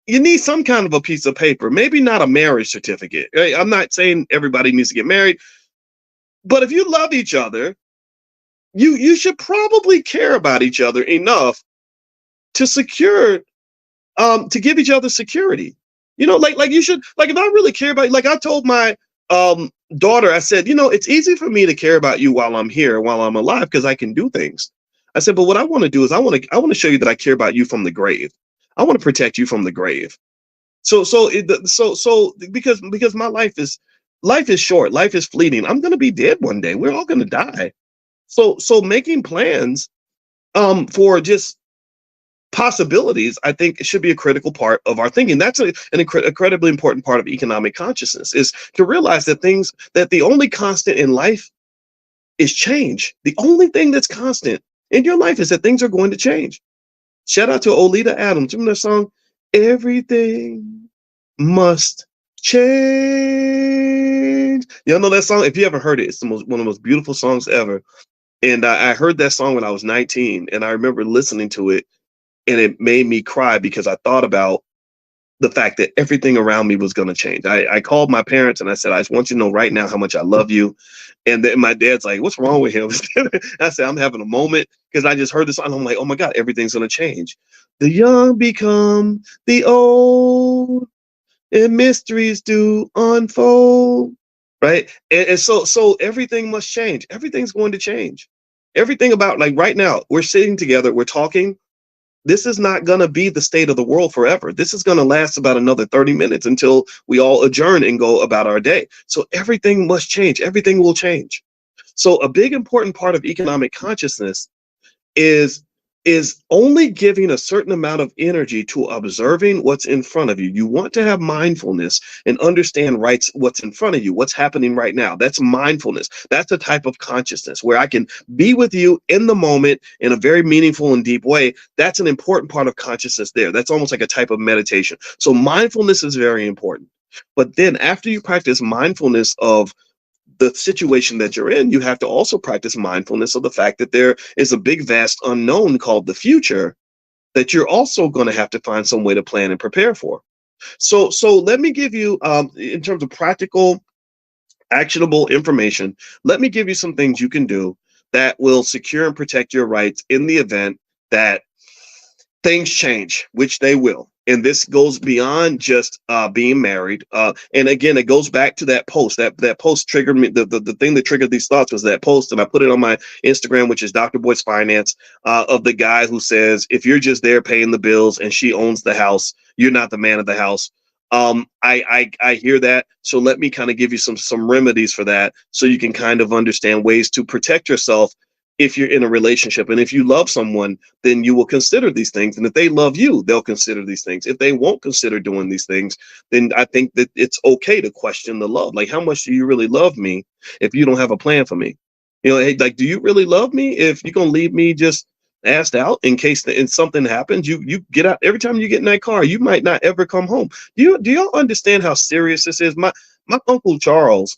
you need some kind of a piece of paper, maybe not a marriage certificate. Right? I'm not saying everybody needs to get married, but if you love each other, you should probably care about each other enough to give each other security. Like you should, like, if I really care about you, like I told my daughter, I said, it's easy for me to care about you while I'm here, while I'm alive, because I can do things. I said, but what I want to do is I want to show you that I care about you from the grave. I want to protect you from the grave. So because my life is short, life is fleeting. I'm going to be dead one day. We're all going to die. So making plans for just possibilities, I think, should be a critical part of our thinking. That's an incredibly important part of economic consciousness, is to realize that the only constant in life is change. The only thing that's constant in your life is that things are going to change. Shout out to Olita Adams. Remember that song? Everything must change. Y'all know that song? If you haven't heard it, it's one of the most beautiful songs ever. And I heard that song when I was 19, and I remember listening to it, and it made me cry because I thought about the fact that everything around me was going to change. I called my parents and I said, I just want you to know right now how much I love you. And then my dad's like, what's wrong with him? I said, I'm having a moment because I just heard this song. I'm like, oh my God, everything's going to change. The young become the old and mysteries do unfold. Right. And so everything must change. Everything's going to change. Everything about, like, right now, we're sitting together, we're talking. This is not going to be the state of the world forever. This is going to last about another 30 minutes until we all adjourn and go about our day. So everything must change. Everything will change. So a big important part of economic consciousness is only giving a certain amount of energy to observing what's in front of you. You want to have mindfulness and understand what's in front of you, what's happening right now. That's mindfulness. That's a type of consciousness where I can be with you in the moment in a very meaningful and deep way. That's an important part of consciousness there. That's almost like a type of meditation. So mindfulness is very important. But then after you practice mindfulness of the situation that you're in, you have to also practice mindfulness of the fact that there is a big, vast unknown called the future that you're also going to have to find some way to plan and prepare for. So let me give you, in terms of practical, actionable information, let me give you some things you can do that will secure and protect your rights in the event that things change, which they will. And this goes beyond just being married. And again, it goes back to that post. That post triggered me. The thing that triggered these thoughts was that post, and I put it on my Instagram, which is Dr. Boyce Finance, of the guy who says, if you're just there paying the bills and she owns the house, you're not the man of the house. I hear that. So let me kind of give you some remedies for that, so you can kind of understand ways to protect yourself if you're in a relationship. And if you love someone, then you will consider these things. And if they love you, they'll consider these things. If they won't consider doing these things, then I think that it's okay to question the love. Like, how much do you really love me if you don't have a plan for me? You know, hey, like, do you really love me if you're going to leave me just asked out in case something happens? You get out every time you get in that car, you might not ever come home. Do y'all understand how serious this is? My Uncle Charles,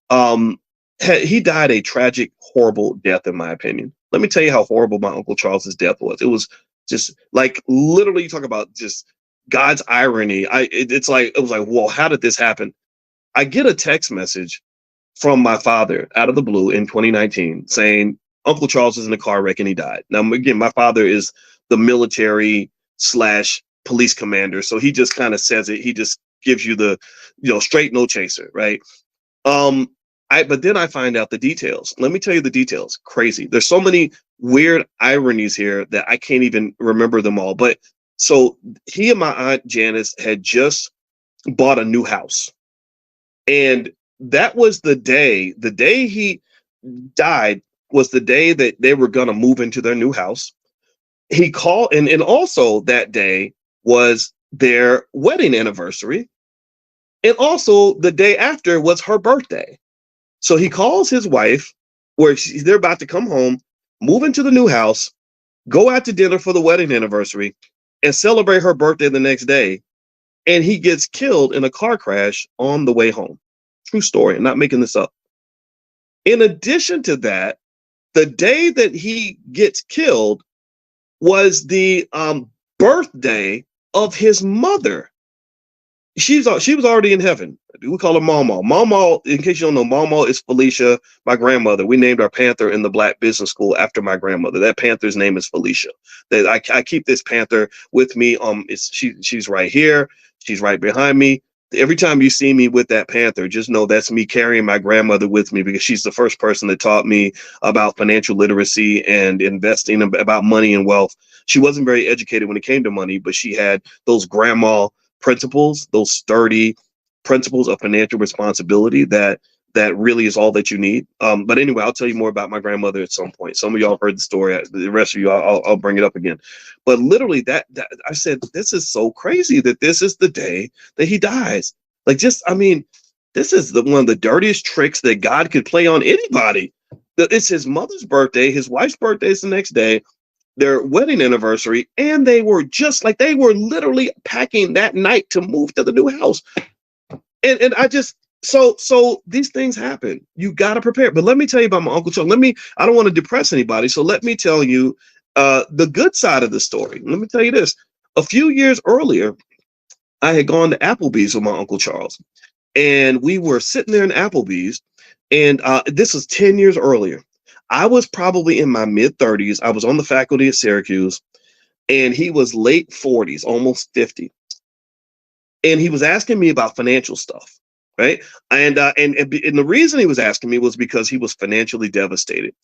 he died a tragic, horrible death, in my opinion. Let me tell you how horrible my Uncle Charles's death was. It was just like, literally, you talk about just God's irony. It was like, whoa, how did this happen? I get a text message from my father out of the blue in 2019 saying Uncle Charles was in a car wreck and he died. Now, again, my father is the military / police commander, so he just kind of says it. He just gives you the, straight no chaser, right? But then I find out the details. Let me tell you the details. Crazy. There's so many weird ironies here that I can't even remember them all. But so he and my aunt Janice had just bought a new house. And that was the day he died was the day that they were going to move into their new house. He called, and also that day was their wedding anniversary. And also the day after was her birthday. So he calls his wife, where they're about to come home, move into the new house, go out to dinner for the wedding anniversary, and celebrate her birthday the next day. And he gets killed in a car crash on the way home. True story. I'm not making this up. In addition to that, the day that he gets killed was the birthday of his mother. She was already in heaven. We call her Mama. Mama, in case you don't know, Mama is Felicia, my grandmother. We named our panther in the Black Business School after my grandmother. That panther's name is Felicia. That I keep this panther with me. She's right here. She's right behind me. Every time you see me with that panther, just know that's me carrying my grandmother with me, because she's the first person that taught me about financial literacy and investing, about money and wealth. She wasn't very educated when it came to money, but she had those grandma principles, those sturdy principles of financial responsibility that really is all that you need. But anyway, I'll tell you more about my grandmother at some point. Some of y'all heard the story. The rest of you, I'll bring it up again. But literally, that I said, this is so crazy that this is the day that he dies. Like, just, I mean, this is one of the dirtiest tricks that God could play on anybody. It's his mother's birthday. His wife's birthday is the next day. their wedding anniversary, and they were literally packing that night to move to the new house. And I just so these things happen. You got to prepare. But let me tell you about my Uncle Charles. I don't want to depress anybody, so let me tell you the good side of the story. Let me tell you this. A few years earlier, I had gone to Applebee's with my Uncle Charles, and we were sitting there in Applebee's, and this was 10 years earlier. I was probably in my mid-30s. I was on the faculty at Syracuse, and he was late 40s, almost 50. And he was asking me about financial stuff, right? And the reason he was asking me was because he was financially devastated.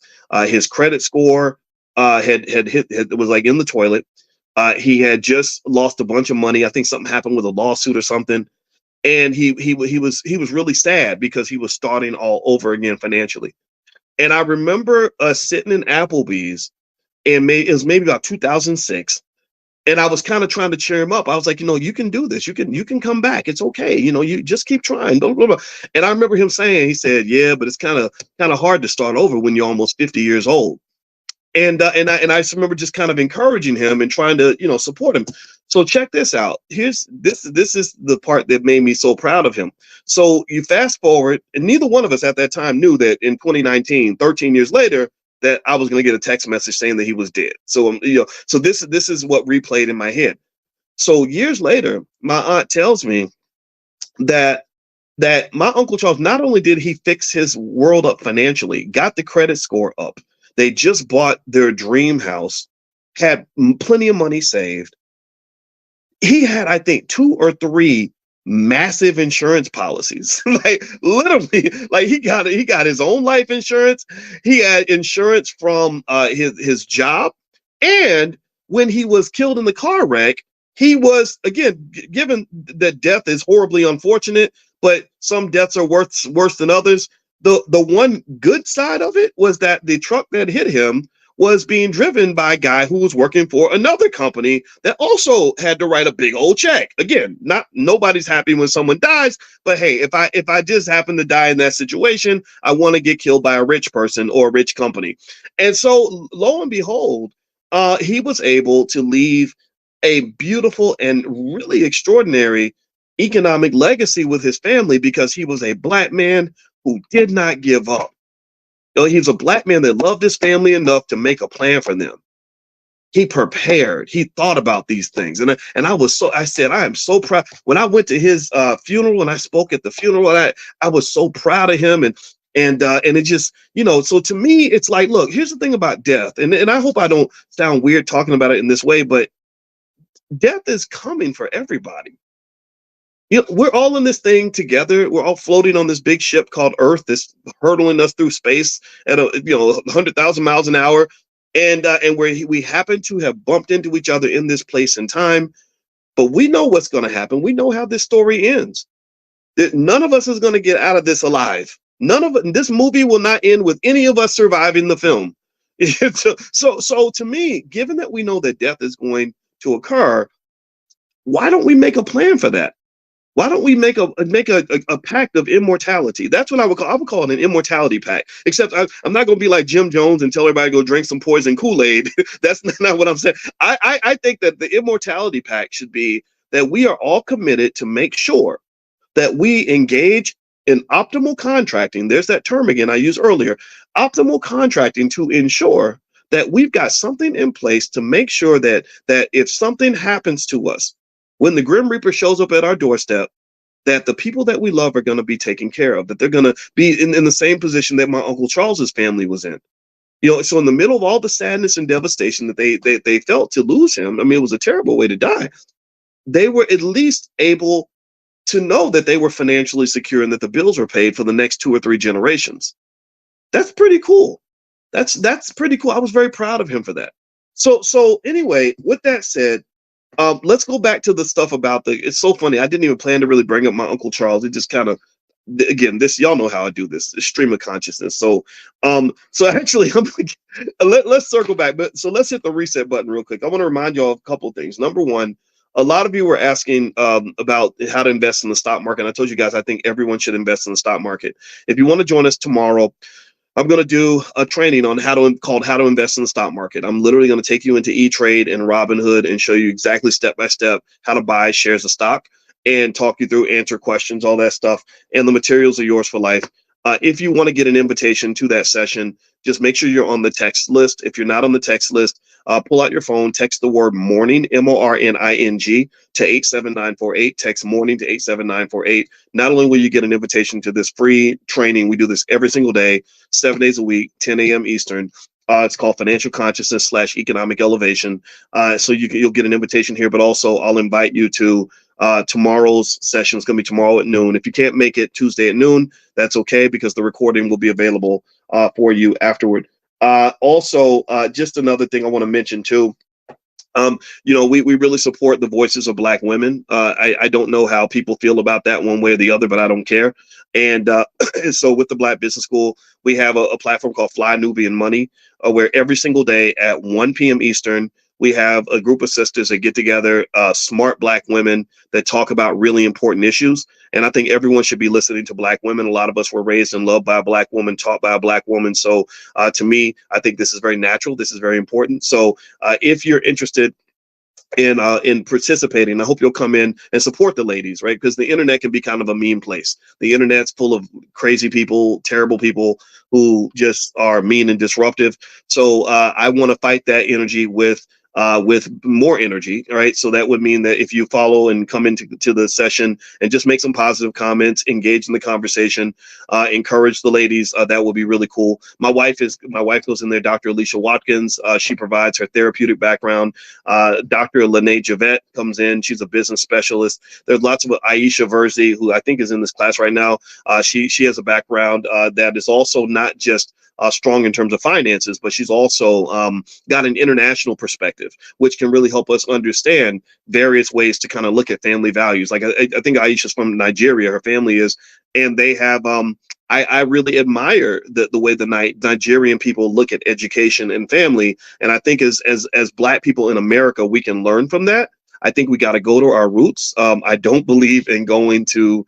His credit score was like in the toilet. He had just lost a bunch of money. I think something happened with a lawsuit or something, and he was really sad because he was starting all over again financially. And I remember us sitting in Applebee's, and it was maybe about 2006. And I was kind of trying to cheer him up. I was like, you can do this. You can come back. It's okay. You just keep trying. Blah, blah, blah. And I remember him saying, he said, yeah, but it's kind of hard to start over when you're almost 50 years old. And I just remember just kind of encouraging him and trying to, support him. So check this out. This is the part that made me so proud of him. So you fast forward, and neither one of us at that time knew that in 2019, 13 years later, that I was going to get a text message saying that he was dead. So, so this is what replayed in my head. So years later, my aunt tells me that my Uncle Charles, not only did he fix his world up financially, got the credit score up, they just bought their dream house, had plenty of money saved. He had, I think, 2 or 3 massive insurance policies. Like literally, like he got his own life insurance. He had insurance from his job, and when he was killed in the car wreck, he was, again, given that death is horribly unfortunate, but some deaths are worse than others. The one good side of it was that the truck that hit him was being driven by a guy who was working for another company that also had to write a big old check. Again, nobody's happy when someone dies, but hey, if I just happen to die in that situation, I want to get killed by a rich person or a rich company. And so lo and behold, he was able to leave a beautiful and really extraordinary economic legacy with his family because he was a Black man who did not give up. He's a Black man that loved his family enough to make a plan for them. He prepared. He thought about these things. And I said, I am so proud. When I went to his funeral and I spoke at the funeral, I was so proud of him. And it just, so to me, it's like, look, here's the thing about death. And I hope I don't sound weird talking about it in this way, but death is coming for everybody. We're all in this thing together. We're all floating on this big ship called Earth that's hurtling us through space at 100,000 miles an hour. And where we happen to have bumped into each other in this place and time. But we know what's going to happen. We know how this story ends. That none of us is going to get out of this alive. This movie will not end with any of us surviving the film. So to me, given that we know that death is going to occur, why don't we make a plan for that? Why don't we make a pact of immortality? That's what I would call it an immortality pact. Except I'm not going to be like Jim Jones and tell everybody to go drink some poison Kool-Aid. That's not what I'm saying. I think that the immortality pact should be that we are all committed to make sure that we engage in optimal contracting. There's that term again I used earlier, optimal contracting, to ensure that we've got something in place to make sure that if something happens to us, when the Grim Reaper shows up at our doorstep, that the people that we love are going to be taken care of, that they're going to be in the same position that my Uncle Charles's family was in. So in the middle of all the sadness and devastation that they felt to lose him, I mean, it was a terrible way to die. They were at least able to know that they were financially secure and that the bills were paid for the next 2 or 3 generations. That's pretty cool. That's pretty cool. I was very proud of him for that. So anyway, with that said, let's go back to the stuff about it's so funny. I didn't even plan to really bring up my Uncle Charles. It just kind of, again, y'all know how I do this, stream of consciousness. So actually, let's circle back. But so let's hit the reset button real quick. I want to remind y'all of a couple of things. Number one, a lot of you were asking about how to invest in the stock market. And I told you guys, I think everyone should invest in the stock market. If you want to join us tomorrow, I'm going to do a training on called How to Invest in the Stock Market. I'm literally going to take you into E-Trade and Robinhood and show you exactly step by step how to buy shares of stock and talk you through, answer questions, all that stuff. And the materials are yours for life. If you want to get an invitation to that session, just make sure you're on the text list. If you're not on the text list, pull out your phone, text the word morning, MORNING, to 87948. Text morning to 87948. Not only will you get an invitation to this free training, we do this every single day, 7 days a week, 10 a.m. Eastern. It's called Financial Consciousness / Economic Elevation. So you'll get an invitation here, but also I'll invite you to tomorrow's session. Is going to be tomorrow at noon. If you can't make it Tuesday at noon, that's okay, because the recording will be available for you afterward. Also, just another thing I want to mention too. We really support the voices of Black women. I don't know how people feel about that one way or the other, but I don't care. And so with the Black Business School, we have a platform called Fly Nubian Money, where every single day at 1 p.m. Eastern, we have a group of sisters that get together, smart Black women that talk about really important issues. And I think everyone should be listening to Black women. A lot of us were raised and loved by a Black woman, taught by a Black woman. So to me, I think this is very natural. This is very important. So if you're interested in participating, I hope you'll come in and support the ladies, right? Because the internet can be kind of a mean place. The internet's full of crazy people, terrible people who just are mean and disruptive. So I want to fight that energy with more energy, right? So that would mean that if you follow and come into the session and just make some positive comments, engage in the conversation, encourage the ladies, that will be really cool. My wife goes in there, Dr. Alicia Watkins. She provides her therapeutic background. Dr. Lene Javette comes in. She's a business specialist. There's lots of Aisha Verzi, who I think is in this class right now. She has a background that is also not just strong in terms of finances, but she's also got an international perspective, which can really help us understand various ways to kind of look at family values. Like I think Aisha's from Nigeria, her family is, and they have. I really admire the way the Nigerian people look at education and family, and I think as Black people in America, we can learn from that. I think we got to go to our roots. I don't believe in going to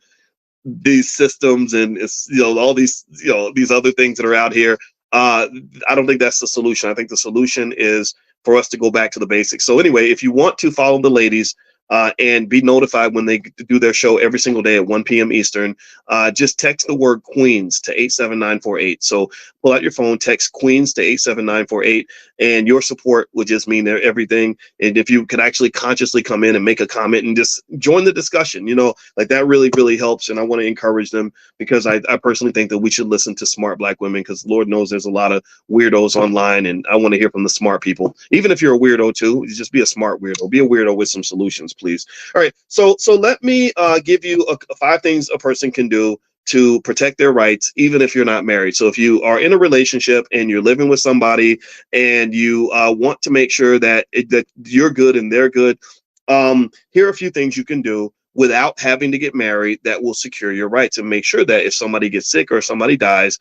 these systems and all these these other things that are out here. I don't think that's the solution. I think the solution is for us to go back to the basics. So anyway, if you want to follow the ladies and be notified when they do their show every single day at 1 p.m. Eastern, just text the word Queens to 87948. So pull out your phone, text Queens to 87948, and your support would just mean everything. And if you could actually consciously come in and make a comment and just join the discussion, like that really, really helps. And I want to encourage them, because I personally think that we should listen to smart Black women, because Lord knows there's a lot of weirdos online, and I want to hear from the smart people. Even if you're a weirdo too, just be a smart weirdo. Be a weirdo with some solutions, please. All right. So let me give you 5 things a person can do to protect their rights, even if you're not married. So if you are in a relationship and you're living with somebody and you want to make sure that you're good and they're good, here are a few things you can do without having to get married that will secure your rights and make sure that if somebody gets sick or somebody dies,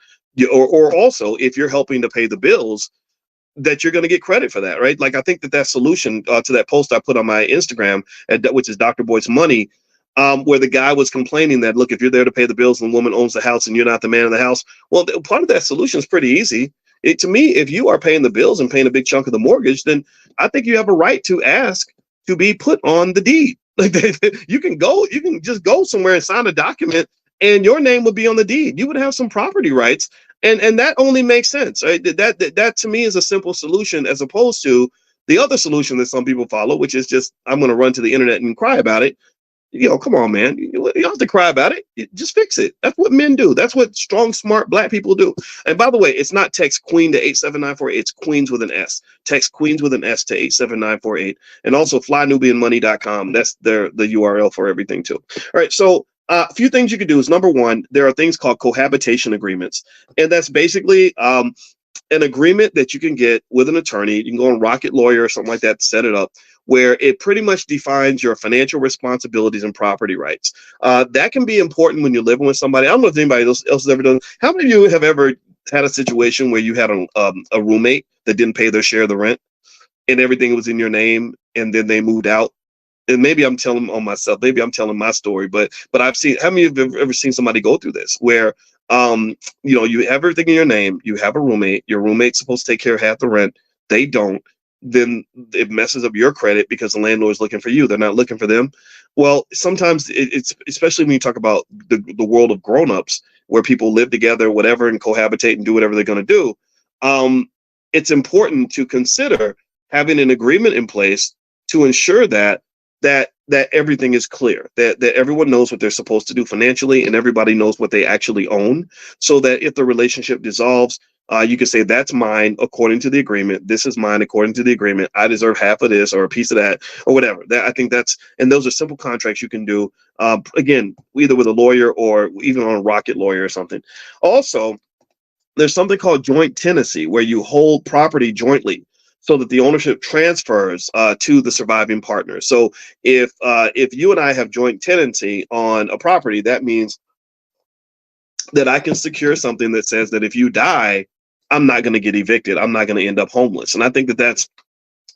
or also if you're helping to pay the bills, that you're going to get credit for that, right? Like I think that solution to that post I put on my Instagram, which is Dr. Boyce Money, where the guy was complaining that, look, if you're there to pay the bills and the woman owns the house and you're not the man of the house, well, part of that solution is pretty easy. To me, if you are paying the bills and paying a big chunk of the mortgage, then I think you have a right to ask to be put on the deed. Like you can just go somewhere and sign a document and your name would be on the deed. You would have some property rights. And that only makes sense, right? That to me is a simple solution, as opposed to the other solution that some people follow, which is just, I'm going to run to the internet and cry about it. Come on, man. You don't have to cry about it. Just fix it. That's what men do. That's what strong, smart Black people do. And by the way, it's not text Queen to 87948. It's Queens with an S. Text Queens with an S to 87948. And also flynubianmoney.com. That's the URL for everything too. All right. So a few things you could do is, number one, there are things called cohabitation agreements. And that's basically an agreement that you can get with an attorney. You can go on Rocket Lawyer or something like that to set it up, where it pretty much defines your financial responsibilities and property rights. That can be important when you're living with somebody. I don't know if anybody else has ever done. How many of you have ever had a situation where you had a roommate that didn't pay their share of the rent and everything was in your name, and then they moved out? And maybe I'm telling on myself, maybe I'm telling my story, but I've seen, how many of you have ever seen somebody go through this, where You have everything in your name. You have a roommate. Your roommate's supposed to take care of half the rent. They don't. Then it messes up your credit because the landlord's looking for you. They're not looking for them. Well, sometimes it's especially when you talk about the world of grown-ups where people live together, whatever, and cohabitate and do whatever they're going to do. It's important to consider having an agreement in place to ensure that everything is clear, that everyone knows what they're supposed to do financially, and everybody knows what they actually own, so that if the relationship dissolves, you can say, that's mine according to the agreement. This is mine according to the agreement. I deserve half of this or a piece of that or whatever. I think and those are simple contracts you can do, again, either with a lawyer or even on a Rocket Lawyer or something. Also, there's something called joint tenancy, where you hold property jointly so that the ownership transfers to the surviving partner. So if you and I have joint tenancy on a property, that means that I can secure something that says that if you die, I'm not going to get evicted. I'm not going to end up homeless. And I think that that's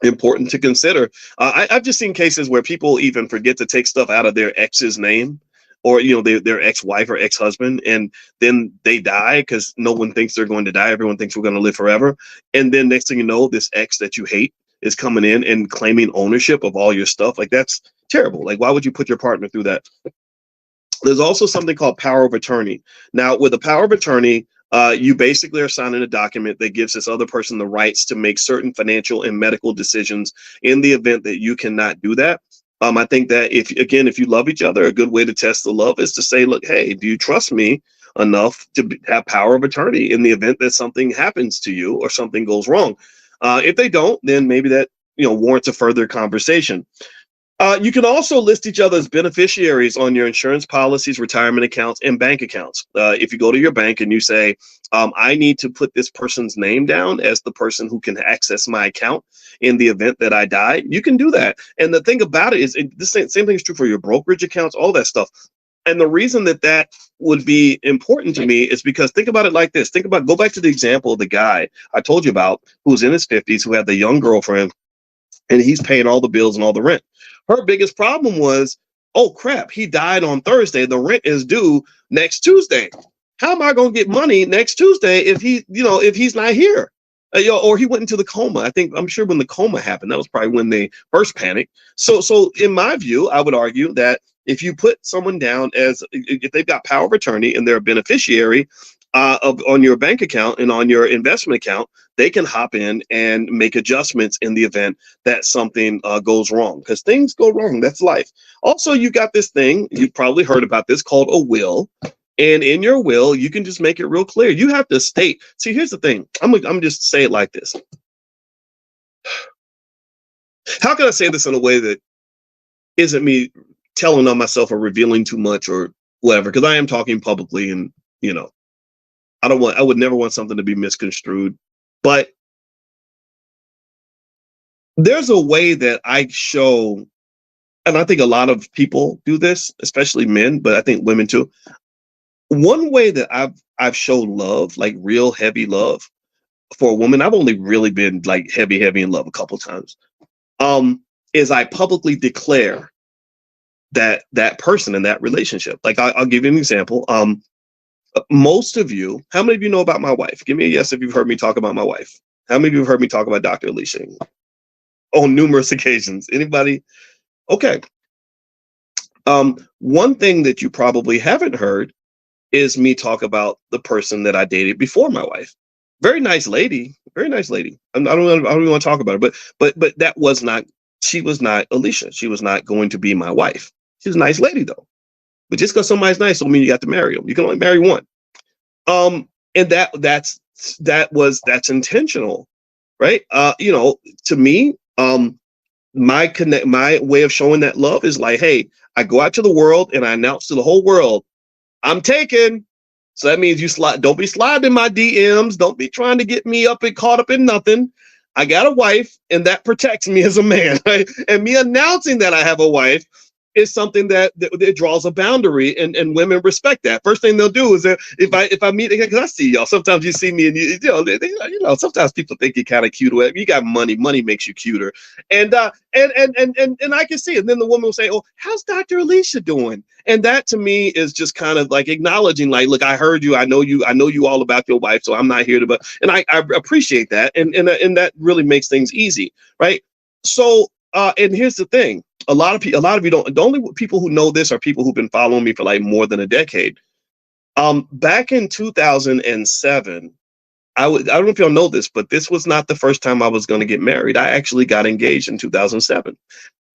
important to consider. I've just seen cases where people even forget to take stuff out of their ex's name, or their ex-wife or ex-husband, and then they die because no one thinks they're going to die. Everyone thinks we're going to live forever. And then next thing you know, this ex that you hate is coming in and claiming ownership of all your stuff. Like, that's terrible. Like, why would you put your partner through that? There's also something called power of attorney. Now, with a power of attorney, you basically are signing a document that gives this other person the rights to make certain financial and medical decisions in the event that you cannot do that. I think that if you love each other, a good way to test the love is to say, look, hey, do you trust me enough to have power of attorney in the event that something happens to you or something goes wrong? If they don't, then maybe that warrants a further conversation. You can also list each other's beneficiaries on your insurance policies, retirement accounts, and bank accounts. If you go to your bank and you say, I need to put this person's name down as the person who can access my account in the event that I die, you can do that. And the thing about it is, the same thing is true for your brokerage accounts, all that stuff. And the reason that would be important to me is because think about it like this. Go back to the example of the guy I told you about who's in his 50s, who had the young girlfriend, and he's paying all the bills and all the rent. Her biggest problem was, oh crap, he died on Thursday. The rent is due next Tuesday. How am I going to get money next Tuesday if he's not here? Or he went into the coma. I'm sure when the coma happened, that was probably when they first panicked. So in my view, I would argue that if you put someone down if they've got power of attorney and they're a beneficiary on your bank account and on your investment account, they can hop in and make adjustments in the event that something goes wrong, because things go wrong. That's life. Also, you got this thing, you've probably heard about this, called a will. And in your will, you can just make it real clear. You have to state. See, here's the thing. I'm gonna just say it like this. How can I say this in a way that isn't me telling on myself or revealing too much or whatever? Because I am talking publicly, and I would never want something to be misconstrued. But there's a way that I show, and I think a lot of people do this, especially men, but I think women too. One way that I've shown love, like real heavy love for a woman, I've only really been like heavy in love a couple times, is I publicly declare that person in that relationship. Like I'll give you an example. Most of you, how many of you know about my wife? Give me a yes if you've heard me talk about my wife. How many of you have heard me talk about Dr. Alicia on numerous occasions? Anybody? Okay. One thing that you probably haven't heard is me talk about the person that I dated before my wife. Very nice lady. I don't even want to talk about her, but that was not. She was not Alicia. She was not going to be my wife. She's a nice lady though. But just because somebody's nice don't mean you got to marry them. You can only marry one. And that's intentional, right? To me, my way of showing that love is like, hey, I go out to the world and I announce to the whole world, I'm taken. So that means don't be sliding in my DMs. Don't be trying to get me caught up in nothing. I got a wife, and that protects me as a man. Right? And me announcing that I have a wife is something that draws a boundary, and women respect that. First thing they'll do is that if I meet again, because I see y'all, sometimes you see me and sometimes people think you're kind of cute. You got money makes you cuter, and I can see it. And then the woman will say, "Oh, how's Dr. Alicia doing?" And that to me is just kind of like acknowledging, like, look, I heard you, I know you all about your wife, so I'm not here to, and I appreciate that, and that really makes things easy, right? So, and here's the thing. A lot of you don't. The only people who know this are people who've been following me for like more than a decade. Back in 2007, I don't know if y'all know this, but this was not the first time I was going to get married. I actually got engaged in 2007.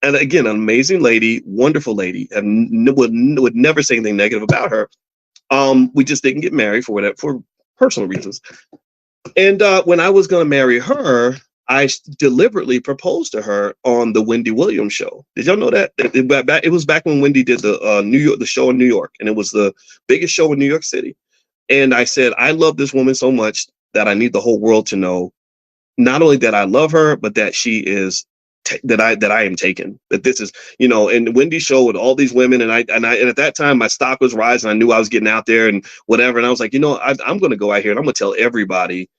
And again, an amazing lady, wonderful lady, and would never say anything negative about her. We just didn't get married for personal reasons. And when I was going to marry her, I deliberately proposed to her on the Wendy Williams show. Did y'all know that? It was back when Wendy did the show in New York, and it was the biggest show in New York City. And I said, I love this woman so much that I need the whole world to know, not only that I love her, but that she is that I am taken. That this is, and Wendy's show with all these women, and at that time my stock was rising. I knew I was getting out there and whatever, and I was like, I'm going to go out here and I'm going to tell everybody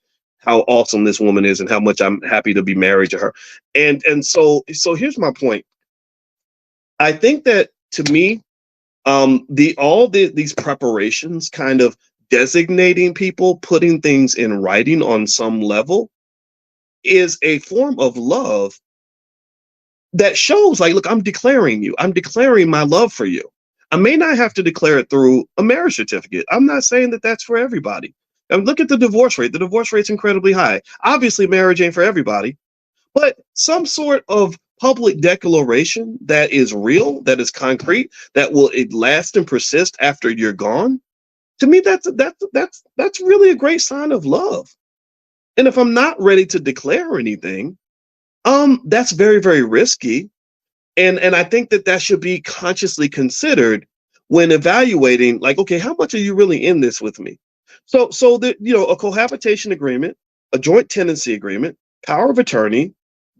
how awesome this woman is and how much I'm happy to be married to her. And so here's my point. I think that to me, these preparations, kind of designating people, putting things in writing on some level, is a form of love that shows, like, look, I'm declaring my love for you. I may not have to declare it through a marriage certificate. I'm not saying that that's for everybody. And look at the divorce rate. The divorce rate's incredibly high. Obviously, marriage ain't for everybody, but some sort of public declaration that is real, that is concrete, that will last and persist after you're gone. To me, that's really a great sign of love. And if I'm not ready to declare anything, that's very, very risky. And I think that should be consciously considered when evaluating, like, okay, how much are you really in this with me? So that, a cohabitation agreement, a joint tenancy agreement, power of attorney,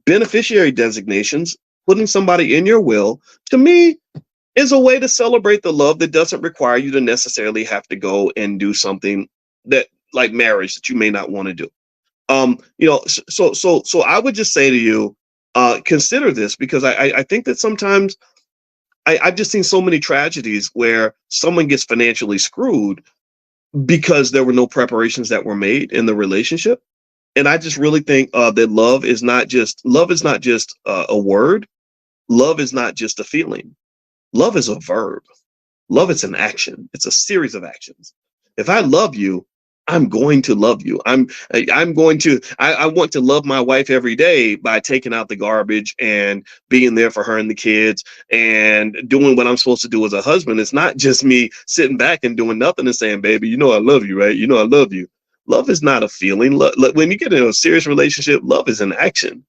beneficiary designations, putting somebody in your will, to me, is a way to celebrate the love that doesn't require you to necessarily have to go and do something that, like marriage, that you may not want to do. So I would just say to you, consider this, because I think that sometimes I've just seen so many tragedies where someone gets financially screwed because there were no preparations that were made in the relationship. And I just really think that love is not just a word. Love is not just a feeling. Love is a verb. Love is an action. It's a series of actions. If I love you, I'm going to love you. I want to love my wife every day by taking out the garbage and being there for her and the kids and doing what I'm supposed to do as a husband. It's not just me sitting back and doing nothing and saying, baby, I love you, right? I love you. Love is not a feeling. When you get in a serious relationship, love is an action.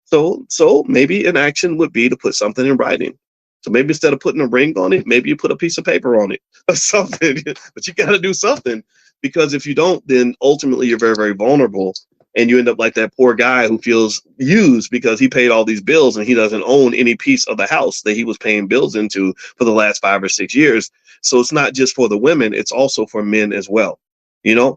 So maybe an action would be to put something in writing. So maybe instead of putting a ring on it, maybe you put a piece of paper on it or something. But you got to do something, because if you don't, then ultimately you're very, very vulnerable, and you end up like that poor guy who feels used because he paid all these bills and he doesn't own any piece of the house that he was paying bills into for the last 5 or 6 years. So it's not just for the women; it's also for men as well.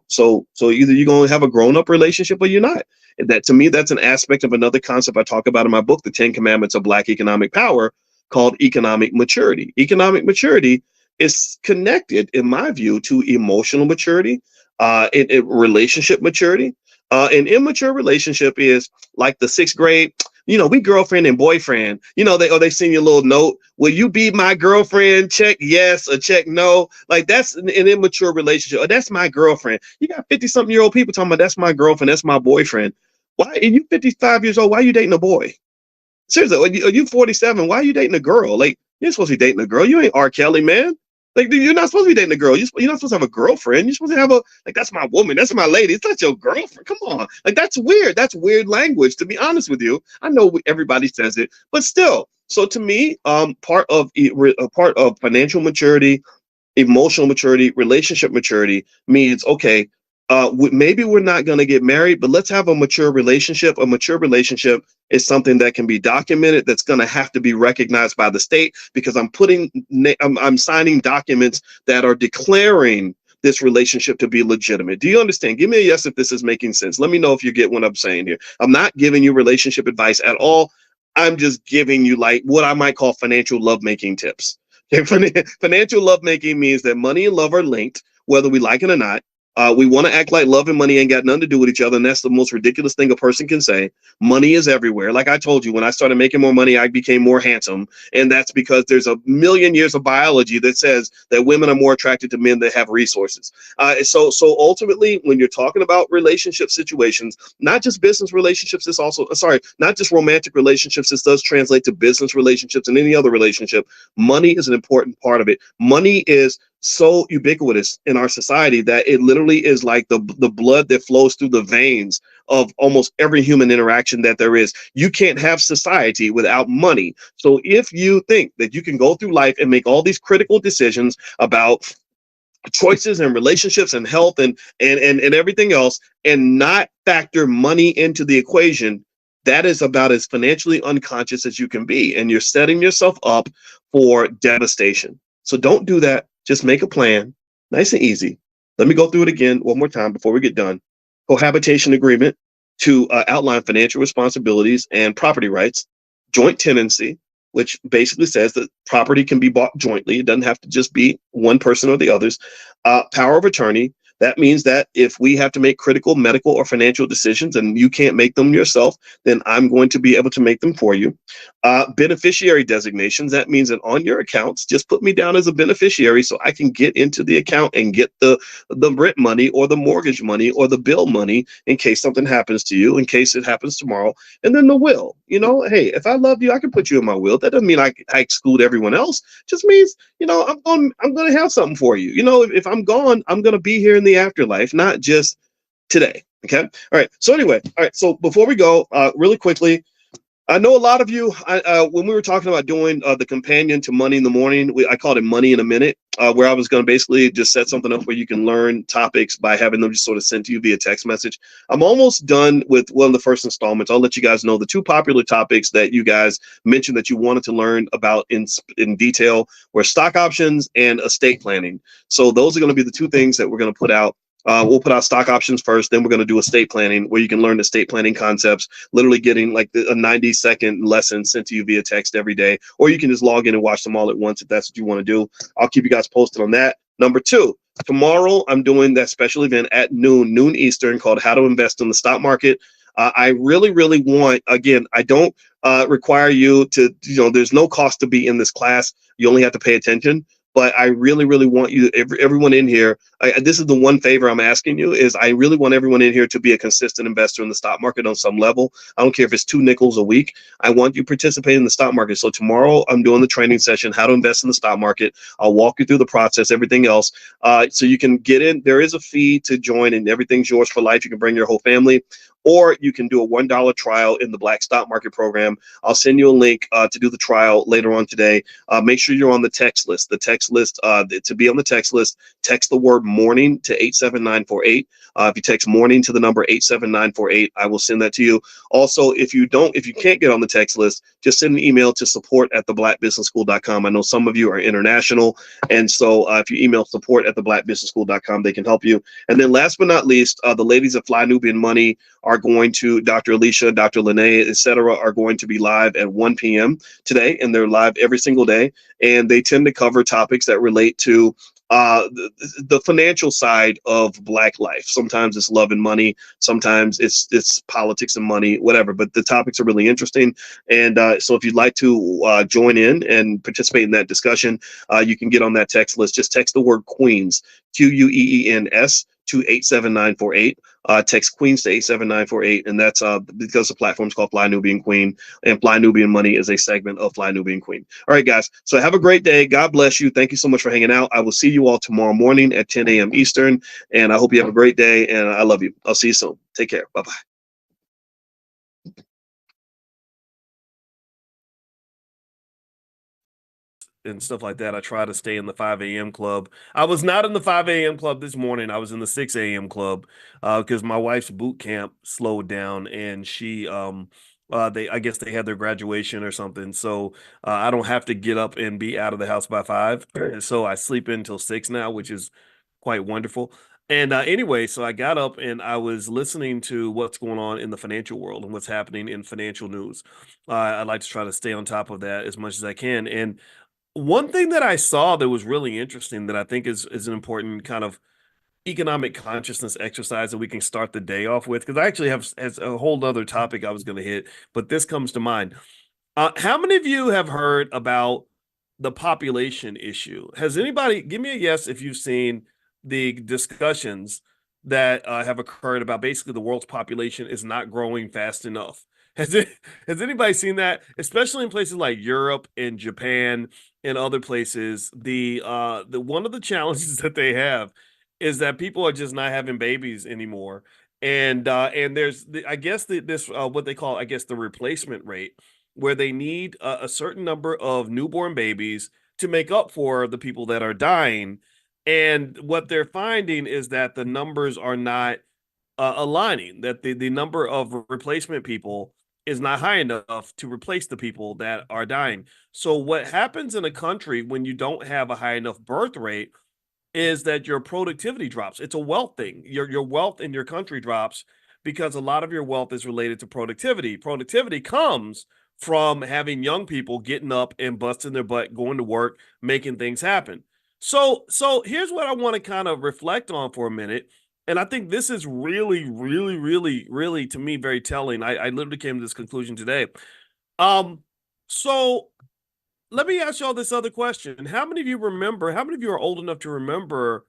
So either you're going to have a grown-up relationship or you're not. And that, to me, that's an aspect of another concept I talk about in my book, The 10 Commandments of Black Economic Power, called economic maturity. Economic maturity is connected, in my view, to emotional maturity, relationship maturity. An immature relationship is like the 6th grade. We girlfriend and boyfriend. They send you a little note. Will you be my girlfriend? Check yes or check no. Like, that's an immature relationship. Or that's my girlfriend. You got 50-something-year-old people talking about that's my girlfriend, that's my boyfriend. Why are you 55 years old? Why are you dating a boy? Seriously, are you 47? Why are you dating a girl? Like, you're supposed to be dating a girl. You ain't R. Kelly, man. Like, you're not supposed to be dating a girl. You're not supposed to have a girlfriend. You're supposed to have that's my woman. That's my lady. It's not your girlfriend. Come on. Like, that's weird. That's weird language, to be honest with you. I know everybody says it, but still. So to me, part of financial maturity, emotional maturity, relationship maturity means, okay, maybe we're not going to get married, but let's have a mature relationship. A mature relationship is something that can be documented, that's going to have to be recognized by the state, because I'm signing documents that are declaring this relationship to be legitimate. Do you understand? Give me a yes if this is making sense. Let me know if you get what I'm saying here. I'm not giving you relationship advice at all. I'm just giving you like what I might call financial lovemaking tips. Financial lovemaking means that money and love are linked, whether we like it or not. We want to act like love and money ain't got nothing to do with each other, and that's the most ridiculous thing a person can say. Money is everywhere. Like I told you, when I started making more money, I became more handsome, and that's because there's a million years of biology that says that women are more attracted to men that have resources. So ultimately, when you're talking about relationship situations, not just business relationships, it's also not just romantic relationships. This does translate to business relationships and any other relationship. Money is an important part of it. Money is so ubiquitous in our society that it literally is like the blood that flows through the veins of almost every human interaction that there is. You can't have society without money. So if you think that you can go through life and make all these critical decisions about choices and relationships and health and everything else and not factor money into the equation, that is about as financially unconscious as you can be, and you're setting yourself up for devastation. So don't do that. Just make a plan, nice and easy. Let me go through it again one more time before we get done. Cohabitation agreement to outline financial responsibilities and property rights. Joint tenancy, which basically says that property can be bought jointly. It doesn't have to just be one person or the others. Power of attorney. That means that if we have to make critical medical or financial decisions and you can't make them yourself, then I'm going to be able to make them for you. Beneficiary designations. That means that on your accounts, just put me down as a beneficiary so I can get into the account and get the rent money or the mortgage money or the bill money in case something happens to you, in case it happens tomorrow. And then the will. Hey, if I love you, I can put you in my will. That doesn't mean I exclude everyone else. Just means, I'm going to have something for you. If I'm gone, I'm going to be here in the afterlife, not just today. Okay. All right. So anyway, all right. So before we go, really quickly, I know a lot of you, when we were talking about doing the companion to Money in the Morning, I called it Money in a Minute, where I was going to basically just set something up where you can learn topics by having them just sort of sent to you via text message. I'm almost done with one of the first installments. I'll let you guys know the two popular topics that you guys mentioned that you wanted to learn about in detail were stock options and estate planning. So those are going to be the two things that we're going to put out. We'll put out stock options first, then we're going to do estate planning, where you can learn estate planning concepts, literally getting like a 90-second lesson sent to you via text every day, or you can just log in and watch them all at once if that's what you want to do. I'll keep you guys posted on that. Number two, tomorrow I'm doing that special event at noon Eastern, called How to Invest in the Stock Market. I really, really want, again, I don't require you to, there's no cost to be in this class. You only have to pay attention. But I really, really want you, everyone in here, this is the one favor I'm asking you, is I really want everyone in here to be a consistent investor in the stock market on some level. I don't care if it's 2 nickels a week. I want you to participate in the stock market. So tomorrow I'm doing the training session, How to Invest in the Stock Market. I'll walk you through the process, everything else. So you can get in. There is a fee to join, and everything's yours for life. You can bring your whole family, or you can do a $1 trial in the Black Stock Market program. I'll send you a link to do the trial later on today. Make sure you're on the text list. The text list, to be on the text list, text the word morning to 87948. If you text morning to the number 87948, I will send that to you. Also, if you can't get on the text list, just send an email to support@theblackbusinessschool.com. I know some of you are international, and so if you email support@theblackbusinessschool.com, they can help you. And then last but not least, the ladies of Fly Nubian Money are going to, Dr. Alicia, Dr. Lene, etc., are going to be live at 1 p.m. today, and they're live every single day. And they tend to cover topics that relate to the financial side of Black life. Sometimes it's love and money, sometimes it's politics and money, whatever. But the topics are really interesting, and so if you'd like to join in and participate in that discussion, you can get on that text list. Just text the word Queens, QUEENS, to 87948. Text Queens to 87948, and that's because the platform's called Fly Nubian Queen, and Fly Nubian Money is a segment of Fly Nubian Queen. All right, guys. So have a great day. God bless you. Thank you so much for hanging out. I will see you all tomorrow morning at 10 a.m. Eastern, and I hope you have a great day, and I love you. I'll see you soon. Take care. Bye-bye. and stuff like that. I try to stay in the 5 a.m. club. I was not in the 5 a.m. club this morning. I was in the 6 a.m. club because my wife's boot camp slowed down and I guess they had their graduation or something. So I don't have to get up and be out of the house by 5. So I sleep in until 6 now, which is quite wonderful. And anyway, so I got up and I was listening to what's going on in the financial world and what's happening in financial news. I like to try to stay on top of that as much as I can. And one thing that I saw that was really interesting that I think is an important kind of economic consciousness exercise that we can start the day off with, because I actually have as a whole other topic I was going to hit, but this comes to mind. How many of you have heard about the population issue? Has anybody, give me a yes if you've seen the discussions that have occurred about basically the world's population is not growing fast enough. Has it, has anybody seen that? Especially in places like Europe and Japan and other places, the one of the challenges that they have is that people are just not having babies anymore. And there's I guess this what they call, I guess, the replacement rate, where they need a certain number of newborn babies to make up for the people that are dying. And what they're finding is that the numbers are not aligning, that the number of replacement people is not high enough to replace the people that are dying. So, what happens in a country when you don't have a high enough birth rate is that your productivity drops. It's a wealth thing. Your wealth in your country drops because a lot of your wealth is related to productivity. Productivity comes from having young people getting up and busting their butt, going to work, making things happen. So here's what I want to kind of reflect on for a minute. And I think this is really, really, really, really, to me, very telling. I literally came to this conclusion today. Um, so let me ask y'all this other question. How many of you remember, how many of you are old enough to remember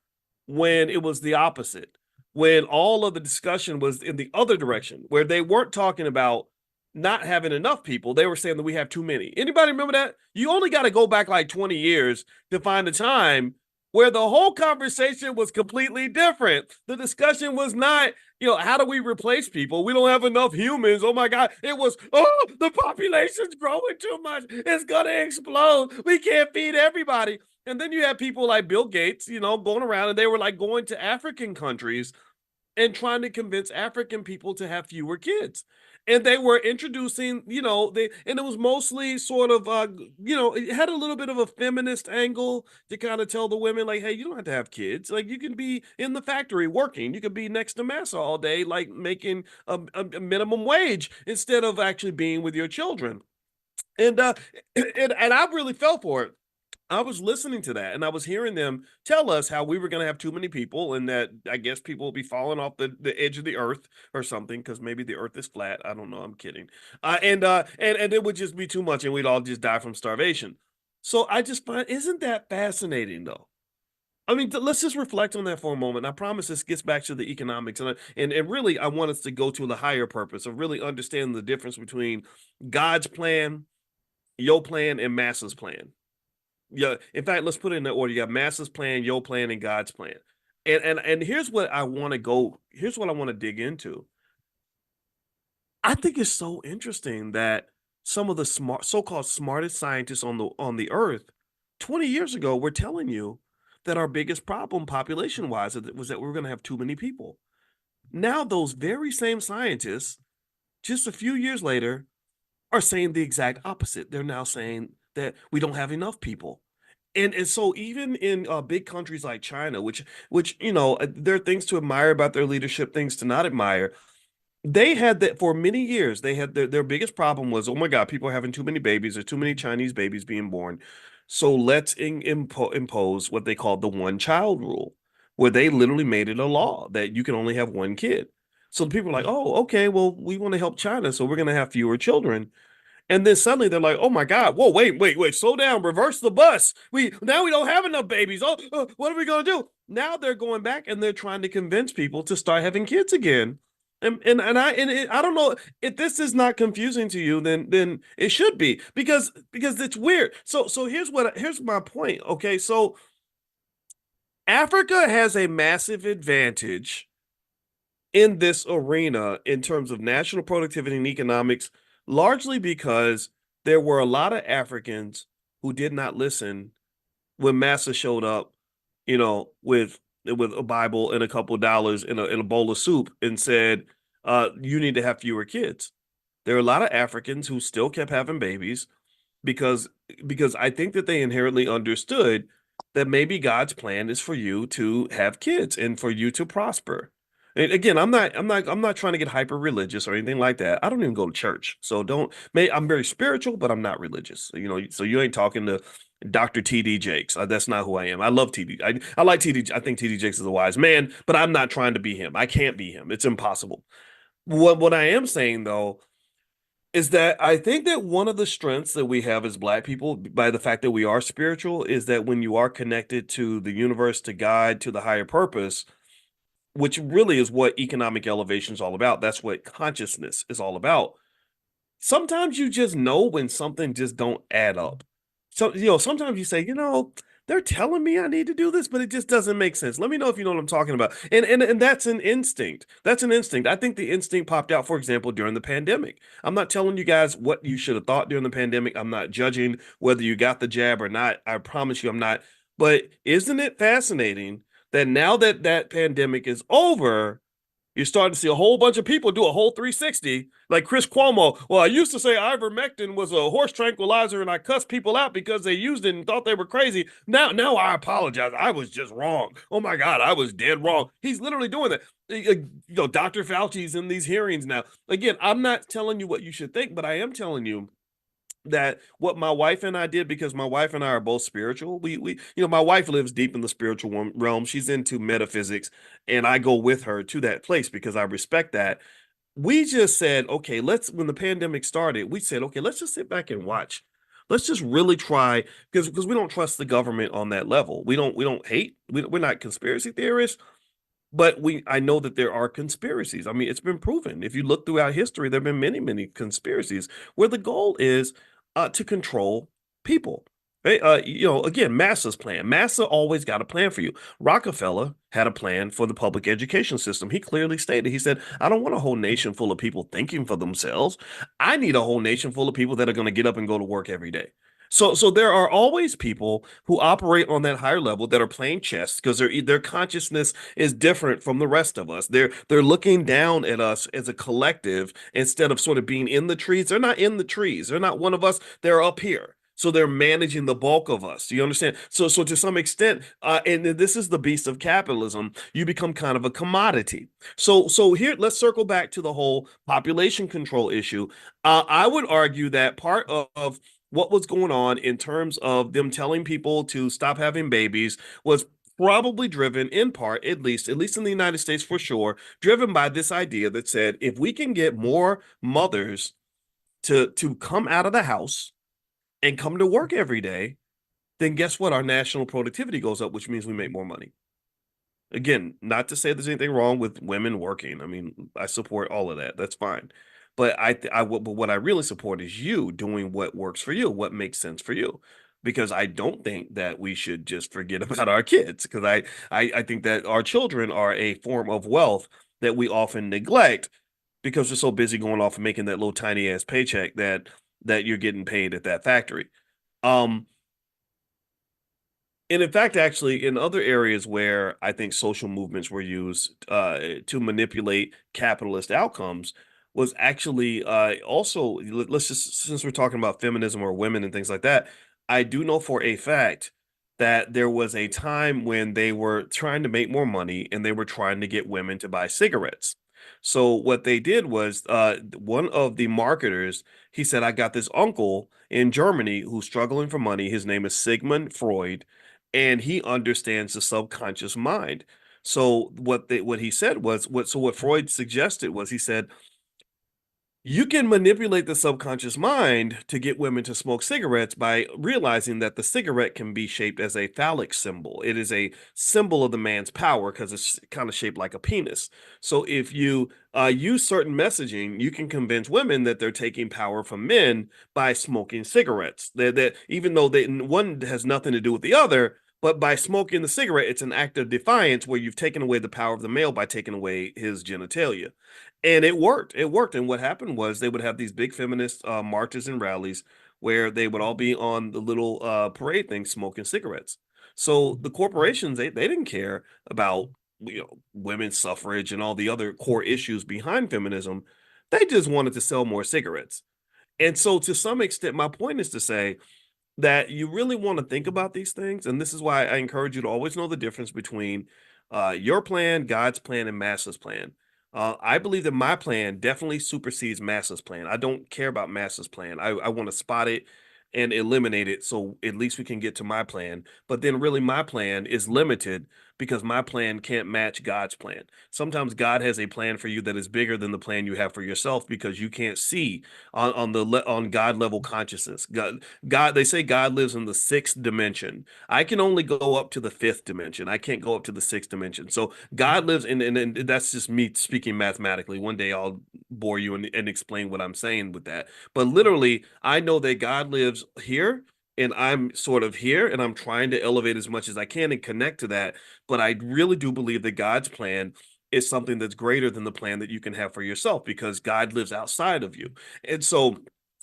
when it was the opposite? When all of the discussion was in the other direction, where they weren't talking about not having enough people, they were saying that we have too many. Anybody remember that? You only got to go back like 20 years to find a time where the whole conversation was completely different. The discussion was not, how do we replace people? We don't have enough humans. Oh my God. It was, oh, the population's growing too much. It's going to explode. We can't feed everybody. And then you have people like Bill Gates, going around, and they were like going to African countries and trying to convince African people to have fewer kids. And they were introducing, and it was mostly sort of, it had a little bit of a feminist angle to kind of tell the women, like, hey, you don't have to have kids. Like, you can be in the factory working. You could be next to massa all day, like making a minimum wage instead of actually being with your children. And and I really fell for it. I was listening to that and I was hearing them tell us how we were going to have too many people and that I guess people will be falling off the edge of the earth or something because maybe the earth is flat. I don't know. I'm kidding. And it would just be too much and we'd all just die from starvation. So I just find, isn't that fascinating though? I mean, let's just reflect on that for a moment. I promise this gets back to the economics and really I want us to go to the higher purpose of really understanding the difference between God's plan, your plan, and massa's plan. Yeah, in fact, let's put it in that order. You got Master's plan, your plan, and God's plan. And here's what I want to go, here's what I want to dig into. I think it's so interesting that some of the so-called smartest scientists on the earth 20 years ago were telling you that our biggest problem population-wise was that we were going to have too many people. Now those very same scientists, just a few years later, are saying the exact opposite. They're now saying that we don't have enough people. And so even in big countries like China, which there are things to admire about their leadership, things to not admire. They had that for many years. They had their biggest problem was, oh my God, people are having too many babies. There's too many Chinese babies being born. So let's impose what they called the one child rule, where they literally made it a law that you can only have one kid. So the people are like, oh, okay, well, we want to help China, so we're going to have fewer children. And then suddenly they're like, "Oh my God! Whoa, wait, slow down, reverse the bus. We don't have enough babies. Oh, what are we gonna do?" Now they're going back and they're trying to convince people to start having kids again. I don't know if this is not confusing to you, then it should be because it's weird. So here's my point. Okay, so Africa has a massive advantage in this arena in terms of national productivity and economics, largely because there were a lot of Africans who did not listen when Massa showed up, with a Bible and a couple of dollars in a bowl of soup and said, "You need to have fewer kids." There are a lot of Africans who still kept having babies because because I think that they inherently understood that maybe God's plan is for you to have kids and for you to prosper. And again, I'm not trying to get hyper religious or anything like that. I don't even go to church. So don't may I'm very spiritual, but I'm not religious. So you ain't talking to Dr. TD Jakes. That's not who I am. I love TD. I like TD. I think TD Jakes is a wise man, but I'm not trying to be him. I can't be him. It's impossible. What I am saying though is that I think that one of the strengths that we have as Black people, by the fact that we are spiritual, is that when you are connected to the universe, to God, to the higher purpose, which really is what economic elevation is all about. That's what consciousness is all about. Sometimes you just know when something just don't add up. So, sometimes you say, they're telling me I need to do this, but it just doesn't make sense. Let me know if you know what I'm talking about. And that's an instinct. That's an instinct. I think the instinct popped out, for example, during the pandemic. I'm not telling you guys what you should have thought during the pandemic. I'm not judging whether you got the jab or not. I promise you I'm not. But isn't it fascinating that now that that pandemic is over, you're starting to see a whole bunch of people do a whole 360, like Chris Cuomo. Well, I used to say ivermectin was a horse tranquilizer, and I cussed people out because they used it and thought they were crazy. Now I apologize. I was just wrong. Oh my God, I was dead wrong. He's literally doing that. Dr. Fauci's in these hearings now. Again, I'm not telling you what you should think, but I am telling you that what my wife and I did, because my wife and I are both spiritual. My wife lives deep in the spiritual realm. She's into metaphysics, and I go with her to that place because I respect that. We just said, okay, when the pandemic started, we said, okay, let's just sit back and watch. Let's just really try because we don't trust the government on that level. We don't hate. We're not conspiracy theorists, but I know that there are conspiracies. I mean, it's been proven. If you look throughout history, there have been many, many conspiracies where the goal is to control people. Right? Again, Massa's plan. Massa always got a plan for you. Rockefeller had a plan for the public education system. He clearly stated, he said, I don't want a whole nation full of people thinking for themselves. I need a whole nation full of people that are going to get up and go to work every day. So there are always people who operate on that higher level that are playing chess because their consciousness is different from the rest of us. They're looking down at us as a collective instead of sort of being in the trees. They're not in the trees. They're not one of us. They're up here. So they're managing the bulk of us. Do you understand? So to some extent, and this is the beast of capitalism, you become kind of a commodity. So here, let's circle back to the whole population control issue. I would argue that part of what was going on in terms of them telling people to stop having babies was probably driven in part, at least in the United States for sure, driven by this idea that said if we can get more mothers to come out of the house and come to work every day, then guess what? Our national productivity goes up, which means we make more money. Again, not to say there's anything wrong with women working. I mean, I support all of that. That's fine. But what I really support is you doing what works for you, what makes sense for you. Because I don't think that we should just forget about our kids. Because I think that our children are a form of wealth that we often neglect because we're so busy going off and making that little tiny ass paycheck that you're getting paid at that factory. Um, and in fact, actually, in other areas where I think social movements were used to manipulate capitalist outcomes, was actually also, let's just, since we're talking about feminism or women and things like that, I do know for a fact that there was a time when they were trying to make more money and they were trying to get women to buy cigarettes. So what they did was one of the marketers, he said, I got this uncle in Germany who's struggling for money. His name is Sigmund Freud, and he understands the subconscious mind. So what he said was what Freud suggested was he said you can manipulate the subconscious mind to get women to smoke cigarettes by realizing that the cigarette can be shaped as a phallic symbol. It is a symbol of the man's power because it's kind of shaped like a penis. So if you use certain messaging, you can convince women that they're taking power from men by smoking cigarettes. That even though one has nothing to do with the other, but by smoking the cigarette, it's an act of defiance where you've taken away the power of the male by taking away his genitalia. And it worked. It worked. And what happened was they would have these big feminist marches and rallies where they would all be on the little parade thing smoking cigarettes. So the corporations, they didn't care about, women's suffrage and all the other core issues behind feminism. They just wanted to sell more cigarettes. And so to some extent, my point is to say that you really want to think about these things. And this is why I encourage you to always know the difference between your plan, God's plan, and Massa's plan. I believe that my plan definitely supersedes Massa's plan. I don't care about Massa's plan. I want to spot it and eliminate it so at least we can get to my plan. But then, really, my plan is limited because my plan can't match God's plan. Sometimes God has a plan for you that is bigger than the plan you have for yourself because you can't see on God level consciousness. God, they say God lives in the sixth dimension. I can only go up to the fifth dimension. I can't go up to the sixth dimension. So God lives and that's just me speaking mathematically. One day I'll bore you and explain what I'm saying with that. But literally, I know that God lives here and I'm sort of here and I'm trying to elevate as much as I can and connect to that. But I really do believe that God's plan is something that's greater than the plan that you can have for yourself because God lives outside of you. And so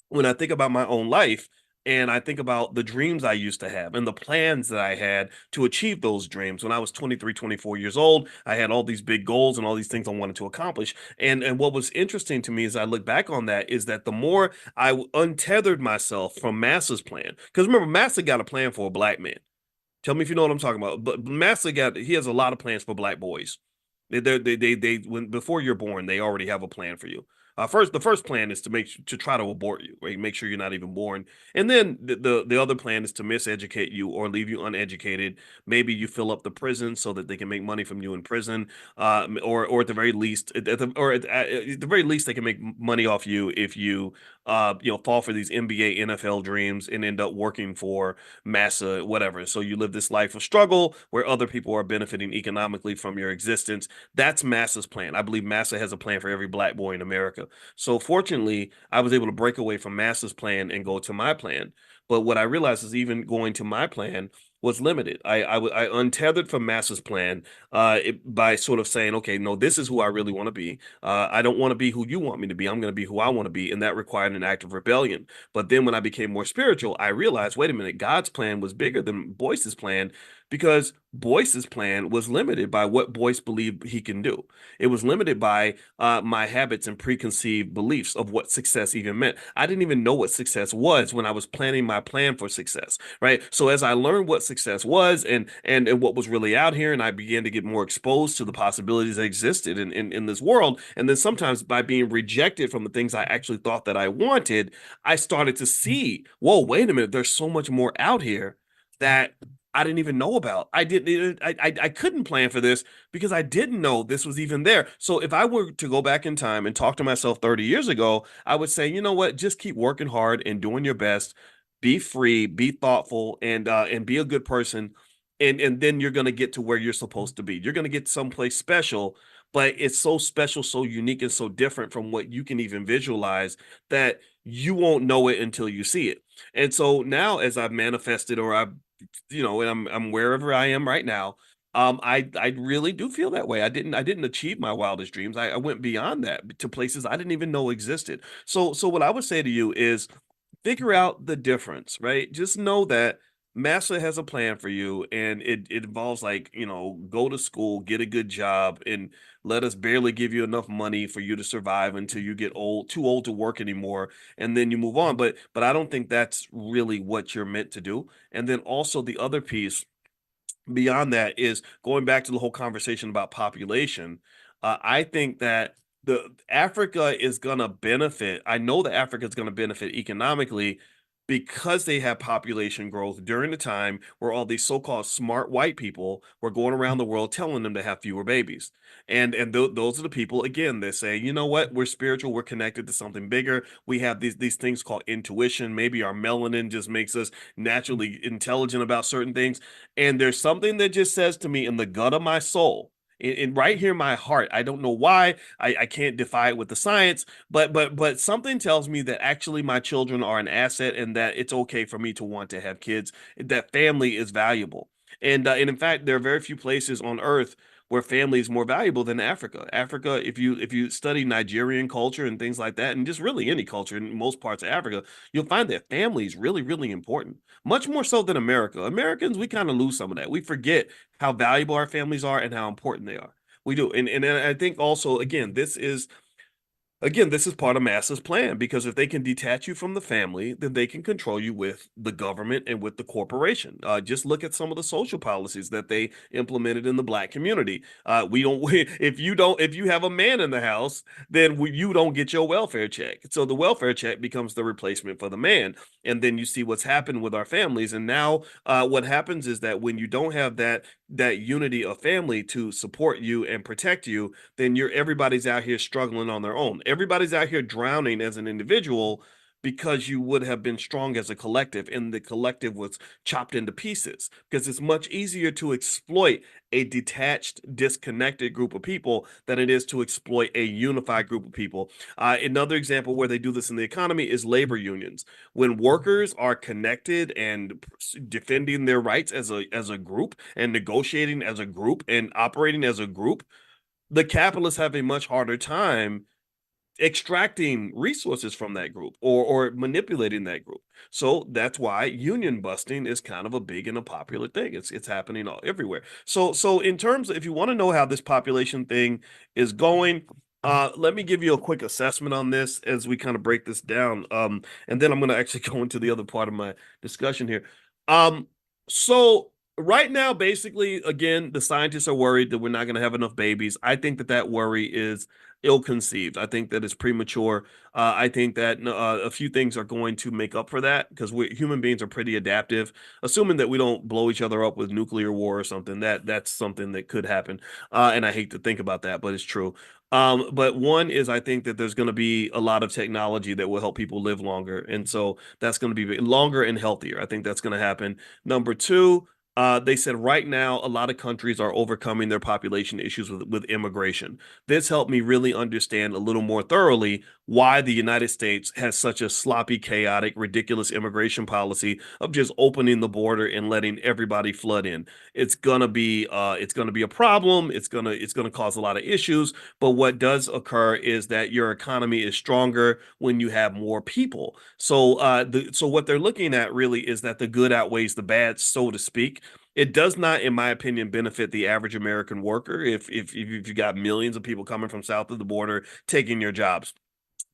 when I think about my own life and I think about the dreams I used to have and the plans that I had to achieve those dreams when I was 23, 24 years old, I had all these big goals and all these things I wanted to accomplish. And what was interesting to me as I look back on that is that the more I untethered myself from Massa's plan, because remember, Massa got a plan for a black man. Tell me if you know what I'm talking about. But Massa he has a lot of plans for black boys. They when before you're born, they already have a plan for you. The first plan is to try to abort you, right? Make sure you're not even born, and then the other plan is to miseducate you or leave you uneducated. Maybe you fill up the prison so that they can make money from you in prison, or at the very least, at the very least, they can make money off you if you fall for these NBA, NFL dreams and end up working for Massa, whatever. So you live this life of struggle where other people are benefiting economically from your existence. That's Massa's plan. I believe Massa has a plan for every black boy in America. So fortunately, I was able to break away from Massa's plan and go to my plan. But what I realized is even going to my plan was limited. I untethered from Massa's plan by sort of saying, okay, no, this is who I really want to be. I don't want to be who you want me to be. I'm going to be who I want to be. And that required an act of rebellion. But then when I became more spiritual, I realized, wait a minute, God's plan was bigger than Boyce's plan because Boyce's plan was limited by what Boyce believed he can do. It was limited by my habits and preconceived beliefs of what success even meant. I didn't even know what success was when I was planning my plan for success, right? So as I learned what success was and what was really out here, and I began to get more exposed to the possibilities that existed in this world, and then sometimes by being rejected from the things I actually thought that I wanted, I started to see, whoa, wait a minute, there's so much more out here that I didn't even know about. I couldn't plan for this because I didn't know this was even there. So if I were to go back in time and talk to myself 30 years ago, I would say, you know what, just keep working hard and doing your best. Be free, be thoughtful, and be a good person. And then you're gonna get to where you're supposed to be. You're gonna get someplace special, but it's so special, so unique, and so different from what you can even visualize that you won't know it until you see it. And so now, as I've manifested or I've and I'm wherever I am right now. I really do feel that way. I didn't achieve my wildest dreams. I went beyond that to places I didn't even know existed. So what I would say to you is figure out the difference, right? Just know that Massa has a plan for you, and it involves like, go to school, get a good job, and let us barely give you enough money for you to survive until you get too old to work anymore, and then you move on. But I don't think that's really what you're meant to do. And then also the other piece beyond that is going back to the whole conversation about population. I think that the Africa is going to benefit. I know that Africa is going to benefit economically because they have population growth during the time where all these so-called smart white people were going around the world telling them to have fewer babies. And those are the people again that say, you know what, we're spiritual, we're connected to something bigger. We have these things called intuition. Maybe our melanin just makes us naturally intelligent about certain things. And there's something that just says to me in the gut of my soul, right here in my heart. I don't know why. I can't defy it with the science, but something tells me that actually my children are an asset and that it's okay for me to want to have kids. That family is valuable. And in fact, there are very few places on earth where family is more valuable than Africa. Africa, if you study Nigerian culture and things like that, and just really any culture in most parts of Africa, you'll find that family is really, really important, much more so than America. Americans, we kind of lose some of that. We forget how valuable our families are and how important they are. We do. And I think also, again, this is part of Massa's plan, because if they can detach you from the family, then they can control you with the government and with the corporation. Just look at some of the social policies that they implemented in the black community. We don't, if you have a man in the house, then you don't get your welfare check. So the welfare check becomes the replacement for the man. And then you see what's happened with our families. And now, what happens is that when you don't have that unity of family to support you and protect you, then everybody's out here struggling on their own. Everybody's out here drowning as an individual because you would have been strong as a collective, and the collective was chopped into pieces, because it's much easier to exploit a detached, disconnected group of people than it is to exploit a unified group of people. Another example where they do this in the economy is labor unions. When workers are connected and defending their rights as a group, and negotiating as a group, and operating as a group, the capitalists have a much harder time extracting resources from that group, or manipulating that group. So that's why union busting is kind of a big and a popular thing. It's happening everywhere. So in terms of, if you want to know how this population thing is going, let me give you a quick assessment on this as we kind of break this down. And then I'm going to actually go into the other part of my discussion here. So right now, basically, again, the scientists are worried that we're not going to have enough babies. I think that worry is ill-conceived. I think that it's premature. I think that a few things are going to make up for that, because human beings are pretty adaptive, assuming that we don't blow each other up with nuclear war or something. That's something that could happen. And I hate to think about that, but it's true. But one is, I think that there's going to be a lot of technology that will help people live longer. And so that's going to be longer and healthier. I think that's going to happen. Number two, they said right now a lot of countries are overcoming their population issues with immigration. This helped me really understand a little more thoroughly why the United States has such a sloppy, chaotic, ridiculous immigration policy of just opening the border and letting everybody flood in. It's gonna be a problem. It's gonna cause a lot of issues. But what does occur is that your economy is stronger when you have more people. So what they're looking at really is that the good outweighs the bad, so to speak. It does not, in my opinion, benefit the average American worker if you got millions of people coming from south of the border taking your jobs.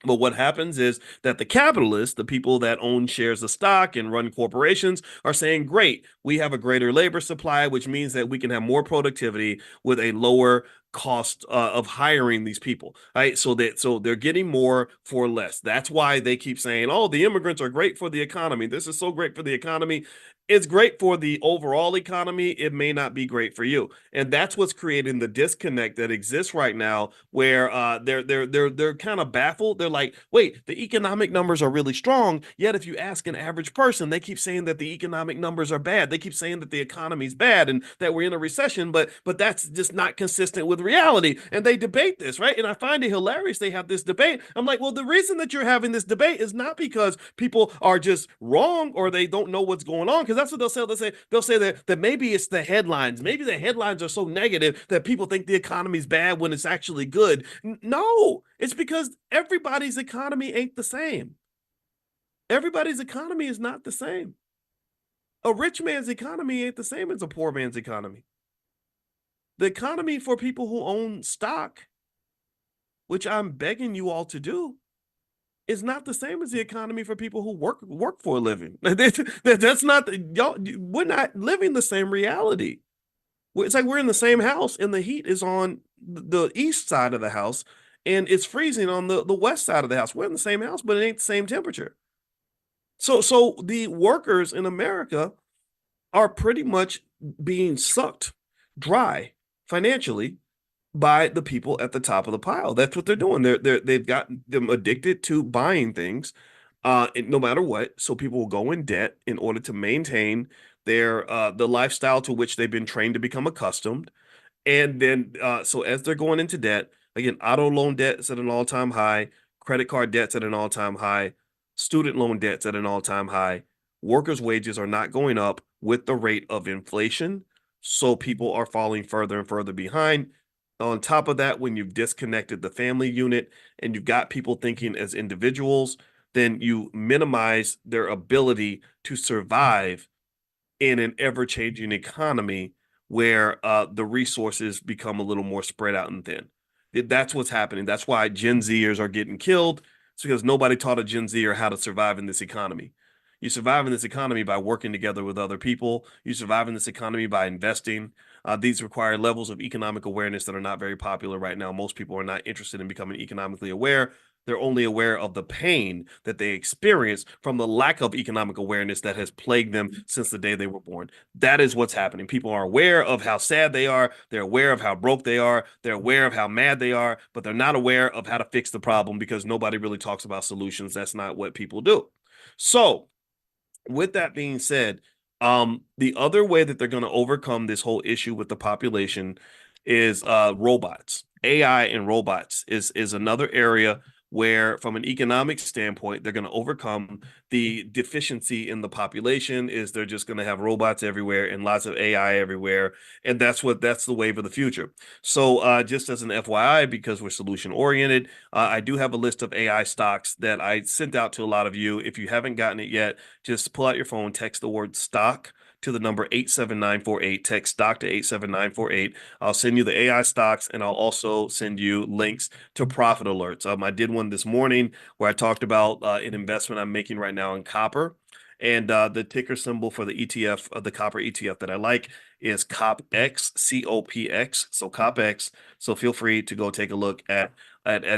But what happens is that the capitalists, the people that own shares of stock and run corporations, are saying, great, we have a greater labor supply, which means that we can have more productivity with a lower cost of hiring these people. Right. So they're getting more for less. That's why they keep saying, oh, the immigrants are great for the economy. This is so great for the economy. It's great for the overall economy. It may not be great for you. And that's what's creating the disconnect that exists right now, where they're kind of baffled. They're like, wait, the economic numbers are really strong, yet if you ask an average person, they keep saying that the economic numbers are bad. They keep saying that the economy's bad and that we're in a recession, but that's just not consistent with reality. And they debate this, right? And I find it hilarious they have this debate. I'm like, well, the reason that you're having this debate is not because people are just wrong or they don't know what's going on, because that's what they'll say. They'll say that maybe it's the headlines. Maybe the headlines are so negative that people think the economy's bad when it's actually good. No, it's because everybody's economy ain't the same. Everybody's economy is not the same. A rich man's economy ain't the same as a poor man's economy. The economy for people who own stock, which I'm begging you all to do, is not the same as the economy for people who work for a living. That's not, y'all. We're not living the same reality. It's like we're in the same house and the heat is on the east side of the house and it's freezing on the west side of the house. We're in the same house, but it ain't the same temperature. So the workers in America are pretty much being sucked dry financially by the people at the top of the pile. That's what they're doing. They've got them addicted to buying things, no matter what. So people will go in debt in order to maintain the lifestyle to which they've been trained to become accustomed. And then so as they're going into debt, again, auto loan debt's at an all-time high, credit card debt's at an all-time high, student loan debt's at an all-time high. Workers' wages are not going up with the rate of inflation. So people are falling further and further behind. On top of that, when you've disconnected the family unit and you've got people thinking as individuals, then you minimize their ability to survive in an ever-changing economy where the resources become a little more spread out and thin. That's what's happening. That's why Gen Zers are getting killed. It's because nobody taught a Gen Zer how to survive in this economy. You survive in this economy by working together with other people. You survive in this economy by investing. These require levels of economic awareness that are not very popular right now. Most people are not interested in becoming economically aware. They're only aware of the pain that they experience from the lack of economic awareness that has plagued them since the day they were born. That is what's happening. People are aware of how sad they are. They're aware of how broke they are. They're aware of how mad they are, but they're not aware of how to fix the problem because nobody really talks about solutions. That's not what people do. So, with that being said, the other way that they're going to overcome this whole issue with the population is robots. AI and robots is another area where, from an economic standpoint, they're going to overcome the deficiency in the population. Is they're just going to have robots everywhere and lots of AI everywhere, and that's the wave of the future. So, just as an FYI, because we're solution oriented, I do have a list of AI stocks that I sent out to a lot of you. If you haven't gotten it yet, just pull out your phone, text the word stock to the number 87948. Text stock to 87948. I'll send you the AI stocks and I'll also send you links to profit alerts. I did one this morning where I talked about an investment I'm making right now in copper. And the ticker symbol for the ETF, the copper ETF that I like is COPX, COPX. So COPX. So feel free to go take a look at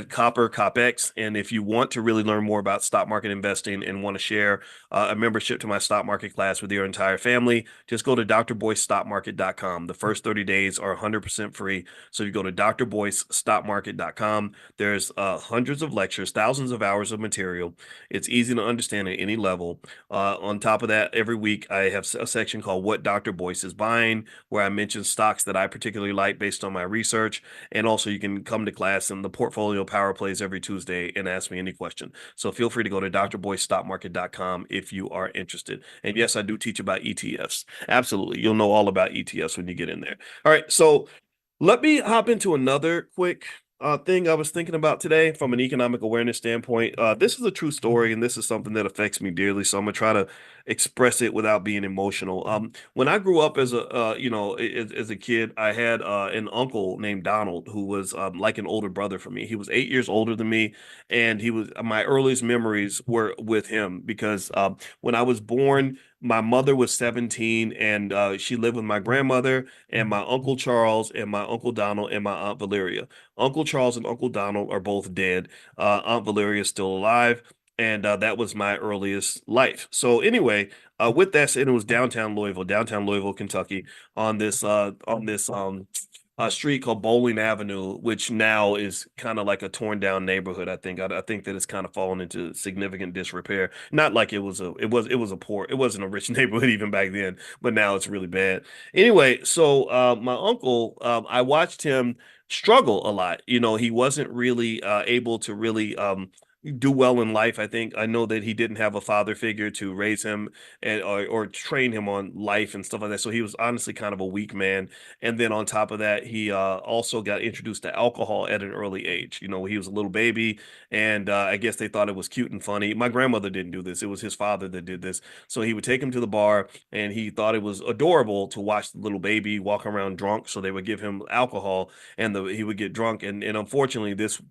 Copper CopX. And if you want to really learn more about stock market investing and want to share a membership to my stock market class with your entire family, just go to drboycestockmarket.com. The first 30 days are 100% free. So you go to drboycestockmarket.com. There's hundreds of lectures, thousands of hours of material. It's easy to understand at any level. On top of that, every week I have a section called What Dr. Boyce is Buying, where I mention stocks that I particularly like based on my research. And also, you can come to class and the portfolio power plays every Tuesday and ask me any question. So feel free to go to drboycestockmarket.com if you are interested. And yes, I do teach about ETFs. Absolutely. You'll know all about ETFs when you get in there. All right. So let me hop into another quick thing I was thinking about today from an economic awareness standpoint. This is a true story, and this is something that affects me dearly. So I'm gonna try to express it without being emotional. When I grew up as a as a kid, I had an uncle named Donald who was like an older brother for me. He was 8 years older than me, and he was my earliest memories were with him because when I was born, my mother was 17 and she lived with my grandmother and my Uncle Charles and my Uncle Donald and my Aunt Valeria. Uncle Charles and Uncle Donald are both dead. Aunt Valeria is still alive. And that was my earliest life. So anyway, with that said, it was downtown Louisville, Kentucky, on this a street called Bowling Avenue, which now is kind of like a torn down neighborhood. I think that it's kind of fallen into significant disrepair. Not like it wasn't a rich neighborhood even back then, but now it's really bad. Anyway, so my uncle, I watched him struggle a lot. You know, he wasn't really able to really do well in life. I know that he didn't have a father figure to raise him or train him on life and stuff like that. So he was honestly kind of a weak man. And then on top of that, he also got introduced to alcohol at an early age. You know, he was a little baby, and I guess they thought it was cute and funny. My grandmother didn't do this; it was his father that did this. So he would take him to the bar, and he thought it was adorable to watch the little baby walk around drunk. So they would give him alcohol, and he would get drunk. And unfortunately, this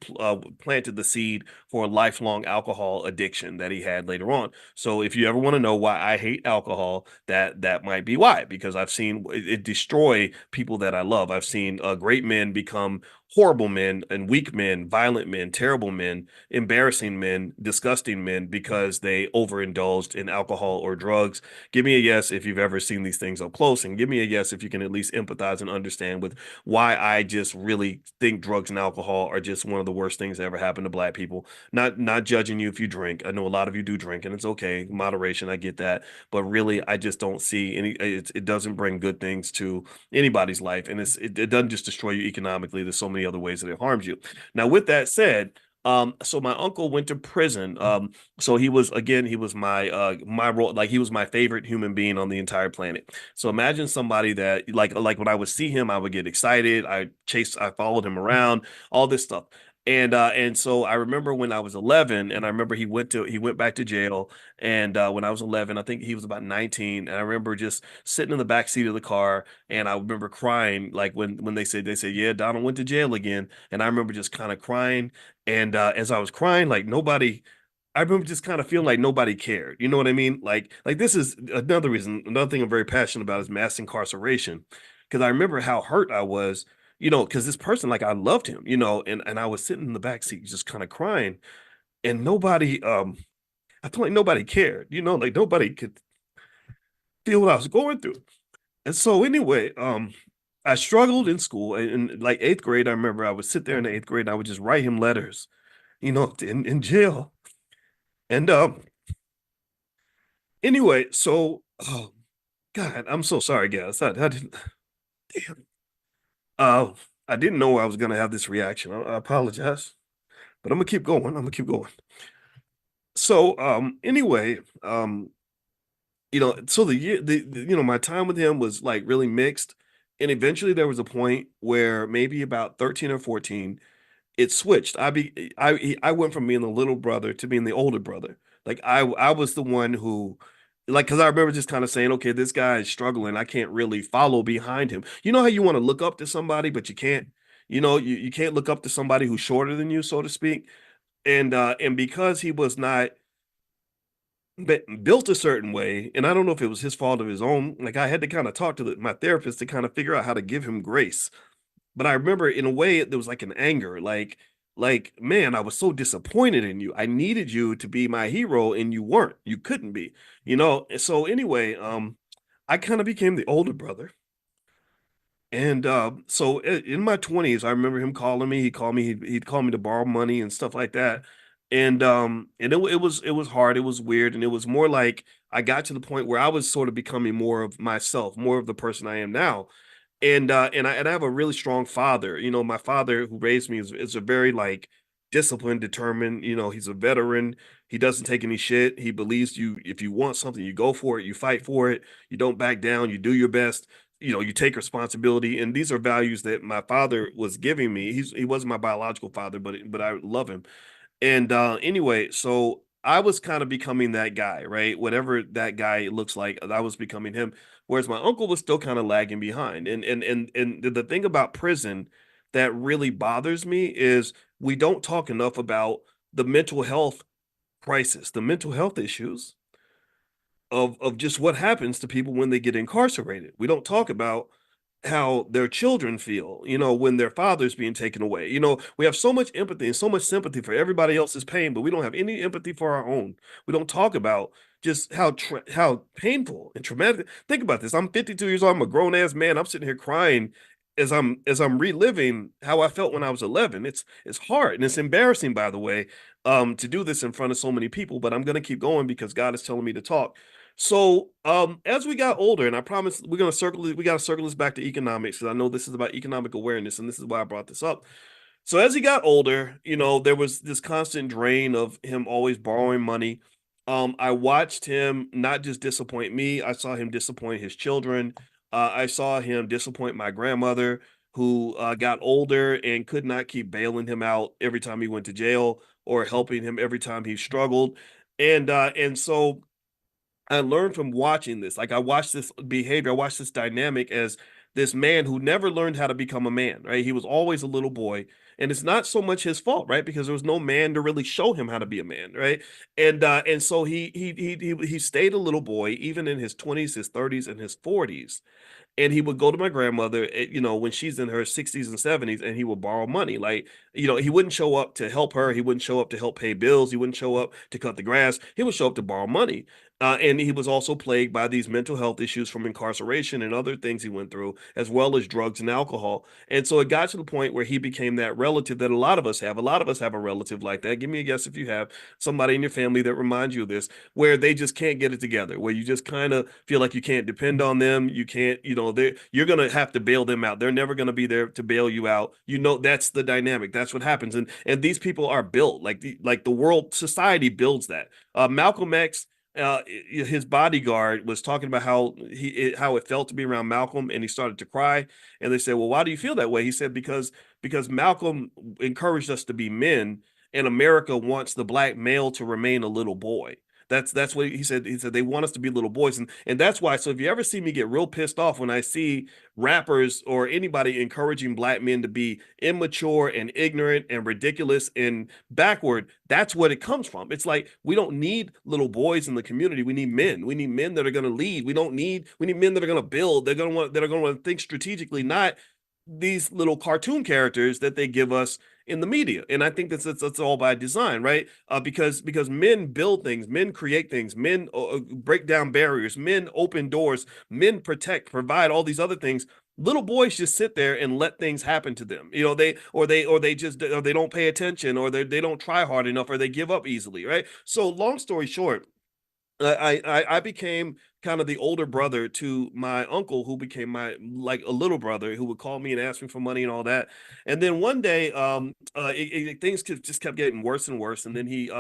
planted the seed for a lifelong alcohol addiction that he had later on. So if you ever want to know why I hate alcohol, that might be why, because I've seen it destroy people that I love. I've seen great men become horrible men and weak men, violent men, terrible men, embarrassing men, disgusting men because they overindulged in alcohol or drugs. Give me a yes if you've ever seen these things up close, and give me a yes if you can at least empathize and understand with why I just really think drugs and alcohol are just one of the worst things that ever happened to Black people. Not judging you if you drink. I know a lot of you do drink, and it's okay. Moderation, I get that, but really, I just don't see any. It doesn't bring good things to anybody's life, and it doesn't just destroy you economically. There's so many other ways that it harms you. Now, with that said, So my uncle went to prison. So he was again, he was my role, like he was my favorite human being on the entire planet. So imagine somebody that like when I would see him, I would get excited. I followed him around, all this stuff. And so I remember when I was 11, and I remember he went back to jail. And when I was 11, I think he was about 19, and I remember just sitting in the back seat of the car, and I remember crying like when they said yeah, Donald went to jail again, and I remember just kind of crying. And as I was crying, like nobody, I remember just kind of feeling like nobody cared. You know what I mean? Like this is another reason, another thing I'm very passionate about is mass incarceration. Because I remember how hurt I was, because this person, like I loved him, and I was sitting in the back seat just kind of crying, and nobody, I felt like nobody cared, like nobody could feel what I was going through. And so anyway, I struggled in school. In like eighth grade, I remember I would sit there in the eighth grade and I would just write him letters, in jail. And anyway, so oh God, I'm so sorry, guys. I didn't damn. Uh I didn't know I was gonna have this reaction. I apologize. But I'm gonna keep going. I'm gonna keep going. So anyway, so the year my time with him was like really mixed. And eventually there was a point where maybe about 13 or 14, it switched. I went from being the little brother to being the older brother. Like I was the one who, like, because I remember just kind of saying, okay, this guy is struggling. I can't really follow behind him. You know how you want to look up to somebody, but you can't. You can't look up to somebody who's shorter than you, so to speak. And because he was not built a certain way, and I don't know if it was his fault of his own. Like I had to kind of talk to my therapist to kind of figure out how to give him grace. But I remember in a way there was like an anger, like man, I was so disappointed in you. I needed you to be my hero, and you weren't. You couldn't be, And so anyway, I kind of became the older brother. And so in my 20s, I remember him calling me. He'd call me to borrow money and stuff like that. And it was hard. It was weird, and it was more like I got to the point where I was sort of becoming more of myself, more of the person I am now. And I have a really strong father. My father who raised me is a very like disciplined, determined. He's a veteran. He doesn't take any shit. He believes you if you want something, you go for it, you fight for it, you don't back down, you do your best. You take responsibility, and these are values that my father was giving me. He wasn't my biological father, but I love him. And anyway, so I was kind of becoming that guy, right? Whatever that guy looks like, I was becoming him. Whereas my uncle was still kind of lagging behind. And the thing about prison that really bothers me is we don't talk enough about the mental health crisis, the mental health issues of just what happens to people when they get incarcerated. We don't talk about how their children feel, when their father's being taken away. We have so much empathy and so much sympathy for everybody else's pain, but we don't have any empathy for our own. We don't talk about just how painful and traumatic. Think about this. I'm 52 years old. I'm a grown ass man. I'm sitting here crying as I'm reliving how I felt when I was 11. It's hard and it's embarrassing, by the way, to do this in front of so many people. But I'm gonna keep going because God is telling me to talk. So, as we got older, and I promise we got to circle this back to economics because I know this is about economic awareness, and this is why I brought this up. So, as he got older, there was this constant drain of him always borrowing money. I watched him not just disappoint me, I saw him disappoint his children. I saw him disappoint my grandmother, who got older and could not keep bailing him out every time he went to jail or helping him every time he struggled. And so I learned from watching this. Like I watched this behavior, I watched this dynamic as this man who never learned how to become a man, right? He was always a little boy. And it's not so much his fault, right? Because there was no man to really show him how to be a man, right? And so he stayed a little boy even in his 20s, his 30s, and his 40s, and he would go to my grandmother, when she's in her 60s and 70s, and he would borrow money. Like, he wouldn't show up to help her. He wouldn't show up to help pay bills. He wouldn't show up to cut the grass. He would show up to borrow money. And he was also plagued by these mental health issues from incarceration and other things he went through, as well as drugs and alcohol. And so it got to the point where he became that relative that a lot of us have. A lot of us have a relative like that. Give me a guess if you have somebody in your family that reminds you of this, where they just can't get it together, where you just kind of feel like you can't depend on them. You can't, you're going to have to bail them out. They're never going to be there to bail you out. That's the dynamic. That's what happens. And these people are built like the world society builds that. Malcolm X, his bodyguard was talking about how it felt to be around Malcolm, and he started to cry. And they said, "Well, why do you feel that way?" He said, "Because Malcolm encouraged us to be men, and America wants the black male to remain a little boy." That's what he said. He said they want us to be little boys, and that's why. So if you ever see me get real pissed off when I see rappers or anybody encouraging black men to be immature and ignorant and ridiculous and backward, that's what it comes from. It's like we don't need little boys in the community. We need men. We need men that are going to lead. We need men that are going to build. That are going to want to think strategically, not these little cartoon characters that they give us in the media. And I think that's all by design, right? Because men build things, men create things, men break down barriers, men open doors, men provide all these other things. Little boys just sit there and let things happen to them. They don't pay attention, or they don't try hard enough, or they give up easily, right? So long story short, I became kind of the older brother to my uncle, who became my like a little brother, who would call me and ask me for money and all that. And then one day, things just kept getting worse and worse. And then he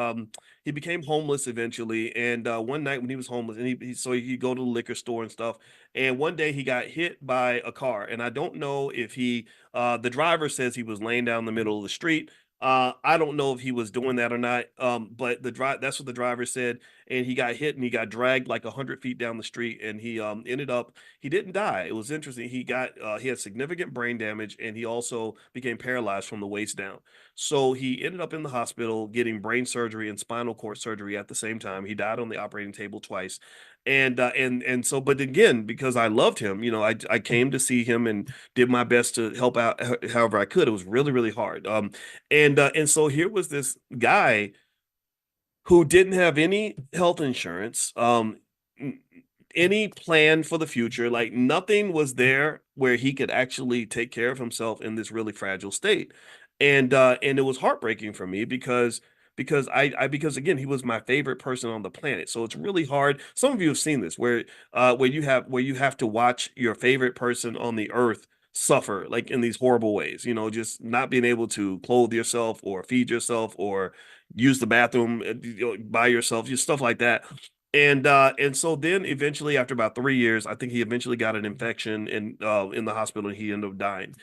became homeless eventually. And one night when he was homeless, and he'd go to the liquor store and stuff. And one day he got hit by a car, and I don't know if the driver says he was laying down the middle of the street. I don't know if he was doing that or not. But that's what the driver said. And he got hit and he got dragged like 100 feet down the street. And he didn't die. It was interesting. He had significant brain damage, and he also became paralyzed from the waist down. So he ended up in the hospital getting brain surgery and spinal cord surgery at the same time. He died on the operating table twice. And so, but again, because I loved him, I came to see him and did my best to help out however I could. It was really, really hard. And so here was this guy who didn't have any health insurance, any plan for the future. Like nothing was there where he could actually take care of himself in this really fragile state. And it was heartbreaking for me because again, he was my favorite person on the planet. So it's really hard. Some of you have seen this where you have to watch your favorite person on the earth suffer like in these horrible ways, just not being able to clothe yourself or feed yourself or use the bathroom by yourself, just stuff like that. And so then eventually, after about 3 years, I think he eventually got an infection in the hospital, and he ended up dying.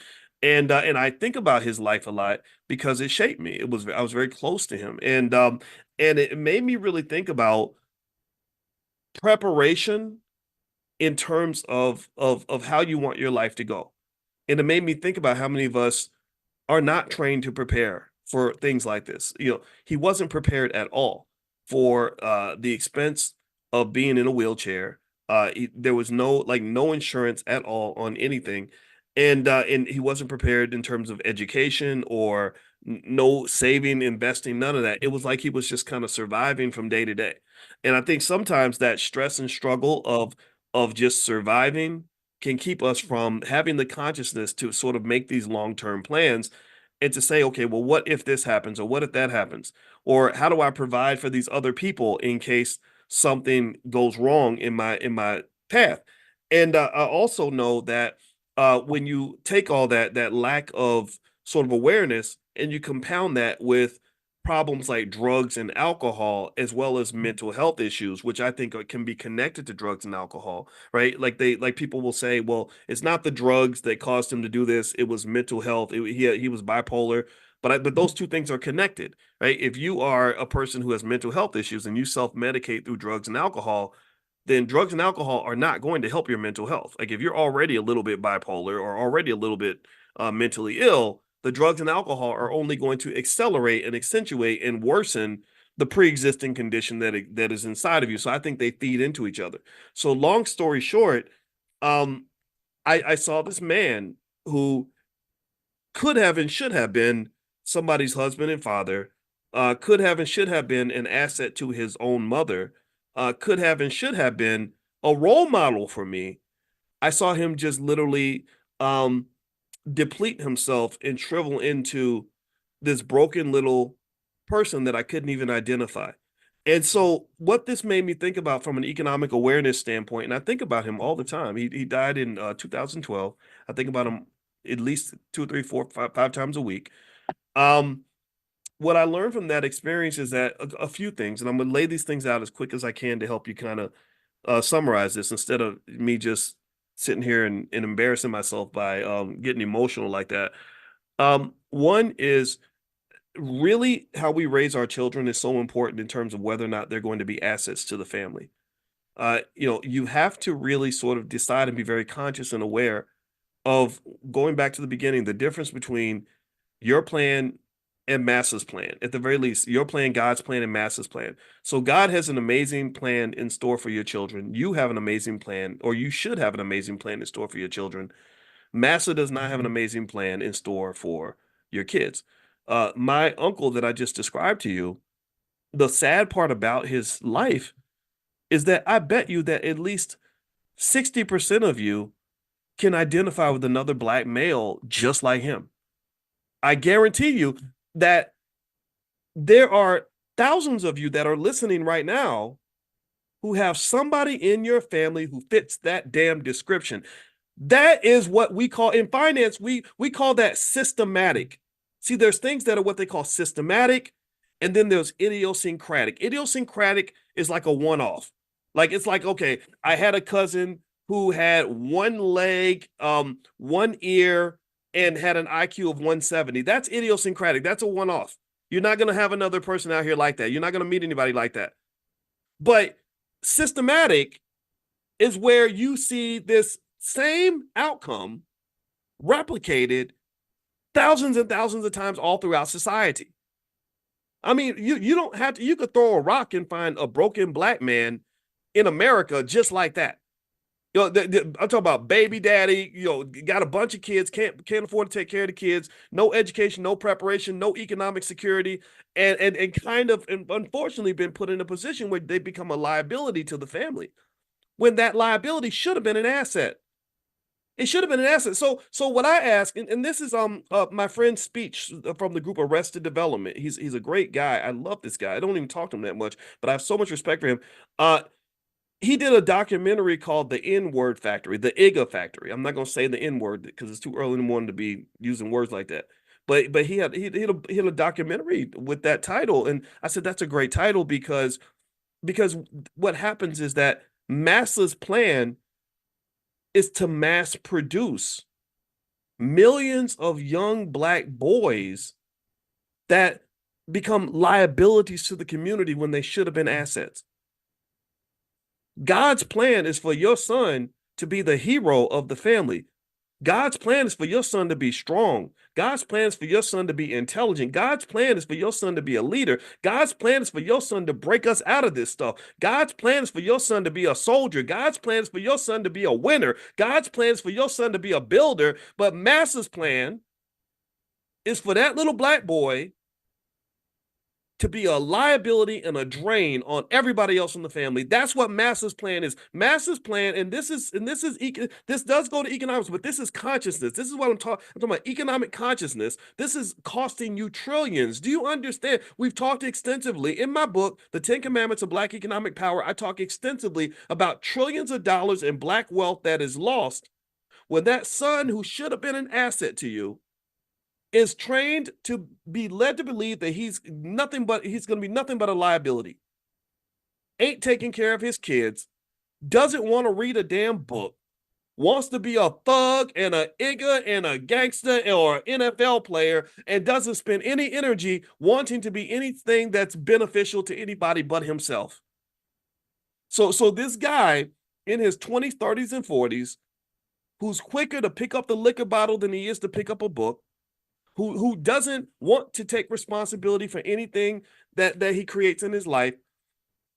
And I think about his life a lot because it shaped me. I was very close to him, and it made me really think about preparation in terms of how you want your life to go. And it made me think about how many of us are not trained to prepare for things like this. He wasn't prepared at all for the expense of being in a wheelchair. There was no insurance at all on anything, and he wasn't prepared in terms of education or no saving, investing, none of that. It was like he was just kind of surviving from day to day. And I think sometimes that stress and struggle of just surviving can keep us from having the consciousness to sort of make these long-term plans and to say, okay, well, what if this happens, or what if that happens, or how do I provide for these other people in case something goes wrong in my path? And I also know that when you take all that lack of sort of awareness and you compound that with problems like drugs and alcohol, as well as mental health issues, which I think can be connected to drugs and alcohol, right? Like people will say, well, it's not the drugs that caused him to do this; it was mental health. He was bipolar, but those two things are connected, right? If you are a person who has mental health issues and you self-medicate through drugs and alcohol, then drugs and alcohol are not going to help your mental health. Like if you're already a little bit bipolar or already a little bit mentally ill, the drugs and alcohol are only going to accelerate and accentuate and worsen the pre-existing condition that is inside of you. So I think they feed into each other. So long story short, um, I saw this man who could have and should have been somebody's husband and father, could have and should have been an asset to his own mother, could have and should have been a role model for me. I saw him just literally um, deplete himself and shrivel into this broken little person that I couldn't even identify. And so what this made me think about from an economic awareness standpoint, and I think about him all the time. He died in 2012. I think about him at least two or three, four, five times a week. Um, what I learned from that experience is that a few things, and I'm gonna lay these things out as quick as I can to help you kind of summarize this instead of me just sitting here and embarrassing myself by getting emotional like that. One is really how we raise our children is so important in terms of whether or not they're going to be assets to the family. You have to really sort of decide and be very conscious and aware of going back to the beginning, the difference between your plan and Massa's plan. At the very least, your plan, God's plan, and Massa's plan. So God has an amazing plan in store for your children. You have an amazing plan, or you should have an amazing plan in store for your children. Massa does not have an amazing plan in store for your kids. My uncle that I just described to you, the sad part about his life is that I bet you that at least 60% of you can identify with another black male just like him. I guarantee you that there are thousands of you that are listening right now who have somebody in your family who fits that damn description. That is what we call in finance, we call that systematic. See, there's things that are what they call systematic, and then there's idiosyncratic. Idiosyncratic is like a one-off. Like it's like, okay, I had a cousin who had one leg, one ear, and had an IQ of 170. That's idiosyncratic. That's a one-off. You're not going to have another person out here like that. You're not going to meet anybody like that. But systematic is where you see this same outcome replicated thousands and thousands of times all throughout society. I mean, you don't have to, you could throw a rock and find a broken black man in America just like that. I'm talking about baby daddy, got a bunch of kids, can't afford to take care of the kids, no education, no preparation, no economic security, and kind of and unfortunately been put in a position where they become a liability to the family when that liability should have been an asset. It should have been an asset. So what I ask, and this is my friend's speech from the group Arrested Development. He's a great guy. I love this guy. I don't even talk to him that much, but I have so much respect for him. He did a documentary called The N-Word Factory, the IGA Factory. I'm not gonna say the N-word because it's too early in the morning to be using words like that. But he had a documentary with that title, and I said that's a great title because what happens is that Massa's plan is to mass produce millions of young black boys that become liabilities to the community when they should have been assets. God's plan is for your son to be the hero of the family. God's plan is for your son to be strong. God's plan is for your son to be intelligent. God's plan is for your son to be a leader. God's plan is for your son to break us out of this stuff. God's plan is for your son to be a soldier. God's plan is for your son to be a winner. God's plan is for your son to be a builder. But Massa's plan is for that little black boy to be a liability and a drain on everybody else in the family. That's what Massa's plan is. Massa's plan, and this does go to economics, but this is consciousness. This is what I'm talking about, economic consciousness. This is costing you trillions. Do you understand? We've talked extensively in my book, The 10 Commandments of Black Economic Power. I talk extensively about trillions of dollars in black wealth that is lost when that son who should have been an asset to you is trained to be led to believe that he's going to be nothing but a liability, ain't taking care of his kids, doesn't want to read a damn book, wants to be a thug and a IGA and a gangster or an NFL player, and doesn't spend any energy wanting to be anything that's beneficial to anybody but himself. So this guy in his 20s, 30s, and 40s, who's quicker to pick up the liquor bottle than he is to pick up a book, who doesn't want to take responsibility for anything that he creates in his life,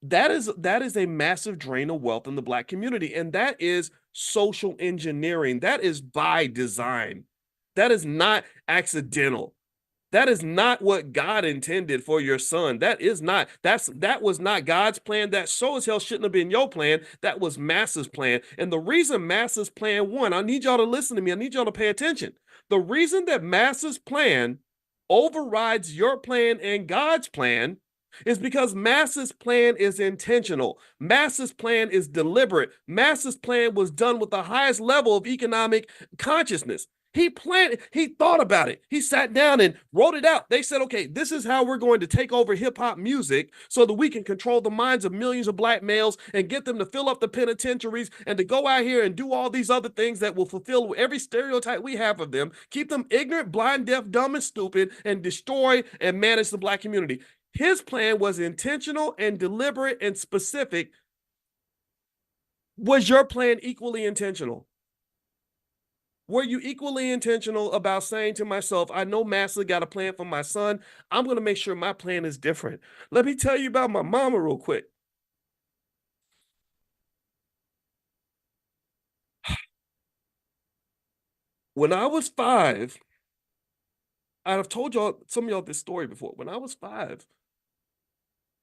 that is a massive drain of wealth in the black community. And that is social engineering. That is by design. That is not accidental. That is not what God intended for your son. That was not God's plan. That so as hell shouldn't have been your plan. That was Massa's plan. And the reason Massa's plan won, I need y'all to listen to me. I need y'all to pay attention. The reason that Massa's plan overrides your plan and God's plan is because Mass's plan is intentional. Mass's plan is deliberate. Mass's plan was done with the highest level of economic consciousness. He planned, he thought about it. He sat down and wrote it out. They said, okay, this is how we're going to take over hip hop music so that we can control the minds of millions of black males and get them to fill up the penitentiaries and to go out here and do all these other things that will fulfill every stereotype we have of them, keep them ignorant, blind, deaf, dumb, and stupid, and destroy and manage the black community. His plan was intentional and deliberate and specific. Was your plan equally intentional? Were you equally intentional about saying to myself, I know Master got a plan for my son. I'm going to make sure my plan is different. Let me tell you about my mama real quick. When I was 5, I've told y'all, some of y'all this story before. When I was 5,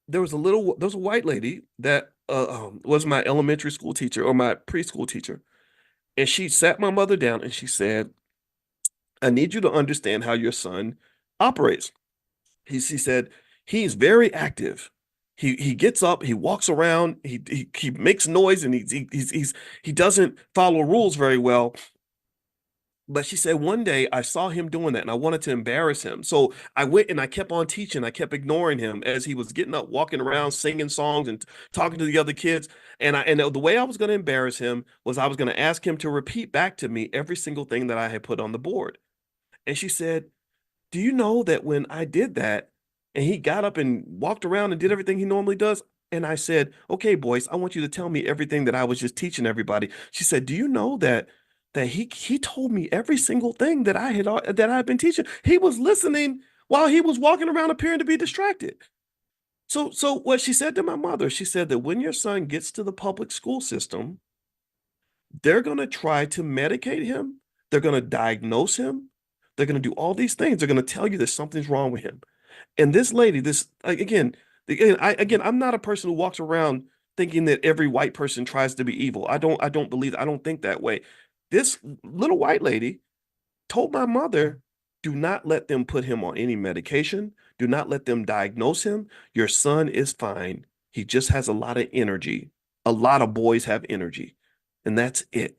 there was a white lady that was my elementary school teacher or my preschool teacher. And she sat my mother down and she said, I need you to understand how your son operates. She said, he's very active. He gets up, he walks around, he makes noise, and he doesn't follow rules very well. But she said one day I saw him doing that and I wanted to embarrass him. So I went and I kept on teaching. I kept ignoring him as he was getting up, walking around, singing songs and talking to the other kids. And the way I was going to embarrass him was I was going to ask him to repeat back to me every single thing that I had put on the board. And she said, do you know that when I did that and he got up and walked around and did everything he normally does? And I said, okay, Boyce, I want you to tell me everything that I was just teaching everybody. She said, do you know that he told me every single thing that I've been teaching? He was listening while he was walking around appearing to be distracted. So what she said to my mother, she said that when your son gets to the public school system, they're going to try to medicate him. They're going to diagnose him. They're going to do all these things. They're going to tell you that something's wrong with him. And this lady, I'm not a person who walks around thinking that every white person tries to be evil. I don't believe, I don't think that way. This little white lady told my mother, do not let them put him on any medication. Do not let them diagnose him. Your son is fine. He just has a lot of energy. A lot of boys have energy, and that's it.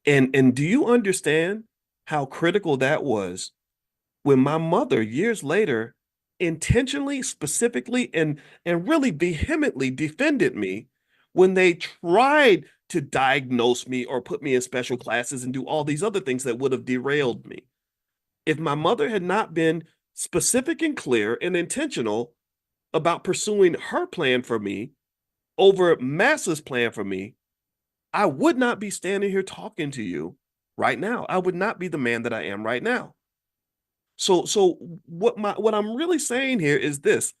And do you understand how critical that was when my mother years later intentionally, specifically, and really vehemently defended me when they tried to diagnose me or put me in special classes and do all these other things that would have derailed me? If my mother had not been specific and clear and intentional about pursuing her plan for me over Massa's plan for me, I would not be standing here talking to you right now. I would not be the man that I am right now. So what I'm really saying here is this.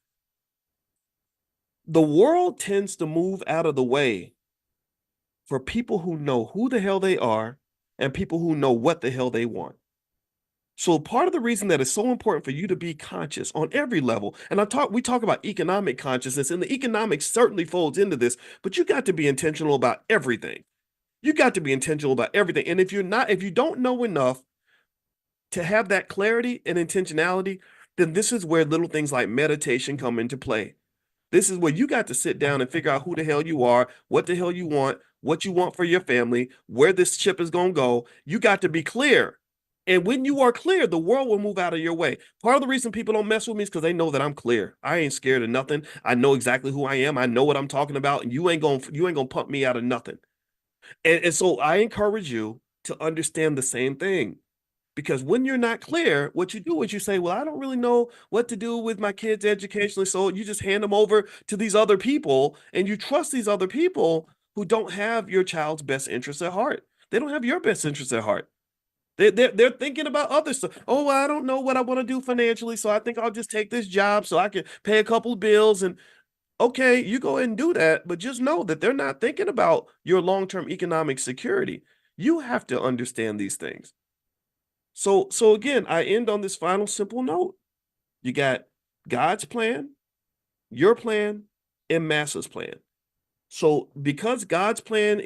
The world tends to move out of the way for people who know who the hell they are and people who know what the hell they want. So part of the reason that it's so important for you to be conscious on every level, and we talk about economic consciousness, and the economics certainly folds into this, but you got to be intentional about everything. You got to be intentional about everything. And if you don't know enough to have that clarity and intentionality, then this is where little things like meditation come into play. This is where you got to sit down and figure out who the hell you are, what the hell you want, what you want for your family, where this ship is going to go. You got to be clear. And when you are clear, the world will move out of your way. Part of the reason people don't mess with me is because they know that I'm clear. I ain't scared of nothing. I know exactly who I am. I know what I'm talking about, and you ain't gonna pump me out of nothing. And so I encourage you to understand the same thing. Because when you're not clear, what you do is you say, well, I don't really know what to do with my kids educationally. So you just hand them over to these other people, and you trust these other people who don't have your child's best interests at heart. They don't have your best interests at heart. They're thinking about other stuff. Oh, I don't know what I want to do financially, so I think I'll just take this job so I can pay a couple of bills. And okay, you go ahead and do that, but just know that they're not thinking about your long-term economic security. You have to understand these things. So again, I end on this final simple note. You got God's plan, your plan, and Massa's plan. So because God's plan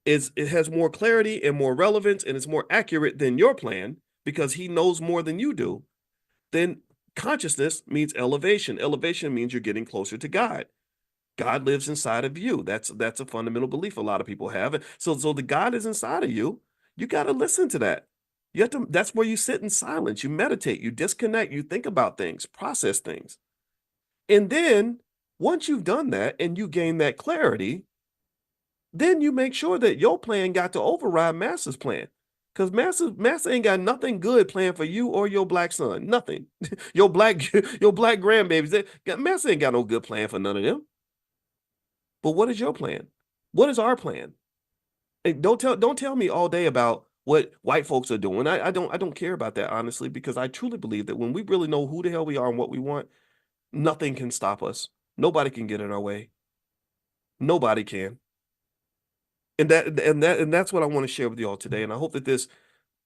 it has more clarity and more relevance and it's more accurate than your plan because he knows more than you do, then consciousness means elevation. Elevation means you're getting closer to God. God lives inside of you. That's a fundamental belief a lot of people have. So the God is inside of you. You got to listen to that. You have to, that's where you sit in silence, you meditate, you disconnect, you think about things, process things. And then once you've done that and you gain that clarity, then you make sure that your plan got to override Master's plan. Because Master ain't got nothing good planned for you or your black son. Nothing. your black your black grandbabies. Master ain't got no good plan for none of them. But what is your plan? What is our plan? And don't tell me all day about what white folks are doing. I don't care about that, honestly, because I truly believe that when we really know who the hell we are and what we want, nothing can stop us. Nobody can get in our way. Nobody can. And that's what I want to share with y'all today. And I hope that this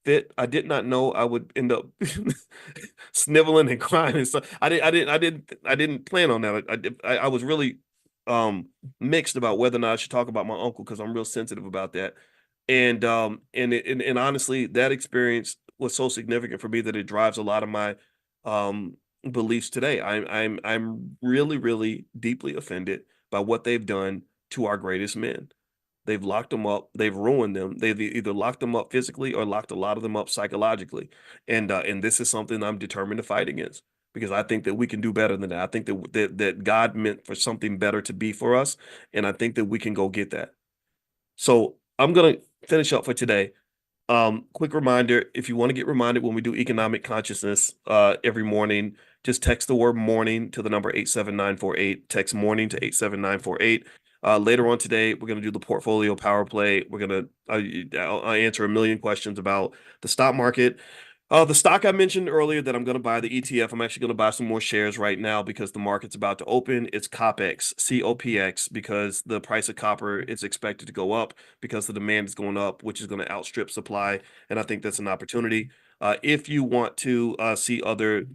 fit. I did not know I would end up sniveling and crying and stuff. I didn't plan on that. I was really mixed about whether or not I should talk about my uncle because I'm real sensitive about that. And honestly, that experience was so significant for me that it drives a lot of my um beliefs today. I'm really, really deeply offended by what they've done to our greatest men. They've locked them up. They've ruined them. They've either locked them up physically or locked a lot of them up psychologically. And this is something I'm determined to fight against because I think that we can do better than that. I think that God meant for something better to be for us, and I think that we can go get that. So I'm gonna finish up for today. Quick reminder, if you want to get reminded when we do economic consciousness every morning, just text the word morning to the number 87948. Text morning to 87948. Later on today, we're going to do the portfolio power play. We're going to I'll answer a million questions about the stock market. The stock I mentioned earlier that I'm going to buy the ETF, I'm actually going to buy some more shares right now because the market's about to open. It's COPX, COPX, because the price of copper is expected to go up because the demand is going up, which is going to outstrip supply. And I think that's an opportunity. If you want to see other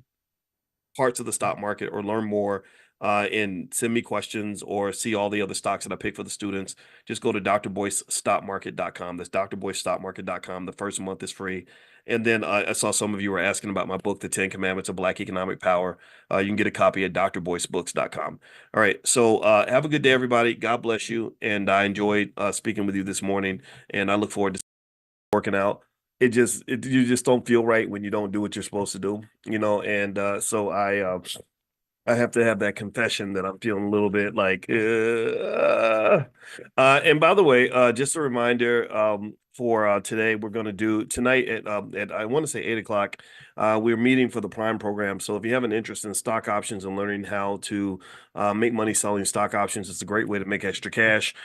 parts of the stock market or learn more and send me questions or see all the other stocks that I pick for the students, just go to drboycestockmarket.com. That's drboycestockmarket.com. The first month is free. And then I saw some of you were asking about my book, The 10 Commandments of Black Economic Power. You can get a copy at drboycebooks.com. All right. So have a good day, everybody. God bless you. And I enjoyed speaking with you this morning. And I look forward to working out. You just don't feel right when you don't do what you're supposed to do, and so I have to have that confession that I'm feeling a little bit like, and by the way, just a reminder, for today, we're going to do tonight at I want to say 8 o'clock. We're meeting for the Prime program. So if you have an interest in stock options and learning how to make money selling stock options, it's a great way to make extra cash.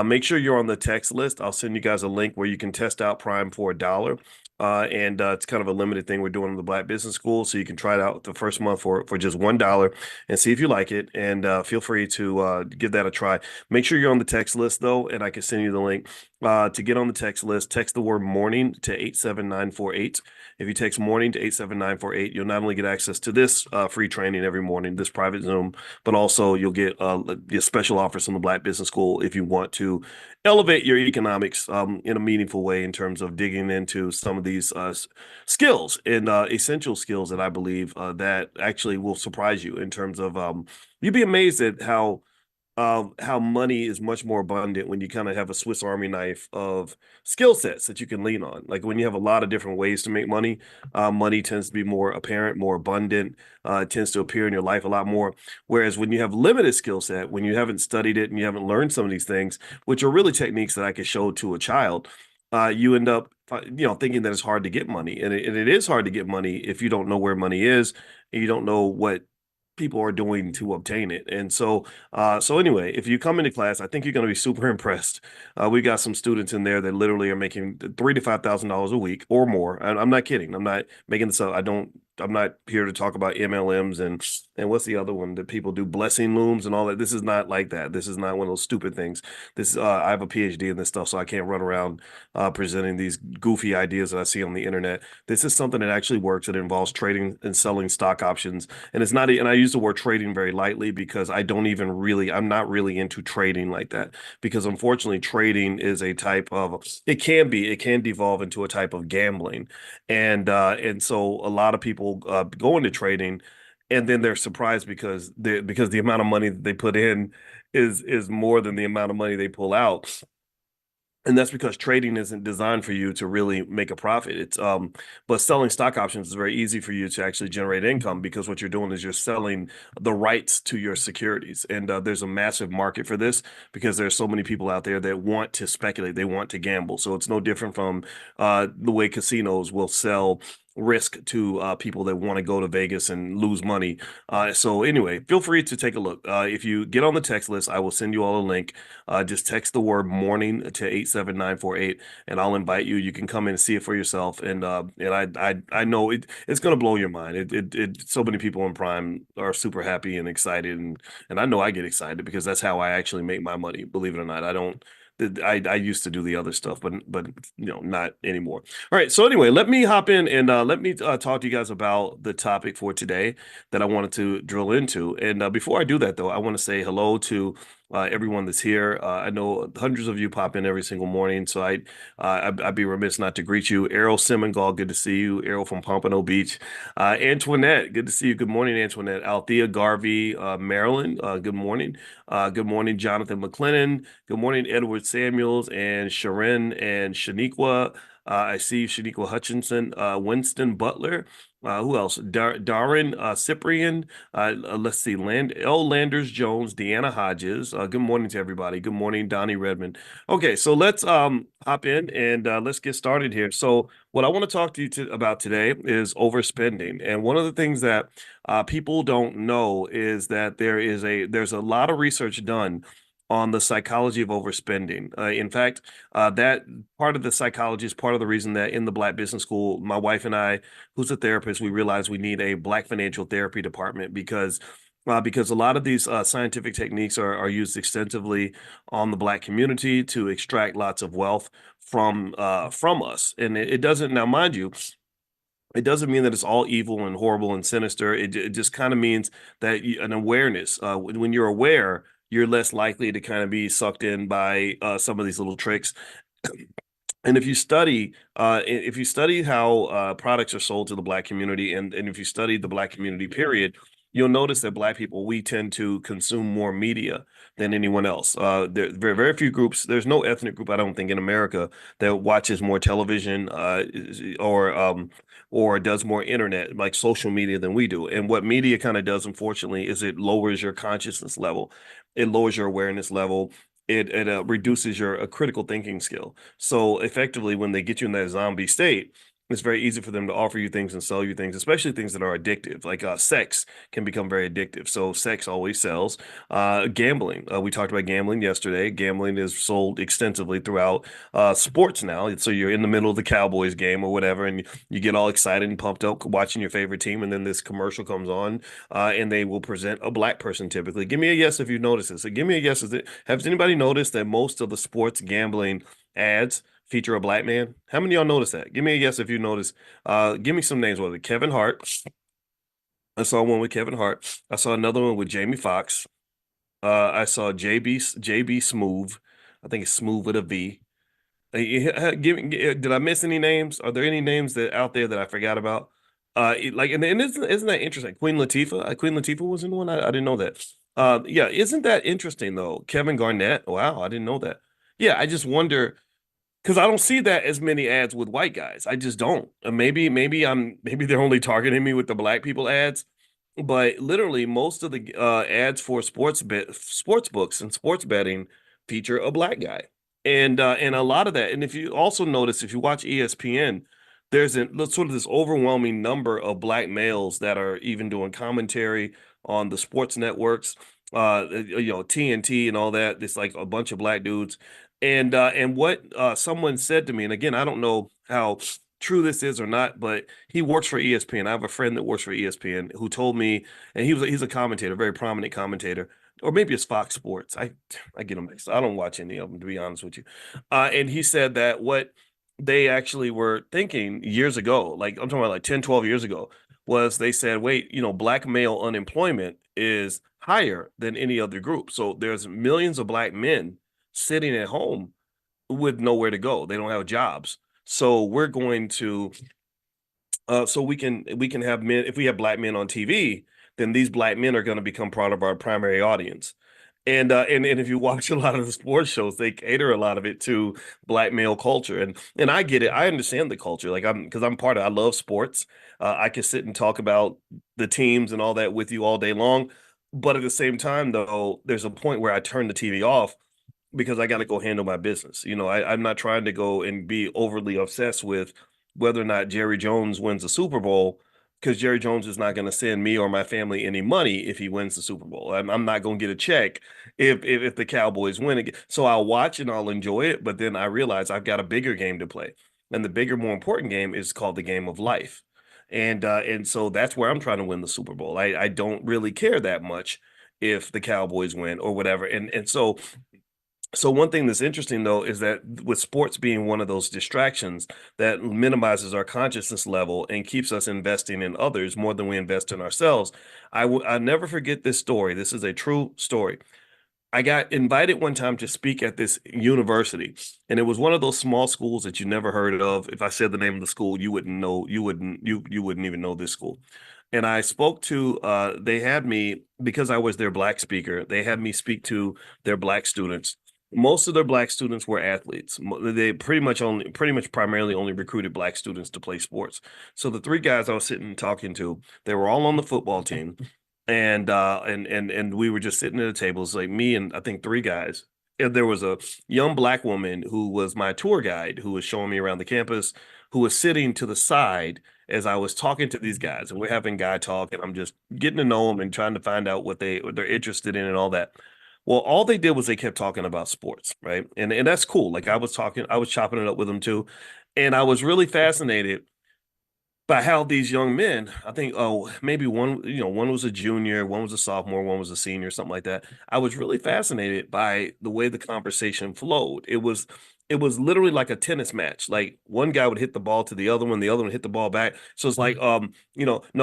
Make sure you're on the text list. I'll send you guys a link where you can test out Prime for $1. And it's kind of a limited thing we're doing in the Black Business School. So you can try it out the first month for just $1 and see if you like it. And feel free to give that a try. Make sure you're on the text list, though, and I can send you the link. To get on the text list, text the word morning to 87948. If you text morning to 87948, you'll not only get access to this free training every morning, this private Zoom, but also you'll get special offers from the Black Business School if you want to elevate your economics in a meaningful way in terms of digging into some of these skills and essential skills that I believe that actually will surprise you in terms of you'd be amazed at how money is much more abundant when you kind of have a Swiss Army knife of skill sets that you can lean on. Like when you have a lot of different ways to make money, money tends to be more apparent, more abundant, it tends to appear in your life a lot more. Whereas when you have limited skill set, when you haven't studied it and you haven't learned some of these things, which are really techniques that I could show to a child, you end up, thinking that it's hard to get money. And it is hard to get money if you don't know where money is and you don't know what people are doing to obtain it. And so anyway, if you come into class, I think you're going to be super impressed. We got some students in there that literally are making $3,000 to $5,000 a week or more. I'm not kidding. I'm not making this up. I'm not here to talk about MLMs and And what's the other one that people do? Blessing looms and all that. This is not like that. This is not one of those stupid things. This I have a PhD in this stuff, so I can't run around presenting these goofy ideas that I see on the internet. This is something that actually works. It involves trading and selling stock options, and it's not. And I use the word trading very lightly because I'm not really into trading like that. Because unfortunately, trading is a type of. It can devolve into a type of gambling, and so a lot of people go into trading and then they're surprised because the amount of money that they put in is more than the amount of money they pull out. And that's because trading isn't designed for you to really make a profit. But selling stock options is very easy for you to actually generate income because what you're doing is you're selling the rights to your securities. And there's a massive market for this because there's so many people out there that want to speculate, they want to gamble. So it's no different from the way casinos will sell risk to people that want to go to Vegas and lose money. So anyway, feel free to take a look. If you get on the text list, I will send you all a link. Just text the word morning to 87948 and I'll invite you. You can come in and see it for yourself. And I know it's gonna blow your mind. So many people in Prime are super happy and excited and I know I get excited because that's how I actually make my money, believe it or not. I used to do the other stuff, but not anymore. All right. So anyway, let me hop in and let me talk to you guys about the topic for today that I wanted to drill into. And before I do that, though, I want to say hello to everyone that's here. I know hundreds of you pop in every single morning, so I'd be remiss not to greet you. Errol Semengal, good to see you. Errol from Pompano Beach. Antoinette, good to see you. Good morning, Antoinette. Althea Garvey, Maryland. Good morning. Good morning, Jonathan McLennan. Good morning, Edward Samuels and Sharon and Shaniqua. I see Shaniqua Hutchinson, Winston Butler. Who else? Darren Cyprian. Let's see. Landers Jones, Deanna Hodges. Good morning to everybody. Good morning, Donnie Redmond. Okay, so let's hop in and let's get started here. So what I want to talk to you about today is overspending. And one of the things that people don't know is that there's a lot of research done on the psychology of overspending. In fact, that part of the psychology is part of the reason that in the Black Business School, my wife and I, who's a therapist, we realized we need a Black financial therapy department because a lot of these scientific techniques are used extensively on the Black community to extract lots of wealth from us. And it doesn't, now mind you, it doesn't mean that it's all evil and horrible and sinister. It just kind of means that an awareness. When you're aware, you're less likely to kind of be sucked in by some of these little tricks. And if you study how products are sold to the Black community, and if you study the Black community, period, you'll notice that Black people, we tend to consume more media than anyone else. There are very, very few groups. There's no ethnic group, I don't think, in America that watches more television or does more internet, like social media, than we do. And what media kind of does, unfortunately, is it lowers your consciousness level. It lowers your awareness level. It reduces your critical thinking skill. So effectively, when they get you in that zombie state, it's very easy for them to offer you things and sell you things, especially things that are addictive. Like sex can become very addictive. So sex always sells. Gambling. We talked about gambling yesterday. Gambling is sold extensively throughout sports now. So you're in the middle of the Cowboys game or whatever, and you get all excited and pumped up watching your favorite team, and then this commercial comes on, and they will present a Black person typically. Give me a yes if you notice this. So give me a yes. Has anybody noticed that most of the sports gambling ads feature a Black man? How many of y'all notice that? Give me a yes if you notice. Give me some names. Was it Kevin Hart? I saw one with Kevin Hart. I saw another one with Jamie Foxx. I saw JB Smooth. I think it's Smooth with a V. Did I miss any names? Are there any names that out there that I forgot about? And isn't that interesting? Queen Latifah. Queen Latifah was in one. I didn't know that. Yeah, isn't that interesting though? Kevin Garnett. Wow, I didn't know that. Yeah, I just wonder because I don't see that as many ads with white guys. I just don't. Maybe they're only targeting me with the Black people ads, but literally most of the ads for sports books and sports betting feature a Black guy, and a lot of that. And if you also notice, if you watch ESPN, sort of this overwhelming number of Black males that are even doing commentary on the sports networks, TNT and all that. It's like a bunch of Black dudes. And what someone said to me, and again, I don't know how true this is or not, but he works for ESPN. I have a friend that works for ESPN who told me, and he's a commentator, a very prominent commentator, or maybe it's Fox Sports. I get them mixed. I don't watch any of them, to be honest with you. And he said that what they actually were thinking years ago, like I'm talking about like 10, 12 years ago, was they said, wait, black male unemployment is higher than any other group. So there's millions of black men sitting at home with nowhere to go. They don't have jobs. So we're going to so we can have men, if we have black men on TV, then these black men are going to become part of our primary audience. And if you watch a lot of the sports shows, they cater a lot of it to black male culture. And I get it. I understand the culture. Like because I'm part of I love sports. I can sit and talk about the teams and all that with you all day long. But at the same time, though, there's a point where I turn the TV off because I got to go handle my business. I'm not trying to go and be overly obsessed with whether or not Jerry Jones wins the Super Bowl, because Jerry Jones is not going to send me or my family any money if he wins the Super Bowl. I'm not going to get a check if the Cowboys win again. So I'll watch and I'll enjoy it, but then I realize I've got a bigger game to play, and the bigger, more important game is called the game of life. And so that's where I'm trying to win the Super Bowl. I don't really care that much if the Cowboys win or whatever. And so one thing that's interesting though is that with sports being one of those distractions that minimizes our consciousness level and keeps us investing in others more than we invest in ourselves. I never forget this story. This is a true story. I got invited one time to speak at this university, and it was one of those small schools that you never heard of. If I said the name of the school, you wouldn't know, you wouldn't even know this school. And I spoke to they had me, because I was their black speaker, they had me speak to their black students. Most of their black students were athletes. They pretty much primarily only recruited black students to play sports. So the three guys I was sitting and talking to, they were all on the football team, and we were just sitting at a table. It's like me and I think three guys. And there was a young black woman who was my tour guide, who was showing me around the campus, who was sitting to the side as I was talking to these guys, and we're having guy talk, and I'm just getting to know them and trying to find out what they're interested in and all that. Well, all they did was they kept talking about sports, right? And that's cool. Like I was chopping it up with them too, and I was really fascinated by how these young men, I think, oh, maybe one was a junior, one was a sophomore, one was a senior, something like that. I was really fascinated by the way the conversation flowed. It was literally like a tennis match. Like one guy would hit the ball to the other one, the other one hit the ball back. So it's like, no,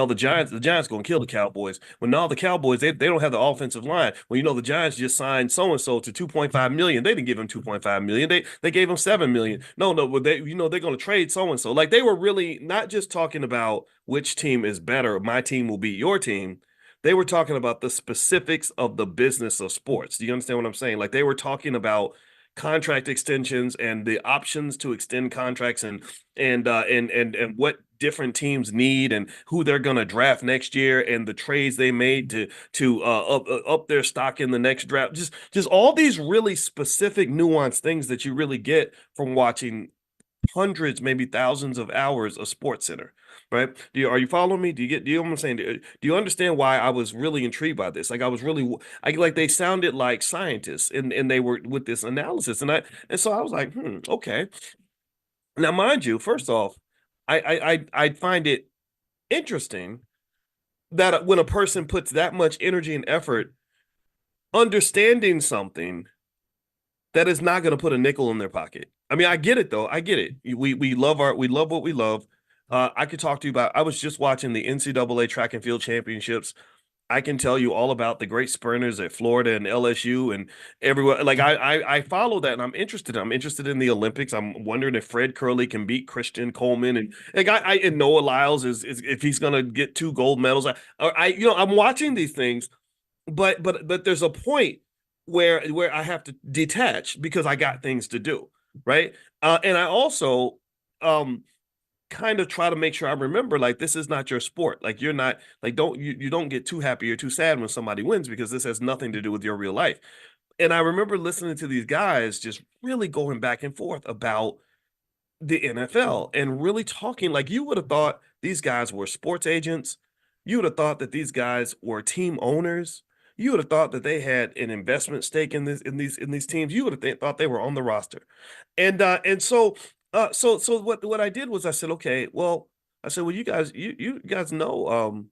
the Giants gonna kill the Cowboys. Well, no, the Cowboys, they don't have the offensive line. Well, the Giants just signed so and so to 2.5 million. They didn't give him 2.5 million. They gave him 7 million. No, but they're gonna trade so and so. Like they were really not just talking about which team is better, my team will beat your team. They were talking about the specifics of the business of sports. Do you understand what I'm saying? Like they were talking about contract extensions and the options to extend contracts, and what different teams need and who they're going to draft next year, and the trades they made to up their stock in the next draft. Just all these really specific nuanced things that you really get from watching hundreds, maybe thousands of hours of Sports Center, right? Are you following me? Do you know what I'm saying? Do you understand why I was really intrigued by this? Like I was really, like they sounded like scientists, and they were with this analysis, and so I was like, okay. Now, mind you, first off, I find it interesting that when a person puts that much energy and effort understanding something that is not going to put a nickel in their pocket. I mean, I get it though. I get it. We love what we love. I could talk to you about. I was just watching the NCAA track and field championships. I can tell you all about the great sprinters at Florida and LSU and everywhere. Like I follow that, and I'm interested. I'm interested in the Olympics. I'm wondering if Fred Curley can beat Christian Coleman, and like and Noah Lyles is if he's gonna get 2 gold medals. I'm watching these things, but there's a point where I have to detach because I got things to do, right? And I also kind of try to make sure I remember, like, this is not your sport. Like you're not like you don't get too happy or too sad when somebody wins, because this has nothing to do with your real life. And I remember listening to these guys just really going back and forth about the NFL and really talking, like, you would have thought these guys were sports agents. You would have thought that these guys were team owners. You would have thought that they had an investment stake in these teams. You would have thought they were on the roster. And so So what I did was I said, okay, well, I said, well, you guys know,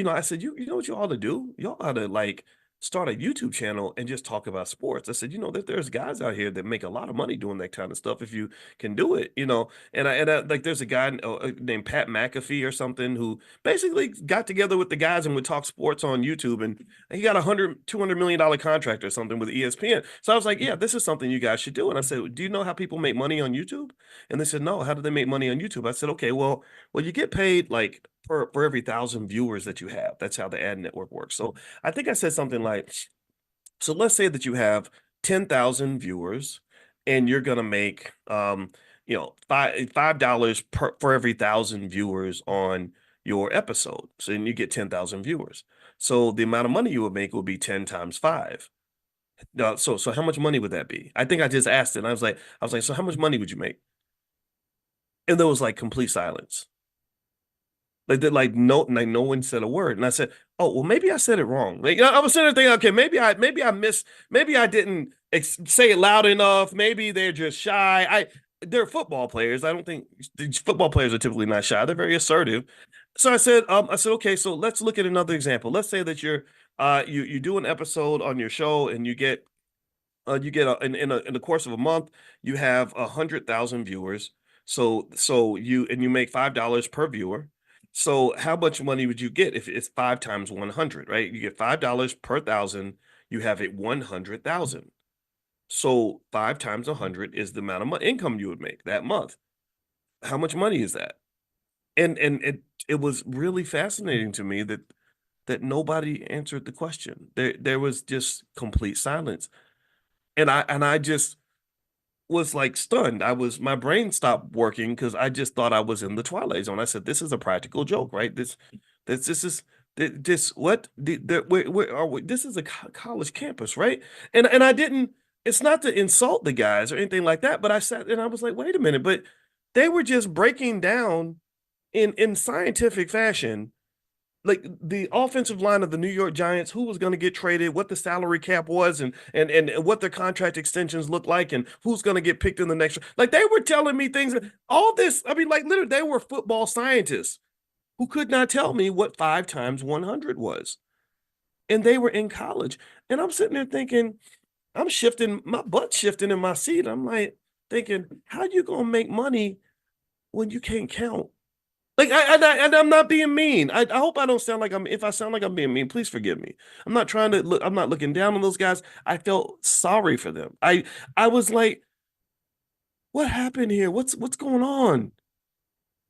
I said, you know what you ought to do? You ought to like start a YouTube channel and just talk about sports. I said, that there's guys out here that make a lot of money doing that kind of stuff if you can do it, and like there's a guy named Pat McAfee or something who basically got together with the guys and would talk sports on YouTube, and he got $200 million contract or something with ESPN. So I was like, yeah, this is something you guys should do. And I said, do you know how people make money on YouTube? And they said, no, how do they make money on YouTube? I said, okay, well, you get paid like for every 1,000 viewers that you have. That's how the ad network works. So I think I said something like, so let's say that you have 10,000 viewers and you're gonna make $5 per for every 1,000 viewers on your episode. So then you get 10,000 viewers. So the amount of money you would make would be 10 times five. Now, so how much money would that be? I think I just asked it. And I was like, so how much money would you make? And there was like complete silence. Like no one said a word. And I said, oh, well, maybe I said it wrong. Like I was sitting there thinking, okay, maybe I didn't say it loud enough. Maybe they're just shy. They're football players. I don't think football players are typically not shy. They're very assertive. So I said, okay, so let's look at another example. Let's say that you do an episode on your show and in the course of a month, you have 100,000 viewers. So you make $5 per viewer. So how much money would you get if it's 5 times 100, right? You get $5 per thousand, you have it 100,000. So 5 times 100 is the amount of income you would make that month. How much money is that? And it was really fascinating to me that nobody answered the question. There was just complete silence. And I just was like stunned. My brain stopped working because I just thought I was in the Twilight Zone. I said, "This is a practical joke, right? This is this what where are we? This is a college campus, right?" And I didn't. It's not to insult the guys or anything like that, but I sat and I was like, "Wait a minute!" But they were just breaking down in scientific fashion like the offensive line of the New York Giants, who was going to get traded, what the salary cap was, and what their contract extensions look like, and who's going to get picked in the next. Like they were telling me things. All this, I mean, like literally, they were football scientists who could not tell me what 5 times 100 was, and they were in college. And I'm sitting there thinking, I'm shifting my butt, shifting in my seat. I'm like thinking, how you gonna make money when you can't count? Like I'm not being mean. I hope I don't sound like I'm. If I sound like I'm being mean, please forgive me. I'm not trying to look. I'm not looking down on those guys. I felt sorry for them. I was like, what happened here? What's going on?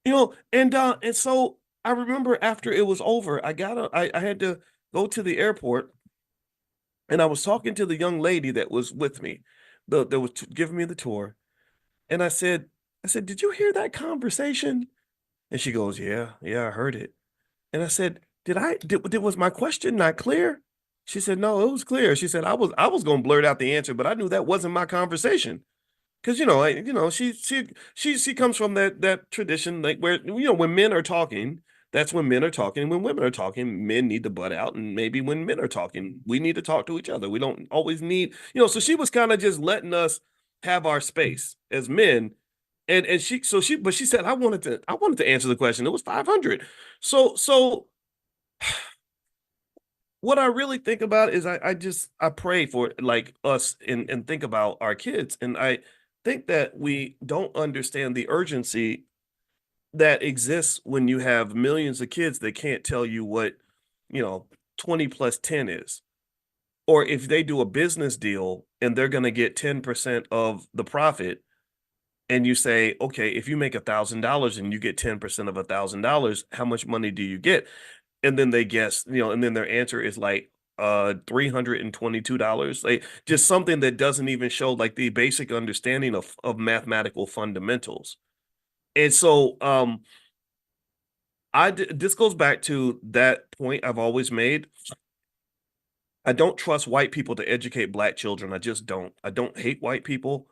And so I remember after it was over, I had to go to the airport, and I was talking to the young lady that was with me, that was giving me the tour, and I said, did you hear that conversation? And she goes, yeah, I heard it. And I said, was my question not clear? She said, no, it was clear. She said, I was gonna blurt out the answer, but I knew that wasn't my conversation. Because she comes from that tradition like where when men are talking, that's when men are talking. When women are talking, men need to butt out, and maybe when men are talking, we need to talk to each other. We don't always need, so she was kind of just letting us have our space as men. And but she said I wanted to answer the question. It was 500. So what I really think about is I pray for like us and think about our kids. And I think that we don't understand the urgency that exists when you have millions of kids that can't tell you what, you know, 20 plus 10 is. Or if they do a business deal and they're going to get 10% of the profit, and you say, okay, if you make $1,000 and you get 10% of $1,000, how much money do you get? And then they guess, and then their answer is like $322. Like just something that doesn't even show like the basic understanding of mathematical fundamentals. And so this goes back to that point I've always made. I don't trust white people to educate black children. I just don't. I don't hate white people.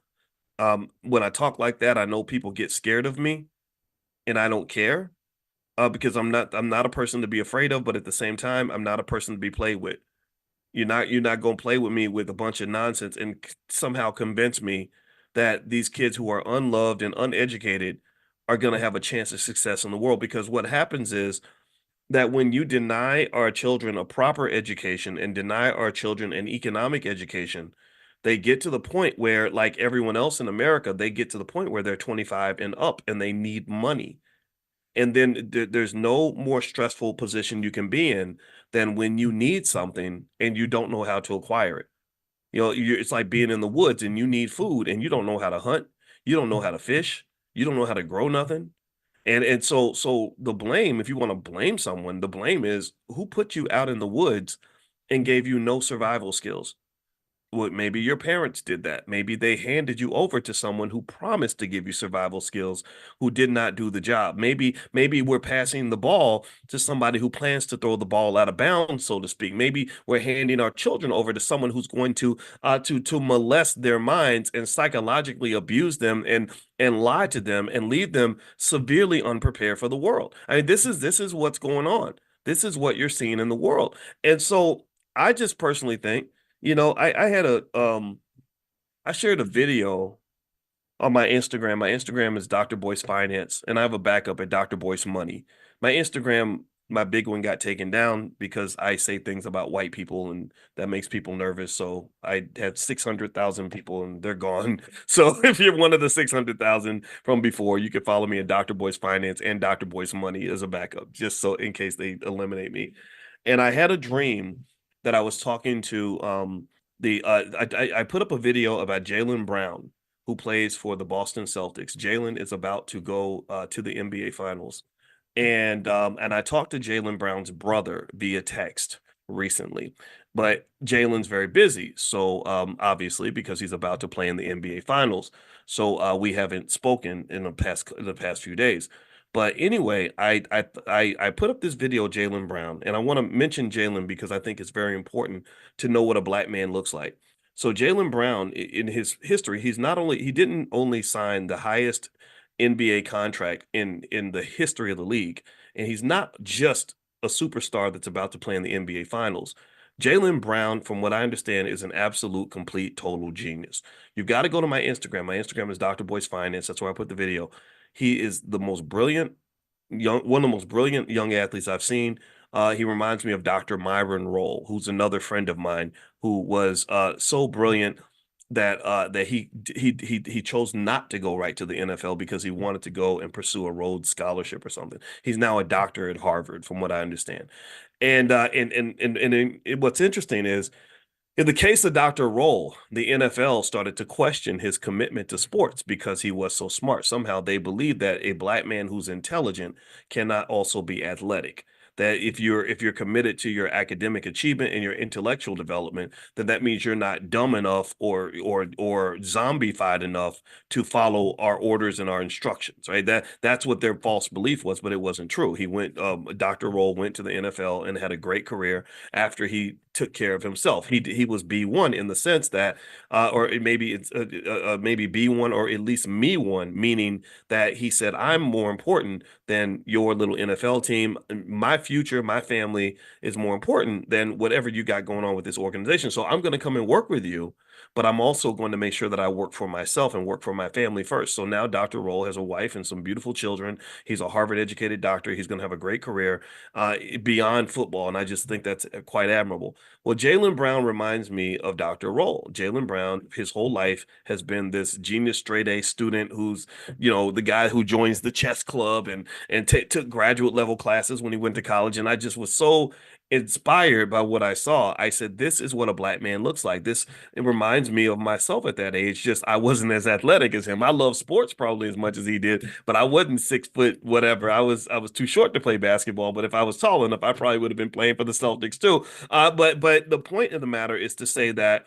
When I talk like that, I know people get scared of me, and I don't care because I'm not a person to be afraid of, but at the same time, I'm not a person to be played with. You're not going to play with me with a bunch of nonsense and somehow convince me that these kids who are unloved and uneducated are going to have a chance of success in the world. Because what happens is that when you deny our children a proper education and deny our children an economic education, they get to the point where, like everyone else in America, they get to the point where they're 25 and up and they need money. And then there's no more stressful position you can be in than when you need something and you don't know how to acquire it. It's like being in the woods and you need food and you don't know how to hunt, you don't know how to fish, you don't know how to grow nothing. And so the blame, if you want to blame someone, the blame is who put you out in the woods and gave you no survival skills. Well, maybe your parents did that. Maybe they handed you over to someone who promised to give you survival skills who did not do the job. Maybe we're passing the ball to somebody who plans to throw the ball out of bounds, so to speak. Maybe we're handing our children over to someone who's going to molest their minds and psychologically abuse them and lie to them and leave them severely unprepared for the world. I mean, this is what's going on. This is what you're seeing in the world. And so I just personally think I shared a video on my Instagram. My Instagram is Dr. Boyce Finance, and I have a backup at Dr. Boyce Money. My Instagram, my big one got taken down because I say things about white people and that makes people nervous. So I have 600,000 people and they're gone. So if you're one of the 600,000 from before, you can follow me at Dr. Boyce Finance and Dr. Boyce Money as a backup, just so in case they eliminate me. And I had a dream that I was talking to the I put up a video about Jaylen Brown, who plays for the Boston Celtics. Jaylen is about to go to the NBA Finals, and I talked to Jaylen Brown's brother via text recently, but Jaylen's very busy, so obviously because he's about to play in the NBA Finals, so we haven't spoken in the past few days. But anyway, I put up this video of Jaylen Brown, and I want to mention Jaylen because I think it's very important to know what a black man looks like. So Jaylen Brown, in his history, he didn't only sign the highest NBA contract in the history of the league, and he's not just a superstar that's about to play in the NBA Finals. Jaylen Brown, from what I understand, is an absolute, complete, total genius. You've got to go to my Instagram. My Instagram is Dr. Boyce Finance. That's where I put the video. He is the most brilliant one of the most brilliant young athletes I've seen. He reminds me of Dr. Myron Rolle, who's another friend of mine who was so brilliant that he chose not to go right to the NFL because he wanted to go and pursue a Rhodes Scholarship or something. He's now a doctor at Harvard, from what I understand. And what's interesting is in the case of Dr. Roll, the NFL started to question his commitment to sports because he was so smart. Somehow they believe that a black man who's intelligent cannot also be athletic. That if you're committed to your academic achievement and your intellectual development, then that means you're not dumb enough or zombified enough to follow our orders and our instructions, right? That's what their false belief was, but it wasn't true. Dr. Roll went to the NFL and had a great career after he took care of himself. He was B1 in the sense that, or maybe it's maybe B1 or at least me one, meaning that he said, I'm more important than your little NFL team. My future, my family is more important than whatever you got going on with this organization. So I'm going to come and work with you, but I'm also going to make sure that I work for myself and work for my family first. So now Dr. Roll has a wife and some beautiful children. He's a Harvard educated doctor. He's going to have a great career beyond football. And I just think that's quite admirable. Well, Jaylen Brown reminds me of Dr. Roll. Jaylen Brown, his whole life has been this genius straight A student who's, the guy who joins the chess club and took graduate level classes when he went to college. And I just was so inspired by what I saw. I said, this is what a black man looks like. It reminds me of myself at that age. Just I wasn't as athletic as him. I love sports probably as much as he did, but I wasn't 6 foot whatever. I was too short to play basketball, but if I was tall enough, I probably would have been playing for the Celtics too. But the point of the matter is to say that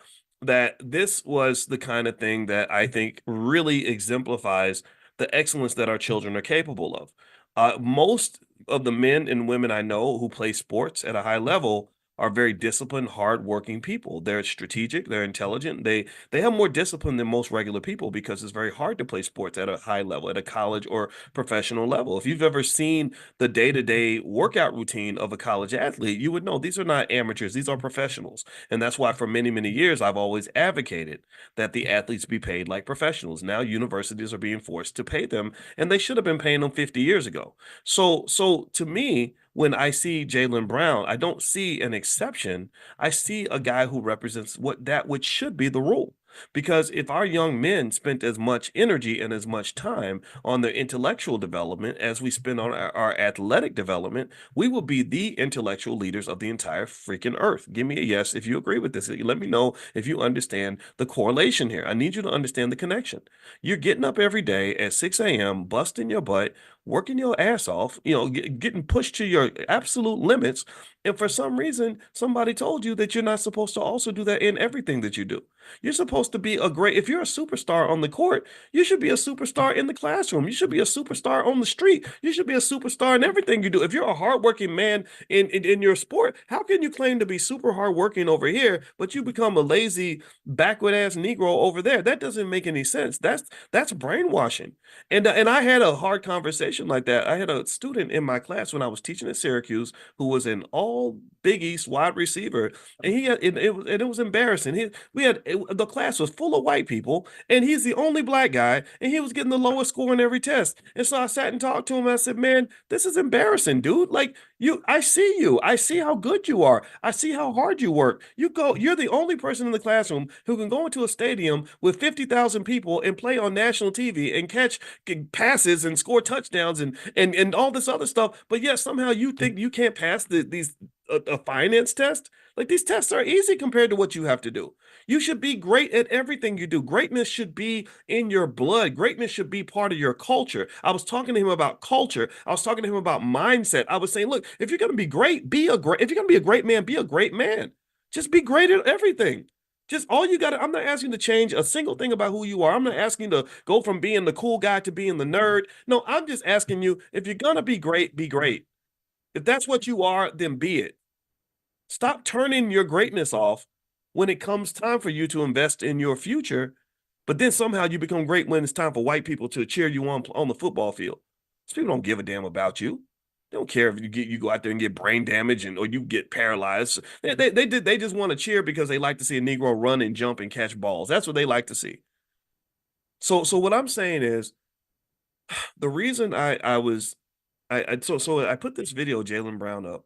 this was the kind of thing that I think really exemplifies the excellence that our children are capable of. Most of the men and women I know who play sports at a high level are very disciplined, hardworking people. They're strategic, they're intelligent. They have more discipline than most regular people because it's very hard to play sports at a high level, at a college or professional level. If you've ever seen the day-to-day workout routine of a college athlete, you would know these are not amateurs, these are professionals. And that's why for many, many years I've always advocated that the athletes be paid like professionals. Now universities are being forced to pay them, and they should have been paying them 50 years ago. So to me, when I see Jaylen Brown, I don't see an exception. I see a guy who represents what that which should be the rule. Because if our young men spent as much energy and as much time on their intellectual development as we spend on our athletic development, we will be the intellectual leaders of the entire freaking earth. Give me a yes if you agree with this. Let me know if you understand the correlation here. I need you to understand the connection. You're getting up every day at 6 a.m., busting your butt, working your ass off, getting pushed to your absolute limits. And for some reason, somebody told you that you're not supposed to also do that in everything that you do. You're supposed to be if you're a superstar on the court, you should be a superstar in the classroom. You should be a superstar on the street. You should be a superstar in everything you do. If you're a hardworking man in your sport, how can you claim to be super hardworking over here, but you become a lazy, backward ass Negro over there? That doesn't make any sense. That's brainwashing. And I had a hard conversation like that. I had a student in my class when I was teaching at Syracuse who was an all Big East wide receiver, and it was embarrassing. The class was full of white people, and he's the only black guy, and he was getting the lowest score in every test. And so I sat and talked to him. And I said, "Man, this is embarrassing, dude. Like I see you. I see how good you are. I see how hard you work. You're the only person in the classroom who can go into a stadium with 50,000 people and play on national TV and catch passes and score touchdowns and all this other stuff. But yet somehow you think you can't pass these a finance test. Like these tests are easy compared to what you have to do. You should be great at everything you do. Greatness should be in your blood. Greatness should be part of your culture. I was talking to him about culture. I was talking to him about mindset. I was saying, look, if you're going to be great, if you're going to be a great man, be a great man. Just be great at everything. Just all you got to, I'm not asking you to change a single thing about who you are. I'm not asking you to go from being the cool guy to being the nerd. No, I'm just asking you, if you're going to be great, be great. If that's what you are, then be it. Stop turning your greatness off when it comes time for you to invest in your future, but then somehow you become great when it's time for white people to cheer you on the football field. These people don't give a damn about you. They don't care if you go out there and get brain damage or you get paralyzed. They just want to cheer because they like to see a Negro run and jump and catch balls. That's what they like to see. So what I'm saying is the reason I put this video of Jaylen Brown up.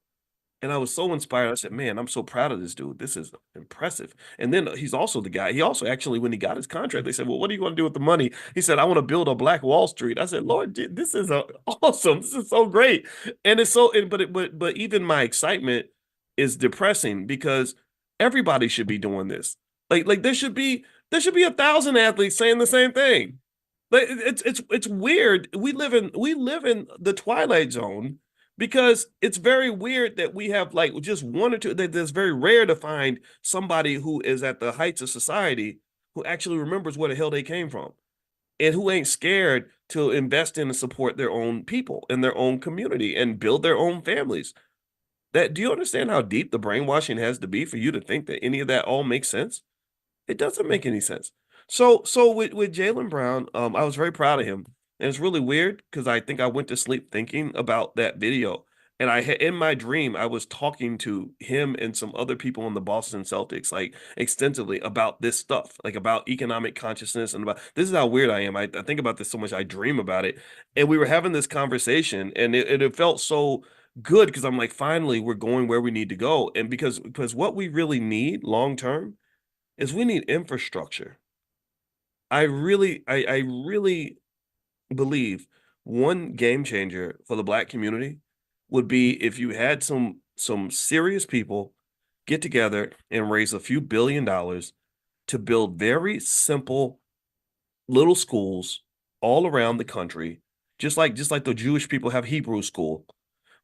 And I was so inspired. I said, man, I'm so proud of this dude. This is impressive. And then he's also the guy. He also actually, when he got his contract, they said, well, what are you going to do with the money? He said, I want to build a Black Wall Street. I said, Lord, this is awesome. This is so great. And it's so, but even my excitement is depressing because everybody should be doing this. Like there should be 1,000 athletes saying the same thing. Like it's weird. We live in the twilight zone because it's very weird that we have like just one or two. That it's very rare to find somebody who is at the heights of society who actually remembers where the hell they came from and who ain't scared to invest in and support their own people and their own community and build their own families. Do you understand how deep the brainwashing has to be for you to think that any of that all makes sense? It doesn't make any sense. So with Jaylen Brown, I was very proud of him, and it's really weird because I think I went to sleep thinking about that video, and in my dream I was talking to him and some other people in the Boston Celtics like extensively about this stuff, like about economic consciousness and about this is how weird I am. I think about this so much I dream about it, and we were having this conversation, and it felt so good because I'm like, finally we're going where we need to go, and because what we really need long term is we need infrastructure. I really believe one game changer for the black community would be if you had some serious people get together and raise a few $1 billion to build very simple little schools all around the country, just like the Jewish people have Hebrew school.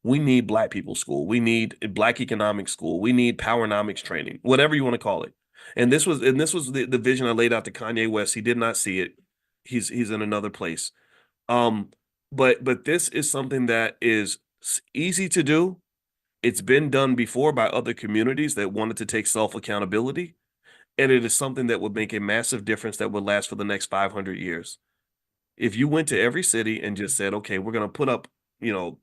We need black people school. We need black economic school. We need powernomics training, whatever you want to call it. And this was the vision I laid out to Kanye West. He did not see it. He's in another place. Um, but this is something that is easy to do It's been done before by other communities that wanted to take self-accountability, and it is something that would make a massive difference that would last for the next 500 years. If you went to every city and just said, okay, we're going to put up, you know,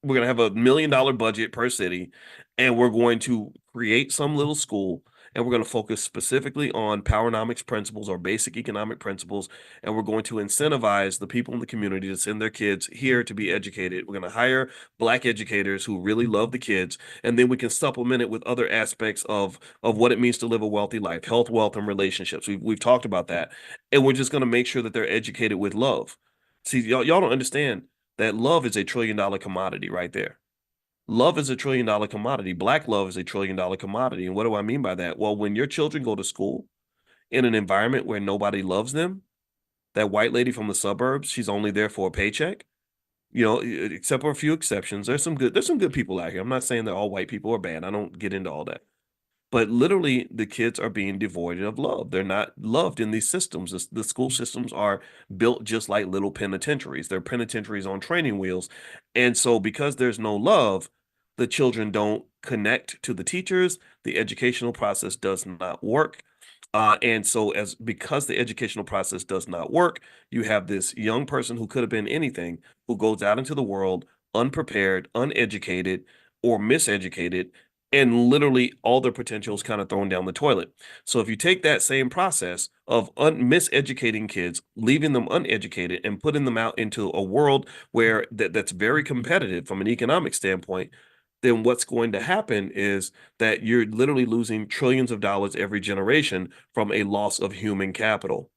we're going to have $1 million budget per city, and we're going to create some little school, and we're going to focus specifically on powernomics principles or basic economic principles, and we're going to incentivize the people in the community to send their kids here to be educated. We're going to hire Black educators who really love the kids, and then we can supplement it with other aspects of what it means to live a wealthy life, health, wealth, and relationships. We've talked about that, and we're just going to make sure that they're educated with love. See, y'all don't understand that love is $1 trillion commodity right there. Love is $1 trillion commodity. Black love is $1 trillion commodity. And what do I mean by that? Well, when your children go to school in an environment where nobody loves them, that white lady from the suburbs, she's only there for a paycheck. Except for a few exceptions. There's some good people out here. I'm not saying that all white people are bad. I don't get into all that. But literally, the kids are being devoid of love. They're not loved in these systems. The school systems are built just like little penitentiaries. They're penitentiaries on training wheels. And so, because there's no love, the children don't connect to the teachers. The educational process does not work. And so, as because the educational process does not work, you have this young person who could have been anything who goes out into the world unprepared, uneducated, or miseducated, and literally all their potential is kind of thrown down the toilet. So if you take that same process of miseducating kids, leaving them uneducated, and putting them out into a world where that's very competitive from an economic standpoint, then what's going to happen is that you're literally losing trillions of dollars every generation from a loss of human capital.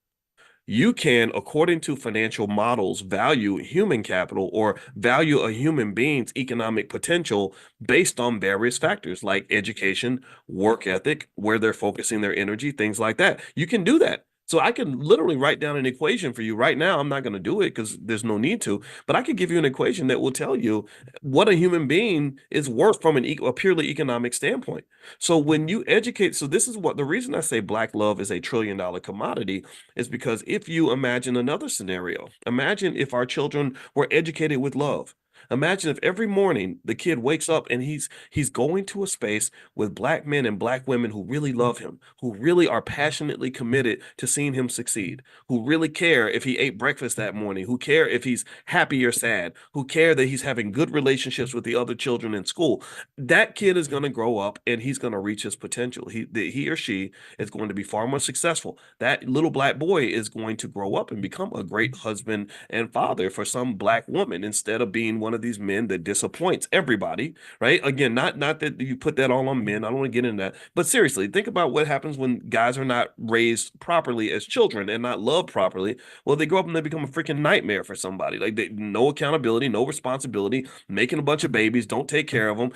You can, according to financial models, value human capital or value a human being's economic potential based on various factors like education, work ethic, where they're focusing their energy, things like that. You can do that. So I can literally write down an equation for you right now. I'm not going to do it because there's no need to, but I could give you an equation that will tell you what a human being is worth from a purely economic standpoint. So when you educate, so this is what the reason I say black love is $1 trillion commodity is because if you imagine another scenario, imagine if our children were educated with love. Imagine if every morning the kid wakes up and he's going to a space with black men and black women who really love him, who really are passionately committed to seeing him succeed, who really care if he ate breakfast that morning, who care if he's happy or sad, who care that he's having good relationships with the other children in school. That kid is going to grow up and he's going to reach his potential. He or she is going to be far more successful. That little black boy is going to grow up and become a great husband and father for some black woman instead of being one of these men that disappoints everybody, right? Again, not that you put that all on men. I don't want to get into that. But seriously, think about what happens when guys are not raised properly as children and not loved properly. Well, they grow up and they become a freaking nightmare for somebody. Like no accountability, no responsibility, making a bunch of babies, don't take care of them,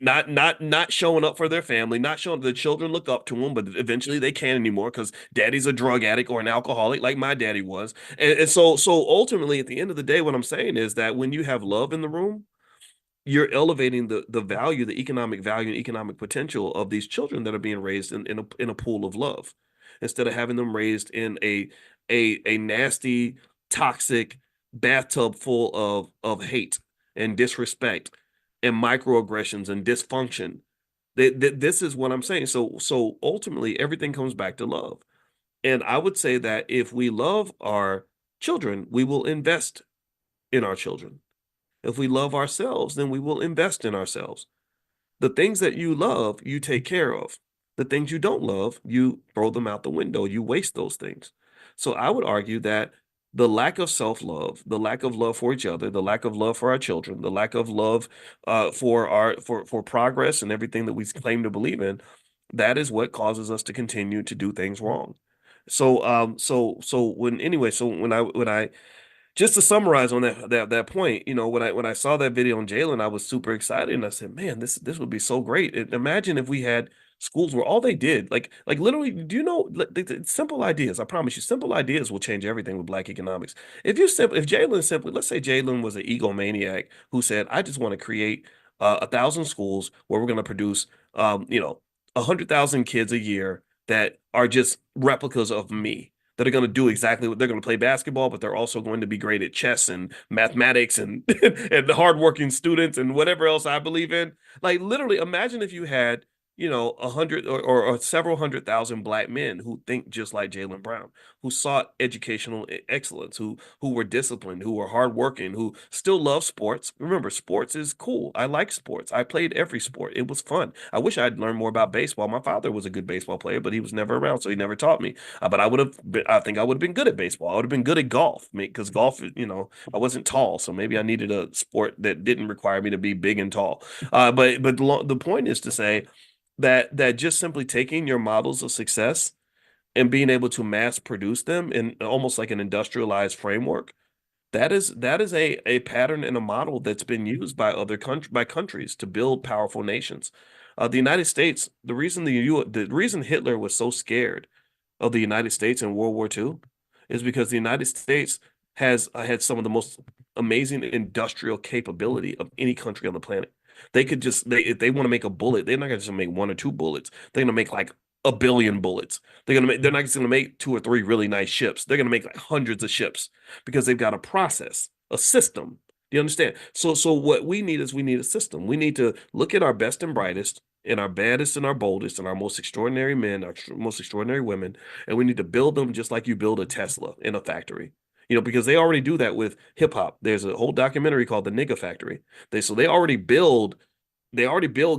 not showing up for their family, not showing the children look up to them, but eventually they can't anymore because daddy's a drug addict or an alcoholic like my daddy was. And so ultimately at the end of the day, what I'm saying is that when you have love in the room, you're elevating the value, the economic value and economic potential of these children that are being raised in a pool of love instead of having them raised in a nasty, toxic bathtub full of hate and disrespect and microaggressions and dysfunction. This is what I'm saying. So ultimately, everything comes back to love. And I would say that if we love our children, we will invest in our children. If we love ourselves, then we will invest in ourselves. The things that you love, you take care of. The things you don't love, you throw them out the window. You waste those things. So I would argue that the lack of self-love, the lack of love for each other, the lack of love for our children, the lack of love for progress and everything that we claim to believe in, that is what causes us to continue to do things wrong. So when I just to summarize on that point, when I saw that video on Jalen, I was super excited and I said, man, this would be so great. Imagine if we had schools where all they did, like literally, do you know, simple ideas, I promise you, simple ideas will change everything with Black economics. If Jalen simply, let's say Jalen was an egomaniac who said, I just want to create 1,000 schools where we're going to produce 100,000 kids a year that are just replicas of me. that are going to do exactly what they're going to play basketball, but they're also going to be great at chess and mathematics and and the hardworking students and whatever else I believe in. Like literally, imagine if you had, you know, 100 or several 100,000 black men who think just like Jalen Brown, who sought educational excellence, who were disciplined, who were hardworking, who still love sports. Remember, sports is cool. I like sports. I played every sport. It was fun. I wish I'd learned more about baseball. My father was a good baseball player, but he was never around, so he never taught me. But I would have been, I think I would have been good at baseball. I would have been good at golf, because golf, you know, I wasn't tall, so maybe I needed a sport that didn't require me to be big and tall. But the point is to say that just simply taking your models of success and being able to mass produce them in almost like an industrialized framework, that is a pattern and a model that's been used by other countries to build powerful nations. The United States, the reason Hitler was so scared of the United States in World War II is because the United States has had some of the most amazing industrial capability of any country on the planet. They could just if they want to make a bullet, they're not going to just make one or two bullets. They're going to make like a billion bullets. They're not just going to make two or three really nice ships. They're going to make like hundreds of ships because they've got a process, a system. Do you understand? So what we need is we need a system. We need to look at our best and brightest and our baddest and our boldest and our most extraordinary men, our most extraordinary women, and we need to build them just like you build a Tesla in a factory. You know, because they already do that with hip hop. There's a whole documentary called The Nigga Factory. They already build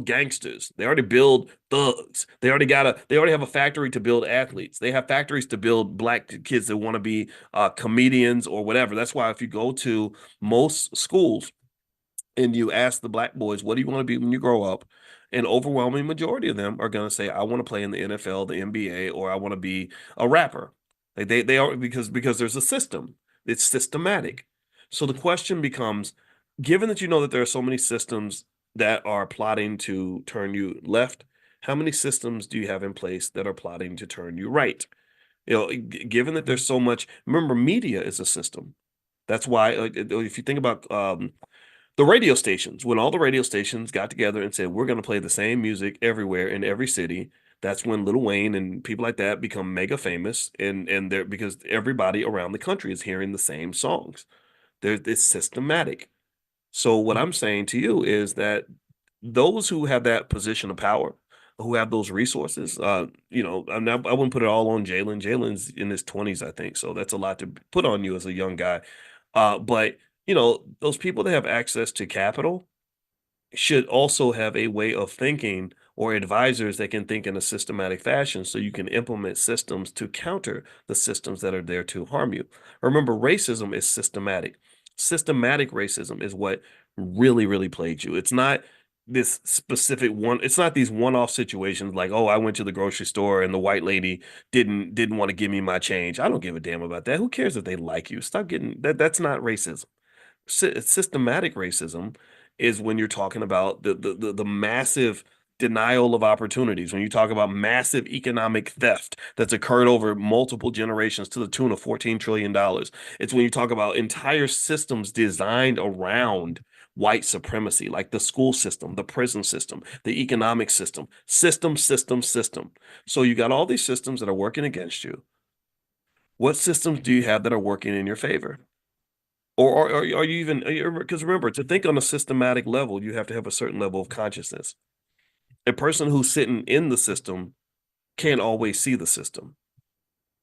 gangsters. They already build thugs. They already have a factory to build athletes. They have factories to build black kids that want to be comedians or whatever. That's why if you go to most schools and you ask the black boys, what do you want to be when you grow up? An overwhelming majority of them are going to say, I want to play in the NFL, the NBA, or I want to be a rapper. Like they are because there's a system. It's systematic. So the question becomes, given that you know that there are so many systems that are plotting to turn you left, how many systems do you have in place that are plotting to turn you right? You know, given that there's so much, remember, media is a system. That's why, like, if you think about the radio stations, when all the radio stations got together and said, we're going to play the same music everywhere in every city, that's when Lil Wayne and people like that become mega famous. And they're because everybody around the country is hearing the same songs. It's systematic. So what I'm saying to you is that those who have that position of power, who have those resources, I wouldn't put it all on Jalen. Jalen's in his 20s, I think. So that's a lot to put on you as a young guy. But those people that have access to capital should also have a way of thinking or advisors that can think in a systematic fashion so you can implement systems to counter the systems that are there to harm you. Remember, racism is systematic. Systematic racism is what really, really plagues you. It's not this specific one, it's not these one-off situations like, oh, I went to the grocery store and the white lady didn't want to give me my change. I don't give a damn about that. Who cares if they like you? Stop getting that's not racism. Systematic racism is when you're talking about the massive denial of opportunities, when you talk about massive economic theft that's occurred over multiple generations to the tune of $14 trillion. It's when you talk about entire systems designed around white supremacy, like the school system, the prison system, the economic system, system. So you got all these systems that are working against you. What systems do you have that are working in your favor? Or are you even, because remember, to think on a systematic level, you have to have a certain level of consciousness. A person who's sitting in the system can't always see the system.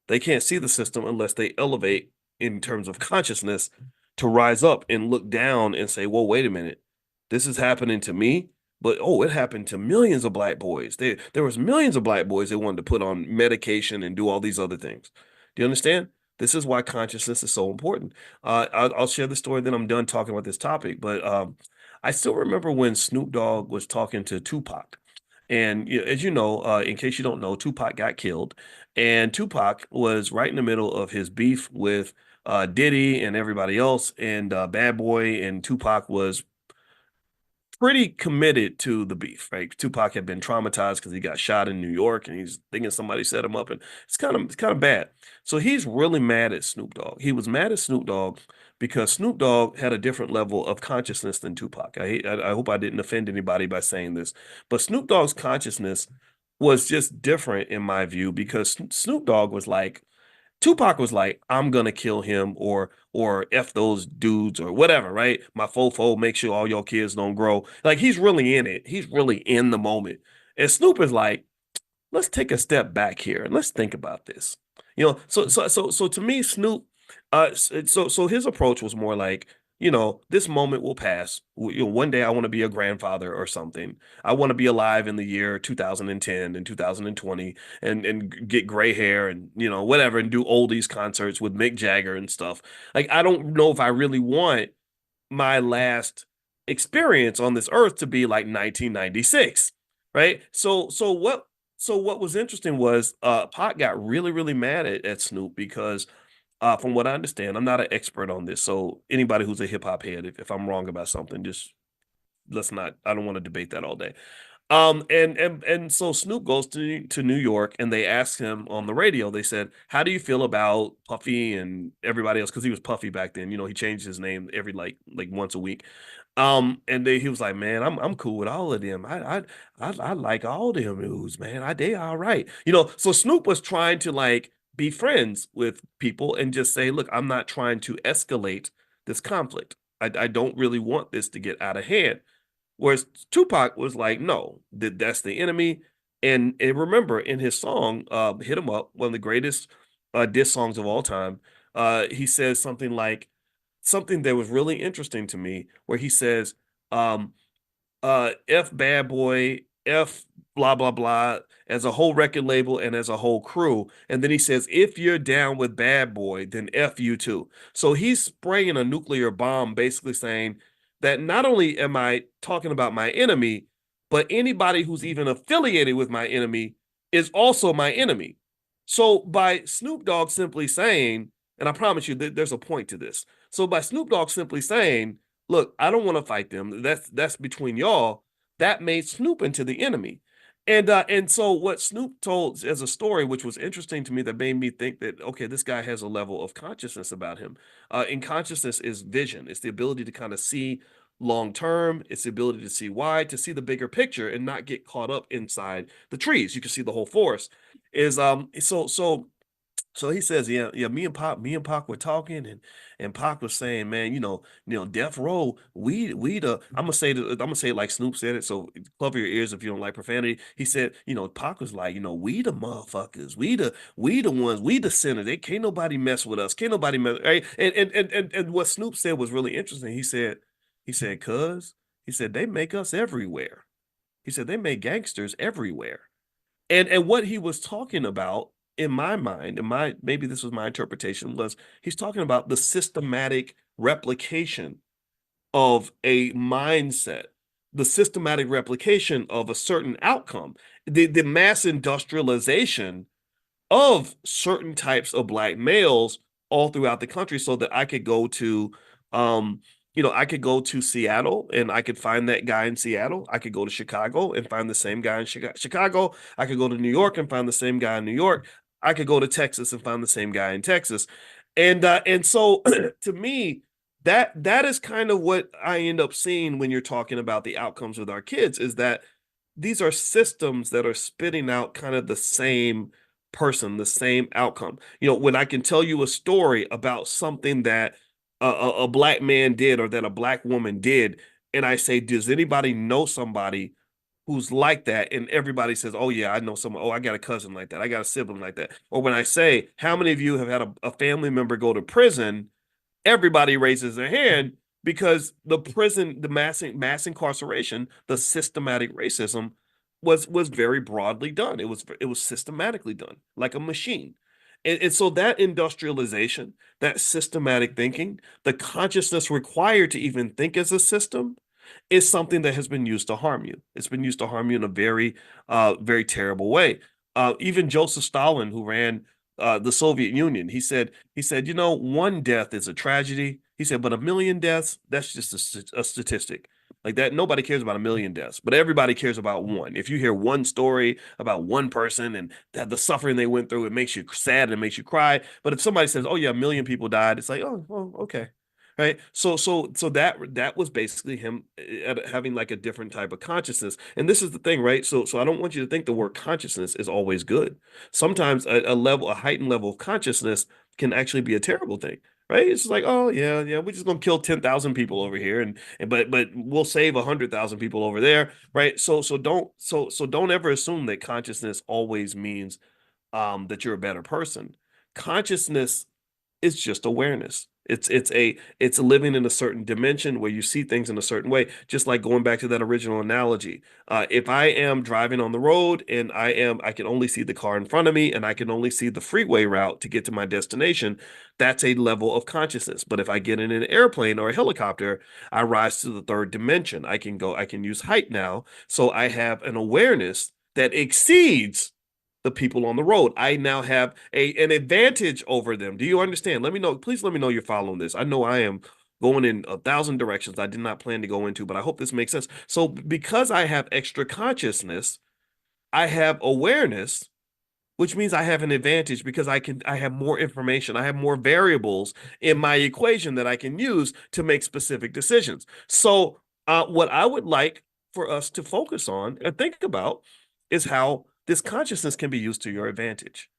They can't see the system unless they elevate in terms of consciousness to rise up and look down and say, well, wait a minute, this is happening to me, but oh, it happened to millions of black boys. There was millions of black boys that wanted to put on medication and do all these other things. Do you understand? This is why consciousness is so important. I'll share the story, then I'm done talking about this topic. But I still remember when Snoop Dogg was talking to Tupac. And as you know, in case you don't know, Tupac got killed, and Tupac was right in the middle of his beef with Diddy and everybody else, and Bad Boy and Tupac was pretty committed to the beef, right? Tupac had been traumatized because he got shot in New York, and he's thinking somebody set him up, and it's kind of bad. So he's really mad at Snoop Dogg. He was mad at Snoop Dogg because Snoop Dogg had a different level of consciousness than Tupac. I hope I didn't offend anybody by saying this, but Snoop Dogg's consciousness was just different in my view because Snoop Dogg was like, Tupac was like, I'm gonna kill him or F those dudes or whatever, right? My fofo, make sure all your kids don't grow. Like he's really in it. He's really in the moment. And Snoop is like, let's take a step back here and let's think about this. So to me, Snoop, so his approach was more like, this moment will pass. One day I want to be a grandfather or something. I want to be alive in the year 2010 and 2020 and get gray hair and whatever and do oldies concerts with Mick Jagger and stuff. Like I don't know if I really want my last experience on this earth to be like 1996, right? So what was interesting was Pac got really really mad at Snoop because from what I understand, I'm not an expert on this, so anybody who's a hip hop head, if I'm wrong about something, just let's not. I don't want to debate that all day. And so Snoop goes to New York and they asked him on the radio, they said, how do you feel about Puffy and everybody else? Because he was Puffy back then. He changed his name every like once a week. And he was like, man, I'm cool with all of them. I like all them dudes, man. They all right. So Snoop was trying to like be friends with people and just say, look, I'm not trying to escalate this conflict. I don't really want this to get out of hand. Whereas Tupac was like, no, that's the enemy. And remember, in his song, "Hit 'Em Up," one of the greatest diss songs of all time, he says something like something that was really interesting to me, where he says, um, F Bad Boy, F blah blah blah, as a whole record label and as a whole crew. And then he says, if you're down with Bad Boy, then F you too. So he's spraying a nuclear bomb, basically saying that not only am I talking about my enemy, but anybody who's even affiliated with my enemy is also my enemy. So by Snoop Dogg simply saying, and I promise you there's a point to this. So by Snoop Dogg simply saying, look, I don't want to fight them. That's between y'all. That made Snoop into the enemy. And so what Snoop told as a story, which was interesting to me, that made me think that okay, this guy has a level of consciousness about him. And consciousness is vision. It's the ability to kind of see long term. It's the ability to see wide, to see the bigger picture, and not get caught up inside the trees. You can see the whole forest. Is so he says, yeah, me and Pac were talking, and Pac was saying, man, Death Row, we the I'm gonna say it like Snoop said it, so cover your ears if you don't like profanity. He said, Pac was like, we the motherfuckers, we the ones, we the sinners. They can't nobody mess with us, can't nobody mess, right? And what Snoop said was really interesting. Cuz, he said they make us everywhere. He said they make gangsters everywhere. And what he was talking about in my mind, and my maybe this was my interpretation, was he's talking about the systematic replication of a mindset, the systematic replication of a certain outcome, the mass industrialization of certain types of black males all throughout the country, so that I could go to I could go to Seattle and I could find that guy in Seattle. I could go to Chicago and find the same guy in Chicago. I could go to New York and find the same guy in New York. I could go to Texas and find the same guy in Texas. And so to me, that is kind of what I end up seeing when you're talking about the outcomes with our kids, is that these are systems that are spitting out kind of the same person, the same outcome. When I can tell you a story about something that a black man did or that a black woman did, and I say, does anybody know somebody who's like that? And everybody says, oh yeah, I know someone. Oh, I got a cousin like that. I got a sibling like that. Or when I say, how many of you have had a family member go to prison? Everybody raises their hand, because the prison, the mass incarceration, the systematic racism was very broadly done. It was systematically done like a machine. And so that industrialization, that systematic thinking, the consciousness required to even think as a system is something that has been used to harm you. It's been used to harm you in a very, very terrible way. Even Joseph Stalin, who ran the Soviet Union, he said, one death is a tragedy. He said, but a million deaths, that's just a statistic. Like that, nobody cares about a million deaths, but everybody cares about one. If you hear one story about one person and that the suffering they went through, it makes you sad and it makes you cry. But if somebody says, "Oh yeah, a million people died," it's like, "Oh, well, okay." Right. So that was basically him having like a different type of consciousness. And this is the thing, right? So I don't want you to think the word consciousness is always good. Sometimes a heightened level of consciousness can actually be a terrible thing. Right? It's just like, oh yeah, yeah, we're just gonna kill 10,000 people over here, but we'll save 100,000 people over there, right? So don't ever assume that consciousness always means that you're a better person. Consciousness is just awareness. It's living in a certain dimension where you see things in a certain way. Just like going back to that original analogy, if I am driving on the road and I can only see the car in front of me and I can only see the freeway route to get to my destination, that's a level of consciousness. But if I get in an airplane or a helicopter, I rise to the third dimension. I can use height now, so I have an awareness that exceeds the people on the road. I now have an advantage over them. Do you understand? Let me know. Please let me know you're following this. I know I am going in 1,000 directions I did not plan to go into, but I hope this makes sense. So because I have extra consciousness, I have awareness, which means I have an advantage because I have more information. I have more variables in my equation that I can use to make specific decisions. So what I would like for us to focus on and think about is how this consciousness can be used to your advantage.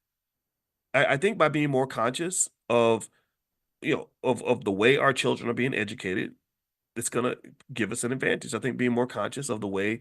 I think by being more conscious of of the way our children are being educated, it's gonna give us an advantage. I think being more conscious of the way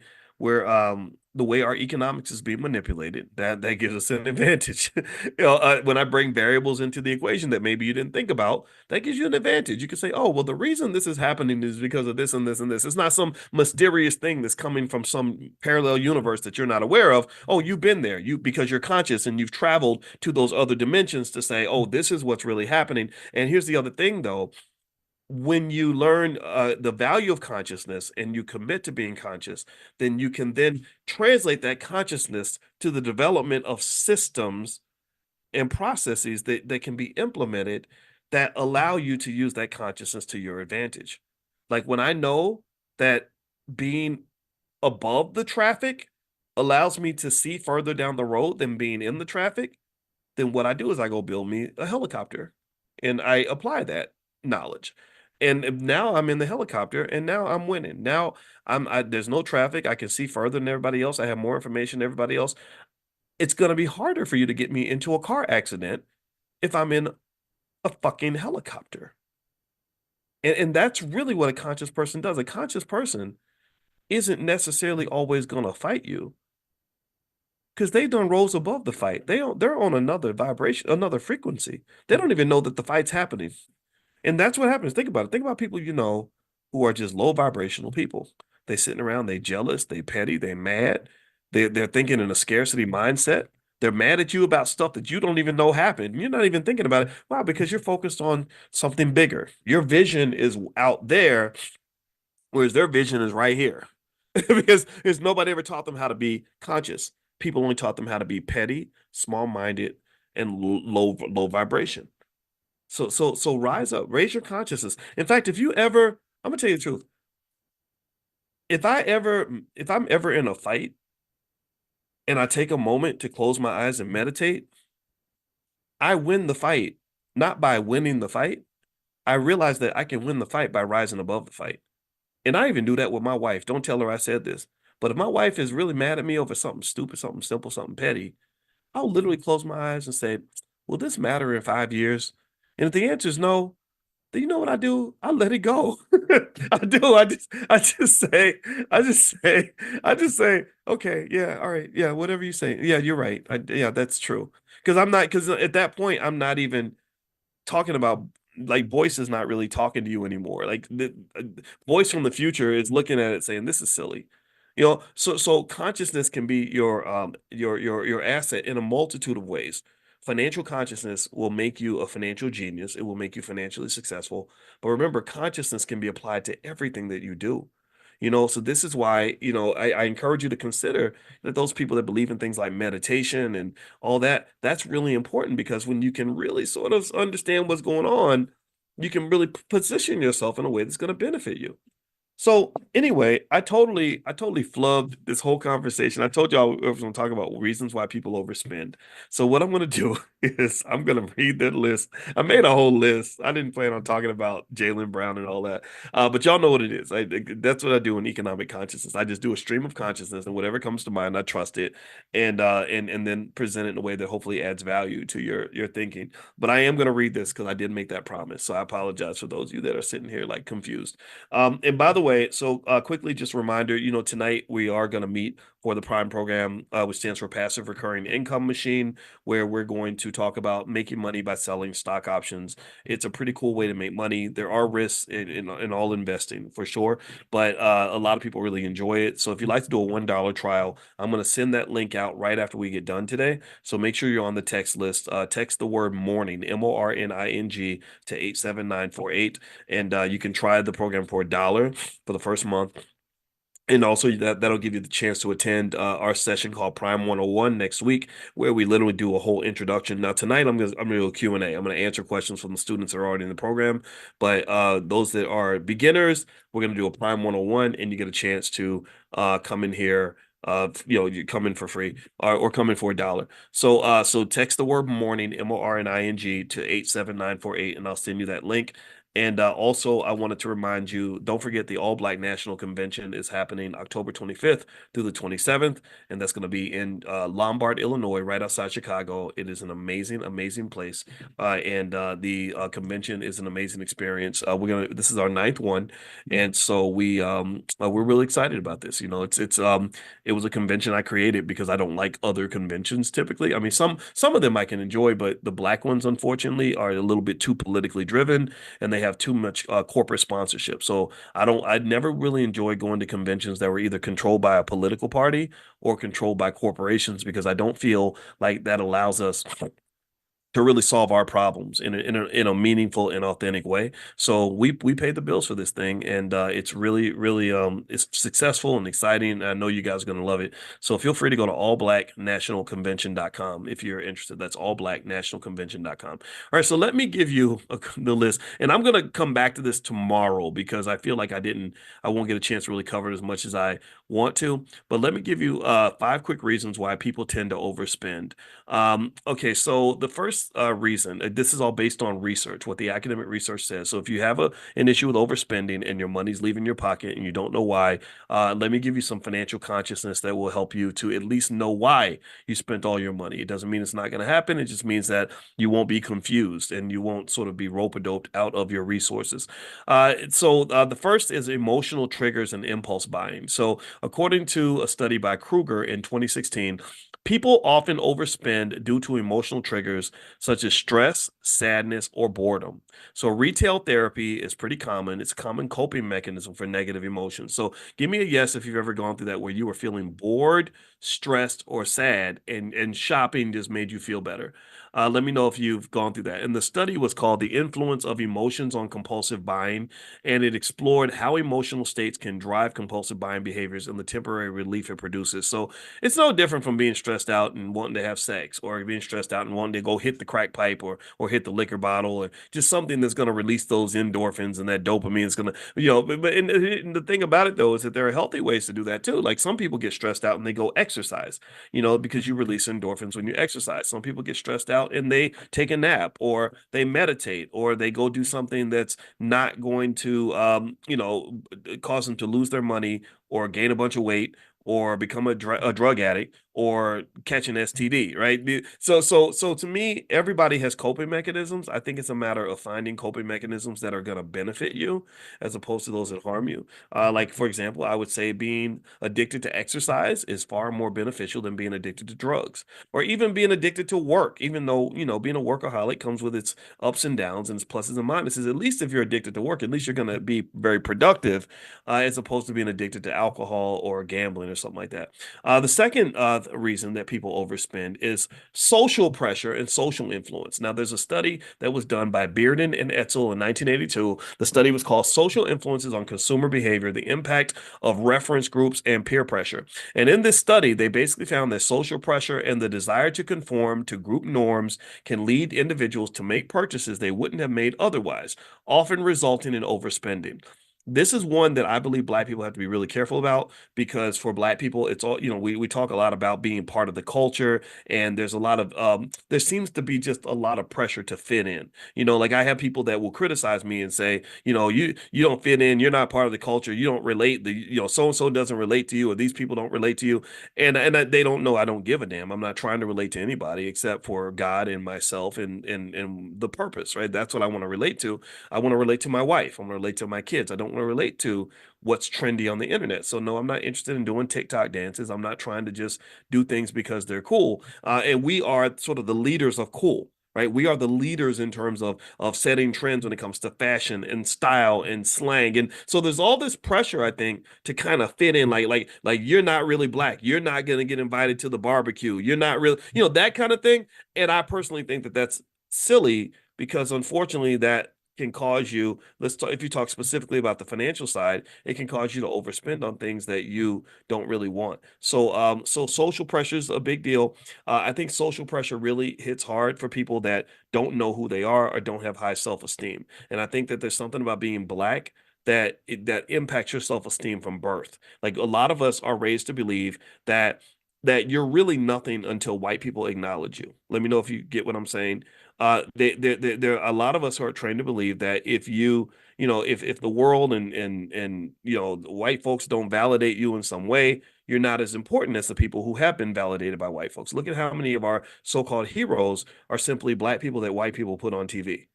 our economics is being manipulated, that gives us an advantage. When I bring variables into the equation that maybe you didn't think about, that gives you an advantage. You can say, oh, well, the reason this is happening is because of this and this and this. It's not some mysterious thing that's coming from some parallel universe that you're not aware of. Oh, you've been there. Because you're conscious and you've traveled to those other dimensions to say, oh, this is what's really happening. And here's the other thing, though, when you learn the value of consciousness and you commit to being conscious, then you can then translate that consciousness to the development of systems and processes that can be implemented that allow you to use that consciousness to your advantage. Like when I know that being above the traffic allows me to see further down the road than being in the traffic, then what I do is I go build me a helicopter and I apply that knowledge. And now I'm in the helicopter and now I'm winning. Now there's no traffic. I can see further than everybody else. I have more information than everybody else. It's going to be harder for you to get me into a car accident if I'm in a fucking helicopter. And that's really what a conscious person does. A conscious person isn't necessarily always going to fight you because they done rose above the fight. They're on another vibration, another frequency. They don't even know that the fight's happening. And that's what happens. Think about it. Think about people you know who are just low vibrational people. They sitting around, they jealous, they petty, they mad. They're thinking in a scarcity mindset. They're mad at you about stuff that you don't even know happened. You're not even thinking about it. Wow, because you're focused on something bigger. Your vision is out there, whereas their vision is right here. Because nobody ever taught them how to be conscious. People only taught them how to be petty, small-minded, and low vibration. So rise up, raise your consciousness. In fact, if you ever, I'm gonna tell you the truth. If I'm ever in a fight and I take a moment to close my eyes and meditate, I win the fight, not by winning the fight. I realize that I can win the fight by rising above the fight. And I even do that with my wife. Don't tell her I said this. But if my wife is really mad at me over something stupid, something simple, something petty, I'll literally close my eyes and say, will this matter in 5 years? And if the answer is no, then you know what I do? I let it go. I do. I just say, I just say, okay, yeah, all right, yeah, whatever you say. Yeah, you're right. Yeah, that's true. Because at that point, I'm not even talking about like Boyce is not really talking to you anymore. Like the Boyce from the future is looking at it saying, this is silly. So consciousness can be your asset in a multitude of ways. Financial consciousness will make you a financial genius. It will make you financially successful. But remember, consciousness can be applied to everything that you do. So this is why, I encourage you to consider that those people that believe in things like meditation and all that, that's really important because when you can really sort of understand what's going on, you can really position yourself in a way that's going to benefit you. So anyway, I totally flubbed this whole conversation. I told y'all I was going to talk about reasons why people overspend. So what I'm going to do is I'm going to read that list. I made a whole list. I didn't plan on talking about Jalen Brown and all that, but y'all know what it is. That's what I do in economic consciousness. I just do a stream of consciousness, and whatever comes to mind, I trust it, and then present it in a way that hopefully adds value to your thinking. But I am going to read this because I did make that promise. So I apologize for those of you that are sitting here like confused. And by the way, so quickly, just a reminder, tonight we are going to meet for the Prime program, which stands for Passive Recurring Income Machine, where we're going to talk about making money by selling stock options. It's a pretty cool way to make money. There are risks in all investing for sure, but a lot of people really enjoy it. So if you'd like to do a $1 trial, I'm going to send that link out right after we get done today. So make sure you're on the text list. Text the word morning, MORNING, to 87948, and you can try the program for $1 for the first month. And also that'll give you the chance to attend our session called Prime 101 next week, where we literally do a whole introduction. Now tonight I'm gonna do a Q&A. I'm gonna answer questions from the students that are already in the program, but those that are beginners, we're gonna do a Prime 101, and you get a chance to come in here. You come in for free or come in for $1. So text the word morning, MORNING, to 87948, and I'll send you that link. And also, I wanted to remind you, don't forget the All Black National Convention is happening October 25th through the 27th, and that's going to be in Lombard, Illinois, right outside Chicago. It is an amazing, amazing place, and the convention is an amazing experience. This is our ninth one, and so we're really excited about this. It was a convention I created because I don't like other conventions typically. I mean, some of them I can enjoy, but the Black ones, unfortunately, are a little bit too politically driven, and they have too much corporate sponsorship. So I never really enjoy going to conventions that were either controlled by a political party or controlled by corporations, because I don't feel like that allows us to really solve our problems in a meaningful and authentic way. So we paid the bills for this thing, and it's really it's successful and exciting. I know you guys are going to love it. So feel free to go to allblacknationalconvention.com if you're interested. That's allblacknationalconvention.com. All right, so let me give you the list, and I'm going to come back to this tomorrow because I feel like I won't get a chance to really cover it as much as I want to. But let me give you 5 quick reasons why people tend to overspend. Okay, so the first reason, this is all based on research, what the academic research says. So if you have an issue with overspending and your money's leaving your pocket and you don't know why, let me give you some financial consciousness that will help you to at least know why you spent all your money. It doesn't mean it's not going to happen. It just means that you won't be confused and you won't sort of be rope-a-doped out of your resources. So the first is emotional triggers and impulse buying. So according to a study by Kruger in 2016, people often overspend due to emotional triggers such as stress, sadness, or boredom. So retail therapy is pretty common. It's a common coping mechanism for negative emotions. So give me a yes if you've ever gone through that, where you were feeling bored, stressed, or sad, and shopping just made you feel better. Let me know if you've gone through that. And the study was called The Influence of Emotions on Compulsive Buying, and it explored how emotional states can drive compulsive buying behaviors and the temporary relief it produces. So it's no different from being stressed out and wanting to have sex, or being stressed out and wanting to go hit the crack pipe, or hit the liquor bottle, or just something that's going to release those endorphins and that dopamine is going to, and the thing about it though is that there are healthy ways to do that too. Like some people get stressed out and they go exercise, because you release endorphins when you exercise. Some people get stressed out and they take a nap, or they meditate, or they go do something that's not going to, cause them to lose their money or gain a bunch of weight or become a drug addict or catch an STD, right? So to me, everybody has coping mechanisms. I think it's a matter of finding coping mechanisms that are going to benefit you as opposed to those that harm you. Like for example, I would say being addicted to exercise is far more beneficial than being addicted to drugs, or even being addicted to work, even though, being a workaholic comes with its ups and downs and its pluses and minuses. At least if you're addicted to work, at least you're going to be very productive, as opposed to being addicted to alcohol or gambling or something like that. The second reason that people overspend is social pressure and social influence. Now, there's a study that was done by Bearden and Etzel in 1982. The study was called Social Influences on Consumer Behavior, the Impact of Reference Groups and Peer Pressure. And in this study, they basically found that social pressure and the desire to conform to group norms can lead individuals to make purchases they wouldn't have made otherwise, often resulting in overspending. this is one that I believe Black people have to be really careful about, because for Black people, it's all, we talk a lot about being part of the culture, and there's a lot of there seems to be just a lot of pressure to fit in. Like I have people that will criticize me and say, you don't fit in, you're not part of the culture, you don't relate, so and so doesn't relate to you, or these people don't relate to you, they don't know I don't give a damn. I'm not trying to relate to anybody except for God and myself and the purpose, right? That's what I want to relate to. I want to relate to my wife. I want to relate to my kids. I don't want to relate to what's trendy on the internet. So no, I'm not interested in doing TikTok dances. I'm not trying to just do things because they're cool. And we are sort of the leaders of cool. Right, we are the leaders in terms of setting trends when it comes to fashion and style and slang, and so there's all this pressure, I think, to kind of fit in. Like you're not really Black. You're not gonna get invited to the barbecue. You're not really, that kind of thing. And I personally think that that's silly, because unfortunately that can cause you, let's talk, if you talk specifically about the financial side, it can cause you to overspend on things that you don't really want. So social pressure is a big deal. I think social pressure really hits hard for people that don't know who they are or don't have high self-esteem. And I think that there's something about being Black that impacts your self-esteem from birth. Like a lot of us are raised to believe that you're really nothing until white people acknowledge you. Let me know if you get what I'm saying. There are a lot of us who are trained to believe that if if the world and white folks don't validate you in some way, you're not as important as the people who have been validated by white folks. Look at how many of our so-called heroes are simply Black people that white people put on TV.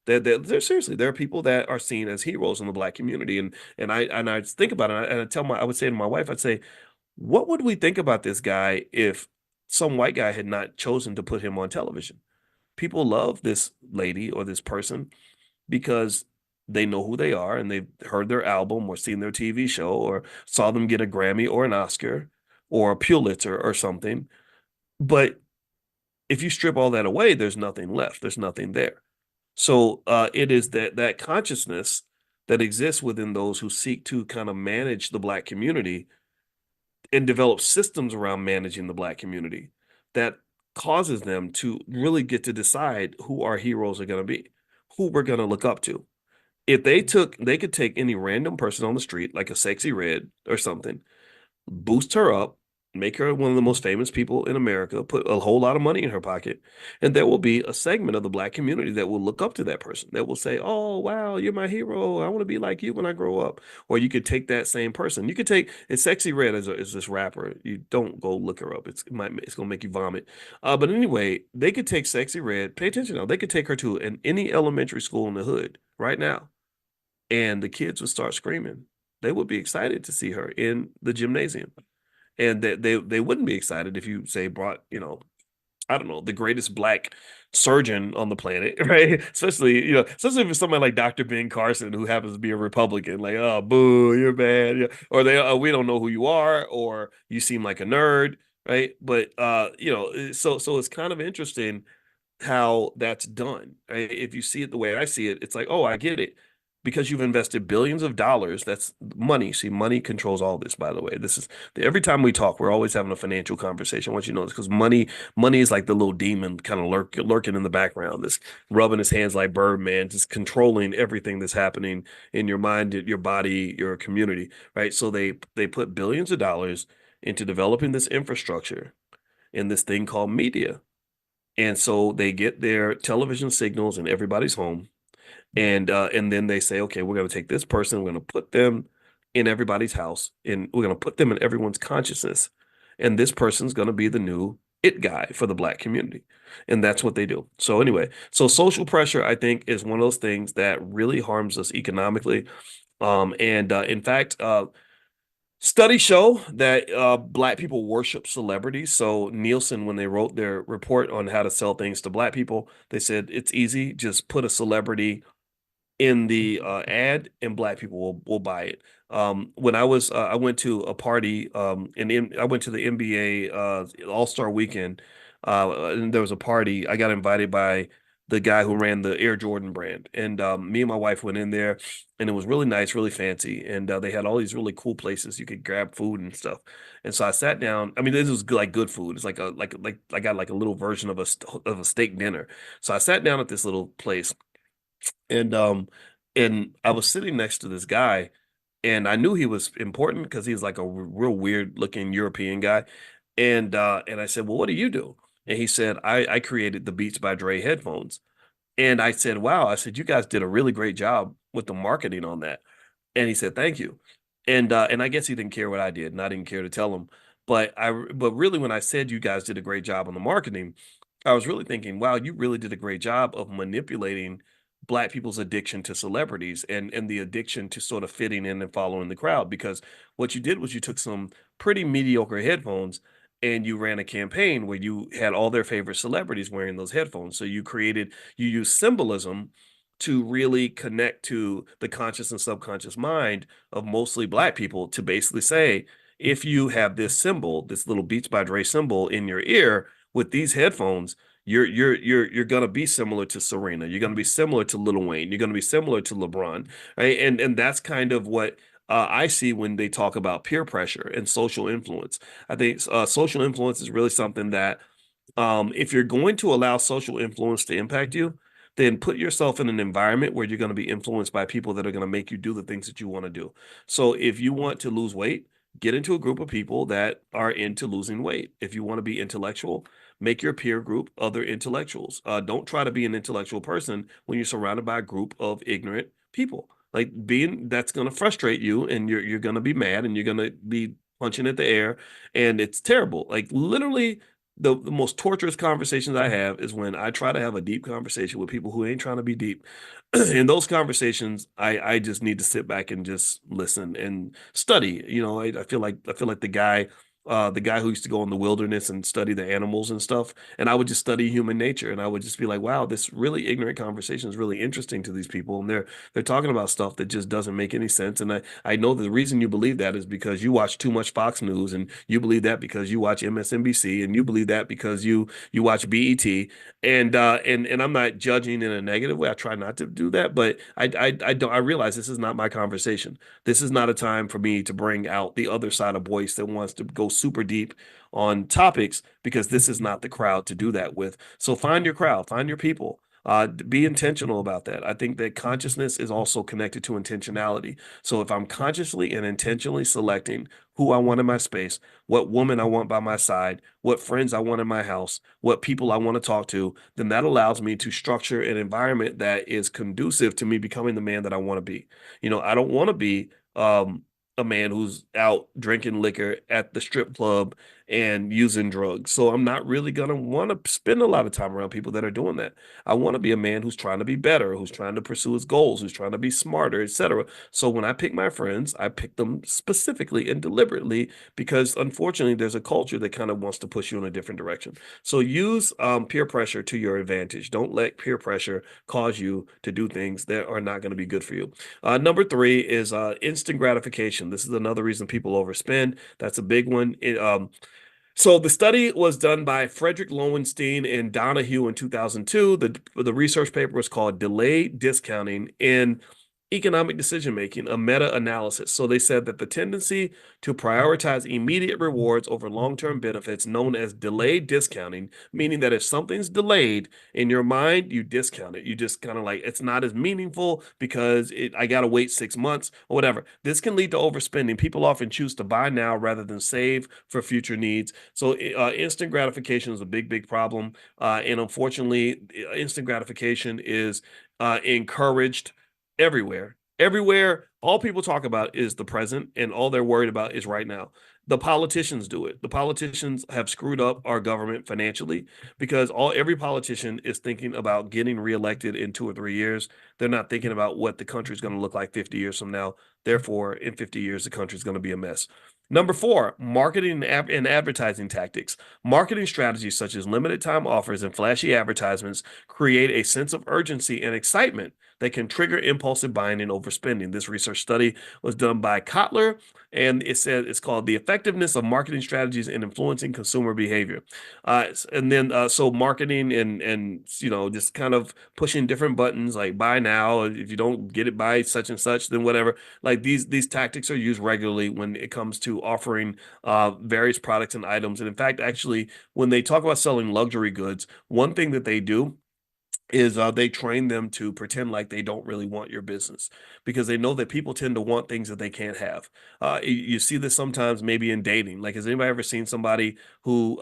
They're seriously, there are people that are seen as heroes in the Black community, and I think about it, and I would say to my wife, I'd say, what would we think about this guy if some white guy had not chosen to put him on television? People love this lady or this person because they know who they are, and they've heard their album or seen their TV show or saw them get a Grammy or an Oscar or a Pulitzer or something. But if you strip all that away, there's nothing left. There's nothing there. So it is that consciousness that exists within those who seek to kind of manage the Black community and develop systems around managing the Black community that causes them to really get to decide who our heroes are going to be, who we're going to look up to. If they could take any random person on the street, like a sexy red or something, boost her up, make her one of the most famous people in America, put a whole lot of money in her pocket, and there will be a segment of the Black community that will look up to that person, that will say, "Oh, wow, you're my hero. I want to be like you when I grow up." Or you could take that same person. You could take it's Sexy Red as this rapper. You don't go look her up. It's gonna make you vomit. But anyway, they could take Sexy Red. Pay attention now. They could take her to any elementary school in the hood right now, and the kids would start screaming. They would be excited to see her in the gymnasium, and they wouldn't be excited if you say brought, I don't know, the greatest Black surgeon on the planet, right? Especially if it's somebody like Dr. Ben Carson, who happens to be a Republican. Like, oh, boo, you're bad. Yeah. Or we don't know who you are, or you seem like a nerd, right? But so it's kind of interesting how that's done. Right? If you see it the way I see it, it's like, oh, I get it. Because you've invested billions of dollars, that's money. See, money controls all this, by the way. This is every time we talk, we're always having a financial conversation. I want you to know this, because money is like the little demon kind of lurking in the background, this rubbing his hands like Birdman, just controlling everything that's happening in your mind, your body, your community, right? So they put billions of dollars into developing this infrastructure in this thing called media. And so they get their television signals in everybody's home, and then they say, okay, we're going to take this person, we're going to put them in everybody's house, and we're going to put them in everyone's consciousness. And this person's going to be the new it guy for the Black community. And that's what they do. So anyway, so social pressure, I think, is one of those things that really harms us economically. And in fact, studies show that Black people worship celebrities. So Nielsen, when they wrote their report on how to sell things to Black people, they said it's easy. Just put a celebrity in the ad, and Black people will buy it. When I went to a party, I went to the NBA All-Star Weekend, and there was a party. I got invited by the guy who ran the Air Jordan brand, and me and my wife went in there, and it was really nice, really fancy, and they had all these really cool places you could grab food and stuff. And so I sat down. I mean, this was like good food. It's like I got like a little version of a steak dinner. So I sat down at this little place, and And I was sitting next to this guy, and I knew he was important because he's like a real weird looking European guy. And I said, "Well, what do you do?" And he said, I created the Beats by Dre headphones. And I said, "Wow." I said, "You guys did a really great job with the marketing on that." And he said, "Thank you." And I guess he didn't care what I did, and I didn't care to tell him. But really, when I said you guys did a great job on the marketing, I was really thinking, wow, you really did a great job of manipulating Black people's addiction to celebrities and the addiction to sort of fitting in and following the crowd. Because what you did was you took some pretty mediocre headphones and you ran a campaign where you had all their favorite celebrities wearing those headphones. So you used symbolism to really connect to the conscious and subconscious mind of mostly Black people to basically say, if you have this symbol, this little Beats by Dre symbol in your ear with these headphones, you're gonna be similar to Serena. You're gonna be similar to Lil Wayne. You're gonna be similar to LeBron, right? And that's kind of what I see when they talk about peer pressure and social influence. I think social influence is really something that if you're going to allow social influence to impact you, then put yourself in an environment where you're going to be influenced by people that are going to make you do the things that you want to do. So if you want to lose weight, get into a group of people that are into losing weight. If you want to be intellectual, make your peer group other intellectuals. Don't try to be an intellectual person when you're surrounded by a group of ignorant people. Like being that's going to frustrate you, and you're going to be mad, and you're going to be punching at the air, and it's terrible. Like literally the most torturous conversations I have is when I try to have a deep conversation with people who ain't trying to be deep. In those conversations, I just need to sit back and just listen and study. I feel like the guy who used to go in the wilderness and study the animals and stuff, and I would just study human nature, and I would just be like, wow, this really ignorant conversation is really interesting to these people, and they're talking about stuff that just doesn't make any sense. And I know that the reason you believe that is because you watch too much Fox News, and you believe that because you watch MSNBC, and you believe that because you watch BET. And I'm not judging in a negative way. I try not to do that, but I realize this is not my conversation. This is not a time for me to bring out the other side of Boyce that wants to go super deep on topics, because this is not the crowd to do that with. So find your crowd, find your people. Be intentional about that. I think that consciousness is also connected to intentionality. So if I'm consciously and intentionally selecting who I want in my space, what woman I want by my side, what friends I want in my house, what people I want to talk to, then that allows me to structure an environment that is conducive to me becoming the man that I want to be. I don't want to be a man who's out drinking liquor at the strip club and using drugs. So I'm not really gonna want to spend a lot of time around people that are doing that. I want to be a man who's trying to be better, who's trying to pursue his goals, who's trying to be smarter, etc. So when I pick my friends, I pick them specifically and deliberately, because unfortunately there's a culture that kind of wants to push you in a different direction. So use peer pressure to your advantage. Don't let peer pressure cause you to do things that are not going to be good for you. Number three is instant gratification. This is another reason people overspend. That's a big one. So the study was done by Frederick Lowenstein and Donahue in 2002. The research paper was called Delayed Discounting in Economic Decision Making, a meta-analysis. So they said that the tendency to prioritize immediate rewards over long-term benefits, known as delayed discounting, meaning that if something's delayed in your mind, you discount it. You just kind of like, it's not as meaningful because I got to wait 6 months or whatever. This can lead to overspending. People often choose to buy now rather than save for future needs. So instant gratification is a big, big problem. And unfortunately, instant gratification is encouraged everywhere. Everywhere, all people talk about is the present, and all they're worried about is right now. The politicians do it. The politicians have screwed up our government financially, because every politician is thinking about getting reelected in 2 or 3 years. They're not thinking about what the country is going to look like 50 years from now. Therefore, in 50 years, the country is going to be a mess. Number four, marketing and advertising tactics. Marketing strategies such as limited time offers and flashy advertisements create a sense of urgency and excitement that can trigger impulsive buying and overspending. This research study was done by Kotler, and it said it's called The Effectiveness of Marketing Strategies in Influencing Consumer Behavior. So marketing and just kind of pushing different buttons like buy now. If you don't get it by such and such, then whatever. Like these tactics are used regularly when it comes to offering various products and items. And in fact, actually, when they talk about selling luxury goods, one thing that they do is they train them to pretend like they don't really want your business because they know that people tend to want things that they can't have. You see this sometimes maybe in dating. Like, has anybody ever seen somebody who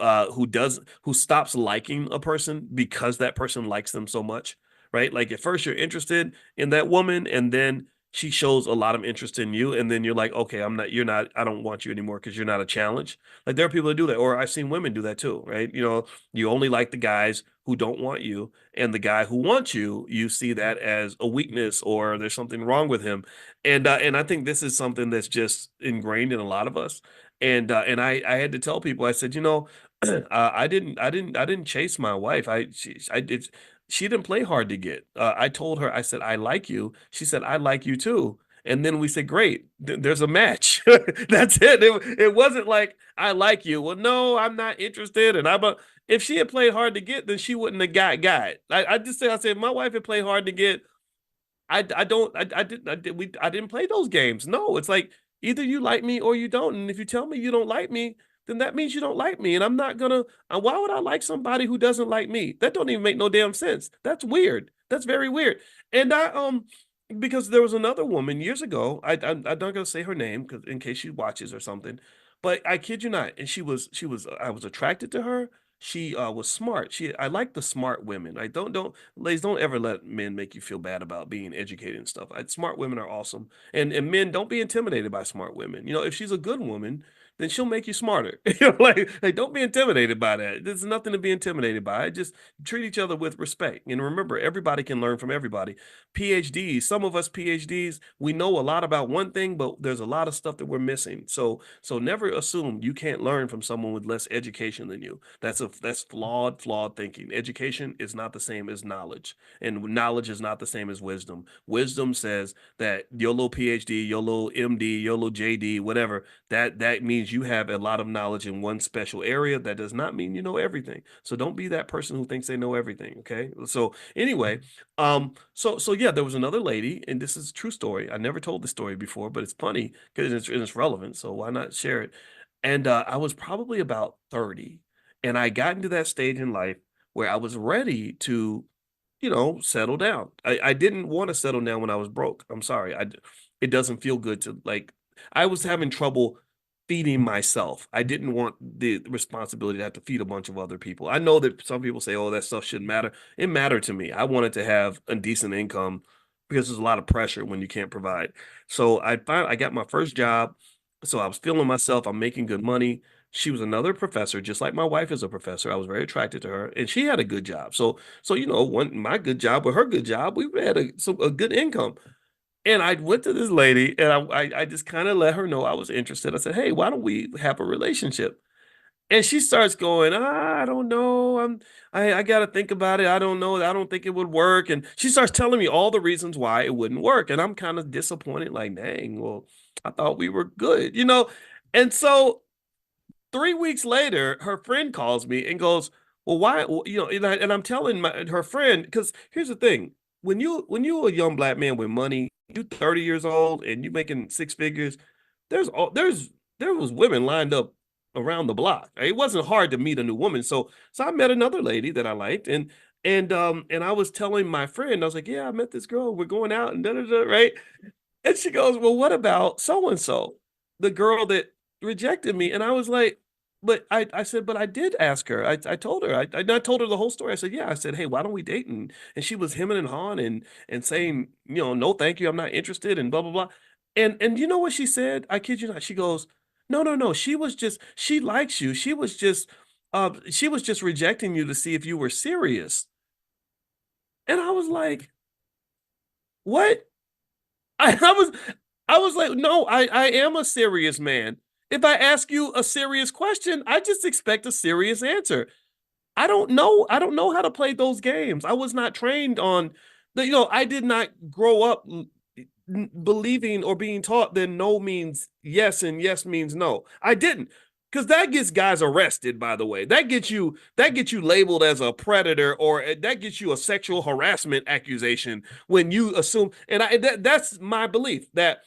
stops liking a person because that person likes them so much? Right? Like at first you're interested in that woman, and then she shows a lot of interest in you, and then you're like, okay, you're not, I don't want you anymore because you're not a challenge. Like there are people that do that, or I've seen women do that too, right? You only like the guys who don't want you, and the guy who wants you, you see that as a weakness or there's something wrong with him. And I think this is something that's just ingrained in a lot of us. And I had to tell people, I said, I didn't chase my wife. I did. She didn't play hard to get. I told her, I said, I like you. She said, I like you too. And then we said, great, there's a match. That's it. It wasn't like, I like you. Well, no, I'm not interested. If she had played hard to get, then she wouldn't have got it. I said, my wife had played hard to get. I didn't play those games. No, it's like either you like me or you don't. And if you tell me you don't like me, then that means you don't like me. And I'm not gonna. Why would I like somebody who doesn't like me? That don't even make no damn sense. That's weird. That's very weird. And because there was another woman years ago. I'm not gonna say her name because in case she watches or something. But I kid you not, and she was. I was attracted to her. She was smart. I like the smart women. I don't ladies, don't ever let men make you feel bad about being educated and stuff. Smart women are awesome. And men, don't be intimidated by smart women. If she's a good woman, then she'll make you smarter. Like don't be intimidated by that. There's nothing to be intimidated by. Just treat each other with respect. And remember, everybody can learn from everybody. PhDs, some of us PhDs, we know a lot about one thing, but there's a lot of stuff that we're missing. So never assume you can't learn from someone with less education than you. That's flawed thinking. Education is not the same as knowledge, and knowledge is not the same as wisdom. Wisdom says that your little PhD, your little MD, your little JD, whatever, that means you have a lot of knowledge in one special area. That does not mean you know everything. So don't be that person who thinks they know everything. Okay. So anyway, so yeah, there was another lady, and this is a true story. I never told the story before, but it's funny because it's relevant. So why not share it? And I was probably about 30, and I got into that stage in life where I was ready to, settle down. I didn't want to settle down when I was broke. I'm sorry. It doesn't feel good to like, I was having trouble feeding myself. I didn't want the responsibility to have to feed a bunch of other people. I know that some people say, oh, that stuff shouldn't matter. It mattered to me. I wanted to have a decent income because there's a lot of pressure when you can't provide. So I got my first job. So I was feeling myself. I'm making good money. She was another professor, just like my wife is a professor. I was very attracted to her, and she had a good job. So one my good job with her good job, we had a good income. And I went to this lady, and I just kind of let her know I was interested. I said, "Hey, why don't we have a relationship?" And she starts going, I don't know. I got to think about it. I don't know. I don't think it would work. And she starts telling me all the reasons why it wouldn't work. And I'm kind of disappointed, like, dang, well, I thought we were good. And so 3 weeks later, her friend calls me and goes, well, why, and I'm telling her friend, because here's the thing. When you a young black man with money, you 30 years old and you making six figures, there was women lined up around the block. It wasn't hard to meet a new woman. So I met another lady that I liked, and I was telling my friend, I was like, yeah, I met this girl. We're going out and da da da, right? And she goes, well, what about so and so, the girl that rejected me? And I was like, but I said, but I did ask her. I told her. I told her the whole story. I said, yeah. I said, hey, why don't we date? And she was hemming and hawing and saying, no, thank you, I'm not interested, and blah blah blah. And you know what she said? I kid you not. She goes, no, no, no. She likes you. She was just rejecting you to see if you were serious. And I was like, what? I was I was like, no, I am a serious man. If I ask you a serious question, I just expect a serious answer. I don't know. I don't know how to play those games. I was not trained on I did not grow up believing or being taught that no means yes and yes means no. I didn't. Because that gets guys arrested, by the way. That gets you labeled as a predator, or that gets you a sexual harassment accusation when you assume. And that's my belief that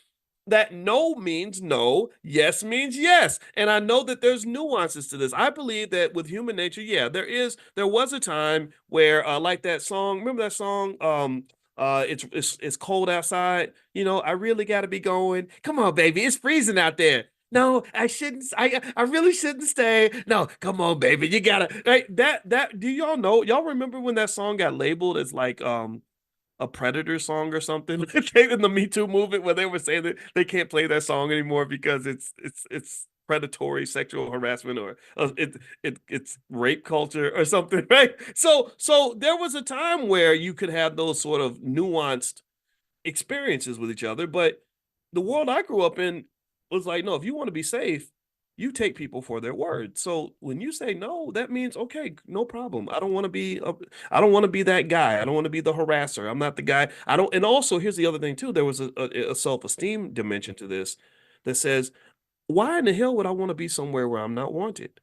that no means no, yes means yes. And I know that there's nuances to this. I believe that with human nature, yeah, there was a time where like that song, remember that song? It's cold outside. I really gotta be going. Come on, baby, it's freezing out there. No, I shouldn't. I really shouldn't stay. No, come on, baby, you gotta right, that. Do y'all know? Y'all remember when that song got labeled as like a Predator song or something in the Me Too movement where they were saying that they can't play that song anymore because it's predatory sexual harassment or it's rape culture or something, right? So there was a time where you could have those sort of nuanced experiences with each other, but the world I grew up in was like, no, if you want to be safe, you take people for their word. So when you say no, that means okay, no problem. I don't want to be that guy. I don't want to be the harasser. I'm not the guy. I don't. And also, here's the other thing too. There was a self-esteem dimension to this that says, why in the hell would I want to be somewhere where I'm not wanted?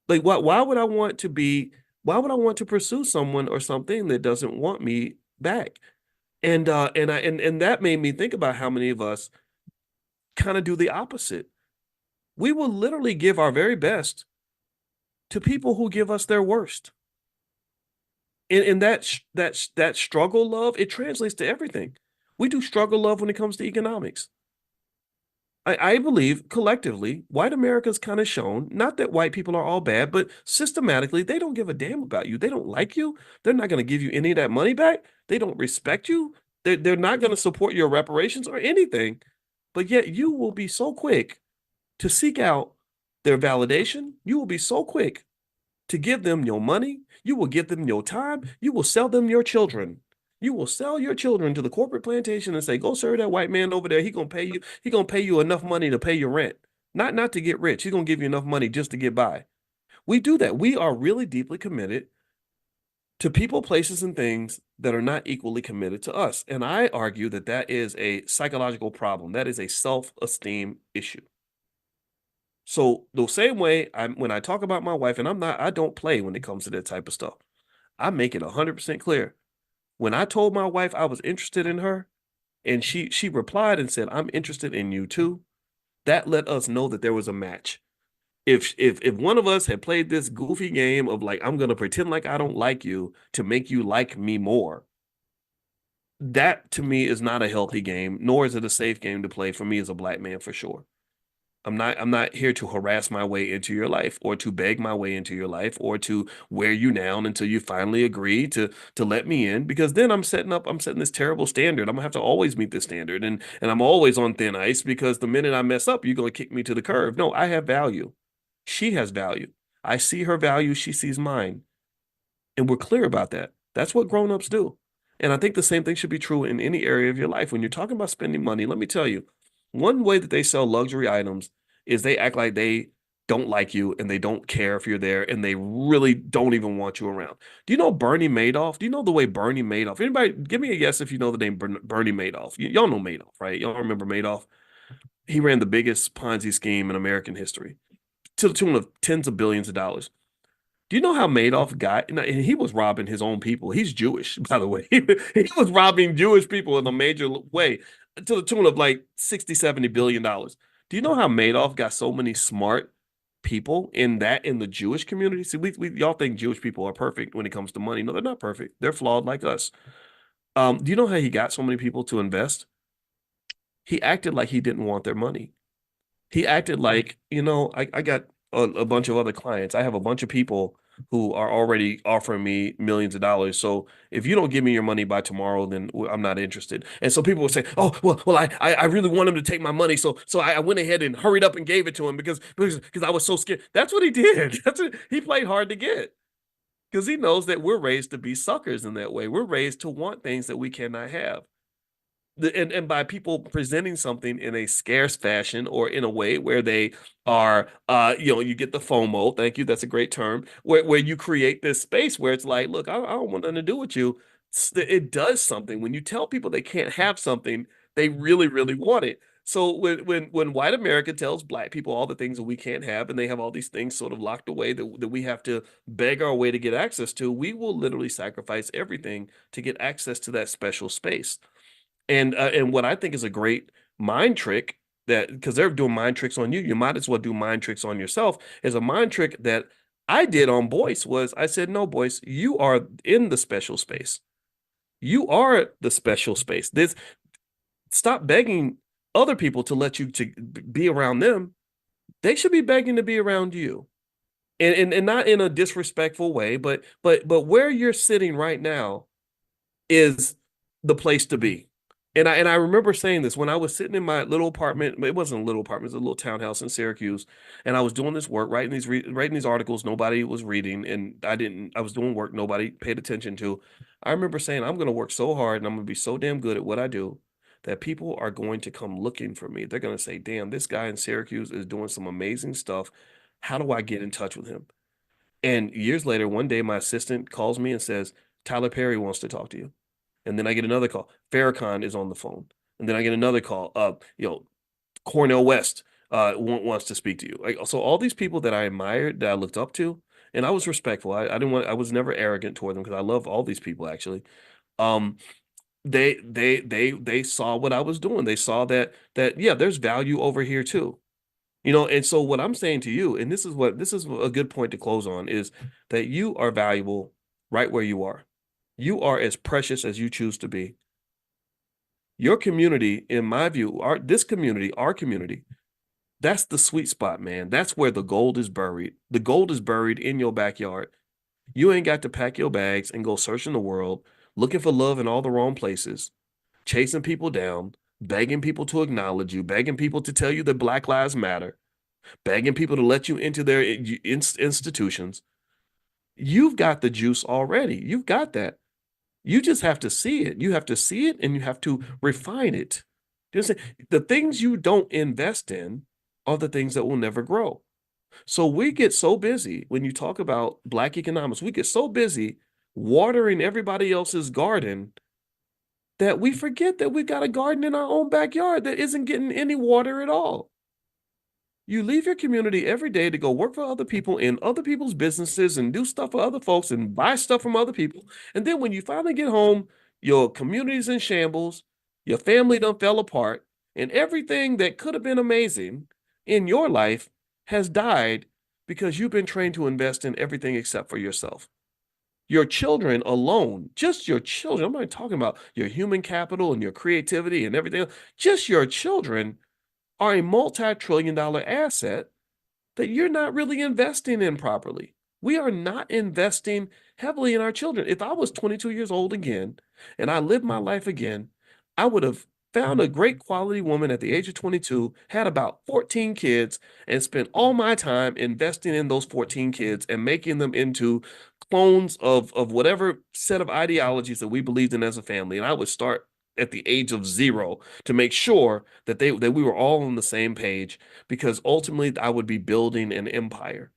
Like, why would I want to be? Why would I want to pursue someone or something that doesn't want me back? And that made me think about how many of us kind of do the opposite. We will literally give our very best to people who give us their worst. And that struggle love, it translates to everything. We do struggle love when it comes to economics. I believe collectively, white America's kind of shown, not that white people are all bad, but systematically, they don't give a damn about you. They don't like you. They're not going to give you any of that money back. They don't respect you. They're not going to support your reparations or anything. But yet you will be so quick to seek out their validation. You will be so quick to give them your money. You will give them your time. You will sell them your children. You will sell your children to the corporate plantation and say, go serve that white man over there. He gonna pay you enough money to pay your rent. Not to get rich. He's gonna give you enough money just to get by. We do that. We are really deeply committed to people, places, and things that are not equally committed to us. And I argue that that is a psychological problem. That is a self-esteem issue. So the same way when I talk about my wife, and I don't play when it comes to that type of stuff. I make it 100% clear. When I told my wife I was interested in her, and she replied and said, "I'm interested in you too," that let us know that there was a match. If one of us had played this goofy game of like, I'm gonna pretend like I don't like you to make you like me more, that to me is not a healthy game, nor is it a safe game to play for me as a black man for sure. I'm not here to harass my way into your life or to beg my way into your life or to wear you down until you finally agree to let me in, because then I'm setting this terrible standard. I'm gonna have to always meet this standard, and I'm always on thin ice because the minute I mess up, you're gonna kick me to the curb. No, I have value. She has value. I see her value, she sees mine. And we're clear about that. That's what grown-ups do. And I think the same thing should be true in any area of your life. When you're talking about spending money, let me tell you, one way that they sell luxury items is they act like they don't like you and they don't care if you're there and they really don't even want you around. Do you know Bernie Madoff? Do you know the way Bernie Madoff? Anybody, give me a guess if you know the name Bernie Madoff. Y'all know Madoff, right? Y'all remember Madoff? He ran the biggest Ponzi scheme in American history to the tune of tens of billions of dollars. Do you know how Madoff got? And he was robbing his own people. He's Jewish, by the way. He was robbing Jewish people in a major way to the tune of like 60, 70 billion dollars. Do you know how Madoff got so many smart people in the Jewish community? See, we y'all think Jewish people are perfect when it comes to money. No, they're not perfect. They're flawed like us. Do you know how he got so many people to invest? He acted like he didn't want their money. He acted like, I got a bunch of other clients. I have a bunch of people who are already offering me millions of dollars. So if you don't give me your money by tomorrow, then I'm not interested. And so people would say, "Oh, well, I really want him to take my money." So I went ahead and hurried up and gave it to him because I was so scared. That's what he did. That's what he played hard to get because he knows that we're raised to be suckers in that way. We're raised to want things that we cannot have. And by people presenting something in a scarce fashion or in a way where they are you get the FOMO, thank you, that's a great term, where you create this space where it's like, look, I don't want nothing to do with you. It does something when you tell people they can't have something, they really really want it. So when white America tells black people all the things that we can't have, and they have all these things sort of locked away that we have to beg our way to get access to, we will literally sacrifice everything to get access to that special space. And what I think is a great mind trick that, because they're doing mind tricks on you, you might as well do mind tricks on yourself. Is a mind trick that I did on Boyce was I said, no, Boyce, you are in the special space. You are the special space. This stop begging other people to let you to be around them. They should be begging to be around you. And not in a disrespectful way, but where you're sitting right now is the place to be. And I remember saying this when I was sitting in my little apartment. It wasn't a little apartment; it was a little townhouse in Syracuse, and I was doing this work, writing these articles. Nobody was reading, and I didn't. I was doing work nobody paid attention to. I remember saying, "I'm going to work so hard, and I'm going to be so damn good at what I do, that people are going to come looking for me. They're going to say, damn, this guy in Syracuse is doing some amazing stuff. How do I get in touch with him?" And years later, one day, my assistant calls me and says, "Tyler Perry wants to talk to you." And then I get another call. Farrakhan is on the phone. And then I get another call. Cornell West wants to speak to you. Like, so all these people that I admired, that I looked up to, and I was respectful. I didn't want. I was never arrogant toward them because I love all these people actually. Um, they saw what I was doing. They saw that yeah, there's value over here too. And so what I'm saying to you, and this is a good point to close on, is that you are valuable right where you are. You are as precious as you choose to be. Your community, in my view, our community, that's the sweet spot, man. That's where the gold is buried. The gold is buried in your backyard. You ain't got to pack your bags and go searching the world, looking for love in all the wrong places, chasing people down, begging people to acknowledge you, begging people to tell you that Black Lives Matter, begging people to let you into their institutions. You've got the juice already. You've got that. You just have to see it. You have to see it and you have to refine it. Just the things you don't invest in are the things that will never grow. So we get so busy when you talk about Black economics, we get so busy watering everybody else's garden that we forget that we've got a garden in our own backyard that isn't getting any water at all. You leave your community every day to go work for other people in other people's businesses and do stuff for other folks and buy stuff from other people. And then when you finally get home, your community's in shambles, your family done fell apart, and everything that could have been amazing in your life has died because you've been trained to invest in everything except for yourself. Your children alone, just your children, I'm not talking about your human capital and your creativity and everything else, just your children are a multi-trillion-dollar asset that you're not really investing in properly. We are not investing heavily in our children. If I was 22 years old again and I lived my life again, I would have found a great quality woman at the age of 22, had about 14 kids, and spent all my time investing in those 14 kids and making them into clones of whatever set of ideologies that we believed in as a family. And I would start at the age of 0 to make sure that we were all on the same page, because ultimately I would be building an empire.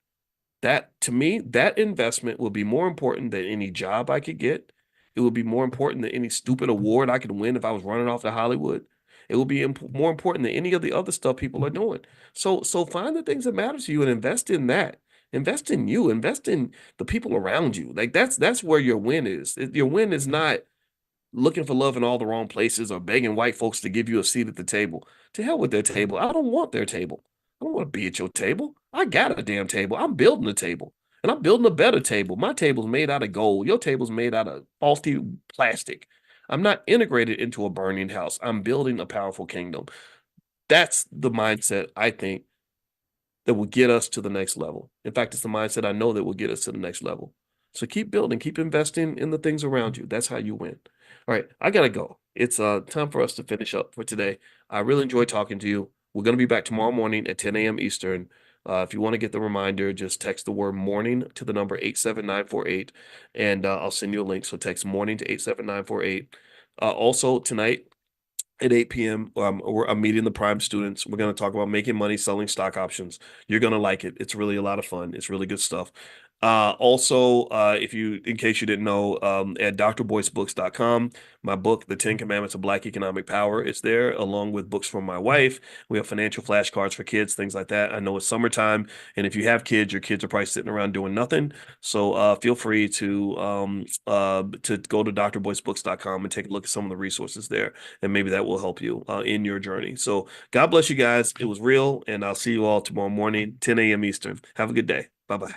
That to me, that investment will be more important than any job I could get. It would be more important than any stupid award I could win if I was running off to Hollywood. It will be more important than any of the other stuff people are doing. So find the things that matter to you and invest in that. Invest in you. Invest in the people around you. Like that's where your win is. Your win is not looking for love in all the wrong places or begging white folks to give you a seat at the table. To hell with their table. I don't want their table. I don't want to be at your table. I got a damn table. I'm building a table. And I'm building a better table. My table's made out of gold. Your table's made out of faulty plastic. I'm not integrated into a burning house. I'm building a powerful kingdom. That's the mindset I think that will get us to the next level. In fact, it's the mindset I know that will get us to the next level. So keep building, keep investing in the things around you. That's how you win. All right, I gotta go. It's time for us to finish up for today. I really enjoyed talking to you. We're gonna be back tomorrow morning at 10 a.m. Eastern. If you want to get the reminder, just text the word morning to the number 87948, and I'll send you a link. So text morning to 87948. Also tonight, at 8 p.m. I'm meeting the prime students. We're going to talk about making money selling stock options. You're going to like it. It's really a lot of fun. It's really good stuff. Also, in case you didn't know, at drboycebooks.com, my book, The 10 Commandments of Black Economic Power, is there, along with books from my wife. We have financial flashcards for kids, things like that. I know it's summertime, and if you have kids, your kids are probably sitting around doing nothing. So feel free to go to drboycebooks.com and take a look at some of the resources there, and maybe that will help you in your journey. So God bless you guys. It was real, and I'll see you all tomorrow morning, 10 a.m. Eastern. Have a good day. Bye-bye.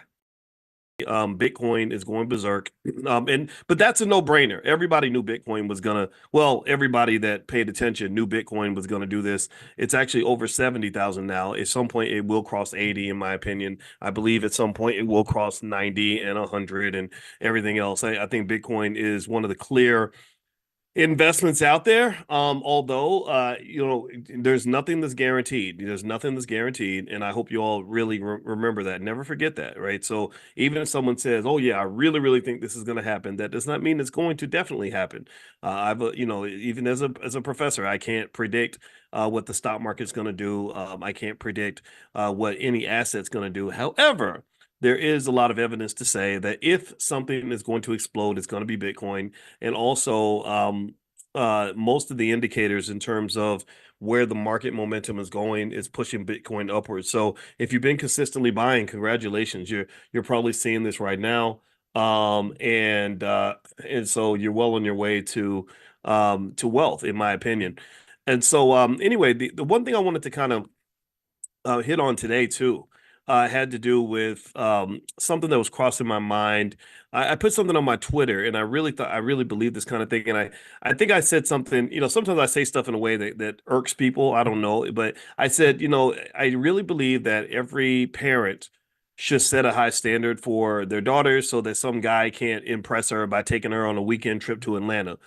Bitcoin is going berserk. But that's a no-brainer. Everybody knew Bitcoin was gonna, well, everybody that paid attention knew Bitcoin was gonna do this. It's actually over 70,000 now. At some point it will cross 80, in my opinion. I believe at some point it will cross 90 and 100 and everything else. I think Bitcoin is one of the clear investments out there. Although there's nothing that's guaranteed. There's nothing that's guaranteed, and I hope you all really remember that. Never forget that, right? So even if someone says, "Oh yeah, I really, really think this is going to happen," that does not mean it's going to definitely happen. Even as a professor, I can't predict what the stock market's going to do. I can't predict what any asset's going to do. However, there is a lot of evidence to say that if something is going to explode, it's going to be Bitcoin. And also, most of the indicators in terms of where the market momentum is going is pushing Bitcoin upwards. So if you've been consistently buying, congratulations, you're probably seeing this right now. And so you're well on your way to wealth, in my opinion. And so anyway, the one thing I wanted to kind of hit on today too had to do with something that was crossing my mind. I put something on my Twitter, and I really believe this kind of thing. And I think I said something. Sometimes I say stuff in a way that irks people. I don't know, but I said, I really believe that every parent should set a high standard for their daughters, so that some guy can't impress her by taking her on a weekend trip to Atlanta.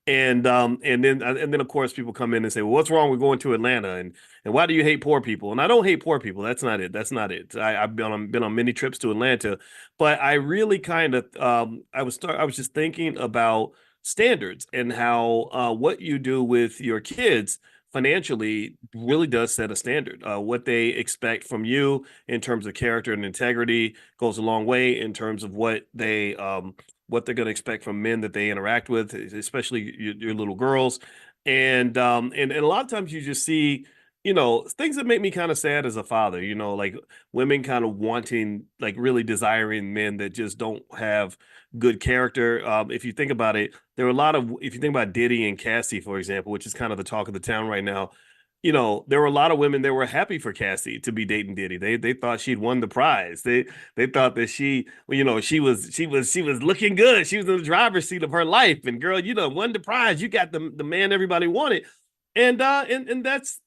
And then of course people come in and say, well, what's wrong with going to Atlanta, and why do you hate poor people? And I don't hate poor people. That's not it. That's not it. I've been on many trips to Atlanta, but I really kind of I was just thinking about standards and how what you do with your kids financially really does set a standard. What they expect from you in terms of character and integrity goes a long way in terms of what they're going to expect from men that they interact with, especially your little girls. And a lot of times you just see, things that make me kind of sad as a father, like women kind of wanting, like really desiring men that just don't have good character. If you think about it, if you think about Diddy and Cassie, for example, which is kind of the talk of the town right now, there were a lot of women that were happy for Cassie to be dating Diddy. They thought she'd won the prize. They thought that she was looking good. She was in the driver's seat of her life. And girl, won the prize. You got the man everybody wanted. And that's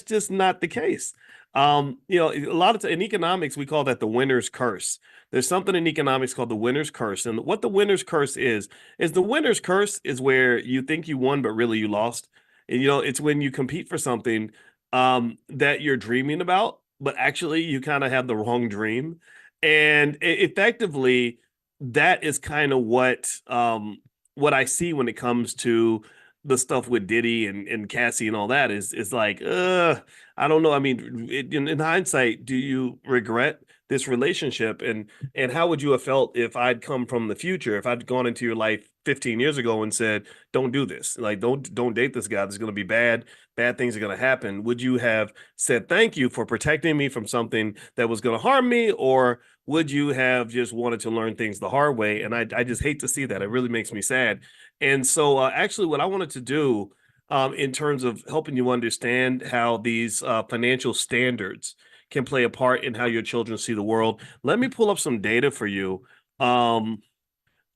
just not the case. A lot of in economics we call that the winner's curse. There's something in economics called the winner's curse, and what the winner's curse is the winner's curse is where you think you won but really you lost. And it's when you compete for something that you're dreaming about, but actually you kind of have the wrong dream. And effectively, that is kind of what I see when it comes to the stuff with Diddy and Cassie and all that is like, I don't know. I mean, in hindsight, do you regret this relationship? And how would you have felt if I'd come from the future, if I'd gone into your life 15 years ago and said, don't do this, like don't date this guy, there's going to be bad things are going to happen? Would you have said thank you for protecting me from something that was going to harm me, or would you have just wanted to learn things the hard way? And I just hate to see that. It really makes me sad. And so actually what I wanted to do in terms of helping you understand how these financial standards can play a part in how your children see the world, let me pull up some data for you.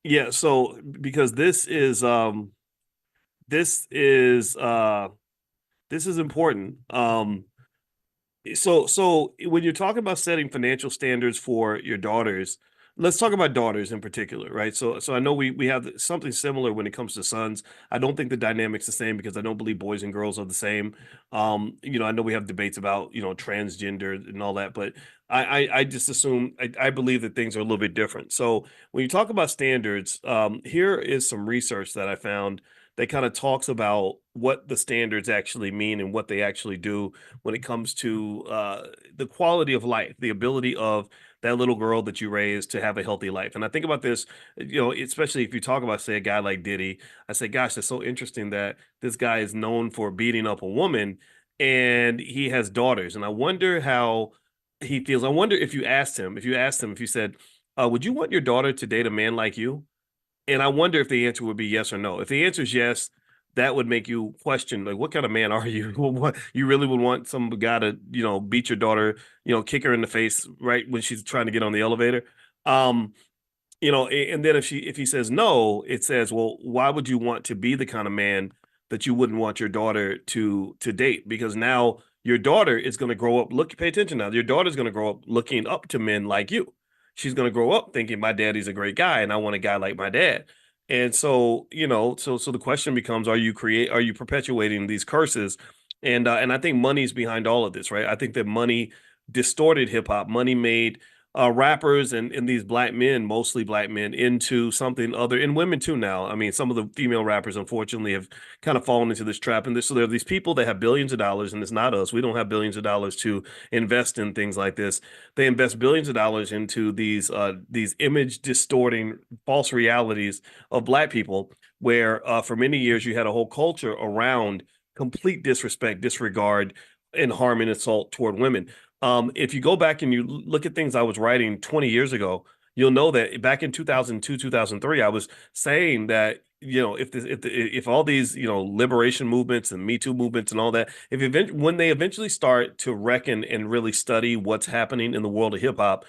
Yeah, so because this is this is important. So when you're talking about setting financial standards for your daughters, let's talk about daughters in particular, right? So I know we have something similar when it comes to sons. I don't think the dynamic's the same because I don't believe boys and girls are the same. I know we have debates about, transgender and all that, but I just assume I believe that things are a little bit different. So when you talk about standards, here is some research that I found that kind of talks about what the standards actually mean and what they actually do when it comes to the quality of life, the ability of that little girl that you raised to have a healthy life. And I think about this, especially if you talk about, say, a guy like Diddy. I say, gosh, that's so interesting that this guy is known for beating up a woman and he has daughters. And I wonder how he feels. I wonder if you said, would you want your daughter to date a man like you? And I wonder if the answer would be yes or no. If the answer is yes, that would make you question, like, what kind of man are you? What you really would want some guy to, beat your daughter, kick her in the face right when she's trying to get on the elevator. Um, and then if he says no, it says, well, why would you want to be the kind of man that you wouldn't want your daughter to date? Because now your daughter is going to grow up, pay attention now, your daughter's going to grow up looking up to men like you. She's going to grow up thinking my daddy's a great guy and I want a guy like my dad. And so, so the question becomes, are you perpetuating these curses? And I think money's behind all of this, right? I think that money distorted hip hop. Money made rappers and these black men, mostly black men, into something other, and women too now. I mean, some of the female rappers, unfortunately, have kind of fallen into this trap. And so there are these people that have billions of dollars, and it's not us. We don't have billions of dollars to invest in things like this. They invest billions of dollars into these image distorting false realities of black people, where for many years you had a whole culture around complete disrespect, disregard, and harm and assault toward women. If you go back and you look at things I was writing 20 years ago, you'll know that back in 2002, 2003, I was saying that, if all these, liberation movements and Me Too movements and all that, when they eventually start to reckon and really study what's happening in the world of hip hop,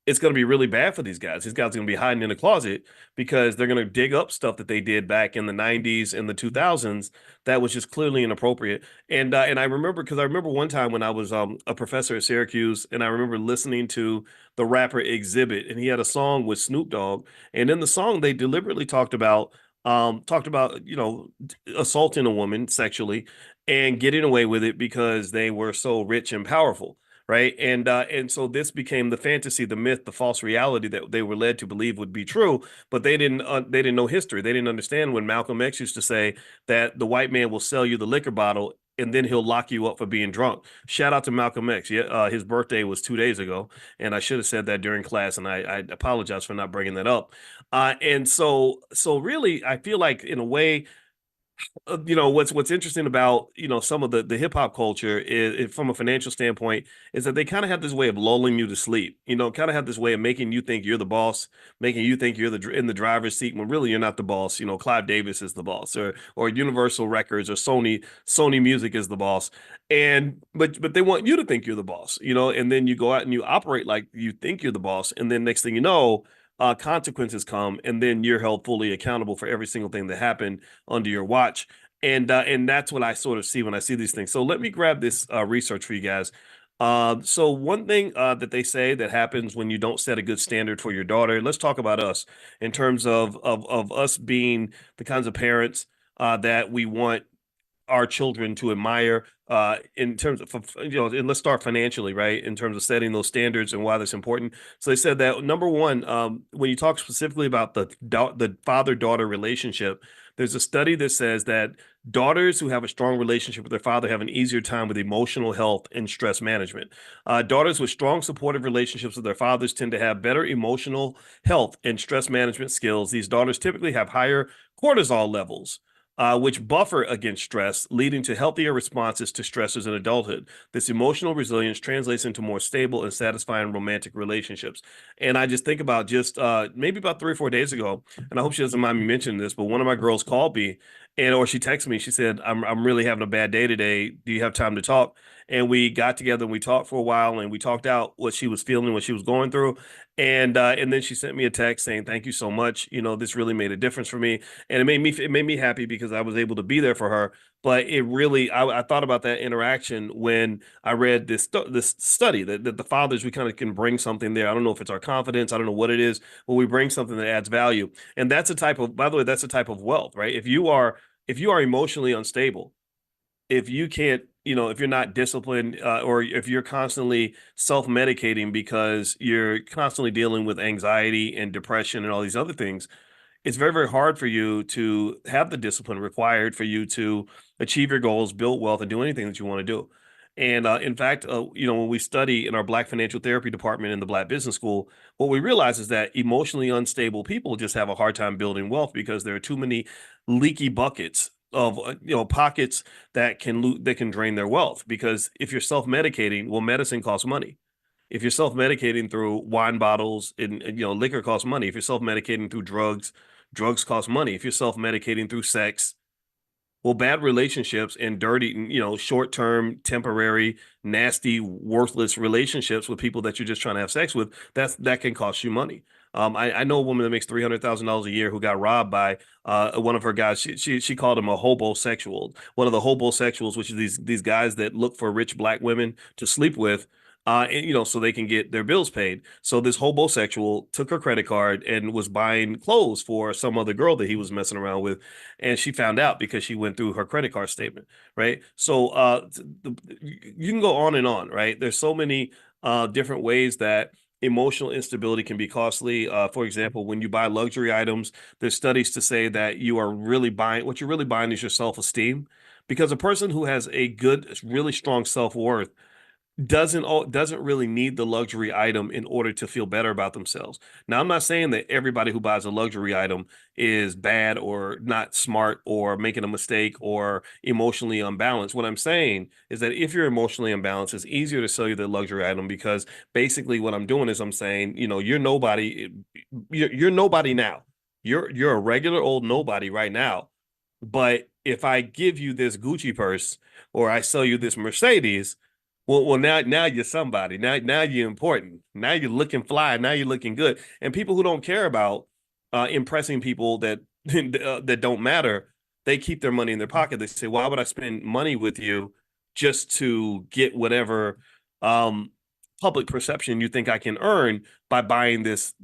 it's going to be really bad for these guys. These guys are going to be hiding in a closet because they're going to dig up stuff that they did back in the 90s and the 2000s that was just clearly inappropriate. And I remember, because I remember one time when I was a professor at Syracuse, and I remember listening to the rapper Exhibit, and he had a song with Snoop Dogg, and in the song they deliberately talked about assaulting a woman sexually and getting away with it because they were so rich and powerful, right? And so this became the fantasy, the myth, the false reality that they were led to believe would be true, but they didn't know history. They didn't understand when Malcolm X used to say that the white man will sell you the liquor bottle and then he'll lock you up for being drunk. Shout out to Malcolm X. Yeah, his birthday was 2 days ago, and I should have said that during class, and I apologize for not bringing that up. And so really, I feel like in a way, what's interesting about some of the hip hop culture is from a financial standpoint is that they kind of have this way of lulling you to sleep, kind of have this way of making you think you're the boss, making you think you're in the driver's seat when really you're not the boss. Clive Davis is the boss, or Universal Records or Sony Music is the boss, and but they want you to think you're the boss, and then you go out and you operate like you think you're the boss, and then next thing you know, consequences come, and then you're held fully accountable for every single thing that happened under your watch. And that's what I sort of see when I see these things. So let me grab this research for you guys. So one thing that they say that happens when you don't set a good standard for your daughter. Let's talk about us in terms of us being the kinds of parents that we want our children to admire in terms of, and let's start financially, right? In terms of setting those standards and why that's important. So they said that number one, when you talk specifically about the father-daughter relationship, there's a study that says that daughters who have a strong relationship with their father have an easier time with emotional health and stress management. Daughters with strong supportive relationships with their fathers tend to have better emotional health and stress management skills. These daughters typically have higher cortisol levels, which buffer against stress, leading to healthier responses to stressors in adulthood. This emotional resilience translates into more stable and satisfying romantic relationships. And I just think about just maybe about 3 or 4 days ago, and I hope she doesn't mind me mentioning this, but one of my girls called me, or she texted me. She said, "I'm really having a bad day today. Do you have time to talk?" And we got together and we talked for a while, and we talked out what she was feeling, what she was going through, and then she sent me a text saying, "Thank you so much. This really made a difference for me." And it made me happy because I was able to be there for her. But it really, I thought about that interaction when I read this study that the fathers, we kind of can bring something there. I don't know if it's our confidence, I don't know what it is, but we bring something that adds value. And that's a type of, by the way, that's a type of wealth, right? If you are emotionally unstable, if you can't, if you're not disciplined, or if you're constantly self-medicating because you're constantly dealing with anxiety and depression and all these other things, it's very, very hard for you to have the discipline required for you to achieve your goals, build wealth, and do anything that you want to do. And in fact, when we study in our Black Financial Therapy department in the Black Business School, what we realize is that emotionally unstable people just have a hard time building wealth because there are too many leaky buckets of pockets that can drain their wealth. Because if you're self-medicating, well, medicine costs money. If you're self-medicating through wine bottles and liquor costs money. If you're self-medicating through drugs, drugs cost money. If you're self-medicating through sex, well, bad relationships and dirty, short-term, temporary, nasty, worthless relationships with people that you're just trying to have sex with, that can cost you money. I know a woman that makes $300,000 a year who got robbed by one of her guys. She called him a hobosexual, one of the hobosexuals, which is these guys that look for rich black women to sleep with, so they can get their bills paid. So this hobosexual took her credit card and was buying clothes for some other girl that he was messing around with, and she found out because she went through her credit card statement, right? So you can go on and on, right? There's so many different ways that emotional instability can be costly. For example, when you buy luxury items, there's studies to say that what you're really buying is your self-esteem, because a person who has a good, really strong self-worth doesn't really need the luxury item in order to feel better about themselves. Now, I'm not saying that everybody who buys a luxury item is bad or not smart or making a mistake or emotionally unbalanced. What I'm saying is that if you're emotionally unbalanced, it's easier to sell you the luxury item, because basically what I'm doing is I'm saying, you're nobody, you're nobody now. You're a regular old nobody right now. But if I give you this Gucci purse or I sell you this Mercedes, well, now you're somebody. Now you're important. Now you're looking fly. Now you're looking good. And people who don't care about impressing people that that don't matter, they keep their money in their pocket. They say, "Why would I spend money with you just to get whatever um, public perception you think I can earn by buying this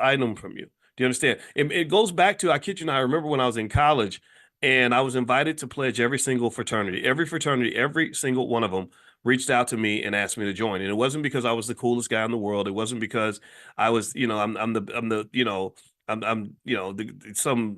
item from you?" Do you understand? It goes back to, I kid you not, I remember when I was in college and I was invited to pledge every single fraternity. Every fraternity, every single one of them reached out to me and asked me to join. And it wasn't because I was the coolest guy in the world. It wasn't because I was, I'm the, some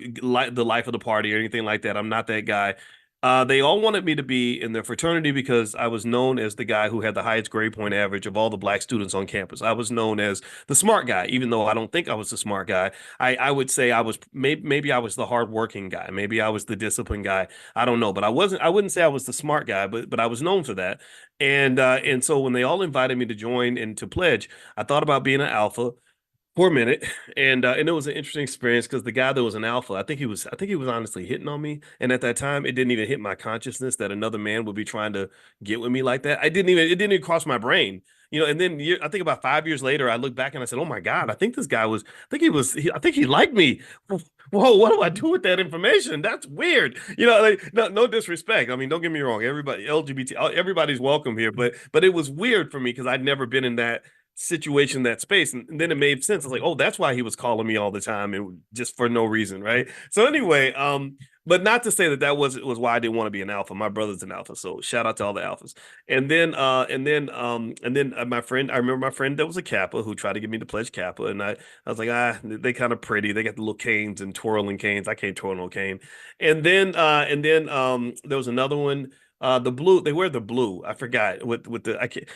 the life of the party or anything like that. I'm not that guy. They all wanted me to be in their fraternity because I was known as the guy who had the highest grade point average of all the black students on campus. I was known as the smart guy, even though I don't think I was the smart guy. I would say I was, maybe I was the hardworking guy. Maybe I was the disciplined guy. I don't know, but I wouldn't say I was the smart guy, but I was known for that. And so when they all invited me to join and to pledge, I thought about being an alpha for a minute, and it was an interesting experience because the guy that was an alpha, I think he was honestly hitting on me, and at that time, it didn't even hit my consciousness that another man would be trying to get with me like that. It didn't even cross my brain, And then I think about 5 years later, I look back and I said, "Oh my God, I think this guy was, I think he liked me." Whoa, what do I do with that information? That's weird. Like, no disrespect. I mean, don't get me wrong. Everybody, LGBT, everybody's welcome here, but it was weird for me because I'd never been in that situation, that space, and then it made sense. I was like, oh, that's why he was calling me all the time, and just for no reason, right? So anyway, but not to say that was why I didn't want to be an alpha. My brother's an alpha, so shout out to all the alphas. And then my friend, I remember my friend that was a Kappa who tried to get me to pledge Kappa, and I was like, they kind of pretty. They got the little canes and twirling canes. I can't twirl no cane. And then there was another one. The blue, they wear the blue. I forgot with the I can't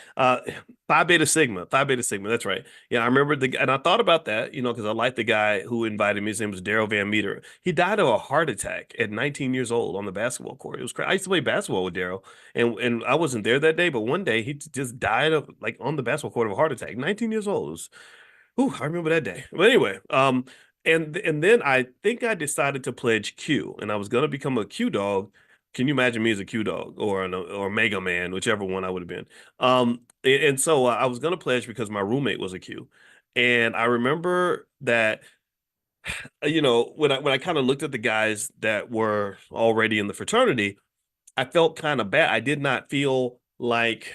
Phi Beta Sigma. That's right. Yeah, I remember and I thought about that, because I liked the guy who invited me. His name was Daryl Van Meter. He died of a heart attack at 19 years old on the basketball court. It was crazy. I used to play basketball with Daryl, and I wasn't there that day, but one day he just died of, like, on the basketball court of a heart attack. 19 years old. It was, ooh, I remember that day. But anyway, and then I think I decided to pledge Q, and I was gonna become a Q dog. Can you imagine me as a Q dog or Mega Man, whichever one I would have been? And so I was gonna pledge because my roommate was a Q, and I remember that when I kind of looked at the guys that were already in the fraternity, I felt kind of bad. I did not feel like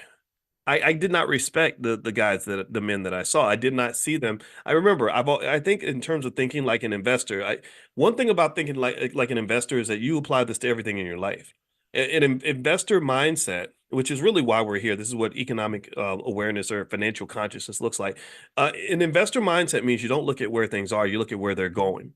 I did not respect the guys, the men that I saw. I did not see them. I remember I think in terms of thinking like an investor, one thing about thinking like an investor is that you apply this to everything in your life. An investor mindset, which is really why we're here. This is what economic awareness or financial consciousness looks like. An investor mindset means you don't look at where things are, you look at where they're going.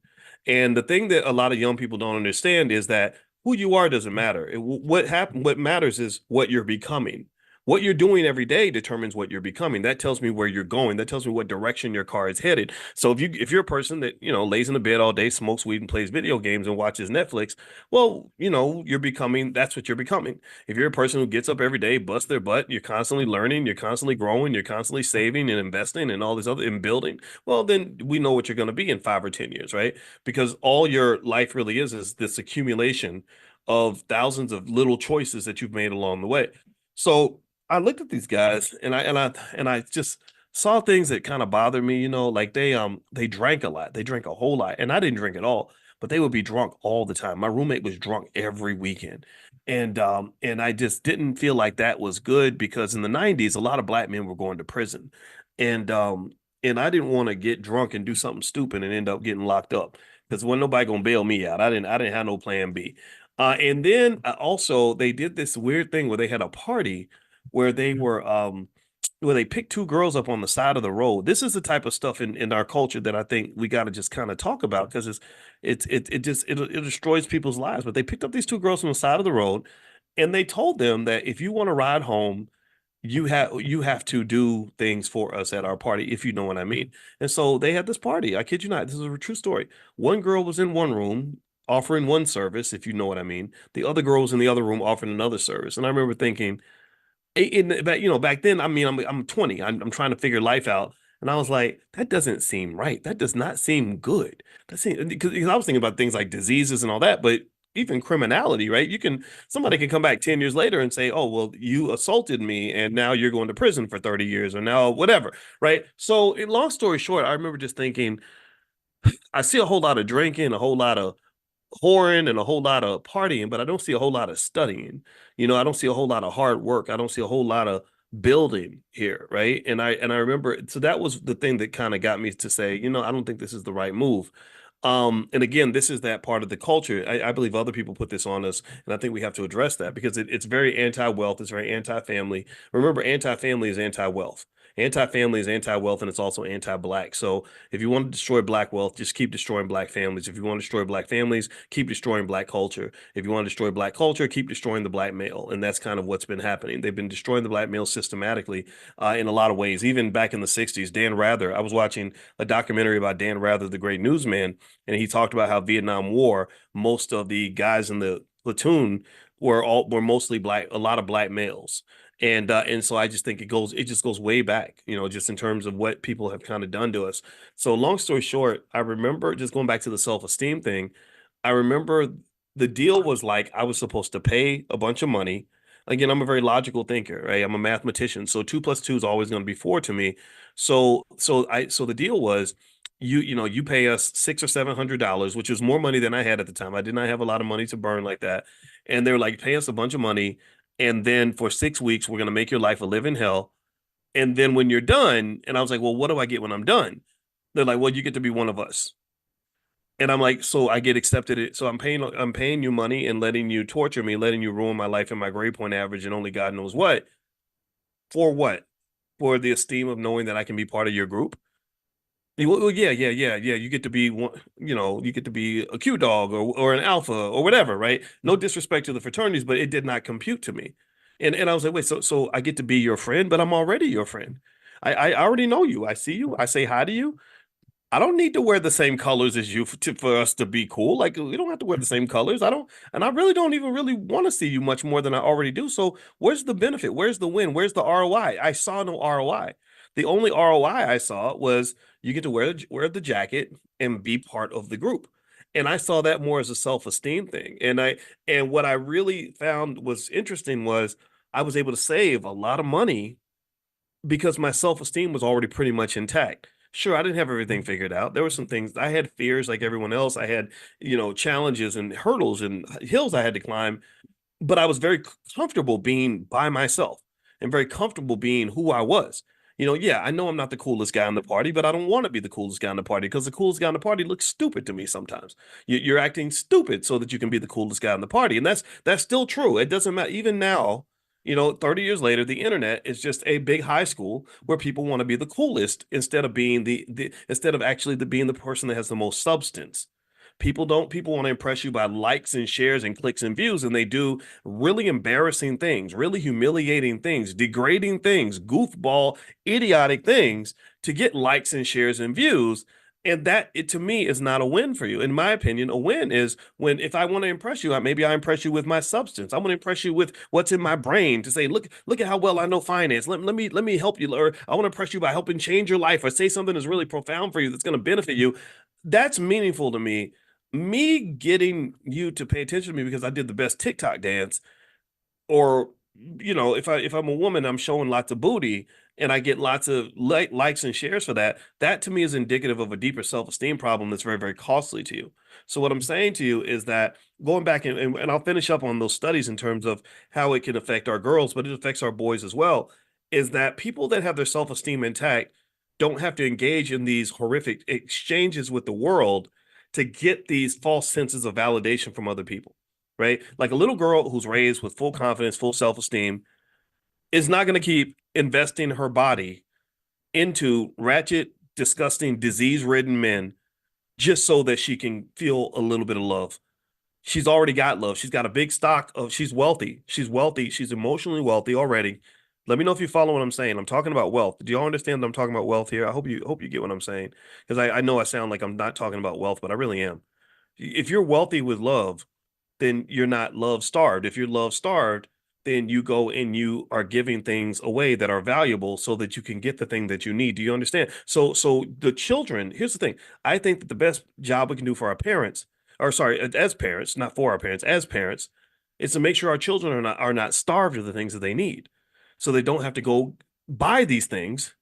And the thing that a lot of young people don't understand is that who you are doesn't matter. What matters is what you're becoming. What you're doing every day determines what you're becoming. That tells me where you're going. That tells me what direction your car is headed. So if you're a person that, lays in the bed all day, smokes weed and plays video games and watches Netflix, well, you're becoming, that's what you're becoming. If you're a person who gets up every day, busts their butt, you're constantly learning, you're constantly growing, you're constantly saving and investing and all this other in building, well, then we know what you're going to be in 5 or 10 years, right? Because all your life really is this accumulation of thousands of little choices that you've made along the way. So I looked at these guys and I just saw things that kind of bothered me, like they drank a lot. They drank a whole lot. And I didn't drink at all, but they would be drunk all the time. My roommate was drunk every weekend. And I just didn't feel like that was good because in the 90s, a lot of black men were going to prison. And and I didn't want to get drunk and do something stupid and end up getting locked up because wasn't nobody gonna bail me out. I didn't have no plan B. And then also they did this weird thing where they had a party where they picked two girls up on the side of the road. This is the type of stuff in our culture that I think we got to just kind of talk about because it destroys people's lives. But they picked up these two girls on the side of the road, and they told them that if you want to ride home, you have to do things for us at our party, if you know what I mean. And so they had this party. I kid you not, this is a true story. One girl was in one room offering one service, if you know what I mean. The other girl was in the other room offering another service. And I remember thinking, back then, I mean, I'm 20. I'm trying to figure life out, and I was like, that doesn't seem right. That does not seem good. That seems because I was thinking about things like diseases and all that, but even criminality, right? Somebody can come back 10 years later and say, oh, well, you assaulted me, and now you're going to prison for 30 years, or now whatever, right? So, long story short, I remember just thinking, I see a whole lot of drinking, a whole lot of whoring and a whole lot of partying, but I don't see a whole lot of studying. I don't see a whole lot of hard work. I don't see a whole lot of building here, right? And I remember, so that was the thing that kind of got me to say, I don't think this is the right move. And again, this is that part of the culture. I believe other people put this on us, and I think we have to address that because it's very anti-wealth, it's very anti-family. Remember, anti-family is anti-wealth. Anti-family is anti-wealth, and it's also anti-black. So if you want to destroy black wealth, just keep destroying black families. If you want to destroy black families, keep destroying black culture. If you want to destroy black culture, keep destroying the black male. And that's kind of what's been happening. They've been destroying the black male systematically in a lot of ways. Even back in the 60s, Dan Rather, I was watching a documentary about Dan Rather, the great newsman, and he talked about how Vietnam War, most of the guys in the platoon were mostly black, a lot of black males. And so I just think it just goes way back, just in terms of what people have kind of done to us. So long story short, I remember just going back to the self-esteem thing. I remember the deal was like I was supposed to pay a bunch of money. Again, I'm a very logical thinker, right? I'm a mathematician, so 2 plus 2 is always going to be 4 to me. So the deal was you pay us $600 or $700, which is more money than I had at the time. I did not have a lot of money to burn like that. And they were like, pay us a bunch of money. And then for 6 weeks, we're going to make your life a living hell. And then when you're done, and I was like, well, what do I get when I'm done? They're like, well, you get to be one of us. And I'm like, so I get accepted. So I'm paying you money and letting you torture me, letting you ruin my life and my grade point average and only God knows what. For what? For the esteem of knowing that I can be part of your group? Well, yeah, yeah, yeah, yeah. You get to be one, you get to be a Q dog or an alpha or whatever, right? No disrespect to the fraternities, but it did not compute to me. And I was like, wait, so I get to be your friend, but I'm already your friend. I already know you. I see you. I say hi to you. I don't need to wear the same colors as you for us to be cool. Like we don't have to wear the same colors. I don't, and I really don't even really want to see you much more than I already do. So where's the benefit? Where's the win? Where's the ROI? I saw no ROI. The only ROI I saw was you get to wear the jacket and be part of the group. And I saw that more as a self-esteem thing. And what I really found was interesting was I was able to save a lot of money because my self-esteem was already pretty much intact. Sure, I didn't have everything figured out. There were some things I had fears like everyone else. I had, challenges and hurdles and hills I had to climb, but I was very comfortable being by myself and very comfortable being who I was. Yeah, I know I'm not the coolest guy in the party, but I don't want to be the coolest guy in the party because the coolest guy in the party looks stupid to me sometimes. You're acting stupid so that you can be the coolest guy in the party, and that's still true. It doesn't matter. Even now, 30 years later, the internet is just a big high school where people want to be the coolest instead of being the instead of actually being the person that has the most substance. People want to impress you by likes and shares and clicks and views, and they do really embarrassing things, really humiliating things, degrading things, goofball, idiotic things to get likes and shares and views. And that, it to me, is not a win for you. In my opinion, a win is when, if I want to impress you, maybe I impress you with my substance. I want to impress you with what's in my brain, to say, look at how well I know finance. Let me help you. Or I want to impress you by helping change your life, or say something that's really profound for you that's going to benefit you. That's meaningful to me. Me getting you to pay attention to me because I did the best TikTok dance, or if I'm a woman, I'm showing lots of booty and I get lots of likes and shares for that. That to me is indicative of a deeper self-esteem problem that's very, very costly to you. So what I'm saying to you is that, going back, and I'll finish up on those studies in terms of how it can affect our girls, but it affects our boys as well, is that people that have their self-esteem intact don't have to engage in these horrific exchanges with the world to get these false senses of validation from other people, right? Like a little girl who's raised with full confidence, full self-esteem, is not going to keep investing her body into ratchet, disgusting, disease-ridden men just so that she can feel a little bit of love. She's already got love. She's got a big stock of, she's wealthy. She's wealthy. She's emotionally wealthy already. Let me know if you follow what I'm saying. I'm talking about wealth. Do y'all understand that I'm talking about wealth here? I hope you get what I'm saying. Because I know I sound like I'm not talking about wealth, but I really am. If you're wealthy with love, then you're not love starved. If you're love starved, then you go and you are giving things away that are valuable so that you can get the thing that you need. Do you understand? So the children, here's the thing. I think that the best job we can do for our parents, or sorry, as parents, not for our parents, as parents, is to make sure our children are not starved of the things that they need. So they don't have to go buy these things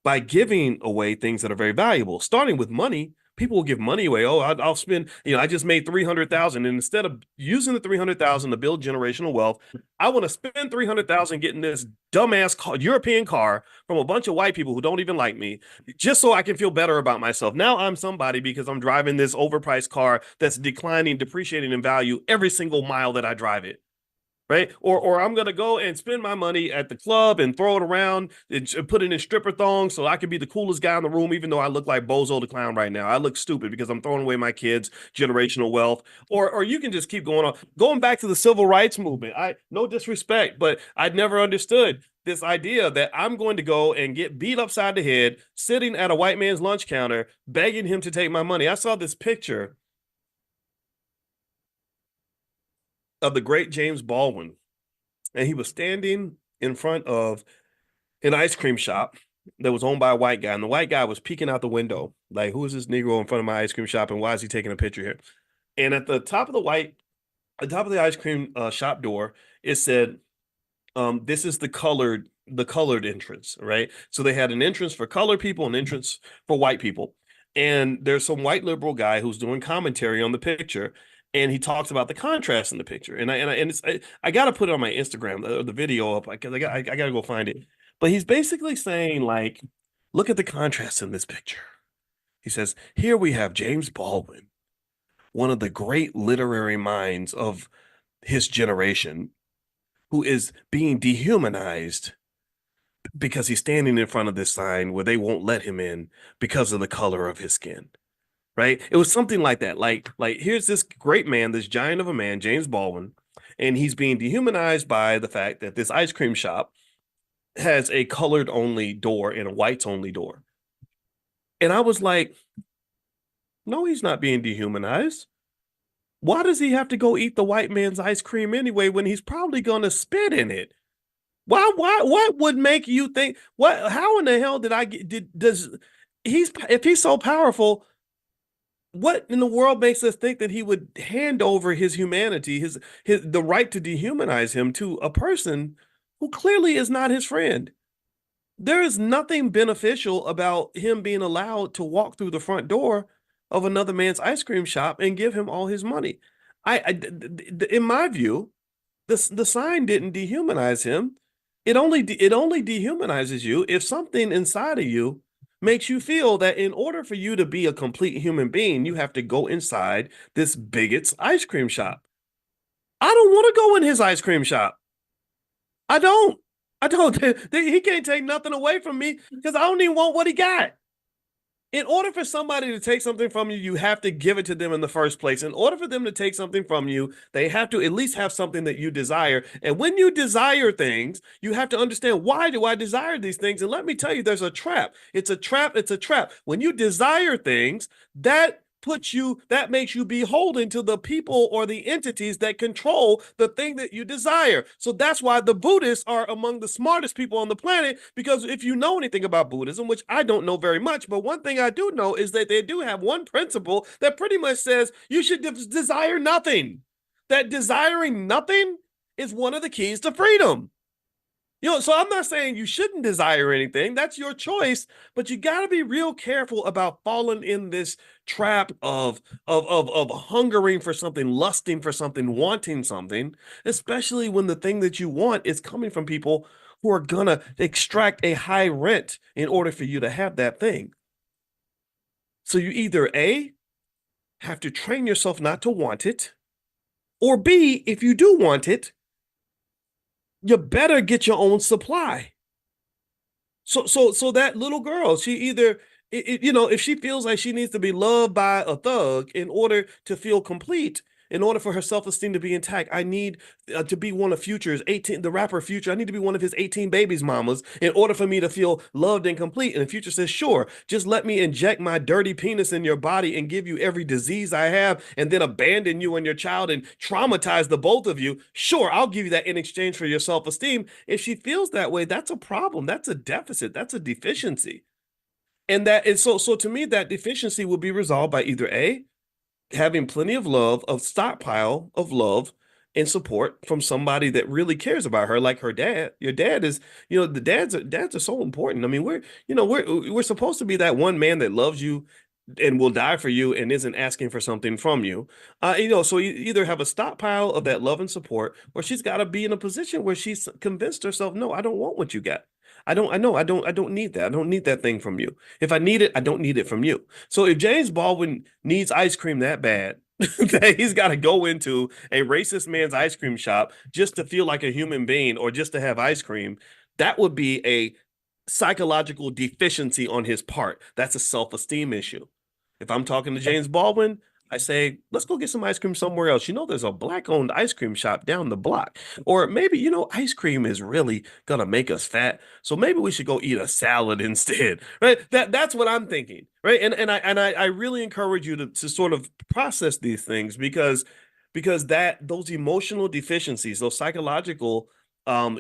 by giving away things that are very valuable, starting with money. People will give money away. Oh, I'll spend, I just made 300,000. And instead of using the 300,000 to build generational wealth, I want to spend 300,000 getting this dumbass European car from a bunch of white people who don't even like me, just so I can feel better about myself. Now I'm somebody because I'm driving this overpriced car that's declining, depreciating in value every single mile that I drive it. Right. Or I'm going to go and spend my money at the club and throw it around and put it in stripper thongs so I can be the coolest guy in the room, even though I look like Bozo the Clown right now. I look stupid because I'm throwing away my kids' generational wealth. Or you can just keep going on. Going back to the civil rights movement. No disrespect, but I'd never understood this idea that I'm going to go and get beat upside the head sitting at a white man's lunch counter, begging him to take my money. I saw this picture of the great James Baldwin, and he was standing in front of an ice cream shop that was owned by a white guy, and the white guy was peeking out the window, like, who is this Negro in front of my ice cream shop, and why is he taking a picture here? And at the top of the ice cream shop door, it said, "This is the colored entrance," right? So they had an entrance for colored people, an entrance for white people. And there's some white liberal guy who's doing commentary on the picture, and he talks about the contrast in the picture. I got to put it on my Instagram, the video up, because I got to go find it. But he's basically saying, like, look at the contrast in this picture. He says, here we have James Baldwin, one of the great literary minds of his generation, who is being dehumanized because he's standing in front of this sign where they won't let him in because of the color of his skin. Right? It was something like that. Like here's this great man, this giant of a man, James Baldwin, and he's being dehumanized by the fact that this ice cream shop has a colored only door and a whites only door. And I was like, no, he's not being dehumanized. Why does he have to go eat the white man's ice cream anyway when he's probably going to spit in it? What would make you think, how in the hell did I get, if he's so powerful, what in the world makes us think that he would hand over his humanity, the right to dehumanize him to a person who clearly is not his friend? There is nothing beneficial about him being allowed to walk through the front door of another man's ice cream shop and give him all his money. In my view, the sign didn't dehumanize him. It only dehumanizes you if something inside of you makes you feel that in order for you to be a complete human being, you have to go inside this bigot's ice cream shop. I don't want to go in his ice cream shop. I don't. I don't. He can't take nothing away from me because I don't even want what he got. In order for somebody to take something from you, you have to give it to them in the first place. In order for them to take something from you, they have to at least have something that you desire. And when you desire things, you have to understand, why do I desire these things? And let me tell you, there's a trap. It's a trap. It's a trap. When you desire things, that makes you beholden to the people or the entities that control the thing that you desire. So that's why the Buddhists are among the smartest people on the planet, because if you know anything about Buddhism, which I don't know very much, but one thing I do know is that they do have one principle that pretty much says you should desire nothing. That desiring nothing is one of the keys to freedom. So I'm not saying you shouldn't desire anything. That's your choice, but you got to be real careful about falling in this trap of hungering for something, lusting for something, wanting something, especially when the thing that you want is coming from people who are gonna extract a high rent in order for you to have that thing. So you either A, have to train yourself not to want it, or B, if you do want it, you better get your own supply. So that little girl, she either, if she feels like she needs to be loved by a thug in order to feel complete, in order for her self-esteem to be intact, I need to be one of Future's 18, the rapper Future. I need to be one of his 18 babies mamas in order for me to feel loved and complete. And the Future says, sure, just let me inject my dirty penis in your body and give you every disease I have, and then abandon you and your child and traumatize the both of you. Sure, I'll give you that in exchange for your self-esteem. If she feels that way, that's a problem. That's a deficit. That's a deficiency. And that is so to me, that deficiency will be resolved by either A, having plenty of love, of stockpile of love and support from somebody that really cares about her, like her dad. Your dad is, the dads are so important. I mean, we're supposed to be that one man that loves you and will die for you and isn't asking for something from you. So you either have a stockpile of that love and support, or she's got to be in a position where she's convinced herself, no, I don't want what you got. I don't need that. I don't need that thing from you. If I need it, I don't need it from you. So if James Baldwin needs ice cream that bad, that he's got to go into a racist man's ice cream shop just to feel like a human being or just to have ice cream, that would be a psychological deficiency on his part. That's a self-esteem issue. If I'm talking to James Baldwin, I say, let's go get some ice cream somewhere else. There's a black-owned ice cream shop down the block. Or maybe, ice cream is really gonna make us fat. So maybe we should go eat a salad instead. Right? That's what I'm thinking. Right. And I really encourage you to sort of process these things, because those emotional deficiencies, those psychological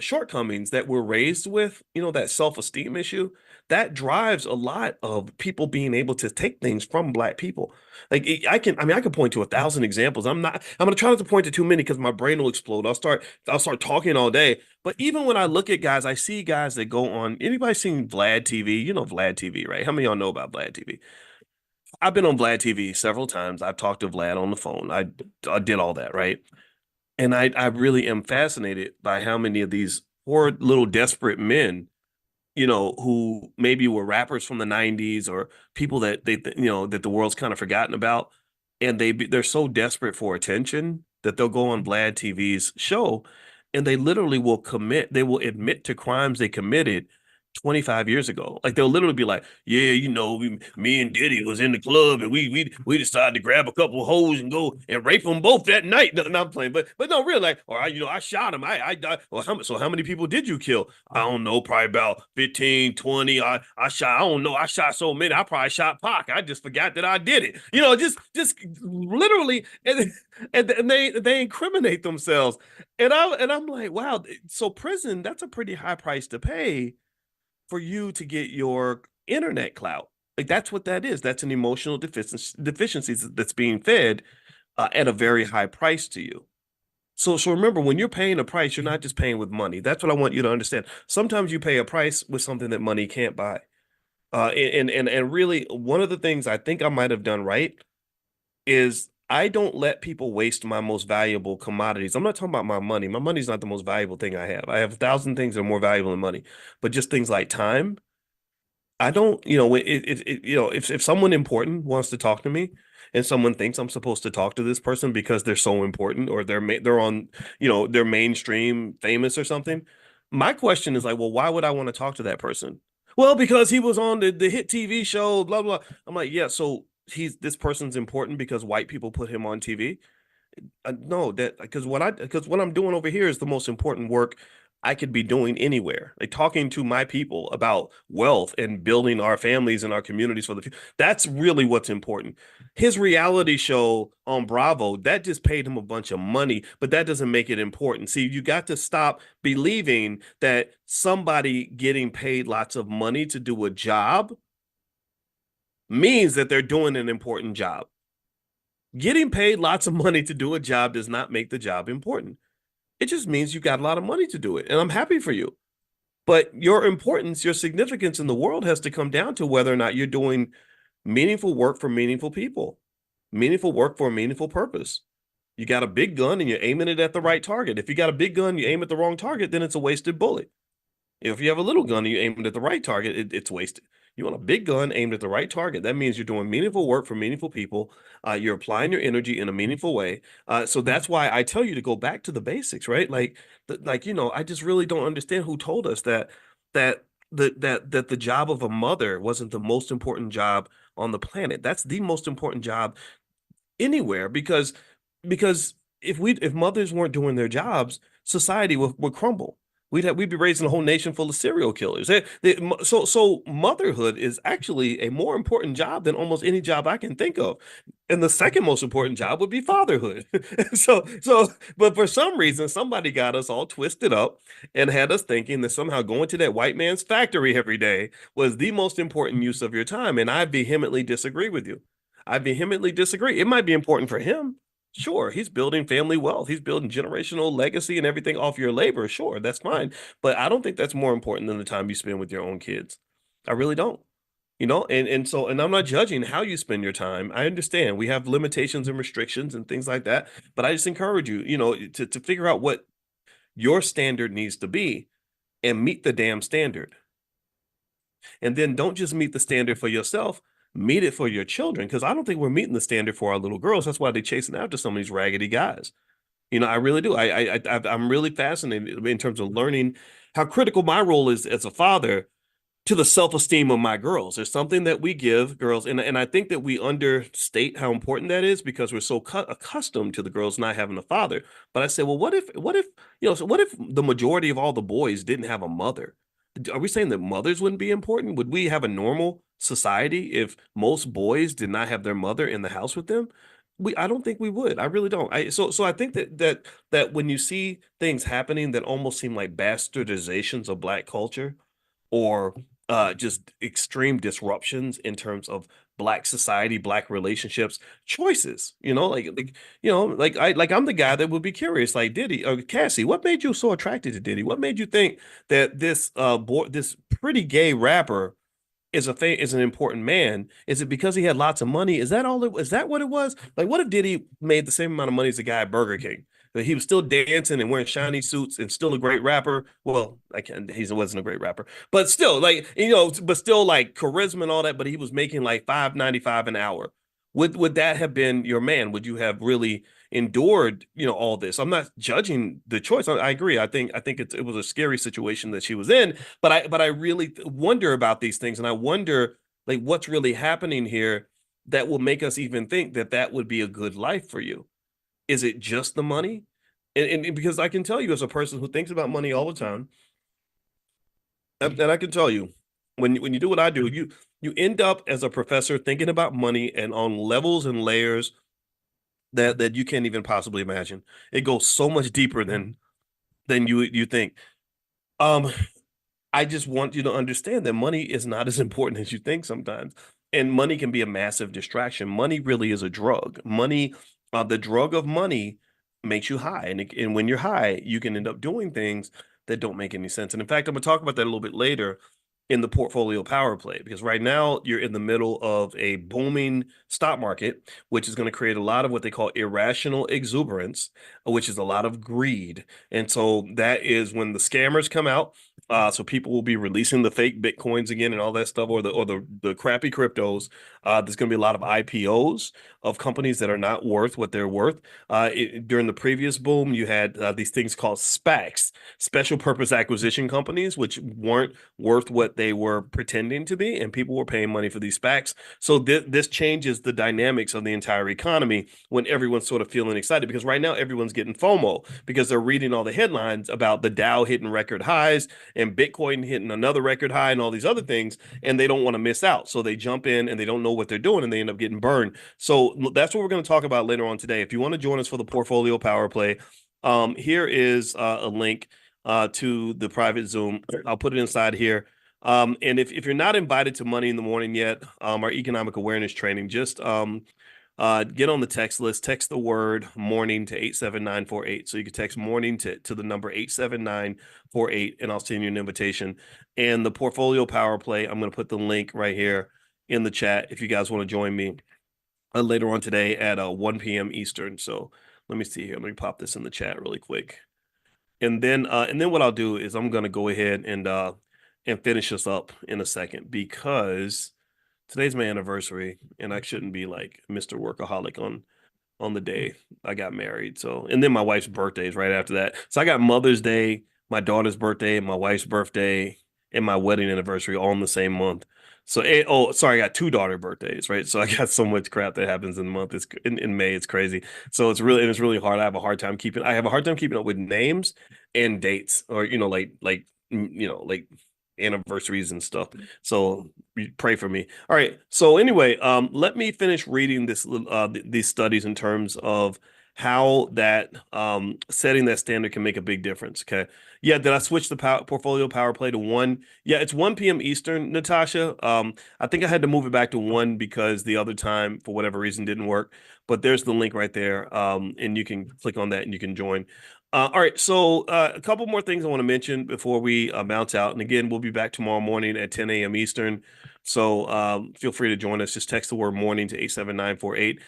shortcomings that we're raised with, that self-esteem issue, that drives a lot of people being able to take things from Black people. Like I can point to 1,000 examples. I'm gonna try not to point to too many because my brain will explode. I'll start talking all day. But even when I look at guys, I see guys that go on. Anybody seen Vlad TV? You know Vlad TV, right? How many of y'all know about Vlad TV? I've been on Vlad TV several times. I've talked to Vlad on the phone. I did all that, right? And I really am fascinated by how many of these poor little desperate men, who maybe were rappers from the 90s, or people that that the world's kind of forgotten about, and they're so desperate for attention that they'll go on Vlad TV's show, and they will admit to crimes they committed 25 years ago. Like they'll literally be like, yeah, me and Diddy was in the club, and we decided to grab a couple of hoes and go and rape them both that night. No, no, I'm playing, but no, really, like, or I shot him. I died. Well, how many people did you kill? I don't know, probably about 15, 20. I shot, I don't know, I shot so many. I probably shot Pac. I just forgot that I did it. Just literally, and they incriminate themselves. And I'm like, wow. So prison, that's a pretty high price to pay for you to get your internet clout. Like that's what that is. That's an emotional deficiency that's being fed at a very high price to you. So remember, when you're paying a price, you're not just paying with money. That's what I want you to understand. Sometimes you pay a price with something that money can't buy. And really, one of the things I think I might have done right is I don't let people waste my most valuable commodities. I'm not talking about my money. My money's not the most valuable thing I have. I have 1,000 things that are more valuable than money, but just things like time. I don't, if someone important wants to talk to me, and someone thinks I'm supposed to talk to this person because they're so important, or they're on, they're mainstream famous or something. My question is like, well, why would I want to talk to that person? Well, because he was on the hit TV show, blah blah. I'm like, yeah, so he's this person's important because white people put him on TV. No, that because what I'm doing over here is the most important work I could be doing anywhere. Like talking to my people about wealth and building our families and our communities for the future. That's really what's important. His reality show on Bravo, that just paid him a bunch of money, but that doesn't make it important. See, you got to stop believing that somebody getting paid lots of money to do a job means that they're doing an important job. Getting paid lots of money to do a job does not make the job important. It just means you got a lot of money to do it. And I'm happy for you. But your importance, your significance in the world has to come down to whether or not you're doing meaningful work for meaningful people, meaningful work for a meaningful purpose. You got a big gun and you're aiming it at the right target. If you got a big gun, you aim at the wrong target, then it's a wasted bullet. If you have a little gun and you aim it at the right target, it's wasted. You want a big gun aimed at the right target. That means you're doing meaningful work for meaningful people. You're applying your energy in a meaningful way. So that's why I tell you to go back to the basics, right? I just really don't understand who told us that that the job of a mother wasn't the most important job on the planet. That's the most important job anywhere because if mothers weren't doing their jobs, society would crumble. We'd be raising a whole nation full of serial killers. So motherhood is actually a more important job than almost any job I can think of. And the second most important job would be fatherhood. But for some reason, somebody got us all twisted up and had us thinking that somehow going to that white man's factory every day was the most important use of your time. And I vehemently disagree with you. I vehemently disagree. It might be important for him. Sure, he's building family wealth. He's building generational legacy and everything off your labor. Sure, that's fine. But I don't think that's more important than the time you spend with your own kids. I really don't. And I'm not judging how you spend your time. I understand we have limitations and restrictions and things like that. But I just encourage you, to figure out what your standard needs to be and meet the damn standard. And then don't just meet the standard for yourself, meet it for your children. Because I don't think we're meeting the standard for our little girls. That's why they're chasing after some of these raggedy guys. I really do. I'm really fascinated in terms of learning how critical my role is as a father to the self-esteem of my girls. There's something that we give girls, and I think that we understate how important that is because we're so accustomed to the girls not having a father. But I said, well, what if the majority of all the boys didn't have a mother? Are we saying that mothers wouldn't be important? Would we have a normal society if most boys did not have their mother in the house with them? I don't think we would. I really don't. So I think that when you see things happening that almost seem like bastardizations of Black culture, or just extreme disruptions in terms of Black society, Black relationships, choices. I'm the guy that would be curious. Like Diddy or Cassie, what made you so attracted to Diddy? What made you think that this pretty gay rapper is an important man? Is it because he had lots of money? Is that what it was? Like, what if Diddy made the same amount of money as a guy at Burger King? That he was still dancing and wearing shiny suits and still a great rapper. Well, he wasn't a great rapper, but still, but still like charisma and all that. But he was making like $5.95 an hour. Would that have been your man? Would you have really endured, all this? I'm not judging the choice. I agree. I think it was a scary situation that she was in, but I really wonder about these things, and I wonder like what's really happening here that will make us even think that that would be a good life for you. Is it just the money? And because I can tell you as a person who thinks about money all the time, and I can tell you when you do what I do, you end up as a professor thinking about money and on levels and layers that you can't even possibly imagine. It goes so much deeper than you think. Um, I just want you to understand that money is not as important as you think sometimes. And money can be a massive distraction. Money really is a drug. The drug of money makes you high. And when you're high, you can end up doing things that don't make any sense. And in fact, I'm going to talk about that a little bit later in the portfolio power play, because right now you're in the middle of a booming stock market, which is going to create a lot of what they call irrational exuberance, which is a lot of greed. And so that is when the scammers come out So people will be releasing the fake Bitcoins again and all that stuff, or the crappy cryptos. There's going to be a lot of IPOs of companies that are not worth what they're worth. During the previous boom, you had these things called SPACs, special purpose acquisition companies, which weren't worth what they were pretending to be, and people were paying money for these SPACs. So this changes the dynamics of the entire economy when everyone's sort of feeling excited, because right now everyone's getting FOMO because they're reading all the headlines about the Dow hitting record highs and Bitcoin hitting another record high and all these other things, and they don't want to miss out. So they jump in and they don't know what they're doing and they end up getting burned. So that's what we're going to talk about later on today. If you want to join us for the portfolio power play, here is a link to the private Zoom. I'll put it inside here. And if you're not invited to Money in the Morning yet, our economic awareness training, just get on the text list, text the word morning to 87948. So you can text morning to the number 87948, and I'll send you an invitation. And the portfolio power play, I'm going to put the link right here in the chat if you guys want to join me later on today at 1 p.m. Eastern. So let me see here. Let me pop this in the chat really quick. And then what I'll do is I'm going to go ahead and finish this up in a second, because today's my anniversary, and I shouldn't be like Mr. Workaholic on the day I got married. So, and then my wife's birthday is right after that. So I got Mother's Day, my daughter's birthday, my wife's birthday, and my wedding anniversary all in the same month. So, oh, sorry, I got two daughter birthdays, right? So I got so much crap that happens in the month. It's in May. It's crazy. So it's really hard. I have a hard time keeping up with names and dates, or like anniversaries and stuff. So pray for me. All right. So anyway, let me finish reading these studies in terms of how that setting that standard can make a big difference. Okay. Yeah. Did I switch the portfolio power play to 1? Yeah, it's 1 p.m. Eastern, Natasha. I think I had to move it back to 1 because the other time, for whatever reason, didn't work. But there's the link right there. And you can click on that and you can join. All right, so a couple more things I want to mention before we bounce out. And again, we'll be back tomorrow morning at 10 a.m. Eastern. So feel free to join us. Just text the word morning to 87948.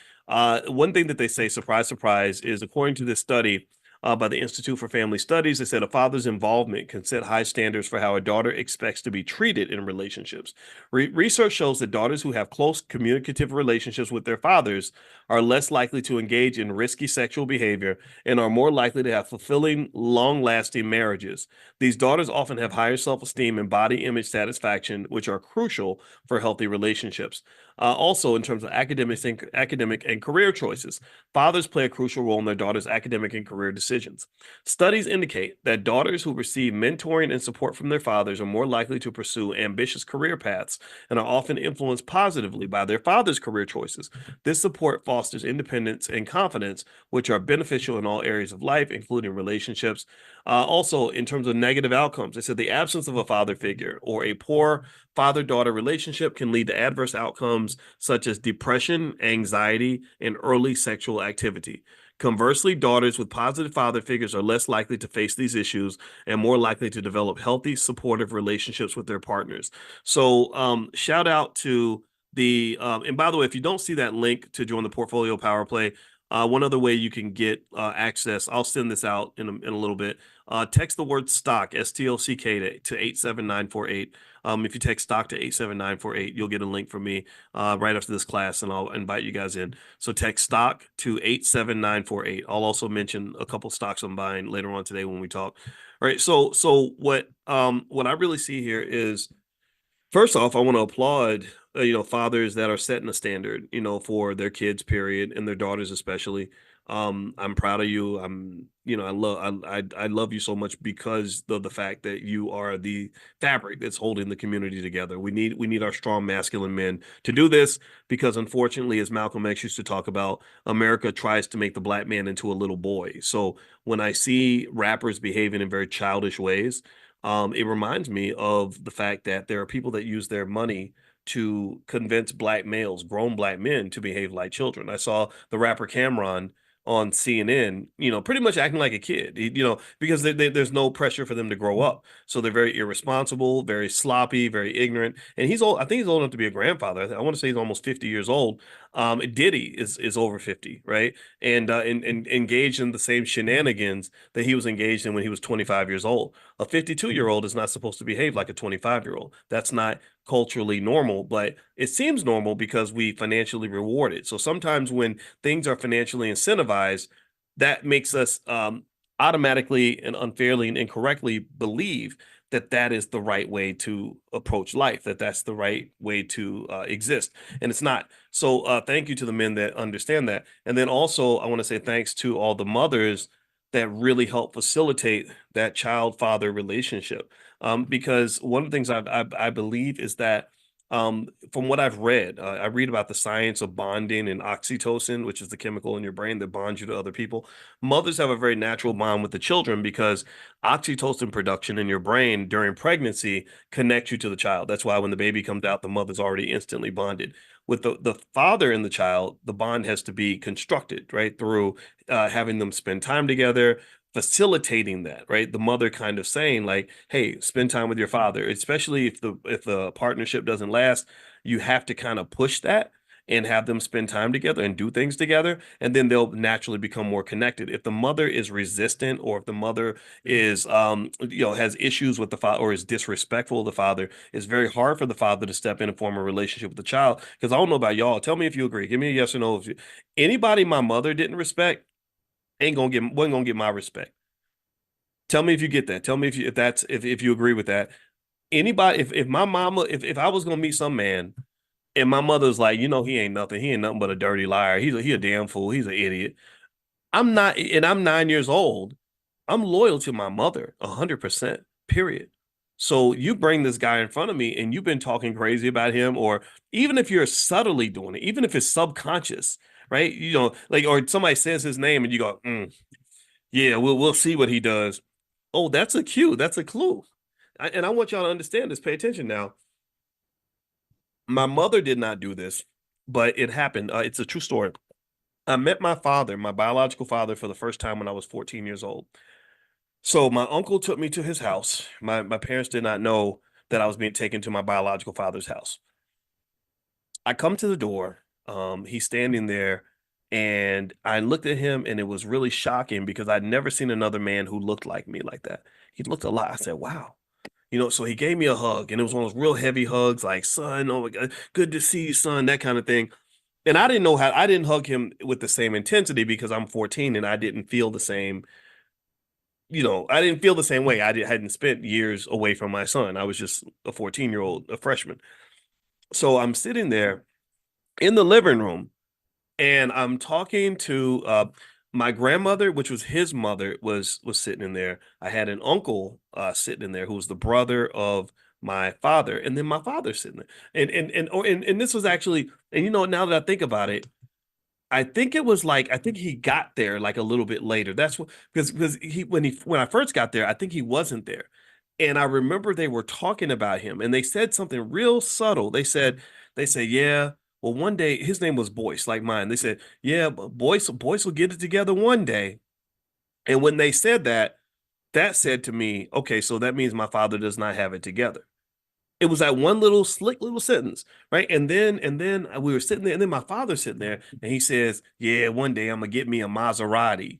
One thing that they say, surprise, surprise, is according to this study by the Institute for Family Studies, they said a father's involvement can set high standards for how a daughter expects to be treated in relationships. Research shows that daughters who have close communicative relationships with their fathers are less likely to engage in risky sexual behavior and are more likely to have fulfilling, long-lasting marriages. These daughters often have higher self-esteem and body image satisfaction, which are crucial for healthy relationships. Also, in terms of academic and career choices, fathers play a crucial role in their daughters' academic and career decisions. Studies indicate that daughters who receive mentoring and support from their fathers are more likely to pursue ambitious career paths and are often influenced positively by their father's career choices. This support fosters independence and confidence, which are beneficial in all areas of life, including relationships. Also, in terms of negative outcomes, they said the absence of a father figure or a poor father-daughter relationship can lead to adverse outcomes such as depression, anxiety, and early sexual activity. Conversely, daughters with positive father figures are less likely to face these issues and more likely to develop healthy, supportive relationships with their partners. So, shout out to and by the way, if you don't see that link to join the portfolio power play, one other way you can get access, I'll send this out in a little bit. Text the word stock, STOCK, to 87948. If you text stock to 87948, you'll get a link from me right after this class, and I'll invite you guys in. So text stock to 87948. I'll also mention a couple stocks I'm buying later on today when we talk. All right. So what I really see here is, first off, I want to applaud fathers that are setting a standard for their kids, period, and their daughters especially. I'm proud of you. I love you so much because of the fact that you are the fabric that's holding the community together. We need our strong masculine men to do this, because unfortunately, as Malcolm X used to talk about, America tries to make the black man into a little boy. So when I see rappers behaving in very childish ways, it reminds me of the fact that there are people that use their money to convince black males, grown black men, to behave like children. I saw the rapper Cameron on CNN, pretty much acting like a kid, because there's no pressure for them to grow up. So they're very irresponsible, very sloppy, very ignorant. And he's old. I think he's old enough to be a grandfather. I want to say he's almost 50 years old. Diddy is over 50, right? And engaged in the same shenanigans that he was engaged in when he was 25 years old. A 52-year-old is not supposed to behave like a 25-year-old. That's not culturally normal, but it seems normal because we financially reward it. So sometimes when things are financially incentivized, that makes us automatically and unfairly and incorrectly believe that that is the right way to approach life, that that's the right way to exist. And it's not. So thank you to the men that understand that. And then also, I want to say thanks to all the mothers that really help facilitate that child-father relationship. Because one of the things I believe is that from what I've read, I read about the science of bonding and oxytocin, which is the chemical in your brain that bonds you to other people. Mothers have a very natural bond with the children because oxytocin production in your brain during pregnancy connects you to the child. That's why when the baby comes out, the mother's already instantly bonded. With the father and the child, the bond has to be constructed, right? Through having them spend time together, facilitating that, right? The mother kind of saying like, "Hey, spend time with your father," especially if the partnership doesn't last, you have to kind of push that and have them spend time together and do things together, and then they'll naturally become more connected. If the mother is resistant, or if the mother is has issues with the father or is disrespectful of the father, it's very hard for the father to step in and form a relationship with the child. Because I don't know about y'all. Tell me if you agree. Give me a yes or no. If anybody my mother didn't respect ain't gonna get wasn't gonna get my respect. Tell me if you get that. Tell me if you agree with that. Anybody, if my mama, if I was gonna meet some man and my mother's like, he ain't nothing. He ain't nothing but a dirty liar. He a damn fool. He's an idiot. I'm not, and I'm 9 years old. I'm loyal to my mother 100%, period. So you bring this guy in front of me and you've been talking crazy about him, or even if you're subtly doing it, even if it's subconscious, right? Like, or somebody says his name and you go, yeah, we'll see what he does. Oh, that's a cue. That's a clue. And I want y'all to understand this. Pay attention now. My mother did not do this, but it happened. It's a true story. I met my father, my biological father, for the first time when I was 14 years old. So my uncle took me to his house. My parents did not know that I was being taken to my biological father's house. I come to the door. He's standing there, and I looked at him, and it was really shocking because I'd never seen another man who looked like me like that. He looked a lot. I said, "Wow." So he gave me a hug, and it was one of those real heavy hugs, like, "Son, oh my God, good to see you, son," that kind of thing. And I didn't hug him with the same intensity because I'm 14 and I didn't feel the same, I didn't feel the same way. Hadn't spent years away from my son. I was just a 14-year-old, a freshman. So I'm sitting there in the living room and I'm talking to my grandmother, which was his mother, was sitting in there. I had an uncle sitting in there who was the brother of my father, and then my father sitting there. And this was actually, and now that I think about it, I think it was like, I think he got there like a little bit later. That's what, because when I first got there, I think he wasn't there. And I remember they were talking about him and they said something real subtle. They said, yeah, well, one day his name was Boyce, like mine. They said, yeah, but Boyce will get it together one day. And when they said that, that said to me, okay, so that means my father does not have it together. It was that one little slick little sentence, right? And then we were sitting there, and then my father's sitting there, and he says, "Yeah, one day I'm gonna get me a Maserati."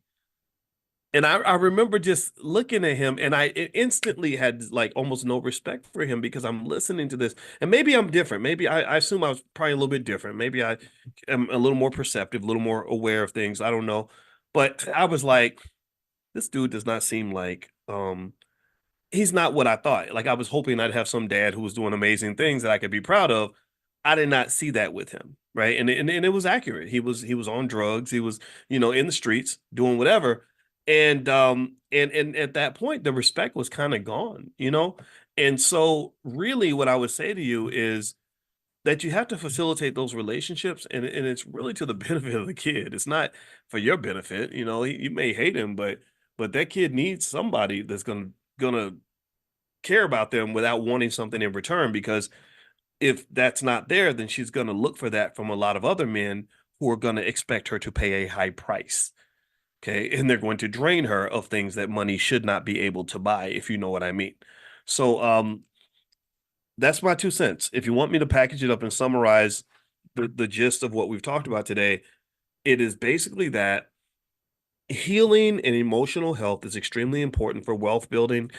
And I remember just looking at him, and I instantly had like almost no respect for him because I'm listening to this, and maybe I'm different. Maybe I assume I was probably a little bit different. Maybe I am a little more perceptive, a little more aware of things. I don't know, but I was like, this dude does not seem like he's not what I thought. Like I was hoping I'd have some dad who was doing amazing things that I could be proud of. I did not see that with him, right? And it was accurate. He was on drugs. He was, in the streets doing whatever. And at that point the respect was kind of gone. And so really what I would say to you is that you have to facilitate those relationships, and it's really to the benefit of the kid. It's not for your benefit. You may hate him, but that kid needs somebody that's gonna care about them without wanting something in return, because if that's not there, then she's going to look for that from a lot of other men who are going to expect her to pay a high price. Okay. And they're going to drain her of things that money should not be able to buy, if you know what I mean. So that's my 2 cents. If you want me to package it up and summarize the gist of what we've talked about today, it is basically that healing and emotional health is extremely important for wealth building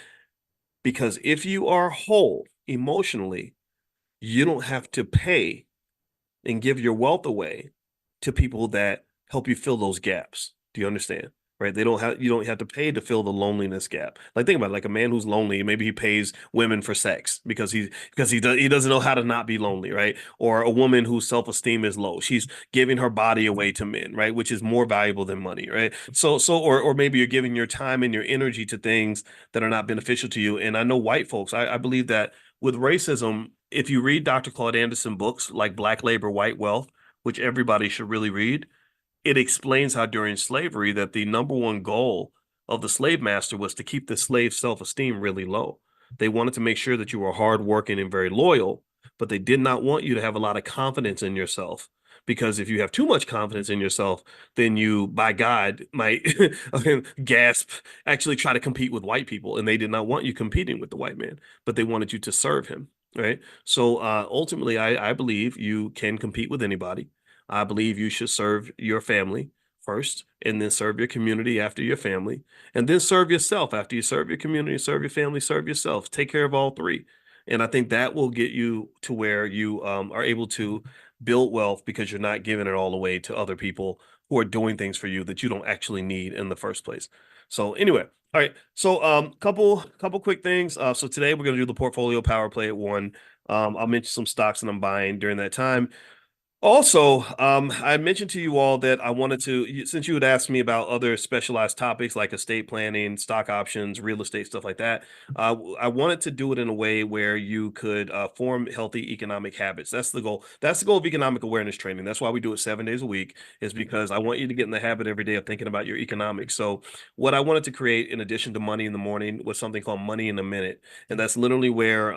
because if you are whole emotionally, you don't have to pay and give your wealth away to people that help you fill those gaps. Do you understand? Right? You don't have to pay to fill the loneliness gap. Like think about it, like a man who's lonely, maybe he pays women for sex because he doesn't know how to not be lonely, right? Or a woman whose self-esteem is low. She's giving her body away to men, right? Which is more valuable than money, right? Or maybe you're giving your time and your energy to things that are not beneficial to you. And I know white folks, I believe that with racism, if you read Dr. Claude Anderson books like Black Labor, White Wealth, which everybody should really read, it explains how during slavery that the number one goal of the slave master was to keep the slave's self-esteem really low. They wanted to make sure that you were hardworking and very loyal, but they did not want you to have a lot of confidence in yourself. Because if you have too much confidence in yourself, then you, by God, might gasp, actually try to compete with white people. And they did not want you competing with the white man, but they wanted you to serve him. Right. So ultimately, I believe you can compete with anybody. I believe you should serve your family first, and then serve your community after your family, and then serve yourself after you serve your community, serve your family, serve yourself. Take care of all three. And I think that will get you to where you are able to build wealth because you're not giving it all away to other people who are doing things for you that you don't actually need in the first place. So anyway, all right. So couple quick things. So today we're gonna do the portfolio power play at one. I'll mention some stocks that I'm buying during that time. Also, I mentioned to you all that I wanted to, since you had asked me about other specialized topics like estate planning, stock options, real estate, stuff like that, I wanted to do it in a way where you could form healthy economic habits. That's the goal. That's the goal of economic awareness training. That's why we do it 7 days a week, is because I want you to get in the habit every day of thinking about your economics. So, what I wanted to create in addition to money in the morning was something called money in a minute. And that's literally where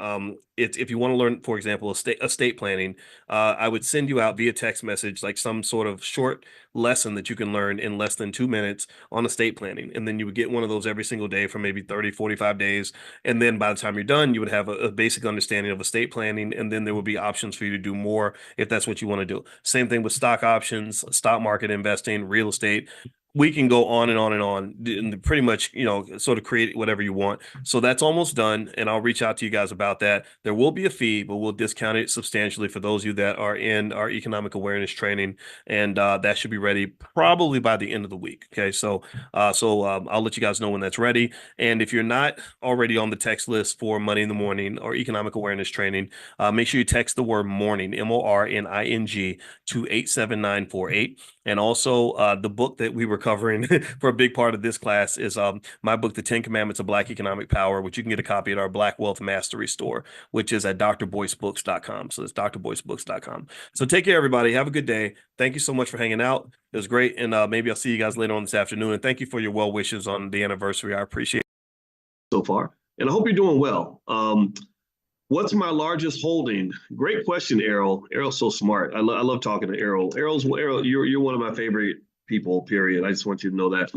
it's, if you want to learn, for example, estate planning, I would send you out via text message like some sort of short lesson that you can learn in less than 2 minutes on estate planning. And then you would get one of those every single day for maybe 30, 45 days. And then by the time you're done, you would have a basic understanding of estate planning. And then there would be options for you to do more if that's what you want to do. Same thing with stock options, stock market investing, real estate. We can go on and on and on and pretty much, sort of create whatever you want. So that's almost done. And I'll reach out to you guys about that. There will be a fee, but we'll discount it substantially for those of you that are in our economic awareness training. And that should be ready probably by the end of the week. Okay. So I'll let you guys know when that's ready. And if you're not already on the text list for Money in the Morning or economic awareness training, make sure you text the word morning, MORNING, to 87948. And also the book that we were covering for a big part of this class is my book, The 10 Commandments of Black Economic Power, which you can get a copy at our Black Wealth Mastery store, which is at drboycebooks.com. So it's drboycebooks.com. So take care, everybody. Have a good day. Thank you so much for hanging out. It was great. And maybe I'll see you guys later on this afternoon. And thank you for your well wishes on the anniversary. I appreciate it so far. And I hope you're doing well. What's my largest holding? Great question, Errol. Errol's so smart. I love talking to Errol. Errol, you're one of my favorite people, period. I just want you to know that.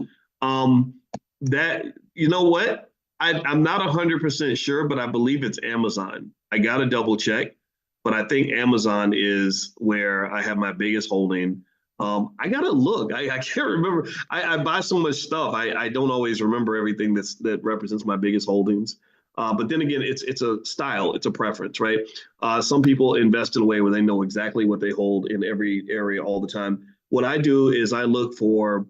You know what? I'm not 100% sure, but I believe it's Amazon. I got to double check, but I think Amazon is where I have my biggest holding. I got to look. I can't remember. I buy so much stuff. I don't always remember everything that represents my biggest holdings. But then again, it's a style, it's a preference, right? Some people invest in a way where they know exactly what they hold in every area all the time. What I do is I look for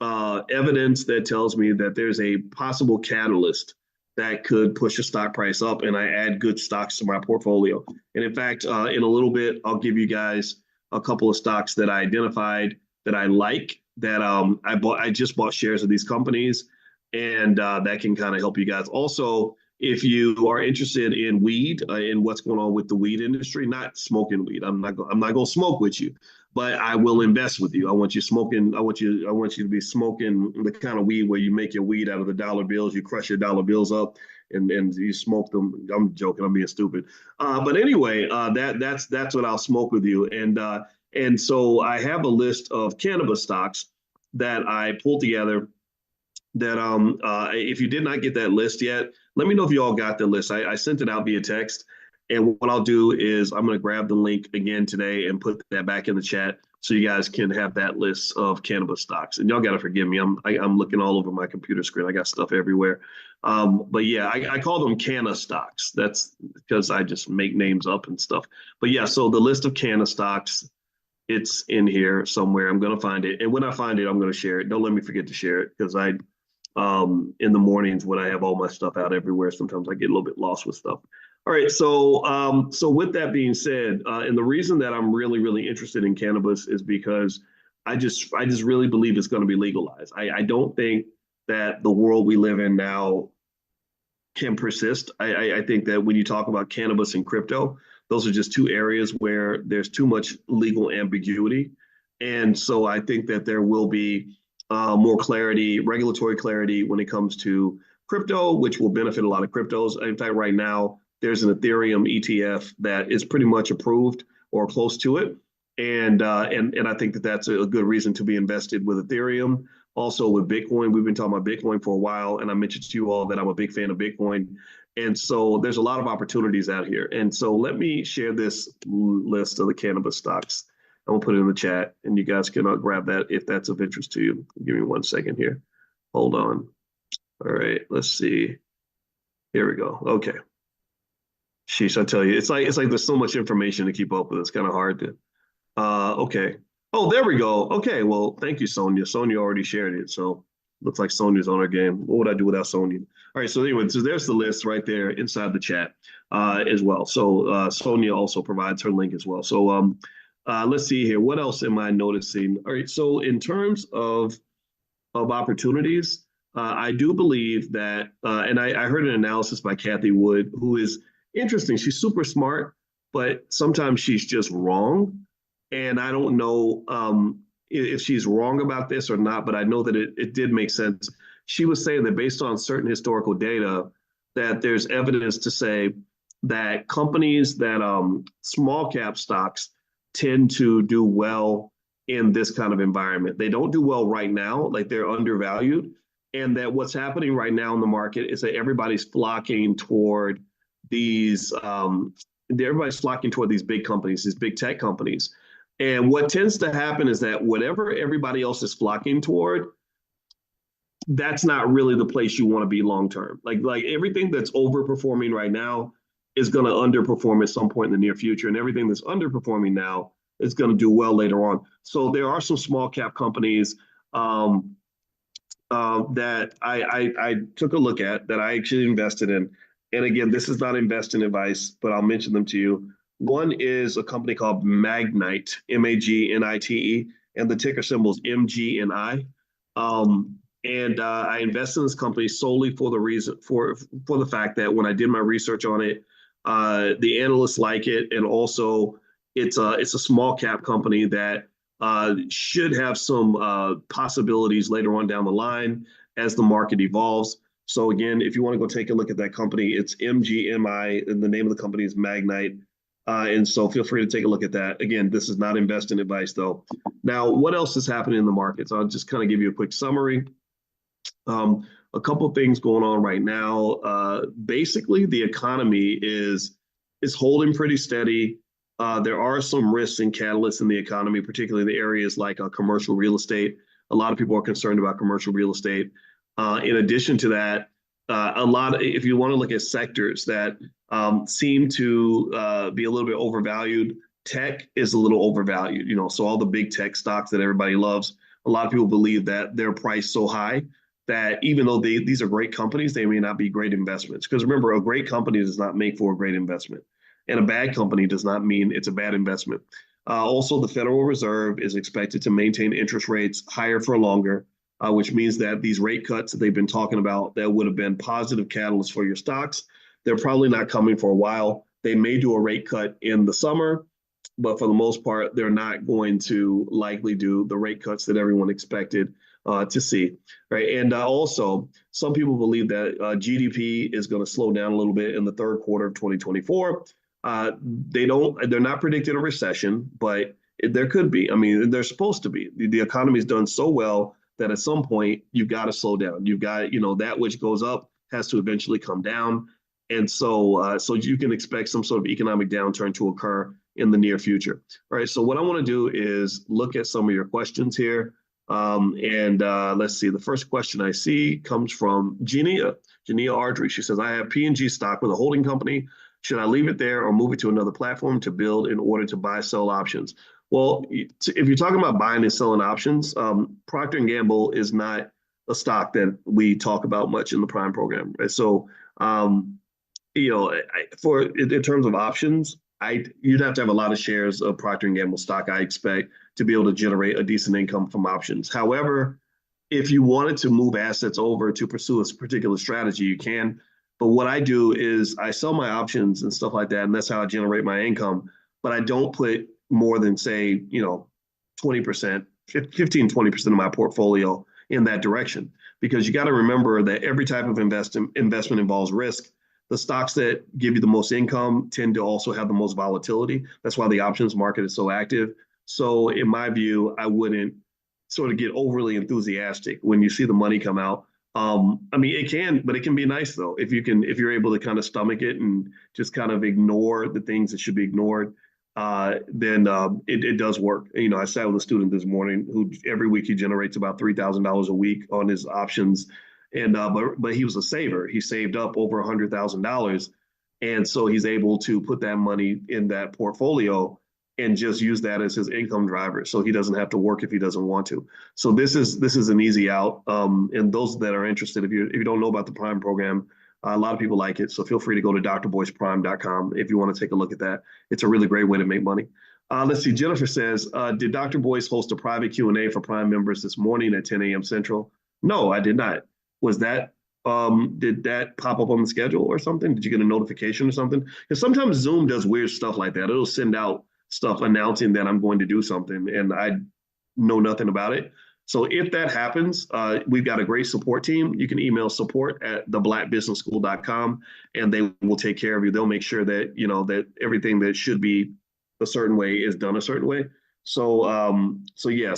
evidence that tells me that there's a possible catalyst that could push a stock price up, and I add good stocks to my portfolio. And in fact, in a little bit, I'll give you guys a couple of stocks that I identified that I like, that I just bought shares of these companies, and that can kind of help you guys. Also, if you are interested in weed, in what's going on with the weed industry, not smoking weed, I'm not going to smoke with you, but I will invest with you. I want you smoking. I want you to be smoking the kind of weed where you make your weed out of the dollar bills. You crush your dollar bills up and you smoke them. I'm joking. I'm being stupid. But anyway, that's what I'll smoke with you. And so I have a list of cannabis stocks that I pulled together. That if you did not get that list yet, let me know if you all got the list. I sent it out via text, And what I'll do is I'm going to grab the link again today and put that back in the chat so you guys can have that list of cannabis stocks. And y'all got to forgive me. I'm looking all over my computer screen. I got stuff everywhere. But yeah, I call them canna stocks. That's because I just make names up and stuff. But yeah, so the list of canna stocks, it's in here somewhere. I'm going to find it. And when I find it, I'm going to share it. Don't let me forget to share it because in the mornings when I have all my stuff out everywhere, sometimes I get a little bit lost with stuff. All right, so with that being said, and the reason that I'm really interested in cannabis is because I just really believe it's going to be legalized. I don't think that the world we live in now can persist. I think that when you talk about cannabis and crypto, those are just two areas where there's too much legal ambiguity. And so I think that there will be more clarity, regulatory clarity when it comes to crypto, which will benefit a lot of cryptos. In fact, right now, there's an Ethereum ETF that is pretty much approved or close to it. And I think that that's a good reason to be invested with Ethereum. Also with Bitcoin, we've been talking about Bitcoin for a while, and I mentioned to you all that I'm a big fan of Bitcoin. And so there's a lot of opportunities out here. And so let me share this list of the cannabis stocks. I will put it in the chat, and you guys can grab that if that's of interest to you. Give me 1 second here. Hold on. All right, let's see. Here we go. Okay. Sheesh, I tell you, it's like there's so much information to keep up with. It's kind of hard to. Okay. Oh, there we go. Okay. Well, thank you, Sonia. Sonia already shared it, so looks like Sonia's on her game. What would I do without Sonia? All right. So anyway, so there's the list right there inside the chat as well. So Sonia also provides her link as well. So let's see here. What else am I noticing? All right. So in terms of opportunities, I do believe that, and I heard an analysis by Kathy Wood, who is interesting. She's super smart, but sometimes she's just wrong. And I don't know if she's wrong about this or not, but I know that it did make sense. She was saying that based on certain historical data, that there's evidence to say that companies that small cap stocks tend to do well in this kind of environment. They don't do well right now, like they're undervalued. And that what's happening right now in the market is that everybody's flocking toward these big companies, these big tech companies. And what tends to happen is that whatever everybody else is flocking toward, that's not really the place you want to be long term. Like everything that's overperforming right now is going to underperform at some point in the near future, and everything that's underperforming now is going to do well later on. So there are some small cap companies that I took a look at that I actually invested in. And again, this is not investing advice, but I'll mention them to you. One is a company called Magnite, Magnite, and the ticker symbol is MGNI. And I invested in this company solely for the fact that when I did my research on it, the analysts like it, and also it's a small cap company that should have some possibilities later on down the line as the market evolves. So again, if you want to go take a look at that company, it's MGMI, and the name of the company is Magnite. And so feel free to take a look at that. Again, this is not investing advice, though. Now, what else is happening in the markets? I'll just kind of give you a quick summary. A couple of things going on right now. Basically, the economy is holding pretty steady. There are some risks and catalysts in the economy, particularly the areas like commercial real estate. A lot of people are concerned about commercial real estate. In addition to that, if you want to look at sectors that seem to be a little bit overvalued, tech is a little overvalued. So all the big tech stocks that everybody loves, a lot of people believe that they're priced so high that even though these are great companies, they may not be great investments. Because remember, a great company does not make for a great investment, and a bad company does not mean it's a bad investment. Also, the Federal Reserve is expected to maintain interest rates higher for longer, which means that these rate cuts that they've been talking about that would have been positive catalysts for your stocks, they're probably not coming for a while. They may do a rate cut in the summer, but for the most part, they're not going to likely do the rate cuts that everyone expected to see, right? And also, some people believe that GDP is going to slow down a little bit in the third quarter of 2024. They're not predicting a recession, but there could be. I mean, they're supposed to be. The economy's done so well that at some point you've got to slow down. You've got, that which goes up has to eventually come down. And so you can expect some sort of economic downturn to occur in the near future. All right. So what I want to do is look at some of your questions here. And let's see. The first question I see comes from Genia Ardrey. She says, I have P&G stock with a holding company. Should I leave it there or move it to another platform to build in order to buy, sell options? Well, if you're talking about buying and selling options, Procter & Gamble is not a stock that we talk about much in the Prime program. Right? So, in terms of options, you'd have to have a lot of shares of Procter & Gamble stock, I expect, to be able to generate a decent income from options. However, if you wanted to move assets over to pursue a particular strategy, you can. But what I do is I sell my options and stuff like that, and that's how I generate my income. But I don't put more than, say, 20%, 15, 20% of my portfolio in that direction. Because you got to remember that every type of investment involves risk. The stocks that give you the most income tend to also have the most volatility. That's why the options market is so active. So in my view, I wouldn't sort of get overly enthusiastic when you see the money come out. I mean, but it can be nice though if you're able to kind of stomach it and just kind of ignore the things that should be ignored. Then it does work. I sat with a student this morning who every week he generates about $3,000 a week on his options, and but he was a saver. He saved up over $100,000, and so he's able to put that money in that portfolio and just use that as his income driver, so he doesn't have to work if he doesn't want to. So this is an easy out. And those that are interested, if you don't know about the Prime program, a lot of people like it. So feel free to go to drboyceprime.com if you want to take a look at that. It's a really great way to make money. Let's see. Jennifer says, did Dr. Boyce host a private Q&A for Prime members this morning at 10 a.m. Central? No, I did not. Did that pop up on the schedule or something? Did you get a notification or something? Because sometimes Zoom does weird stuff like that. It'll send out stuff announcing that I'm going to do something and I know nothing about it. So if that happens, we've got a great support team. You can email support@theblackbusinessschool.com and they will take care of you. They'll make sure that, that everything that should be a certain way is done a certain way. So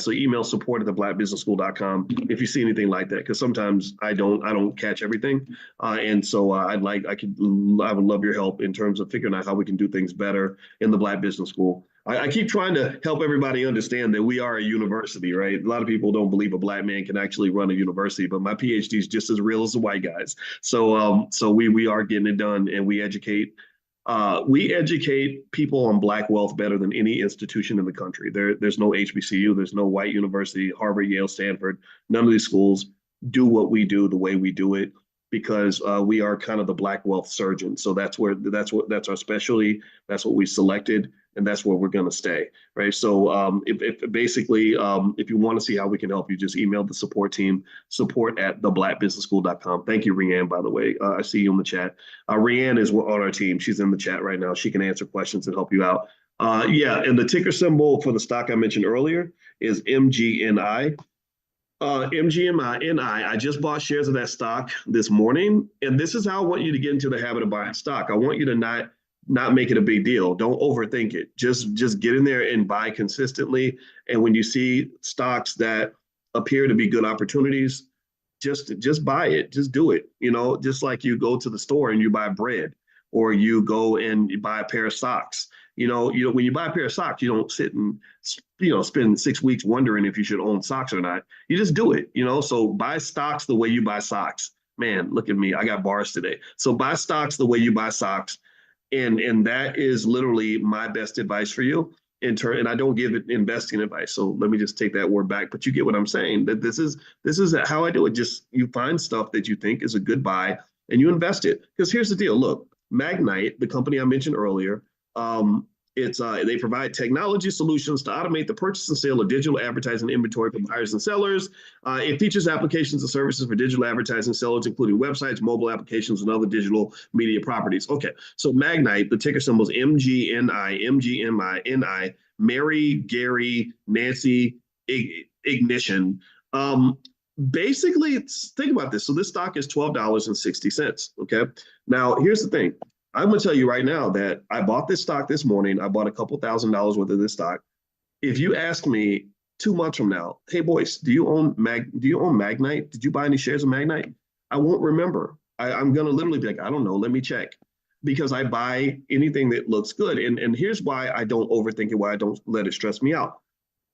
email support@theblackbusinessschool.com if you see anything like that, because sometimes I don't catch everything, and so I would love your help in terms of figuring out how we can do things better in the Black Business School. I keep trying to help everybody understand that we are a university, right? A lot of people don't believe a Black man can actually run a university, but my PhD is just as real as the white guys. So we are getting it done, and we educate people on Black wealth better than any institution in the country. There's no HBCU, there's no white university, Harvard, Yale, Stanford. None of these schools do what we do the way we do it because we are kind of the Black wealth surgeon. So that's our specialty. That's what we selected, and that's where we're going to stay, right? So if you want to see how we can help you, just email the support team, support@theblackbusinessschool.com. Thank you, Rianne, by the way. I see you in the chat. Rianne is on our team. She's in the chat right now. She can answer questions and help you out. And the ticker symbol for the stock I mentioned earlier is MGNI. MGMI, I just bought shares of that stock this morning, and this is how I want you to get into the habit of buying stock. I want you to not make it a big deal. Don't overthink it. Just get in there and buy consistently. And when you see stocks that appear to be good opportunities, just buy it. Just do it. Just like you go to the store and you buy bread, or you go and you buy a pair of socks. When you buy a pair of socks, you don't sit and spend 6 weeks wondering if you should own socks or not. You just do it. So buy stocks the way you buy socks. Man, look at me. I got bars today. So buy stocks the way you buy socks. And that is literally my best advice for you and I don't give it investing advice. So let me just take that word back, but you get what I'm saying, that this is how I do it. Just you find stuff that you think is a good buy and you invest it. Because here's the deal. Look, Magnite, the company I mentioned earlier, they provide technology solutions to automate the purchase and sale of digital advertising inventory for buyers and sellers. It features applications and services for digital advertising sellers, including websites, mobile applications, and other digital media properties. Okay, so Magnite, the ticker symbol is MGNI, Mary, Gary, Nancy, Ignition. Basically, think about this. So this stock is $12.60. Okay, now here's the thing. I'm going to tell you right now that I bought this stock this morning. I bought a couple $1,000s worth of this stock. If you ask me 2 months from now, hey Boyce, do you own Magnite? Did you buy any shares of Magnite? I won't remember. I'm going to literally be like, I don't know, let me check. Because I buy anything that looks good. And here's why I don't overthink it, why I don't let it stress me out.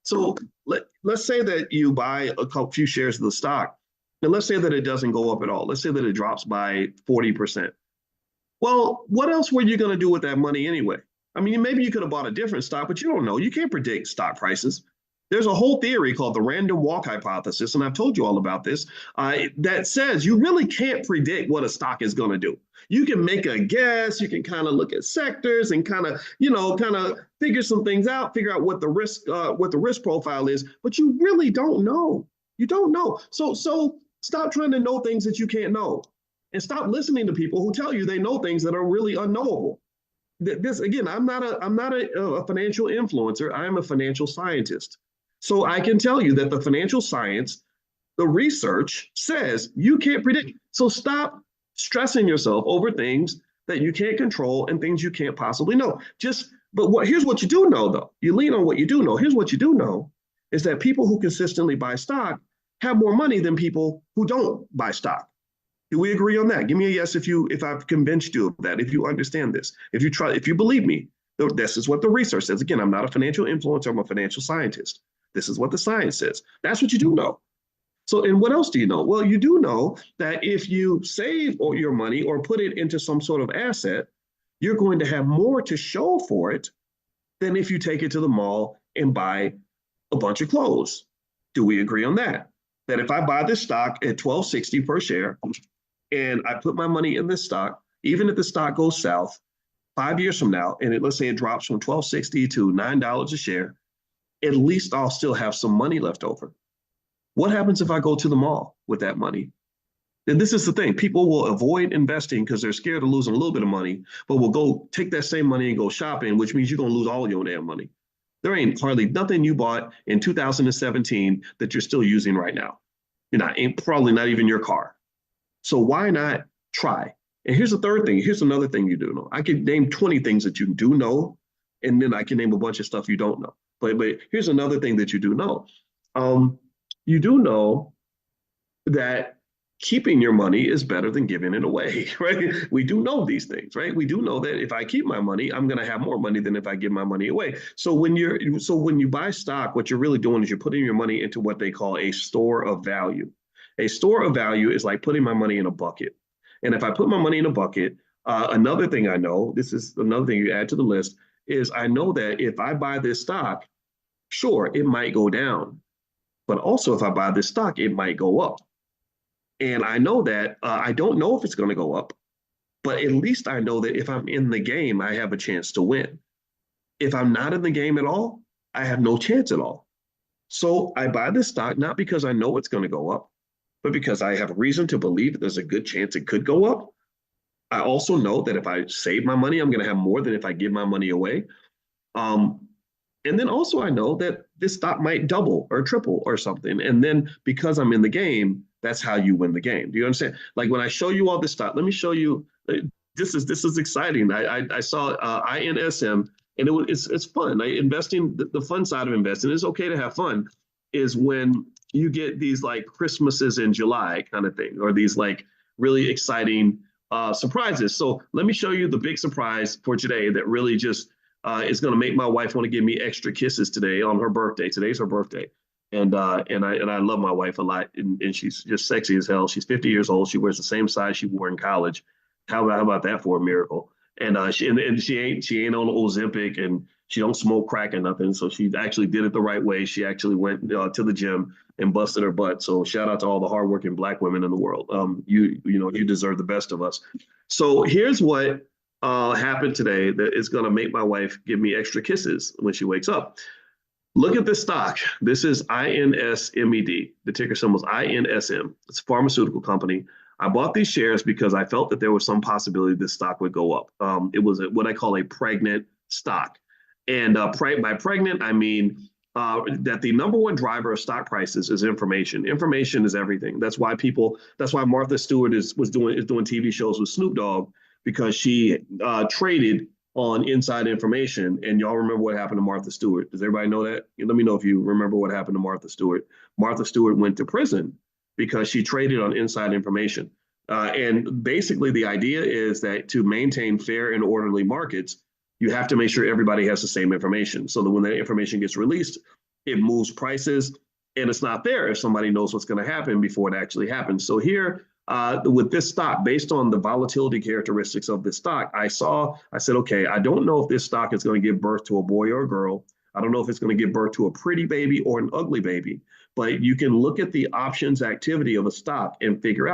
So let's say that you buy few shares of the stock, and let's say that it doesn't go up at all. Let's say that it drops by 40%. Well, what else were you going to do with that money anyway? I mean, maybe you could have bought a different stock, but you don't know. You can't predict stock prices. There's a whole theory called the random walk hypothesis, and I've told you all about this, that says you really can't predict what a stock is going to do. You can make a guess, you can kind of look at sectors and kind of, kind of figure some things out, figure out what the risk profile is, but you really don't know. You don't know. So stop trying to know things that you can't know, and stop listening to people who tell you they know things that are really unknowable. This again, I'm not a financial influencer. I'm a financial scientist. So I can tell you that the financial science, the research says you can't predict. So stop stressing yourself over things that you can't control and things you can't possibly know. Here's what you do know, though. You lean on what you do know. Here's what you do know is that people who consistently buy stock have more money than people who don't buy stock. Do we agree on that? Give me a yes if I've convinced you of that, if you understand this, if you believe me. This is what the research says. Again, I'm not a financial influencer, I'm a financial scientist. This is what the science says. That's what you do know. So, and what else do you know? Well, you do know that if you save all your money or put it into some sort of asset, you're going to have more to show for it than if you take it to the mall and buy a bunch of clothes. Do we agree on that? That if I buy this stock at $12.60 per share and I put my money in this stock, even if the stock goes south 5 years from now, and let's say it drops from $12.60 to $9 a share, at least I'll still have some money left over. What happens if I go to the mall with that money? And this is the thing. People will avoid investing because they're scared of losing a little bit of money, but will go take that same money and go shopping, which means you're going to lose all your damn money. There ain't hardly nothing you bought in 2017 that you're still using right now. Probably not even your car. So why not try? And here's the third thing. Here's another thing you do know. I can name 20 things that you do know, and then I can name a bunch of stuff you don't know. But here's another thing that you do know. You do know that keeping your money is better than giving it away, right? We do know these things, right? We do know that if I keep my money, I'm going to have more money than if I give my money away. So when you buy stock, what you're really doing is you're putting your money into what they call a store of value. A store of value is like putting my money in a bucket. And if I put my money in a bucket, another thing I know, this is another thing you add to the list, is I know that if I buy this stock, sure, it might go down. But also, if I buy this stock, it might go up. And I know that I don't know if it's going to go up, but at least I know that if I'm in the game, I have a chance to win. If I'm not in the game at all, I have no chance at all. So I buy this stock not because I know it's going to go up, but because I have a reason to believe that there's a good chance it could go up. I also know that if I save my money, I'm going to have more than if I give my money away. And then also I know that this stock might double or triple or something. And then because I'm in the game, that's how you win the game. Do you understand? Like when I show you all this stuff, let me show you. This is exciting. I saw INSM, and it's fun. Investing, the fun side of investing, it's okay to have fun, is when you get these like Christmases in July kind of thing, or these like really exciting surprises. So let me show you the big surprise for today that really just is going to make my wife want to give me extra kisses today on her birthday. Today's her birthday. And I love my wife a lot, and she's just sexy as hell. She's 50 years old. She wears the same size she wore in college. How about that for a miracle? And she ain't on Ozempic, and she don't smoke crack or nothing. So she actually did it the right way. She actually went to the gym and busted her butt. So shout out to all the hardworking Black women in the world. You deserve the best of us. So here's what happened today that is going to make my wife give me extra kisses when she wakes up. Look at this stock. This is INSMED. The ticker symbol is INSM. It's a pharmaceutical company. I bought these shares because I felt that there was some possibility this stock would go up. It was what I call a pregnant stock. And by pregnant, I mean that the number one driver of stock prices is information. Information is everything. That's why Martha Stewart is doing TV shows with Snoop Dogg, because she traded on inside information. And y'all remember what happened to Martha Stewart? Does everybody know that? Let me know if you remember what happened to Martha Stewart. Martha Stewart went to prison because she traded on inside information. And basically, the idea is that to maintain fair and orderly markets, you have to make sure everybody has the same information so that when that information gets released, it moves prices. And it's not fair if somebody knows what's going to happen before it actually happens. So here, with this stock, based on the volatility characteristics of this stock, I said, okay, I don't know if this stock is going to give birth to a boy or a girl. I don't know if it's going to give birth to a pretty baby or an ugly baby, but you can look at the options activity of a stock and figure out